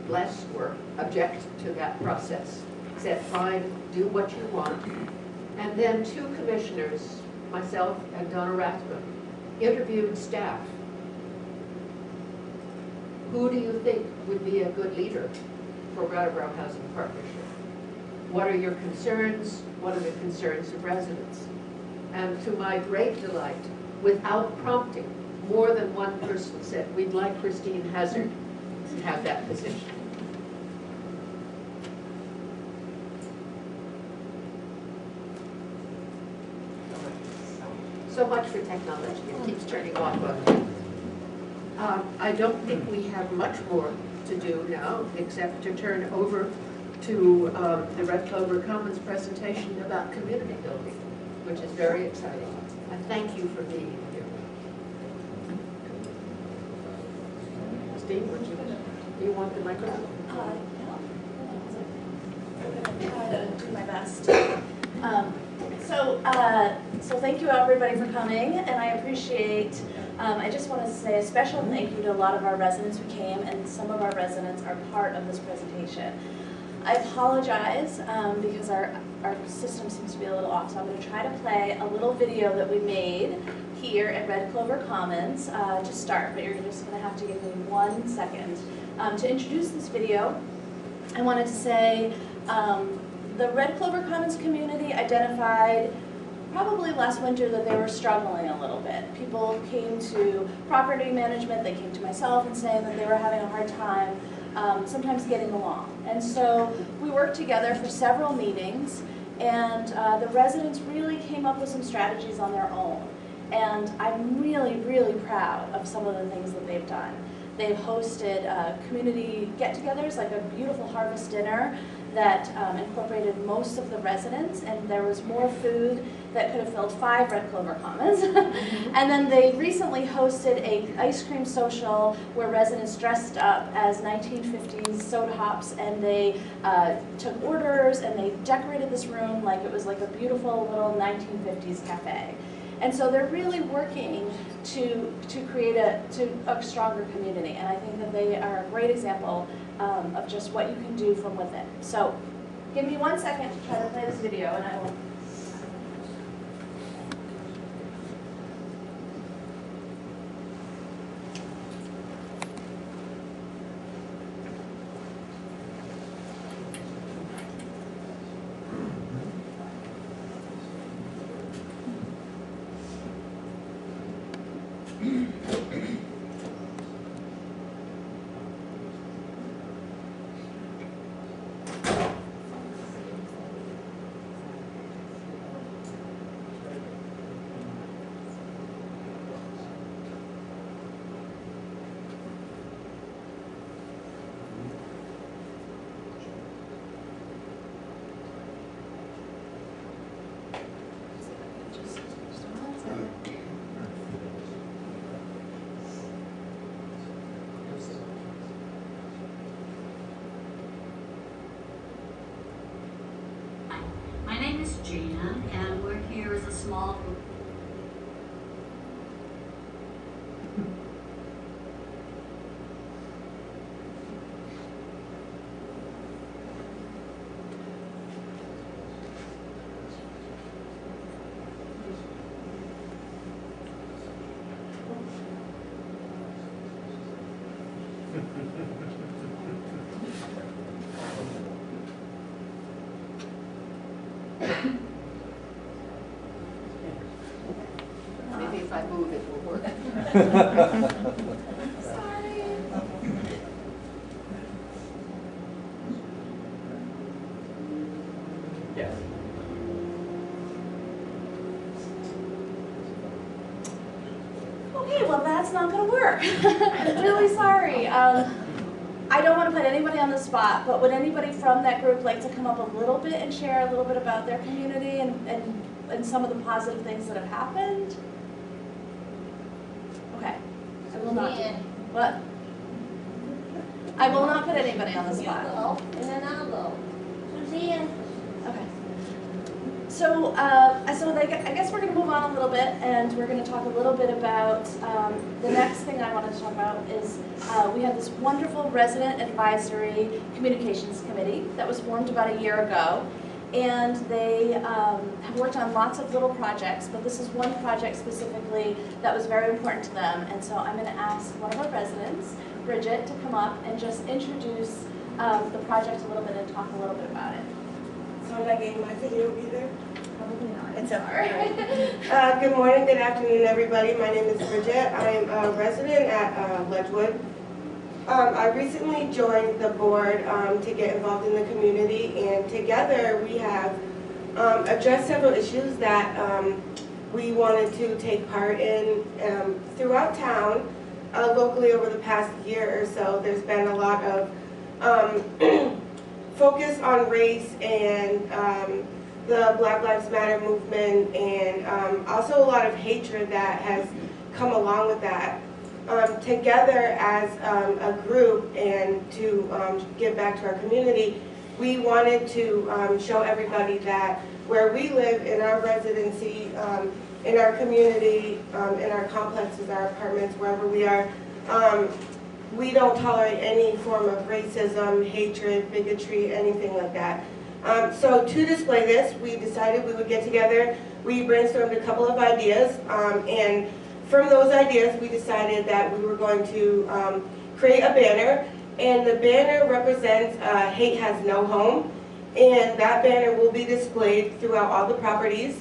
bless or object to that process, said, fine, do what you want. And then two commissioners, myself and Donna Rathman, interviewed staff. Who do you think would be a good leader for Brattleboro Housing Partnership? What are your concerns? What are the concerns of residents? And to my great delight, without prompting, more than one person said, we'd like Christine Hazard to have that position. So much for technology. It keeps turning off on I don't think we have much more to do now, except to turn over to the Red Clover Commons presentation about community building, which is very exciting. And thank you for being here. Steve, do you want the microphone? No. I'm going to try to do my best. So thank you everybody for coming, and I appreciate, I just want to say a special thank you to a lot of our residents who came, and some of our residents are part of this presentation. I apologize because our system seems to be a little off, so I'm going to try to play a little video that we made here at Red Clover Commons to start, but you're just going to have to give me 1 second. To introduce this video, I wanted to say the Red Clover Commons community identified probably last winter that they were struggling a little bit. People came to property management, they came to myself and saying that they were having a hard time sometimes getting along. And so we worked together for several meetings, and the residents really came up with some strategies on their own. And I'm really, really proud of some of the things that they've done. They've hosted community get-togethers, like a beautiful harvest dinner that incorporated most of the residents, and there was more food that could have filled 5 Red Clover Commons. And then they recently hosted an ice cream social where residents dressed up as 1950s soda hops, and they took orders and they decorated this room like it was like a beautiful little 1950s cafe. And so they're really working to create a stronger community, and I think that they are a great example of just what you can do from within. So give me 1 second to try to play this video, and I will. My name is Jan, and we're here as a small group. Maybe if I move, it will work. Sorry. Yes. Okay, well that's not gonna work. I'm really sorry. I don't want to put anybody on the spot, but would anybody from that group like to come up a little bit and share a little bit about their community and some of the positive things that have happened? Okay, I will not. What? I will not put anybody on the spot. You go, and then I'll go. Suzanne. Okay. So, I guess we're going to move on a little bit, and we're going to talk a little bit about the next thing I wanted to talk about is we have this wonderful resident advisory communications committee that was formed about a year ago, and they have worked on lots of little projects, but this is one project specifically that was very important to them, and so I'm going to ask one of our residents, Bridget, to come up and just introduce the project a little bit and talk a little bit about it. So did I get my video either? Probably not. It's all right. Good morning, good afternoon, everybody. My name is Bridget. I'm a resident at Ledgewood. I recently joined the board to get involved in the community, and together we have addressed several issues that we wanted to take part in throughout town. Locally over the past year or so, there's been a lot of focus on race and the Black Lives Matter movement, and also a lot of hatred that has come along with that. Together as a group and to give back to our community, we wanted to show everybody that where we live in our residency, in our community, in our complexes, our apartments, wherever we are, we don't tolerate any form of racism, hatred, bigotry, anything like that. So to display this, we decided we would get together. We brainstormed a couple of ideas, and from those ideas, we decided that we were going to create a banner, and the banner represents Hate Has No Home, and that banner will be displayed throughout all the properties.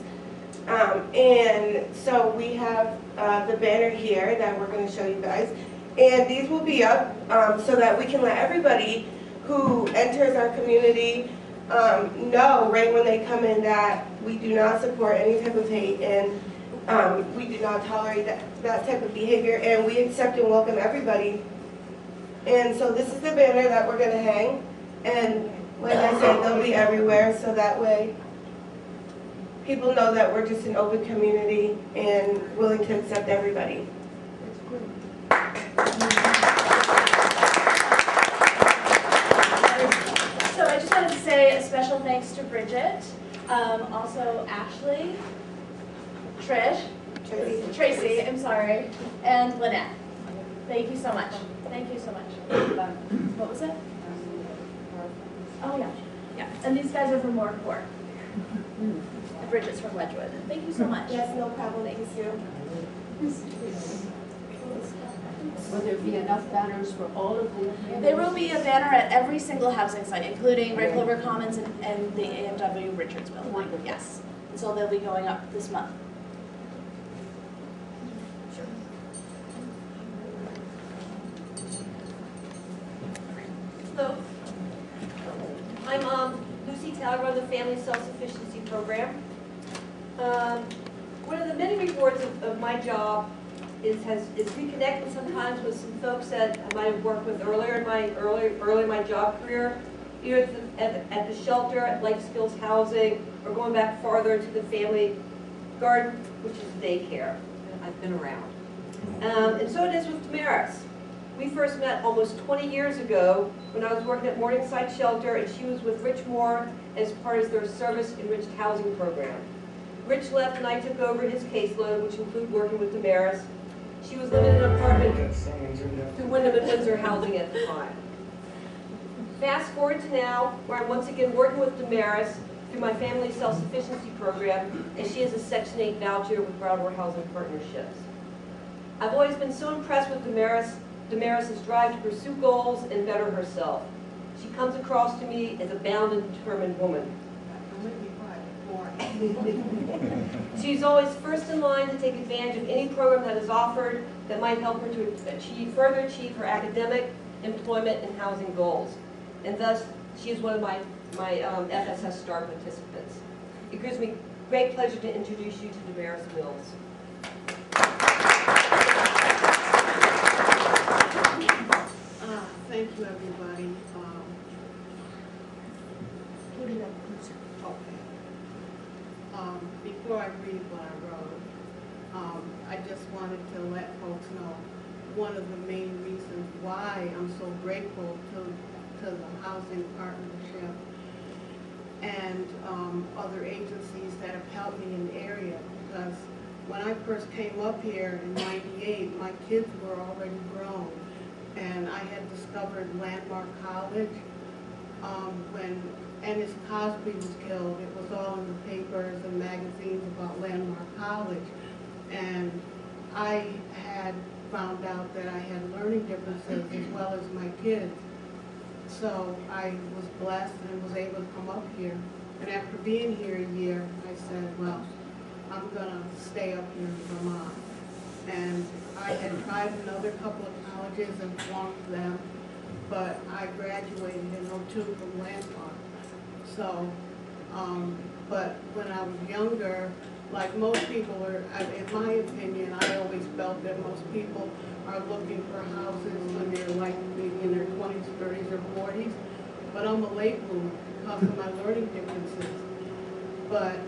And so we have the banner here that we're going to show you guys. And these will be up so that we can let everybody who enters our community know right when they come in that we do not support any type of hate, and we do not tolerate that type of behavior, and we accept and welcome everybody. And so this is the banner that we're going to hang, and like I said, they'll be everywhere, so that way people know that we're just an open community and willing to accept everybody. So I just wanted to say a special thanks to Bridget, also Ashley, Trish, Tracy, I'm sorry, and Lynette. Thank you so much. Thank you so much. What was it? Oh, yeah. Yeah. And these guys are from Moore Court. And Bridget's from Wedgwood. Thank you so much. Yes, no problem. Thank you. Will there be enough banners for all of the? There will be a banner at every single housing site, including Red Clover Commons and the AMW Richardsville. Wonderful. Yes. And so they'll be going up this month. Hello. I'm Lucy Taylor, run the Family Self-Sufficiency Program. One of the many rewards of my job is reconnecting sometimes with some folks that I might have worked with earlier in my job career, either at the shelter, at Life Skills Housing, or going back farther into the family garden, which is daycare. I've been around. And so it is with Damaris. We first met almost 20 years ago when I was working at Morningside Shelter, and she was with Rich Moore as part of their service-enriched housing program. Rich left and I took over his caseload, which included working with Damaris. She was living in an apartment through Wyndham and Windsor Housing at the time. Fast forward to now, where I'm once again working with Damaris through my Family Self-Sufficiency Program, and she is a Section 8 voucher with Broadmoor Housing Partnerships. I've always been so impressed with Damaris' drive to pursue goals and better herself. She comes across to me as a bound and determined woman. She's always first in line to take advantage of any program that is offered that might help her to further achieve her academic, employment, and housing goals. And thus, she is one of my FSS STAR participants. It gives me great pleasure to introduce you to Damaris Mills. Thank you, everybody. Put it up closer. Okay. Before I read what I wrote, I just wanted to let folks know one of the main reasons why I'm so grateful to the Housing Partnership and other agencies that have helped me in the area, because when I first came up here in '98, my kids were already grown. And I had discovered Landmark College when Ennis Cosby was killed. It was all in the papers and magazines about Landmark College. And I had found out that I had learning differences as well as my kids. So I was blessed and was able to come up here. And after being here a year, I said, well, I'm gonna stay up here in Vermont. And I had tried another couple of colleges and flunked them, but I graduated in '02 from Landmark. So, but when I was younger, like most people are, in my opinion, I always felt that most people are looking for houses when they're like maybe in their 20s, 30s, or 40s. But I'm a late bloomer because of my learning differences. But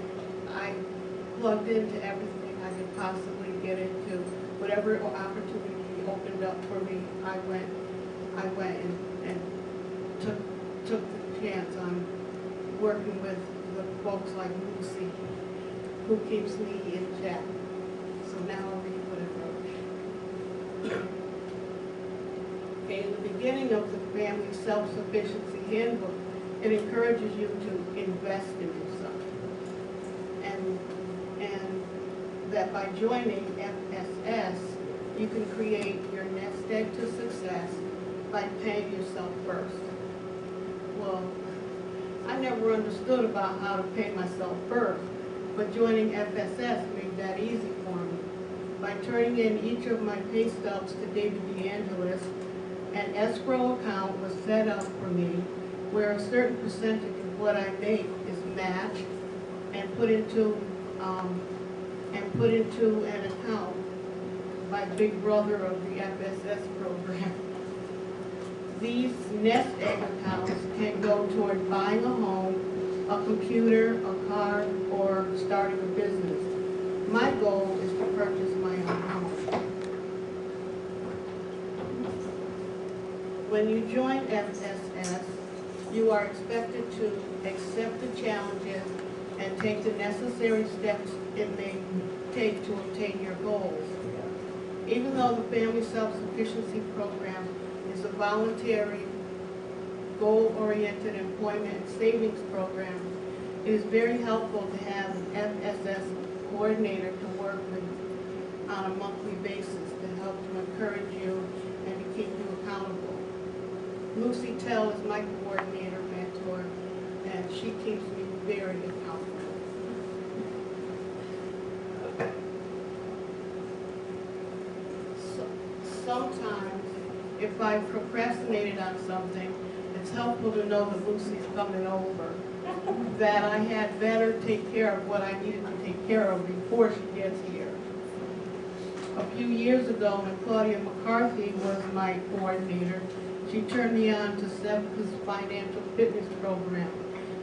I plugged into everything I could possibly get into. Whatever opportunity opened up for me, I went and took the chance on working with the folks like Lucy, who keeps me in check. So now I'll read what I wrote. Okay, in the beginning of the Family Self-Sufficiency Handbook, it encourages you to invest in yourself. And that by joining FSS, you can create your nest egg to success by paying yourself first. Well, I never understood about how to pay myself first, but joining FSS made that easy for me. By turning in each of my pay stubs to David DeAngelis, an escrow account was set up for me where a certain percentage of what I make is matched and put into an account by Big Brother of the FSS program. These nest egg accounts can go toward buying a home, a computer, a car, or starting a business. My goal is to purchase my own home. When you join FSS, you are expected to accept the challenges and take the necessary steps it may take to obtain your goals. Even though the Family Self-Sufficiency Program is a voluntary, goal-oriented employment and savings program, it is very helpful to have an FSS coordinator to work with on a monthly basis to help to encourage you and to keep you accountable. Lucy Tell is my coordinator mentor, and she keeps me very accountable. Sometimes, if I procrastinated on something, it's helpful to know that Lucy's coming over, that I had better take care of what I needed to take care of before she gets here. A few years ago, when Claudia McCarthy was my coordinator, she turned me on to Sevka's financial fitness program,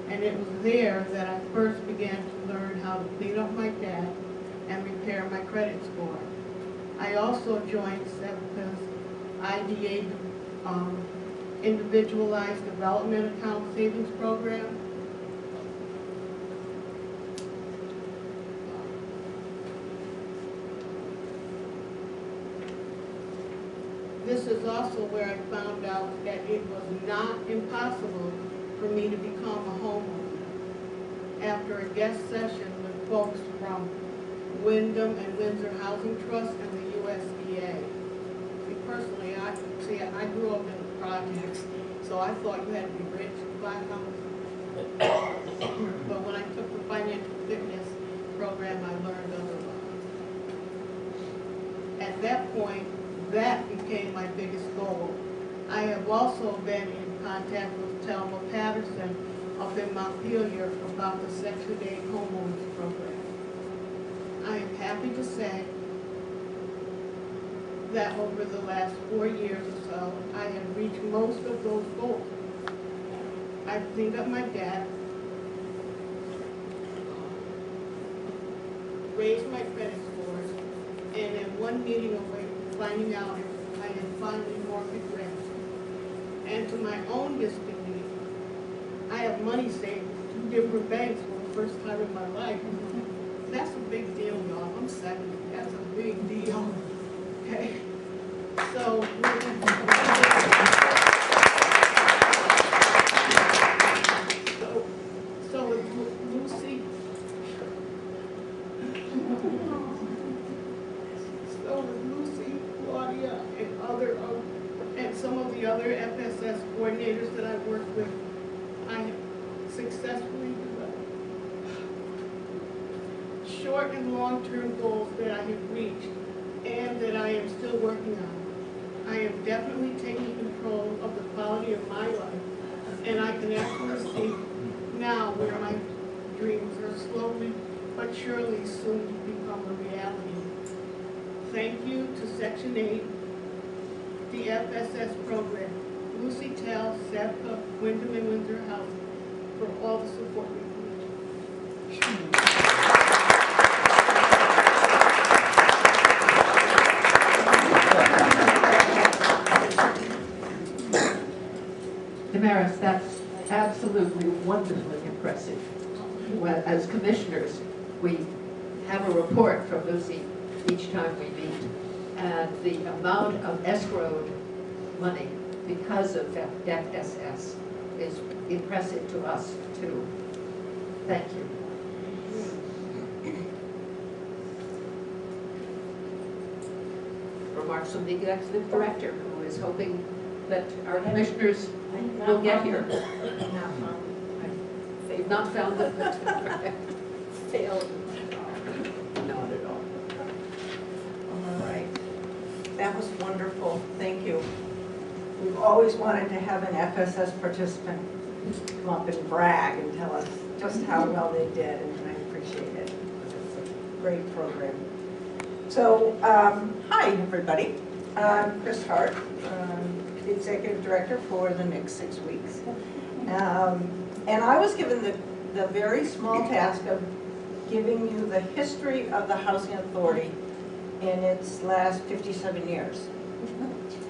and it was there that I first began to learn how to clean up my debt and repair my credit score. I also joined Sevka's IDA Individualized Development Account Savings Program. This is also where I found out that it was not impossible for me to become a homeowner. After a guest session with folks from Wyndham and Windsor Housing Trust and the USDA. Me personally, I grew up in the projects, so I thought you had to be rich to buy a house. But when I took the financial fitness program, I learned otherwise. At that point, that became my biggest goal. I have also been in contact with Thelma Patterson up in Montpelier about the Section 8 homeowners program. I am happy to say that over the last 4 years or so, I have reached most of those goals. I've cleaned up my debt, raised my credit scores, and in one meeting away from finding out I had finally mortgage rent. And to my own disbelief, I have money saved in 2 different banks for the first time in my life. That's a big deal, y'all. I'm 70. That's a big deal. Okay? So with Lucy, Claudia, and some of the other FSS coordinators that I work with, I have successfully developed short and long-term goals that I have reached and that I am still working on. I am definitely taking control of the quality of my life, and I can actually see now where my dreams are slowly but surely soon to become a reality. Thank you to Section 8, the FSS program, Lucy Tell, Sevka, Wyndham and Windsor Housing, for all the support we've reached. Damaris, that's absolutely wonderfully impressive. Well, as commissioners, we have a report from Lucy each time we meet, and the amount of escrowed money because of FSS is impressive to us too. Thank you. Remarks from the executive director, who is hoping that our commissioners will get here. They've not found them. failed. Not at all. All right. That was wonderful. Thank you. We've always wanted to have an FSS participant come up and brag and tell us just how well they did, and I appreciate it. It's a great program. So, hi, everybody. I'm Chris Hart, the Executive Director for the next 6 weeks. And I was given the very small task of giving you the history of the Housing Authority in its last 57 years.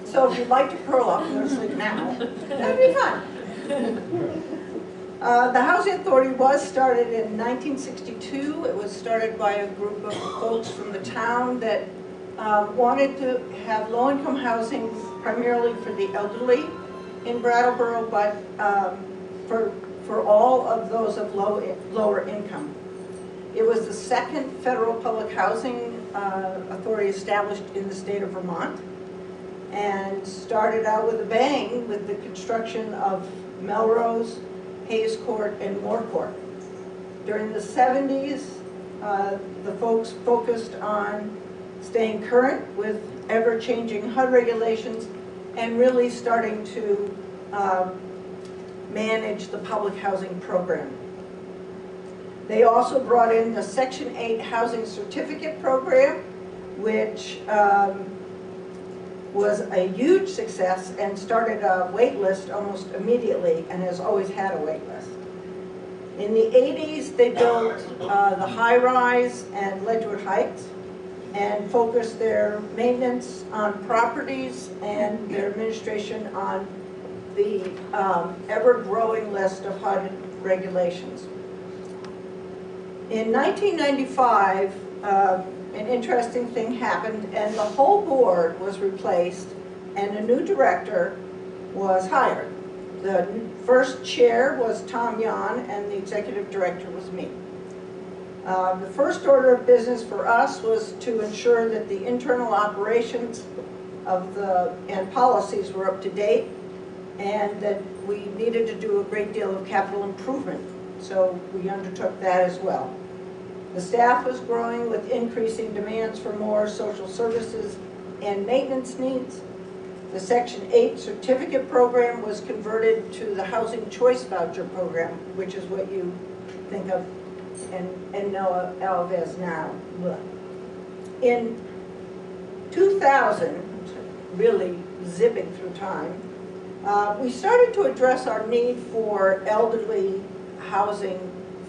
So if you'd like to curl up and go to sleep now, that'd be fun. The Housing Authority was started in 1962. It was started by a group of folks from the town that wanted to have low-income housing primarily for the elderly in Brattleboro, but for all of those of lower income. It was the second federal public housing authority established in the state of Vermont, and started out with a bang with the construction of Melrose, Hayes Court, and Moore Court. During the 70s, the folks focused on staying current with ever-changing HUD regulations and really starting to manage the public housing program. They also brought in the Section 8 Housing Certificate Program, which was a huge success and started a wait list almost immediately and has always had a wait list. In the 80s, they built the High Rise and Ledgewood Heights and focused their maintenance on properties and their administration on the ever-growing list of HUD regulations. In 1995, an interesting thing happened, and the whole board was replaced, and a new director was hired. The first chair was Tom Yan, and the executive director was me. The first order of business for us was to ensure that the internal operations and policies were up to date, and that we needed to do a great deal of capital improvement. So we undertook that as well. The staff was growing with increasing demands for more social services and maintenance needs. The Section 8 certificate program was converted to the Housing Choice Voucher program, which is what you think of and know of as now. In 2000, really zipping through time, we started to address our need for elderly housing,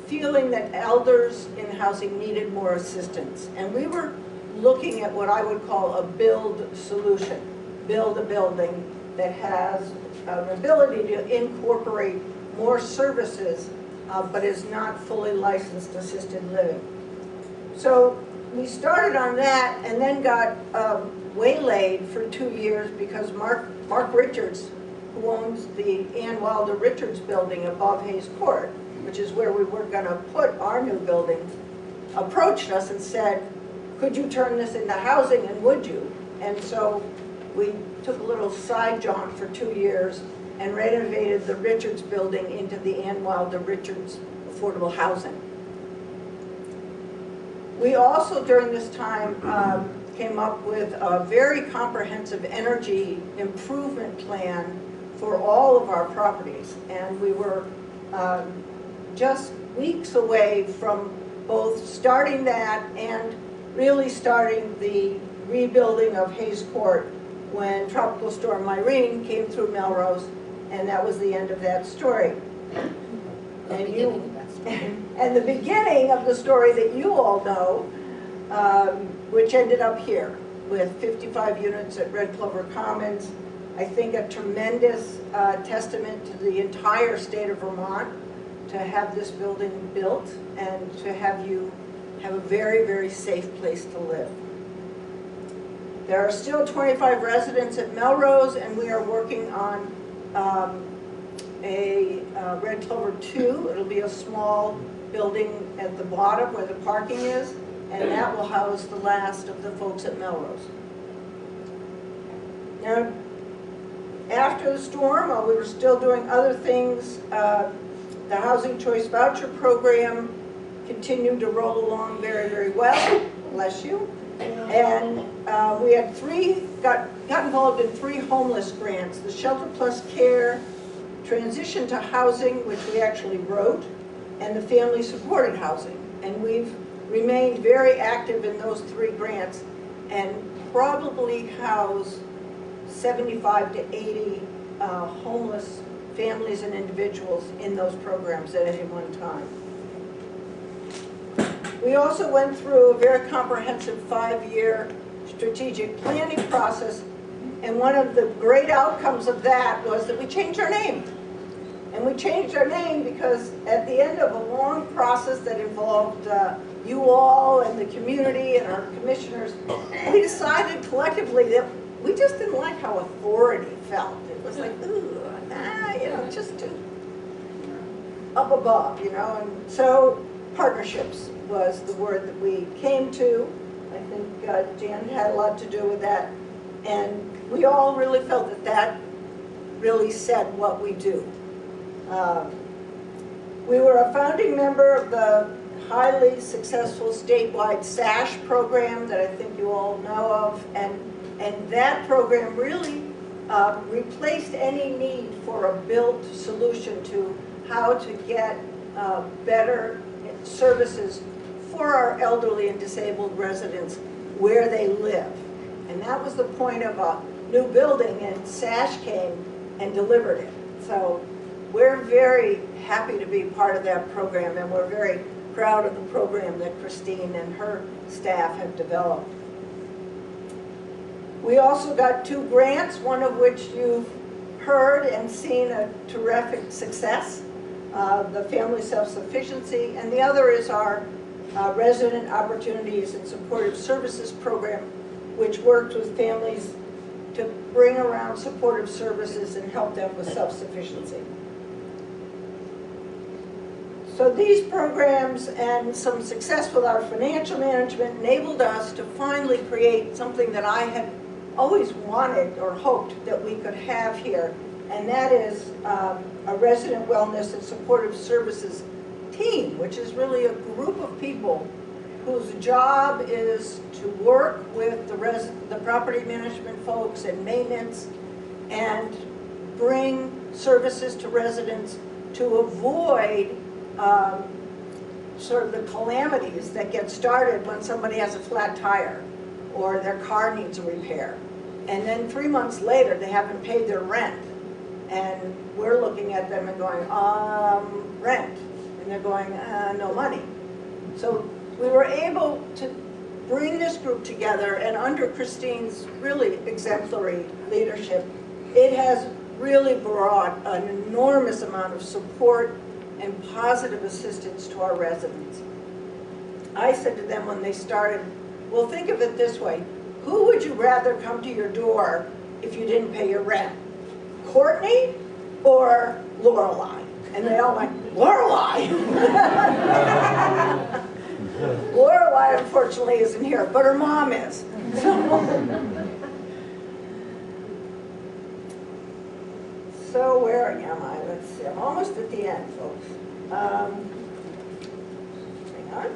feeling that elders in housing needed more assistance. And we were looking at what I would call a build solution. Build a building that has an ability to incorporate more services, but is not fully licensed assisted living. So we started on that and then got waylaid for 2 years because Mark Richards, who owns the Ann Wilder Richards building above Hayes Court, which is where we were going to put our new building, approached us and said, could you turn this into housing, and would you? And so we took a little side jaunt for 2 years and renovated the Richards building into the Ann Wilder Richards affordable housing. We also, during this time, came up with a very comprehensive energy improvement plan for all of our properties. And we were just weeks away from both starting that and really starting the rebuilding of Hayes Court when Tropical Storm Irene came through Melrose, and that was the end of that story. And the beginning of the story that you all know, which ended up here with 55 units at Red Clover Commons. I think a tremendous testament to the entire state of Vermont to have this building built and to have you have a very, very safe place to live. There are still 25 residents at Melrose, and we are working on a Red Clover 2. It'll be a small building at the bottom where the parking is, and that will house the last of the folks at Melrose. Now, after the storm, while we were still doing other things, the Housing Choice Voucher Program continued to roll along very, very well, bless you. And we had got involved in 3 homeless grants, the Shelter Plus Care, Transition to Housing, which we actually wrote, and the Family Supported Housing. And we've remained very active in those 3 grants and probably house 75 to 80 homeless families and individuals in those programs at any one time. We also went through a very comprehensive 5-year strategic planning process, and one of the great outcomes of that was that we changed our name. And we changed our name because at the end of a long process that involved you all and the community and our commissioners, we decided collectively that we just didn't like how authority felt. It was like, ooh, just too up above, and so partnerships was the word that we came to. I think Jan had a lot to do with that, and we all really felt that that really said what we do. We were a founding member of the highly successful statewide SASH program that I think you all know of, and that program really replaced any need for a built solution to how to get better services for our elderly and disabled residents where they live. And that was the point of a new building, and SASH came and delivered it. So we're very happy to be part of that program, and we're very proud of the program that Christine and her staff have developed. We also got 2 grants, one of which you've heard and seen a terrific success, the Family Self-Sufficiency, and the other is our Resident Opportunities and Supportive Services program, which worked with families to bring around supportive services and help them with self-sufficiency. So these programs and some success with our financial management enabled us to finally create something that I had always wanted or hoped that we could have here, and that is a resident wellness and supportive services team, which is really a group of people whose job is to work with the property management folks and maintenance and bring services to residents to avoid sort of the calamities that get started when somebody has a flat tire or their car needs a repair. And then 3 months later, they haven't paid their rent. And we're looking at them and going, rent. And they're going, no money. So we were able to bring this group together, and under Christine's really exemplary leadership, it has really brought an enormous amount of support and positive assistance to our residents. I said to them when they started, well, think of it this way. Who would you rather come to your door if you didn't pay your rent? Courtney or Lorelei? And they all went, Lorelei! Lorelei, unfortunately, isn't here, but her mom is. So where am I? Let's see. I'm almost at the end, folks. Hang on.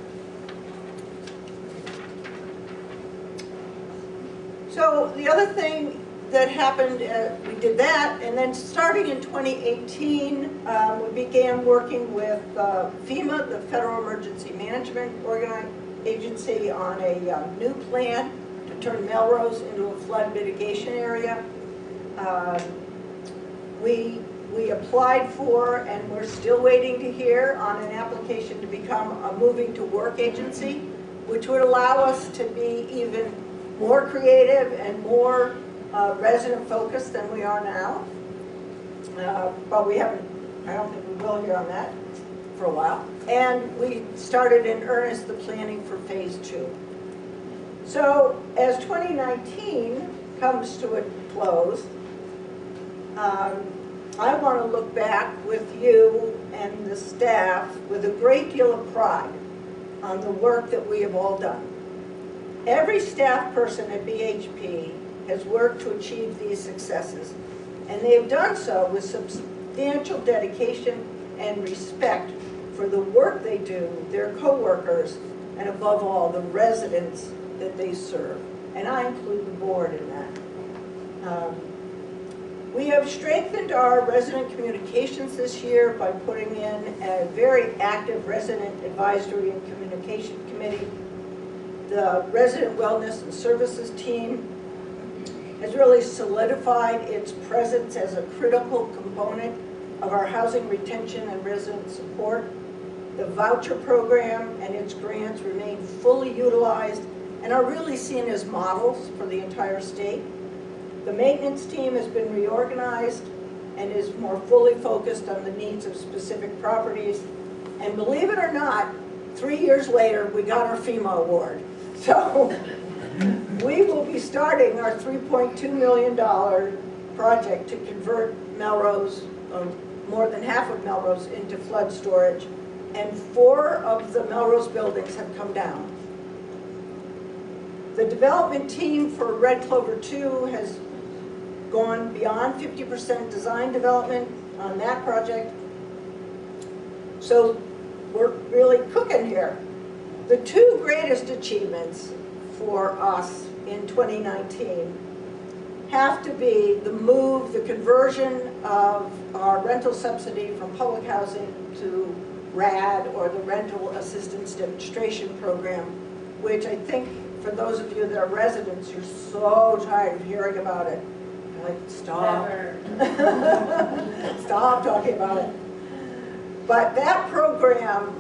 So the other thing that happened, we did that, and then starting in 2018, we began working with FEMA, the Federal Emergency Management Agency, on a new plan to turn Melrose into a flood mitigation area. We applied for, and we're still waiting to hear on an application to become a moving to work agency, which would allow us to be even more creative and more resident focused than we are now. But we haven't, I don't think we will hear on that for a while. And we started in earnest the planning for phase 2. So as 2019 comes to a close, I want to look back with you and the staff with a great deal of pride on the work that we have all done. Every staff person at BHP has worked to achieve these successes, and they have done so with substantial dedication and respect for the work they do, their coworkers, and above all, the residents that they serve. And I include the board in that. We have strengthened our resident communications this year by putting in a very active resident advisory and communication committee. The resident wellness and services team has really solidified its presence as a critical component of our housing retention and resident support. The voucher program and its grants remain fully utilized and are really seen as models for the entire state. The maintenance team has been reorganized and is more fully focused on the needs of specific properties. And believe it or not, 3 years later, we got our FEMA award. So we will be starting our $3.2 million project to convert Melrose, more than half of Melrose, into flood storage. And 4 of the Melrose buildings have come down. The development team for Red Clover 2 has gone beyond 50% design development on that project. So we're really cooking here. The 2 greatest achievements for us in 2019 have to be the conversion of our rental subsidy from public housing to RAD, or the Rental Assistance Demonstration Program, which I think for those of you that are residents, you're so tired of hearing about it. Like, stop. Stop talking about it. But that program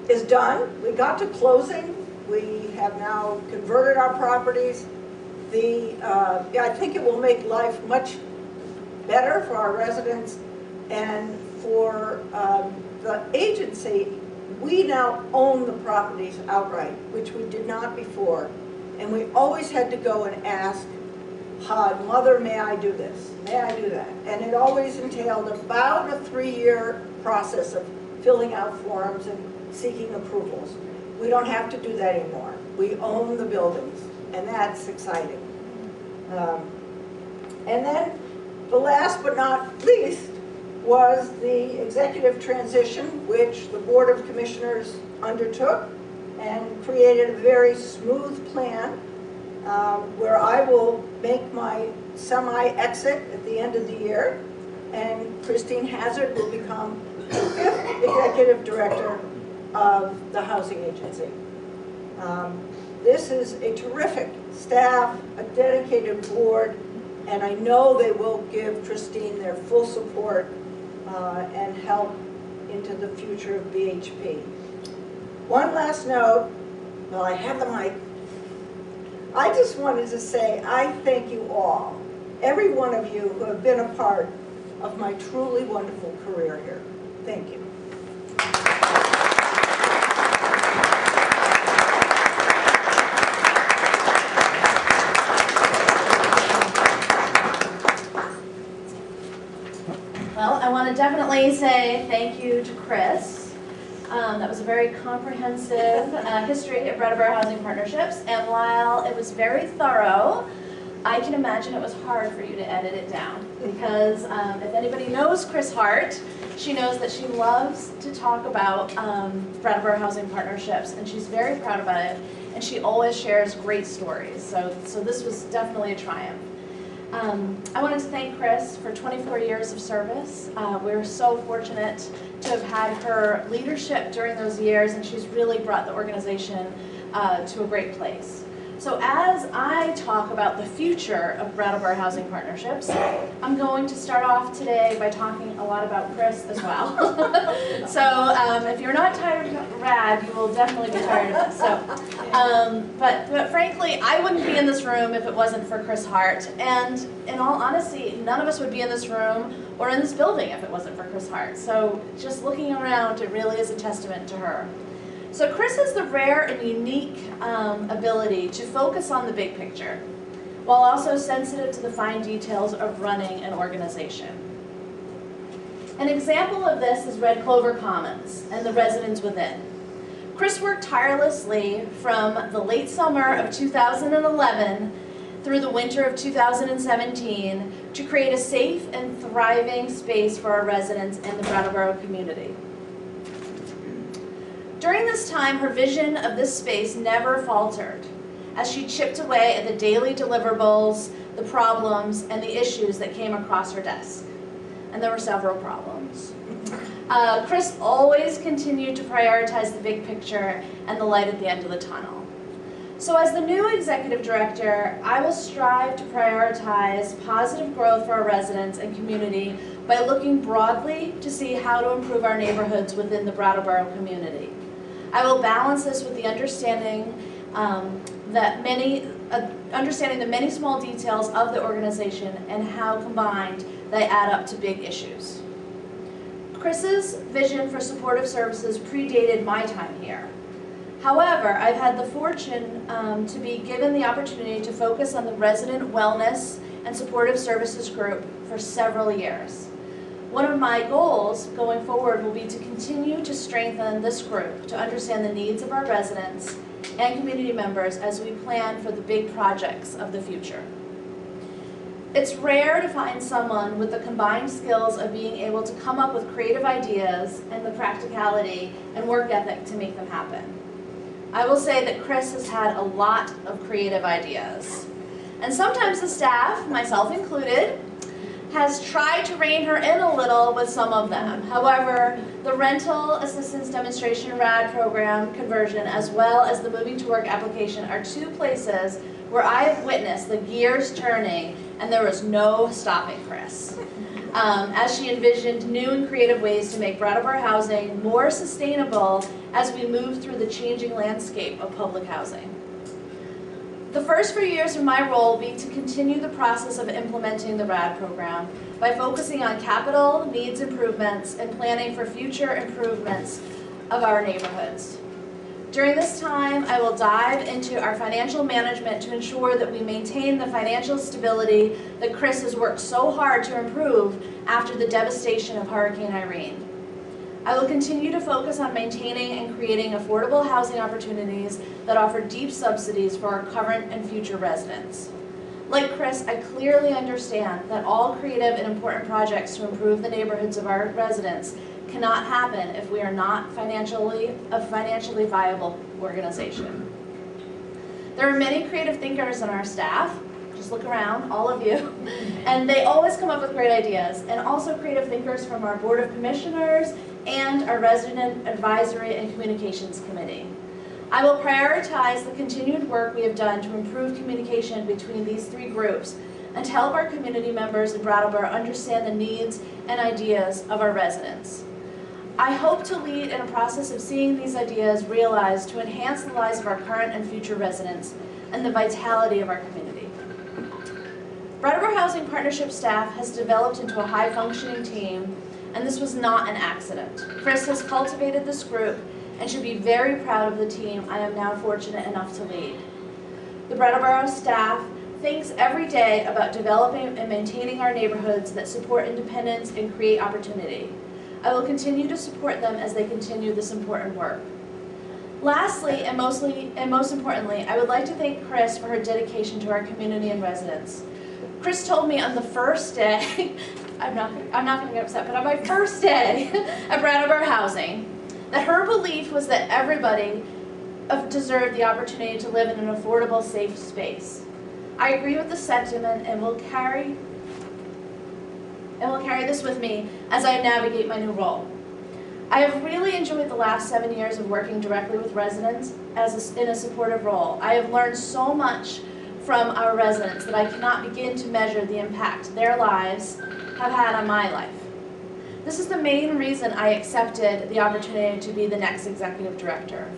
is done. We got to closing. We have now converted our properties. I think it will make life much better for our residents, and for the agency. We now own the properties outright, which we did not before. And we always had to go and ask HUD, Mother, may I do this? May I do that? And it always entailed about a 3-year process of filling out forms and seeking approvals. We don't have to do that anymore. We own the buildings, and that's exciting. And then the last but not least was the executive transition, which the Board of Commissioners undertook and created a very smooth plan where I will make my semi-exit at the end of the year, and Christine Hazard will become the 5th executive director of the housing agency. This is a terrific staff, a dedicated board, and I know they will give Christine their full support and help into the future of BHP. One last note, while I have the mic, I just wanted to say I thank you all, every one of you who have been a part of my truly wonderful career here. Thank you. Well, I want to definitely say thank you to Chris. That was a very comprehensive history of Brattleboro Housing Partnerships, and while it was very thorough, I can imagine it was hard for you to edit it down, because if anybody knows Chris Hart, she knows that she loves to talk about Brattleboro Housing Partnerships, and she's very proud about it, and she always shares great stories, so this was definitely a triumph. I wanted to thank Chris for 24 years of service. We're so fortunate to have had her leadership during those years, and she's really brought the organization to a great place. So as I talk about the future of Brattleboro Housing Partnerships, I'm going to start off today by talking a lot about Chris as well. So if you're not tired of RAD, you will definitely be tired of this. So, but frankly, I wouldn't be in this room if it wasn't for Chris Hart. And in all honesty, none of us would be in this room or in this building if it wasn't for Chris Hart. So just looking around, it really is a testament to her. So Chris has the rare and unique ability to focus on the big picture, while also sensitive to the fine details of running an organization. An example of this is Red Clover Commons and the residents within. Chris worked tirelessly from the late summer of 2011 through the winter of 2017 to create a safe and thriving space for our residents in the Brattleboro community. During this time, her vision of this space never faltered as she chipped away at the daily deliverables, the problems, and the issues that came across her desk. And there were several problems. Chris always continued to prioritize the big picture and the light at the end of the tunnel. So as the new executive director, I will strive to prioritize positive growth for our residents and community by looking broadly to see how to improve our neighborhoods within the Brattleboro community. I will balance this with the understanding understanding the many small details of the organization and how combined they add up to big issues. Chris's vision for supportive services predated my time here. However, I've had the fortune to be given the opportunity to focus on the resident wellness and supportive services group for several years. One of my goals going forward will be to continue to strengthen this group to understand the needs of our residents and community members as we plan for the big projects of the future. It's rare to find someone with the combined skills of being able to come up with creative ideas and the practicality and work ethic to make them happen. I will say that Chris has had a lot of creative ideas. And sometimes the staff, myself included, has tried to rein her in a little with some of them. However, the Rental Assistance Demonstration RAD program conversion as well as the Moving to Work application are two places where I have witnessed the gears turning and there was no stopping Chris. As she envisioned new and creative ways to make Brattleboro housing more sustainable as we move through the changing landscape of public housing. The first few years of my role will be to continue the process of implementing the RAD program by focusing on capital needs improvements and planning for future improvements of our neighborhoods. During this time, I will dive into our financial management to ensure that we maintain the financial stability that Chris has worked so hard to improve after the devastation of Hurricane Irene. I will continue to focus on maintaining and creating affordable housing opportunities that offer deep subsidies for our current and future residents. Like Chris, I clearly understand that all creative and important projects to improve the neighborhoods of our residents cannot happen if we are not a financially viable organization. There are many creative thinkers in our staff, just look around, all of you, and they always come up with great ideas, and also creative thinkers from our Board of Commissioners and our Resident Advisory and Communications Committee. I will prioritize the continued work we have done to improve communication between these three groups and to help our community members in Brattleboro understand the needs and ideas of our residents. I hope to lead in a process of seeing these ideas realized to enhance the lives of our current and future residents and the vitality of our community. Brattleboro Housing Partnership staff has developed into a high-functioning team, and this was not an accident. Chris has cultivated this group and should be very proud of the team I am now fortunate enough to lead. The Brattleboro staff thinks every day about developing and maintaining our neighborhoods that support independence and create opportunity. I will continue to support them as they continue this important work. Lastly, and most importantly, I would like to thank Chris for her dedication to our community and residents. Chris told me on the first day, I'm not going to get upset, but on my first day at Brattleboro Housing, that her belief was that everybody deserved the opportunity to live in an affordable, safe space. I agree with the sentiment and will carry this with me as I navigate my new role. I have really enjoyed the last 7 years of working directly with residents in a supportive role. I have learned so much from our residents that I cannot begin to measure the impact their lives have had on my life. This is the main reason I accepted the opportunity to be the next executive director.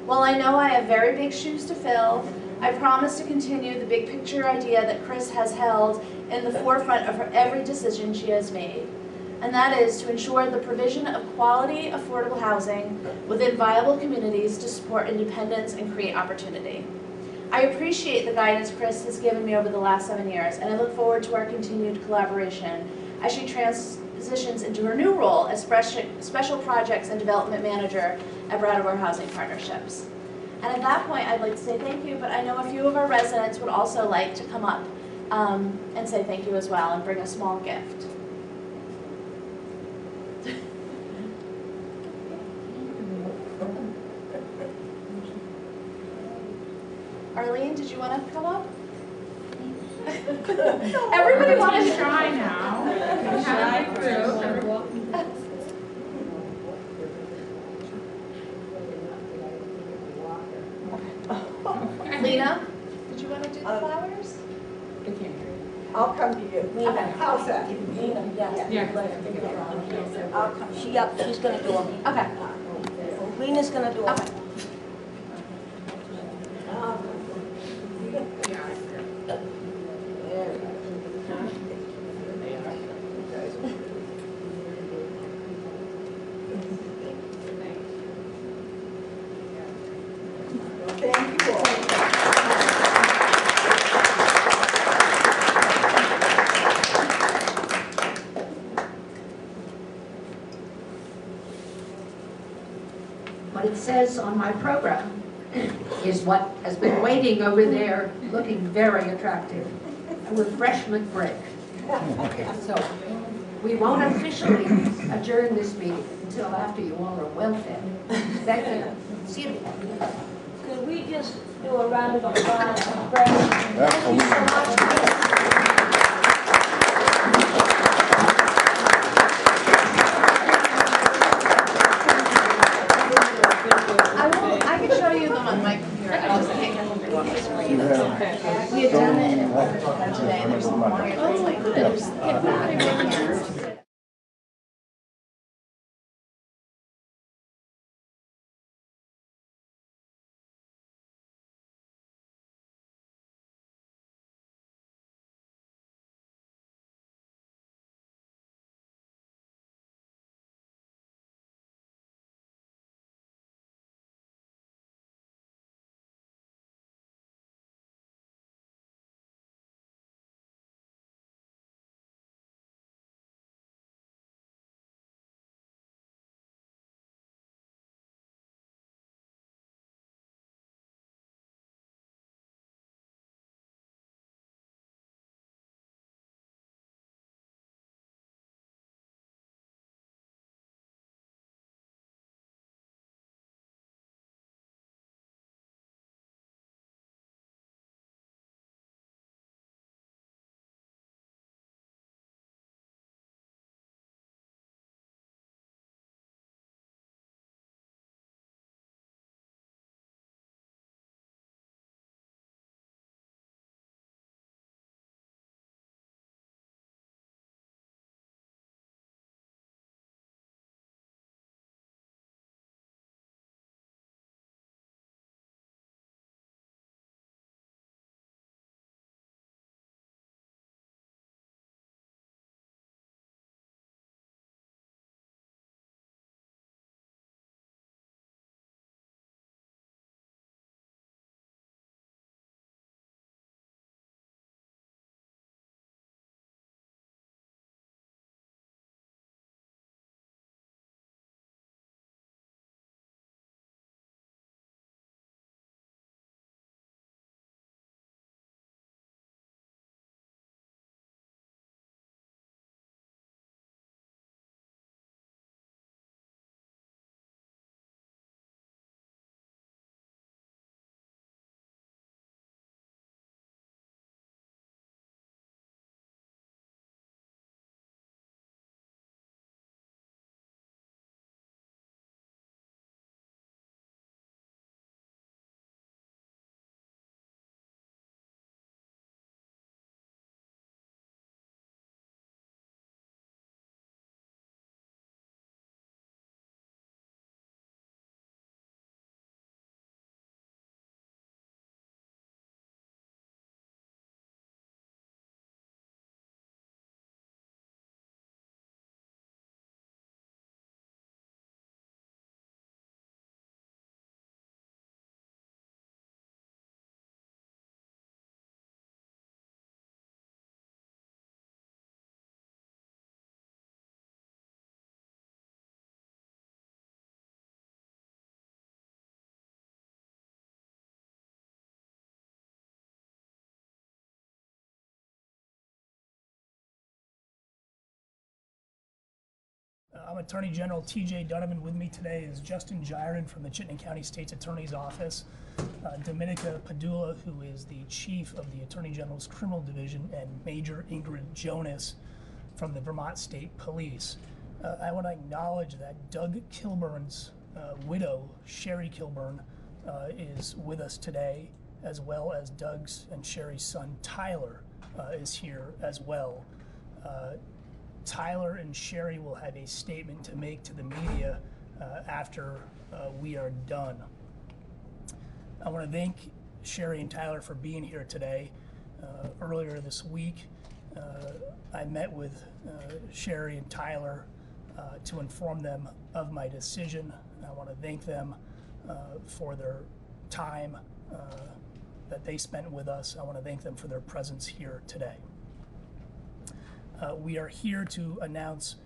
While I know I have very big shoes to fill, I promise to continue the big picture idea that Chris has held in the forefront of every decision she has made, and that is to ensure the provision of quality, affordable housing within viable communities to support independence and create opportunity. I appreciate the guidance Chris has given me over the last 7 years, and I look forward to our continued collaboration as she transitions into her new role as Special Projects and Development Manager at Brattleboro Housing Partnerships. And at that point, I'd like to say thank you, but I know a few of our residents would also like to come up and say thank you as well and bring a small gift. Arlene, did you want to come up? Everybody wants to try now. We have a group. Lena, did you want to do the flowers? I'll come to you. Okay. How's that? I'll come. She's gonna do them. Okay. Lena's gonna do them. Thank you all. What it says on my program is what has been waiting over there, looking very attractive, a refreshment break. So we won't officially adjourn this meeting until after you all are well fed. Thank you. See you. Could we just do a round of applause for Bratt? Thank you so much. I can show you them on my computer. I just can't get them on the screen. We had done it and it wasn't today. There's some wires like this. I'm Attorney General T.J. Donovan. With me today is Justin Jiren from the Chittenden County State's Attorney's Office, Dominica Padula, who is the Chief of the Attorney General's Criminal Division, and Major Ingrid Jonas from the Vermont State Police. I want to acknowledge that Doug Kilburn's widow, Sherry Kilburn, is with us today, as well as Doug's and Sherry's son, Tyler, is here as well. Tyler and Sherry will have a statement to make to the media after we are done. I want to thank Sherry and Tyler for being here today. Earlier this week, I met with Sherry and Tyler to inform them of my decision. I want to thank them for their time that they spent with us. I want to thank them for their presence here today. We are here to announce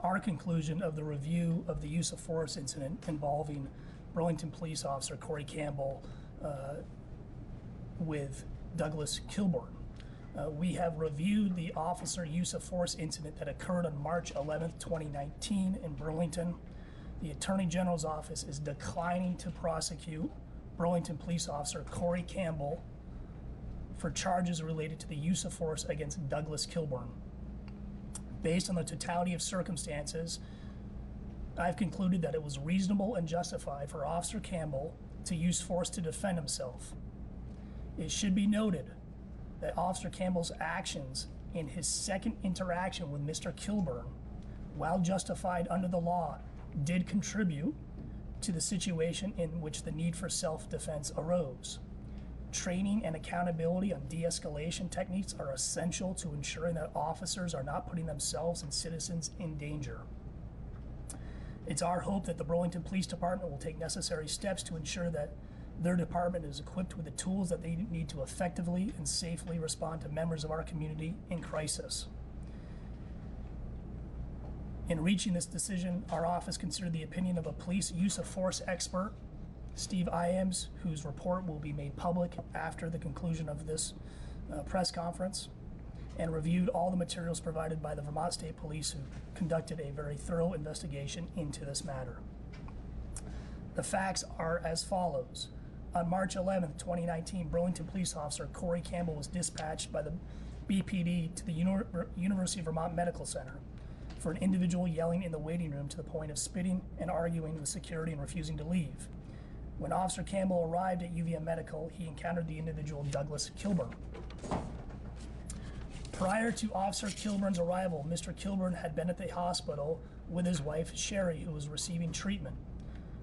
our conclusion of the review of the use of force incident involving Burlington Police Officer Corey Campbell with Douglas Kilburn. We have reviewed the officer use of force incident that occurred on March 11th, 2019 in Burlington. The Attorney General's office is declining to prosecute Burlington Police Officer Corey Campbell for charges related to the use of force against Douglas Kilburn. Based on the totality of circumstances, I've concluded that it was reasonable and justified for Officer Campbell to use force to defend himself. It should be noted that Officer Campbell's actions in his second interaction with Mr. Kilburn, while justified under the law, did contribute to the situation in which the need for self-defense arose. Training and accountability on de-escalation techniques are essential to ensuring that officers are not putting themselves and citizens in danger. It's our hope that the Burlington Police Department will take necessary steps to ensure that their department is equipped with the tools that they need to effectively and safely respond to members of our community in crisis. In reaching this decision, our office considered the opinion of a police use of force expert, Steve Iams, whose report will be made public after the conclusion of this press conference, and reviewed all the materials provided by the Vermont State Police, who conducted a very thorough investigation into this matter. The facts are as follows. On March 11th, 2019, Burlington Police Officer Corey Campbell was dispatched by the BPD to the University of Vermont Medical Center for an individual yelling in the waiting room to the point of spitting and arguing with security and refusing to leave. When Officer Campbell arrived at UVM Medical, he encountered the individual Douglas Kilburn. Prior to Officer Kilburn's arrival, Mr. Kilburn had been at the hospital with his wife, Sherry, who was receiving treatment.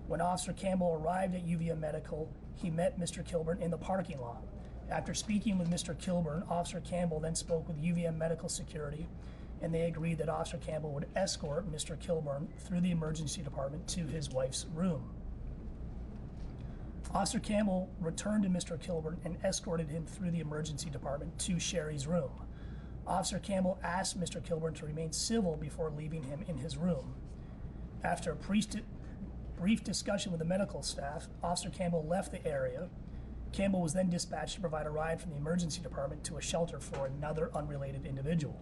When Officer Campbell arrived at UVM Medical, he met Mr. Kilburn in the parking lot. After speaking with Mr. Kilburn, Officer Campbell then spoke with UVM Medical Security, and they agreed that Officer Campbell would escort Mr. Kilburn through the emergency department to his wife's room. Officer Campbell returned to Mr. Kilburn and escorted him through the emergency department to Sherry's room. Officer Campbell asked Mr. Kilburn to remain civil before leaving him in his room. After a brief discussion with the medical staff, Officer Campbell left the area. Campbell was then dispatched to provide a ride from the emergency department to a shelter for another unrelated individual.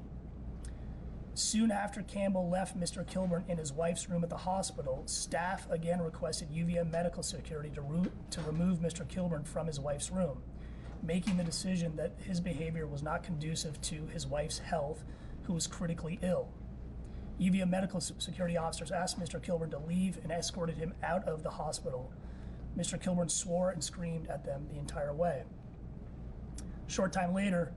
Soon after Campbell left Mr. Kilburn in his wife's room at the hospital, staff again requested UVM Medical Security to remove Mr. Kilburn from his wife's room, making the decision that his behavior was not conducive to his wife's health, who was critically ill. UVM Medical Security officers asked Mr. Kilburn to leave and escorted him out of the hospital. Mr. Kilburn swore and screamed at them the entire way. A short time later,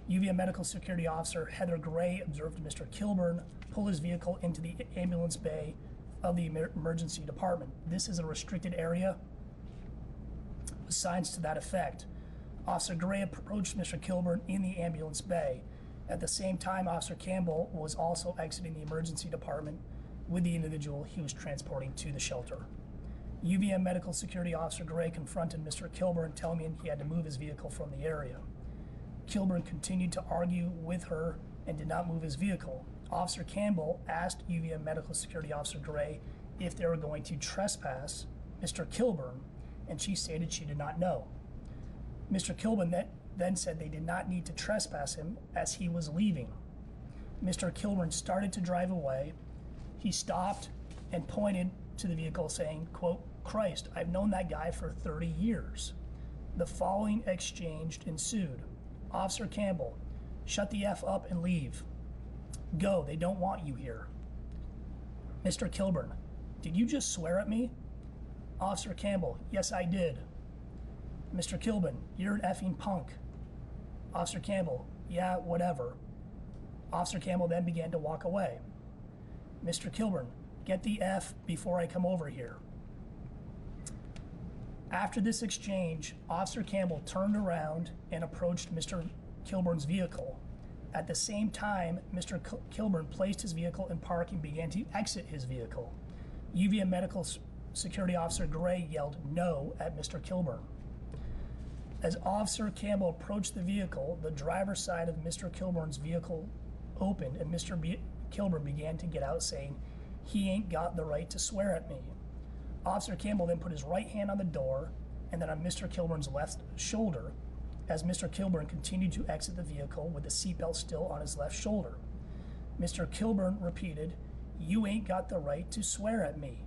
UVM Medical Security Officer Heather Gray observed Mr. Kilburn pull his vehicle into the ambulance bay of the emergency department. This is a restricted area with signs to that effect. Officer Gray approached Mr. Kilburn in the ambulance bay. At the same time, Officer Campbell was also exiting the emergency department with the individual he was transporting to the shelter. UVM Medical Security Officer Gray confronted Mr. Kilburn, telling him he had to move his vehicle from the area. Kilburn continued to argue with her and did not move his vehicle. Officer Campbell asked UVM Medical Security Officer Gray if they were going to trespass Mr. Kilburn, and she stated she did not know. Mr. Kilburn then said they did not need to trespass him as he was leaving. Mr. Kilburn started to drive away. He stopped and pointed to the vehicle saying, quote, "Christ, I've known that guy for 30 years. The following exchange ensued. Officer Campbell, shut the F up and leave. Go, they don't want you here. Mr. Kilburn, did you just swear at me? Officer Campbell, yes, I did. Mr. Kilburn, you're an effing punk. Officer Campbell, yeah, whatever. Officer Campbell then began to walk away. Mr. Kilburn, get the F before I come over here. After this exchange, Officer Campbell turned around and approached Mr. Kilburn's vehicle. At the same time, Mr. Kilburn placed his vehicle in park and began to exit his vehicle. UVM Medical Security Officer Gray yelled no at Mr. Kilburn. As Officer Campbell approached the vehicle, the driver's side of Mr. Kilburn's vehicle opened and Mr. Kilburn began to get out saying, "He ain't got the right to swear at me." Officer Campbell then put his right hand on the door and then on Mr. Kilburn's left shoulder as Mr. Kilburn continued to exit the vehicle with the seatbelt still on his left shoulder. Mr. Kilburn repeated, "You ain't got the right to swear at me."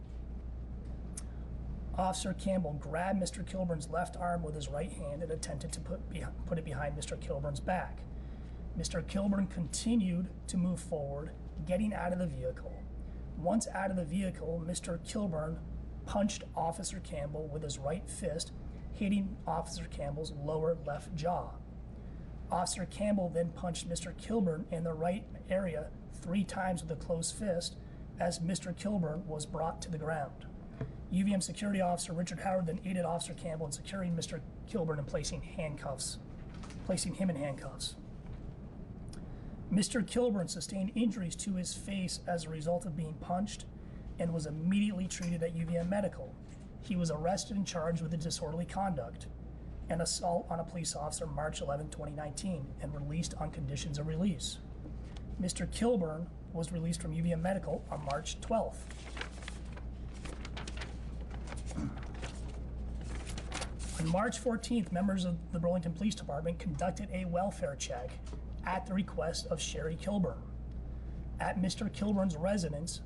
Officer Campbell grabbed Mr. Kilburn's left arm with his right hand and attempted to put it behind Mr. Kilburn's back. Mr. Kilburn continued to move forward, getting out of the vehicle. Once out of the vehicle, Mr. Kilburn punched Officer Campbell with his right fist, hitting Officer Campbell's lower left jaw. Officer Campbell then punched Mr. Kilburn in the right area 3 times with a closed fist as Mr. Kilburn was brought to the ground. UVM Security Officer Richard Howard then aided Officer Campbell in securing Mr. Kilburn and placing him in handcuffs. Mr. Kilburn sustained injuries to his face as a result of being punched and was immediately treated at UVM Medical. He was arrested and charged with disorderly conduct and assault on a police officer March 11, 2019 and released on conditions of release. Mr. Kilburn was released from UVM Medical on March 12th. On March 14th, members of the Burlington Police Department conducted a welfare check at the request of Sherry Kilburn. At Mr. Kilburn's residence,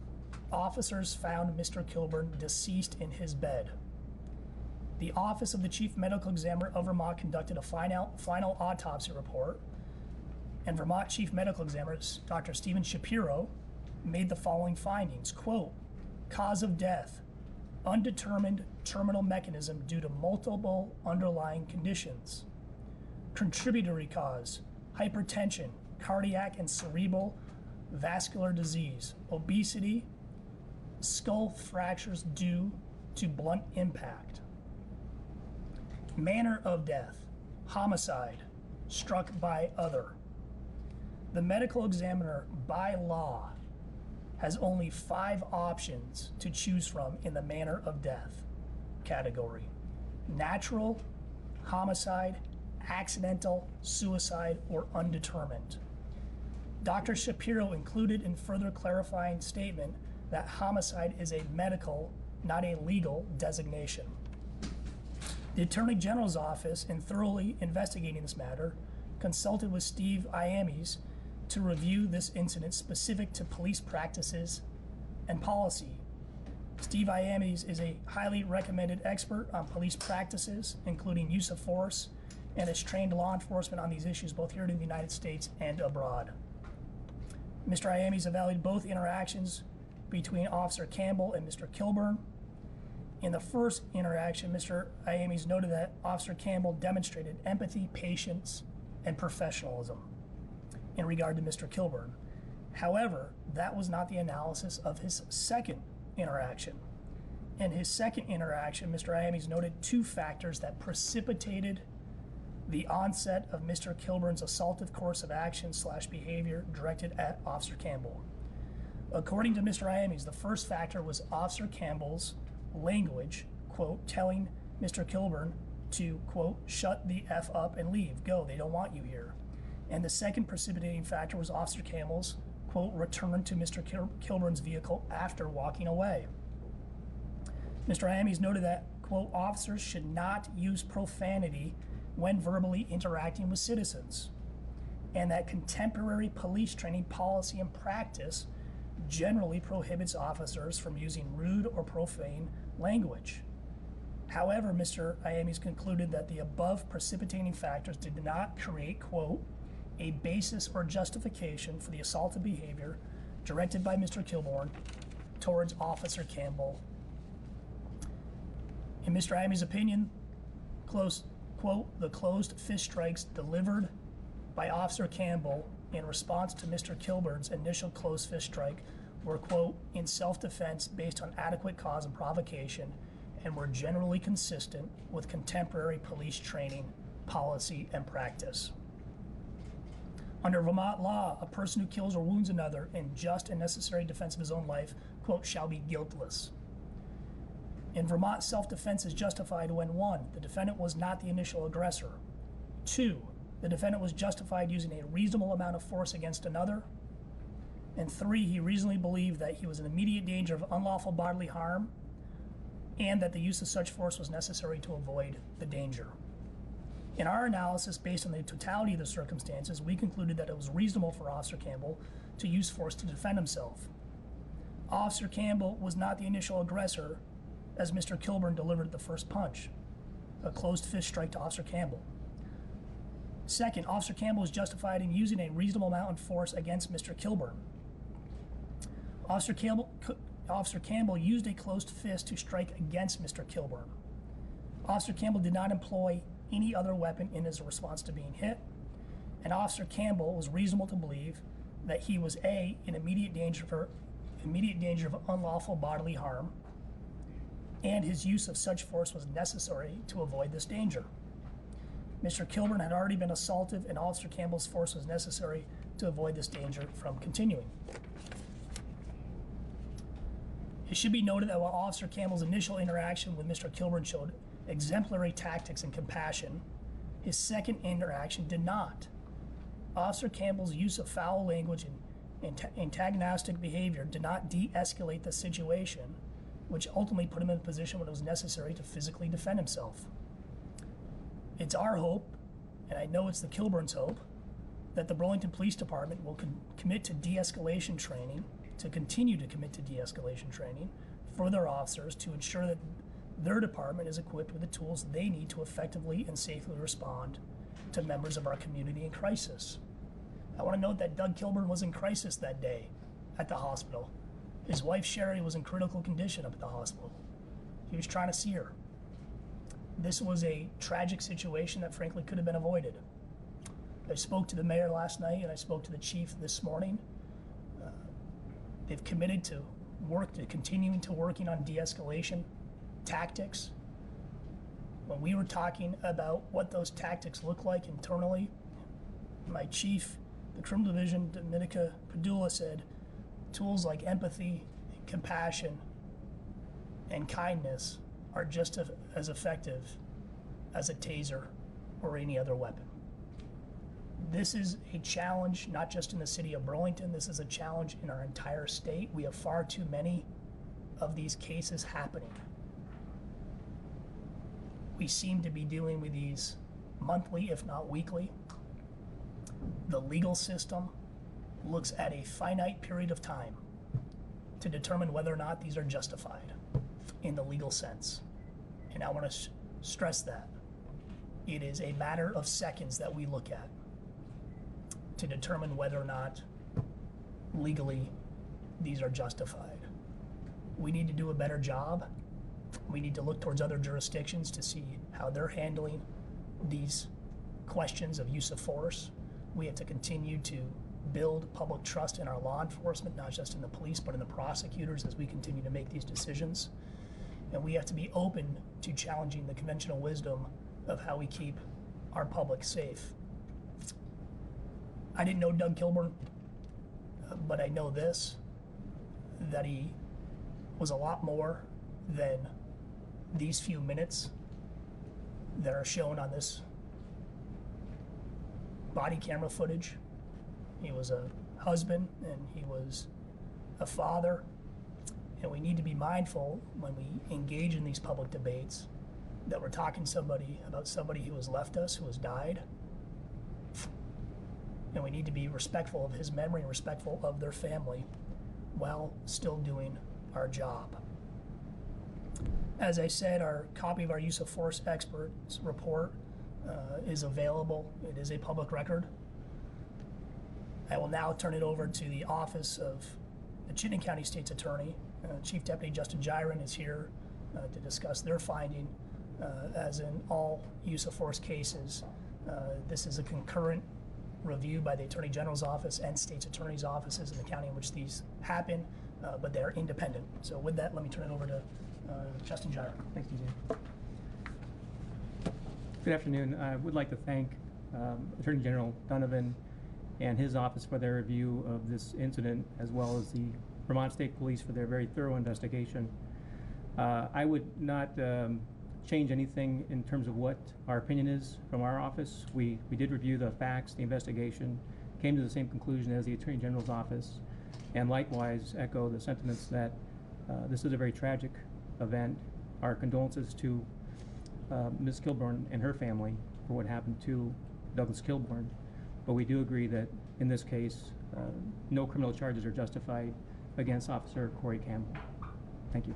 officers found Mr. Kilburn deceased in his bed. The Office of the Chief Medical Examiner of Vermont conducted a final autopsy report, and Vermont Chief Medical Examiner Dr. Stephen Shapiro made the following findings, quote, "Cause of death, undetermined terminal mechanism due to multiple underlying conditions. Contributory cause, hypertension, cardiac and cerebral vascular disease, obesity, skull fractures due to blunt impact. Manner of death, homicide, struck by other. The medical examiner, by law, has only 5 options to choose from in the manner of death category: natural, homicide, accidental, suicide, or undetermined. Dr. Shapiro included in further clarifying statement that homicide is a medical, not a legal designation. The Attorney General's office, in thoroughly investigating this matter, consulted with Steve Iames to review this incident specific to police practices and policy. Steve Iames is a highly recommended expert on police practices, including use of force, and has trained law enforcement on these issues both here in the United States and abroad. Mr. Iames evaluated both interactions between Officer Campbell and Mr. Kilburn. In the first interaction, Mr. Iames noted that Officer Campbell demonstrated empathy, patience, and professionalism in regard to Mr. Kilburn. However, that was not the analysis of his second interaction. In his second interaction, Mr. Iames noted 2 factors that precipitated the onset of Mr. Kilburn's assaultive course of action / behavior directed at Officer Campbell. According to Mr. Iames, the first factor was Officer Campbell's language, quote, telling Mr. Kilburn to, quote, shut the F up and leave, go, they don't want you here. And the second precipitating factor was Officer Campbell's, quote, return to Mr. Kilburn's vehicle after walking away. Mr. Iames noted that, quote, officers should not use profanity when verbally interacting with citizens, and that contemporary police training policy and practice generally prohibits officers from using rude or profane language. However, Mr. Iames concluded that the above precipitating factors did not create, quote, a basis or justification for the assaultive behavior directed by Mr. Kilbourn towards Officer Campbell. In Mr. Iames' opinion, quote, the closed fist strikes delivered by Officer Campbell in response to Mr. Kilburn's initial closed fist strike were, quote, in self-defense based on adequate cause and provocation and were generally consistent with contemporary police training, policy, and practice. Under Vermont law, a person who kills or wounds another in just and necessary defense of his own life, quote, shall be guiltless. In Vermont, self-defense is justified when 1, the defendant was not the initial aggressor, 2, the defendant was justified using a reasonable amount of force against another, and 3, he reasonably believed that he was in immediate danger of unlawful bodily harm and that the use of such force was necessary to avoid the danger. In our analysis, based on the totality of the circumstances, we concluded that it was reasonable for Officer Campbell to use force to defend himself. Officer Campbell was not the initial aggressor, as Mr. Kilburn delivered the first punch, a closed fist strike to Officer Campbell. Second, Officer Campbell was justified in using a reasonable amount of force against Mr. Kilburn. Officer Campbell used a closed fist to strike against Mr. Kilburn. Officer Campbell did not employ any other weapon in his response to being hit, and Officer Campbell was reasonable to believe that he was A, in immediate danger of unlawful bodily harm, and his use of such force was necessary to avoid this danger. Mr. Kilburn had already been assaulted, and Officer Campbell's force was necessary to avoid this danger from continuing. It should be noted that while Officer Campbell's initial interaction with Mr. Kilburn showed exemplary tactics and compassion, his second interaction did not. Officer Campbell's use of foul language and antagonistic behavior did not de-escalate the situation, which ultimately put him in a position when it was necessary to physically defend himself. It's our hope, and I know it's the Kilburn's hope, that the Burlington Police Department will commit to de-escalation training, to continue to commit to de-escalation training for their officers to ensure that their department is equipped with the tools they need to effectively and safely respond to members of our community in crisis. I want to note that Doug Kilburn was in crisis that day at the hospital. His wife Sherry was in critical condition up at the hospital. He was trying to see her. This was a tragic situation that frankly could have been avoided. I spoke to the mayor last night and I spoke to the chief this morning. They've committed to continuing to working on de-escalation tactics. When we were talking about what those tactics look like internally, my chief, the criminal division, Dominica Padula, said tools like empathy, compassion, and kindness are just as effective as a taser or any other weapon. This is a challenge not just in the city of Burlington, this is a challenge in our entire state. We have far too many of these cases happening. We seem to be dealing with these monthly, if not weekly. The legal system looks at a finite period of time to determine whether or not these are justified in the legal sense. And I want to stress that. It is a matter of seconds that we look at to determine whether or not legally these are justified. We need to do a better job. We need to look towards other jurisdictions to see how they're handling these questions of use of force. We have to continue to build public trust in our law enforcement, not just in the police, but in the prosecutors as we continue to make these decisions. And we have to be open to challenging the conventional wisdom of how we keep our public safe. I didn't know Doug Kilburn, but I know this, that he was a lot more than these few minutes that are shown on this body camera footage. He was a husband and he was a father, and we need to be mindful when we engage in these public debates that we're talking about somebody who has left us, who has died, and we need to be respectful of his memory and respectful of their family while still doing our job. As I said, our copy of our use of force experts report is available. It is a public record. I will now turn it over to the office of the Chittenden County State's Attorney. Chief Deputy Justin Gyron is here to discuss their finding. As in all use of force cases, this is a concurrent review by the Attorney General's office and State's Attorney's offices in the county in which these happen, but they're independent. So with that, let me turn it over to Justin Gyron. Thanks, DJ. Good afternoon. I would like to thank Attorney General Donovan and his office for their review of this incident, as well as the Vermont State Police for their very thorough investigation. I would not change anything in terms of what our opinion is from our office. We did review the facts, the investigation, came to the same conclusion as the Attorney General's office, and likewise echo the sentiments that this is a very tragic event. Our condolences to Ms. Kilburn and her family for what happened to Douglas Kilburn, but we do agree that in this case, no criminal charges are justified against Officer Corey Campbell. Thank you.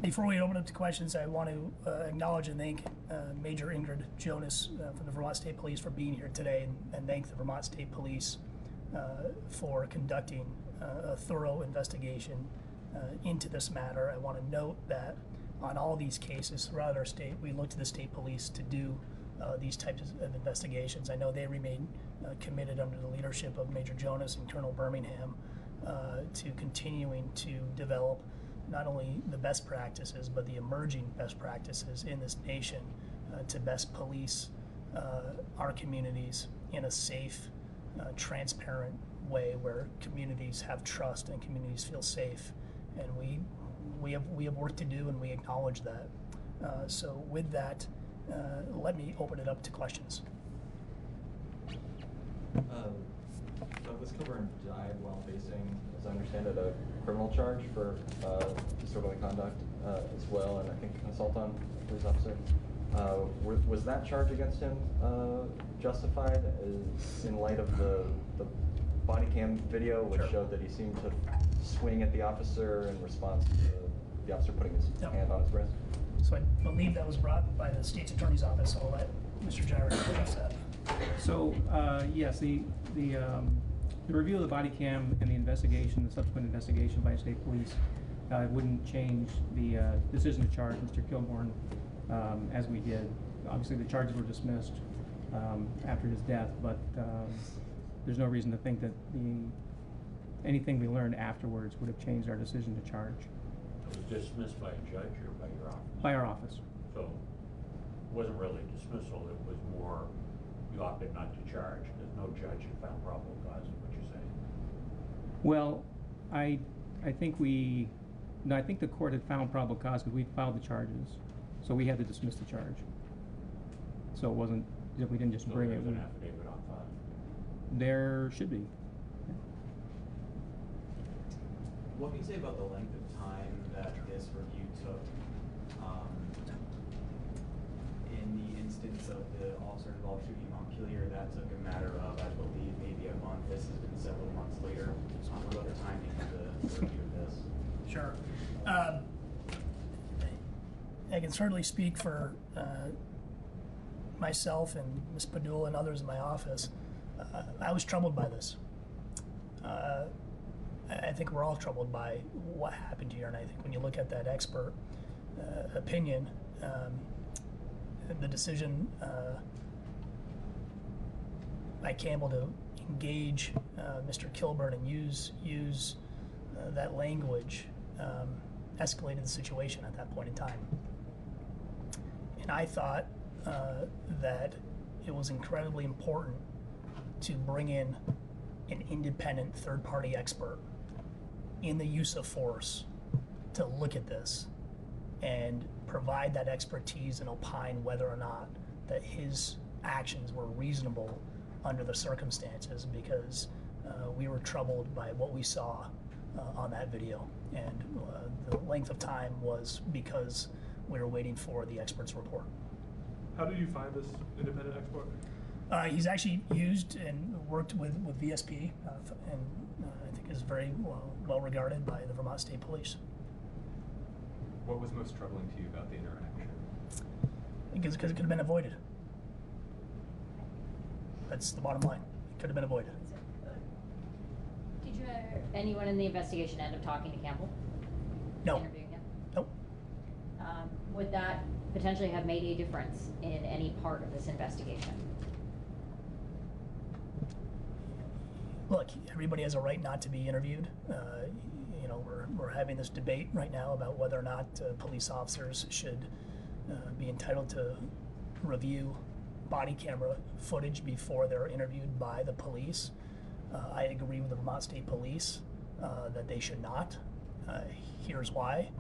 Before we open up to questions, I want to acknowledge and thank Major Ingrid Jonas from the Vermont State Police for being here today, and thank the Vermont State Police for conducting a thorough investigation into this matter. I want to note that on all these cases throughout our state, we look to the state police to do these types of investigations. I know they remain committed under the leadership of Major Jonas and Colonel Birmingham to continuing to develop not only the best practices, but the emerging best practices in this nation to best police our communities in a safe, transparent way where communities have trust and communities feel safe. And we have work to do, and we acknowledge that. So with that, let me open it up to questions. Douglas Kilburn died while facing, as I understand it, a criminal charge for disorderly conduct as well, and I think an assault on a police officer. Was that charge against him justified in light of the body cam video, which showed that he seemed to swing at the officer in response to the officer putting his hand on his wrist? So I believe that was brought by the State's Attorney's Office, so I'll let Mr. Gyron address that. So yes, the review of the body cam and the investigation, the subsequent investigation by state police, wouldn't change the decision to charge Mr. Kilburn as we did. Obviously, the charges were dismissed after his death, but there's no reason to think that anything we learned afterwards would have changed our decision to charge. It was dismissed by a judge or by your office? By our office. So it wasn't really dismissal, it was more you opted not to charge. There's no judge who found probable cause, is what you're saying. Well, I think I think the court had found probable cause because we filed the charges, so we had to dismiss the charge. So it wasn't, we didn't just bring it. There's an affidavit on file. There should be. What can you say about the length of time that this review took? In the instance of the officer involved shooting Montpelier, that took a matter of, I believe, maybe a month. This has been several months later. What about the timing of the review of this? Sure. I can certainly speak for myself and Ms. Padula and others in my office. I was troubled by this. I think we're all troubled by what happened here, and I think when you look at that expert opinion, the decision by Campbell to engage Mr. Kilburn and use that language escalated the situation at that point in time. And I thought that it was incredibly important to bring in an independent third-party expert in the use of force to look at this and provide that expertise and opine whether or not that his actions were reasonable under the circumstances, because we were troubled by what we saw on that video. And the length of time was because we were waiting for the expert's report. How did you find this independent expert? He's actually used and worked with VSP, and I think is very well regarded by the Vermont State Police. What was most troubling to you about the interaction? Because it could have been avoided. That's the bottom line. It could have been avoided. Did you anyone in the investigation end up talking to Campbell? No. Interviewing him? Nope. Would that potentially have made a difference in any part of this investigation? Look, everybody has a right not to be interviewed. You know, we're having this debate right now about whether or not police officers should be entitled to review body camera footage before they're interviewed by the police. I agree with the Vermont State Police that they should not. Here's why.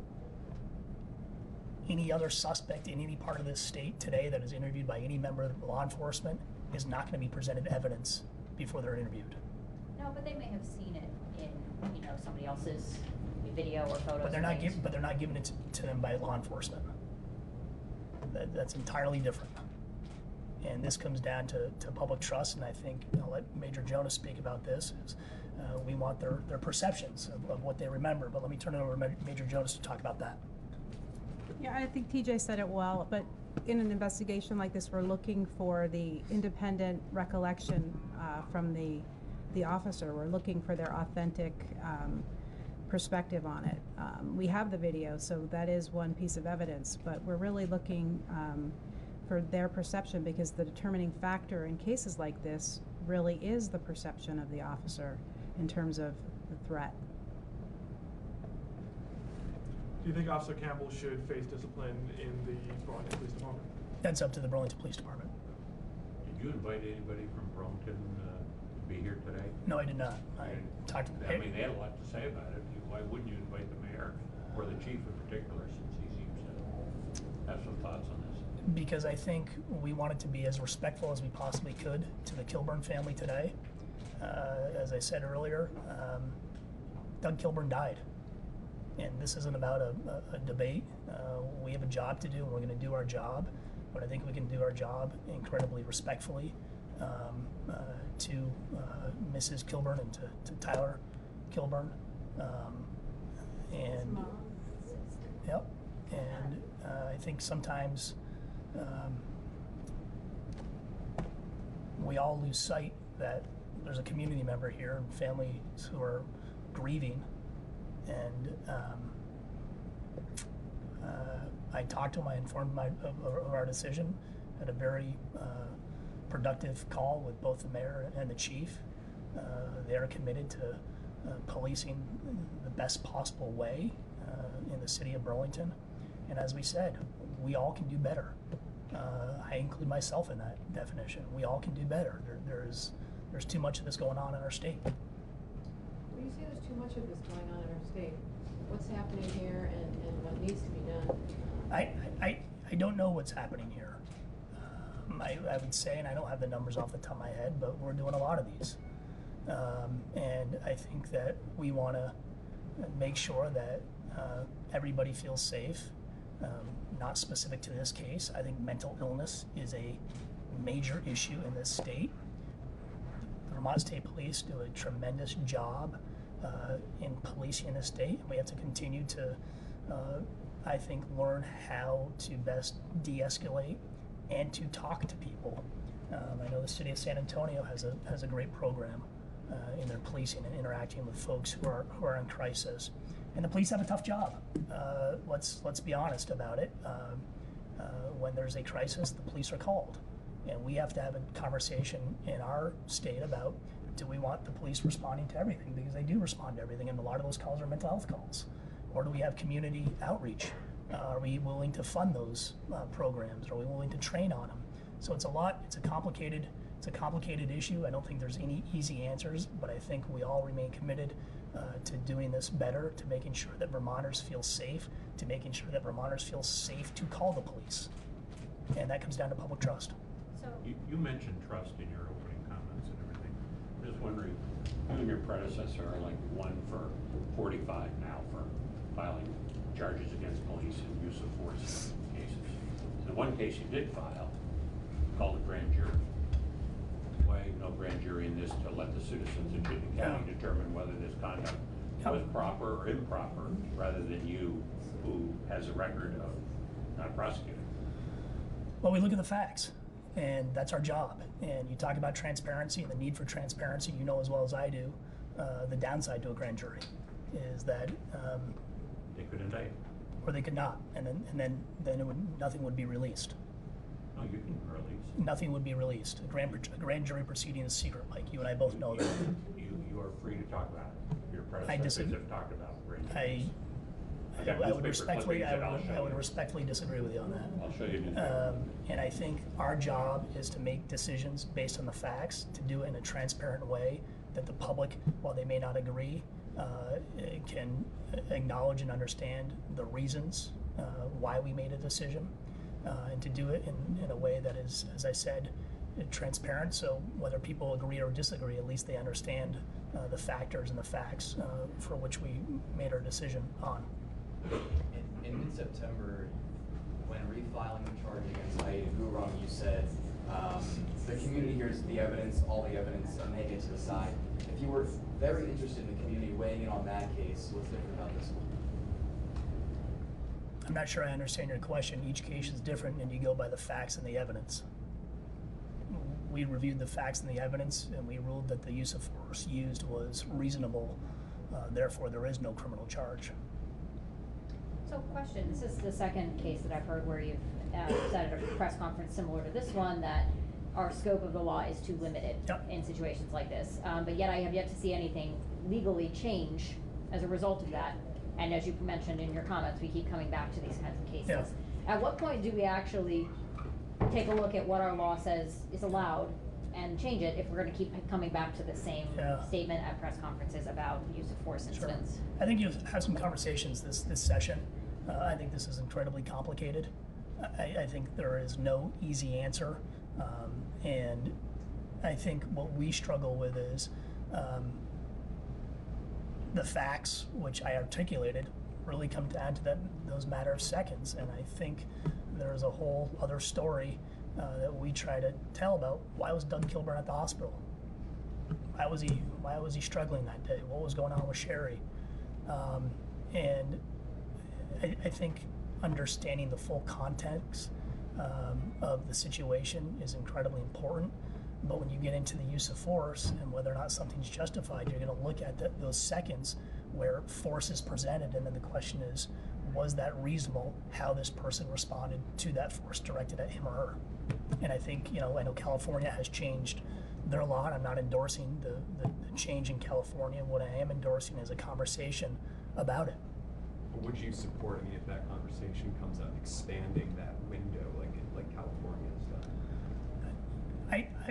Any other suspect in any part of this state today that is interviewed by any member of law enforcement is not going to be presented evidence before they're interviewed. No, but they may have seen it in, you know, somebody else's video or photos. But they're not giving it to them by law enforcement. That's entirely different. And this comes down to public trust, and I think I'll let Major Jonas speak about this. We want their perceptions of what they remember. But let me turn it over to Major Jonas to talk about that. Yeah, I think TJ said it well, but in an investigation like this, we're looking for the independent recollection from the officer. We're looking for their authentic perspective on it. We have the video, so that is one piece of evidence, but we're really looking for their perception, because the determining factor in cases like this really is the perception of the officer in terms of the threat. Do you think Officer Campbell should face discipline in the Burlington Police Department? That's up to the Burlington Police Department. Did you invite anybody from Burlington to be here today? No, I did not. I talked to I mean, they had a lot to say about it. Why wouldn't you invite the mayor or the chief in particular, since he seems to have some thoughts on this? Because I think we wanted to be as respectful as we possibly could to the Kilburn family today. As I said earlier, Doug Kilburn died. And this isn't about a debate. We have a job to do, and we're going to do our job. But I think we can do our job incredibly respectfully to Mrs. Kilburn and to Tyler Kilburn. Yep. And I think sometimes we all lose sight that there's a community member here and families who are grieving. And I talked to him, I informed him of our decision, had a very productive call with both the mayor and the chief. They are committed to policing the best possible way in the city of Burlington. And as we said, we all can do better. I include myself in that definition. We all can do better. There's too much of this going on in our state. When you say there's too much of this going on in our state, what's happening here and what needs to be done? I don't know what's happening here. I would say, and I don't have the numbers off the top of my head, but we're doing a lot of these. And I think that we want to make sure that everybody feels safe. Not specific to this case. I think mental illness is a major issue in this state. The Vermont State Police do a tremendous job in policing in this state. We have to continue to, I think, learn how to best de-escalate and to talk to people. I know the city of San Antonio has a great program in their policing and interacting with folks who are in crisis. And the police have a tough job. Let's be honest about it. When there's a crisis, the police are called. And we have to have a conversation in our state about, do we want the police responding to everything? Because they do respond to everything, and a lot of those calls are mental health calls. Or do we have community outreach? Are we willing to fund those programs? Are we willing to train on them? So it's a complicated issue. I don't think there's any easy answers, but I think we all remain committed to doing this better, to making sure that Vermonters feel safe, to making sure that Vermonters feel safe to call the police. And that comes down to public trust. You mentioned trust in your opening comments and everything. I'm just wondering, you and your predecessor are like 1 for 45 now for filing charges against police and use of force cases. In one case you did file, called a grand jury. why no grand jury in this to let the citizens in Chittenden County determine whether this conduct was proper or improper, rather than you, who has a record of not prosecuting? Well, we look at the facts, and that's our job. And you talk about transparency and the need for transparency. You know as well as I do, the downside to a grand jury is that They could indict. or they could not, and then nothing would be released. No, you can release. Nothing would be released. A grand jury proceeding is secret, Mike. You and I both know that. You are free to talk about it. Your I predecessors disagree. have talked about grand I juries. would respectfully disagree with you on that. I'll show you a newspaper. And I think our job is to make decisions based on the facts, to do it in a transparent way that the public, while they may not agree, can acknowledge and understand the reasons why we made a decision, and to do it in a way that is, as I said, transparent. So whether people agree or disagree, at least they understand the factors and the facts for which we made our decision on. In mid-September, when refiling the charge against Aida Gurung, you said the community hears the evidence, all the evidence, and they get to decide. If you were very interested in the community weighing in on that case, what's different about this one? I'm not sure I understand your question. Each case is different, and you go by the facts and the evidence. We reviewed the facts and the evidence, and we ruled that the use of force used was reasonable. Therefore, there is no criminal charge. So question, this is the second case that I've heard where you've said at a press conference similar to this one that our scope of the law is too limited in situations like this. But yet I have yet to see anything legally change as a result of that. And as you mentioned in your comments, we keep coming back to these kinds of cases. Yeah. At what point do we actually take a look at what our law says is allowed and change it if we're going to keep coming back to the same statement at press conferences about use of force incidents? I think you've had some conversations this session. I think this is incredibly complicated. I think there is no easy answer. And I think what we struggle with is the facts, which I articulated, really come down to those matter of seconds. And I think there's a whole other story that we try to tell about why was Doug Kilburn at the hospital? Why was he struggling that day? What was going on with Sherry? And I think understanding the full context of the situation is incredibly important. But when you get into the use of force and whether or not something's justified, you're going to look at those seconds where force is presented, and then the question is, was that reasonable how this person responded to that force directed at him or her? And I think, I know California has changed their law, and I'm not endorsing the change in California. What I am endorsing is a conversation about it. Would you support, if that conversation comes up, expanding that window like California has done?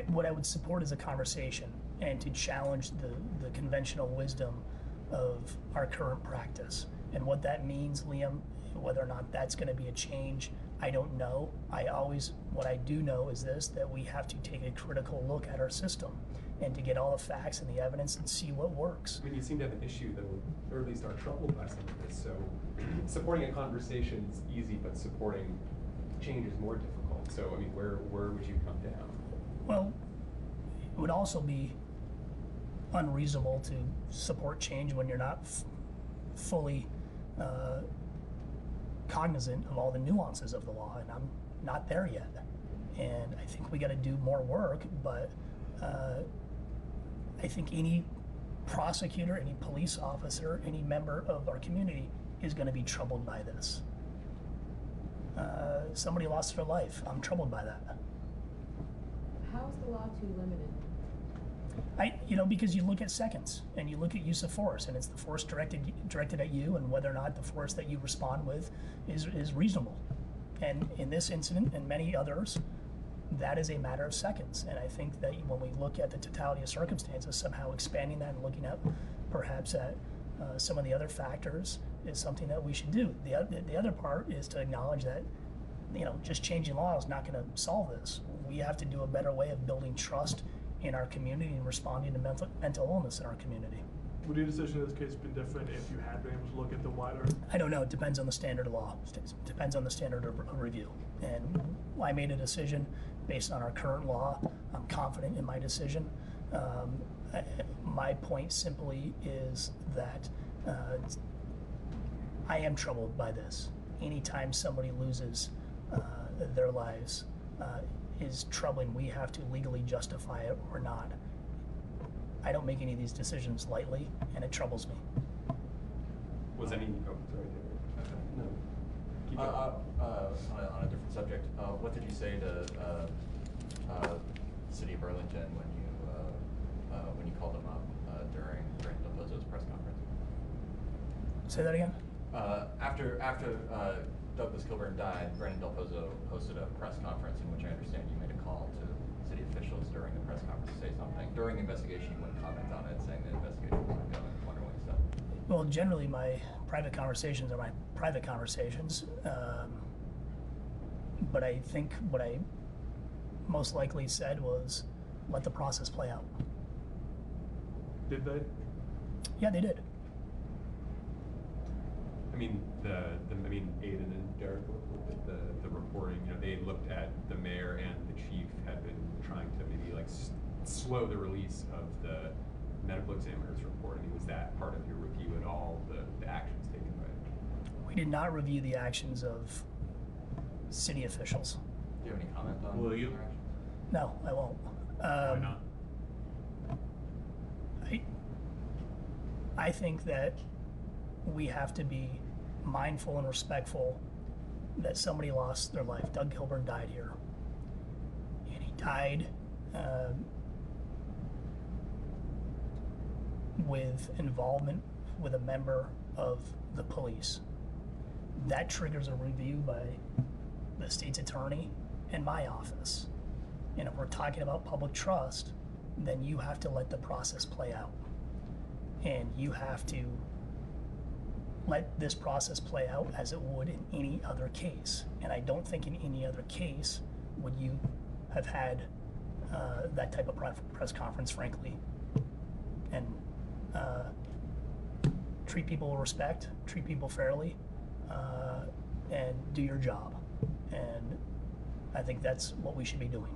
What I would support is a conversation and to challenge the conventional wisdom of our current practice. And what that means, Liam, whether or not that's going to be a change, I don't know. What I do know is this, that we have to take a critical look at our system and to get all the facts and the evidence and see what works. You seem to have an issue, though, or at least are troubled by some of this. So supporting a conversation is easy, but supporting change is more difficult. So, where would you come down? Well, it would also be unreasonable to support change when you're not fully cognizant of all the nuances of the law, and I'm not there yet. And I think we got to do more work, but I think any prosecutor, any police officer, any member of our community is going to be troubled by this. Somebody lost their life. I'm troubled by that. How is the law too limited? Because you look at seconds and you look at use of force, and it's the force directed at you, and whether or not the force that you respond with is reasonable. And in this incident and many others, that is a matter of seconds. And I think that when we look at the totality of circumstances, somehow expanding that and looking at perhaps at some of the other factors is something that we should do. The other part is to acknowledge that just changing law is not going to solve this. We have to do a better way of building trust in our community and responding to mental illness in our community. Would your decision in this case have been different if you had been able to look at the wider? I don't know. It depends on the standard of law. It depends on the standard of review. And I made a decision based on our current law. I'm confident in my decision. My point simply is that I am troubled by this. Anytime somebody loses their lives is troubling. We have to legally justify it or not. I don't make any of these decisions lightly, and it troubles me. Was any, oh, sorry, David. No. Keep going. On a different subject, what did you say to the city of Burlington when you called them up during Del Pozo's press conference? Say that again? After Douglas Kilburn died, Brandon Del Pozo hosted a press conference in which I understand you made a call to city officials during the press conference to say something. During the investigation, you wouldn't comment on it, saying the investigation was ongoing. Wondering what you said. Well, generally my private conversations are my private conversations, but I think what I most likely said was, let the process play out. Did they? Yeah, they did. I mean, Aiden and Derek looked at the reporting. You know, they looked at the mayor and the chief had been trying to maybe like slow the release of the medical examiner's report. I mean, was that part of your review at all? The actions taken by it? We did not review the actions of city officials. Do you have any comment on? Will you? their actions? No, I won't. Why not? I think that we have to be mindful and respectful that somebody lost their life. Doug Kilburn died here. And he died with involvement with a member of the police. That triggers a review by the state's attorney and my office. And if we're talking about public trust, then you have to let the process play out. And you have to let this process play out as it would in any other case. And I don't think in any other case would you have had that type of press conference, frankly. And treat people with respect, treat people fairly, and do your job. And I think that's what we should be doing.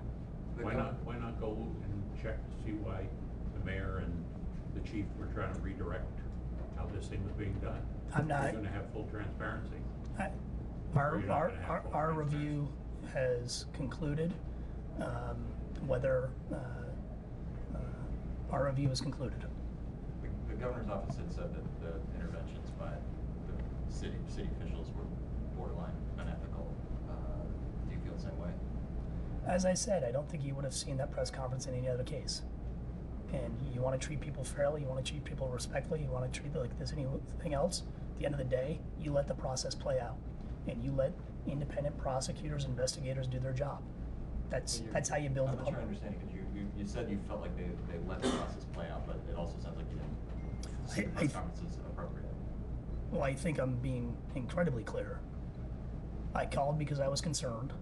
Why not go and check to see why the mayor and the chief were trying to redirect how this thing was being done? I'm not. You're going to have full transparency. Our review has concluded. Whether our review is concluded. The governor's office had said that the interventions by the city officials were borderline unethical. Do you feel the same way? As I said, I don't think you would have seen that press conference in any other case. And you want to treat people fairly, you want to treat people respectfully, you want to treat it like there's anything else. At the end of the day, you let the process play out. And you let independent prosecutors, investigators do their job. That's how you build the public. I'm not sure I understand, because you said you felt like they let the process play out, but it also sounds like you didn't see the press conference as appropriate. Well, I think I'm being incredibly clear. I called because I was concerned.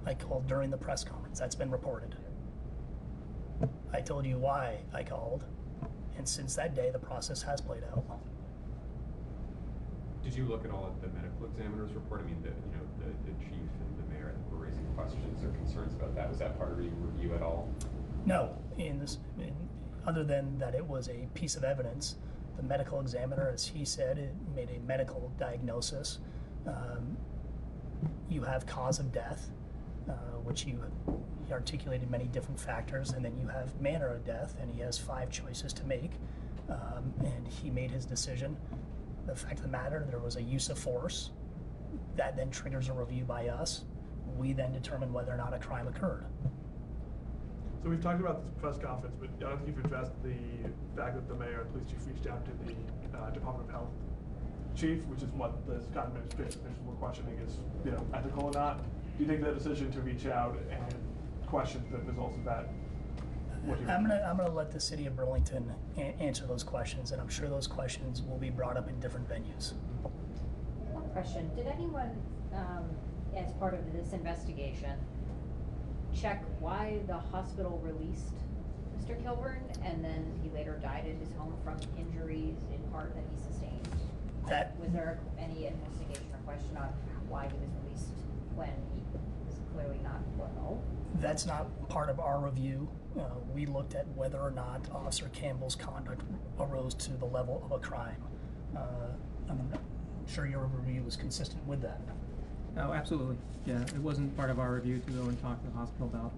I called during the press conference. That's been reported. I told you why I called, and since that day, the process has played out. Did you look at all at the medical examiner's report? I mean, the chief and the mayor were raising questions or concerns about that. Was that part of your review at all? No, other than that it was a piece of evidence. The medical examiner, as he said, it made a medical diagnosis. You have cause of death, which he articulated many different factors, and then you have manner of death, and he has 5 choices to make, and he made his decision. The fact of the matter, there was a use of force. That then triggers a review by us. We then determine whether or not a crime occurred. So we've talked about this press conference, but I don't think you've addressed the fact that the mayor and police chief reached out to the Department of Health chief, which is what the Scott administration officials were questioning is, ethical or not. Do you think that decision to reach out and question the results of that? I'm gonna let the city of Burlington answer those questions, and I'm sure those questions will be brought up in different venues. One question: did anyone, as part of this investigation, check why the hospital released Mr. Kilburn, and then he later died at his home from injuries in part that he sustained? Was there any investigation or question on why he was released when he was was clearly not well. That's not part of our review. We looked at whether or not Officer Campbell's conduct arose to the level of a crime. I'm sure your review was consistent with that. Oh, absolutely. Yeah, it wasn't part of our review to go and talk to the hospital about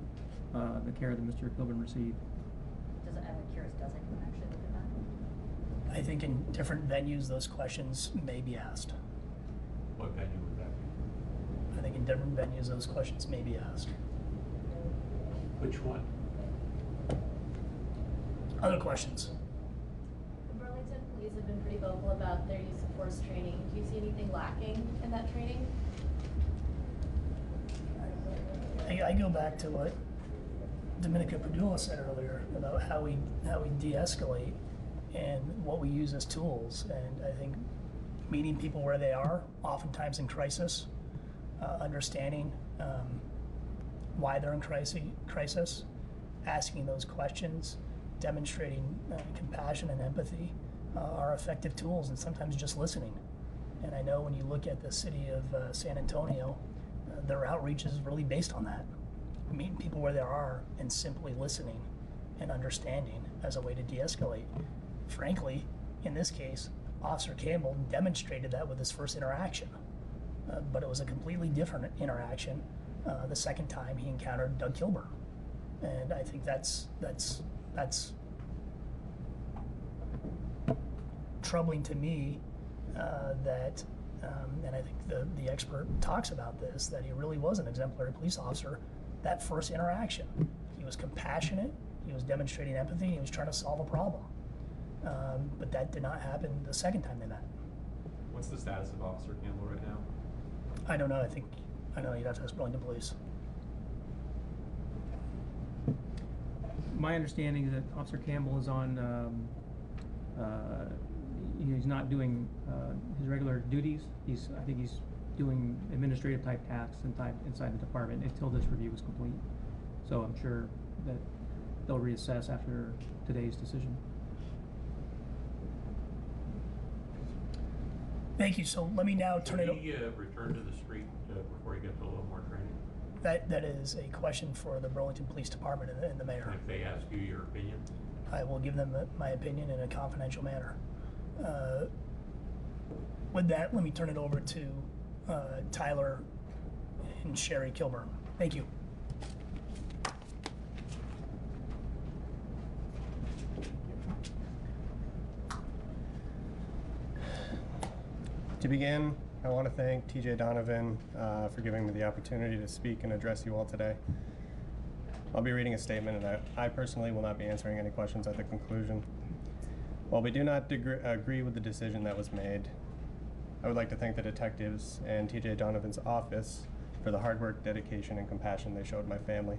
the care that Mr. Kilburn received. I'm curious, does anyone actually look at that? I think in different venues, those questions may be asked. What venue would that be? I think in different venues, those questions may be asked. Which one? Other questions? The Burlington police have been pretty vocal about their use of force training. Do you see anything lacking in that training? I go back to what Dominica Padula said earlier about how we de-escalate and what we use as tools. And I think meeting people where they are, oftentimes in crisis, understanding why they're in crisis, asking those questions, demonstrating compassion and empathy are effective tools, and sometimes just listening. And I know when you look at the city of San Antonio, their outreach is really based on that. Meeting people where they are and simply listening and understanding as a way to de-escalate. Frankly, in this case, Officer Campbell demonstrated that with his first interaction. But it was a completely different interaction the second time he encountered Doug Kilburn. And I think that's troubling to me that, and I think the expert talks about this, that he really was an exemplary police officer. That first interaction, he was compassionate, he was demonstrating empathy, he was trying to solve a problem. But that did not happen the second time they met. What's the status of Officer Campbell right now? I don't know. I know you'd have to ask Burlington Police. My understanding is that Officer Campbell is on, he's not doing his regular duties. I think he's doing administrative type tasks inside the department until this review is complete. So I'm sure that they'll reassess after today's decision. Thank you. So let me now turn it over. Did he return to the street before he gets a little more training? That is a question for the Burlington Police Department and the mayor. And if they ask you your opinion? I will give them my opinion in a confidential manner. With that, let me turn it over to Tyler and Sherry Kilburn. Thank you. To begin, I want to thank TJ Donovan for giving me the opportunity to speak and address you all today. I'll be reading a statement, and I personally will not be answering any questions at the conclusion. While we do not agree with the decision that was made, I would like to thank the detectives and TJ Donovan's office for the hard work, dedication, and compassion they showed my family.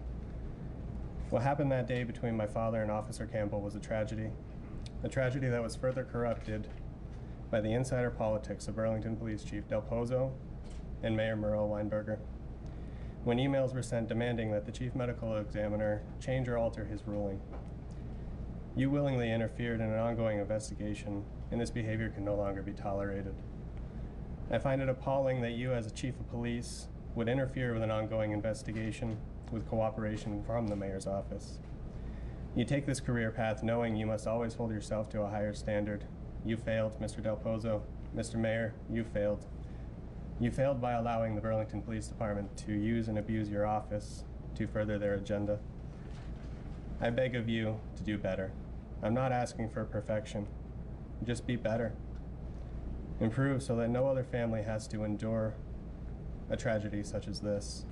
What happened that day between my father and Officer Campbell was a tragedy that was further corrupted by the insider politics of Burlington Police Chief Del Pozo and Mayor Merle Weinberger. When emails were sent demanding that the chief medical examiner change or alter his ruling. You willingly interfered in an ongoing investigation, and this behavior can no longer be tolerated. I find it appalling that you, as a chief of police, would interfere with an ongoing investigation with cooperation from the mayor's office. You take this career path knowing you must always hold yourself to a higher standard. You failed, Mr. Del Pozo. Mr. Mayor, you failed. You failed by allowing the Burlington Police Department to use and abuse your office to further their agenda. I beg of you to do better. I'm not asking for perfection. Just be better. Improve so that no other family has to endure a tragedy such as this.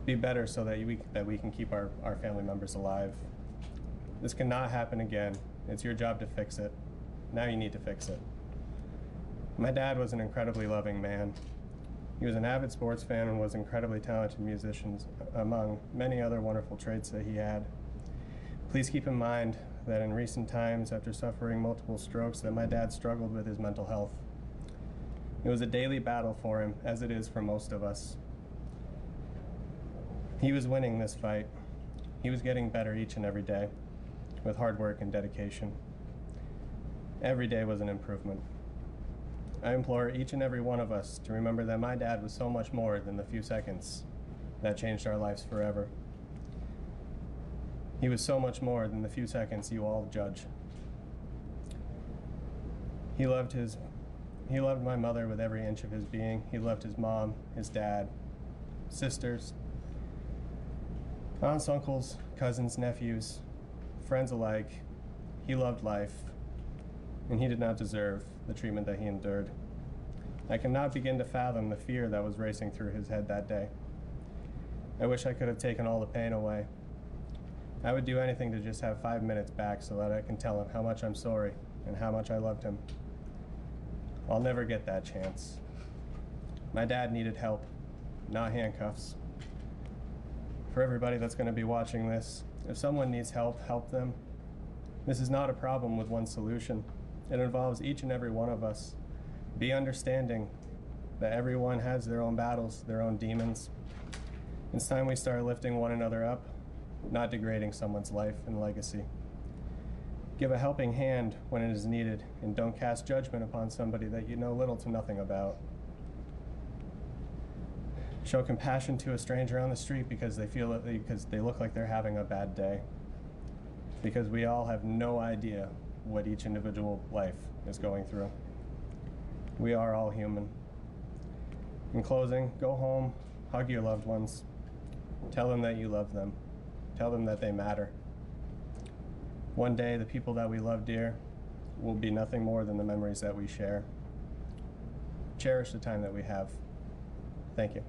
Be better so that we can keep our family members alive. This cannot happen again. It's your job to fix it. Now you need to fix it. My dad was an incredibly loving man. He was an avid sports fan and was incredibly talented musician, among many other wonderful traits that he had. Please keep in mind that in recent times, after suffering multiple strokes, that my dad struggled with his mental health. It was a daily battle for him, as it is for most of us. He was winning this fight. He was getting better each and every day, with hard work and dedication. Every day was an improvement. I implore each and every one of us to remember that my dad was so much more than the few seconds that changed our lives forever. He was so much more than the few seconds you all judge. He loved my mother with every inch of his being. He loved his mom, his dad, sisters, aunts, uncles, cousins, nephews, friends alike. He loved life, and he did not deserve the treatment that he endured. I cannot begin to fathom the fear that was racing through his head that day. I wish I could have taken all the pain away. I would do anything to just have 5 minutes back so that I can tell him how much I'm sorry and how much I loved him. I'll never get that chance. My dad needed help, not handcuffs. For everybody that's going to be watching this, if someone needs help, help them. This is not a problem with one solution. It involves each and every one of us. Be understanding that everyone has their own battles, their own demons. It's time we start lifting one another up, not degrading someone's life and legacy. Give a helping hand when it is needed, and don't cast judgment upon somebody that you know little to nothing about. Show compassion to a stranger on the street because they look like they're having a bad day. Because we all have no idea what each individual life is going through. We are all human. In closing, go home, hug your loved ones, tell them that you love them, tell them that they matter. One day, the people that we love dear will be nothing more than the memories that we share. Cherish the time that we have. Thank you.